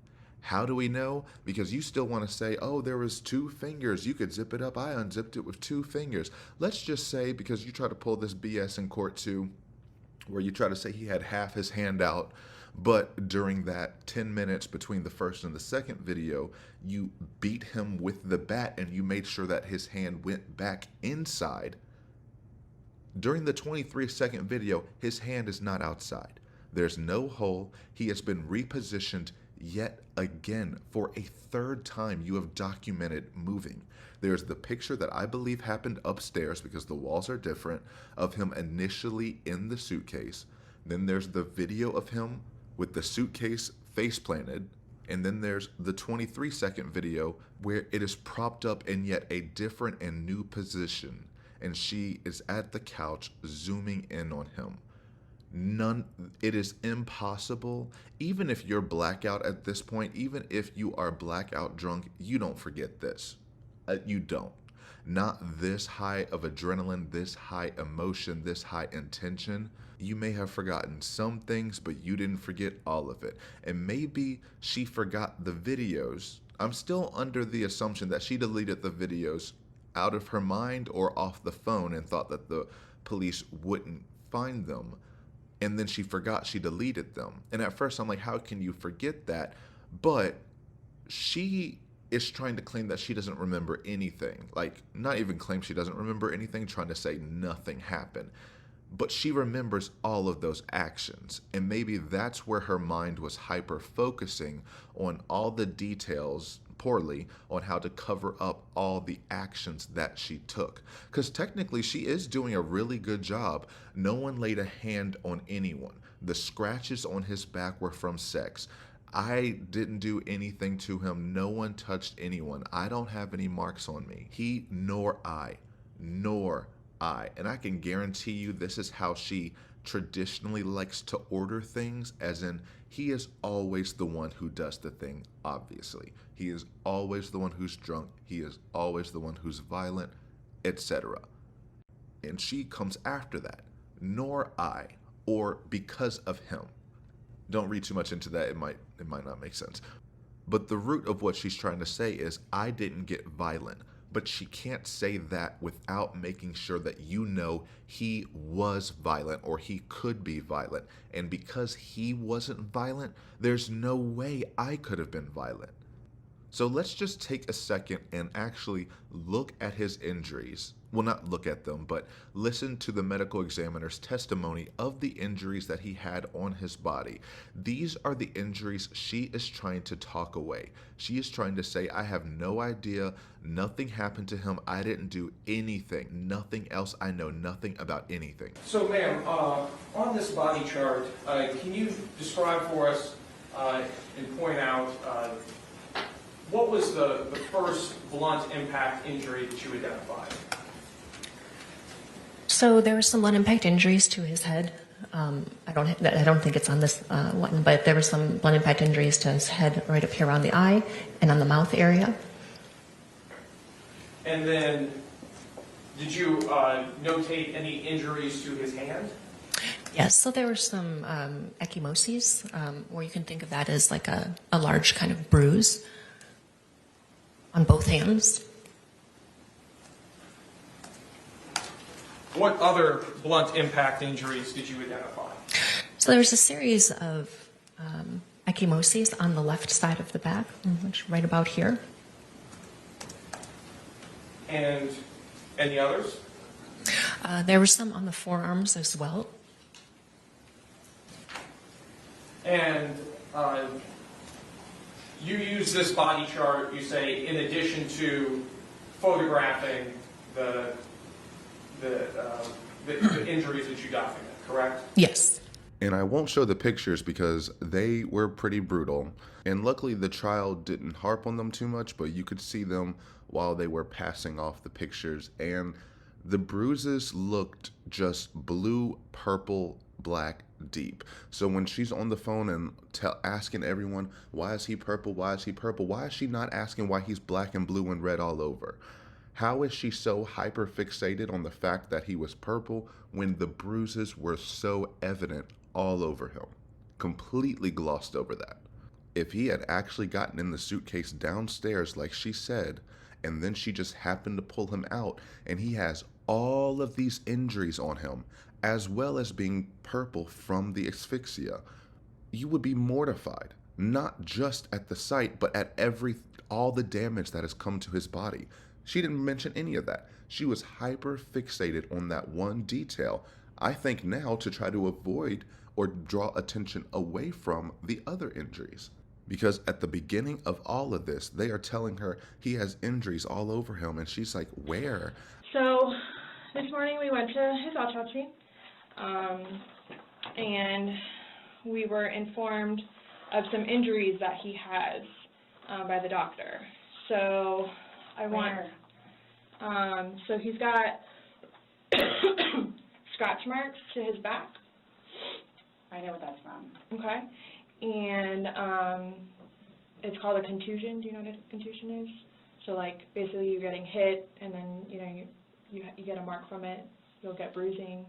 How do we know? Because you still want to say, oh, there was 2 fingers. You could zip it up. I unzipped it with 2 fingers. Let's just say, because you try to pull this BS in court too, where you try to say he had half his hand out, but during that 10 minutes between the first and the second video, you beat him with the bat and you made sure that his hand went back inside. During the 23-second video, his hand is not outside. There's no hole. He has been repositioned yet again. For a 3rd time, you have documented moving. There's the picture that I believe happened upstairs, because the walls are different, of him initially in the suitcase. Then there's the video of him with the suitcase face planted. And then there's the 23-second video where it is propped up in yet a different and new position. And she is at the couch zooming in on him. It is impossible. Even if you're blackout at this point, even if you are blackout drunk, you don't forget this. You don't. Not this high of adrenaline, this high emotion, this high intention. You may have forgotten some things, but you didn't forget all of it. And maybe she forgot the videos. I'm still under the assumption that she deleted the videos out of her mind or off the phone and thought that the police wouldn't find them. And then she forgot she deleted them. And at first I'm like, how can you forget that? But she is trying to claim that she doesn't remember anything. Like, not even claim she doesn't remember anything, trying to say nothing happened. but she remembers all of those actions. And maybe that's where her mind was hyper-focusing on all the details poorly on how to cover up all the actions that she took. Because technically she is doing a really good job. No one laid a hand on anyone. The scratches on his back were from sex. I didn't do anything to him. No one touched anyone. I don't have any marks on me. He nor I. And I can guarantee you this is how she traditionally likes to order things, as in he is always the one who does the thing, obviously. He is always the one who's drunk. He is always the one who's violent, etc. And she comes after that. Nor I, or because of him. Don't read too much into that. It might not make sense. But the root of what she's trying to say is, I didn't get violent. But she can't say that without making sure that you know he was violent or he could be violent. And because he wasn't violent, there's no way I could have been violent. So let's just take a second and actually look at his injuries. Well, not look at them, but listen to the medical examiner's testimony of the injuries that he had on his body. These are the injuries she is trying to talk away. She is trying to say, I have no idea, nothing happened to him, I didn't do anything, nothing else, I know nothing about anything. So, ma'am, on this body chart, can you describe for us and point out what was the first blunt impact injury that you identified? So there were some blunt impact injuries to his head. I don't think it's on this one, but there were some blunt impact injuries to his head right up here around the eye and on the mouth area. And then, did you notate any injuries to his hand? Yes, so there were some ecchymoses, or you can think of that as like a large kind of bruise on both hands. What other blunt impact injuries did you identify? So there was a series of ecchymoses on the left side of the back, which right about here. And any others? There were some on the forearms as well. And you use this body chart, you say, in addition to photographing the injuries that you document, correct? Yes. And I won't show the pictures because they were pretty brutal. And luckily the trial didn't harp on them too much, but you could see them while they were passing off the pictures. And the bruises looked just blue, purple, black, deep. So when she's on the phone and asking everyone, why is he purple? Why is he purple? Why is she not asking why he's black and blue and red all over? How is she so hyper fixated on the fact that he was purple when the bruises were so evident all over him? Completely glossed over that. If he had actually gotten in the suitcase downstairs like she said, and then she just happened to pull him out, and he has all of these injuries on him, as well as being purple from the asphyxia, you would be mortified, not just at the sight, but at all the damage that has come to his body. She didn't mention any of that. She was hyper fixated on that one detail, I think now to try to avoid or draw attention away from the other injuries. Because at the beginning of all of this, they are telling her he has injuries all over him, and she's like, where? So this morning we went to his autopsy, and we were informed of some injuries that he has by the doctor. So so he's got scratch marks to his back. I know what that's from. Okay. And it's called a contusion. Do you know what a contusion is? So, like, basically you're getting hit, and then, you get a mark from it. You'll get bruising.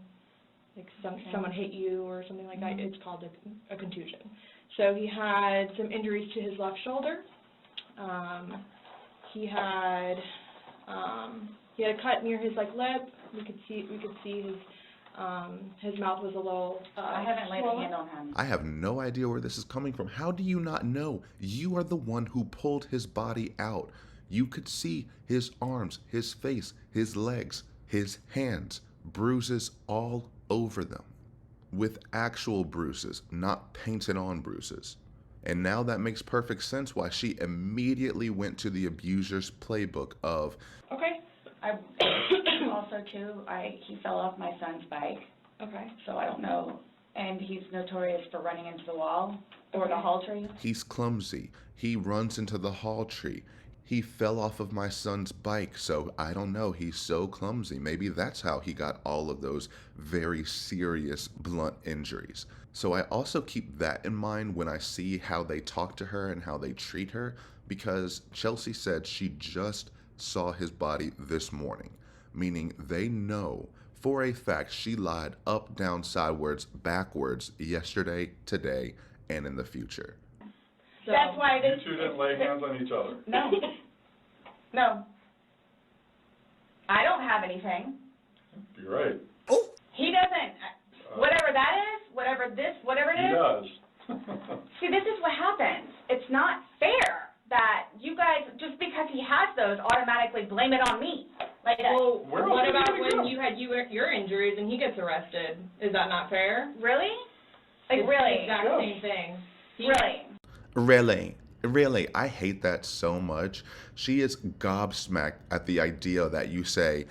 Like, someone hit you or something like that. It's called a contusion. So he had some injuries to his left shoulder. He had a cut near his lip. We could see his mouth was a little I haven't laid a hand on him. I have no idea where this is coming from. How do you not know? You are the one who pulled his body out. You could see his arms, his face, his legs, his hands, bruises all over them with actual bruises, not painted on bruises. And now that makes perfect sense why she immediately went to the abuser's playbook of, Okay. Also, too, he fell off my son's bike. Okay. So I don't know. And he's notorious for running into the wall or the hall tree. he's clumsy, he runs into the hall tree, he fell off of my son's bike, so I don't know, he's so clumsy. Maybe that's how he got all of those very serious blunt injuries. So I also keep that in mind when I see how they talk to her and how they treat her, because Chelsea said she just saw his body this morning, meaning they know for a fact she lied up, down, sideways, backwards yesterday, today, and in the future. So that's why You two didn't lay hands on each other. No. No. I don't have anything. You're right. He doesn't. Whatever that is, whatever it is. He does. See, this is what happens. It's not fair that you guys, just because he has those, automatically blame it on me. Like, well, what about when you had your injuries and he gets arrested? Is that not fair? Really? Like, It's really? the exact same thing. Really, I hate that so much. She is gobsmacked at the idea that you say,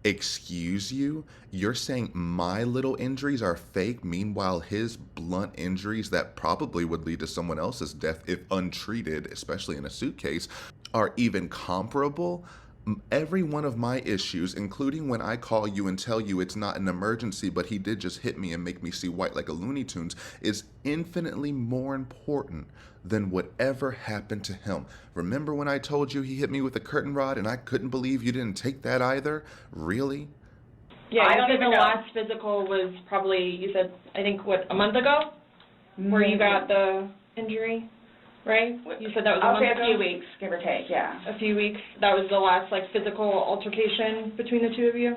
excuse you? You're saying my little injuries are fake, meanwhile his blunt injuries that probably would lead to someone else's death if untreated, especially in a suitcase, are even comparable? Every one of my issues, including when I call you and tell you it's not an emergency, but he did just hit me and make me see white like a Looney Tunes, is infinitely more important than whatever happened to him. Remember when I told you he hit me with a curtain rod and I couldn't believe you didn't take that either? Really? Yeah, I you don't said even the know. last physical was probably, you said, I think, what, a month ago? Where you got the injury, right? You said that was a month ago? A few weeks, give or take, yeah. A few weeks. That was the last, like, physical altercation between the two of you?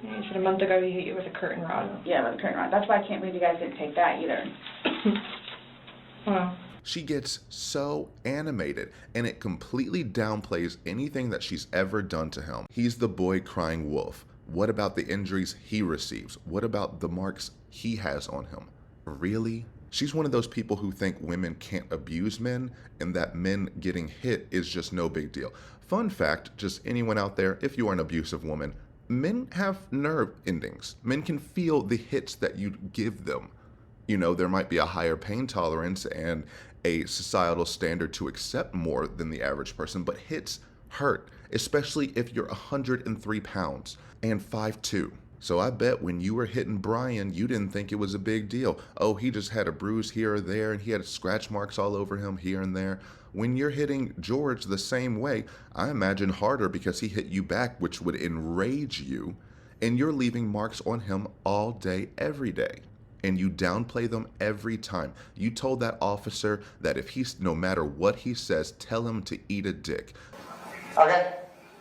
You said a month ago he hit you with a curtain rod. Yeah, with a curtain rod. That's why I can't believe you guys didn't take that either. Wow. She gets so animated, and it completely downplays anything that she's ever done to him. He's the boy crying wolf. What about the injuries he receives? What about the marks he has on him? Really? She's one of those people who think women can't abuse men and that men getting hit is just no big deal. Fun fact, just anyone out there, if you are an abusive woman, men have nerve endings. Men can feel the hits that you give them. You know, there might be a higher pain tolerance and a societal standard to accept more than the average person, but hits hurt, especially if you're 103 pounds and 5'2". So I bet when you were hitting Brian, you didn't think it was a big deal. Oh, he just had a bruise here or there, and he had scratch marks all over him here and there. When you're hitting George the same way, I imagine harder because he hit you back, which would enrage you, and you're leaving marks on him all day, every day. And you downplay them every time. You told that officer that if he's, no matter what he says, tell him to eat a dick. Okay,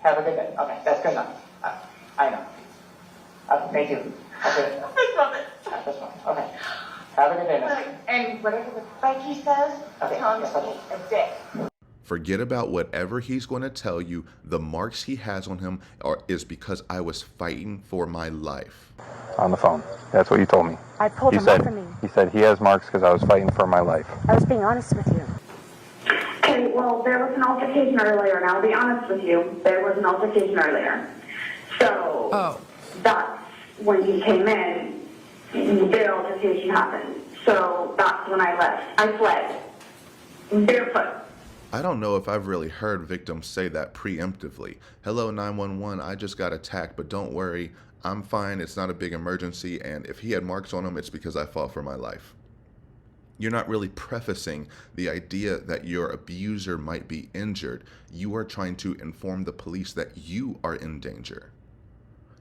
have a good day. Okay, that's good enough. I know. Thank you. Okay. I love it. That's fine. Okay. Have a good day now. And whatever the Mikey says, Okay, tell him yes, to okay. eat a dick. Forget about whatever he's going to tell you. The marks he has on him is because I was fighting for my life. On the phone. That's what you told me. I pulled him up for me. He said he has marks because I was fighting for my life. I was being honest with you. Okay, well, there was an altercation earlier, and I'll be honest with you. There was an altercation earlier. So, that's when he came in, the altercation happened. So, that's when I left. I fled. Barefoot. I don't know if I've really heard victims say that preemptively. Hello, 911, I just got attacked, but don't worry, I'm fine, it's not a big emergency, and if he had marks on him, it's because I fought for my life. You're not really prefacing the idea that your abuser might be injured. You are trying to inform the police that you are in danger.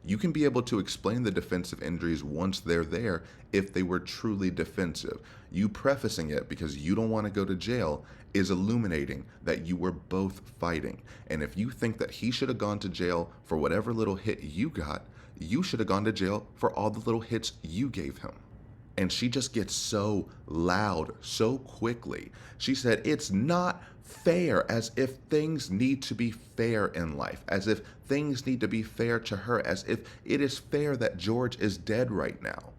You can be able to explain the defensive injuries once they're there if they were truly defensive. You prefacing it because you don't want to go to jail is illuminating that you were both fighting. And if you think that he should have gone to jail for whatever little hit you got, you should have gone to jail for all the little hits you gave him. and she just gets so loud so quickly. She said, it's not fair, as if things need to be fair in life, as if things need to be fair to her, as if it is fair that George is dead right now.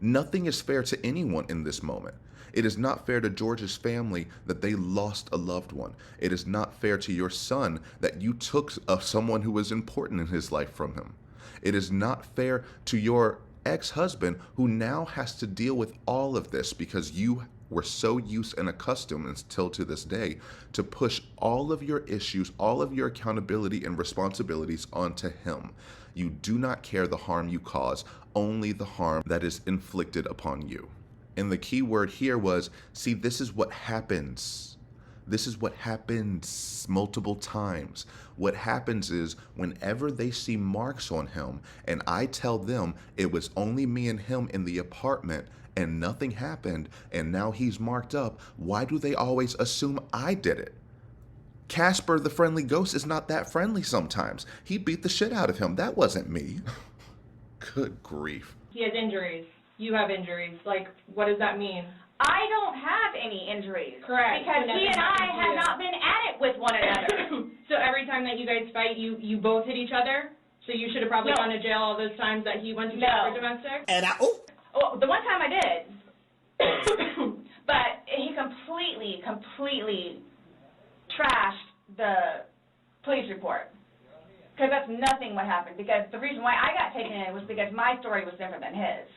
Nothing is fair to anyone in this moment. It is not fair to George's family that they lost a loved one. It is not fair to your son that you took someone who was important in his life from him. It is not fair to your ex-husband who now has to deal with all of this because you were so used and accustomed until to this day to push all of your issues, all of your accountability and responsibilities onto him. You do not care the harm you cause, only the harm that is inflicted upon you. And the key word here was, see, this is what happens. This is what happens multiple times. What happens is whenever they see marks on him and I tell them it was only me and him in the apartment and nothing happened and now he's marked up, why do they always assume I did it? Casper the friendly ghost is not that friendly sometimes. He beat the shit out of him. That wasn't me. Good grief. He has injuries. You have injuries. Like, what does that mean? I don't have any injuries. Correct. Because he and I have not been at it with one another. So every time that you guys fight, you both hit each other? So you should have probably gone to jail all those times that he went to jail for domestic? And Well, the one time I did. But he completely trashed the police report. Because that's nothing what happened. Because the reason why I got taken in was because my story was different than his.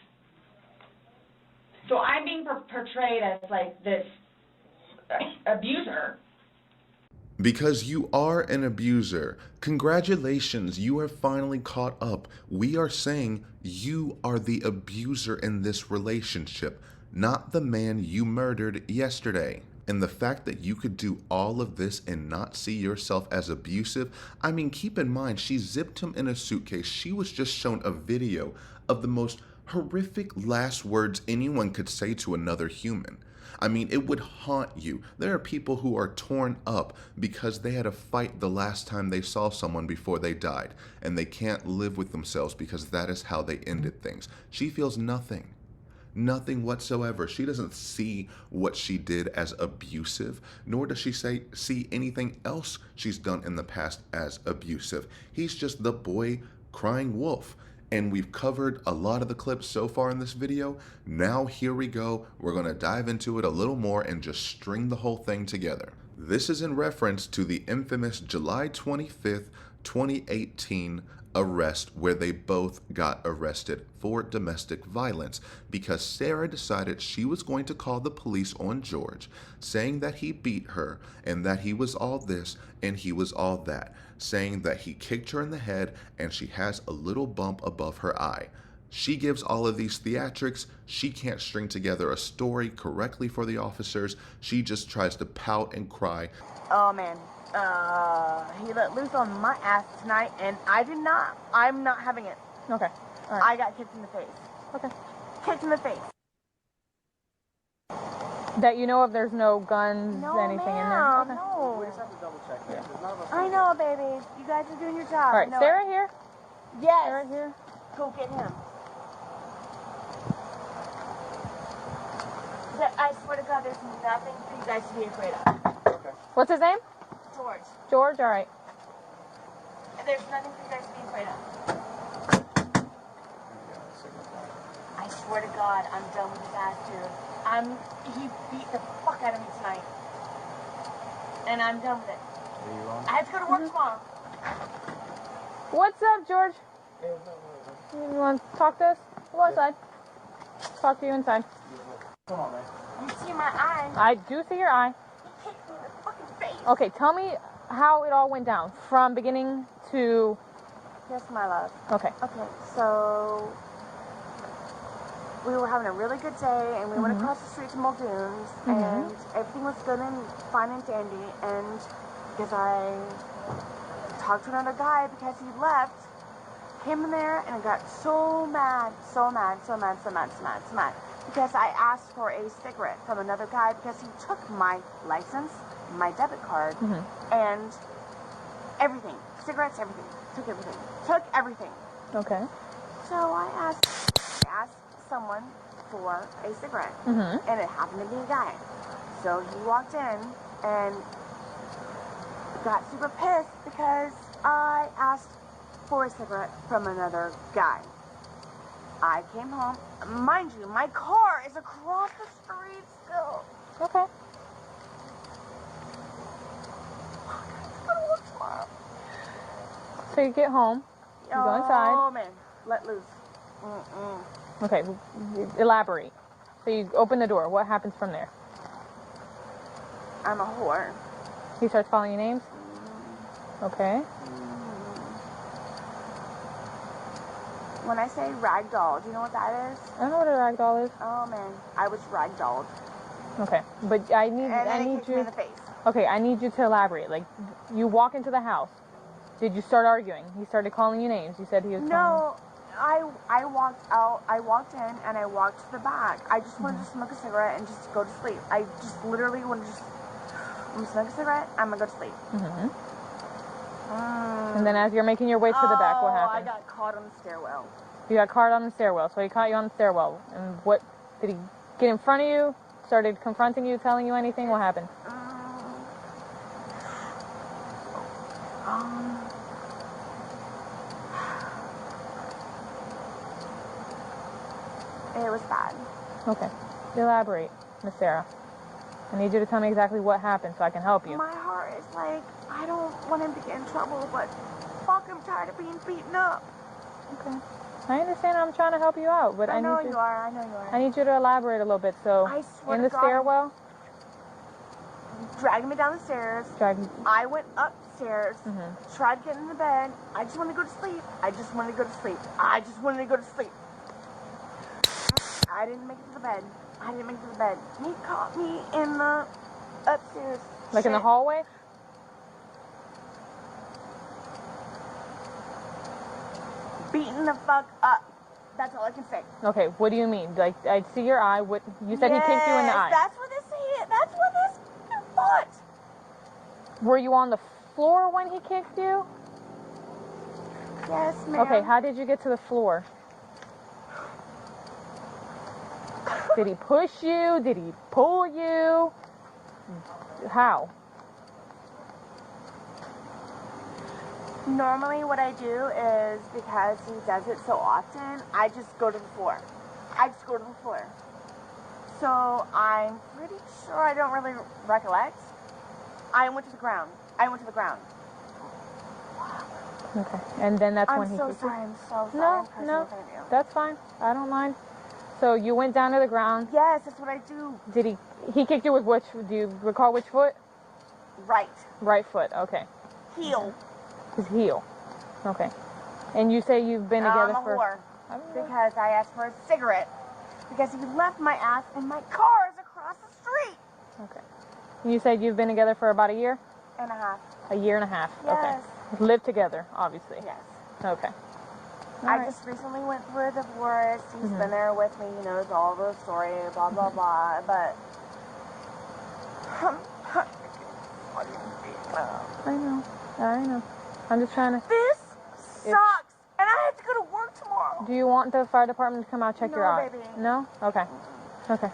So I'm being portrayed as like this abuser. Because you are an abuser. Congratulations, you are finally caught up. We are saying you are the abuser in this relationship, not the man you murdered yesterday. And the fact that you could do all of this and not see yourself as abusive, I mean, keep in mind, she zipped him in a suitcase. She was just shown a video of the most horrific last words anyone could say to another human. I mean, it would haunt you. There are people who are torn up because they had a fight the last time they saw someone before they died, and they can't live with themselves because that is how they ended things. She feels nothing. Nothing whatsoever. She doesn't see what she did as abusive, nor does she see anything else she's done in the past as abusive. He's just the boy crying wolf. And we've covered a lot of the clips so far in this video. Now here we go. We're going to dive into it a little more and just string the whole thing together. This is in reference to the infamous July 25th, 2018 arrest where they both got arrested for domestic violence because Sarah decided she was going to call the police on George, saying that he beat her and that he was all this and he was all that, saying that he kicked her in the head and she has a little bump above her eye. She gives all of these theatrics. She can't string together a story correctly for the officers. She just tries to pout and cry. Oh man, he let loose on my ass tonight, and I'm not having it. Okay. All right. I got kicked in the face. Okay. Kicked in the face. That you know of, there's no guns, No, anything in there? ma'am, Okay. no. We just have to double check that. I know, baby. You guys are doing your job. All right, No, Sarah here? Yes. Sarah here? Go get him. I swear to God, there's nothing for you guys to be afraid of. Okay. What's his name? George. George? All right. There's nothing for you guys to be afraid of. I swear to God, I'm done with this ass dude. He beat the fuck out of me tonight. And I'm done with it. I have to go to work tomorrow. What's up, George? You want to talk to us? Go outside. Talk to you inside. Come on, man. You see my eye? I do see your eye. He kicked me in the fucking face. Okay, tell me how it all went down from beginning to... Yes, my love. Okay. Okay, so we were having a really good day, and we went across the street to Muldoon's, and everything was good and fine and dandy, and because I talked to another guy because he left, came in there, and I got so mad, because I asked for a cigarette from another guy because he took my license, my debit card, and everything. Cigarettes, everything. Took everything. Took everything. Okay. So I asked someone for a cigarette. Mm-hmm. And it happened to be a guy. So he walked in and got super pissed because I asked for a cigarette from another guy. I came home. Mind you, my car is across the street still. Okay. So you get home, you go inside. Oh man, let loose. Okay, elaborate. So you open the door. What happens from there? I'm a whore. He starts calling you names? Okay. When I say ragdoll, do you know what that is? I don't know what a ragdoll is. Oh man, I was ragdolled. Okay, but I need Me in the face. Okay, I need you to elaborate. Like, you walk into the house. Did you start arguing? He started calling you names. You said he was No, I walked out. I walked in and I walked to the back. I just wanted to smoke a cigarette and just go to sleep. I just literally wanted to I'm gonna smoke a cigarette. I'm gonna go to sleep. And then as you're making your way to the back, what happened? I got caught on the stairwell. You got caught on the stairwell. So he caught you on the stairwell. And what did he get in front of you? Started confronting you, telling you anything? What happened? It was bad. Okay. Elaborate, Miss Sarah. I need you to tell me exactly what happened so I can help you. My heart is like, I don't want him to get in trouble, but fuck, I'm tired of being beaten up. Okay. I understand. I'm trying to help you out, but I know need you are. I know you are. I need you to elaborate a little bit. So, I swear in to the God, stairwell, dragging me down the stairs. I went upstairs, tried to get in the bed. I just wanted to go to sleep. I just wanted to go to sleep. I just wanted to go to sleep. I didn't make it to the bed. I didn't make it to the bed. He caught me in the upstairs. Like in the hallway? Beating the fuck up. That's all I can say. Okay, what do you mean? Like, I see your eye. What you said he kicked you in the eye. That's what they say. That's what this foot. Were you on the floor when he kicked you? Yes, ma'am. Okay, how did you get to the floor? Did he push you? Did he pull you? How? Normally what I do is, because he does it so often, I just go to the floor. I just go to the floor. So I'm pretty sure I don't really recollect. I went to the ground. I went to the ground. Okay, and then that's when he I'm so kicked sorry. you? I'm so sorry. No, I'm cursing no, in front of you. that's fine. I don't mind. So you went down to the ground. Yes, that's what I do. Did he kicked you with which, do you recall which foot? Right. Right foot, okay. Heel. His heel. Okay. And you say you've been together I'm a for... whore. Because I asked for a cigarette. Because he left my ass in my car is across the street. Okay. You said you've been together for about a year? And a half. A year and a half. Yes. Okay. Lived together, obviously. Yes. Okay. I just recently went through a divorce. He's been there with me. He knows all the story, blah, blah, blah. But... I know. I'm just trying to... This sucks. And I have to go to work tomorrow. Do you want the fire department to come out check your eye? No, baby. No? Okay. Okay.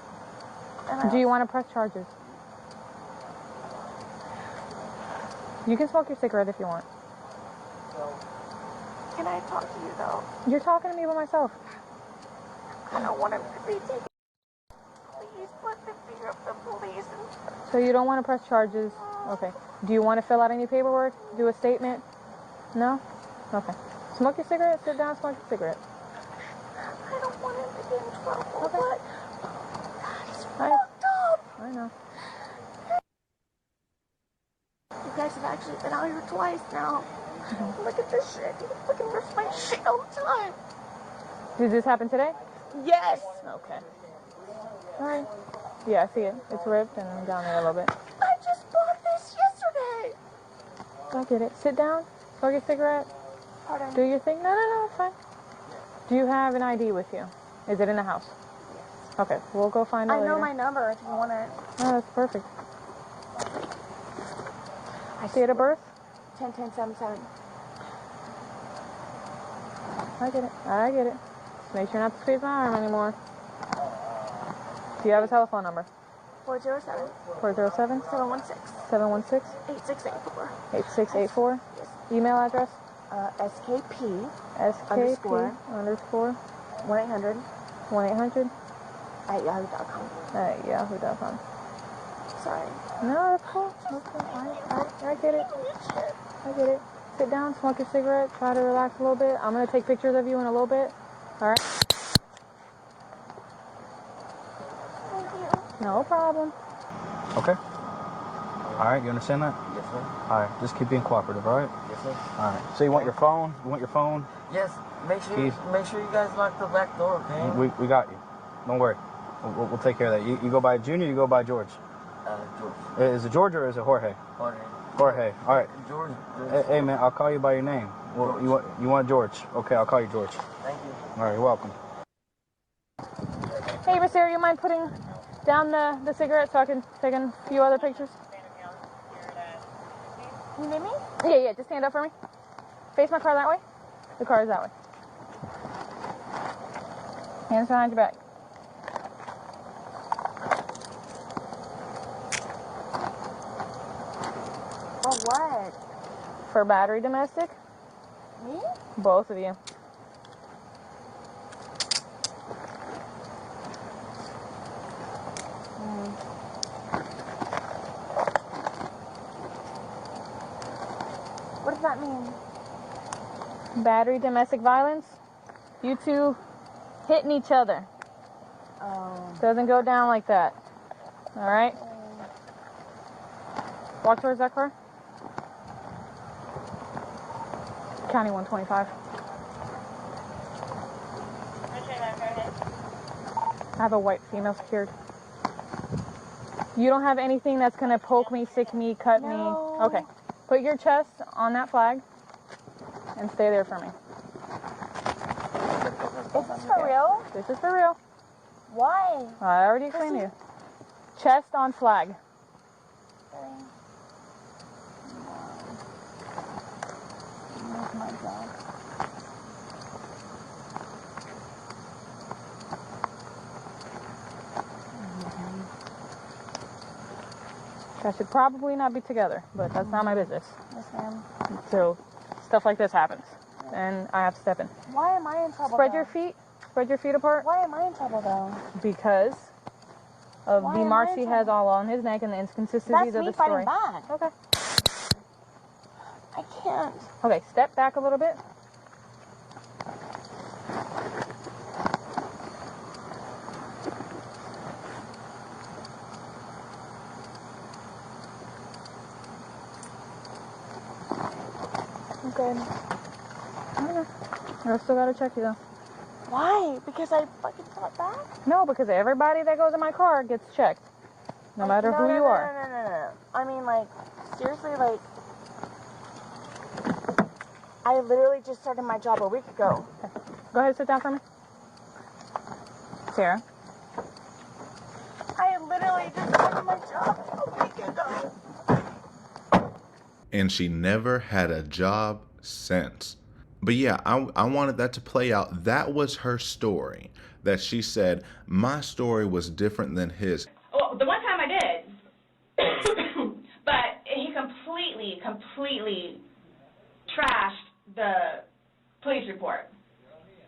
Do you want to press charges? You can smoke your cigarette if you want. Can I talk to you, though? You're talking to me by myself. I don't want him to be taken. Please put the fear of the police. So you don't want to press charges? Okay. Do you want to fill out any paperwork? Do a statement? No? Okay. Smoke your cigarette. Sit down, smoke your cigarette. I don't want him to get in trouble. Okay. But that's fucked up. I know. You guys have actually been out here twice now. Look at this shit. You fucking rip my shit all the time. Did this happen today? Yes. Okay. Alright. Yeah, I see it. It's ripped and down there a little bit. I just bought this yesterday. I get it. Sit down. Smoke your cigarette. Pardon? Do your thing. No, it's fine. Do you have an ID with you? Is it in the house? Yes. Okay, we'll go find it later. I know my number if you want it. Oh, that's perfect. Date of birth? 10-10-7-7. I get it. Just make sure not to squeeze my arm anymore. Do you have a telephone number? 407. 407? 716. 716? 8684. 8684? Yes. Email address? SKP. SKP underscore 1-800. 1-800? At yahoo.com. At yahoo.com. Sorry. No, that's cool. That's cool. I get it. I get it. Sit down, smoke your cigarette, try to relax a little bit. I'm going to take pictures of you in a little bit. All right? Thank you. No problem. Okay. All right, you understand that? Yes, sir. All right, just keep being cooperative, all right? Yes, sir. All right. So you want your phone? You want your phone? Yes. Make sure you guys lock the back door, okay? We got you. Don't worry. We'll take care of that. You go by Junior, you go by George? George. Is it George or is it Jorge? Jorge. Jorge. All right. George. Hey, man, I'll call you by your name. Well, you want George? Okay, I'll call you George. Thank you. All right, you're welcome. Hey, Miss Sarah, you mind putting down the cigarette so I can take a few other pictures? You need me? Yeah, just stand up for me. Face my car that way. The car is that way. Hands behind your back. For what? For battery domestic. Me? Both of you. What does that mean? Battery domestic violence. You two hitting each other. Oh. Doesn't go down like that. All right? Walk towards that car. County 125. I have a white female secured. You don't have anything that's going to poke me, stick me, cut me? Okay. Put your chest on that flag and stay there for me. Is this for real? This is for real. Why? I already explained to you. Chest on flag. That's my job. That should probably not be together, but that's not my business. Yes, ma'am. So, stuff like this happens, and I have to step in. Why am I in trouble? Spread your feet. Spread your feet apart. Why am I in trouble though? Because of Why the am marks I in he has trouble? all on his neck and the inconsistencies That's of me the story. fighting back. Okay. I can't. Okay, step back a little bit. I'm good. Okay. I still gotta check you though. Why? Because I fucking fought back? No, because everybody that goes in my car gets checked. No matter who you are. No. I mean, like, seriously, like, I literally just started my job a week ago. Okay. Go ahead, sit down for me. Sarah. I literally just started my job a week ago. And she never had a job since. But yeah, I wanted that to play out. That was her story. That she said, my story was different than his. Well, the one time I did, but he completely trashed the police report.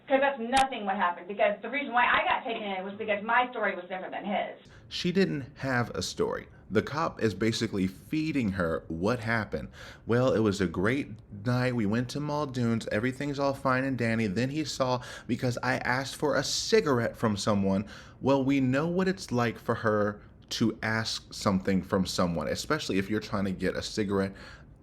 Because that's nothing what happened. Because the reason why I got taken in was because my story was different than his. She didn't have a story. The cop is basically feeding her what happened. Well, it was a great night. We went to Muldoon's. Everything's all fine and dandy. Then he saw, because I asked for a cigarette from someone. Well, we know what it's like for her to ask something from someone, especially if you're trying to get a cigarette.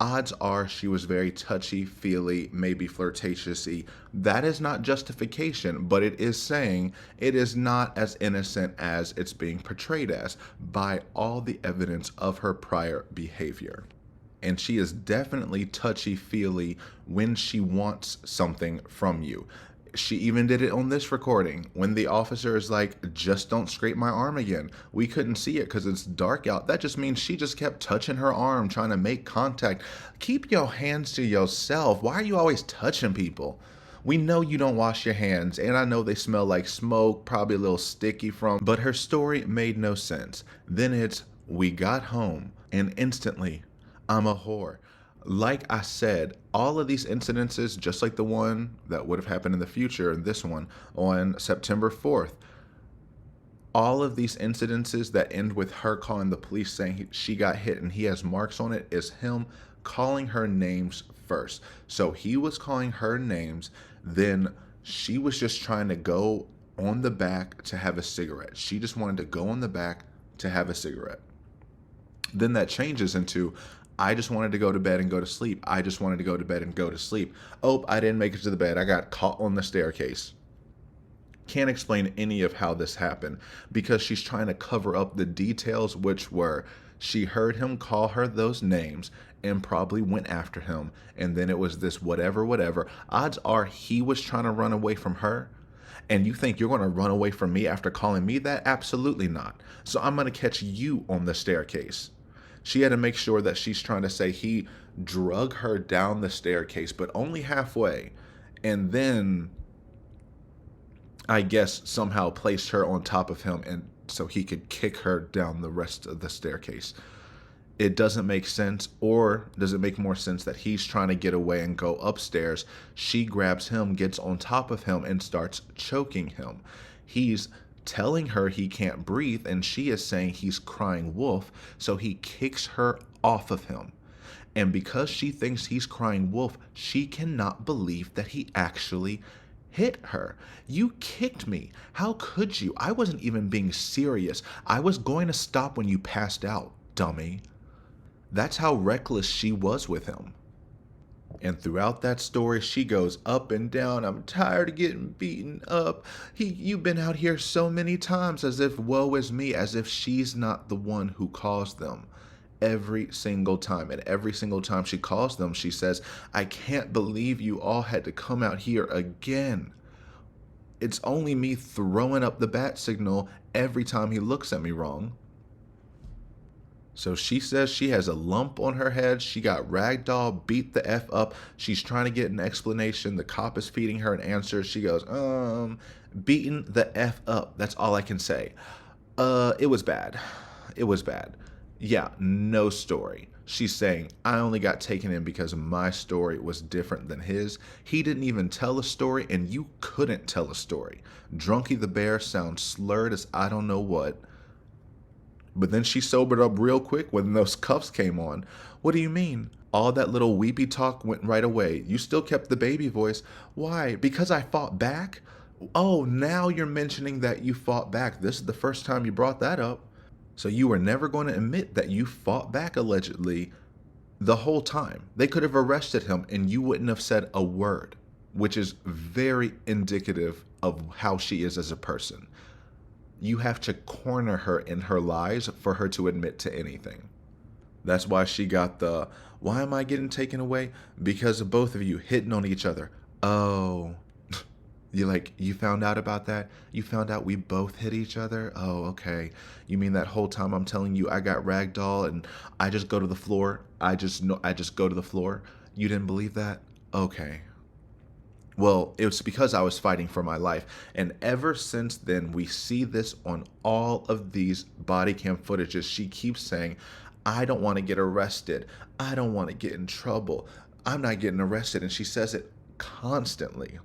Odds are she was very touchy-feely, maybe flirtatious-y. That is not justification, but it is saying it is not as innocent as it's being portrayed as by all the evidence of her prior behavior. And she is definitely touchy-feely when she wants something from you. She even did it on this recording when the officer is like, just don't scrape my arm again. We couldn't see it because it's dark out. That just means she just kept touching her arm, trying to make contact. Keep your hands to yourself. Why are you always touching people? We know you don't wash your hands, and I know they smell like smoke, probably a little sticky but her story made no sense. Then it's, we got home, and instantly, I'm a whore. Like I said, all of these incidences, just like the one that would have happened in the future, and this one on September 4th, all of these incidences that end with her calling the police saying she got hit and he has marks on it is him calling her names first. So he was calling her names, then she was just trying to go on the back to have a cigarette. She just wanted to go on the back to have a cigarette. Then that changes into, I just wanted to go to bed and go to sleep. I just wanted to go to bed and go to sleep. Oh, I didn't make it to the bed. I got caught on the staircase. Can't explain any of how this happened because she's trying to cover up the details, which were she heard him call her those names and probably went after him. And then it was this whatever. Odds are he was trying to run away from her. And you think you're going to run away from me after calling me that? Absolutely not. So I'm going to catch you on the staircase. She had to make sure that she's trying to say he drug her down the staircase, but only halfway. And then, I guess, somehow placed her on top of him and so he could kick her down the rest of the staircase. It doesn't make sense. Or does it make more sense that he's trying to get away and go upstairs? She grabs him, gets on top of him, and starts choking him. He's telling her he can't breathe, and she is saying he's crying wolf, so he kicks her off of him. And because she thinks he's crying wolf, she cannot believe that he actually hit her. You kicked me. How could you? I wasn't even being serious. I was going to stop when you passed out, dummy. That's how reckless she was with him. And throughout that story, she goes up and down. I'm tired of getting beaten up. You've been out here so many times, as if woe is me, as if she's not the one who caused them. Every single time. And every single time she calls them, she says, I can't believe you all had to come out here again. It's only me throwing up the bat signal every time he looks at me wrong. So she says she has a lump on her head. She got ragdoll, beat the F up. She's trying to get an explanation. The cop is feeding her an answer. She goes, beaten the F up. That's all I can say. It was bad. It was bad. Yeah, no story. She's saying, I only got taken in because my story was different than his. He didn't even tell a story, and you couldn't tell a story. Drunky the Bear sounds slurred as I don't know what. But then she sobered up real quick when those cuffs came on. What do you mean? All that little weepy talk went right away. You still kept the baby voice. Why? Because I fought back? Oh, now you're mentioning that you fought back. This is the first time you brought that up. So you were never going to admit that you fought back allegedly the whole time. They could have arrested him and you wouldn't have said a word, which is very indicative of how she is as a person. You have to corner her in her lies for her to admit to anything. That's why she got the, why am I getting taken away? Because of both of you hitting on each other. Oh, you found out about that? You found out we both hit each other? Oh, okay. You mean that whole time I'm telling you I got ragdoll and I just go to the floor? I just go to the floor? You didn't believe that? Okay. Well, it was because I was fighting for my life. And ever since then, we see this on all of these body cam footages. She keeps saying, I don't want to get arrested. I don't want to get in trouble. I'm not getting arrested. And she says it constantly.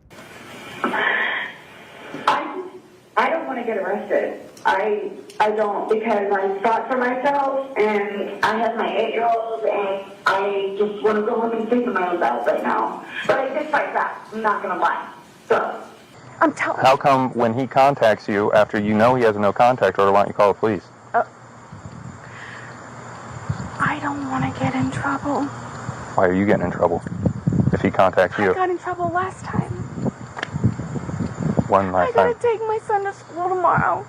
I don't want to get arrested. I don't, because I fought for myself and I have my 8-year-old and I just want to go home and sleep in my own bed right now. But I did fight back, I'm not going to lie. So, I'm telling you. How come when he contacts you after you know he has a no contact order, why don't you call the police? I don't want to get in trouble. Why are you getting in trouble if he contacts you? I got in trouble last time. One last time. I gotta take my son to school tomorrow.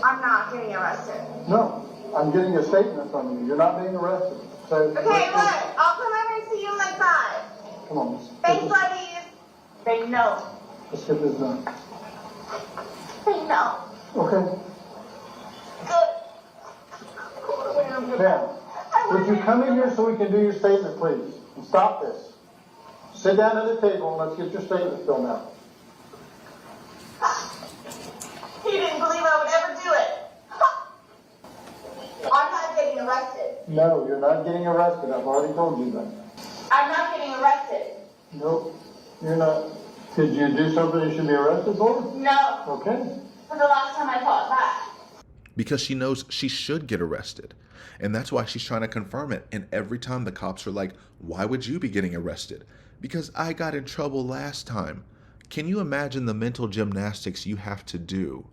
I'm not getting arrested. No, I'm getting a statement from you. You're not being arrested. So, Okay, look, I'll come over and see you in like 5. Come on. Thanks, buddies. They know. Let's get this done. They know. Okay. Good. Now, would you come in here so we can do your statement, please? And stop this. Sit down at the table and let's get your statement filled out. He didn't believe I would ever do it. I'm not getting arrested. No, you're not getting arrested. I've already told you that. I'm not getting arrested. Nope, you're not. Did you do something you should be arrested for? No. Okay. For the last time I fought back. Because she knows she should get arrested. And that's why she's trying to confirm it. And every time the cops are like, why would you be getting arrested? Because I got in trouble last time. Can you imagine the mental gymnastics you have to do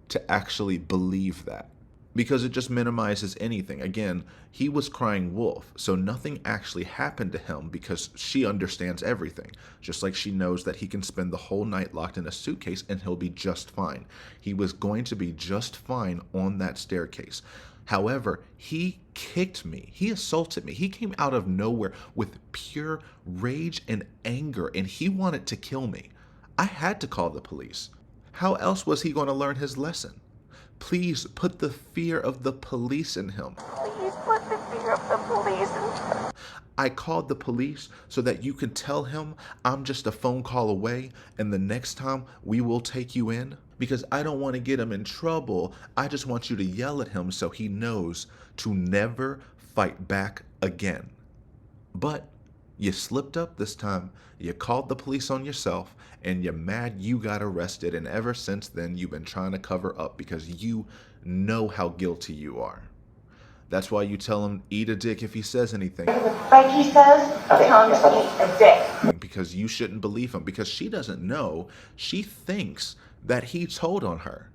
to actually believe that? Because it just minimizes anything. Again, he was crying wolf, so nothing actually happened to him because she understands everything. Just like she knows that he can spend the whole night locked in a suitcase and he'll be just fine. He was going to be just fine on that staircase. However, he kicked me. He assaulted me. He came out of nowhere with pure rage and anger, and he wanted to kill me. I had to call the police. How else was he going to learn his lesson? Please put the fear of the police in him. Please put the fear of the police in him. I called the police so that you can tell him I'm just a phone call away and the next time we will take you in. Because I don't want to get him in trouble. I just want you to yell at him so he knows to never fight back again. But you slipped up this time. You called the police on yourself and you're mad you got arrested. And ever since then, you've been trying to cover up because you know how guilty you are. That's why you tell him, eat a dick if he says anything. Like he says, tell him to eat a dick. Because you shouldn't believe him. Because she doesn't know. She thinks that he told on her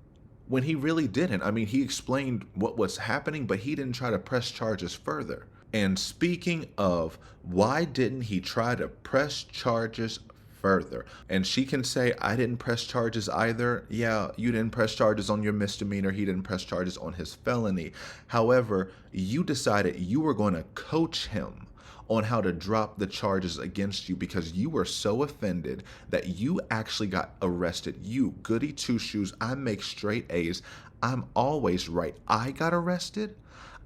when he really didn't. I mean, he explained what was happening, but he didn't try to press charges further. And speaking of, why didn't he try to press charges further? And she can say, I didn't press charges either. Yeah, you didn't press charges on your misdemeanor. He didn't press charges on his felony. However, you decided you were going to coach him on how to drop the charges against you because you were so offended that you actually got arrested. You, goody two-shoes, I make straight A's. I'm always right. I got arrested?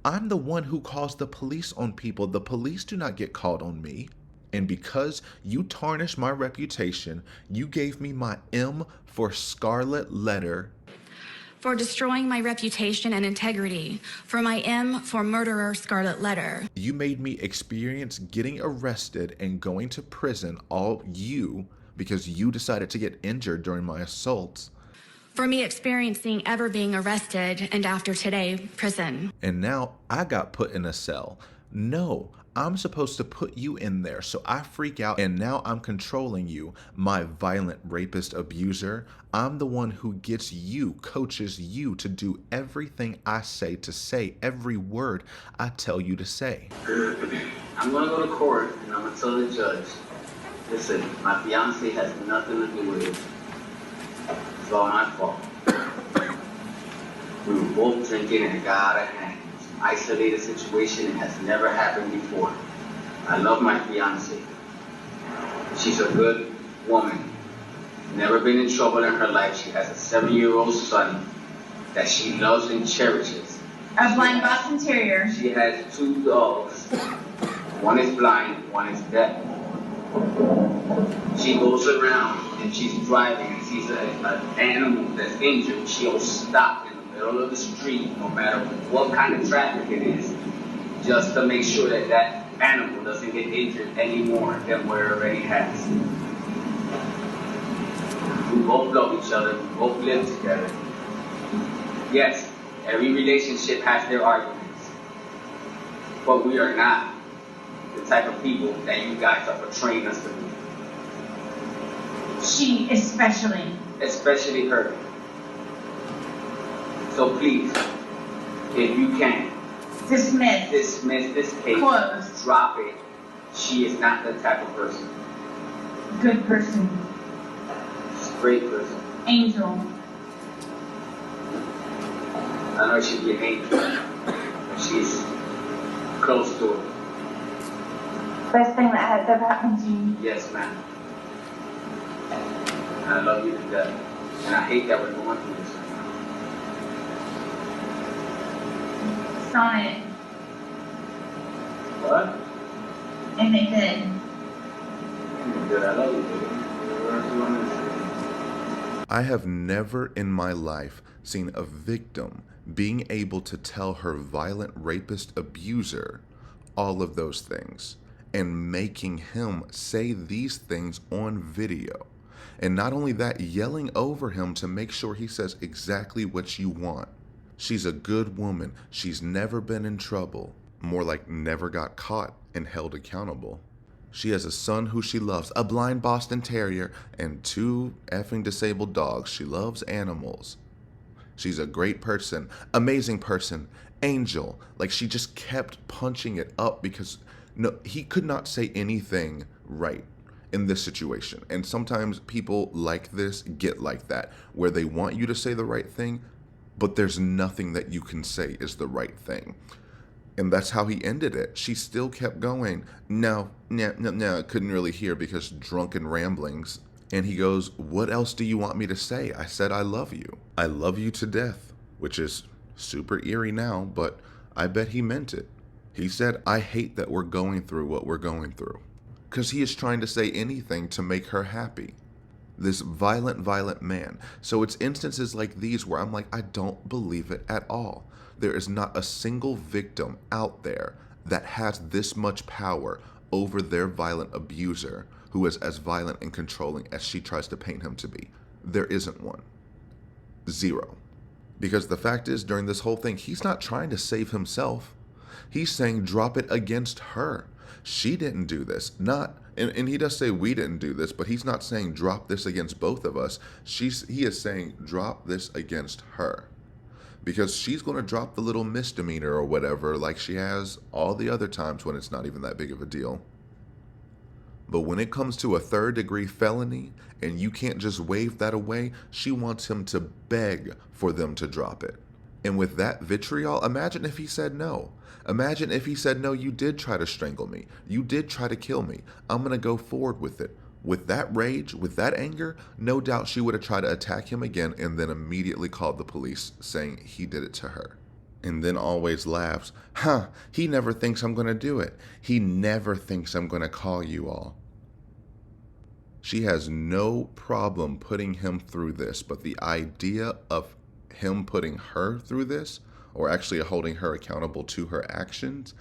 I'm the one who calls the police on people. The police do not get called on me. And because you tarnished my reputation, you gave me my M for Scarlet Letter. For destroying my reputation and integrity. For my M for Murderer Scarlet Letter. You made me experience getting arrested and going to prison, all you, because you decided to get injured during my assaults. For me experiencing ever being arrested and after today, prison. And now I got put in a cell. No, I'm supposed to put you in there, so I freak out and now I'm controlling you, my violent rapist abuser. I'm the one who gets you, coaches you to do everything I say, to say every word I tell you to say. I'm gonna go to court and I'm gonna tell the judge, listen, my fiance has nothing to do with it. It's all my fault. We were both drinking and it got out of hand. Isolated situation, it has never happened before. I love my fiance. She's a good woman. Never been in trouble in her life. She has a 7-year-old son that she loves and cherishes. A blind Boston Terrier. She has 2 dogs. One is blind, one is deaf. She goes around and she's driving and sees an animal that's injured. She'll stop in the middle of the street, no matter what kind of traffic it is, just to make sure that that animal doesn't get injured any more than what it already has. We both love each other. We both live together. Yes, every relationship has their arguments, but we are not the type of people that you guys are portraying us to be. She especially. Especially her. So please, if you can, dismiss this case. Close. Drop it. She is not the type of person. Good person. Great person. Angel. I know she'd be an angel. She's close to it. Best thing that has ever happened to you. Yes, ma'am. And I love you to death. And I hate that we're going through this. Saw it. What? And they did. good. I love you, baby. Whatever you want to say. I have never in my life seen a victim being able to tell her violent rapist abuser all of those things and making him say these things on video. And not only that, yelling over him to make sure he says exactly what you want. She's a good woman. She's never been in trouble. More like never got caught and held accountable. She has a son who she loves, a blind Boston Terrier, and 2 effing disabled dogs. She loves animals. She's a great person, amazing person, angel. Like, she just kept punching it up because no, he could not say anything right in this situation. And sometimes people like this get like that, where they want you to say the right thing, but there's nothing that you can say is the right thing. And that's how he ended it. She still kept going. No, couldn't really hear because drunken ramblings. And he goes, what else do you want me to say? I said, I love you. I love you to death, which is super eerie now, but I bet he meant it. He said, I hate that we're going through what we're going through. Because he is trying to say anything to make her happy. This violent man. So it's instances like these where I'm like, I don't believe it at all. There is not a single victim out there that has this much power over their violent abuser who is as violent and controlling as she tries to paint him to be. There isn't one. 0. Because the fact is, during this whole thing, he's not trying to save himself. He's saying drop it against her. She didn't do this. And he does say we didn't do this, but he's not saying drop this against both of us. He is saying drop this against her. Because she's going to drop the little misdemeanor or whatever like she has all the other times when it's not even that big of a deal. But when it comes to a 3rd-degree felony and you can't just wave that away, she wants him to beg for them to drop it. And with that vitriol, imagine if he said no. Imagine if he said, no, you did try to strangle me. You did try to kill me. I'm going to go forward with it. With that rage, with that anger, no doubt she would have tried to attack him again and then immediately called the police saying he did it to her. And then always laughs. He never thinks I'm going to do it. He never thinks I'm going to call you all. She has no problem putting him through this, but the idea of him putting her through this, or actually holding her accountable to her actions,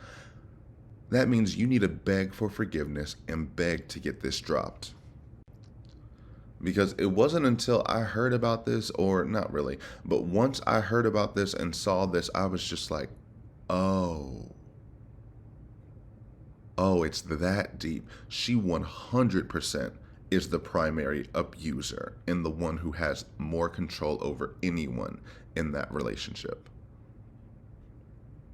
that means you need to beg for forgiveness and beg to get this dropped. Because it wasn't until I heard about this, or not really, but once I heard about this and saw this, I was just like, oh, it's that deep. She 100% is the primary abuser and the one who has more control over anyone in that relationship.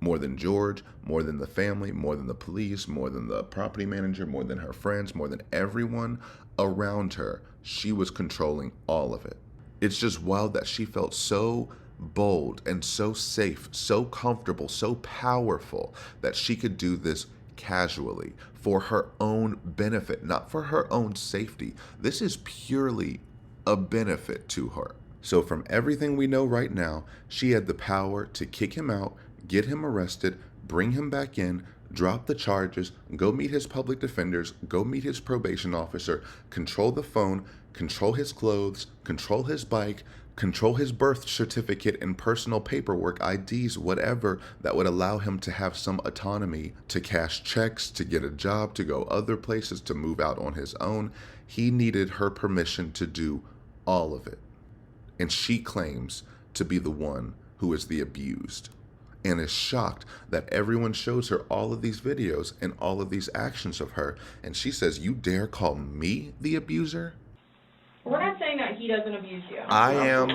More than George, more than the family, more than the police, more than the property manager, more than her friends, more than everyone around her. She was controlling all of it. It's just wild that she felt so bold and so safe, so comfortable, so powerful that she could do this casually for her own benefit, not for her own safety. This is purely a benefit to her. So from everything we know right now, she had the power to kick him out, get him arrested, bring him back in, drop the charges, go meet his public defenders, go meet his probation officer, control the phone, control his clothes, control his bike, control his birth certificate and personal paperwork, IDs, whatever that would allow him to have some autonomy to cash checks, to get a job, to go other places, to move out on his own. He needed her permission to do all of it. And she claims to be the one who is the abused, and is shocked that everyone shows her all of these videos and all of these actions of her, and she says, you dare call me the abuser? We're not saying that he doesn't abuse you. I am.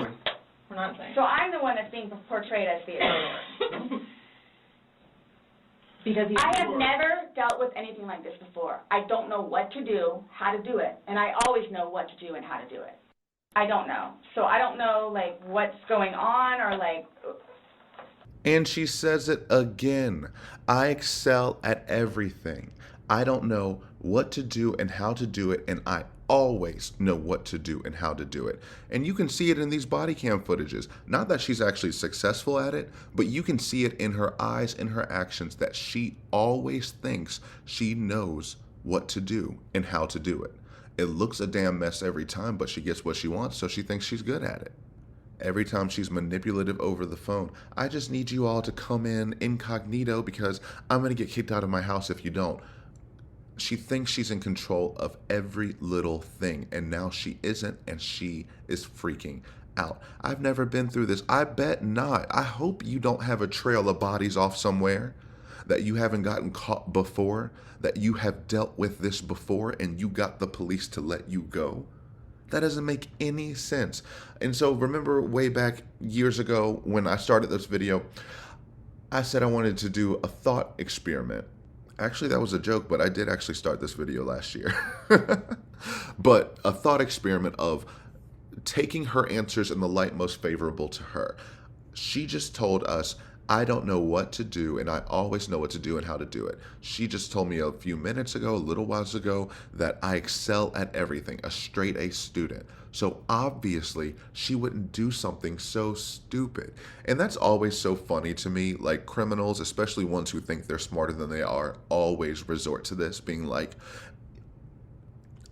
We're not saying. So I'm the one that's being portrayed as the abuser. Because I have never dealt with anything like this before. I don't know what to do, how to do it, and I always know what to do and how to do it. I don't know. So I don't know, like, what's going on or, like... And she says it again. I excel at everything. I don't know what to do and how to do it, and I always know what to do and how to do it. And you can see it in these body cam footages. Not that she's actually successful at it, but you can see it in her eyes and her actions that she always thinks she knows what to do and how to do it. It looks a damn mess every time, but she gets what she wants, so she thinks she's good at it. Every time she's manipulative over the phone. I just need you all to come in incognito because I'm going to get kicked out of my house if you don't. She thinks she's in control of every little thing, and now she isn't, and she is freaking out. I've never been through this. I bet not. I hope you don't have a trail of bodies off somewhere, that you haven't gotten caught before, that you have dealt with this before, and you got the police to let you go. That doesn't make any sense. And so remember way back years ago when I started this video, I said I wanted to do a thought experiment. Actually, that was a joke, but I did actually start this video last year. But a thought experiment of taking her answers in the light most favorable to her. She just told us, I don't know what to do, and I always know what to do and how to do it. She just told me a few minutes ago, a little while ago, that I excel at everything, a straight A student. So obviously, she wouldn't do something so stupid. And that's always so funny to me. Like, criminals, especially ones who think they're smarter than they are, always resort to this, being like,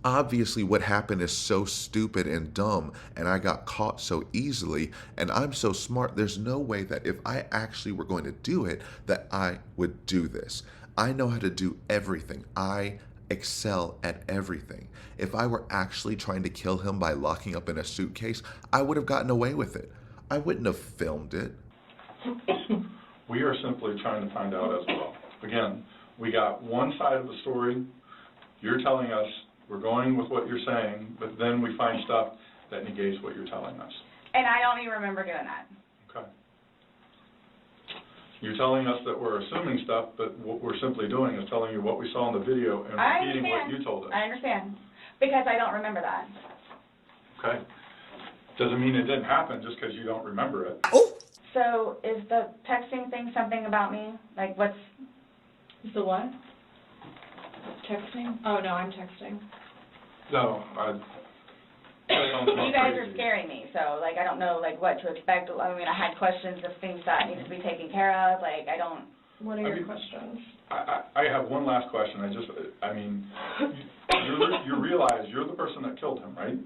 obviously what happened is so stupid and dumb, and I got caught so easily, and I'm so smart, there's no way that if I actually were going to do it, that I would do this. I know how to do everything. I excel at everything. If I were actually trying to kill him by locking up in a suitcase, I would have gotten away with it. I wouldn't have filmed it. We are simply trying to find out as well. Again, we got one side of the story. You're telling us, we're going with what you're saying, but then we find stuff that negates what you're telling us. And I don't even remember doing that. Okay. You're telling us that we're assuming stuff, but what we're simply doing is telling you what we saw in the video and repeating what you told us. I understand. Because I don't remember that. Okay. Doesn't mean it didn't happen just because you don't remember it. So is the texting thing something about me? Like what's... Is the what? Texting? Oh, no, I'm texting. No, you guys are scaring me, so, like, I don't know, like, what to expect. I mean, I had questions of things that need to be taken care of. Like, I don't... What are your questions? I have one last question. You realize you're the person that killed him, right?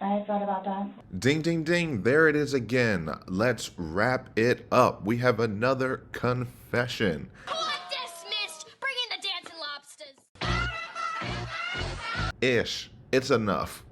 I thought about that. Ding, ding, ding. There it is again. Let's wrap it up. We have another confession. Bring in the dancing lobsters. Ish. It's enough.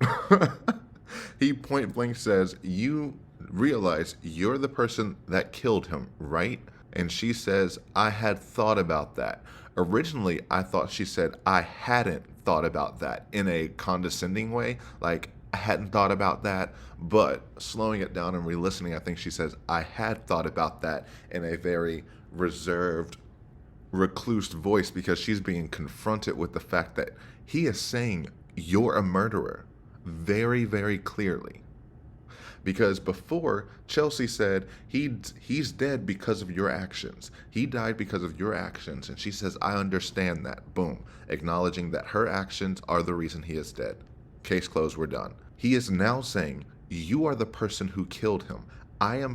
He point blank says, you realize you're the person that killed him, right? And she says, I had thought about that. Originally, I thought she said, I hadn't thought about that in a condescending way. Like, I hadn't thought about that. But slowing it down and re-listening, I think she says, I had thought about that in a very reserved, recluse voice, because she's being confronted with the fact that he is saying, you're a murderer, very, very clearly. Because before, Chelsea said, he's dead because of your actions. He died because of your actions. And she says, I understand that. Boom. Acknowledging that her actions are the reason he is dead. Case closed, we're done. He is now saying, you are the person who killed him. I am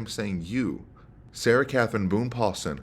saying you, Sarah Kathryn Boone Paulsen,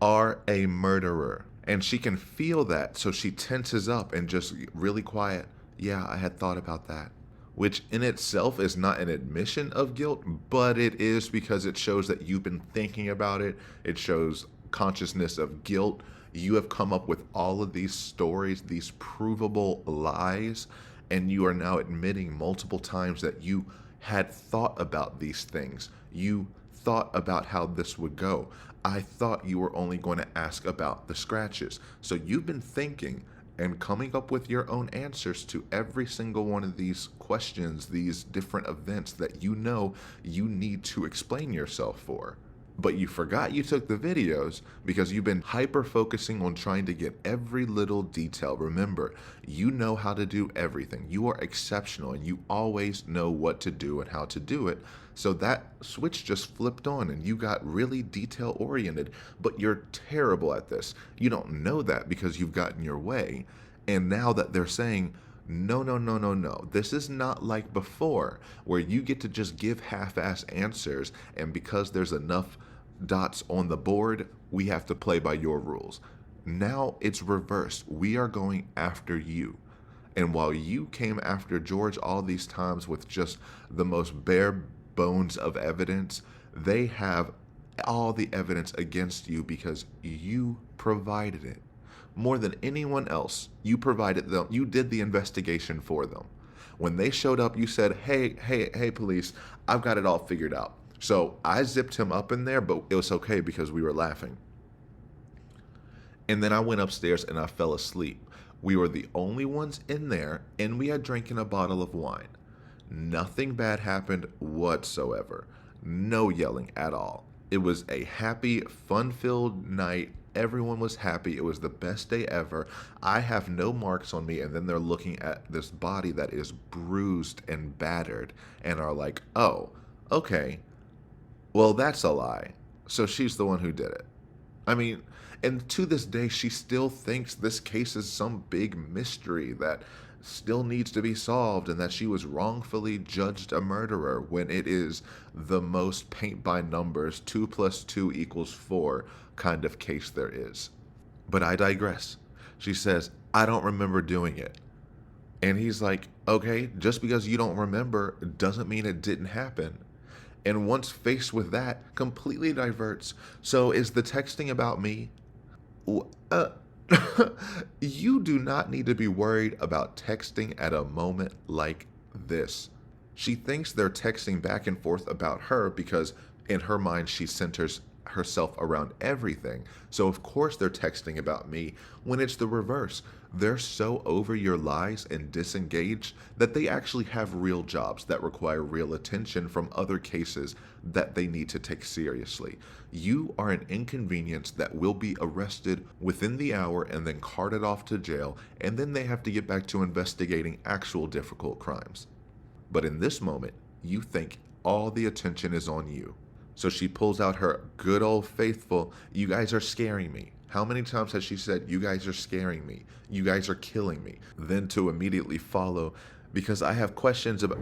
are a murderer. And she can feel that, so she tenses up and just really quiet. Yeah, I had thought about that. Which in itself is not an admission of guilt, but it is because it shows that you've been thinking about it. It shows consciousness of guilt. You have come up with all of these stories, these provable lies, and you are now admitting multiple times that you had thought about these things. You thought about how this would go. I thought you were only going to ask about the scratches. So you've been thinking and coming up with your own answers to every single one of these questions, these different events that you know you need to explain yourself for. But you forgot you took the videos because you've been hyper-focusing on trying to get every little detail. Remember, you know how to do everything. You are exceptional and you always know what to do and how to do it. So that switch just flipped on and you got really detail-oriented, but you're terrible at this. You don't know that because you've gotten your way. And now that they're saying, no, no, no, no, no. This is not like before where you get to just give half-ass answers, and because there's enough dots on the board. We have to play by your rules. Now it's reversed. We are going after you. And while you came after George all these times with just the most bare bones of evidence, they have all the evidence against you because you provided it. More than anyone else, you provided them. You did the investigation for them. When they showed up, you said, hey, police, I've got it all figured out. So I zipped him up in there, but it was okay because we were laughing. And then I went upstairs and I fell asleep. We were the only ones in there, and we had drinking a bottle of wine. Nothing bad happened whatsoever. No yelling at all. It was a happy, fun-filled night. Everyone was happy. It was the best day ever. I have no marks on me, and then they're looking at this body that is bruised and battered and are like, oh, okay, well, that's a lie. So she's the one who did it. I mean, and to this day, she still thinks this case is some big mystery that still needs to be solved and that she was wrongfully judged a murderer when it is the most paint by numbers 2 + 2 = 4 kind of case there is. But I digress. She says, I don't remember doing it. And he's like, okay, just because you don't remember doesn't mean it didn't happen. And once faced with that, completely diverts. So is the texting about me? You do not need to be worried about texting at a moment like this. She thinks they're texting back and forth about her because in her mind she centers herself around everything. So of course they're texting about me when it's the reverse. They're so over your lies and disengaged that they actually have real jobs that require real attention from other cases that they need to take seriously. You are an inconvenience that will be arrested within the hour and then carted off to jail, and then they have to get back to investigating actual difficult crimes. But in this moment, you think all the attention is on you. So she pulls out her good old faithful, you guys are scaring me. How many times has she said, you guys are scaring me, you guys are killing me? Then to immediately follow, because I have questions about...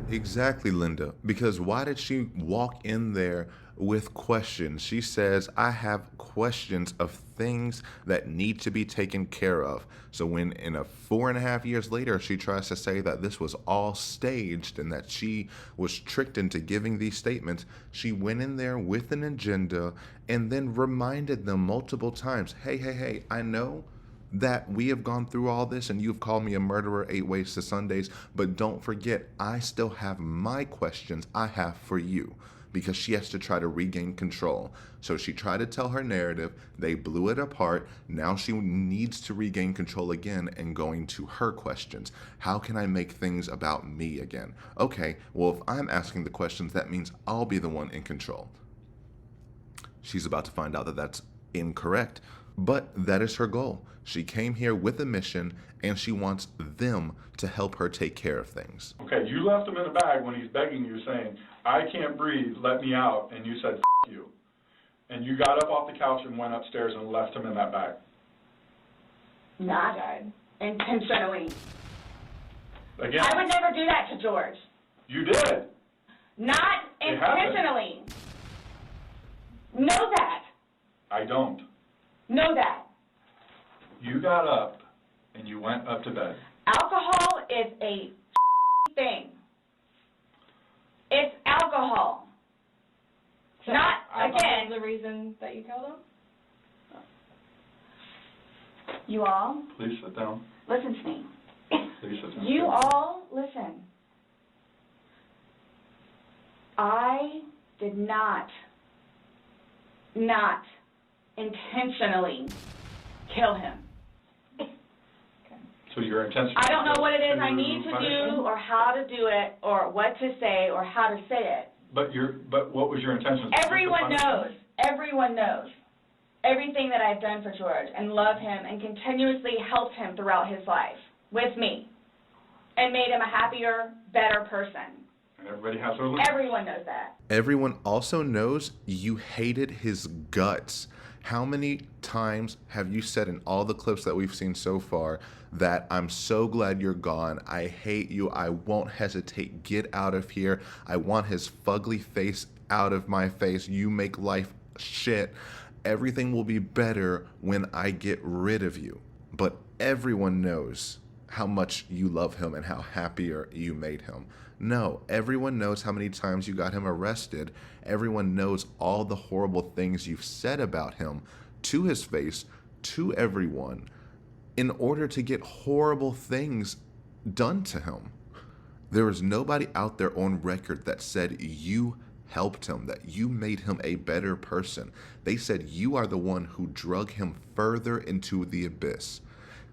Exactly, Linda, because why did she walk in there with questions? She says, I have questions of things that need to be taken care of. So when in a 4.5 years later, she tries to say that this was all staged and that she was tricked into giving these statements, she went in there with an agenda and then reminded them multiple times, hey, I know that we have gone through all this and you've called me a murderer 8 ways to Sundays, but don't forget, I still have my questions I have for you, because she has to try to regain control. So she tried to tell her narrative, they blew it apart, now she needs to regain control again and going to her questions. How can I make things about me again? Okay, well, if I'm asking the questions, that means I'll be the one in control. She's about to find out that that's incorrect, but that is her goal. She came here with a mission, and she wants them to help her take care of things. Okay, you left him in a bag when he's begging you, saying, I can't breathe, let me out, and you said, F you. And you got up off the couch and went upstairs and left him in that bag. Not intentionally. Again. I would never do that to George. You did. Not intentionally. Know that. I don't. Know that. You got up and you went up to bed. Alcohol is a thing. It's alcohol. So not, again. The reason that you killed him? You all. Please sit down. Listen to me. Please sit down. You all, listen. I did not intentionally kill him. So your intention... I don't know what it is I need to do or how to do it or what to say or how to say it. But what was your intention? Everyone knows. Everyone knows everything that I've done for George and love him and continuously helped him throughout his life with me and made him a happier, better person. And everybody has their limits. Everyone knows that. Everyone also knows you hated his guts. How many times have you said in all the clips that we've seen so far that I'm so glad you're gone, I hate you, I won't hesitate, get out of here, I want his fugly face out of my face, you make life shit, everything will be better when I get rid of you. But everyone knows how much you love him and how happier you made him. No, everyone knows how many times you got him arrested. Everyone knows all the horrible things you've said about him to his face, to everyone, in order to get horrible things done to him. There is nobody out there on record that said you helped him, that you made him a better person. They said you are the one who drug him further into the abyss.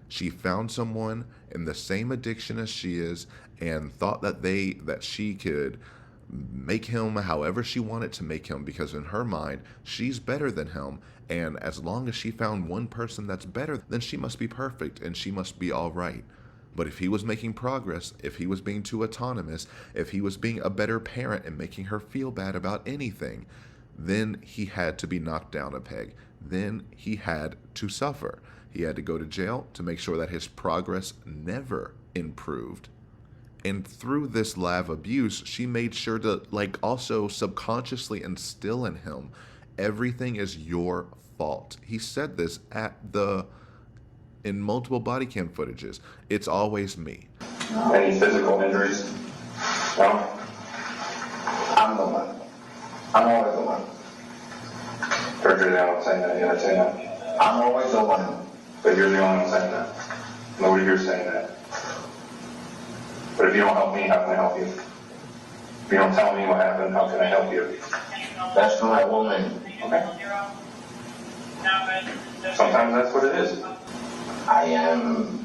She found someone in the same addiction as she is and thought that she could make him however she wanted to make him, because in her mind, she's better than him. And as long as she found one person that's better, then she must be perfect and she must be all right. But if he was making progress, if he was being too autonomous, if he was being a better parent and making her feel bad about anything, then he had to be knocked down a peg. Then he had to suffer. He had to go to jail to make sure that his progress never improved. And through this lab abuse, she made sure to also subconsciously instill in him, everything is your fault. He said this in multiple body cam footages. It's always me. Any physical injuries? No? I'm the one. I'm always the one. Perjury, I don't say that. Yeah, I say that. I'm always the one. But you're the only one saying that. Nobody here's saying that. But if you don't help me, how can I help you? If you don't tell me what happened, how can I help you? That's for my woman. Okay. Sometimes that's what it is. I am,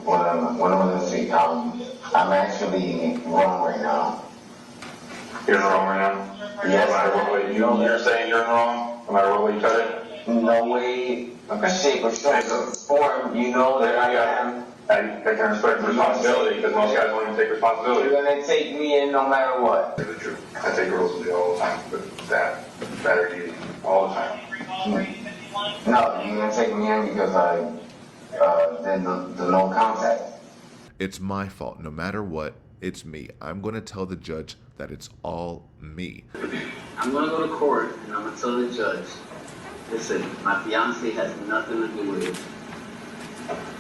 what I'm going to say, I'm actually wrong right now. You're wrong right now? Yes. No matter what way you're saying you're wrong, no matter what way you cut it? No way, shape, or form, you know that I am. I can respect responsibility, because most guys won't even take responsibility. You're going to take me in no matter what. That's the truth. I take girls to jail all the time, but that or easy, all the time. No, you're going to take me in because I did the no contact. It's my fault. No matter what, it's me. I'm going to tell the judge that it's all me. I'm going to go to court and I'm going to tell the judge, listen, my fiance has nothing to do with it.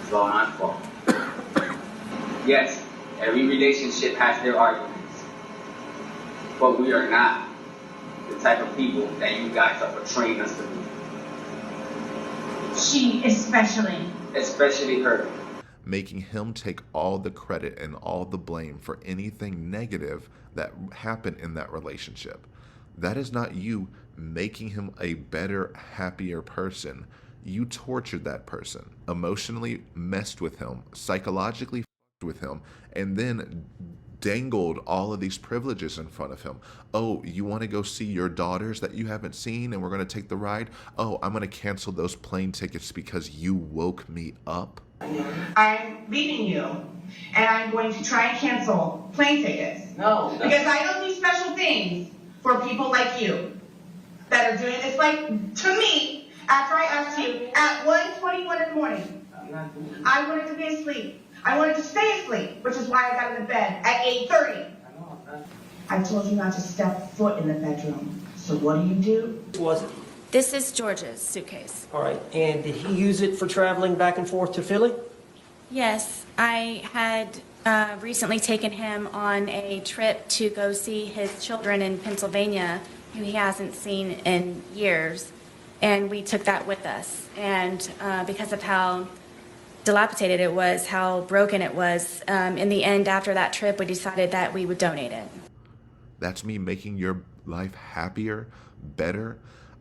It's all my fault. Yes, every relationship has their arguments. But we are not the type of people that you guys are portraying us to be. She especially. Especially her. Making him take all the credit and all the blame for anything negative that happened in that relationship. That is not you making him a better, happier person. You tortured that person, emotionally messed with him, psychologically f***ed with him, and then dangled all of these privileges in front of him. Oh, you want to go see your daughters that you haven't seen and we're going to take the ride? Oh, I'm going to cancel those plane tickets because you woke me up? I'm leaving you, and I'm going to try and cancel plane tickets. No. Because I don't do special things for people like you that are doing this, like, to me, after I asked you at 1:21 in the morning. I wanted to be asleep. I wanted to stay asleep, which is why I got into bed at 8:30. I told you not to step foot in the bedroom. So what do? What was it? This is George's suitcase. All right, and did he use it for traveling back and forth to Philly? Yes, I had recently taken him on a trip to go see his children in Pennsylvania, who he hasn't seen in years, and we took that with us. And because of how dilapidated it was, how broken it was, in the end, after that trip, we decided that we would donate it. That's me making your life happier, better.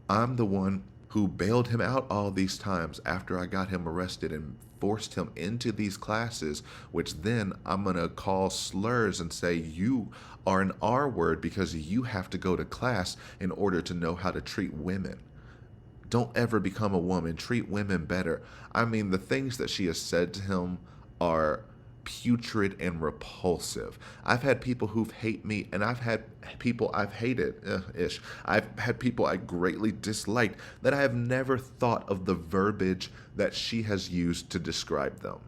I'm the one who bailed him out all these times after I got him arrested and forced him into these classes, which then I'm going to call slurs and say you are an R word because you have to go to class in order to know how to treat women. Don't ever become a woman. Treat women better. I mean, the things that she has said to him are putrid and repulsive. I've had people who've hate me, and I've had people I've hated, ish. I've had people I greatly disliked that I have never thought of the verbiage that she has used to describe them.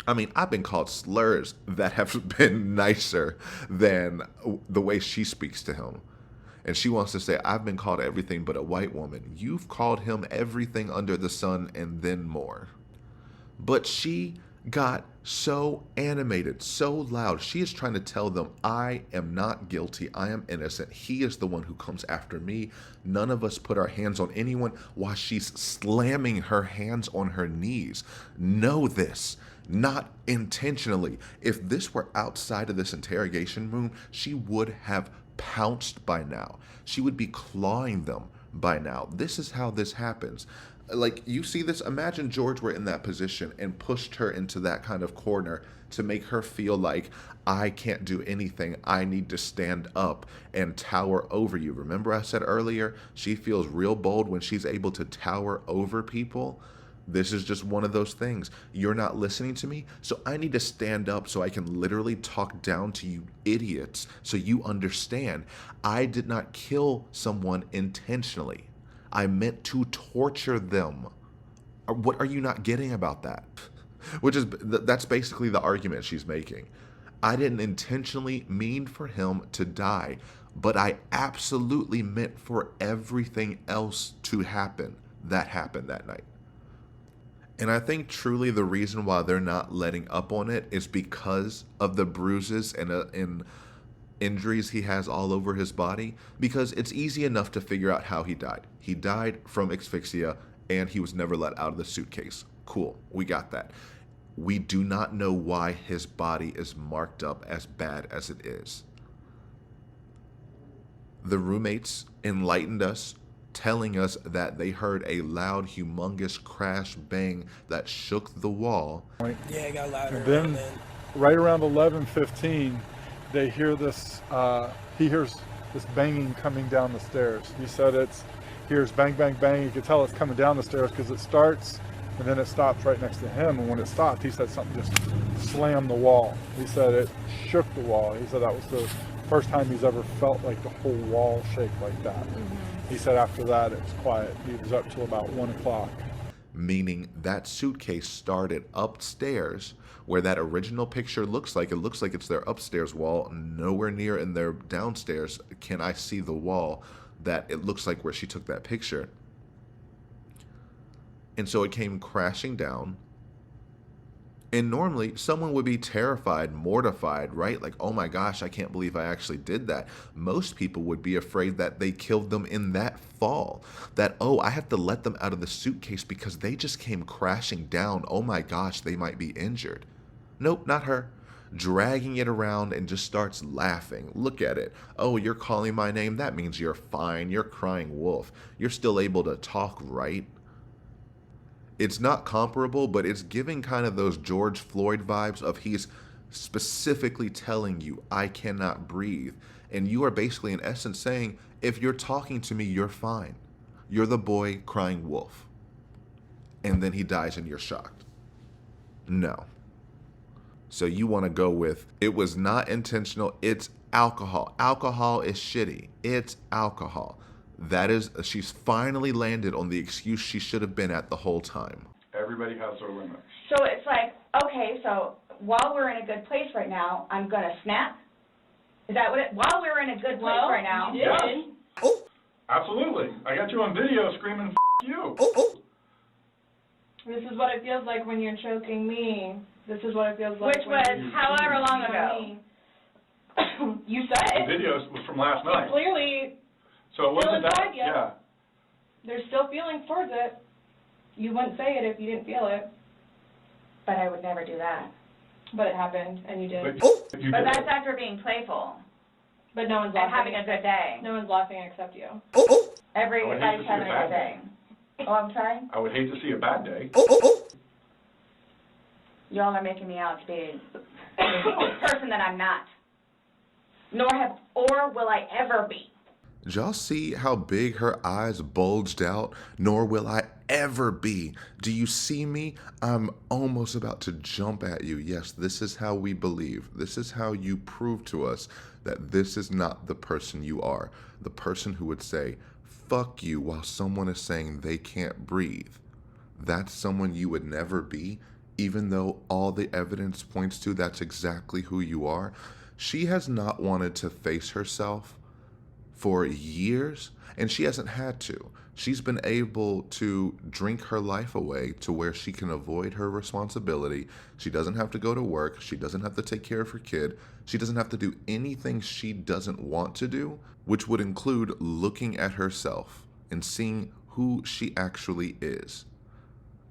I mean, I've been called slurs that have been nicer than the way she speaks to him. And she wants to say, I've been called everything but a white woman. You've called him everything under the sun and then more. But she got so animated, so loud. She is trying to tell them, I am not guilty. I am innocent. He is the one who comes after me. None of us put our hands on anyone, while she's slamming her hands on her knees. Know this. Not intentionally. If this were outside of this interrogation room, she would have pounced by now. She would be clawing them by now. This is how this happens. Like, you see this? Imagine George were in that position and pushed her into that kind of corner to make her feel like, I can't do anything. I need to stand up and tower over you. Remember I said earlier, she feels real bold when she's able to tower over people? This is just one of those things. You're not listening to me, so I need to stand up so I can literally talk down to you idiots so you understand. I did not kill someone intentionally. I meant to torture them. What are you not getting about that? That's basically the argument she's making. I didn't intentionally mean for him to die, but I absolutely meant for everything else to happen that happened that night. And I think truly the reason why they're not letting up on it is because of the bruises and injuries he has all over his body, because it's easy enough to figure out how he died. He died from asphyxia, and he was never let out of the suitcase. Cool, we got that. We do not know why his body is marked up as bad as it is. The roommates enlightened us, telling us that they heard a loud, humongous crash bang that shook the wall. Yeah, it got louder. And then, right around 11:15, they hear this. He hears this banging coming down the stairs. He said hears bang, bang, bang. You could tell it's coming down the stairs because it starts and then it stops right next to him. And when it stopped, he said something just slammed the wall. He said it shook the wall. He said that was the first time he's ever felt like the whole wall shake like that. He said after that, it was quiet. He was up till about 1 o'clock. Meaning that suitcase started upstairs where that original picture looks like. It looks like it's their upstairs wall. Nowhere near in their downstairs can I see the wall that it looks like where she took that picture. And so it came crashing down. And normally someone would be terrified, mortified, right? Like, oh my gosh, I can't believe I actually did that. Most people would be afraid that they killed them in that fall. That, oh, I have to let them out of the suitcase because they just came crashing down. Oh my gosh, they might be injured. Nope, not her. Dragging it around and just starts laughing. Look at it. Oh, you're calling my name? That means you're fine. You're crying wolf. You're still able to talk, right? It's not comparable, but it's giving kind of those George Floyd vibes of he's specifically telling you, I cannot breathe. And you are basically, in essence, saying, if you're talking to me, you're fine. You're the boy crying wolf. And then he dies and you're shocked. No. So you want to go with, it was not intentional, it's alcohol. Alcohol is shitty. It's alcohol. That is, she's finally landed on the excuse she should have been at the whole time. Everybody has their limits. So it's like, okay, so while we're in a good place right now, I'm going to snap? Is that what it, while we're in a good place right now? You did. Oh. Absolutely. I got you on video screaming, F you. This is what it feels like when you're choking me. This is what it feels like. Which was however long ago. You said. The video was from last night. Clearly. So it wasn't that, yet. yeah. There's still feelings towards it. You wouldn't say it if you didn't feel it. But I would never do that. But it happened, and you did. But that's after being playful. But no one's and laughing. having a good day. No one's laughing except you. Everybody's having a good day. Oh, I'm sorry? I would hate to see a bad day. Y'all are making me out to be the person that I'm not. Nor will I ever be. Did y'all see how big her eyes bulged out? Nor will I ever be. Do you see me? I'm almost about to jump at you. Yes, this is how we believe. This is how you prove to us that this is not the person you are. The person who would say, fuck you, while someone is saying they can't breathe. That's someone you would never be, even though all the evidence points to that's exactly who you are. She has not wanted to face herself for years, and she hasn't had to. She's been able to drink her life away to where she can avoid her responsibility. She doesn't have to go to work. She doesn't have to take care of her kid. She doesn't have to do anything she doesn't want to do, which would include looking at herself and seeing who she actually is.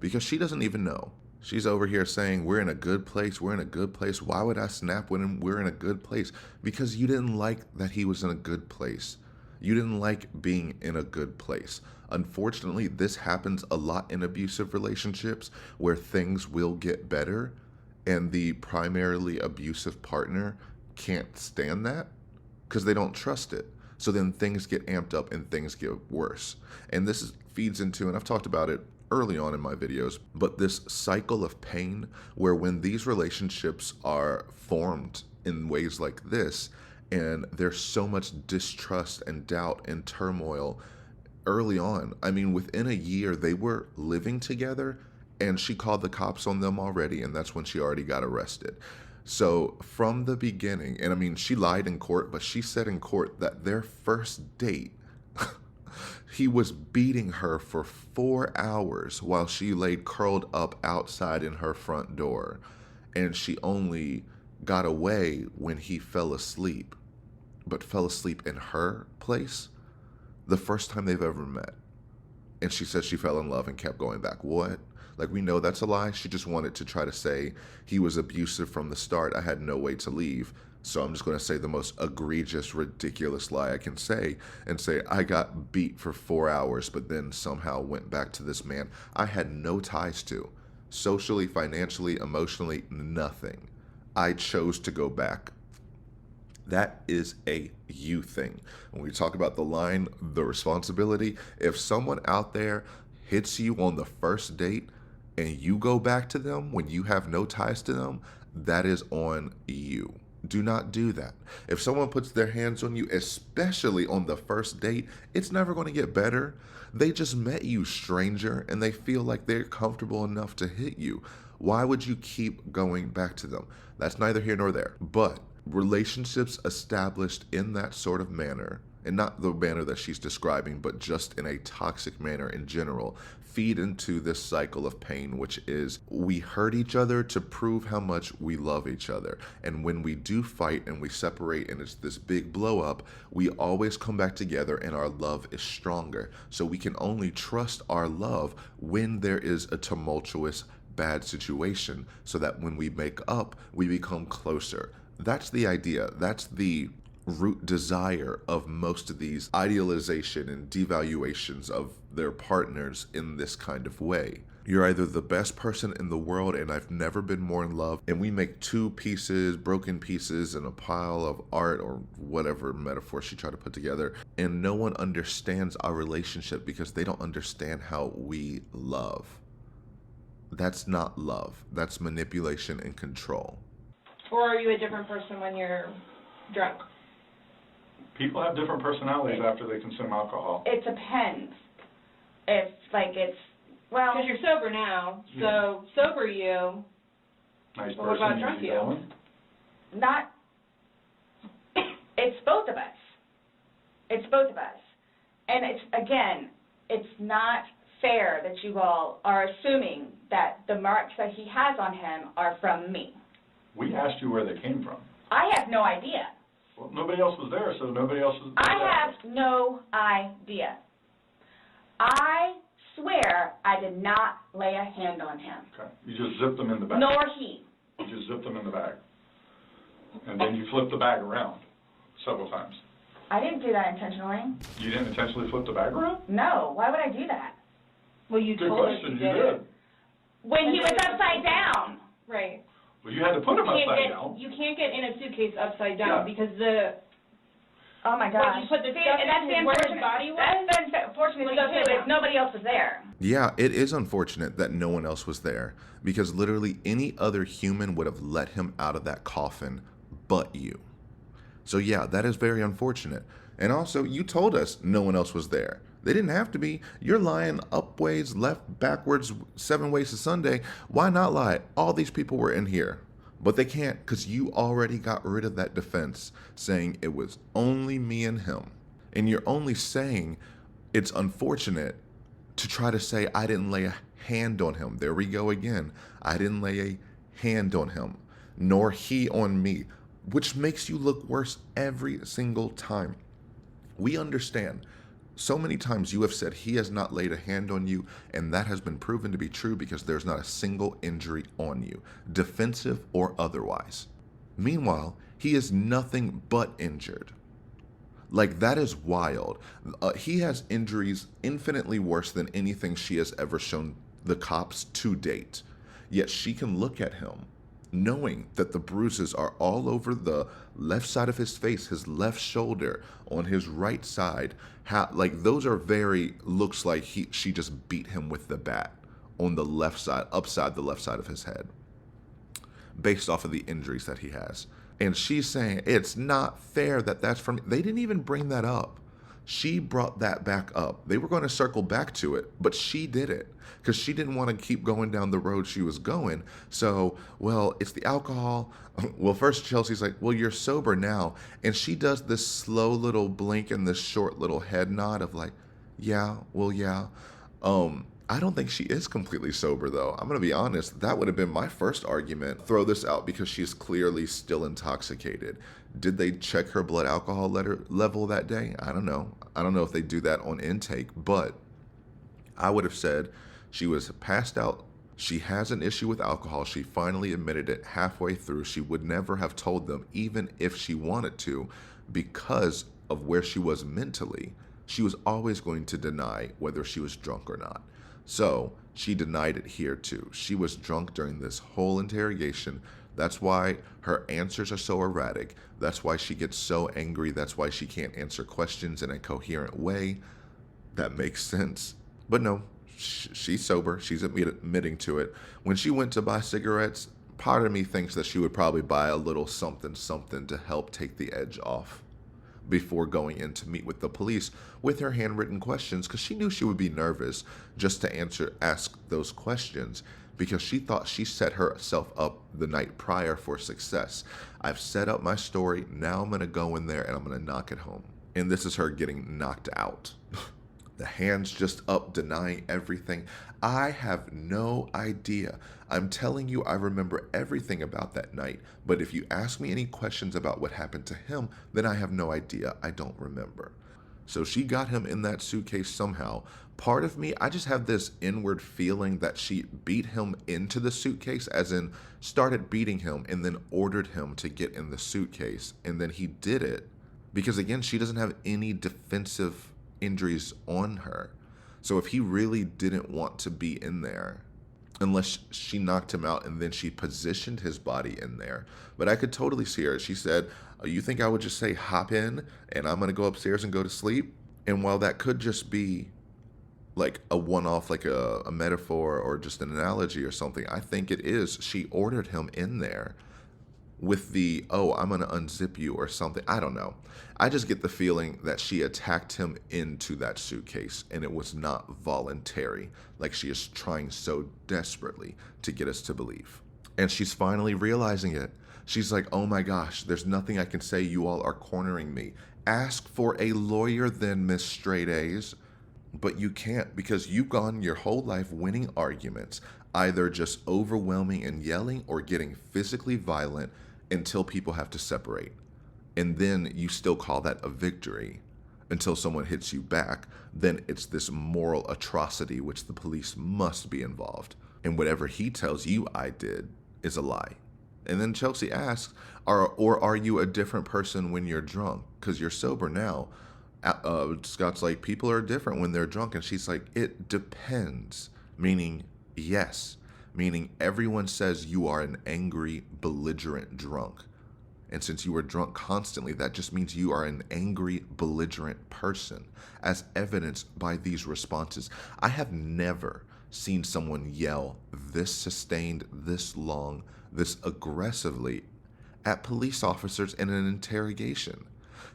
Because she doesn't even know. She's over here saying, we're in a good place, we're in a good place. Why would I snap when we're in a good place? Because you didn't like that he was in a good place. You didn't like being in a good place. Unfortunately, this happens a lot in abusive relationships where things will get better and the primarily abusive partner can't stand that because they don't trust it. So then things get amped up and things get worse. And this feeds into, and I've talked about it early on in my videos, but this cycle of pain where when these relationships are formed in ways like this, and there's so much distrust and doubt and turmoil early on. I mean, within a year, they were living together and she called the cops on them already, and that's when she already got arrested. So from the beginning, and I mean, she lied in court, but she said in court that their first date, he was beating her for 4 hours while she laid curled up outside in her front door. And she only got away when he fell asleep, but fell asleep in her place the first time they've ever met. And she said she fell in love and kept going back. What? Like, we know that's a lie. She just wanted to try to say he was abusive from the start. I had no way to leave. So I'm just going to say the most egregious, ridiculous lie I can say and say I got beat for 4 hours, but then somehow went back to this man I had no ties to. Socially, financially, emotionally, nothing. I chose to go back. That is a you thing. When we talk about the line, the responsibility, if someone out there hits you on the first date and you go back to them when you have no ties to them, that is on you. Do not do that. If someone puts their hands on you, especially on the first date, it's never going to get better. They just met you, stranger, and they feel like they're comfortable enough to hit you. Why would you keep going back to them? That's neither here nor there. But relationships established in that sort of manner, and not the manner that she's describing, but just in a toxic manner in general, feed into this cycle of pain, which is we hurt each other to prove how much we love each other. And when we do fight and we separate and it's this big blow up, we always come back together and our love is stronger. So we can only trust our love when there is a tumultuous, bad situation, so that when we make up, we become closer. That's the idea. That's the root desire of most of these idealization and devaluations of their partners in this kind of way. You're either the best person in the world and I've never been more in love, and we make two pieces, broken pieces in a pile of art or whatever metaphor she tried to put together, and no one understands our relationship because they don't understand how we love. That's not love. That's manipulation and control. Or are you a different person when you're drunk? People have different personalities after they consume alcohol. It depends. If, like, it's, well... Because you're sober now, so sober you, nice but what about drunk you? Not... It's both of us. It's both of us. And it's, again, it's not fair that you all are assuming that the marks that he has on him are from me. We asked you where they came from. I have no idea. Well, nobody else was there, so nobody else was there. I have no idea. I swear I did not lay a hand on him. Okay. You just zipped them in the bag. Nor he. You just zipped them in the bag. And then you flipped the bag around several times. I didn't do that intentionally. You didn't intentionally flip the bag around? No. Why would I do that? Well, you told us you did. When he was upside down. Right. Well, you had to put him upside down. You can't get in a suitcase upside down because the Oh my What, gosh. you put the See, stuff and in that's the where his unfortunate. body was? That's the unfortunate thing too, is nobody else was there. Yeah, it is unfortunate that no one else was there, because literally any other human would have let him out of that coffin but you. So yeah, that is very unfortunate. And also, you told us no one else was there. They didn't have to be. You're lying up ways, left, backwards, 7 ways to Sunday. Why not lie? All these people were in here. But they can't, because you already got rid of that defense, saying it was only me and him. And you're only saying it's unfortunate to try to say I didn't lay a hand on him. There we go again. I didn't lay a hand on him, nor he on me, which makes you look worse every single time. We understand. So many times you have said he has not laid a hand on you, and that has been proven to be true because there's not a single injury on you, defensive or otherwise. Meanwhile, he is nothing but injured. Like, that is wild. He has injuries infinitely worse than anything she has ever shown the cops to date. Yet she can look at him, knowing that the bruises are all over the left side of his face, his left shoulder, on his right side. Like, those are looks like she just beat him with the bat on the left side, upside the left side of his head, based off of the injuries that he has. And she's saying it's not fair that that's from. They didn't even bring that up. She brought that back up. They were going to circle back to it, but she did it because she didn't want to keep going down the road she was going. So, well, it's the alcohol. Well, first Chelsea's like, well, you're sober now. And she does this slow little blink and this short little head nod of like, yeah, well, yeah. I don't think she is completely sober, though. I'm going to be honest. That would have been my first argument. Throw this out because she's clearly still intoxicated. Did they check her blood alcohol level that day? I don't know. I don't know if they do that on intake, but I would have said she was passed out. She has an issue with alcohol. She finally admitted it halfway through. She would never have told them, even if she wanted to, because of where she was mentally. She was always going to deny whether she was drunk or not. So she denied it here too. She was drunk during this whole interrogation. That's why her answers are so erratic. That's why she gets so angry. That's why she can't answer questions in a coherent way. That makes sense. But no, she's sober. She's admitting to it. When she went to buy cigarettes, part of me thinks that she would probably buy a little something to help take the edge off before going in to meet with the police with her handwritten questions, because she knew she would be nervous just to ask those questions, because she thought she set herself up the night prior for success. I've set up my story, now I'm going to go in there and I'm going to knock it home. And this is her getting knocked out. The hands just up, denying everything. I have no idea. I'm telling you, I remember everything about that night. But if you ask me any questions about what happened to him, then I have no idea. I don't remember. So she got him in that suitcase somehow. Part of me, I just have this inward feeling that she beat him into the suitcase, as in started beating him and then ordered him to get in the suitcase. And then he did it because, again, she doesn't have any defensive injuries on her. So if he really didn't want to be in there, unless she knocked him out and then she positioned his body in there. But I could totally see her. She said, you think I would just say hop in and I'm going to go upstairs and go to sleep? And while that could just be like a one-off, like a metaphor or just an analogy or something, I think it is. She ordered him in there with the, oh, I'm going to unzip you or something. I don't know. I just get the feeling that she attacked him into that suitcase and it was not voluntary, like she is trying so desperately to get us to believe. And she's finally realizing it. She's like, oh my gosh, there's nothing I can say. You all are cornering me. Ask for a lawyer then, Miss Straight A's. But you can't, because you've gone your whole life winning arguments, either just overwhelming and yelling or getting physically violent until people have to separate. And then you still call that a victory until someone hits you back. Then it's this moral atrocity which the police must be involved. And whatever he tells you I did is a lie. And then Chelsea asks, are you a different person when you're drunk? Because you're sober now. Scott's like, people are different when they're drunk. And she's like, it depends. Meaning, yes. Meaning everyone says you are an angry, belligerent drunk. And since you were drunk constantly, that just means you are an angry, belligerent person, as evidenced by these responses. I have never seen someone yell this sustained, this long, this aggressively at police officers in an interrogation.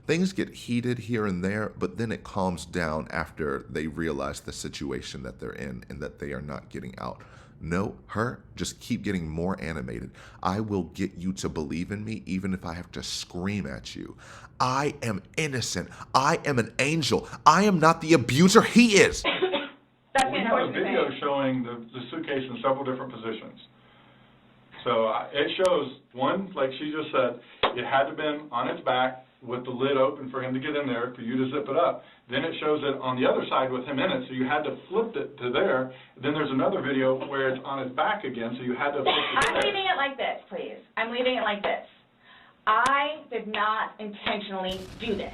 Things get heated here and there, but then it calms down after they realize the situation that they're in and that they are not getting out. No, her, just keep getting more animated. I will get you to believe in me even if I have to scream at you. I am innocent. I am an angel. I am not the abuser. He is. We have a video showing the suitcase in several different positions. So it shows, one, like she just said, it had to have been on its back with the lid open for him to get in there, for you to zip it up. Then it shows it on the other side with him in it, so you had to flip it to there. Then there's another video where it's on his back again, so you had to flip it to I'm leaving it like this, please. I'm leaving it like this. I did not intentionally do this.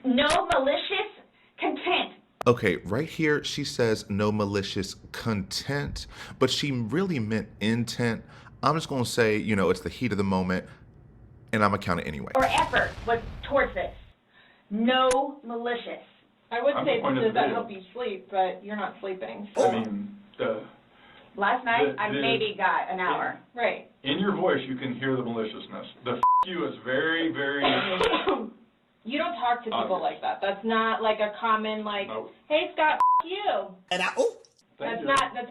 No malicious content. Okay, right here she says no malicious content, but she really meant intent. I'm just going to say, you know, it's the heat of the moment, and I'm going to count it anyway. Or effort was towards this. No malicious. I would say does that help you sleep, but you're not sleeping. So. I mean, last night I maybe got an hour. Right. In your voice, you can hear the maliciousness. The f you is very, very... You don't talk to people like that. That's not like a common, like, nope. Hey, Scott, f you. And That's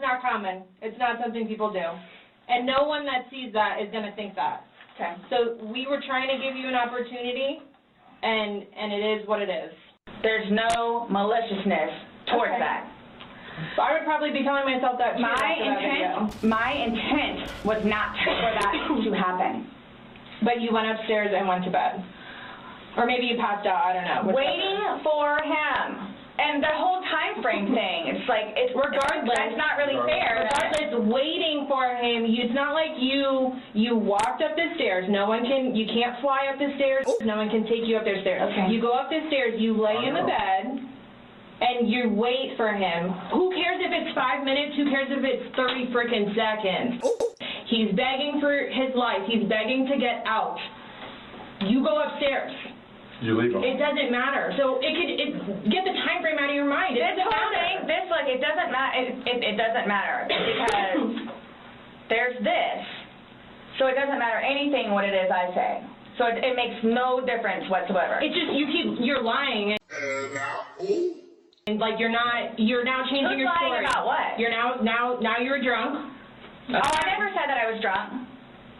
not common. It's not something people do. And no one that sees that is going to think that. Okay. So we were trying to give you an opportunity, and it is what it is. There's no maliciousness towards that. So I would probably be telling myself that too. My intent was not for that to happen. But you went upstairs and went to bed. Or maybe you passed out, I don't know. Waiting for him. And the whole time frame thing, it's like, it's regardless. That's not really fair. Regardless, waiting for him, it's not like you walked up the stairs. You can't fly up the stairs. No one can take you up the stairs. Okay. You go up the stairs, you lay in the bed, and you wait for him. Who cares if it's 5 minutes? Who cares if it's 30 freaking seconds? He's begging for his life. He's begging to get out. You go upstairs. You leave him. It doesn't matter. So get the time frame out of your mind. It doesn't matter. It doesn't matter because there's this. So it doesn't matter anything what it is I say. So it makes no difference whatsoever. It's just you're lying. And like you're now changing your story. Lying about what? You're now you're drunk. Oh, I never said that I was drunk.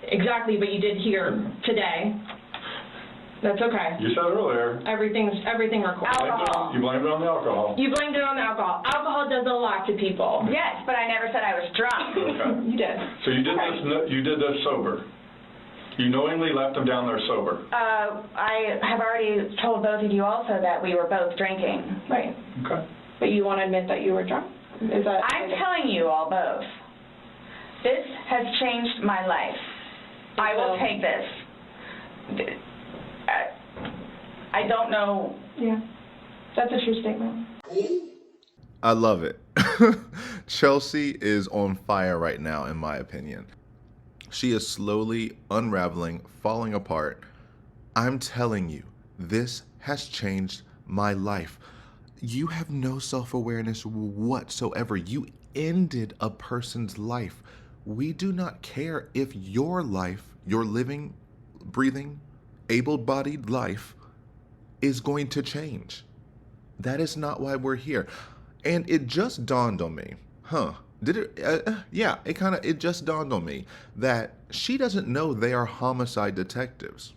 Exactly, but you did here today. That's okay. You said earlier. Everything recorded. Alcohol. You blamed it on the alcohol. You blamed it on the alcohol. Alcohol does a lot to people. Yes, but I never said I was drunk. Okay. You did. So you did this. You did this sober. You knowingly left him down there sober. I have already told both of you also that we were both drinking. Right. Okay. But you want to admit that you were drunk? Is that? I'm telling you all both. This has changed my life. I will take this. I don't know. Yeah, that's a true statement. I love it. Chelsea is on fire right now, in my opinion. She is slowly unraveling, falling apart. I'm telling you, this has changed my life. You have no self-awareness whatsoever. You ended a person's life. We do not care if your life, your living, breathing, able-bodied life is going to change. That is not why we're here. And it just dawned on me, did it? Yeah, it just dawned on me that she doesn't know they are homicide detectives.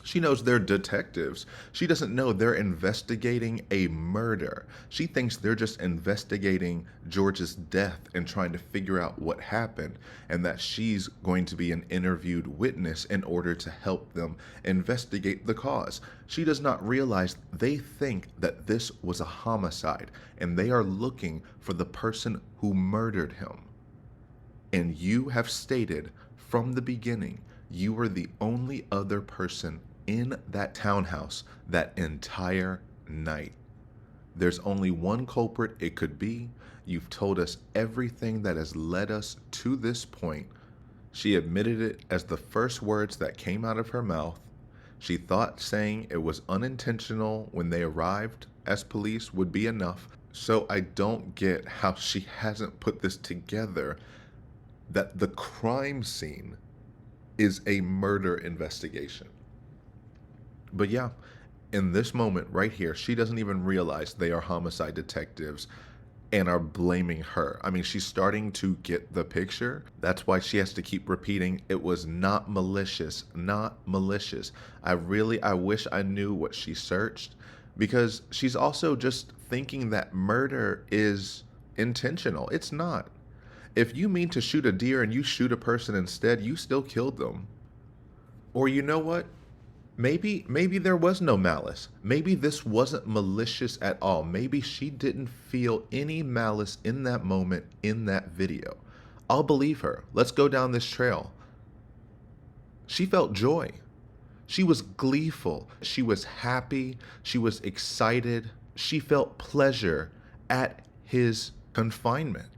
She knows they're detectives. She doesn't know they're investigating a murder. She thinks they're just investigating George's death and trying to figure out what happened, and that she's going to be an interviewed witness in order to help them investigate the cause. She does not realize they think that this was a homicide, and they are looking for the person who murdered him. And you have stated from the beginning, you were the only other person in that townhouse that entire night. There's only one culprit it could be. You've told us everything that has led us to this point. She admitted it as the first words that came out of her mouth. She thought saying it was unintentional when they arrived as police would be enough. So I don't get how she hasn't put this together, that the crime scene is a murder investigation. But yeah, in this moment right here, she doesn't even realize they are homicide detectives and are blaming her. I mean, she's starting to get the picture. That's why she has to keep repeating, it was not malicious, not malicious. I wish I knew what she searched, because she's also just thinking that murder is intentional. It's not. If you mean to shoot a deer and you shoot a person instead, you still killed them. Or you know what? Maybe there was no malice. Maybe this wasn't malicious at all. Maybe she didn't feel any malice in that moment in that video. I'll believe her. Let's go down this trail. She felt joy. She was gleeful. She was happy. She was excited. She felt pleasure at his confinement.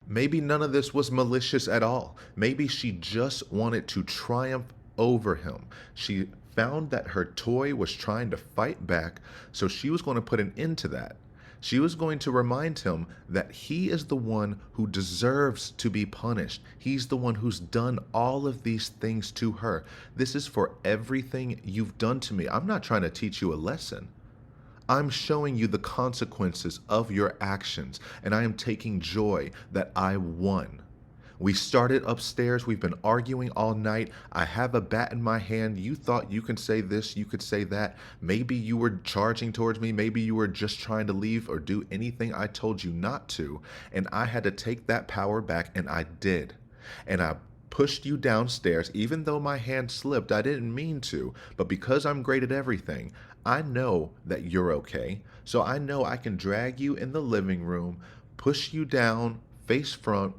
Maybe none of this was malicious at all. Maybe she just wanted to triumph over him. She found that her toy was trying to fight back, so she was going to put an end to that. She was going to remind him that he is the one who deserves to be punished. He's the one who's done all of these things to her. This is for everything you've done to me. I'm not trying to teach you a lesson. I'm showing you the consequences of your actions, and I am taking joy that I won. We started upstairs. We've been arguing all night. I have a bat in my hand. You thought you could say this, you could say that. Maybe you were charging towards me. Maybe you were just trying to leave or do anything I told you not to. And I had to take that power back, and I did. And I pushed you downstairs, even though my hand slipped. I didn't mean to, but because I'm great at everything, I know that you're okay. So I know I can drag you in the living room, push you down, face front,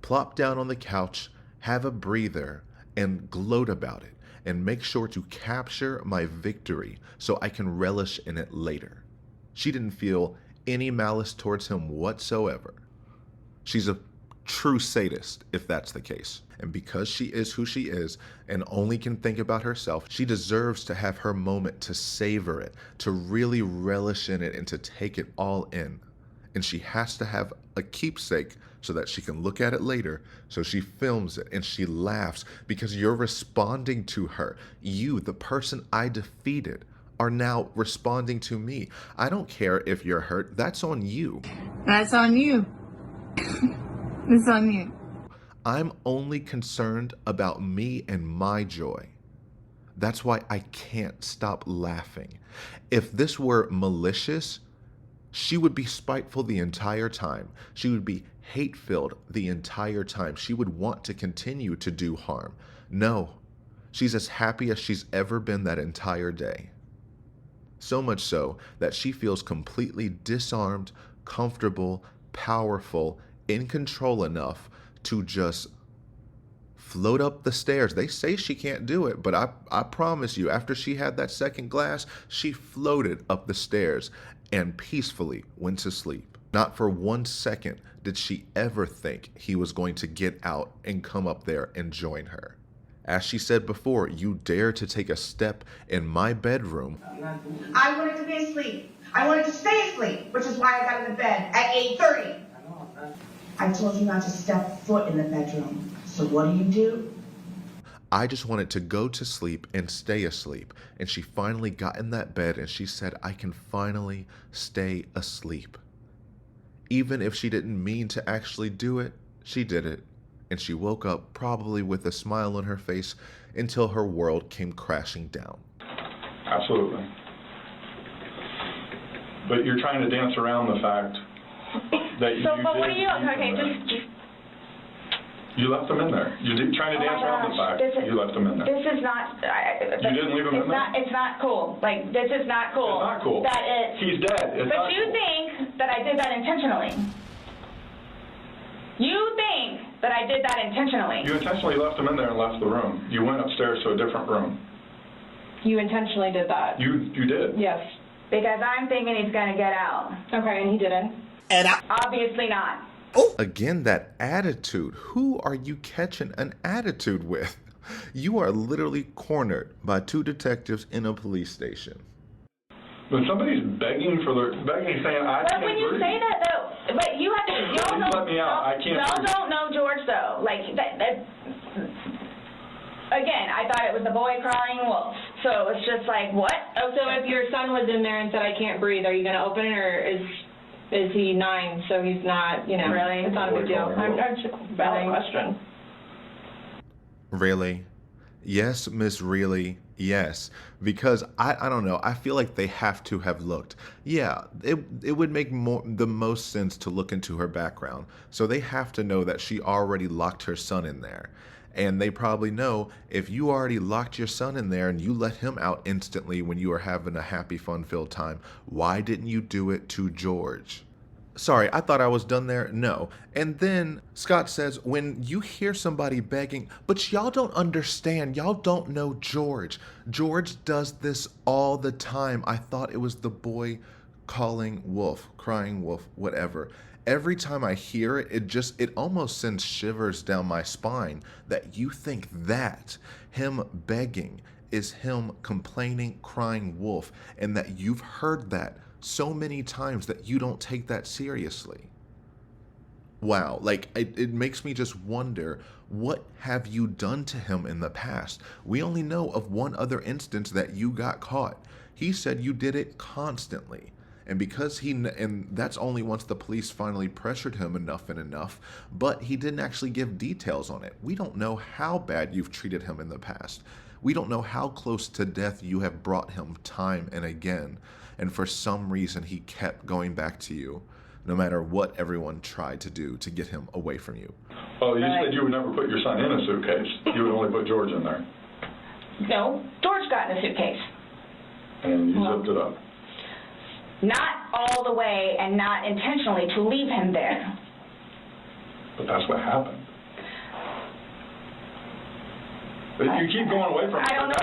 plop down on the couch, have a breather, and gloat about it, and make sure to capture my victory so I can relish in it later. She didn't feel any malice towards him whatsoever. She's a true sadist, if that's the case. And because she is who she is and only can think about herself, she deserves to have her moment to savor it, to really relish in it, and to take it all in. And she has to have a keepsake so that she can look at it later. So she films it and she laughs because you're responding to her. You, the person I defeated, are now responding to me. I don't care if you're hurt. That's on you. That's on you. It's on you. I'm only concerned about me and my joy. That's why I can't stop laughing. If this were malicious, she would be spiteful the entire time. She would be hate-filled the entire time. She would want to continue to do harm. No, she's as happy as she's ever been that entire day. So much so that she feels completely disarmed, comfortable, powerful, in control enough to just float up the stairs. They say she can't do it, but I promise you, after she had that second glass, she floated up the stairs and peacefully went to sleep. Not for 1 second did she ever think he was going to get out and come up there and join her. As she said before, you dare to take a step in my bedroom. I wanted to be asleep. I wanted to stay asleep, which is why I got into bed at 8:30. I told you not to step foot in the bedroom. So what do? I just wanted to go to sleep and stay asleep. And she finally got in that bed and she said, I can finally stay asleep. Even if she didn't mean to actually do it, she did it. And she woke up probably with a smile on her face until her world came crashing down. Absolutely. But you're trying to dance around the fact that you but what are you, okay, just you left them in there. You're trying to dance around the fact you left them in there. This is not, you didn't leave them in there? It's not cool. Like, this is not cool. It's not cool. He's dead. It's but not you cool. think that I did that intentionally. You think that I did that intentionally. You intentionally left them in there and left the room. You went upstairs to a different room. You intentionally did that. You did. Yes. Because I'm thinking he's going to get out. Okay, and he didn't. Obviously not. Again, that attitude. Who are you catching an attitude with? You are literally cornered by two detectives in a police station. When somebody's begging, saying, I But can't when you breathe. say that, though, but you have to, y'all Please let me out. I can't y'all breathe. don't know George, though. Like, again, I thought it was the boy crying wolf. So it's just like, what? Oh, so if your son was in there and said, I can't breathe, are you going to open it, or is he 9, so he's not, Really? It's not a big deal. I'm just a valid question. Really? Yes, Miss Really, yes. Because I don't know, I feel like they have to have looked. Yeah, it would make the most sense to look into her background. So they have to know that she already locked her son in there. And they probably know if you already locked your son in there and you let him out instantly when you were having a happy, fun-filled time, why didn't you do it to George? Sorry, I thought I was done there. No. And then Scott says, when you hear somebody begging, but y'all don't understand, y'all don't know George. George does this all the time. I thought it was the boy calling wolf, crying wolf, whatever. Every time I hear it, it almost sends shivers down my spine that you think that him begging is him complaining, crying wolf, and that you've heard that so many times that you don't take that seriously. Wow, like it makes me just wonder, what have you done to him in the past? We only know of one other instance that you got caught. He said you did it constantly. And because and that's only once the police finally pressured him enough, but he didn't actually give details on it. We don't know how bad you've treated him in the past. We don't know how close to death you have brought him time and again. And for some reason, he kept going back to you, no matter what everyone tried to do to get him away from you. Oh, you said you would never put your son in a suitcase. You would only put George in there. No, George got in a suitcase. And you zipped it up. Not all the way and not intentionally to leave him there. But that's what happened. But you keep going away from it. I don't know.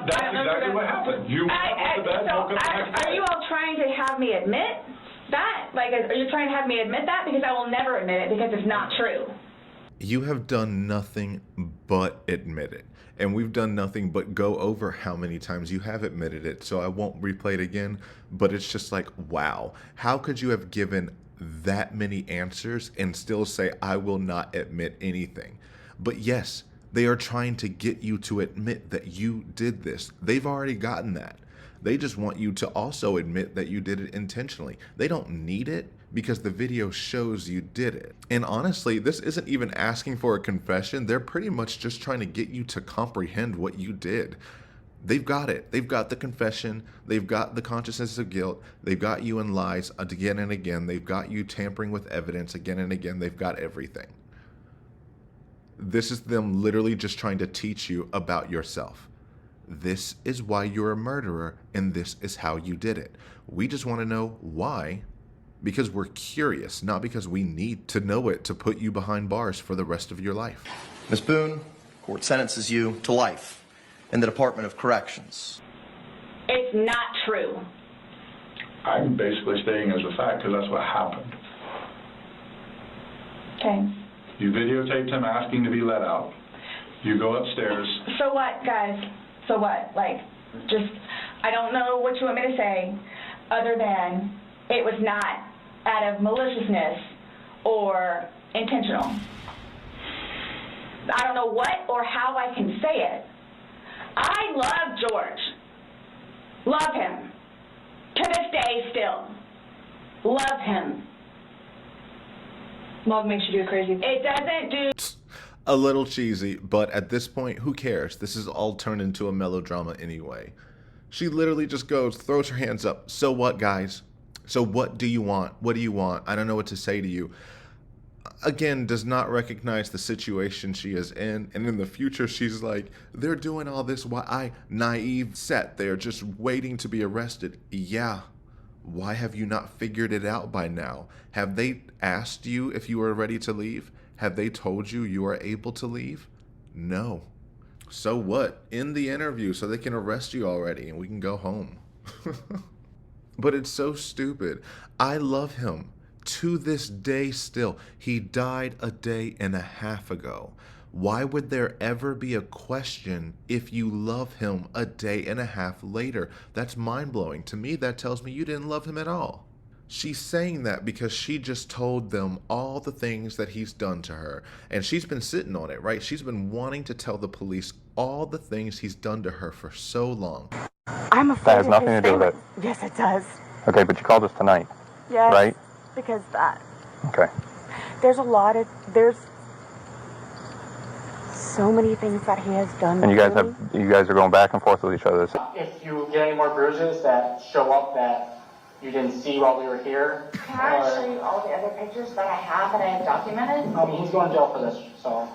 That's exactly what happened. You went up to bed, woke up the next day. Are you all trying to have me admit that? Like, are you trying to have me admit that? Because I will never admit it because it's not true. You have done nothing but admit it. And we've done nothing but go over how many times you have admitted it. So I won't replay it again. But it's just like, wow. How could you have given that many answers and still say, I will not admit anything? But yes, they are trying to get you to admit that you did this. They've already gotten that. They just want you to also admit that you did it intentionally. They don't need it because the video shows you did it. And honestly, this isn't even asking for a confession. They're pretty much just trying to get you to comprehend what you did. They've got it. They've got the confession. They've got the consciousness of guilt. They've got you in lies again and again. They've got you tampering with evidence again and again. They've got everything. This is them literally just trying to teach you about yourself. This is why you're a murderer, and this is how you did it. We just want to know why, because we're curious, not because we need to know it to put you behind bars for the rest of your life. Ms. Boone, court sentences you to life in the Department of Corrections. It's not true. I'm basically stating as a fact because that's what happened. Okay. You videotaped him asking to be let out. You go upstairs. So what, guys? So what? Like, just, I don't know what you want me to say other than it was not out of maliciousness or intentional. I don't know what or how I can say it. I love George. Love him. To this day still. Love him. Love makes you do crazy. It doesn't do... A little cheesy, but at this point, who cares? This is all turned into a melodrama anyway. She literally just goes, throws her hands up. So what, guys? So what do you want? What do you want? I don't know what to say to you. Again, does not recognize the situation she is in. And in the future, she's like, they're doing all this while I, naive, sat there just waiting to be arrested. Yeah. Why have you not figured it out by now? Have they asked you if you are ready to leave? Have they told you you are able to leave? No. So what? End the interview so they can arrest you already and we can go home. But it's so stupid. I love him. To this day still, he died a day and a half ago. Why would there ever be a question if you love him a day and a half later? That's mind-blowing. To me, that tells me you didn't love him at all. She's saying that because she just told them all the things that he's done to her. And she's been sitting on it, right? She's been wanting to tell the police all the things he's done to her for so long. I'm afraid that has nothing to do with it. Yes, it does. Okay, but you called us tonight. Yes. Right? Because that. Okay. There's so many things that he has done. And you guys are going back and forth with each other. If you get any more bruises that show up that you didn't see while we were here. Can I show you all the other pictures that I have that I have documented? He's going to jail for this, so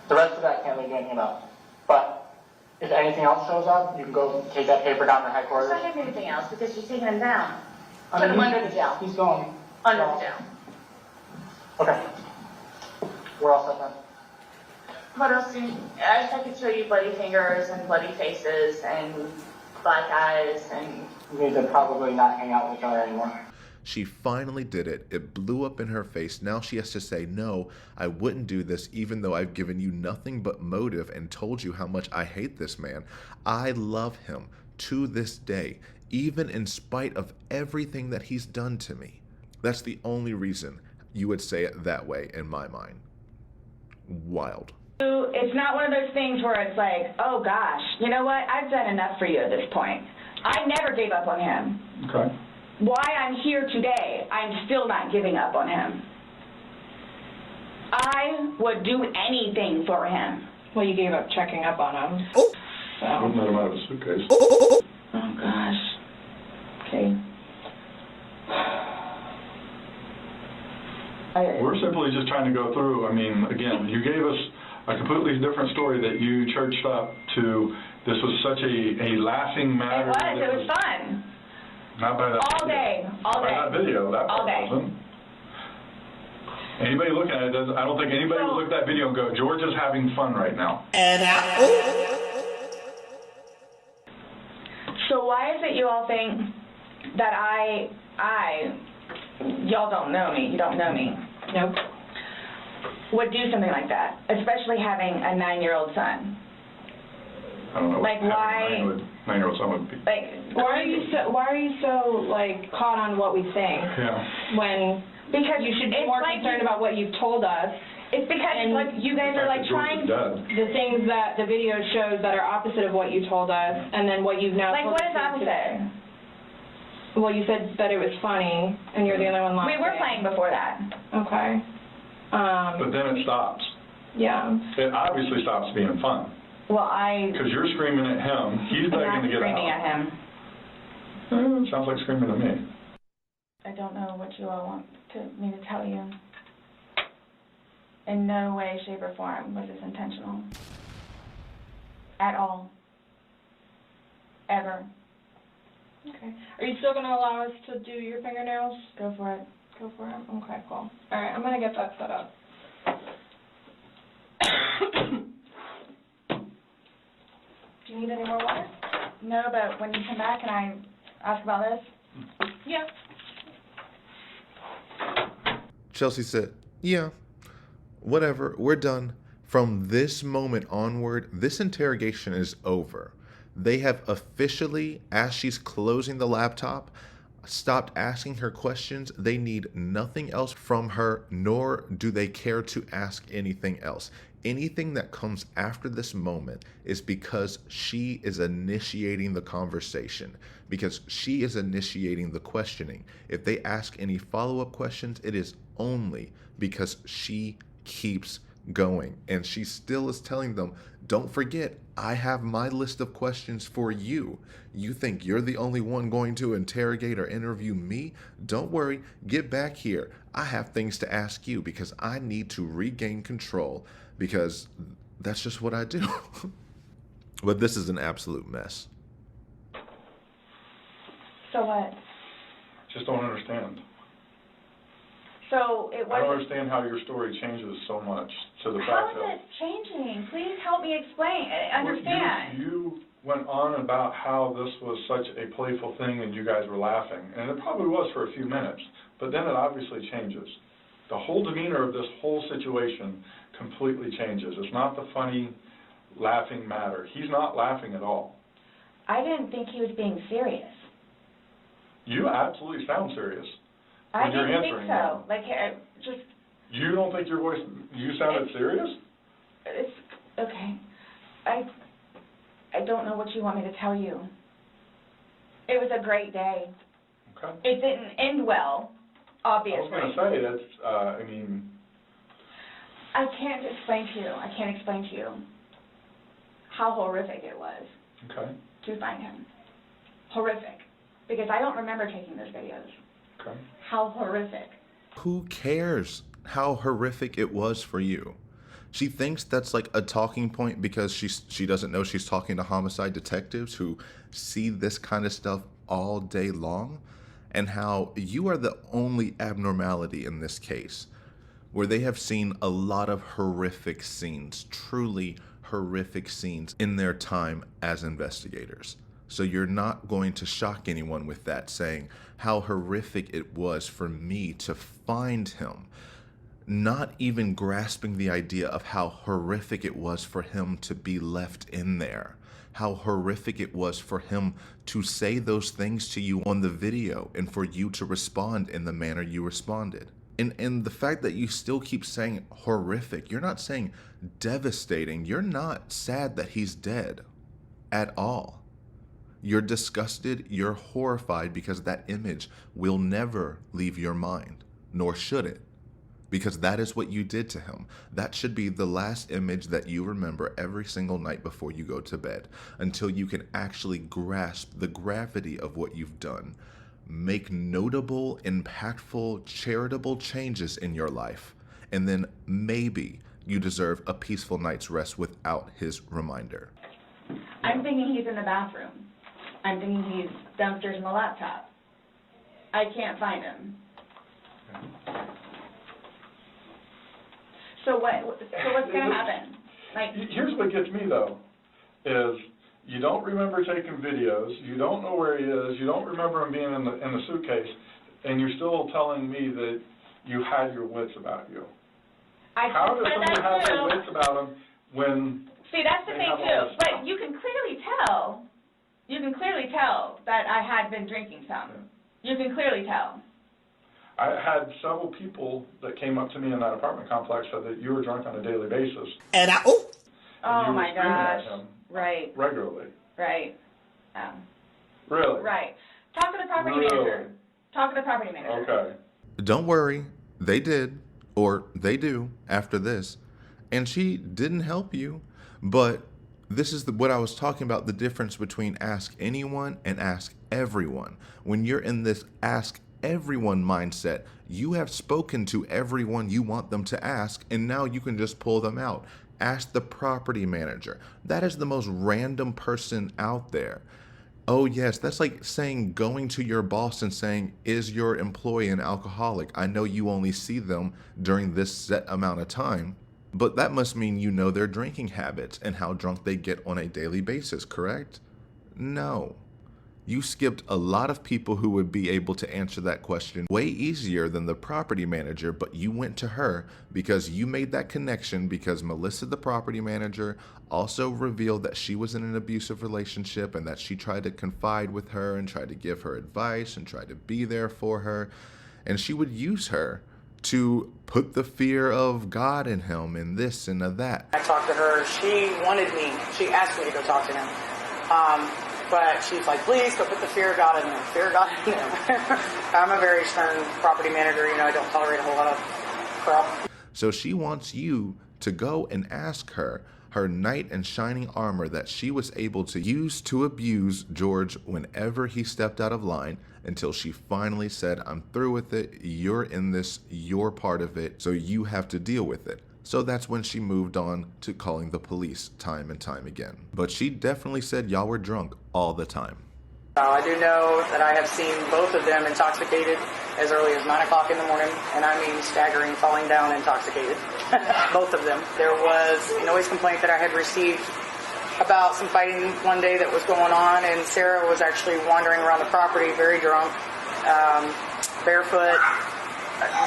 the rest of that can't leave anything up. But if anything else shows up, you can go take that paper down to headquarters. There's not going to be anything else because you're taking him down. Put him under the jail. He's going. Under the jail. Okay. We're all set then. What else do you, I could show you bloody fingers and bloody faces and black eyes and... We need to probably not hang out with each other anymore. She finally did it. It blew up in her face. Now she has to say, no, I wouldn't do this even though I've given you nothing but motive and told you how much I hate this man. I love him to this day, even in spite of everything that he's done to me. That's the only reason you would say it that way in my mind. Wild. It's not one of those things where it's like, oh gosh, you know what? I've done enough for you at this point. I never gave up on him. Okay. Why I'm here today, I'm still not giving up on him. I would do anything for him. Well, you gave up checking up on him. Oh. So. I wouldn't let him out of a suitcase. Oh gosh. Okay. We're simply just trying to go through. I mean, again, you gave us a completely different story that you churched up to. This was such a laughing matter. It was fun. Not by that all day. Not by that video. That all day. Wasn't. Anybody looking at it, I don't think anybody would look at that video and go, George is having fun right now. So why is it you all think that y'all don't know me, you don't know me, nope, would do something like that, especially having a 9-year-old son? I don't know. Like why? 9-year-old son would be. Like why are you so like caught on what we think? Yeah. When because you should be more concerned about what you've told us. It's because like you guys are like trying the things that the video shows that are opposite of what you told us, and then what you've now like told what us is opposite? Well, you said that it was funny, and you're the only one laughing. We were playing before that. Okay. But then it stops. Yeah. It obviously stops being fun. Well, because you're screaming at him, he's begging to get out. Screaming at him. Sounds like screaming at me. I don't know what you all want me to tell you. In no way, shape, or form was this intentional. At all. Ever. Okay. Are you still going to allow us to do your fingernails? Go for it. Go for it? Okay, cool. All right, I'm going to get that set up. Do you need any more water? No, but when you come back, can I ask about this? Yeah. Chelsea said, yeah, whatever, we're done. From this moment onward, this interrogation is over. They have officially, as she's closing the laptop, stopped asking her questions. They need nothing else from her, nor do they care to ask anything else. Anything that comes after this moment is because she is initiating the conversation, because she is initiating the questioning. If they ask any follow-up questions, it is only because she keeps going. And she still is telling them, don't forget, I have my list of questions for you. You think you're the only one going to interrogate or interview me? Don't worry, get back here. I have things to ask you because I need to regain control, because that's just what I do. But this is an absolute mess. So what? Just don't understand. So it was. I don't understand how your story changes so much to the How fact is it changing? Please help me explain. Understand. You went on about how this was such a playful thing and you guys were laughing, and it probably was for a few minutes, but then it obviously changes. The whole demeanor of this whole situation completely changes. It's not the funny, laughing matter. He's not laughing at all. I didn't think he was being serious. You absolutely sound serious. I when you're didn't think answering so. Like, just... You don't think your voice, you sounded serious? It's, okay. I don't know what you want me to tell you. It was a great day. Okay. It didn't end well, obviously. I was going to say, that's, I mean... I can't explain to you how horrific it was to find him. Horrific. Because I don't remember taking those videos. Okay. How horrific. Who cares how horrific it was for you? She thinks that's like a talking point because she doesn't know she's talking to homicide detectives who see this kind of stuff all day long, and how you are the only abnormality in this case, where they have seen a lot of horrific scenes, truly horrific scenes in their time as investigators. So you're not going to shock anyone with that, saying how horrific it was for me to find him. Not even grasping the idea of how horrific it was for him to be left in there. How horrific it was for him to say those things to you on the video and for you to respond in the manner you responded. And the fact that you still keep saying horrific, you're not saying devastating. You're not sad that he's dead at all. You're disgusted, you're horrified because that image will never leave your mind, nor should it. Because that is what you did to him. That should be the last image that you remember every single night before you go to bed, until you can actually grasp the gravity of what you've done. Make notable, impactful, charitable changes in your life, and then maybe you deserve a peaceful night's rest without his reminder. I'm thinking he's in the bathroom. I'm thinking he's downstairs in the laptop. I can't find him. So what's going to happen? Like, here's what gets me, though, is you don't remember taking videos, you don't know where he is, you don't remember him being in the suitcase, and you're still telling me that you had your wits about you. How does someone have their wits about them when... See, that's the thing, too. But you can clearly tell that I had been drinking some. You can clearly tell. I had several people that came up to me in that apartment complex said that you were drunk on a daily basis. And I, oh my gosh. Right. Regularly. Right. Really? Right. Talk to the property manager. Talk to the property manager. Okay. Don't worry, they did, or they do after this, and she didn't help you. But this is what I was talking about, the difference between ask anyone and ask everyone. When you're in this ask everyone mindset, you have spoken to everyone you want them to ask, and now you can just pull them out. Ask the property manager. That is the most random person out there. Oh yes, that's like saying going to your boss and saying, is your employee an alcoholic? I know you only see them during this set amount of time, but that must mean you know their drinking habits and how drunk they get on a daily basis, correct? No. You skipped a lot of people who would be able to answer that question way easier than the property manager, but you went to her because you made that connection, because Melissa, the property manager, also revealed that she was in an abusive relationship and that she tried to confide with her and tried to give her advice and tried to be there for her. And she would use her to put the fear of God in him and this and that. I talked to her. She wanted me. She asked me to go talk to him. But she's like, please go put the fear of God in him. Fear of God in him. I'm a very stern property manager. I don't tolerate a whole lot of crap. So she wants you to go and ask her knight in shining armor that she was able to use to abuse George whenever he stepped out of line, until she finally said, I'm through with it. You're in this. You're part of it. So you have to deal with it. So that's when she moved on to calling the police time and time again. But she definitely said y'all were drunk all the time. I do know that I have seen both of them intoxicated as early as 9 o'clock in the morning, and I mean staggering, falling down intoxicated. Both of them. There was a noise complaint that I had received about some fighting one day that was going on, and Sarah was actually wandering around the property very drunk, barefoot,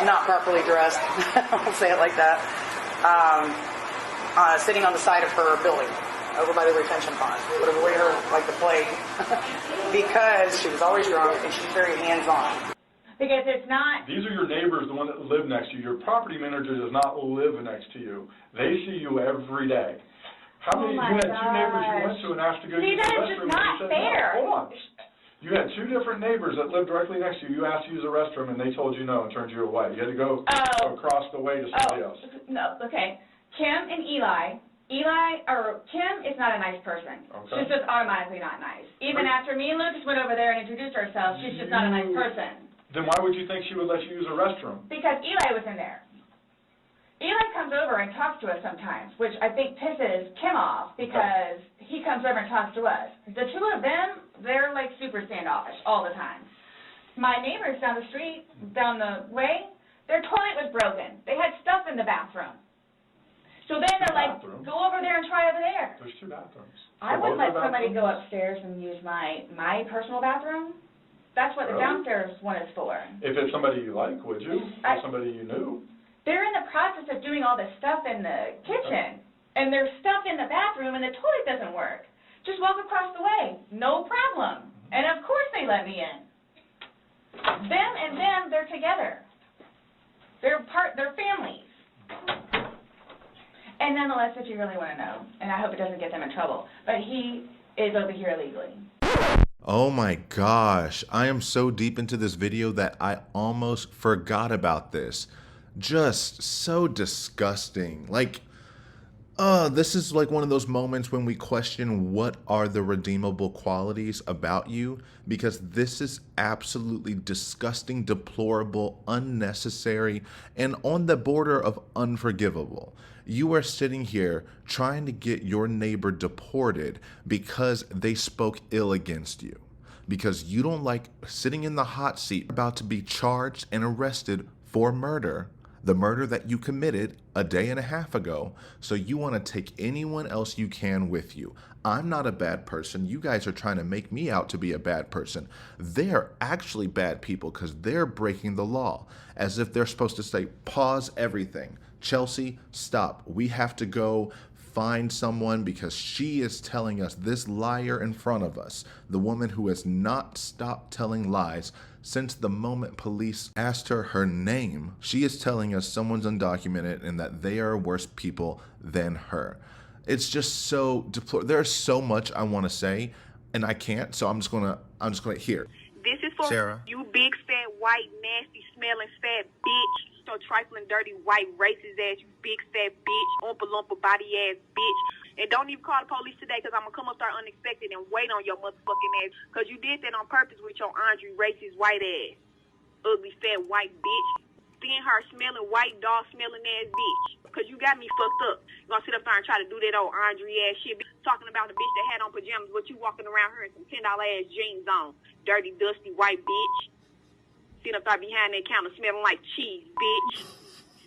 not properly dressed, I'll say it like that, sitting on the side of her building over by the retention pond. Would have avoided her like the plague because she was always drunk and she's very hands-on. Because it's not... These are your neighbors, the one that live next to you. Your property manager does not live next to you. They see you every day. How many? You had two neighbors you went to and asked to go use the restroom. That is just not fair. No, hold on. You had two different neighbors that lived directly next to you. You asked to use the restroom and they told you no and turned you away. You had to go across the way to somebody else. No, okay. Kim and Kim is not a nice person. Okay. She's just automatically not nice. Even after me and Lucas went over there and introduced ourselves, she's just not a nice person. Then why would you think she would let you use a restroom? Because Eli was in there. Eli comes over and talks to us sometimes, which I think pisses Kim off because he comes over and talks to us. The two of them, they're like super standoffish all the time. My neighbors down the street, down the way, their toilet was broken. They had stuff in the bathroom. So then they're like, go over there and try over there. There's two bathrooms. I wouldn't let somebody go upstairs and use my personal bathroom. That's what the downstairs one is for. If it's somebody you like, would you? Or somebody you knew? They're in the process of doing all this stuff in the kitchen, and there's stuff in the bathroom, and the toilet doesn't work. Just walk across the way. No problem. And of course they let me in. Them and them, they're together. They're families. And nonetheless, if you really want to know, and I hope it doesn't get them in trouble, but he is over here illegally. Oh my gosh, I am so deep into this video that I almost forgot about this. Just so disgusting. Like, this is like one of those moments when we question what are the redeemable qualities about you, because this is absolutely disgusting, deplorable, unnecessary, and on the border of unforgivable. You are sitting here trying to get your neighbor deported because they spoke ill against you, because you don't like sitting in the hot seat about to be charged and arrested for murder, the murder that you committed a day and a half ago. So you want to take anyone else you can with you. I'm not a bad person. You guys are trying to make me out to be a bad person. They're actually bad people because they're breaking the law, as if they're supposed to say, pause everything. Chelsea, stop. We have to go find someone because she is telling us this liar in front of us. The woman who has not stopped telling lies since the moment police asked her name. She is telling us someone's undocumented and that they are worse people than her. It's just so deplorable. There's so much I want to say and I can't, so I'm just gonna hear. This is for Sarah. You big, fat, white, nasty, smelling, fat bitch. So trifling, dirty, white, racist ass, you big, fat bitch. Oompa loompa body ass bitch. And don't even call the police today because I'm going to come up there unexpected and wait on your motherfucking ass because you did that on purpose with your Andre racist white ass. Ugly, fat, white bitch. Thin hair smelling, white dog smelling ass bitch. Because you got me fucked up. You're going to sit up there and try to do that old Andre ass shit. Talking about the bitch that had on pajamas, but you walking around her in some $10 ass jeans on. Dirty, dusty, white bitch. Sitting up there behind that counter smelling like cheese, bitch.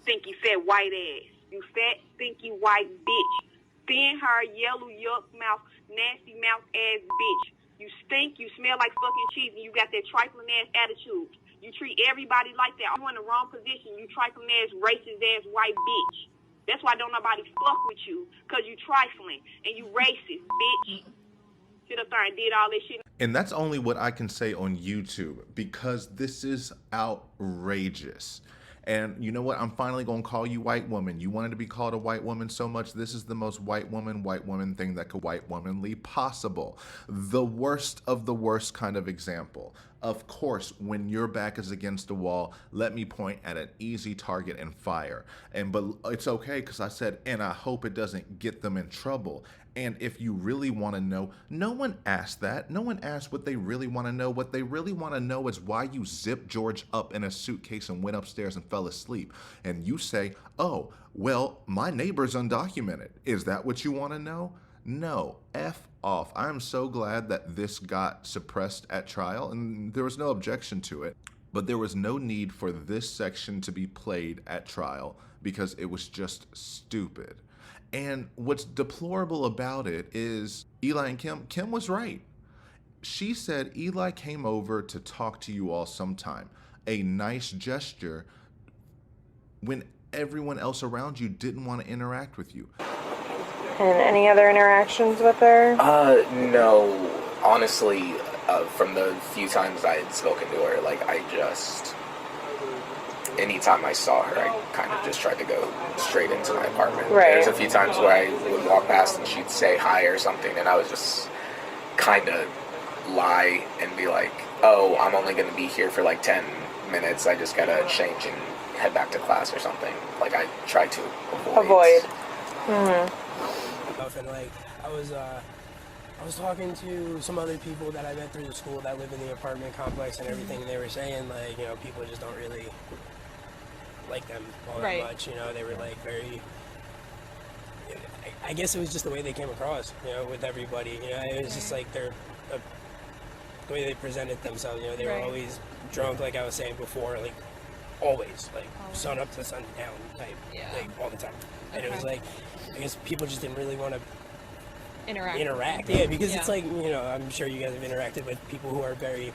Stinky, fat, white ass. You fat, stinky, white bitch. Thin hair, yellow, yuck mouth, nasty mouth ass bitch. You stink, you smell like fucking cheese, and you got that trifling ass attitude. You treat everybody like that. You're in the wrong position. You trifling ass, racist ass, white bitch. That's why don't nobody fuck with you, because you trifling and you racist, bitch. Sit up there and did all this shit. And that's only what I can say on YouTube because this is outrageous. And you know what? I'm finally going to call you white woman. You wanted to be called a white woman so much. This is the most white woman thing that could white womanly possible. The worst of the worst kind of example. Of course, when your back is against the wall, let me point at an easy target and fire. But it's okay because I said, and I hope it doesn't get them in trouble. And if you really want to know, no one asked that. No one asked what they really want to know. What they really want to know is why you zipped George up in a suitcase and went upstairs and fell asleep. And you say, oh, well, my neighbor's undocumented. Is that what you want to know? No, F off. I'm so glad that this got suppressed at trial and there was no objection to it. But there was no need for this section to be played at trial because it was just stupid. And what's deplorable about it is Eli and Kim was right. She said Eli came over to talk to you all sometime. A nice gesture when everyone else around you didn't want to interact with you. And any other interactions with her? No. Honestly, from the few times I had spoken to her, like, anytime I saw her, I kind of just tried to go straight into my apartment. Right. There's a few times where I would walk past and she'd say hi or something, and I was just kind of lie and be like, oh, I'm only going to be here for like 10 minutes. I just got to change and head back to class or something. Like, I try to avoid. Mm-hmm. And like, I was talking to some other people that I met through the school that live in the apartment complex and everything, and they were saying, like, you know, people just don't really like them all that much, you know. They were like very, I guess it was just the way they came across, you know, with everybody, you know. It was just like the way they presented themselves, you know. They were always drunk, like I was saying before, like always, like sun up to sun down type, like all the time. And it was like, I guess people just didn't really want to interact. Yeah, because it's like, you know, I'm sure you guys have interacted with people who are very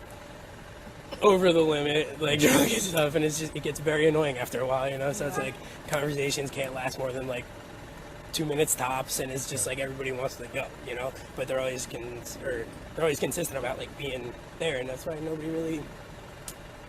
over the limit, like drunk and stuff, and it gets very annoying after a while, you know. So it's like conversations can't last more than like 2 minutes tops, and it's just like everybody wants to go, you know. But they're always consistent about like being there, and that's why nobody really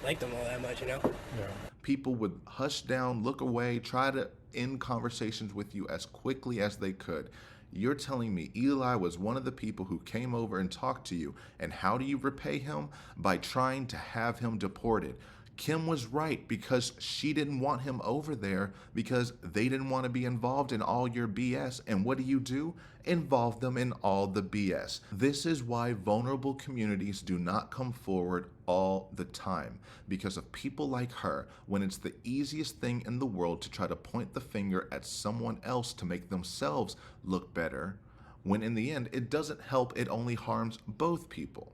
liked them all that much, you know. Yeah. People would hush down, look away, try to end conversations with you as quickly as they could. You're telling me Eli was one of the people who came over and talked to you, and how do you repay him? By trying to have him deported. Kim was right, because she didn't want him over there because they didn't want to be involved in all your BS. And what do? Involve them in all the BS. This is why vulnerable communities do not come forward all the time, because of people like her, when it's the easiest thing in the world to try to point the finger at someone else to make themselves look better, when in the end it doesn't help, it only harms both people.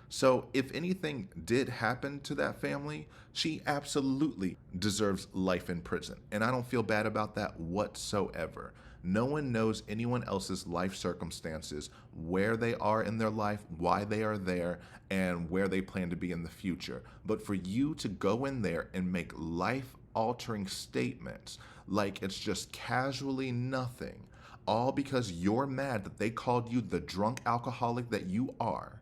So if anything did happen to that family, she absolutely deserves life in prison. And I don't feel bad about that whatsoever. No one knows anyone else's life circumstances, where they are in their life, why they are there, and where they plan to be in the future. But for you to go in there and make life-altering statements like it's just casually nothing, all because you're mad that they called you the drunk alcoholic that you are,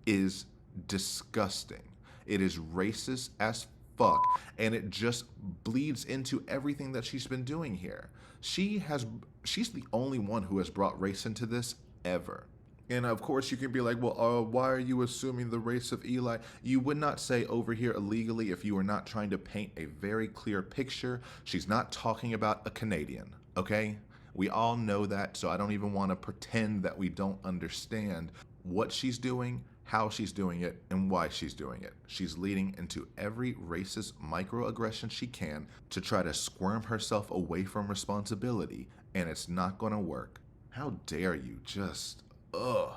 is disgusting. It is racist as fuck, and it just bleeds into everything that she's been doing here. She's the only one who has brought race into this ever. And of course you can be like, well, why are you assuming the race of Eli? You would not say over here illegally if you were not trying to paint a very clear picture. She's not talking about a Canadian, okay? We all know that, so I don't even want to pretend that we don't understand what she's doing, how she's doing it, and why she's doing it. She's leading into every racist microaggression she can to try to squirm herself away from responsibility, and it's not gonna work. How dare you just, ugh.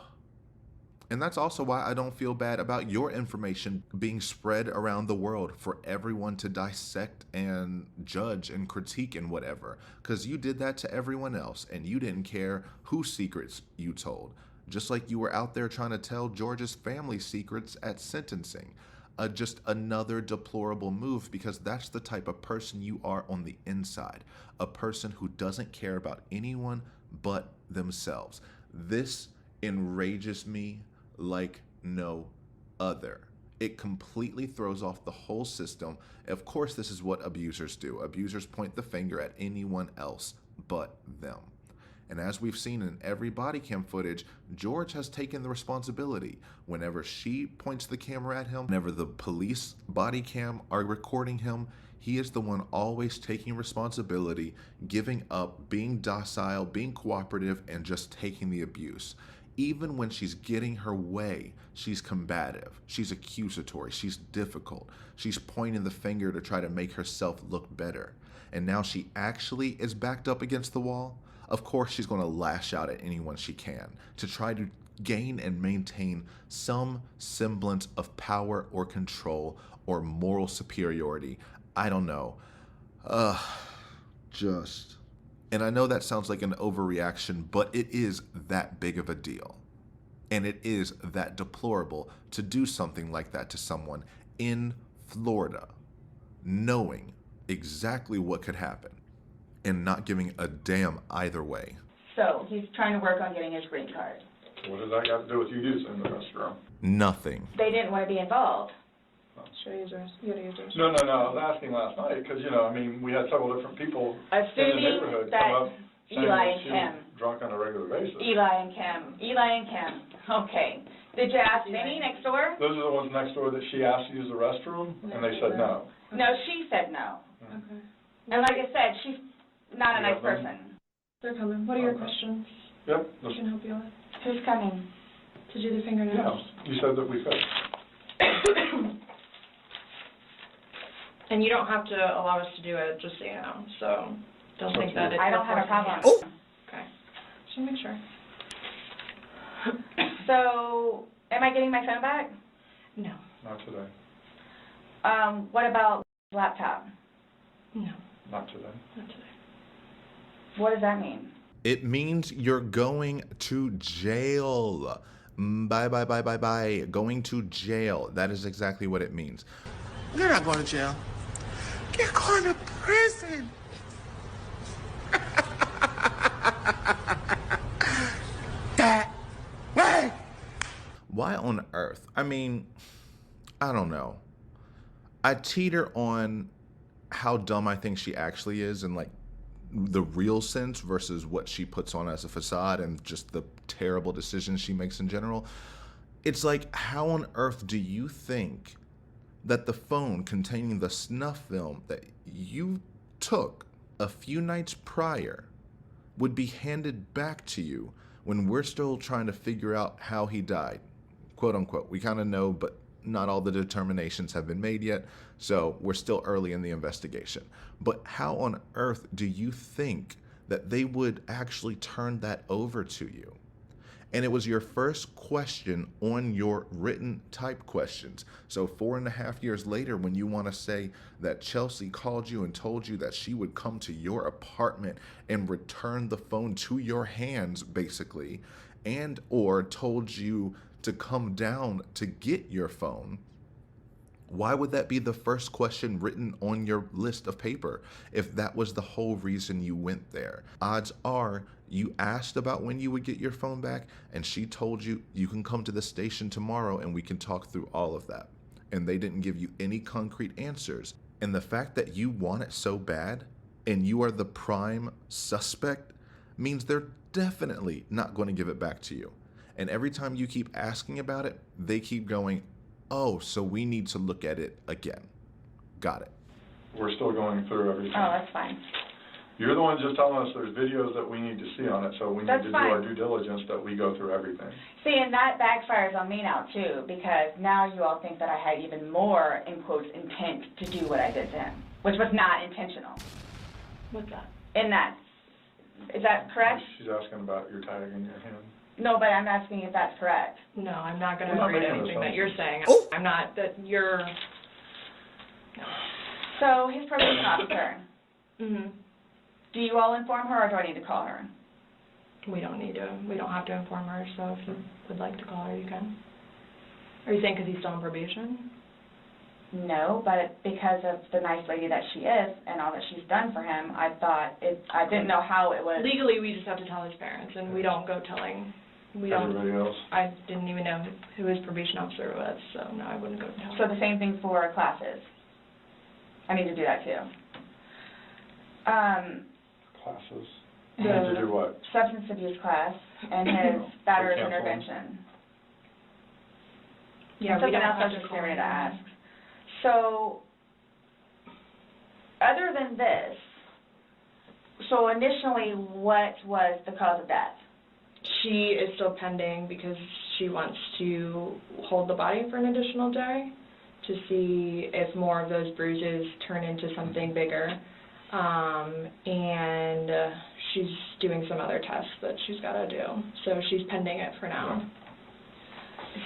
And that's also why I don't feel bad about your information being spread around the world for everyone to dissect and judge and critique and whatever, because you did that to everyone else, and you didn't care whose secrets you told. Just like you were out there trying to tell George's family secrets at sentencing. Just another deplorable move, because that's the type of person you are on the inside. A person who doesn't care about anyone but themselves. This enrages me like no other. It completely throws off the whole system. Of course, this is what abusers do. Abusers point the finger at anyone else but them. And as we've seen in every body cam footage, George has taken the responsibility. Whenever she points the camera at him, whenever the police body cam are recording him, he is the one always taking responsibility, giving up, being docile, being cooperative, and just taking the abuse. Even when she's getting her way, she's combative, she's accusatory, she's difficult, she's pointing the finger to try to make herself look better. And now she actually is backed up against the wall. Of course she's going to lash out at anyone she can to try to gain and maintain some semblance of power or control or moral superiority. I don't know. Just And I know that sounds like an overreaction, but it is that big of a deal. And it is that deplorable to do something like that to someone in Florida, knowing exactly what could happen and not giving a damn either way. So he's trying to work on getting his green card. What does that got to do with you using the restroom? Nothing. They didn't want to be involved. Should I use yours? You gotta use yours. No, I was asking last night because, I mean, we had several different people in the Assuming neighborhood that come up saying Eli that and she Kim. was drunk on a regular basis. Eli and Kim. Okay. Did you ask any next door? Those are the ones next door that she asked to use the restroom, and they said no. No, she said no. Okay. And like I said, she's not a nice person. They're coming. What are your questions? Yep. I can help you with. Who's coming? To do the fingernails? Yeah, you said that we could. And you don't have to allow us to do it, just so you know. So don't think that it's... I don't have a problem. Oh! Okay. Just make sure. So, am I getting my phone back? No. Not today. What about laptop? No. Not today. Not today. What does that mean? It means you're going to jail. Bye. Going to jail. That is exactly what it means. You're not going to jail. You're going to prison. That way. Why on earth? I mean, I don't know. I teeter on how dumb I think she actually is in like the real sense versus what she puts on as a facade and just the terrible decisions she makes in general. It's like, how on earth do you think that the phone containing the snuff film that you took a few nights prior would be handed back to you when we're still trying to figure out how he died? Quote unquote. We kind of know, but not all the determinations have been made yet, so we're still early in the investigation. But how on earth do you think that they would actually turn that over to you? And it was your first question on your written type questions. So 4.5 years later, when you want to say that Chelsea called you and told you that she would come to your apartment and return the phone to your hands, basically, and or told you to come down to get your phone, why would that be the first question written on your list of paper if that was the whole reason you went there? Odds are you asked about when you would get your phone back, and she told you you can come to the station tomorrow and we can talk through all of that. And they didn't give you any concrete answers. And the fact that you want it so bad and you are the prime suspect means they're definitely not going to give it back to you. And every time you keep asking about it, they keep going, oh, so we need to look at it again. Got it. We're still going through everything. Oh, that's fine. You're the one just telling us there's videos that we need to see on it, so we need That's to fine. do our due diligence that we go through everything. See, and that backfires on me now, too, because now you all think that I had even more, in quotes, intent to do what I did to him, which was not intentional. What's that? In that. Is that correct? She's asking about your tag in your hand. No, but I'm asking if that's correct. No, I'm not going to We're not agree to making anything that assumptions. you're saying. Oh. I'm not, that you're... So, his probation officer, Mm-hmm. do you all inform her, or do I need to call her? We don't have to inform her, so if you would like to call her, you can. Are you saying because he's still on probation? No, but because of the nice lady that she is and all that she's done for him, I didn't know how it was. Legally, we just have to tell his parents, and we don't go telling. Everybody else? I didn't even know who his probation officer was, so no, I wouldn't go tell So him. the same thing for classes. I need to do that too. Classes? The You need to do what? substance abuse class and his battery Cancel. intervention. Yeah, we Something don't else I have was to just call getting ready to him. ask. So, other than this, so initially, what was the cause of death? She is still pending because she wants to hold the body for an additional day to see if more of those bruises turn into something bigger. And she's doing some other tests that she's got to do. So she's pending it for now.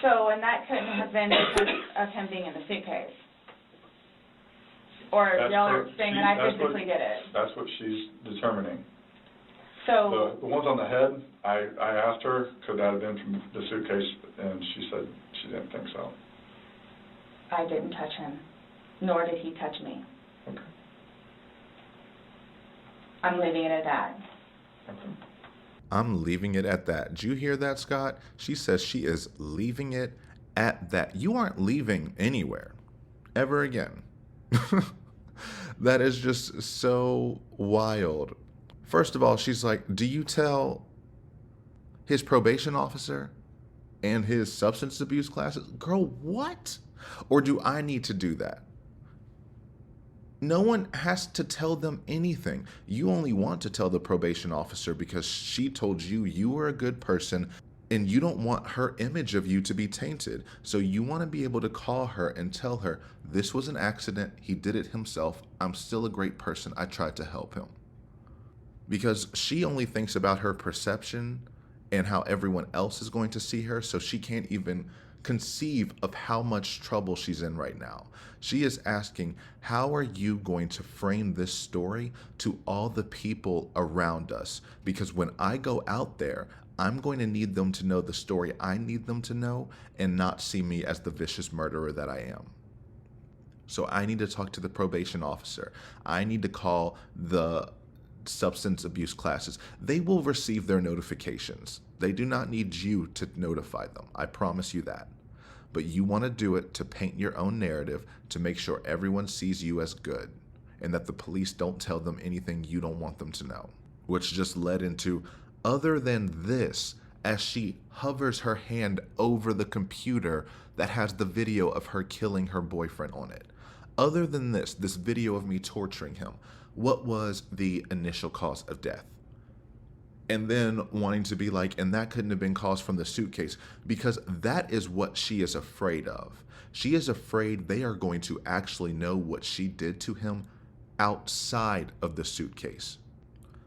So, and that couldn't have been because of him being in the suitcase? Or That's y'all what saying she- that I that's physically what- did it? That's what she's determining. So The ones on the head, I asked her, could that have been from the suitcase, and she said she didn't think so. I didn't touch him, nor did he touch me. Okay. I'm leaving it at that. Okay. I'm leaving it at that. Did you hear that, Scott? She says she is leaving it at that. You aren't leaving anywhere ever again. That is just so wild. First of all, she's like, do you tell his probation officer and his substance abuse classes? Girl, what? Or do I need to do that? No one has to tell them anything. You only want to tell the probation officer because she told you you were a good person and you don't want her image of you to be tainted. So you want to be able to call her and tell her, this was an accident. He did it himself. I'm still a great person. I tried to help him. Because she only thinks about her perception and how everyone else is going to see her, so she can't even conceive of how much trouble she's in right now. She is asking, how are you going to frame this story to all the people around us? Because when I go out there, I'm going to need them to know the story I need them to know and not see me as the vicious murderer that I am. So I need to talk to the probation officer. I need to call the substance abuse classes. They will receive their notifications. They do not need you to notify them. I promise you that. But you want to do it to paint your own narrative, to make sure everyone sees you as good and that the police don't tell them anything you don't want them to know. Which just led into, other than this, as she hovers her hand over the computer that has the video of her killing her boyfriend on it. Other than this video of me torturing him, what was the initial cause of death? And then wanting to be like, and that couldn't have been caused from the suitcase, because that is what she is afraid of. She is afraid they are going to actually know what she did to him outside of the suitcase.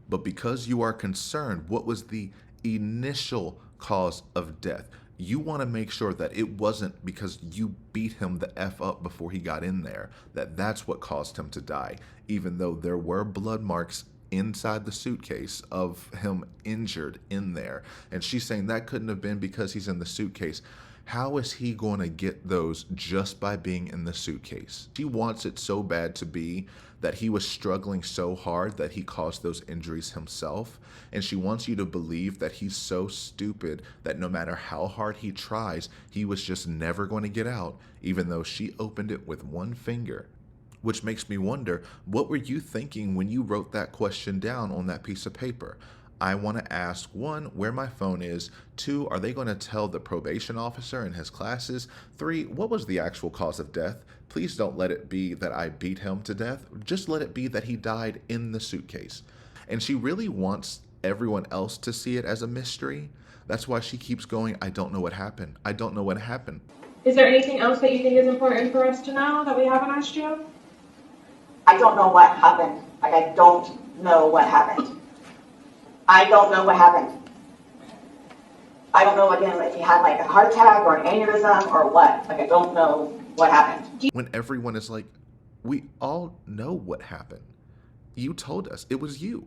But because you are concerned, what was the initial cause of death? You want to make sure that it wasn't because you beat him the F up before he got in there, that's what caused him to die, even though there were blood marks inside the suitcase of him injured in there. And she's saying that couldn't have been because he's in the suitcase. How is he going to get those just by being in the suitcase? She wants it so bad to be that he was struggling so hard that he caused those injuries himself. And she wants you to believe that he's so stupid that no matter how hard he tries, he was just never going to get out, even though she opened it with one finger. Which makes me wonder, what were you thinking when you wrote that question down on that piece of paper? I want to ask, 1, where my phone is. 2, are they going to tell the probation officer and his classes? 3, what was the actual cause of death? Please don't let it be that I beat him to death. Just let it be that he died in the suitcase. And she really wants everyone else to see it as a mystery. That's why she keeps going, I don't know what happened. I don't know what happened. Is there anything else that you think is important for us to know that we haven't asked you? I don't know what happened. Like, I don't know what happened. I don't know what happened. I don't know, again, if he had like a heart attack or an aneurysm or what. Like, I don't know what happened. When everyone is like, we all know what happened. You told us. It was you.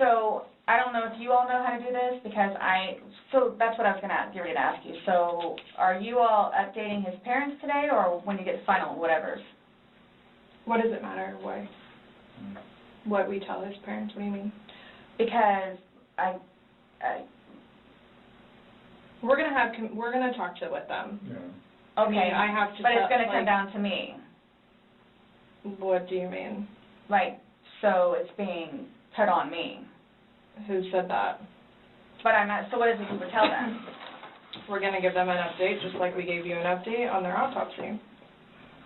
So I don't know if you all know how to do this, because so that's what I was going to get ready to ask you. So are you all updating his parents today, or when you get final whatever? What does it matter what we tell his parents? What do you mean? Because we're gonna talk with them. Yeah. Okay, I have to. But it's gonna come down to me. What do you mean? Like, so it's being put on me. Who said that? But I'm not. So what is it you would tell them? We're gonna give them an update, just like we gave you an update on their autopsy.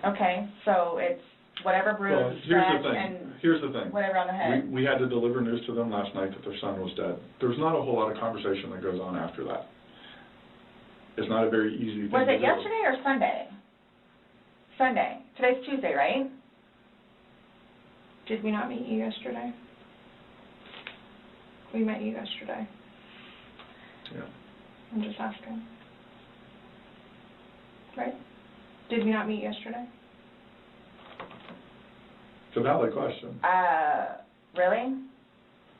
Okay, so it's whatever bruise and Here's the thing. Whatever on the head. We had to deliver news to them last night that their son was dead. There's not a whole lot of conversation that goes on after that. It's not a very easy thing to do. Was it yesterday or Sunday? Sunday. Today's Tuesday, right? Did we not meet you yesterday? We met you yesterday. Yeah. I'm just asking. Right? Did we not meet yesterday? It's a valid question. Really?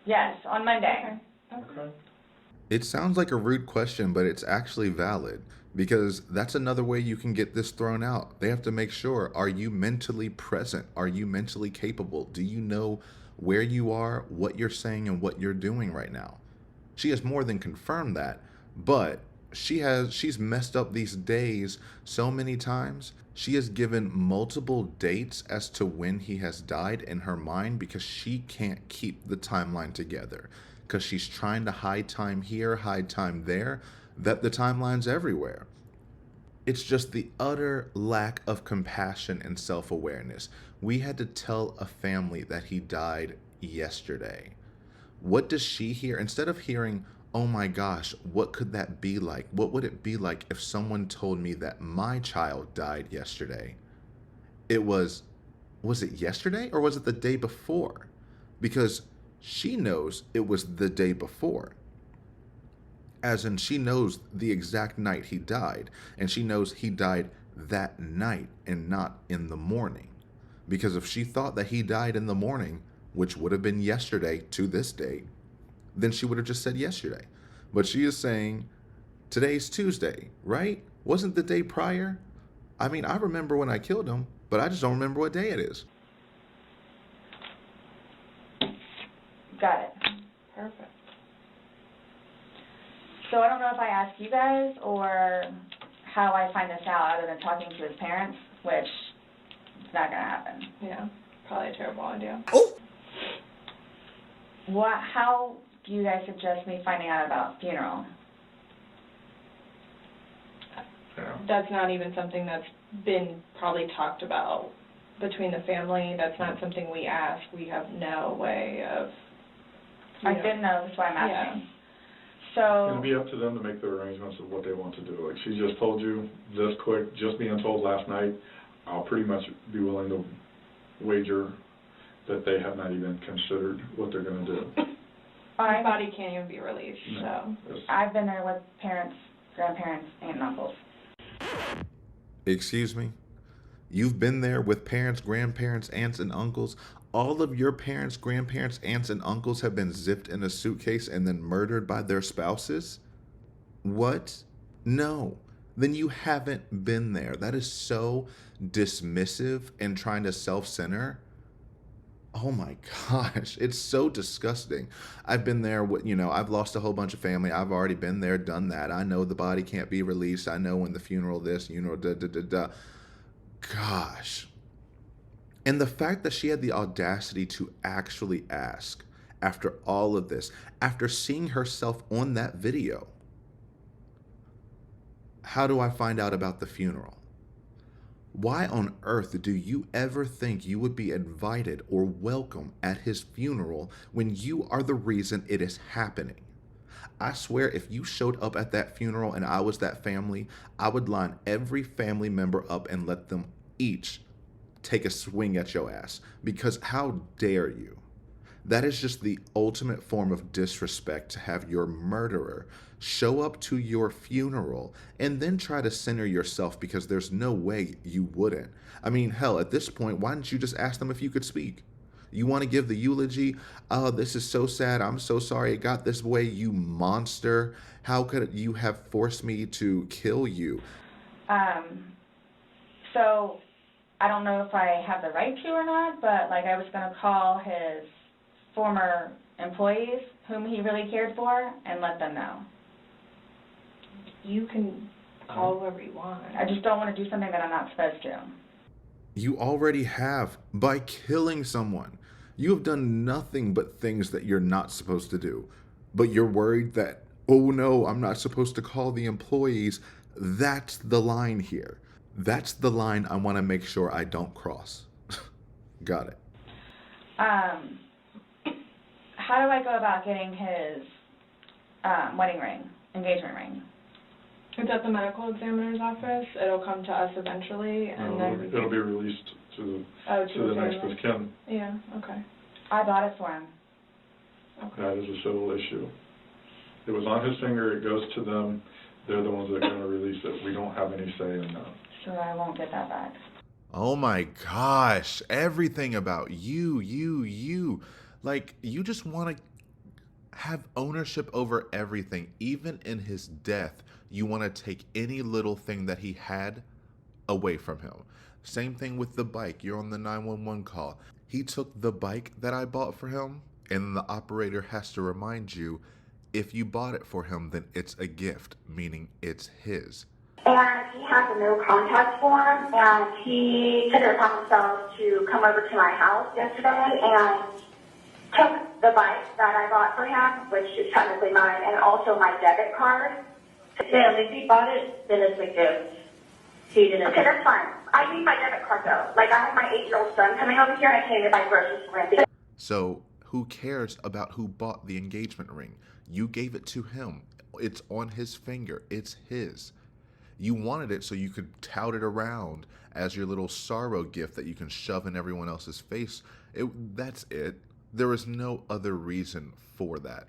Yes, on Monday. Okay. It sounds like a rude question, but it's actually valid, because that's another way you can get this thrown out. They have to make sure, are you mentally present? Are you mentally capable? Do you know where you are, what you're saying, and what you're doing right now? She has more than confirmed that, but she's messed up these days so many times. She has given multiple dates as to when he has died in her mind because she can't keep the timeline together, because she's trying to hide time here, hide time there, that the timeline's everywhere. It's just the utter lack of compassion and self-awareness. We had to tell a family that he died yesterday. What does she hear? Instead of hearing, oh my gosh, what could that be like? What would it be like if someone told me that my child died yesterday? Was it yesterday or was it the day before? Because she knows it was the day before. As in, she knows the exact night he died, and she knows he died that night and not in the morning. Because if she thought that he died in the morning, which would have been yesterday to this date, then she would have just said yesterday. But she is saying, today's Tuesday, right? Wasn't the day prior? I mean, I remember when I killed him, but I just don't remember what day it is. Got it. Perfect. So I don't know if I asked you guys or how I find this out other than talking to his parents, which is not going to happen. Yeah, probably a terrible idea. How do you guys suggest me finding out about funeral? That's not even something that's been probably talked about between the family. That's not something we ask. We have no way of... I didn't know, that's why I'm asking. Yeah. So It'll be up to them to make the arrangements of what they want to do. Like she just told you this quick, just being told last night, I'll pretty much be willing to wager that they have not even considered what they're going to do. His body can't even be released, so. I've been there with parents, grandparents, and uncles. Excuse me? You've been there with parents, grandparents, aunts, and uncles? All of your parents, grandparents, aunts, and uncles have been zipped in a suitcase and then murdered by their spouses? What? No. Then you haven't been there. That is so dismissive and trying to self-center. Oh my gosh, it's so disgusting. I've been there with, I've lost a whole bunch of family. I've already been there, done that. I know the body can't be released. I know when the funeral this, Gosh. And the fact that she had the audacity to actually ask, after all of this, after seeing herself on that video, how do I find out about the funeral? Why on earth do you ever think you would be invited or welcome at his funeral when you are the reason it is happening? I swear if you showed up at that funeral and I was that family, I would line every family member up and let them each take a swing at your ass, because how dare you? That is just the ultimate form of disrespect to have your murderer show up to your funeral and then try to center yourself, because there's no way you wouldn't. I mean, hell, at this point, why didn't you just ask them if you could speak? You want to give the eulogy? Oh, this is so sad. I'm so sorry it got this way, you monster. How could you have forced me to kill you? So I don't know if I have the right to or not, but I was going to call his former employees whom he really cared for and let them know. You can call whoever you want. I just don't want to do something that I'm not supposed to. You already have, by killing someone. You have done nothing but things that you're not supposed to do. But you're worried that, oh no, I'm not supposed to call the employees. That's the line here. That's the line I want to make sure I don't cross. Got it. How do I go about getting his wedding ring, engagement ring? It's at the medical examiner's office. It'll come to us eventually, and then it'll be released to the next of kin. Yeah. Okay. I bought it for him. Okay. That is a civil issue. It was on his finger. It goes to them. They're the ones that are going to release it. We don't have any say in that. So I won't get that back. Oh my gosh, everything about you. Like, you just want to have ownership over everything. Even in his death, you want to take any little thing that he had away from him. Same thing with the bike. You're on the 911 call. He took the bike that I bought for him, and the operator has to remind you, if you bought it for him, then it's a gift, meaning it's his. And he has a no contact form, and he took it upon himself to come over to my house yesterday and took the bike that I bought for him, which is technically mine, and also my debit card. Sam, if he bought it, then it's a gift. He didn't. Okay, that's fine. I need my debit card though. Like, I have my 8-year-old son coming over here, and I came to buy groceries for him. So who cares about who bought the engagement ring? You gave it to him. It's on his finger. It's his. You wanted it so you could tout it around as your little sorrow gift that you can shove in everyone else's face. That's it. There is no other reason for that.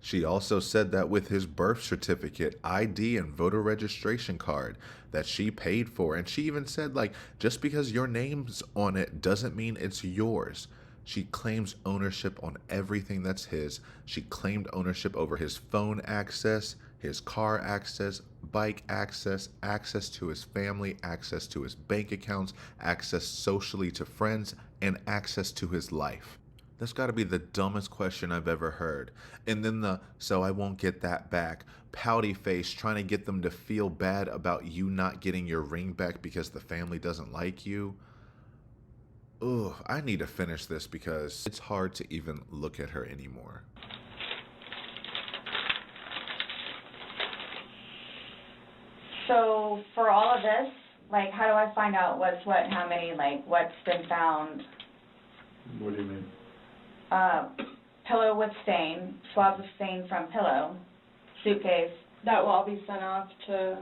She also said that with his birth certificate, ID, and voter registration card that she paid for. And she even said, like, just because your name's on it doesn't mean it's yours. She claims ownership on everything that's his. She claimed ownership over his phone access, his car access, bike access, access to his family, access to his bank accounts, access socially to friends, and access to his life. That's got to be the dumbest question I've ever heard. And then so I won't get that back, pouty face trying to get them to feel bad about you not getting your ring back because the family doesn't like you. Ugh, I need to finish this because it's hard to even look at her anymore. So for all of this, like, how do I find out what's what and how many, like, what's been found? What do you mean? Pillow with stain, swabs of stain from pillow, suitcase. That will all be sent off to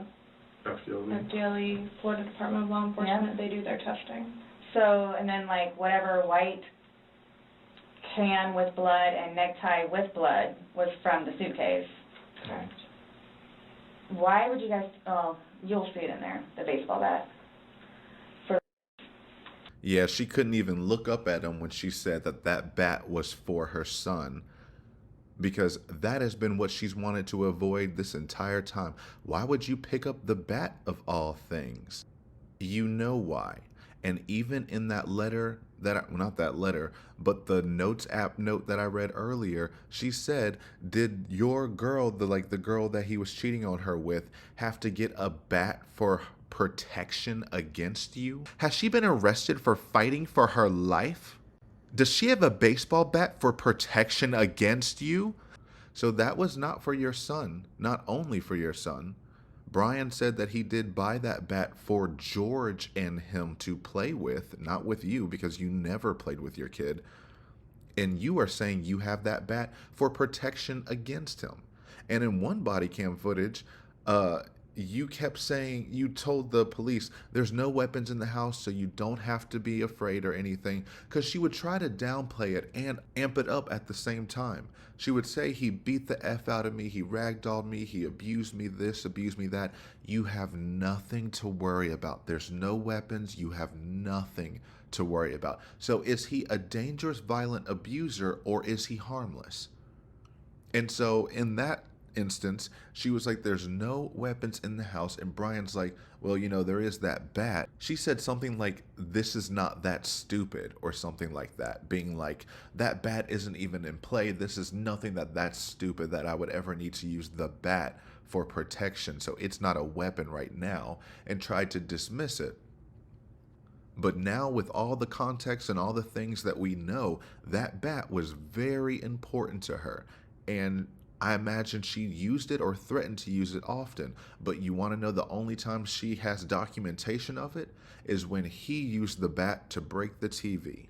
FDLE, Florida Department of Law Enforcement. They do their testing. So, and then, like, whatever white can with blood and necktie with blood was from the suitcase. Correct. Why would you guys, oh, you'll see it in there, the baseball bat. Yeah, she couldn't even look up at him when she said that that bat was for her son, because that has been what she's wanted to avoid this entire time. Why would you pick up the bat of all things? You know why. And even in that letter, not that letter, but the Notes app note that I read earlier, she said, did your girl, the girl that he was cheating on her with, have to get a bat for protection against you? Has she been arrested for fighting for her life? Does she have a baseball bat for protection against you? So that was not for your son, not only for your son. Brian said that he did buy that bat for George and him to play with, not with you, because you never played with your kid. And you are saying you have that bat for protection against him. And in one body cam footage, you kept saying, you told the police, there's no weapons in the house, so you don't have to be afraid or anything, because she would try to downplay it and amp it up at the same time. She would say, he beat the F out of me, he ragdolled me, he abused me this, abused me that. You have nothing to worry about. There's no weapons, you have nothing to worry about. So is he a dangerous, violent abuser, or is he harmless? And so in that instance, she was like, there's no weapons in the house, and Brian's like, well, you know, there is that bat. She said something like, this is not that stupid, or something like that, being like, that bat isn't even in play, this is nothing that's stupid that I would ever need to use the bat for protection, so it's not a weapon right now, and tried to dismiss it. But now, with all the context and all the things that we know, that bat was very important to her, and I imagine she used it or threatened to use it often. But you want to know the only time she has documentation of it is when he used the bat to break the TV.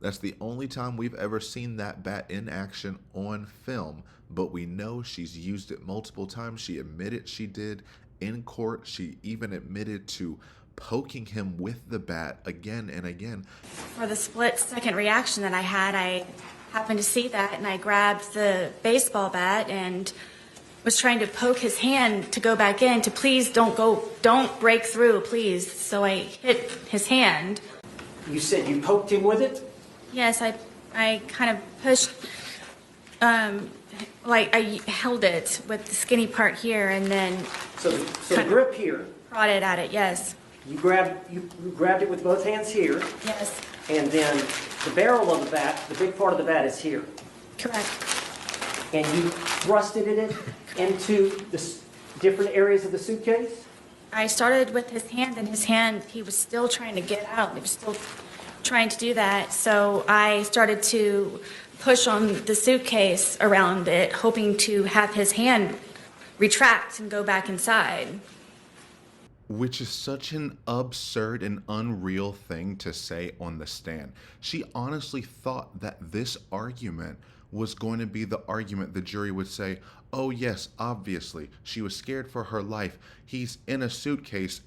That's the only time we've ever seen that bat in action on film, but we know she's used it multiple times. She admitted she did in court. She even admitted to poking him with the bat again and again. For the split-second reaction that I had, I happened to see that, and I grabbed the baseball bat and was trying to poke his hand to go back in to please don't break through, please. So I hit his hand. You said you poked him with it? Yes, I kind of pushed, like I held it with the skinny part here and then So the grip here. prodded at it, yes. You grabbed it with both hands here. Yes. And then the barrel of the bat, the big part of the bat is here. Correct. And you thrusted it into the different areas of the suitcase? I started with his hand, and his hand, he was still trying to get out. He was still trying to do that. So I started to push on the suitcase around it, hoping to have his hand retract and go back inside. Which is such an absurd and unreal thing to say on the stand. She honestly thought that this argument was going to be the argument the jury would say, oh yes, obviously, she was scared for her life. He's in a suitcase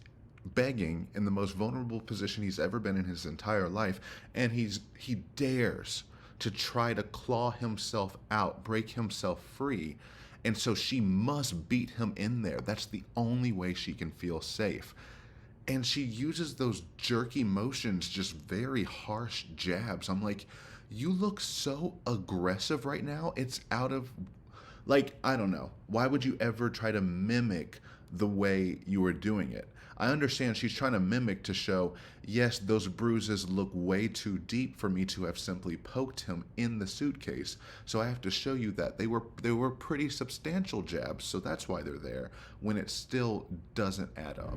begging in the most vulnerable position he's ever been in his entire life, and he dares to try to claw himself out, break himself free. And so she must beat him in there. That's the only way she can feel safe. And she uses those jerky motions, just very harsh jabs. I'm like, you look so aggressive right now. It's out of, like, I don't know. Why would you ever try to mimic the way you were doing it? I understand she's trying to mimic to show, yes, those bruises look way too deep for me to have simply poked him in the suitcase. So I have to show you that they were pretty substantial jabs, so that's why they're there, when it still doesn't add up.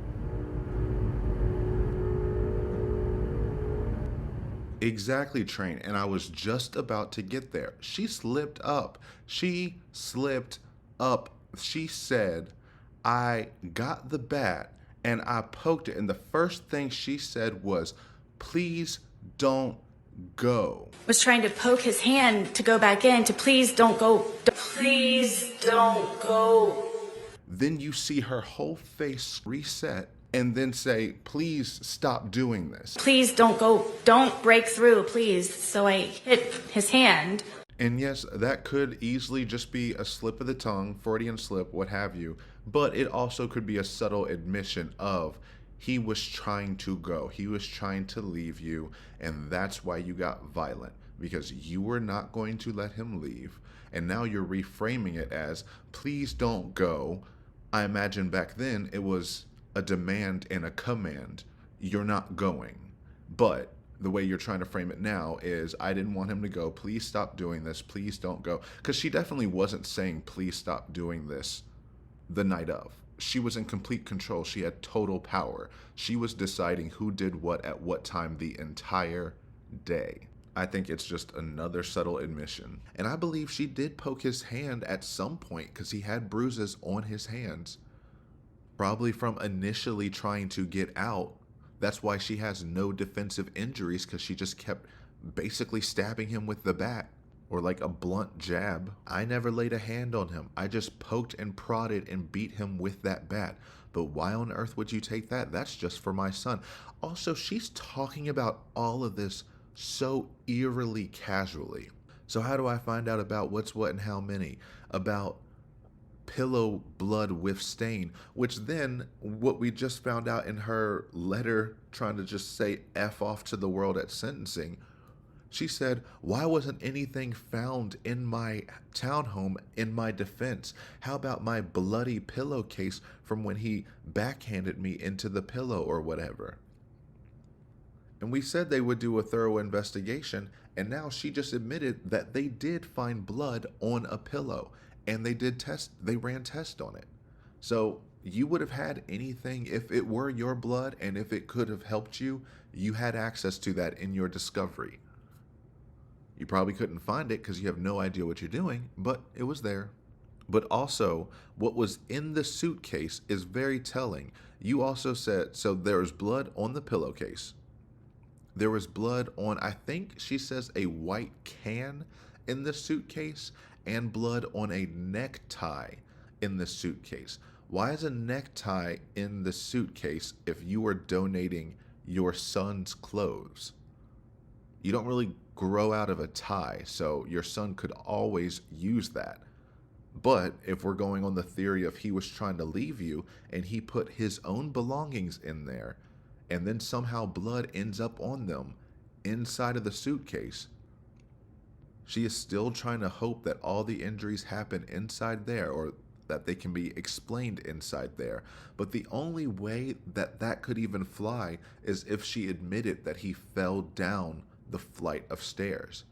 Exactly, Train, and I was just about to get there. She slipped up. She slipped up. She said, I got the bat and I poked it, and the first thing she said was, please don't go. Was trying to poke his hand to go back in to please don't go. Please don't go. Then you see her whole face reset and then say, please stop doing this. Please don't go. Don't break through, please. So I hit his hand. And yes, that could easily just be a slip of the tongue, Freudian slip, what have you. But it also could be a subtle admission of he was trying to go. He was trying to leave you. And that's why you got violent, because you were not going to let him leave. And now you're reframing it as, please don't go. I imagine back then it was a demand and a command. You're not going. But the way you're trying to frame it now is, I didn't want him to go. Please stop doing this. Please don't go. Because she definitely wasn't saying, please stop doing this the night of. She was in complete control. She had total power. She was deciding who did what at what time the entire day. I think it's just another subtle admission. And I believe she did poke his hand at some point because he had bruises on his hands. Probably from initially trying to get out. That's why she has no defensive injuries, because she just kept basically stabbing him with the bat, or like a blunt jab. I never laid a hand on him. I just poked and prodded and beat him with that bat. But why on earth would you take that? That's just for my son. Also, she's talking about all of this so eerily casually. So how do I find out about what's what and how many? About pillow blood with stain, which then what we just found out in her letter trying to just say F off to the world at sentencing, she said, why wasn't anything found in my townhome in my defense? How about my bloody pillowcase from when he backhanded me into the pillow or whatever? And we said they would do a thorough investigation, and now she just admitted that they did find blood on a pillow. And they ran tests on it. So you would have had anything, if it were your blood and if it could have helped you, you had access to that in your discovery. You probably couldn't find it because you have no idea what you're doing, but it was there. But also, what was in the suitcase is very telling. You also said, so there was blood on the pillowcase. There was blood on, I think she says, a white can in the suitcase, and blood on a necktie in the suitcase. Why is a necktie in the suitcase if you are donating your son's clothes? You don't really grow out of a tie, so your son could always use that. But if we're going on the theory of he was trying to leave you and he put his own belongings in there and then somehow blood ends up on them inside of the suitcase, she is still trying to hope that all the injuries happen inside there, or that they can be explained inside there. But the only way that that could even fly is if she admitted that he fell down the flight of stairs.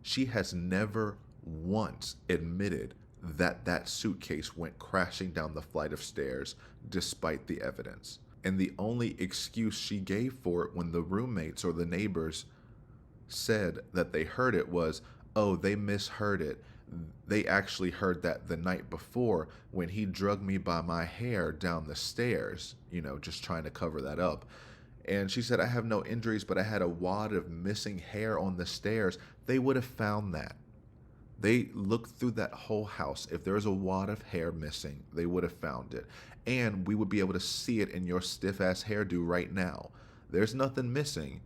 She has never once admitted that that suitcase went crashing down the flight of stairs despite the evidence. And the only excuse she gave for it when the roommates or the neighbors said that they heard it was, oh, they misheard it. They actually heard that the night before when he drugged me by my hair down the stairs, you know, just trying to cover that up. And she said, I have no injuries, but I had a wad of missing hair on the stairs. They would have found that. They looked through that whole house. If there was a wad of hair missing, they would have found it. And we would be able to see it in your stiff-ass hairdo right now. There's nothing missing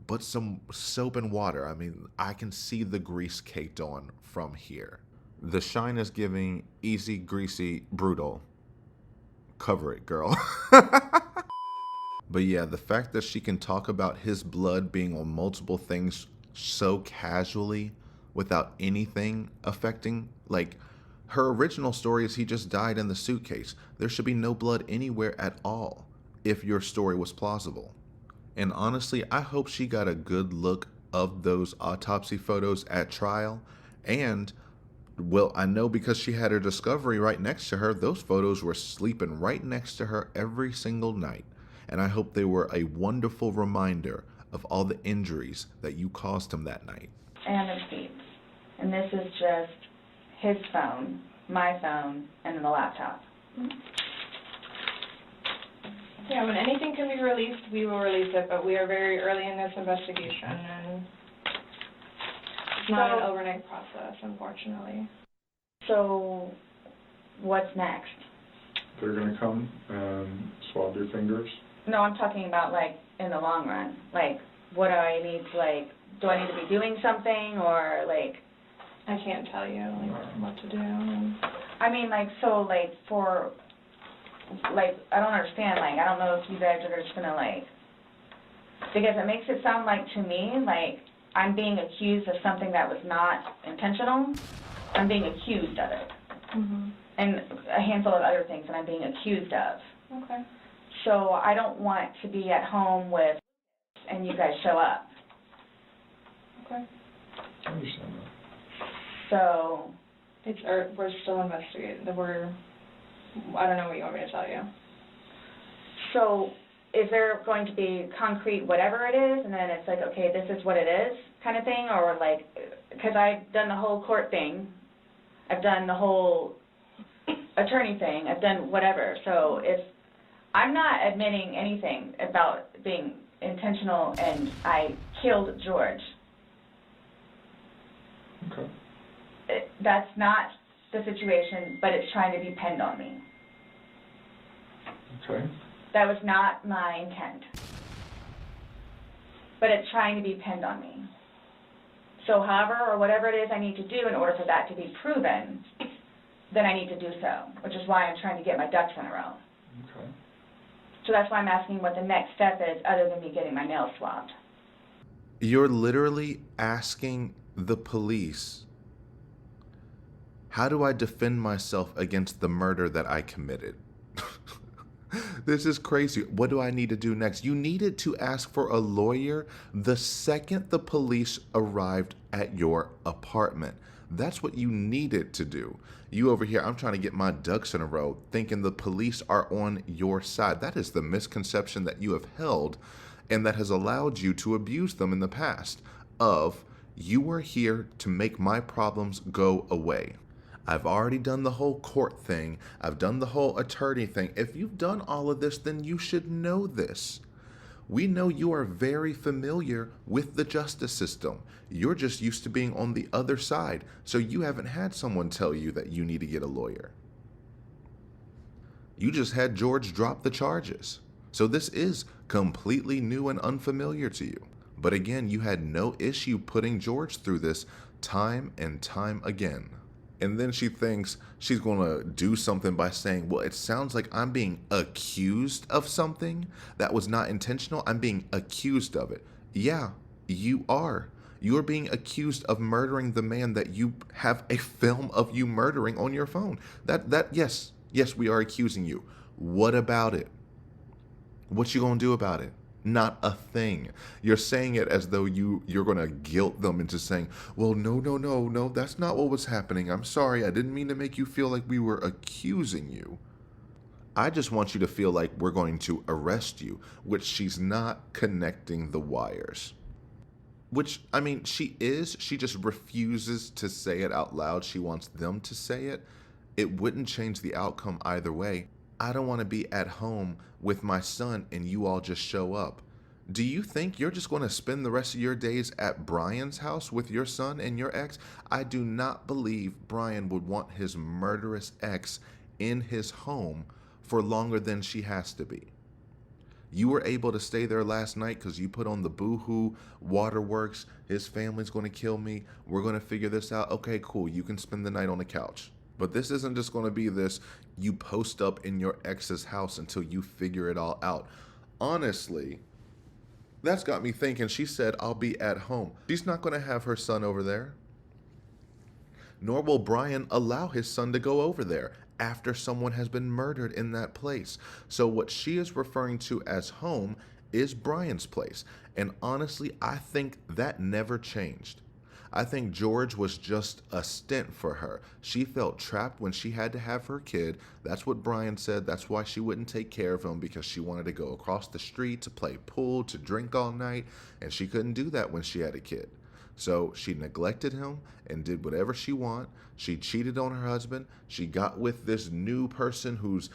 but some soap and water. I mean, I can see the grease caked on from here. The shine is giving easy, greasy, brutal. Cover it, girl. But yeah, the fact that she can talk about his blood being on multiple things so casually without anything affecting, like, her original story is he just died in the suitcase. There should be no blood anywhere at all if your story was plausible. And honestly, I hope she got a good look of those autopsy photos at trial. And, well, I know because she had her discovery right next to her, those photos were sleeping right next to her every single night. And I hope they were a wonderful reminder of all the injuries that you caused him that night. And the receipts. And this is just his phone, my phone, and then the laptop. Yeah, when anything can be released, we will release it, but we are very early in this investigation, and it's not an overnight process, unfortunately. So, what's next? They're going to come and swab your fingers. No, I'm talking about, like, in the long run. Like, what do I need to, like, do I need to be doing something, or, like... I can't tell you, like, what to do. I mean, like, so, like, for... Like, I don't understand, like, I don't know if you guys are just gonna, like, because it makes it sound like, to me, like, I'm being accused of something that was not intentional. I'm being accused of it. Mm-hmm. And a handful of other things that I'm being accused of. Okay. So I don't want to be at home with, and you guys show up. Okay. I understand that. So... we're still investigating. I don't know what you want me to tell you. So, is there going to be concrete whatever it is, and then it's like, okay, this is what it is, kind of thing, or like, because I've done the whole court thing, I've done the whole attorney thing, I've done whatever, so if I'm not admitting anything about being intentional and I killed George. Okay. That's not the situation, but it's trying to be pinned on me. Okay. That was not my intent. But it's trying to be pinned on me. So however or whatever it is I need to do in order for that to be proven, then I need to do so, which is why I'm trying to get my ducks in a row. Okay. So that's why I'm asking what the next step is other than me getting my nails swabbed. You're literally asking the police, how do I defend myself against the murder that I committed? This is crazy. What do I need to do next? You needed to ask for a lawyer the second the police arrived at your apartment. That's what you needed to do. You over here, I'm trying to get my ducks in a row, thinking the police are on your side. That is the misconception that you have held, and that has allowed you to abuse them in the past, of you were here to make my problems go away. I've already done the whole court thing. I've done the whole attorney thing. If you've done all of this, then you should know this. We know you are very familiar with the justice system. You're just used to being on the other side, so you haven't had someone tell you that you need to get a lawyer. You just had George drop the charges. So this is completely new and unfamiliar to you. But again, you had no issue putting George through this time and time again. And then she thinks she's going to do something by saying, well, it sounds like I'm being accused of something that was not intentional. I'm being accused of it. Yeah, you are. You're being accused of murdering the man that you have a film of you murdering on your phone. Yes, we are accusing you. What about it? What you gonna do about it? Not a thing. You're saying it as though you're gonna guilt them into saying, well, no, that's not what was happening. I'm sorry, I didn't mean to make you feel like we were accusing you. I just want you to feel like we're going to arrest you, which she's not connecting the wires. Which, I mean, she is. She just refuses to say it out loud. She wants them to say it. It wouldn't change the outcome either way. I don't want to be at home with my son and you all just show up. Do you think you're just going to spend the rest of your days at Brian's house with your son and your ex? I do not believe Brian would want his murderous ex in his home for longer than she has to be. You were able to stay there last night because you put on the boo-hoo waterworks. His family's going to kill me. We're going to figure this out. Okay, cool. You can spend the night on the couch. But this isn't just going to be this, you post up in your ex's house until you figure it all out. Honestly, that's got me thinking. She said, I'll be at home. She's not going to have her son over there. Nor will Brian allow his son to go over there after someone has been murdered in that place. So what she is referring to as home is Brian's place. And honestly, I think that never changed. I think George was just a stint for her. She felt trapped when she had to have her kid. That's what Brian said. That's why she wouldn't take care of him, because she wanted to go across the street to play pool, to drink all night, and she couldn't do that when she had a kid. So she neglected him and did whatever she wanted. She cheated on her husband. She got with this new person who's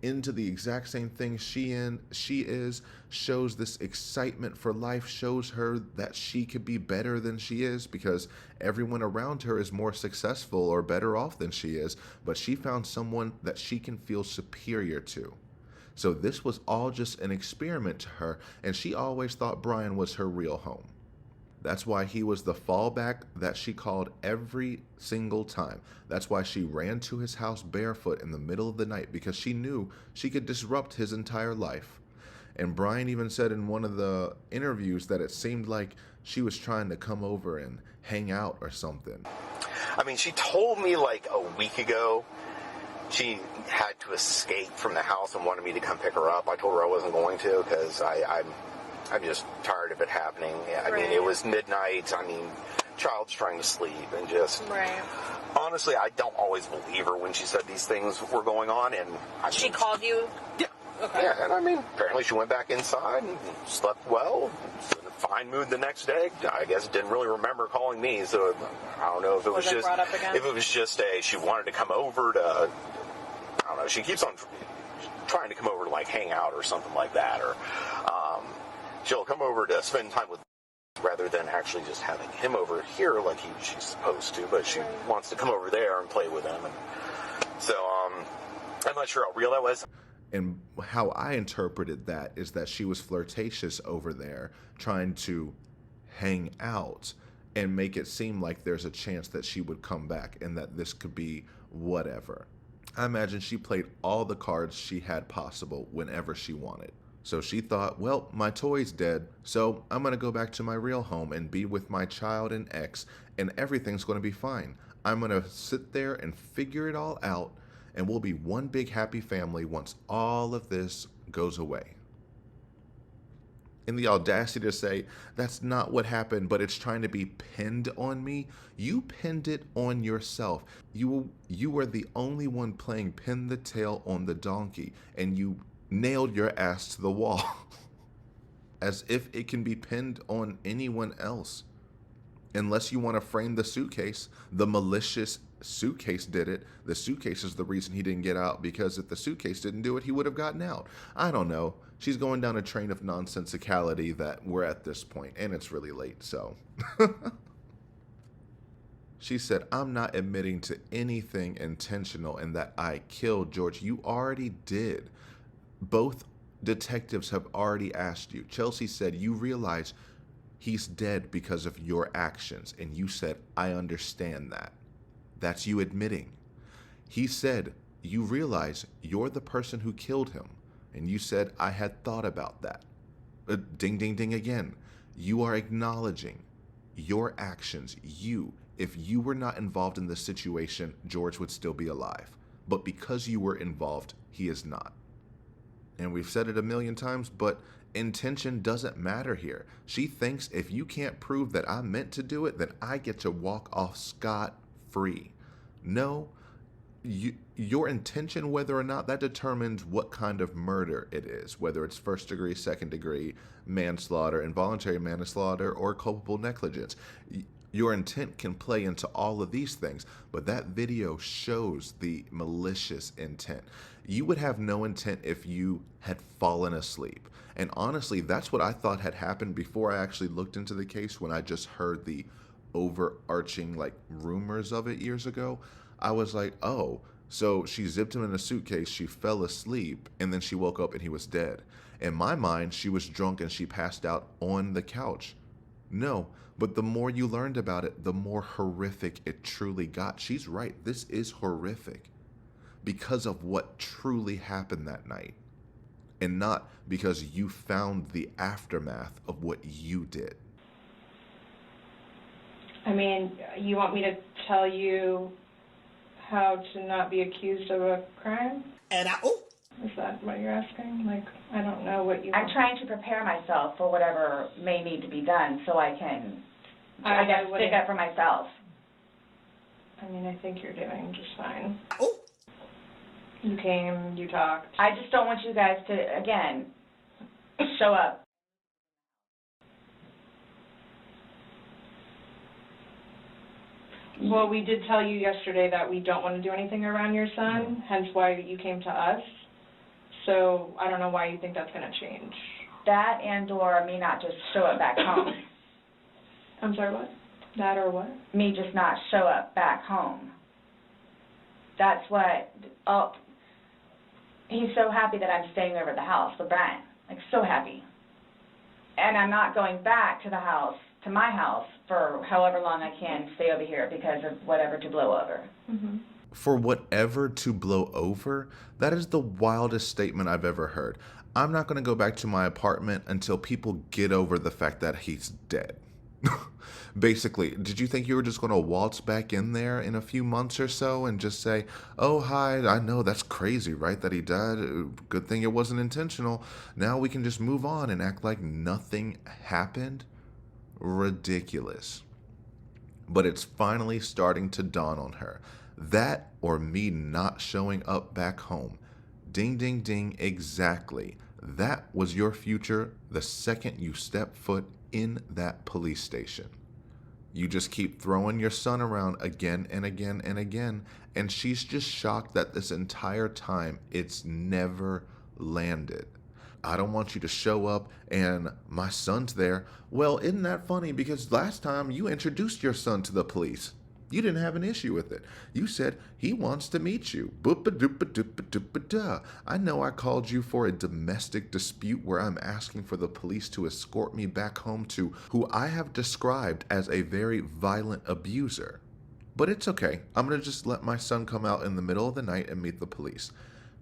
into the exact same thing she is, shows this excitement for life, shows her that she could be better than she is because everyone around her is more successful or better off than she is, but she found someone that she can feel superior to. So this was all just an experiment to her, and she always thought Brian was her real home. That's why he was the fallback that she called every single time. That's why she ran to his house barefoot in the middle of the night, because she knew she could disrupt his entire life. And Brian even said in one of the interviews that it seemed like she was trying to come over and hang out or something. I mean, she told me like a week ago she had to escape from the house and wanted me to come pick her up. I told her I wasn't going to because I'm just tired of it happening. I mean, it was midnight. I mean, child's trying to sleep and just... Right. Honestly, I don't always believe her when she said these things were going on. And she called you? Yeah. Okay. Yeah, and I mean, apparently she went back inside and slept well. Was in a fine mood the next day. I guess didn't really remember calling me, so I don't know if it was just... brought up again? If it was just she wanted to come over to... I don't know, she keeps on trying to come over to, like, hang out or something like that, or... she'll come over to spend time with rather than actually just having him over here like she's supposed to, but she wants to come over there and play with him. And so I'm not sure how real that was. And how I interpreted that is that she was flirtatious over there, trying to hang out and make it seem like there's a chance that she would come back and that this could be whatever. I imagine she played all the cards she had possible whenever she wanted. So she thought, well, my toy's dead, so I'm going to go back to my real home and be with my child and ex, and everything's going to be fine. I'm going to sit there and figure it all out, and we'll be one big happy family once all of this goes away. And the audacity to say, that's not what happened, but it's trying to be pinned on me. You pinned it on yourself. You were the only one playing pin the tail on the donkey, and you nailed your ass to the wall. As if it can be pinned on anyone else. Unless you want to frame the suitcase. The malicious Suitcase did it. The Suitcase is the reason he didn't get out, because if the Suitcase didn't do it, he would have gotten out. I don't know. She's going down a train of nonsensicality that we're at this point, and it's really late, so. She said, I'm not admitting to anything intentional and that I killed George. You already did. Both detectives have already asked you. Chelsea said, you realize he's dead because of your actions. And you said, I understand that. That's you admitting. He said, you realize you're the person who killed him. And you said, I had thought about that. Ding, ding, ding again. You are acknowledging your actions. If you were not involved in this situation, George would still be alive. But because you were involved, he is not. And we've said it a million times, but intention doesn't matter here. She thinks if you can't prove that I meant to do it, then I get to walk off scot-free. No, your intention, whether or not, that determines what kind of murder it is, whether it's first degree, second degree, manslaughter, involuntary manslaughter, or culpable negligence. Your intent can play into all of these things, but that video shows the malicious intent. You would have no intent if you had fallen asleep. And honestly, that's what I thought had happened before I actually looked into the case. When I just heard the overarching like rumors of it years ago, I was like, oh, so she zipped him in a suitcase, she fell asleep, and then she woke up and he was dead. In my mind, she was drunk and she passed out on the couch. No, but the more you learned about it, the more horrific it truly got. She's right, this is horrific because of what truly happened that night, and not because you found the aftermath of what you did. I mean, you want me to tell you how to not be accused of a crime? Is that what you're asking? Like, I don't know what you want. I'm trying to prepare myself for whatever may need to be done so I can, I guess, stick up for myself. I mean, I think you're doing just fine. You came, you talked. I just don't want you guys to, again, show up. Well, we did tell you yesterday that we don't want to do anything around your son, hence why you came to us. So I don't know why you think that's going to change. That and or me not just show up back home. I'm sorry, what? That or what? Me just not show up back home. That's what, oh, he's so happy that I'm staying over at the house with Brian. Like, so happy. And I'm not going back to the house, to my house, for however long I can stay over here because of whatever to blow over. Mm-hmm. For whatever to blow over, that is the wildest statement I've ever heard. I'm not going to go back to my apartment until people get over the fact that he's dead. Basically, did you think you were just going to waltz back in there in a few months or so and just say, oh, hi, I know that's crazy, right, that he died. Good thing it wasn't intentional. Now we can just move on and act like nothing happened? Ridiculous. But it's finally starting to dawn on her. That or me not showing up back home. Ding, ding, ding, exactly. That was your future the second you step foot in that police station. You just keep throwing your son around again and again and again, and she's just shocked that this entire time it's never landed. I don't want you to show up and my son's there. Well, isn't that funny? Because last time you introduced your son to the police. You didn't have an issue with it. You said he wants to meet you. Boop-a-doop-a-doop-a-doop-a-duh. I know I called you for a domestic dispute where I'm asking for the police to escort me back home to who I have described as a very violent abuser. But it's okay. I'm going to just let my son come out in the middle of the night and meet the police.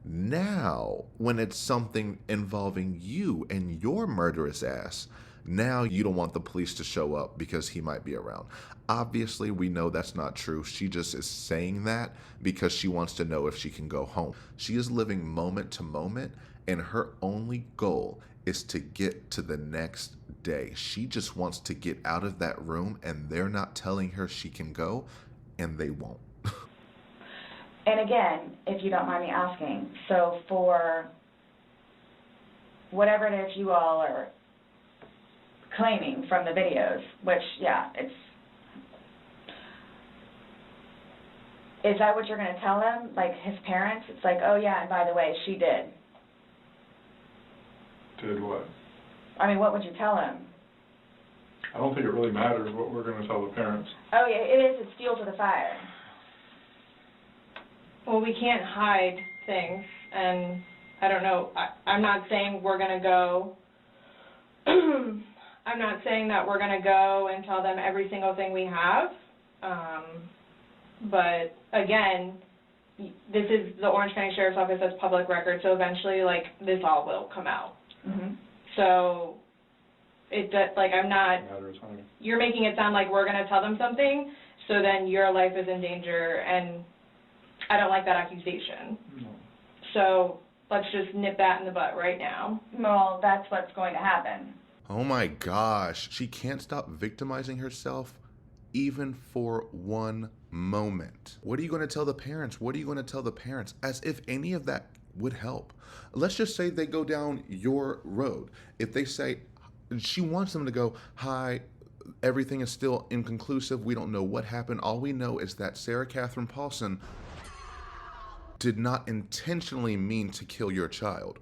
Now, when it's something involving you and your murderous ass, now you don't want the police to show up because he might be around. Obviously, we know that's not true. She just is saying that because she wants to know if she can go home. She is living moment to moment, and her only goal is to get to the next day. She just wants to get out of that room, and they're not telling her she can go, and they won't. And again, if you don't mind me asking, so for whatever it is you all are claiming from the videos, which, yeah, is that what you're going to tell them? Like his parents? It's like, oh yeah, and by the way, she did. Did what? I mean, what would you tell him? I don't think it really matters what we're going to tell the parents. Oh yeah, it is. It's fuel to the fire. Well, we can't hide things, and I don't know. I'm not saying we're going to go. I'm not saying that we're going to go and tell them every single thing we have. But again, this is the Orange County Sheriff's Office, that's public record, so eventually, like, this all will come out. So, I'm not, you're making it sound like we're going to tell them something, so then your life is in danger, and I don't like that accusation. So, let's just nip that in the butt right now. Well, that's what's going to happen. Oh my gosh, she can't stop victimizing herself even for one moment. What are you going to tell the parents? What are you going to tell the parents? As if any of that would help. Let's just say they go down your road. If they say, she wants them to go, hi, everything is still inconclusive. We don't know what happened. All we know is that Sarah Kathryn Paulsen did not intentionally mean to kill your child.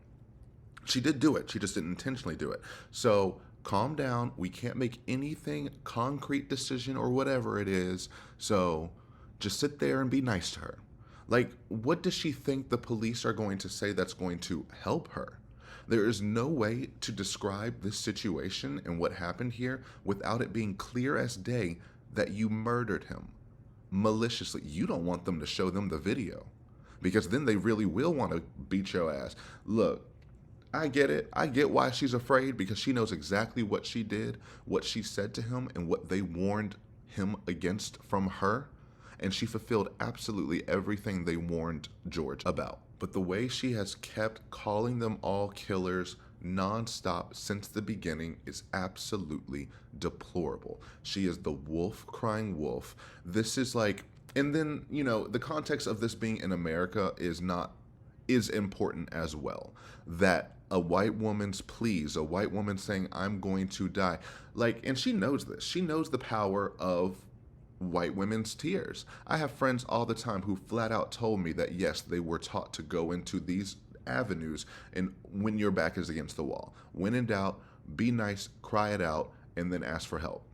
She did do it. She just didn't intentionally do it. So calm down. We can't make anything concrete decision or whatever it is. So just sit there and be nice to her. Like, what does she think the police are going to say that's going to help her? There is no way to describe this situation and what happened here without it being clear as day that you murdered him maliciously. You don't want them to show them the video because then they really will want to beat your ass. Look, I get it. I get why she's afraid because she knows exactly what she did, what she said to him, and what they warned him against from her. And she fulfilled absolutely everything they warned George about. But the way she has kept calling them all killers nonstop since the beginning is absolutely deplorable. She is the wolf crying wolf. This is like, and then, you know, the context of this being in America is important as well. That a white woman's pleas, a white woman saying, I'm going to die. Like, and she knows this. She knows the power of white women's tears. I have friends all the time who flat out told me that yes, they were taught to go into these avenues and when your back is against the wall. When in doubt, be nice, cry it out, and then ask for help.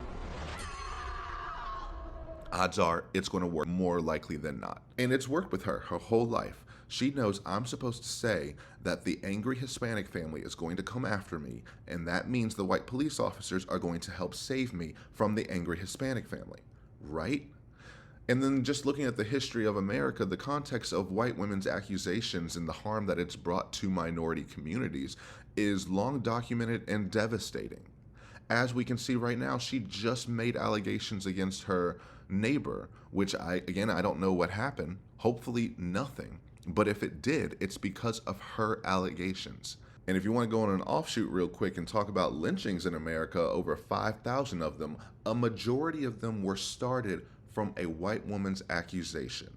Odds are it's going to work more likely than not. And it's worked with her whole life. She knows I'm supposed to say that the angry Hispanic family is going to come after me, and that means the white police officers are going to help save me from the angry Hispanic family. Right? And then just looking at the history of America, the context of white women's accusations and the harm that it's brought to minority communities is long documented and devastating. As we can see right now, she just made allegations against her neighbor, which I don't know what happened. Hopefully nothing. But if it did, it's because of her allegations. And if you want to go on an offshoot real quick and talk about lynchings in America, over 5,000 of them, a majority of them were started from a white woman's accusation.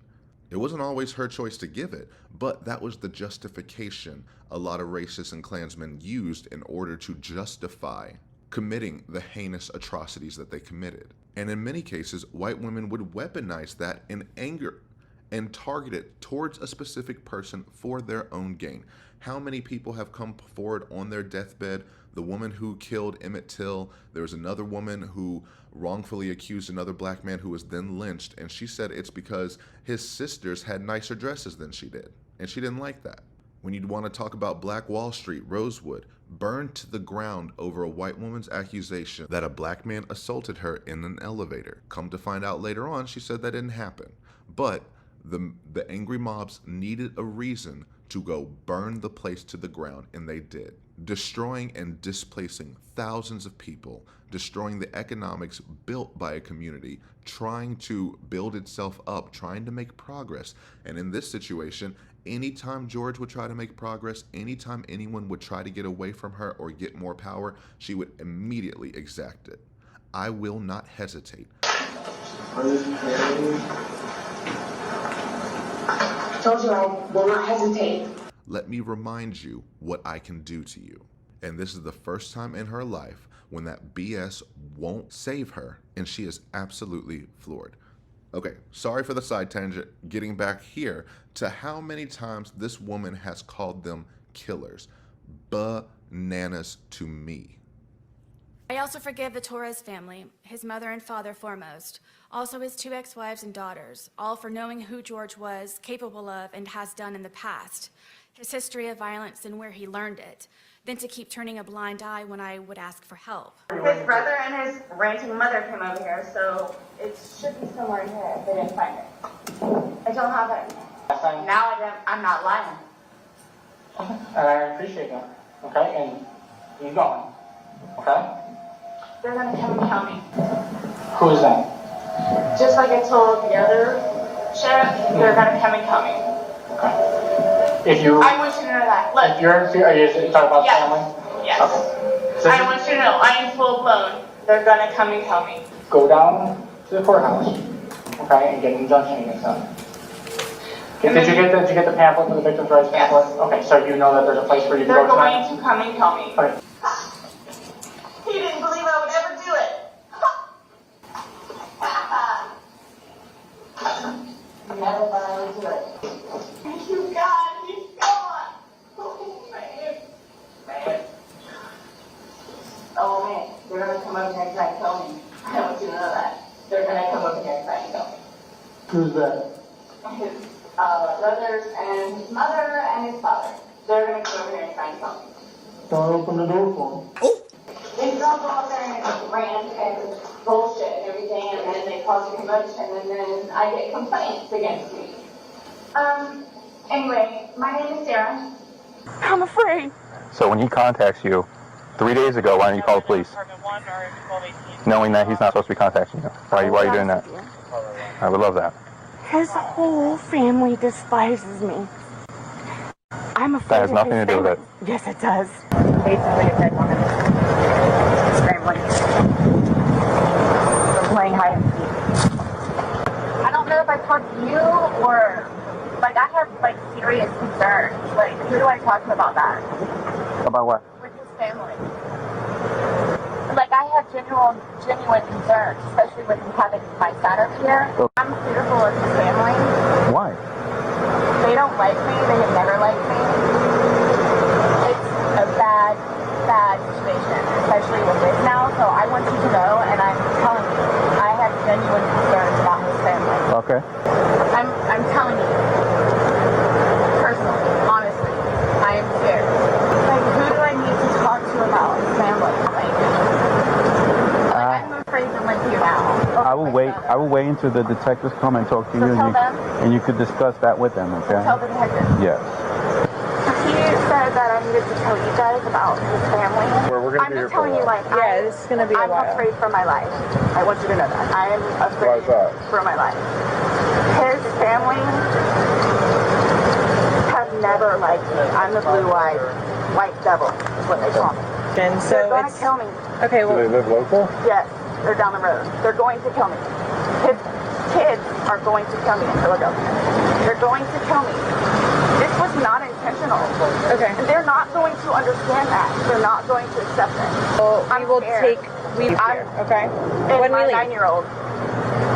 It wasn't always her choice to give it, but that was the justification a lot of racists and Klansmen used in order to justify committing the heinous atrocities that they committed. And in many cases, white women would weaponize that in anger and target it towards a specific person for their own gain. How many people have come forward on their deathbed? The woman who killed Emmett Till, there was another woman who wrongfully accused another black man who was then lynched, and she said it's because his sisters had nicer dresses than she did, and she didn't like that. When you want to talk about Black Wall Street, Rosewood, burned to the ground over a white woman's accusation that a black man assaulted her in an elevator. Come to find out later on, she said that didn't happen. But the angry mobs needed a reason to go burn the place to the ground, and they did. Destroying and displacing thousands of people, destroying the economics built by a community, trying to build itself up, trying to make progress. And in this situation, anytime George would try to make progress, anytime anyone would try to get away from her or get more power, she would immediately exact it. I will not hesitate. Told you I will not hesitate. Let me remind you what I can do to you. And this is the first time in her life when that BS won't save her, and she is absolutely floored. Okay, sorry for the side tangent. Getting back here to how many times this woman has called them killers. Bananas to me. I also forgive the Torres family, his mother and father foremost, also his 2 ex-wives and daughters, all for knowing who George was capable of and has done in the past, his history of violence and where he learned it, than to keep turning a blind eye when I would ask for help. His brother and his ranting mother came over here, so it should be somewhere in here if they didn't find it. I don't have it. Now I'm not lying. And I appreciate that. Okay? And you going. Okay? They're gonna come and tell me. Who's that? Just like I told the other sheriff, they're gonna come and tell me. If you, I want you to know that. Look. if you're in fear, are you talking about Yes. family? Yes. Okay. So I want you to know, I am full blown. They're gonna come and tell me. go down to the courthouse, okay, and get an injunction against them. Did you get the pamphlet for the victim's rights pamphlet? Okay, so you know that there's a place for you to They're go tonight? going to come and tell me. Okay. He didn't believe I would ever do it. Never thought I would do it. Thank you, God. He's gone. Oh, man. Oh, man. They're going to come over here and try and kill me. I want you to know that. They're going to come over here and try and kill me. Who's that? His brothers and his mother and his father. They're going to come over here and try and kill me. Don't open the door for him. They don't go out there and rant and bullshit and everything, and then they cause a commotion, and then I get complaints against me. Anyway, my name is Sarah. I'm afraid. So when he contacts you 3 days ago, why don't you call the police? Knowing that he's not supposed to be contacting you. Why are you doing that? I would love that. His whole family despises me. I'm afraid That has nothing to do with it. Yes, it does. Basically, a dead woman. Scrambling. Playing hide and seek. I don't know if I talked to you or, like, I have, like, serious concerns. Like, who do I talk to about that? About what? With his family. Like, I have genuine concerns, especially with him having my son over here. I'm fearful of his family. Why? They don't like me. They have never liked me. It's a bad situation, especially with this now. So I want you to know, and I'm telling you, I have genuine concerns about his family. Okay. I'm telling you, personally, honestly, I am scared. Like, who do I need to talk to about his family? I'm afraid to live here now. I will wait until the detectives come and talk to you, and you could discuss that with them. Okay. Tell the detectives. Yes. He said that I needed to tell you guys about his family. I'm just telling you, like, this is gonna be a I'm while. afraid for my life. I want you to know that. I am afraid for my life. His family have never liked me. I'm the blue-eyed white devil, is what they call me. And so they're going to kill me. Okay, well. Do they live local? Yes, they're down the road. They're going to kill me. His kids are going to kill me in Philadelphia. They're going to kill me. This was not intentional. Okay. And they're not going to understand that. They're not going to accept it. Well, we will leave here, okay? And When we my leave. 9-year-old.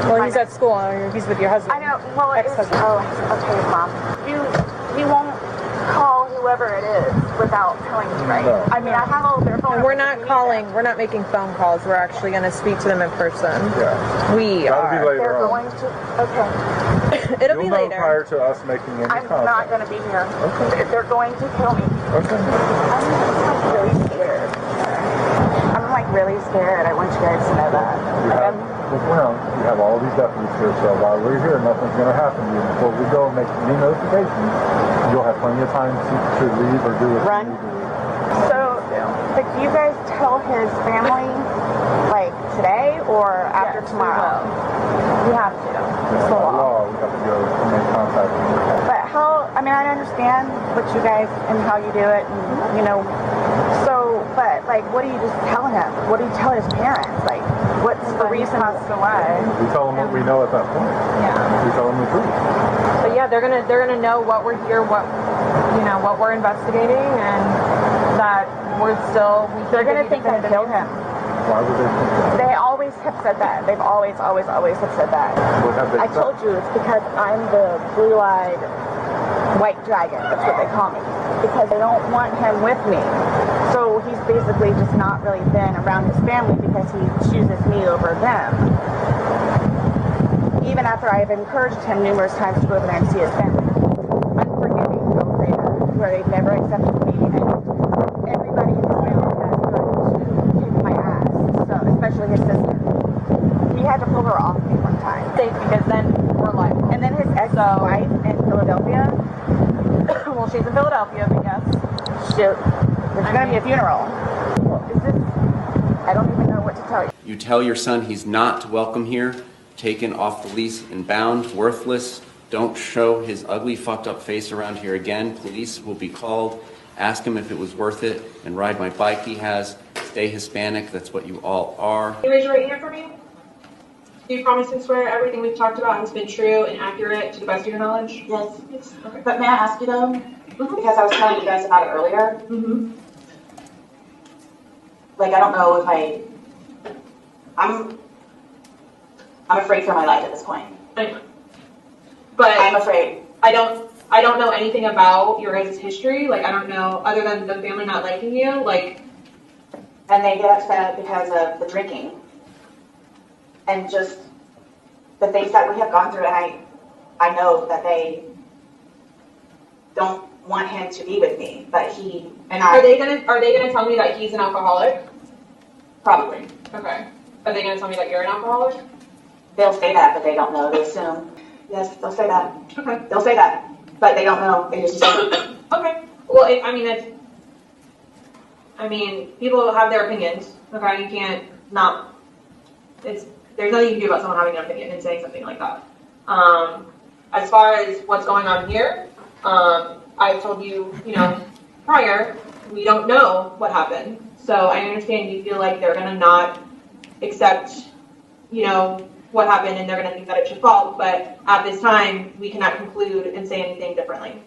Well, he's at school. He's with your husband. I know. Well, ex-husband. Okay, Mom. You won't call whoever it is without telling me, right? No. I mean, I have all their phone. We're not calling. We're not making phone calls. We're actually going to speak to them in person. Yeah. We That'll are. be later They're on. going to. Okay. It'll You'll be know later. prior to us making any I'm contact. not going to be here. Okay. They're going to kill me. Okay. I'm really scared. I'm like really scared. I want you guys to know that. Look around. You have all these deputies here, so while we're here, nothing's going to happen to you. Before we go and make any notifications, you'll have plenty of time to leave or do what you need to do. So, like, do you guys tell his family, like, today or after tomorrow? We have to. It's the law. We have to go and make contact with you. But how, I mean, I understand what you guys and how you do it, and, you know, so, but, like, what do you just tell him? What do you tell his parents? Like, what's the reason passed away? We tell them what we know at that point. Yeah. We tell them the truth. But yeah, they're gonna know what we're here, what we're investigating, and that they're gonna think I killed him. Why would they think that? They always have said that. They've always have said that. What have they I said? told you it's because I'm the blue-eyed white dragon. That's what they call me. Because they don't want him with me. So he's basically just not really been around his family because he chooses me over them. Even after I've encouraged him numerous times to go over there and see his family. Unforgiving, they'll say that, where they've never accepted me, and everybody in his family has tried to kick my ass. So, especially his sister. He had to pull her off me one time. Because then we're liable. And then his ex-wife she's in Philadelphia, but yes. Shoot. There's going to be a funeral. I don't even know what to tell you. You tell your son he's not welcome here, taken off the lease and bound, worthless. Don't show his ugly, fucked up face around here again. Police will be called. Ask him if it was worth it, and ride my bike he has. Stay Hispanic, that's what you all are. Can you raise your right hand for me? Do you promise and swear everything we've talked about has been true and accurate to the best of your knowledge? Yes. Okay. But may I ask you though, because I was telling you guys about it earlier, like I don't know if I'm afraid for my life at this point. I know. But I'm afraid. I don't know anything about your guys' history. Like I don't know, other than the family not liking you, like. And they get upset because of the drinking. And just the things that we have gone through, and I know that they don't want him to be with me, but he and I. Are they gonna tell me that he's an alcoholic? Probably. Okay. Are they gonna tell me that you're an alcoholic? They'll say that, but they don't know. They assume. Yes, they'll say that. Okay. They'll say that, but they don't know. They just assume. Okay. Well, I mean, people have their opinions. Okay, you can't not. There's nothing you can do about someone having an opinion and saying something like that. As far as what's going on here, I've told you, prior, we don't know what happened. So I understand you feel like they're gonna not accept, what happened and they're gonna think that it's your fault. But at this time, we cannot conclude and say anything differently.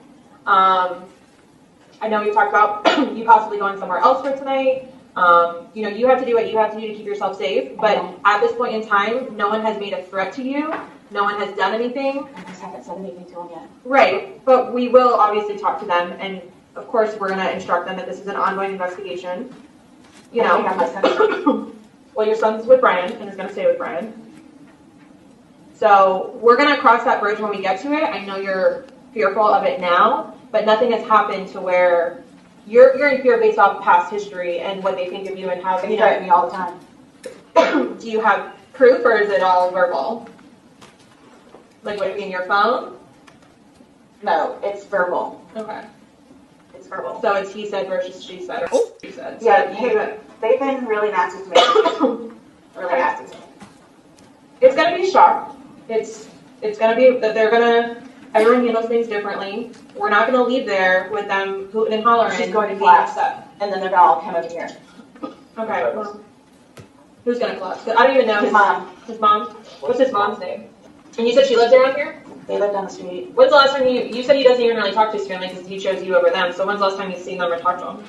I know we talked about you possibly going somewhere else for tonight. You have to do what you have to do to keep yourself safe. But at this point in time, no one has made a threat to you. No one has done anything. I just haven't said anything to him yet. Right. But we will obviously talk to them. And of course, we're going to instruct them that this is an ongoing investigation. Well, your son's with Brian and is going to stay with Brian. So we're going to cross that bridge when we get to it. I know you're fearful of it now, but nothing has happened to where you're in fear based off past history and what they think of you and how They threaten me all the time. Do you have proof or is it all verbal? Like would it be in your phone? No, it's verbal. Okay. It's verbal. So it's he said versus she said. Or she said. So Yeah, they've been really nasty to me. Really nasty to me. It's gonna be a shock. It's gonna be that everyone handles things differently. We're not gonna leave there with them hooting and hollering. She's going to being collapse, upset. and then they're gonna all come over here. Okay. Well, who's gonna collapse? I don't even know. His mom. His mom? What's his mom's name? And you said she lives around here? They live down the street. When's the last time you said he doesn't even really talk to his family because he chose you over them, so when's the last time you've seen them or talked to them?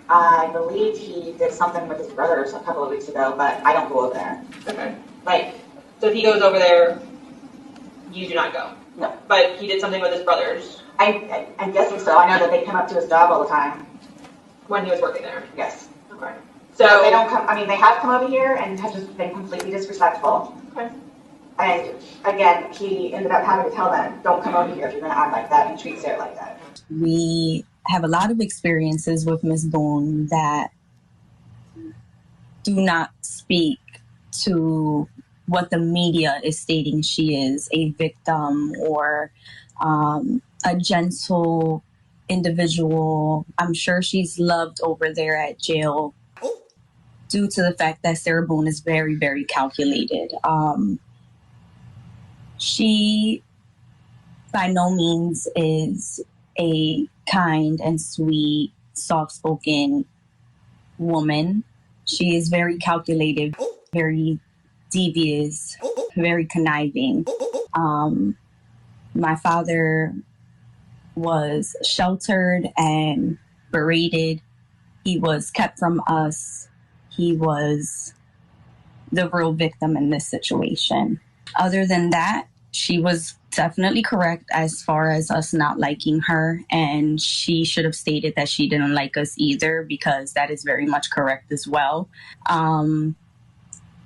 I believe he did something with his brothers a couple of weeks ago, but I don't go over there. Okay. So if he goes over there, you do not go? No. But he did something with his brothers? I'm guessing so. I know that they come up to his job all the time. When he was working there? Yes. Okay. So they don't come, they have come over here and have just been completely disrespectful. Okay. And again, he ended up having to tell them, don't come over here if you're going to act like that and treat Sarah like that. We have a lot of experiences with Ms. Boone that do not speak to what the media is stating she is, a victim or a gentle individual. I'm sure she's loved over there at jail due to the fact that Sarah Boone is very, very calculated. She by no means is a kind and sweet, soft-spoken woman. She is very calculated, very devious, very conniving. My father was sheltered and berated. He was kept from us. He was the real victim in this situation. Other than that, she was definitely correct as far as us not liking her, and she should have stated that she didn't like us either, because that is very much correct as well.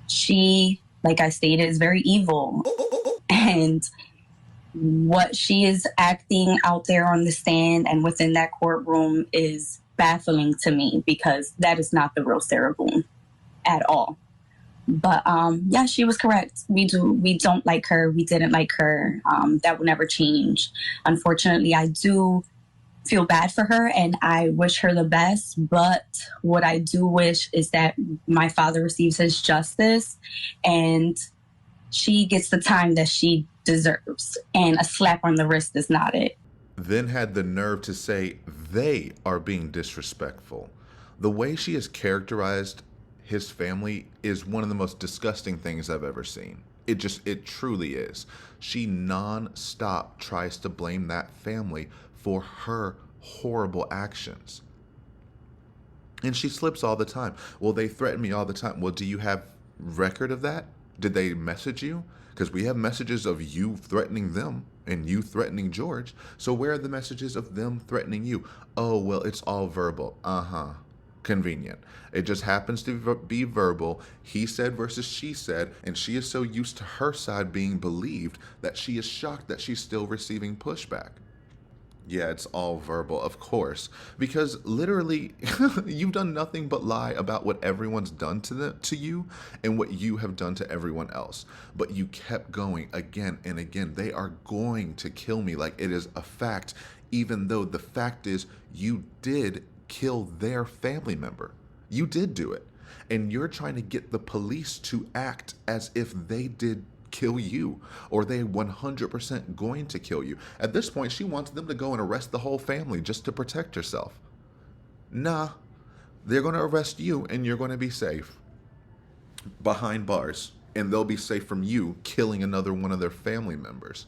She, like I stated, is very evil, and what she is acting out there on the stand and within that courtroom is baffling to me, because that is not the real Sarah Boone at all. But yeah, she was correct. We don't like her. We didn't like her. That will never change. Unfortunately, I do feel bad for her and I wish her the best. But what I do wish is that my father receives his justice and she gets the time that she deserves. And a slap on the wrist is not it. Then had the nerve to say they are being disrespectful. The way she has characterized his family is one of the most disgusting things I've ever seen. It truly is. She non-stop tries to blame that family for her horrible actions. And she slips all the time. Well, they threaten me all the time. Well, do you have record of that? Did they message you? Because we have messages of you threatening them and you threatening George. So where are the messages of them threatening you? Oh, well, it's all verbal. Uh-huh. Convenient. It just happens to be verbal. He said versus she said, and she is so used to her side being believed that she is shocked that she's still receiving pushback. Yeah, it's all verbal, of course, because literally you've done nothing but lie about what everyone's done to you and what you have done to everyone else. But you kept going again and again. They are going to kill me, like it is a fact, even though the fact is you did kill their family member. You did do it. And you're trying to get the police to act as if they did kill you, or they 100% going to kill you. At this point, she wants them to go and arrest the whole family just to protect herself. Nah, they're going to arrest you and you're going to be safe behind bars, and they'll be safe from you killing another one of their family members.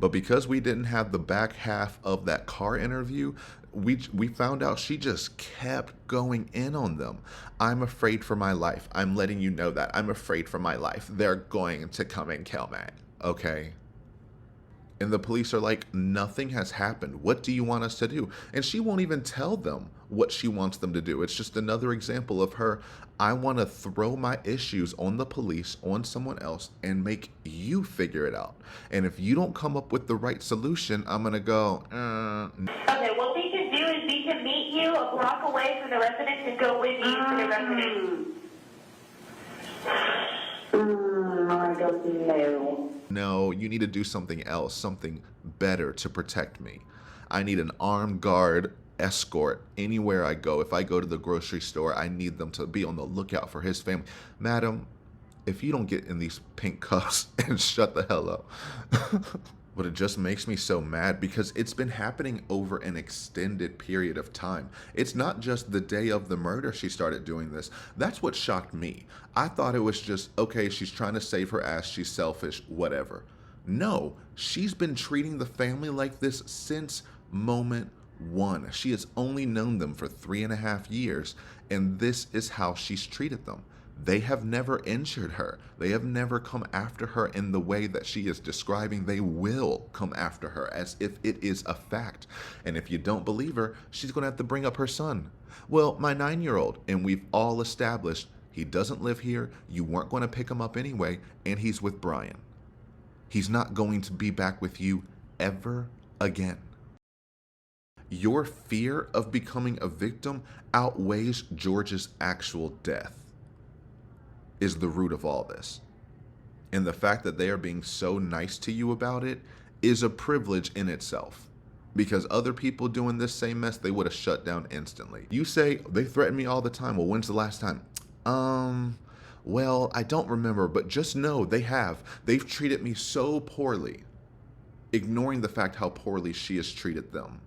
But because we didn't have the back half of that car interview, we found out she just kept going in on them. I'm afraid for my life. I'm letting you know that. I'm afraid for my life. They're going to come and kill me. Okay? And the police are like, nothing has happened. What do you want us to do? And she won't even tell them what she wants them to do. It's just another example of her, I want to throw my issues on the police, on someone else, and make you figure it out. And if you don't come up with the right solution, I'm going to go, Okay, what we can do is we can meet you a block away from the residence and go with you to the residence. I don't know. No, you need to do something else, something better to protect me. I need an armed guard escort anywhere I go. If I go to the grocery store, I need them to be on the lookout for his family. Madam, if you don't get in these pink cuffs and shut the hell up. But it just makes me so mad because it's been happening over an extended period of time. It's not just the day of the murder she started doing this. That's what shocked me. I thought it was just, okay, she's trying to save her ass, she's selfish, whatever. No, she's been treating the family like this since moment one. She has only known them for 3.5 years, and this is how she's treated them. They have never injured her. They have never come after her in the way that she is describing. They will come after her as if it is a fact. And if you don't believe her, she's going to have to bring up her son. Well, my 9-year-old, and we've all established he doesn't live here. You weren't going to pick him up anyway, and he's with Brian. He's not going to be back with you ever again. Your fear of becoming a victim outweighs George's actual death. Is the root of all this. And the fact that they are being so nice to you about it is a privilege in itself. Because other people doing this same mess, they would have shut down instantly. You say, they threaten me all the time. Well, when's the last time? Well, I don't remember, but just know they have. They've treated me so poorly, ignoring the fact how poorly she has treated them.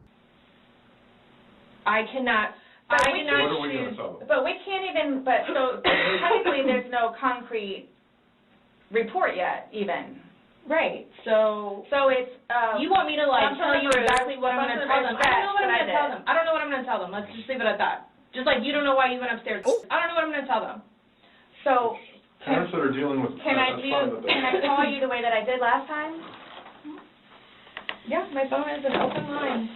I cannot... What are we going to tell them? But we can't even, so technically there's no concrete report yet, even. Right, so it's, you want me to tell you exactly what I'm going to tell them. I don't know what I'm going to tell them. I don't know what I'm going to tell them. Let's just leave it at that. Just like you don't know why you went upstairs. I don't know what I'm going to tell them. So, Parents that are dealing with can I call you the way that I did last time? Yeah, my phone is an open line.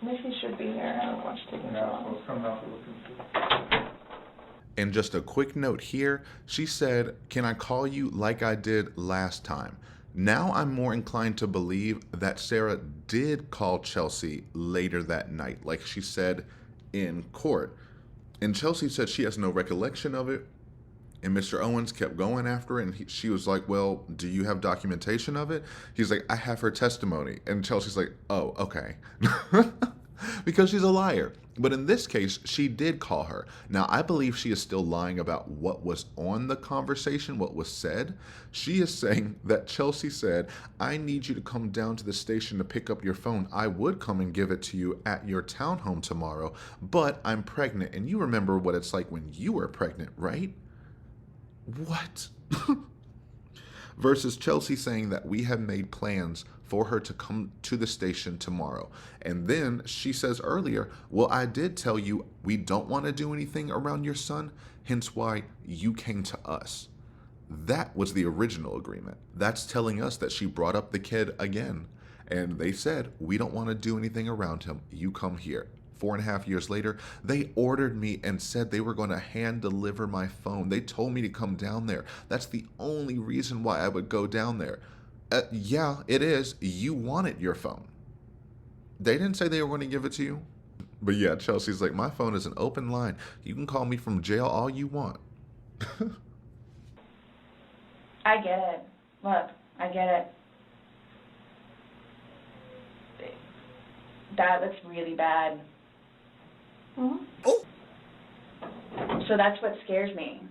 Missy should be here. I don't know what's taking so long. And just a quick note here, she said, can I call you like I did last time? Now I'm more inclined to believe that Sarah did call Chelsea later that night, like she said in court. And Chelsea said she has no recollection of it. And Mr. Owens kept going after it, and she was like, well, do you have documentation of it? He's like, I have her testimony. And Chelsea's like, oh, okay. Because she's a liar. But in this case, she did call her. Now, I believe she is still lying about what was on the conversation, what was said. She is saying that Chelsea said, I need you to come down to the station to pick up your phone. I would come and give it to you at your townhome tomorrow, but I'm pregnant. And you remember what it's like when you were pregnant, right? What? Versus Chelsea saying that we have made plans for her to come to the station tomorrow. And then she says earlier, well, I did tell you we don't want to do anything around your son, hence why you came to us. That was the original agreement. That's telling us that she brought up the kid again. And they said, we don't want to do anything around him. You come here. 4.5 years later, they ordered me and said they were going to hand deliver my phone. They told me to come down there. That's the only reason why I would go down there. Yeah, it is. You wanted your phone. They didn't say they were going to give it to you. But yeah, Chelsea's like, my phone is an open line. You can call me from jail all you want. I get it. Look, I get it. That looks really bad. Mm-hmm. Oh. So that's what scares me.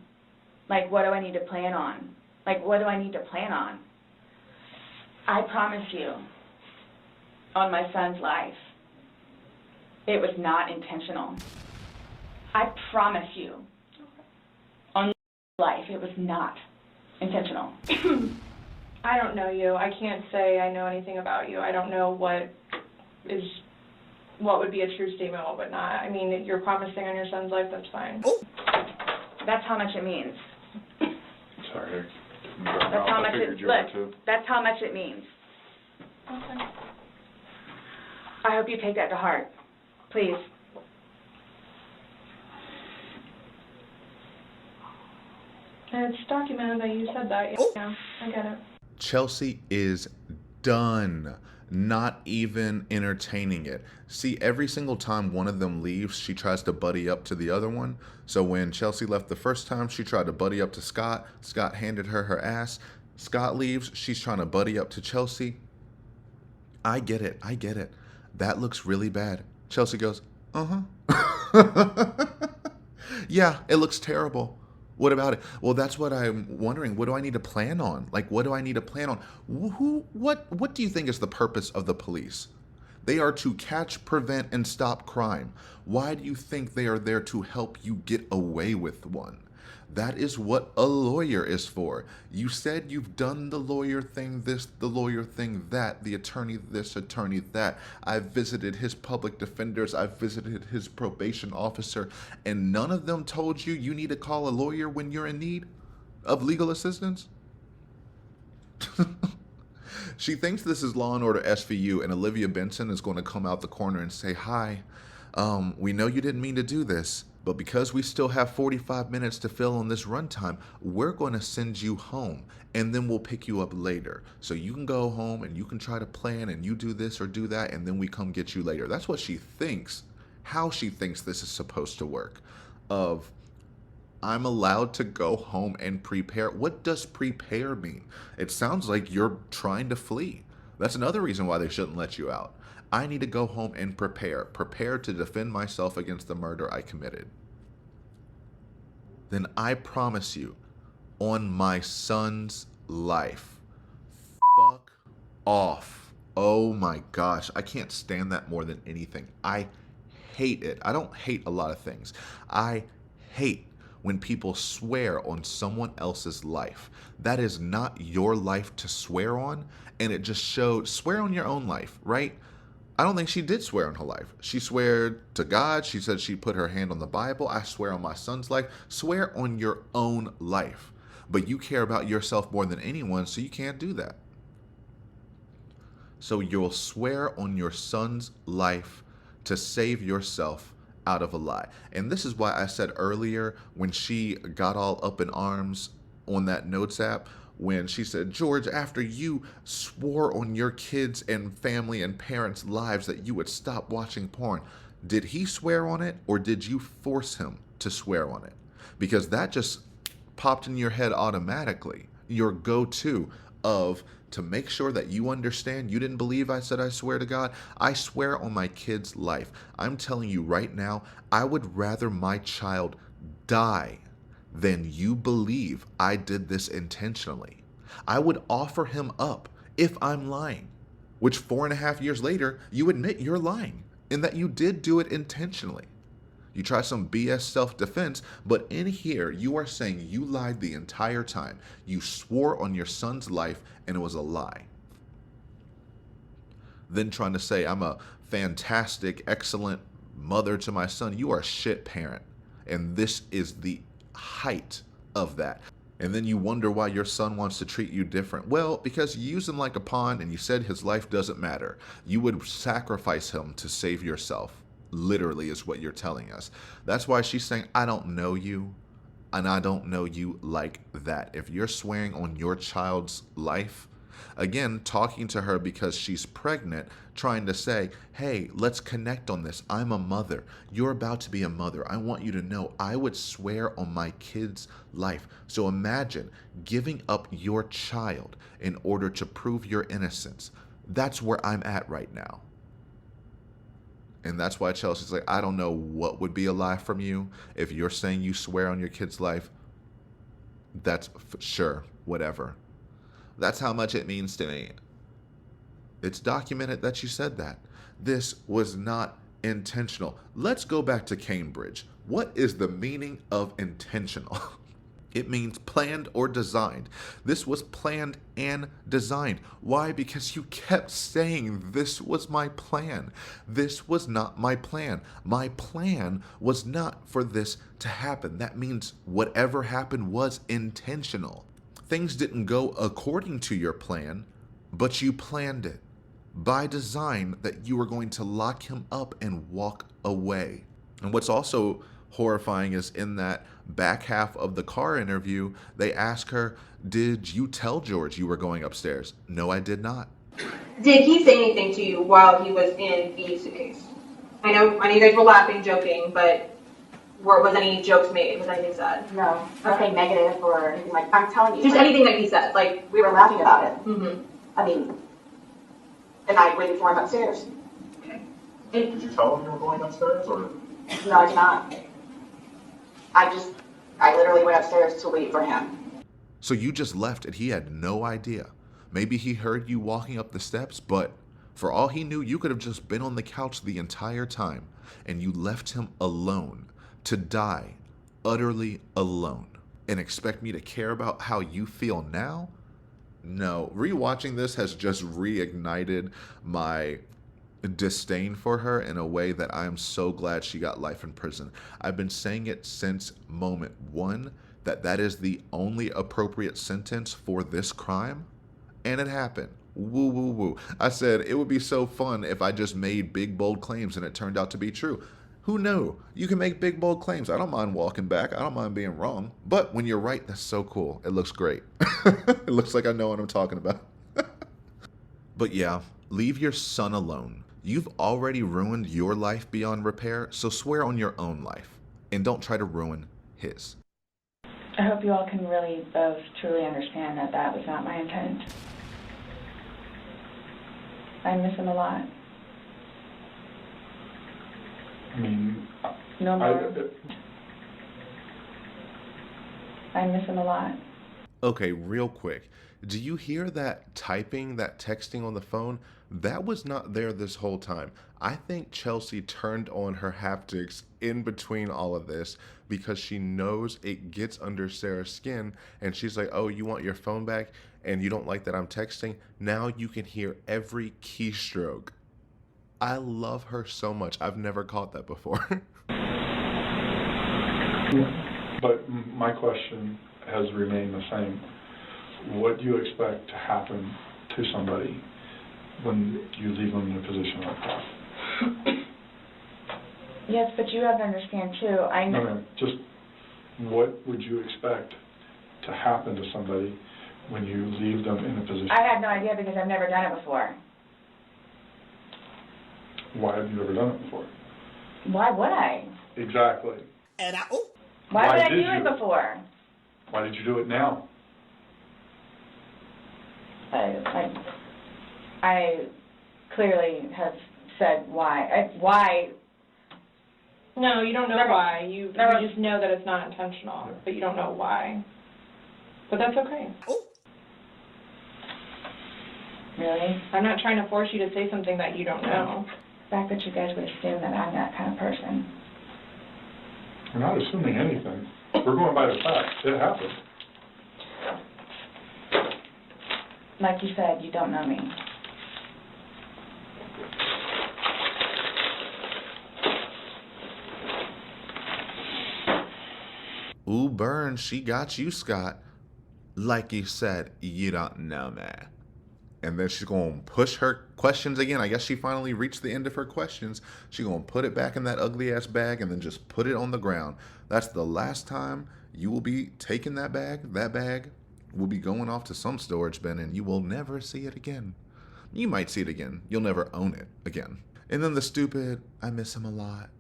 Like, what do I need to plan on? Like, what do I need to plan on? I promise you, on my son's life, it was not intentional. I promise you, on life, it was not intentional. I don't know you. I can't say I know anything about you. I don't know what would be a true statement, what would not. I mean, you're promising on your son's life, that's fine. That's how much it means. Sorry. That's how much it, look, that's how much it means. Okay. I hope you take that to heart. Please. And it's documented that you said that. Yeah, I get it. Chelsea is done. Not even entertaining it. See, every single time one of them leaves, she tries to buddy up to the other one. So when Chelsea left the first time, she tried to buddy up to Scott. Scott handed her ass. Scott leaves, she's trying to buddy up to Chelsea. I get it. I get it. That looks really bad. Chelsea goes, uh-huh. Yeah, it looks terrible. What about it? Well, that's what I'm wondering. What do I need to plan on? Like, what do I need to plan on? What do you think is the purpose of the police? They are to catch, prevent, and stop crime. Why do you think they are there to help you get away with one? That is what a lawyer is for. You said you've done the lawyer thing this, the lawyer thing that, the attorney this, attorney that. I've visited his public defenders. I've visited his probation officer. And none of them told you you need to call a lawyer when you're in need of legal assistance? She thinks this is Law & Order SVU, and Olivia Benson is going to come out the corner and say, hi, we know you didn't mean to do this, but because we still have 45 minutes to fill on this runtime, we're going to send you home, and then we'll pick you up later. So you can go home, and you can try to plan, and you do this or do that, and then we come get you later. That's what she thinks, how she thinks this is supposed to work. I'm allowed to go home and prepare. What does prepare mean? It sounds like you're trying to flee. That's another reason why they shouldn't let you out. I need to go home and prepare to defend myself against the murder I committed. Then I promise you, on my son's life, fuck off. Oh my gosh, I can't stand that more than anything. I hate it. I don't hate a lot of things. I hate when people swear on someone else's life. That is not your life to swear on, and it just showed, swear on your own life, right? I don't think she did swear on her life. She swore to God. She said she put her hand on the Bible. I swear on my son's life. Swear on your own life. But you care about yourself more than anyone, so you can't do that. So you'll swear on your son's life to save yourself out of a lie. And this is why I said earlier, when she got all up in arms on that notes app, when she said, George, after you swore on your kids and family and parents' lives that you would stop watching porn, did he swear on it, or did you force him to swear on it? Because that just popped in your head automatically, your go-to of, to make sure that you understand, you didn't believe I said I swear to God? I swear on my kid's life. I'm telling you right now, I would rather my child die than you believe I did this intentionally. I would offer him up if I'm lying, which 4.5 years later, you admit you're lying and that you did do it intentionally. You try some BS self-defense, but in here, you are saying you lied the entire time. You swore on your son's life and it was a lie. Then trying to say, I'm a fantastic, excellent mother to my son. You are a shit parent. And this is the height of that. And then you wonder why your son wants to treat you different. Well, because you use him like a pawn and you said his life doesn't matter. You would sacrifice him to save yourself. Literally is what you're telling us. That's why she's saying, I don't know you, and I don't know you like that. If you're swearing on your child's life, again, talking to her because she's pregnant, trying to say, hey, let's connect on this. I'm a mother. You're about to be a mother. I want you to know I would swear on my kid's life. So imagine giving up your child in order to prove your innocence. That's where I'm at right now. And that's why Chelsea's like, I don't know what would be a lie from you. If you're saying you swear on your kid's life, that's sure, whatever. That's how much it means to me. It's documented that you said that. This was not intentional. Let's go back to Cambridge. What is the meaning of intentional? It means planned or designed. This was planned and designed. Why? Because you kept saying this was my plan. This was not my plan. My plan was not for this to happen. That means whatever happened was intentional. Things didn't go according to your plan, but you planned it by design that you were going to lock him up and walk away. And what's also horrifying is in that back half of the car interview, they ask her, did you tell George you were going upstairs? No, I did not. Did he say anything to you while he was in the suitcase? I know you guys were laughing, joking, but was any jokes made? Was anything said? No, nothing negative or anything like. I'm telling you, just anything that he said. Like we were laughing about it. Mm-hmm. I mean, and I waited for him upstairs. Okay. Did you tell him you were going upstairs, or? No, I did not. I literally went upstairs to wait for him. So you just left and he had no idea. Maybe he heard you walking up the steps, but for all he knew, you could have just been on the couch the entire time and you left him alone to die, utterly alone, and expect me to care about how you feel now? No, rewatching this has just reignited my disdain for her in a way that I am so glad she got life in prison. I've been saying it since moment one that is the only appropriate sentence for this crime, and it happened. Woo, woo, woo. I said it would be so fun if I just made big, bold claims and it turned out to be true. Who knew? You can make big, bold claims. I don't mind walking back. I don't mind being wrong. But when you're right, that's so cool. It looks great. It looks like I know what I'm talking about. But yeah, leave your son alone. You've already ruined your life beyond repair, so swear on your own life. And don't try to ruin his. I hope you all can really both truly understand that that was not my intent. I miss him a lot. I mean, no more. I miss him a lot. Okay, real quick. Do you hear that typing, that texting on the phone? That was not there this whole time. I think Chelsea turned on her haptics in between all of this because she knows it gets under Sarah's skin, and she's like, oh, you want your phone back and you don't like that I'm texting? Now you can hear every keystroke. I love her so much. I've never caught that before. But my question has remained the same. What do you expect to happen to somebody when you leave them in a position like that? Yes, but you have to understand too. I know. No, just what would you expect to happen to somebody when you leave them in a position? I have no idea because I've never done it before. Why have you never done it before? Why would I? Exactly. And Why would I do it before? Why did you do it now? I clearly have said why. Why? No, you don't know why. You just know that it's not intentional, but you don't know why. But that's okay. Really? I'm not trying to force you to say something that you don't know. The fact that you guys would assume that I'm that kind of person. We're not assuming anything. We're going by the facts. It happened. Like you said, you don't know me. Ooh, burn, she got you, Scott. Like you said, you don't know me. And then she's going to push her questions again. I guess she finally reached the end of her questions. She's going to put it back in that ugly-ass bag and then just put it on the ground. That's the last time you will be taking that bag. That bag will be going off to some storage bin and you will never see it again. You might see it again. You'll never own it again. And then the stupid, I miss him a lot.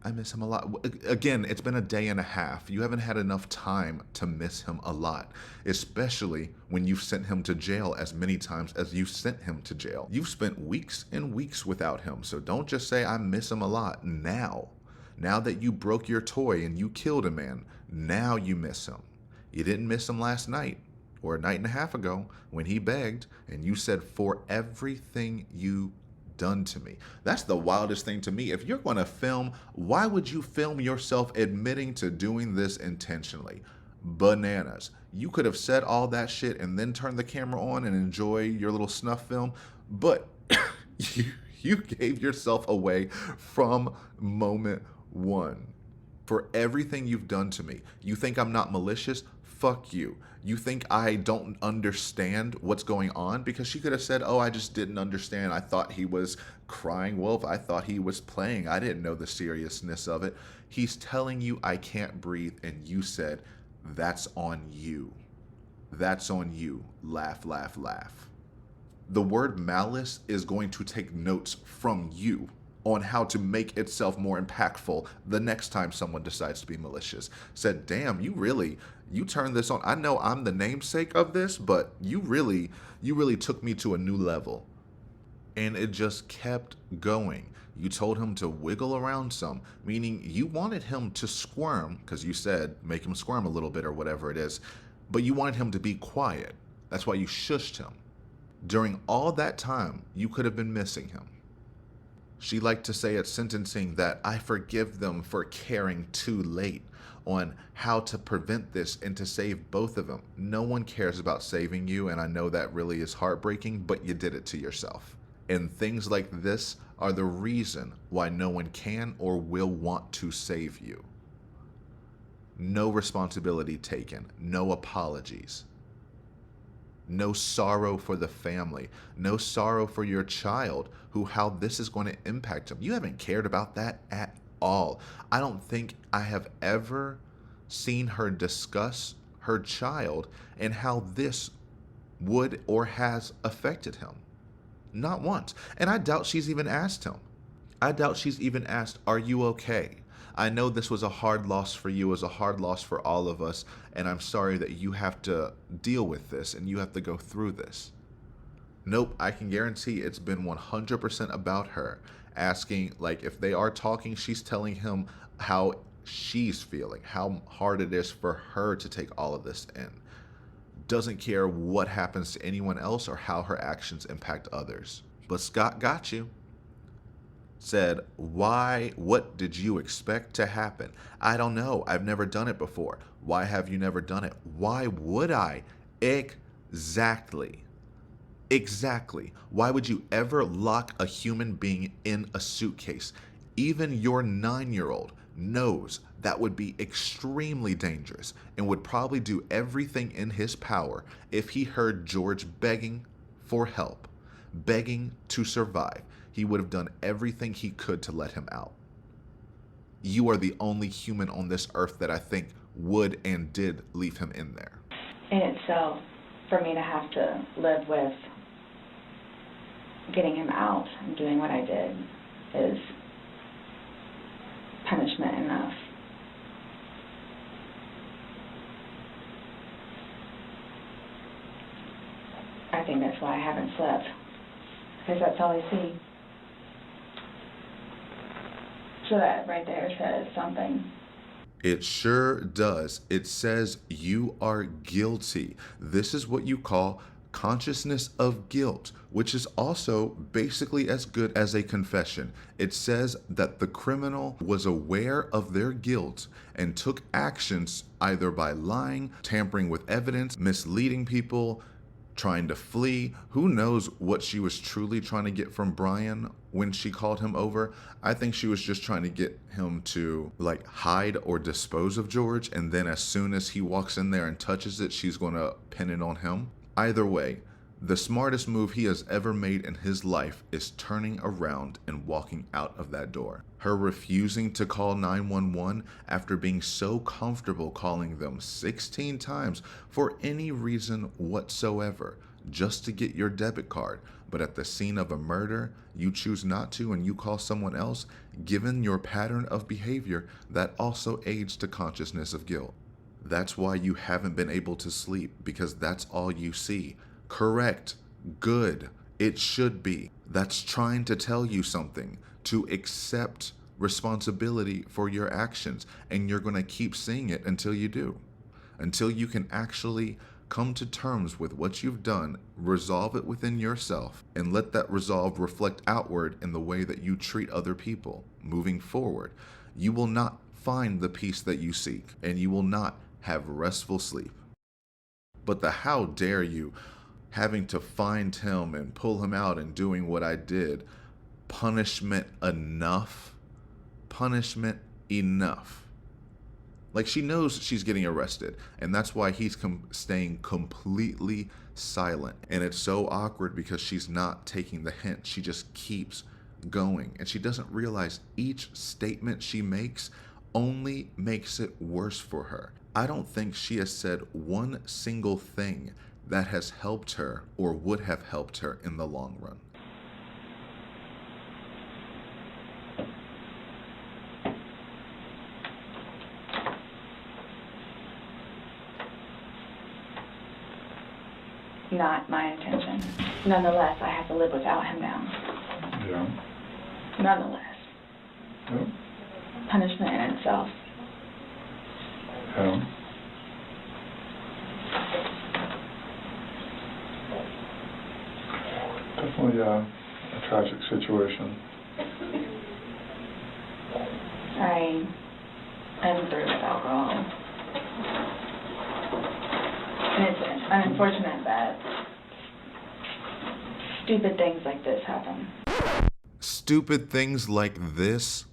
I miss him a lot. Again, it's been a day and a half. You haven't had enough time to miss him a lot, especially when you've sent him to jail as many times as you sent him to jail. You've spent weeks and weeks without him, so don't just say, I miss him a lot now. Now that you broke your toy and you killed a man, now you miss him. You didn't miss him last night or a night and a half ago when he begged and you said, for everything you done to me. That's the wildest thing to me. If you're going to film, why would you film yourself admitting to doing this intentionally? Bananas. You could have said all that shit and then turn the camera on and enjoy your little snuff film, but you gave yourself away from moment one. For everything you've done to me. You think I'm not malicious? Fuck you. You think I don't understand what's going on? Because she could have said, oh, I just didn't understand. I thought he was crying wolf. I thought he was playing. I didn't know the seriousness of it. He's telling you I can't breathe, and you said, that's on you. That's on you. Laugh, laugh, laugh. The word malice is going to take notes from you on how to make itself more impactful the next time someone decides to be malicious. Said, damn, you turned this on. I know I'm the namesake of this, but you really took me to a new level. And it just kept going. You told him to wiggle around some, meaning you wanted him to squirm, because you said make him squirm a little bit or whatever it is, but you wanted him to be quiet. That's why you shushed him. During all that time, you could have been missing him. She liked to say at sentencing that I forgive them for caring too late on how to prevent this and to save both of them. No one cares about saving you, and I know that really is heartbreaking, but you did it to yourself. And things like this are the reason why no one can or will want to save you. No responsibility taken, no apologies. No sorrow for the family, no sorrow for your child, how this is going to impact him. You haven't cared about that at all. I don't think I have ever seen her discuss her child and how this would or has affected him. Not once. And I doubt she's even asked him. I doubt she's even asked, are you okay? I know this was a hard loss for you, it was a hard loss for all of us, and I'm sorry that you have to deal with this and you have to go through this. Nope, I can guarantee it's been 100% about her. Asking, like, if they are talking, she's telling him how she's feeling, how hard it is for her to take all of this in. Doesn't care what happens to anyone else or how her actions impact others. But Scott got you. Said, why, what did you expect to happen? I don't know. I've never done it before. Why have you never done it? Why would I? Exactly. Why would you ever lock a human being in a suitcase? Even your 9-year-old knows that would be extremely dangerous and would probably do everything in his power if he heard George begging for help, begging to survive. He would have done everything he could to let him out. You are the only human on this earth that I think would and did leave him in there. In itself, for me to have to live with getting him out and doing what I did is punishment enough. That's why I haven't slept. Because that's all I see. So that right there says something. It sure does. It says you are guilty. This is what you call consciousness of guilt, which is also basically as good as a confession. It says that the criminal was aware of their guilt and took actions either by lying, tampering with evidence, misleading people, trying to flee. Who knows what she was truly trying to get from Brian when she called him over. I think she was just trying to get him to like hide or dispose of George, and then as soon as he walks in there and touches it, she's going to pin it on him. Either way, the smartest move he has ever made in his life is turning around and walking out of that door. Her refusing to call 911 after being so comfortable calling them 16 times for any reason whatsoever, just to get your debit card. But at the scene of a murder, you choose not to and you call someone else. Given your pattern of behavior, that also aids to consciousness of guilt. That's why you haven't been able to sleep, because that's all you see. Correct. Good. It should be. That's trying to tell you something, to accept responsibility for your actions, and you're going to keep seeing it until you do. Until you can actually come to terms with what you've done, resolve it within yourself, and let that resolve reflect outward in the way that you treat other people. Moving forward, you will not find the peace that you seek, and you will not have restful sleep. But the how dare you, having to find him and pull him out and doing what I did, punishment enough? Punishment enough. Like, she knows she's getting arrested, and that's why he's staying completely silent. And it's so awkward because she's not taking the hint. She just keeps going, and she doesn't realize each statement she makes only makes it worse for her. I don't think she has said one single thing that has helped her or would have helped her in the long run. Not my intention. Nonetheless, I have to live without him now. Yeah. Nonetheless. Yeah. Punishment in itself. Yeah. Definitely a tragic situation. I am through with alcohol. And it's unfortunate that stupid things like this happen. Stupid things like this?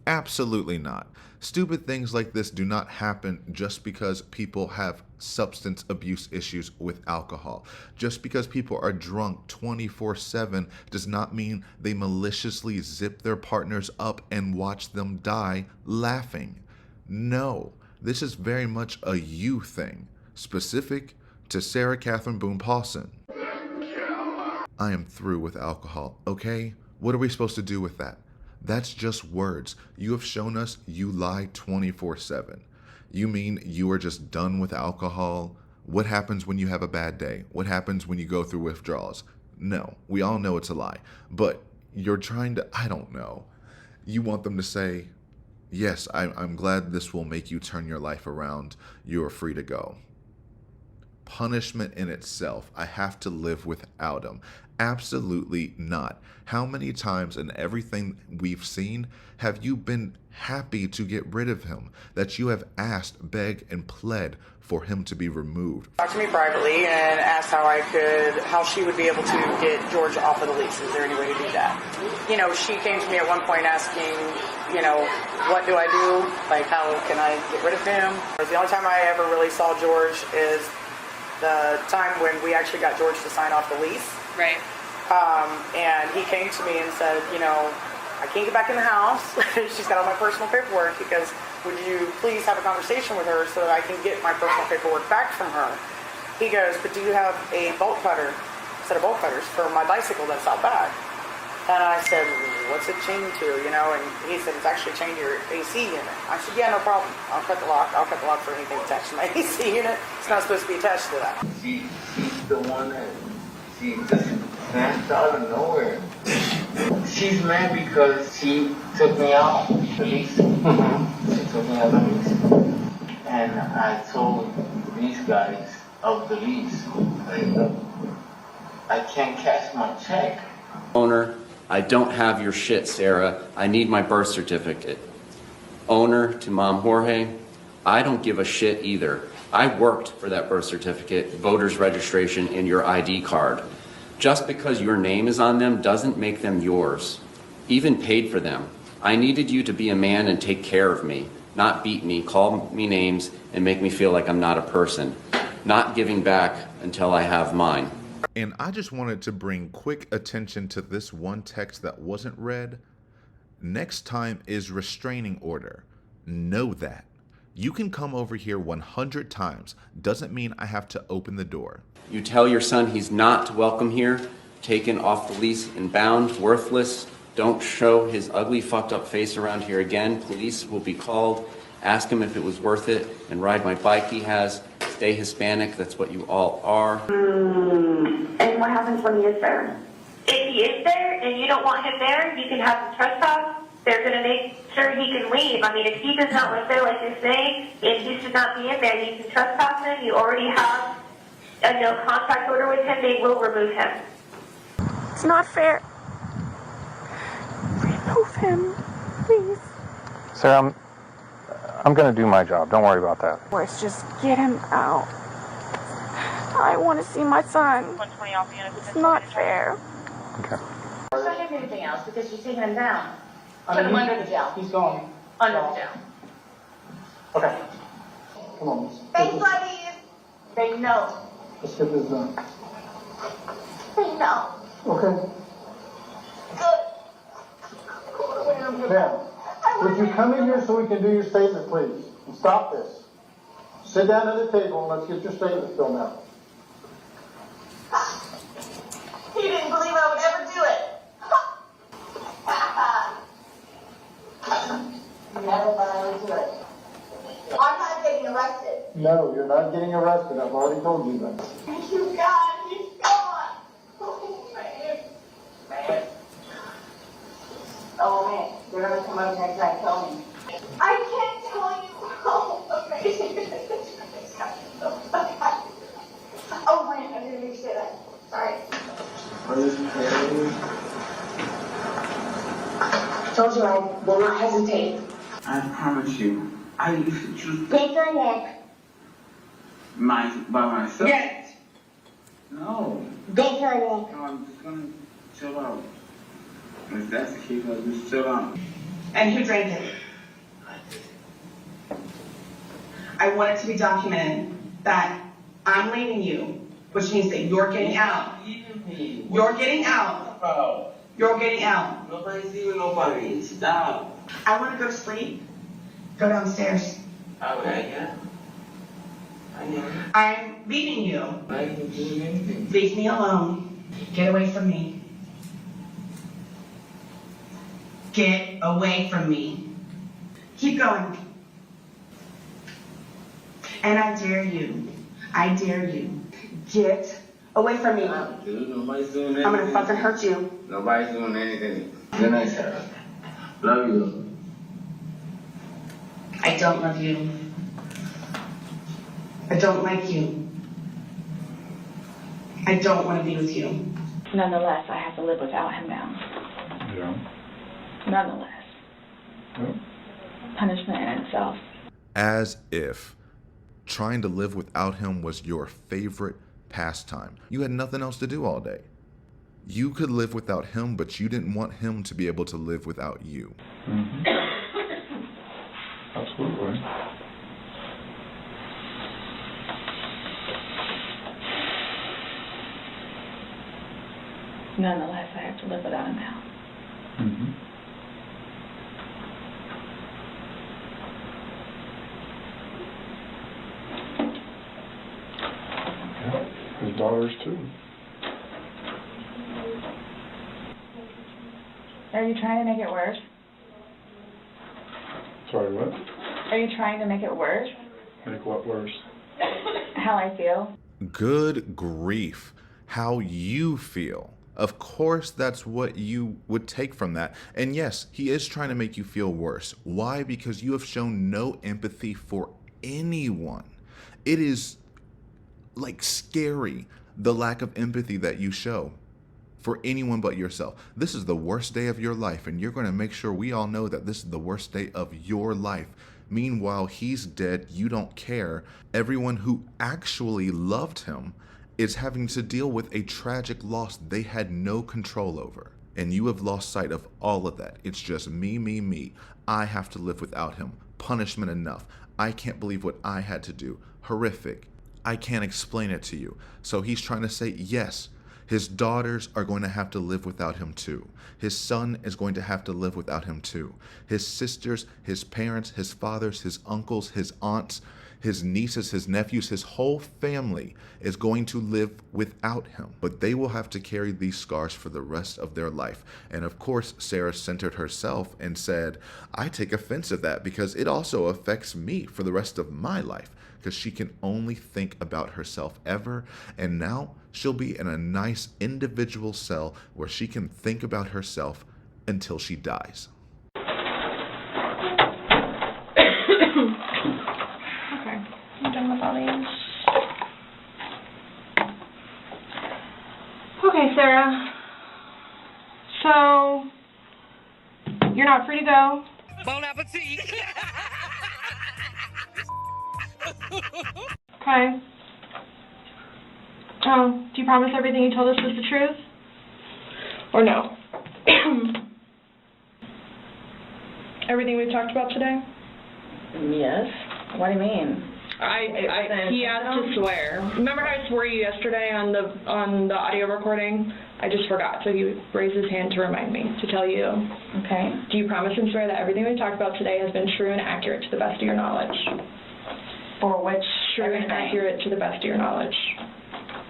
Absolutely not. Stupid things like this do not happen just because people have substance abuse issues with alcohol. Just because people are drunk 24/7 does not mean they maliciously zip their partners up and watch them die laughing. No, this is very much a you thing, specific to Sarah Kathryn Boone Paulsen. I am through with alcohol, okay? What are we supposed to do with that? That's just words. You have shown us you lie 24/7. You mean you are just done with alcohol? What happens when you have a bad day? What happens when you go through withdrawals? No, we all know it's a lie. But you're trying to, I don't know. You want them to say, yes, I'm glad this will make you turn your life around. You are free to go. Punishment in itself, I have to live without him. Absolutely not. How many times in everything we've seen have you been happy to get rid of him? That you have asked, begged, and pled for him to be removed? Talked to me privately and asked how she would be able to get George off of the lease. Is there any way to do that? You know, she came to me at one point asking, you know, what do I do? Like, how can I get rid of him? The only time I ever really saw George is the time when we actually got George to sign off the lease. Right. And he came to me and said, you know, I can't get back in the house. She's got all my personal paperwork, because would you please have a conversation with her so that I can get my personal paperwork back from her? He goes, but do you have a bolt cutter, set of bolt cutters for my bicycle that's out back? And I said, what's it chained to, you know? And he said, it's actually chained to your AC unit. I said, yeah, no problem. I'll cut the lock. I'll cut the lock for anything attached to my AC unit. It's not supposed to be attached to that. He's the one that She just snatched out of nowhere. She's mad because she took me out the lease. She took me out the lease. And I told these guys of the lease, I can't cash my check. Owner, I don't have your shit, Sarah. I need my birth certificate. Owner to Mom Jorge, I don't give a shit either. I worked for that birth certificate, voter's registration, and your ID card. Just because your name is on them doesn't make them yours. Even paid for them. I needed you to be a man and take care of me, not beat me, call me names, and make me feel like I'm not a person. Not giving back until I have mine. And I just wanted to bring quick attention to this one text that wasn't read. Next time is restraining order. Know that. You can come over here 100 times. Doesn't mean I have to open the door. You tell your son he's not welcome here, taken off the lease and bound, worthless. Don't show his ugly, fucked up face around here again. Police will be called. Ask him if it was worth it and ride my bike he has. Stay Hispanic, that's what you all are. And what happens when he is there? If he is there and you don't want him there, you can have him trespass. They're going to make sure he can leave. I mean, if he does not live there, like you're saying, and he should not be in there, you can trespass him. You already have a no contact order with him. They will remove him. It's not fair. Remove him, please. Sarah, I'm going to do my job. Don't worry about that. Let's just get him out. I want to see my son. It's not fair. Okay. It's not him anything else because she's taking him down. Put him under the jail. He's going. Under the jail. Okay. Come on, miss. Thanks, buddies. They know. Let's get this done. They know. Okay. Good. Now, would you come in here so we can do your statement, please? And stop this. Sit down at the table and let's get your statement filled out. He didn't believe I would ever do it. Never thought I would do it. I'm not getting arrested. No, you're not getting arrested. I've already told you that. Thank you, God. He's gone. Oh, man. Man. Oh, man. They're going to come over here and try to tell me. I can't tell you how amazing it is. Oh, man. I didn't mean to say that. Sorry. Are you kidding? Told you I will not hesitate. I promise you, I used to choose Take for a walk. by myself. Yes. No. Go for a walk. No, I'm just gonna chill out. If that's the case, I'll just chill out. And who drank it? I want it to be documented that I'm leaving you, which means that you're getting out. You're getting out. You're getting out. Nobody's leaving nobody. Stop. I want to go to sleep. Go downstairs. Okay, yeah. I know. I'm leaving you. I ain't doing anything. Leave me alone. Get away from me. Get away from me. Keep going. And I dare you. I dare you. Get away from me. Dude, nobody's doing anything. I'm gonna fucking hurt you. Nobody's doing anything. Good night, Sarah. Love you. I don't love you. I don't like you. I don't want to be with you. Nonetheless, I have to live without him now. Yeah. Nonetheless. Yeah. Punishment in itself. As if trying to live without him was your favorite pastime. You had nothing else to do all day. You could live without him, but you didn't want him to be able to live without you. Mm-hmm. Absolutely. Nonetheless, I have to live without him now. Mm-hmm. Yeah, his daughters too. Are you trying to make it worse? Sorry, what? Are you trying to make it worse? Make what worse? How I feel? Good grief. how you feel. Of course, that's what you would take from that. And yes, he is trying to make you feel worse. Why? Because you have shown no empathy for anyone. It is like scary, the lack of empathy that you show for anyone but yourself. This is the worst day of your life, and you're going to make sure we all know that this is the worst day of your life. Meanwhile, he's dead, you don't care. Everyone who actually loved him is having to deal with a tragic loss they had no control over. And you have lost sight of all of that. It's just me, me, me. I have to live without him. Punishment enough. I can't believe what I had to do. Horrific. I can't explain it to you. So he's trying to say, yes, his daughters are going to have to live without him too. His son is going to have to live without him too. His sisters, his parents, his fathers, his uncles, his aunts, his nieces, his nephews, his whole family is going to live without him. But they will have to carry these scars for the rest of their life. And of course, Sarah centered herself and said, I take offense at that because it also affects me for the rest of my life. Because she can only think about herself ever. And now she'll be in a nice individual cell where she can think about herself until she dies. I'm done with all these. Okay, Sarah. So, you're not free to go. Bon appetit! Okay. Oh, do you promise everything you told us was the truth? Or no? Everything we've talked about today? Yes. What do you mean? He asked to swear. Remember how I swore you yesterday on the audio recording? I just forgot, so he raised his hand to remind me to tell you. Okay. Do you promise and swear that everything we talked about today has been true and accurate to the best of your knowledge? For which True and accurate to the best of your knowledge.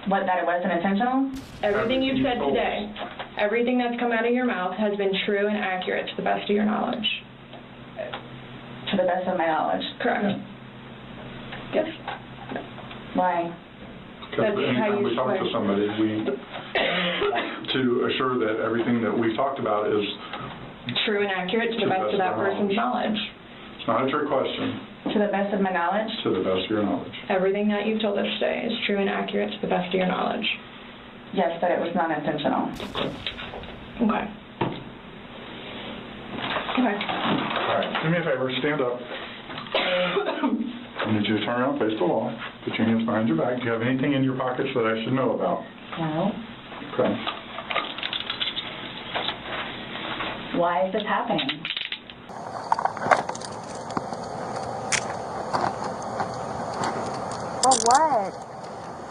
What, that it wasn't intentional? Everything you've said today, everything that's come out of your mouth has been true and accurate to the best of your knowledge. To the best of my knowledge. Correct. Yes. Why? Because anytime we talk to somebody, to assure that everything that we've talked about is true and accurate to the best of that person's knowledge. It's not a trick question. To the best of my knowledge? To the best of your knowledge. Everything that you've told us today is true and accurate to the best of your knowledge. Yes, but it was not intentional. Okay. Okay. All right, do me a favor, stand up. I need you to turn around, face the wall, put your hands behind your back. Do you have anything in your pockets that I should know about? No. Okay. Why is this happening? For what?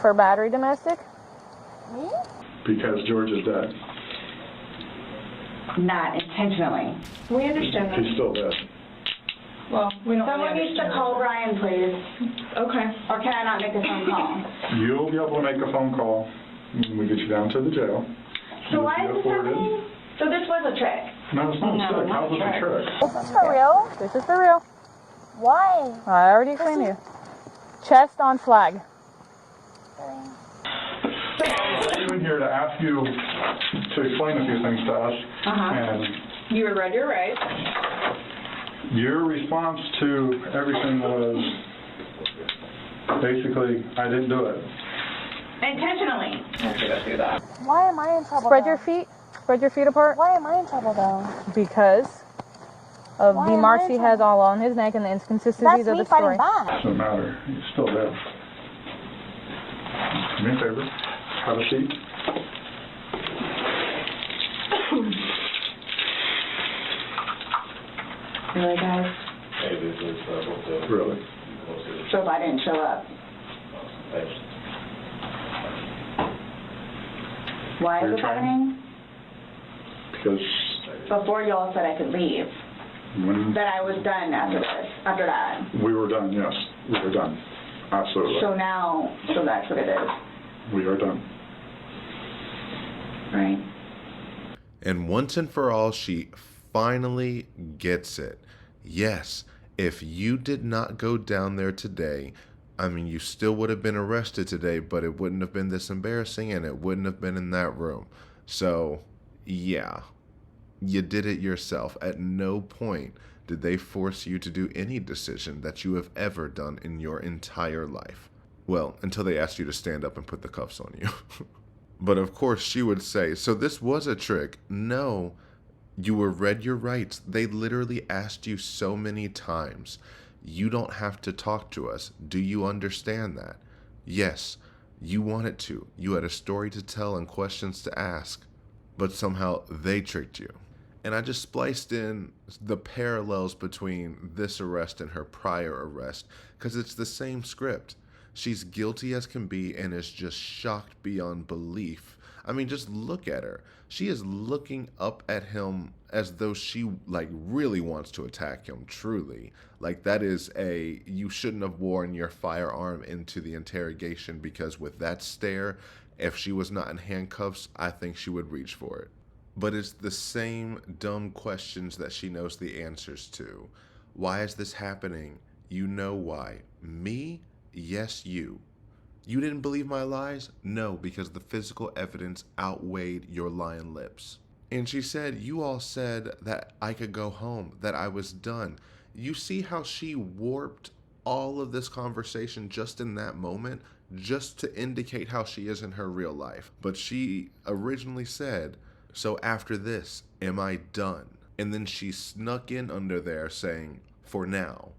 For battery domestic? Me? Because George is dead. Not intentionally. We understand that. He's still dead. Well, we don't Someone really needs to understand call that. Brian, please. Okay. Or can I not make a phone call? You'll be able to make a phone call when we get you down to the jail. So why is You'll be this afforded. happening? So this was a trick? No, it's not a trick. How's it a trick? This is for real. This is for real. Why? I already explained to you. Chest on flag. I'm even here to ask you to explain a few things to us. And You were read your rights. your response to everything was basically, I didn't do it. Intentionally. I have to go through that. Why am I in trouble? Spread your feet. Spread your feet apart. Why am I in trouble though? Because of the marks he has all on his neck and the inconsistencies of the story. Doesn't matter. He's still dead. Do me a favor. Have a seat. Really, guys? Really? So if I didn't show up? Why is You're this trying- happening? Because Before y'all said I could leave. when That I was done after this, after that. we were done, yes, we were done. Absolutely. So now, so that's what it is, We are done. right? And once and for all, she finally gets it. Yes, if you did not go down there today, I mean, you still would have been arrested today, but it wouldn't have been this embarrassing and it wouldn't have been in that room. So, yeah, you did it yourself. At no point did they force you to do any decision that you have ever done in your entire life. Well, until they asked you to stand up and put the cuffs on you. But of course she would say, so this was a trick. No, you were read your rights. They literally asked you so many times. You don't have to talk to us. Do you understand that? Yes, you wanted to. You had a story to tell and questions to ask. But somehow they tricked you. And I just spliced in the parallels between this arrest and her prior arrest, because it's the same script. She's guilty as can be and is just shocked beyond belief. I mean, just look at her. She is looking up at him as though she, like, really wants to attack him, truly. Like, that is a, you shouldn't have worn your firearm into the interrogation, because with that stare, if she was not in handcuffs, I think she would reach for it. But it's the same dumb questions that she knows the answers to. Why is this happening? You know why. Me? Yes, you. You didn't believe my lies? No, because the physical evidence outweighed your lying lips. And she said, you all said that I could go home, that I was done. You see how she warped all of this conversation just in that moment, just to indicate how she is in her real life. But she originally said, so after this, am I done? And then she snuck in under there saying, for now.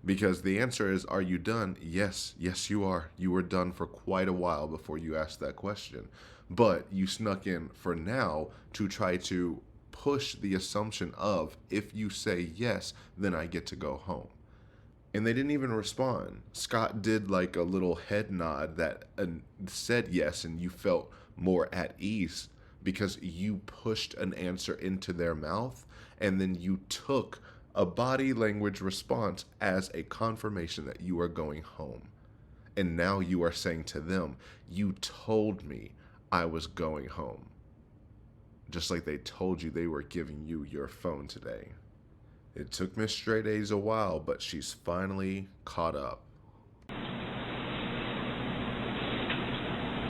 Because the answer is, are you done? Yes, yes you are. You were done for quite a while before you asked that question. But you snuck in for now to try to push the assumption of, if you say yes, then I get to go home. And they didn't even respond. Scott did like a little head nod that said yes, and you felt more at ease because you pushed an answer into their mouth, and then you took a body language response as a confirmation that you are going home. And now you are saying to them, you told me I was going home. Just like they told you they were giving you your phone today. It took Miss Straight A's a while, but she's finally caught up.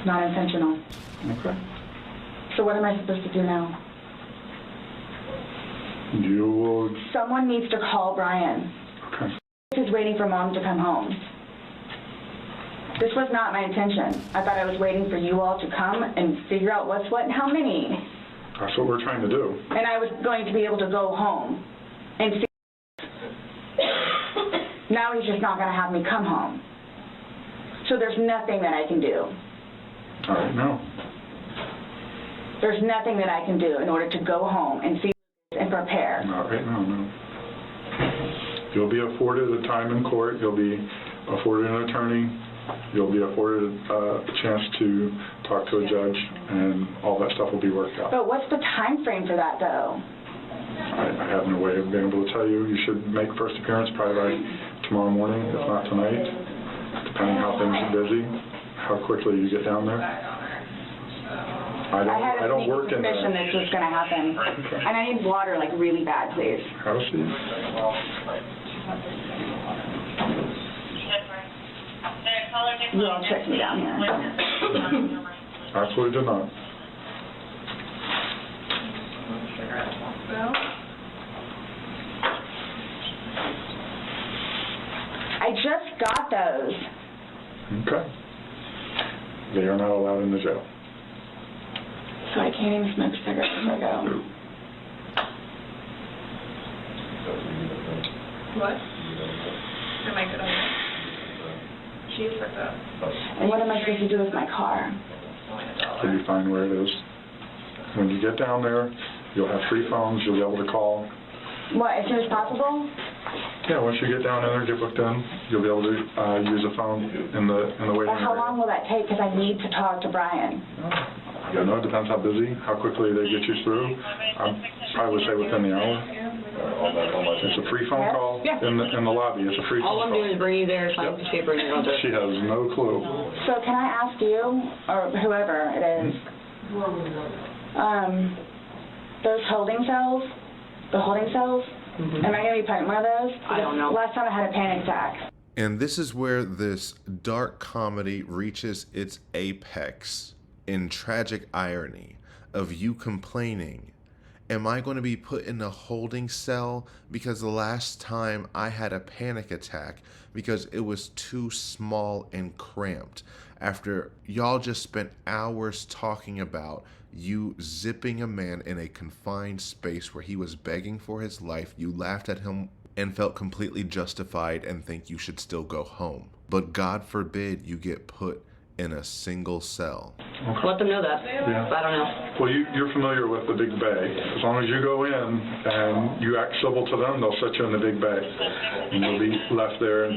Not intentional. Okay. So what am I supposed to do now? You will... Someone needs to call Brian. Okay. He's waiting for Mom to come home. This was not my intention. I thought I was waiting for you all to come and figure out what's what and how many. That's what we're trying to do. And I was going to be able to go home and see. Now he's just not going to have me come home. So there's nothing that I can do. All right, no. There's nothing that I can do in order to go home and see and prepare. Not right now, no. You'll be afforded a time in court. You'll be afforded an attorney. You'll be afforded a chance to talk to a judge, and all that stuff will be worked out. But what's the time frame for that, though? I have no way of being able to tell you. You should make first appearance probably by tomorrow morning, if not tonight, depending how things are busy, how quickly you get down there. I don't work in there. I had a suspicion this was going to happen. Okay. And I need water, like, really bad, please. Have a seat. You all tricked me down here. Absolutely did not. I just got those. Okay. They are not allowed in the jail. So I can't even smoke cigarettes if I go. What? Am I good on that? She is fucked up. And what am I supposed to do with my car? So you find where it is. When you get down there, you'll have 3 phones. You'll be able to call. What, as soon as possible? Yeah, once you get down in there, get booked in, you'll be able to use a phone in the waiting Well, how area. long will that take? Because I need to talk to Brian. Yeah, no, it depends how busy, how quickly they get you through. I would say within the hour. It's a free phone call in the lobby. It's a free phone call. All I'm doing is bring you there, sign the paper, and you're all done. She has no clue. So can I ask you, or whoever it is, those holding cells, the holding cells, am I going to be put in one of those? I don't know. Last time I had a panic attack. And this is where this dark comedy reaches its apex in tragic irony of you complaining, am I going to be put in a holding cell because the last time I had a panic attack because it was too small and cramped, after y'all just spent hours talking about you zipping a man in a confined space where he was begging for his life, you laughed at him and felt completely justified and think you should still go home. But God forbid you get put in a single cell. Let them know that. Yeah. I don't know. Well, you're familiar with the Big Bay. As long as you go in and you act civil to them, they'll set you in the Big Bay. And you'll be left there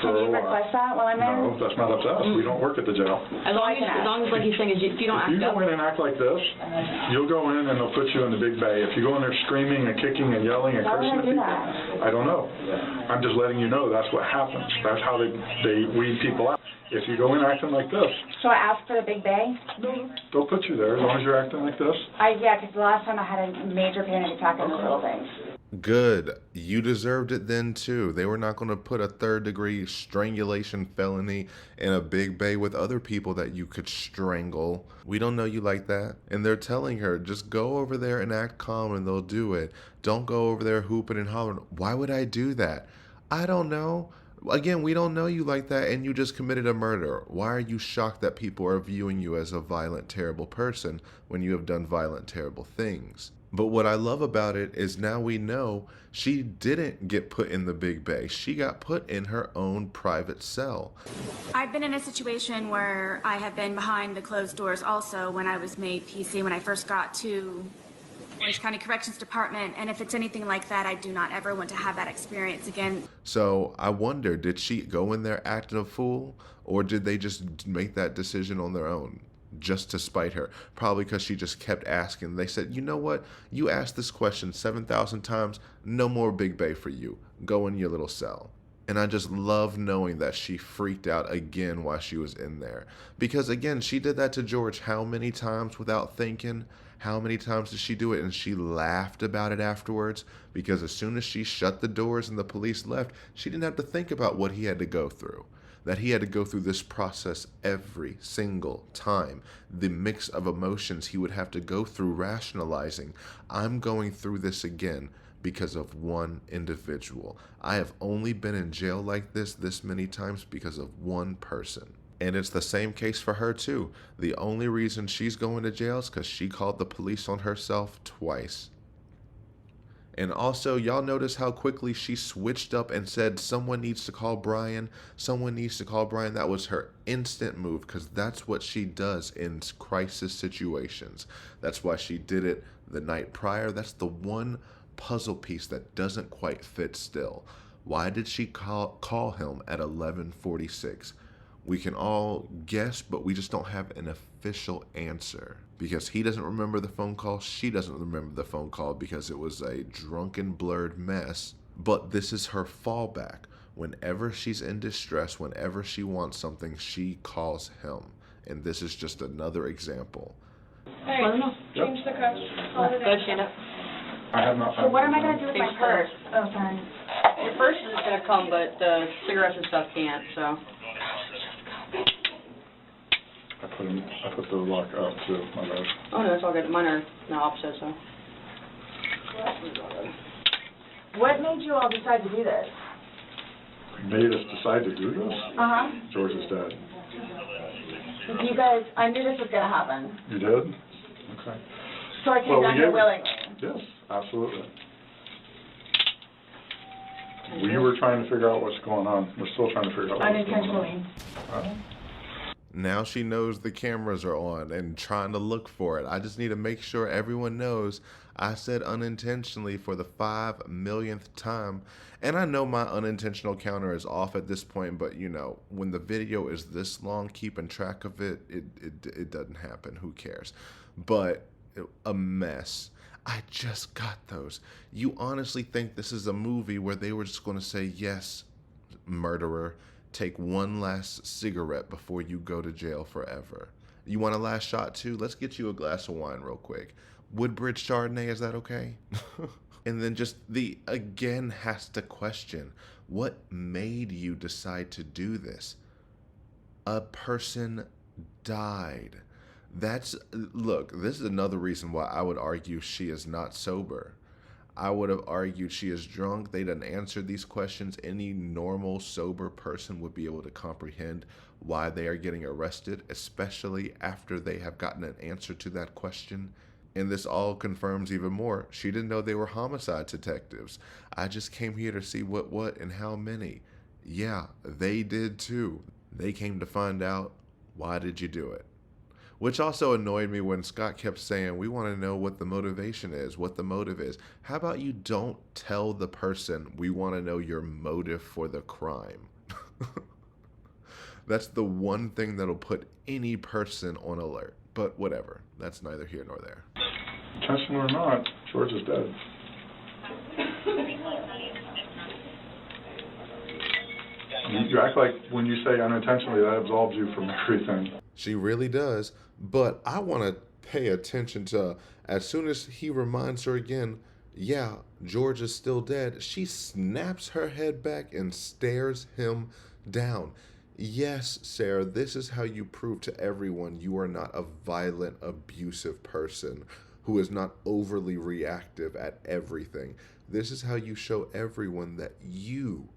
for a while. Request that while I'm there? No, that's not up to us. We don't work at the jail. As long as like he's saying, if you don't act If you up. go in and act like this, you'll go in and they'll put you in the Big Bay. If you go in there screaming and kicking and yelling and Why would cursing I at do people, that? I don't know. I'm just letting you know that's what happens. That's how they weed people out. If you go in acting like this, So I asked for the Big Bay? they'll put you there as long as you're acting like this. Yeah, because the last time I had a major panic attack on the little things. Good. You deserved it then too. They were not going to put a 3rd-degree strangulation felony in a Big Bay with other people that you could strangle. We don't know you like that. And they're telling her, just go over there and act calm and they'll do it. Don't go over there hooping and hollering. Why would I do that? I don't know. Again, we don't know you like that and you just committed a murder. Why are you shocked that people are viewing you as a violent, terrible person when you have done violent, terrible things? But what I love about it is now we know she didn't get put in the Big Bay. She got put in her own private cell. I've been in a situation where I have been behind the closed doors also when I was made PC when I first got to Orange County Corrections Department, and if it's anything like that, I do not ever want to have that experience again. So I wonder, did she go in there acting a fool, or did they just make that decision on their own just to spite her? Probably because she just kept asking. They said, you know what? You asked this question 7,000 times. No more Big Bay for you. Go in your little cell. And I just love knowing that she freaked out again while she was in there. Because again, she did that to George how many times without thinking? How many times did she do it? And she laughed about it afterwards, because as soon as she shut the doors and the police left, she didn't have to think about what he had to go through. That he had to go through this process every single time. The mix of emotions he would have to go through rationalizing. I'm going through this again because of one individual. I have only been in jail like this many times because of one person. And it's the same case for her too. The only reason she's going to jail is because she called the police on herself twice. And also, y'all notice how quickly she switched up and said, someone needs to call Brian. Someone needs to call Brian. That was her instant move, because that's what she does in crisis situations. That's why she did it the night prior. That's the one puzzle piece that doesn't quite fit still. Why did she call him at 11:46? We can all guess, but we just don't have an official answer. Because he doesn't remember the phone call, she doesn't remember the phone call because it was a drunken, blurred mess. But this is her fallback. Whenever she's in distress, whenever she wants something, she calls him. And this is just another example. Hey, change the cuffs. Call it Go in. stand up. I have not So what am I going to do with my Thanks, purse? Oh, sorry. Your purse is going to come, but the cigarettes and stuff can't, so. I put the lock up too, my bad. Oh, no, it's all good. Mine are the opposite, so. What made you all decide to do this? Made us decide to do this? Uh-huh. George's dad. You guys, I knew this was going to happen. You did? Okay. So I came down here willingly. Yes, absolutely. We were trying to figure out what's going on. We're still trying to figure out what's going on. Unintentionally. Now she knows the cameras are on and trying to look for it. I just need to make sure everyone knows I said unintentionally for the 5 millionth time. And I know my unintentional counter is off at this point, but you know, when the video is this long, keeping track of it, it doesn't happen. Who cares? But a mess. I just got those. You honestly think this is a movie where they were just going to say, yes, murderer, take one last cigarette before you go to jail forever. You want a last shot too? Let's get you a glass of wine real quick. Woodbridge Chardonnay, is that okay? And then just again has to question, What made you decide to do this? A person died. Look, this is another reason why I would argue she is not sober. I would have argued she is drunk. They didn't answer these questions. Any normal, sober person would be able to comprehend why they are getting arrested, especially after they have gotten an answer to that question. And this all confirms even more. She didn't know they were homicide detectives. I just came here to see what, and how many. Yeah, they did too. They came to find out, why did you do it? Which also annoyed me when Scott kept saying, we want to know what the motivation is, what the motive is. How about you don't tell the person, we want to know your motive for the crime? That's the one thing that'll put any person on alert. But whatever, that's neither here nor there. Intentional or not, George is dead. You act like when you say unintentionally, that absolves you from everything. She really does, but I want to pay attention to, as soon as he reminds her again, yeah, George is still dead, she snaps her head back and stares him down. Yes, Sarah, this is how you prove to everyone you are not a violent, abusive person who is not overly reactive at everything. This is how you show everyone that you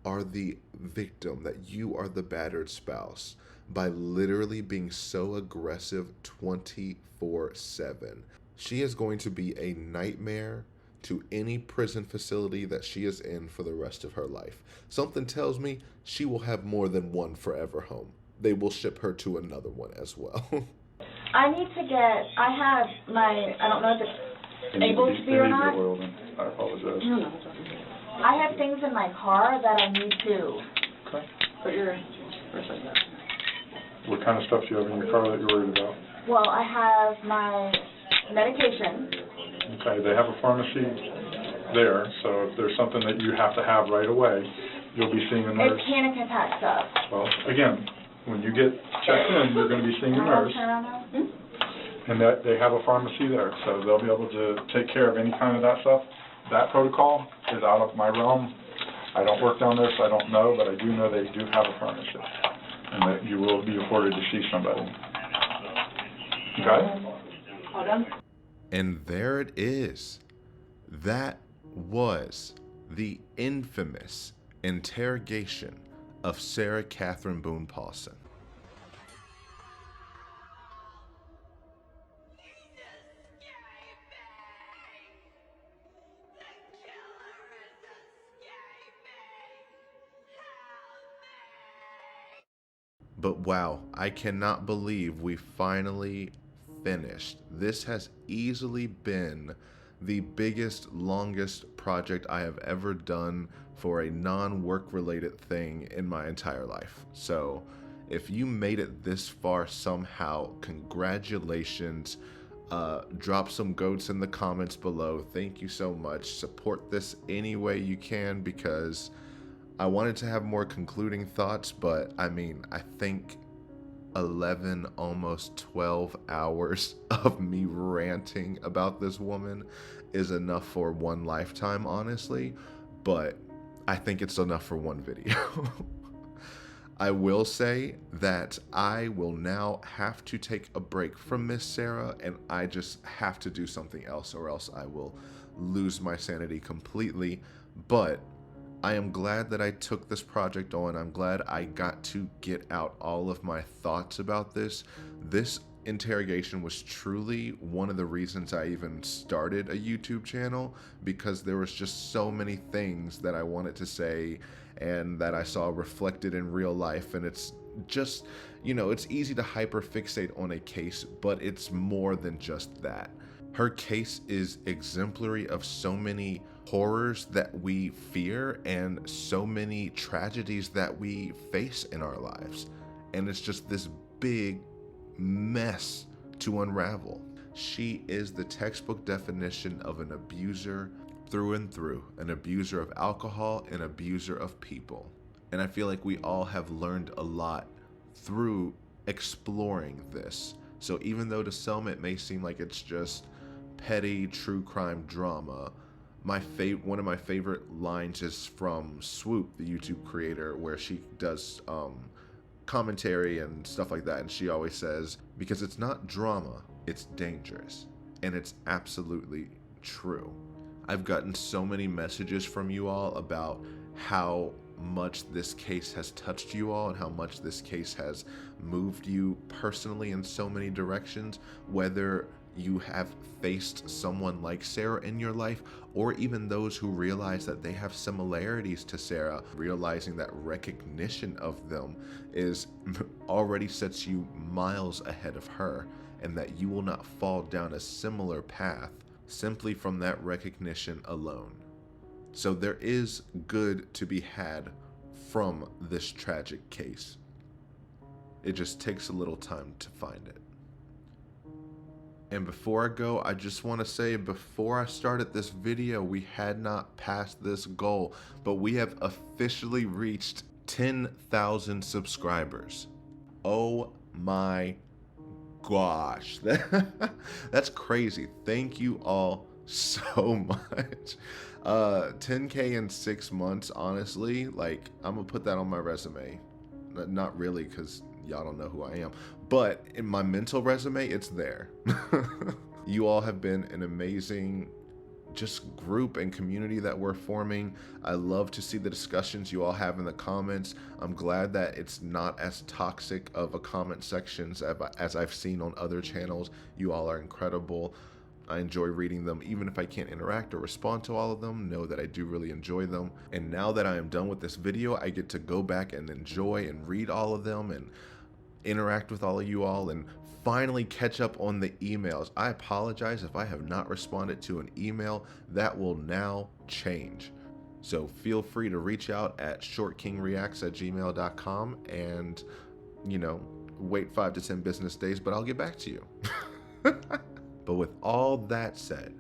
are the victim, that you are the battered spouse, by literally being so aggressive 24/7. She is going to be a nightmare to any prison facility that she is in for the rest of her life. Something tells me she will have more than one forever home. They will ship her to another one as well. I need to get, I have my, I don't know if it's able to be or not. I apologize. No, no, it's okay. I have things in my car that I need to put your, What kind of stuff do you have in your car that you're worried about? well, I have my medication. Okay, they have a pharmacy there, so if there's something that you have to have right away, you'll be seeing a nurse. It's panic attack stuff. Well, again, when you get checked in, you're going to be seeing a nurse, and that they have a pharmacy there, so they'll be able to take care of any kind of that stuff. That protocol is out of my realm. I don't work down there, so I don't know, but I do know they do have a pharmacy, and that you will be afforded to see somebody. Okay? Hold on. And there it is. That was the infamous interrogation of Sarah Kathryn Boone Paulsen. But wow, I cannot believe we finally finished. This has easily been the biggest, longest project I have ever done for a non-work related thing in my entire life. So if you made it this far somehow, congratulations. Drop some goats in the comments below. Thank you so much. Support this any way you can, because I wanted to have more concluding thoughts, but I mean, I think 11, almost 12 hours of me ranting about this woman is enough for one lifetime, honestly, but I think it's enough for one video. I will say that I will now have to take a break from Miss Sarah, and I just have to do something else, or else I will lose my sanity completely. But I am glad that I took this project on. I'm glad I got to get out all of my thoughts about this. This interrogation was truly one of the reasons I even started a YouTube channel, because there was just so many things that I wanted to say and that I saw reflected in real life. And it's just, you know, it's easy to hyperfixate on a case, but it's more than just that. Her case is exemplary of so many horrors that we fear and so many tragedies that we face in our lives. And it's just this big mess to unravel. She is the textbook definition of an abuser through and through, an abuser of alcohol, an abuser of people. And I feel like we all have learned a lot through exploring this. So even though to some it may seem like it's just petty true crime drama, One of my favorite lines is from Swoop, the YouTube creator, where she does commentary and stuff like that, and she always says, because it's not drama, it's dangerous. And it's absolutely true. I've gotten so many messages from you all about how much this case has touched you all and how much this case has moved you personally in so many directions, whether you have faced someone like Sarah in your life, or even those who realize that they have similarities to Sarah, realizing that recognition of them is already sets you miles ahead of her, and that you will not fall down a similar path simply from that recognition alone. So there is good to be had from this tragic case. It just takes a little time to find it. And before I go, I just want to say, before I started this video, we had not passed this goal, but we have officially reached 10,000 subscribers. Oh my gosh, that's crazy. Thank you all so much. 10K in 6 months, honestly, like, I'm gonna put that on my resume. Not really, because y'all don't know who I am, but in my mental resume, it's there. You all have been an amazing just group and community that we're forming. I love to see the discussions you all have in the comments. I'm glad that it's not as toxic of a comment sections as I've seen on other channels. You all are incredible. I enjoy reading them. Even if I can't interact or respond to all of them, know that I do really enjoy them. And now that I am done with this video, I get to go back and enjoy and read all of them and interact with all of you all and finally catch up on the emails. I apologize if I have not responded to an email. That will now change. So feel free to reach out at shortkingreacts@gmail.com and, you know, wait 5 to 10 business days, but I'll get back to you. But with all that said,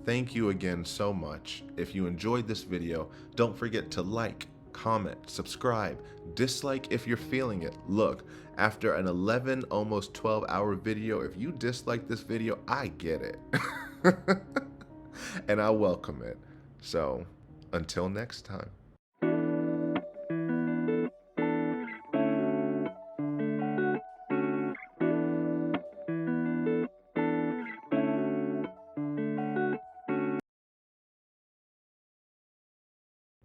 thank you again so much. If you enjoyed this video, don't forget to like, comment, subscribe, dislike if you're feeling it. Look, after an 11, almost 12-hour video, if you dislike this video, I get it. And I welcome it. So, until next time.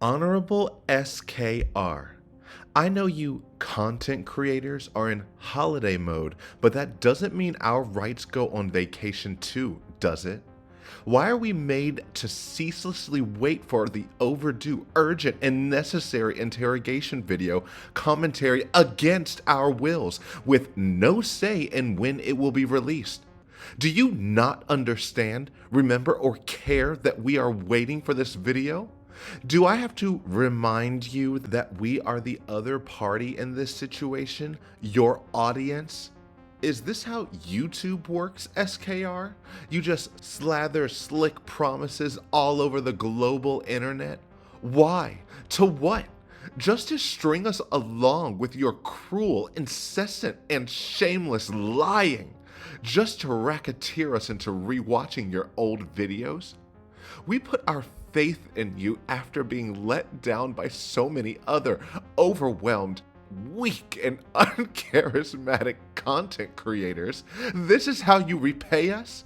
Honorable SKR. I know you content creators are in holiday mode, but that doesn't mean our rights go on vacation too, does it? Why are we made to ceaselessly wait for the overdue, urgent, and necessary interrogation video commentary against our wills, with no say in when it will be released? Do you not understand, remember, or care that we are waiting for this video? Do I have to remind you that we are the other party in this situation, your audience? Is this how YouTube works, SKR? You just slather slick promises all over the global internet? Why? To what? Just to string us along with your cruel, incessant, and shameless lying? Just to racketeer us into rewatching your old videos? We put our faith in you after being let down by so many other overwhelmed, weak, and uncharismatic content creators. This is how you repay us?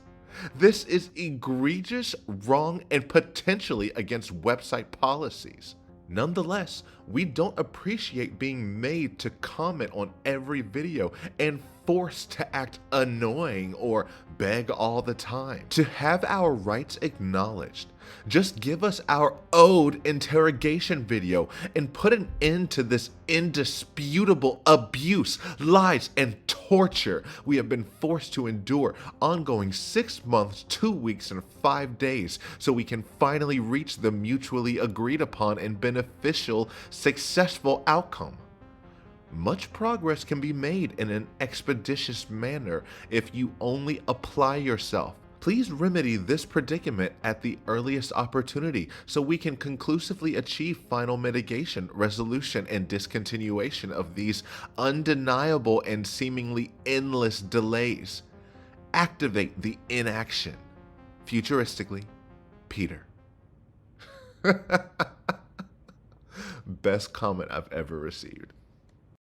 This is egregious, wrong, and potentially against website policies. Nonetheless, we don't appreciate being made to comment on every video and forced to act annoying or beg all the time. To have our rights acknowledged, just give us our owed interrogation video and put an end to this indisputable abuse, lies, and torture we have been forced to endure ongoing 6 months, 2 weeks, and 5 days, so we can finally reach the mutually agreed upon and beneficial, successful outcome. Much progress can be made in an expeditious manner if you only apply yourself. Please remedy this predicament at the earliest opportunity so we can conclusively achieve final mitigation, resolution, and discontinuation of these undeniable and seemingly endless delays. Activate the inaction. Futuristically, Peter. Best comment I've ever received.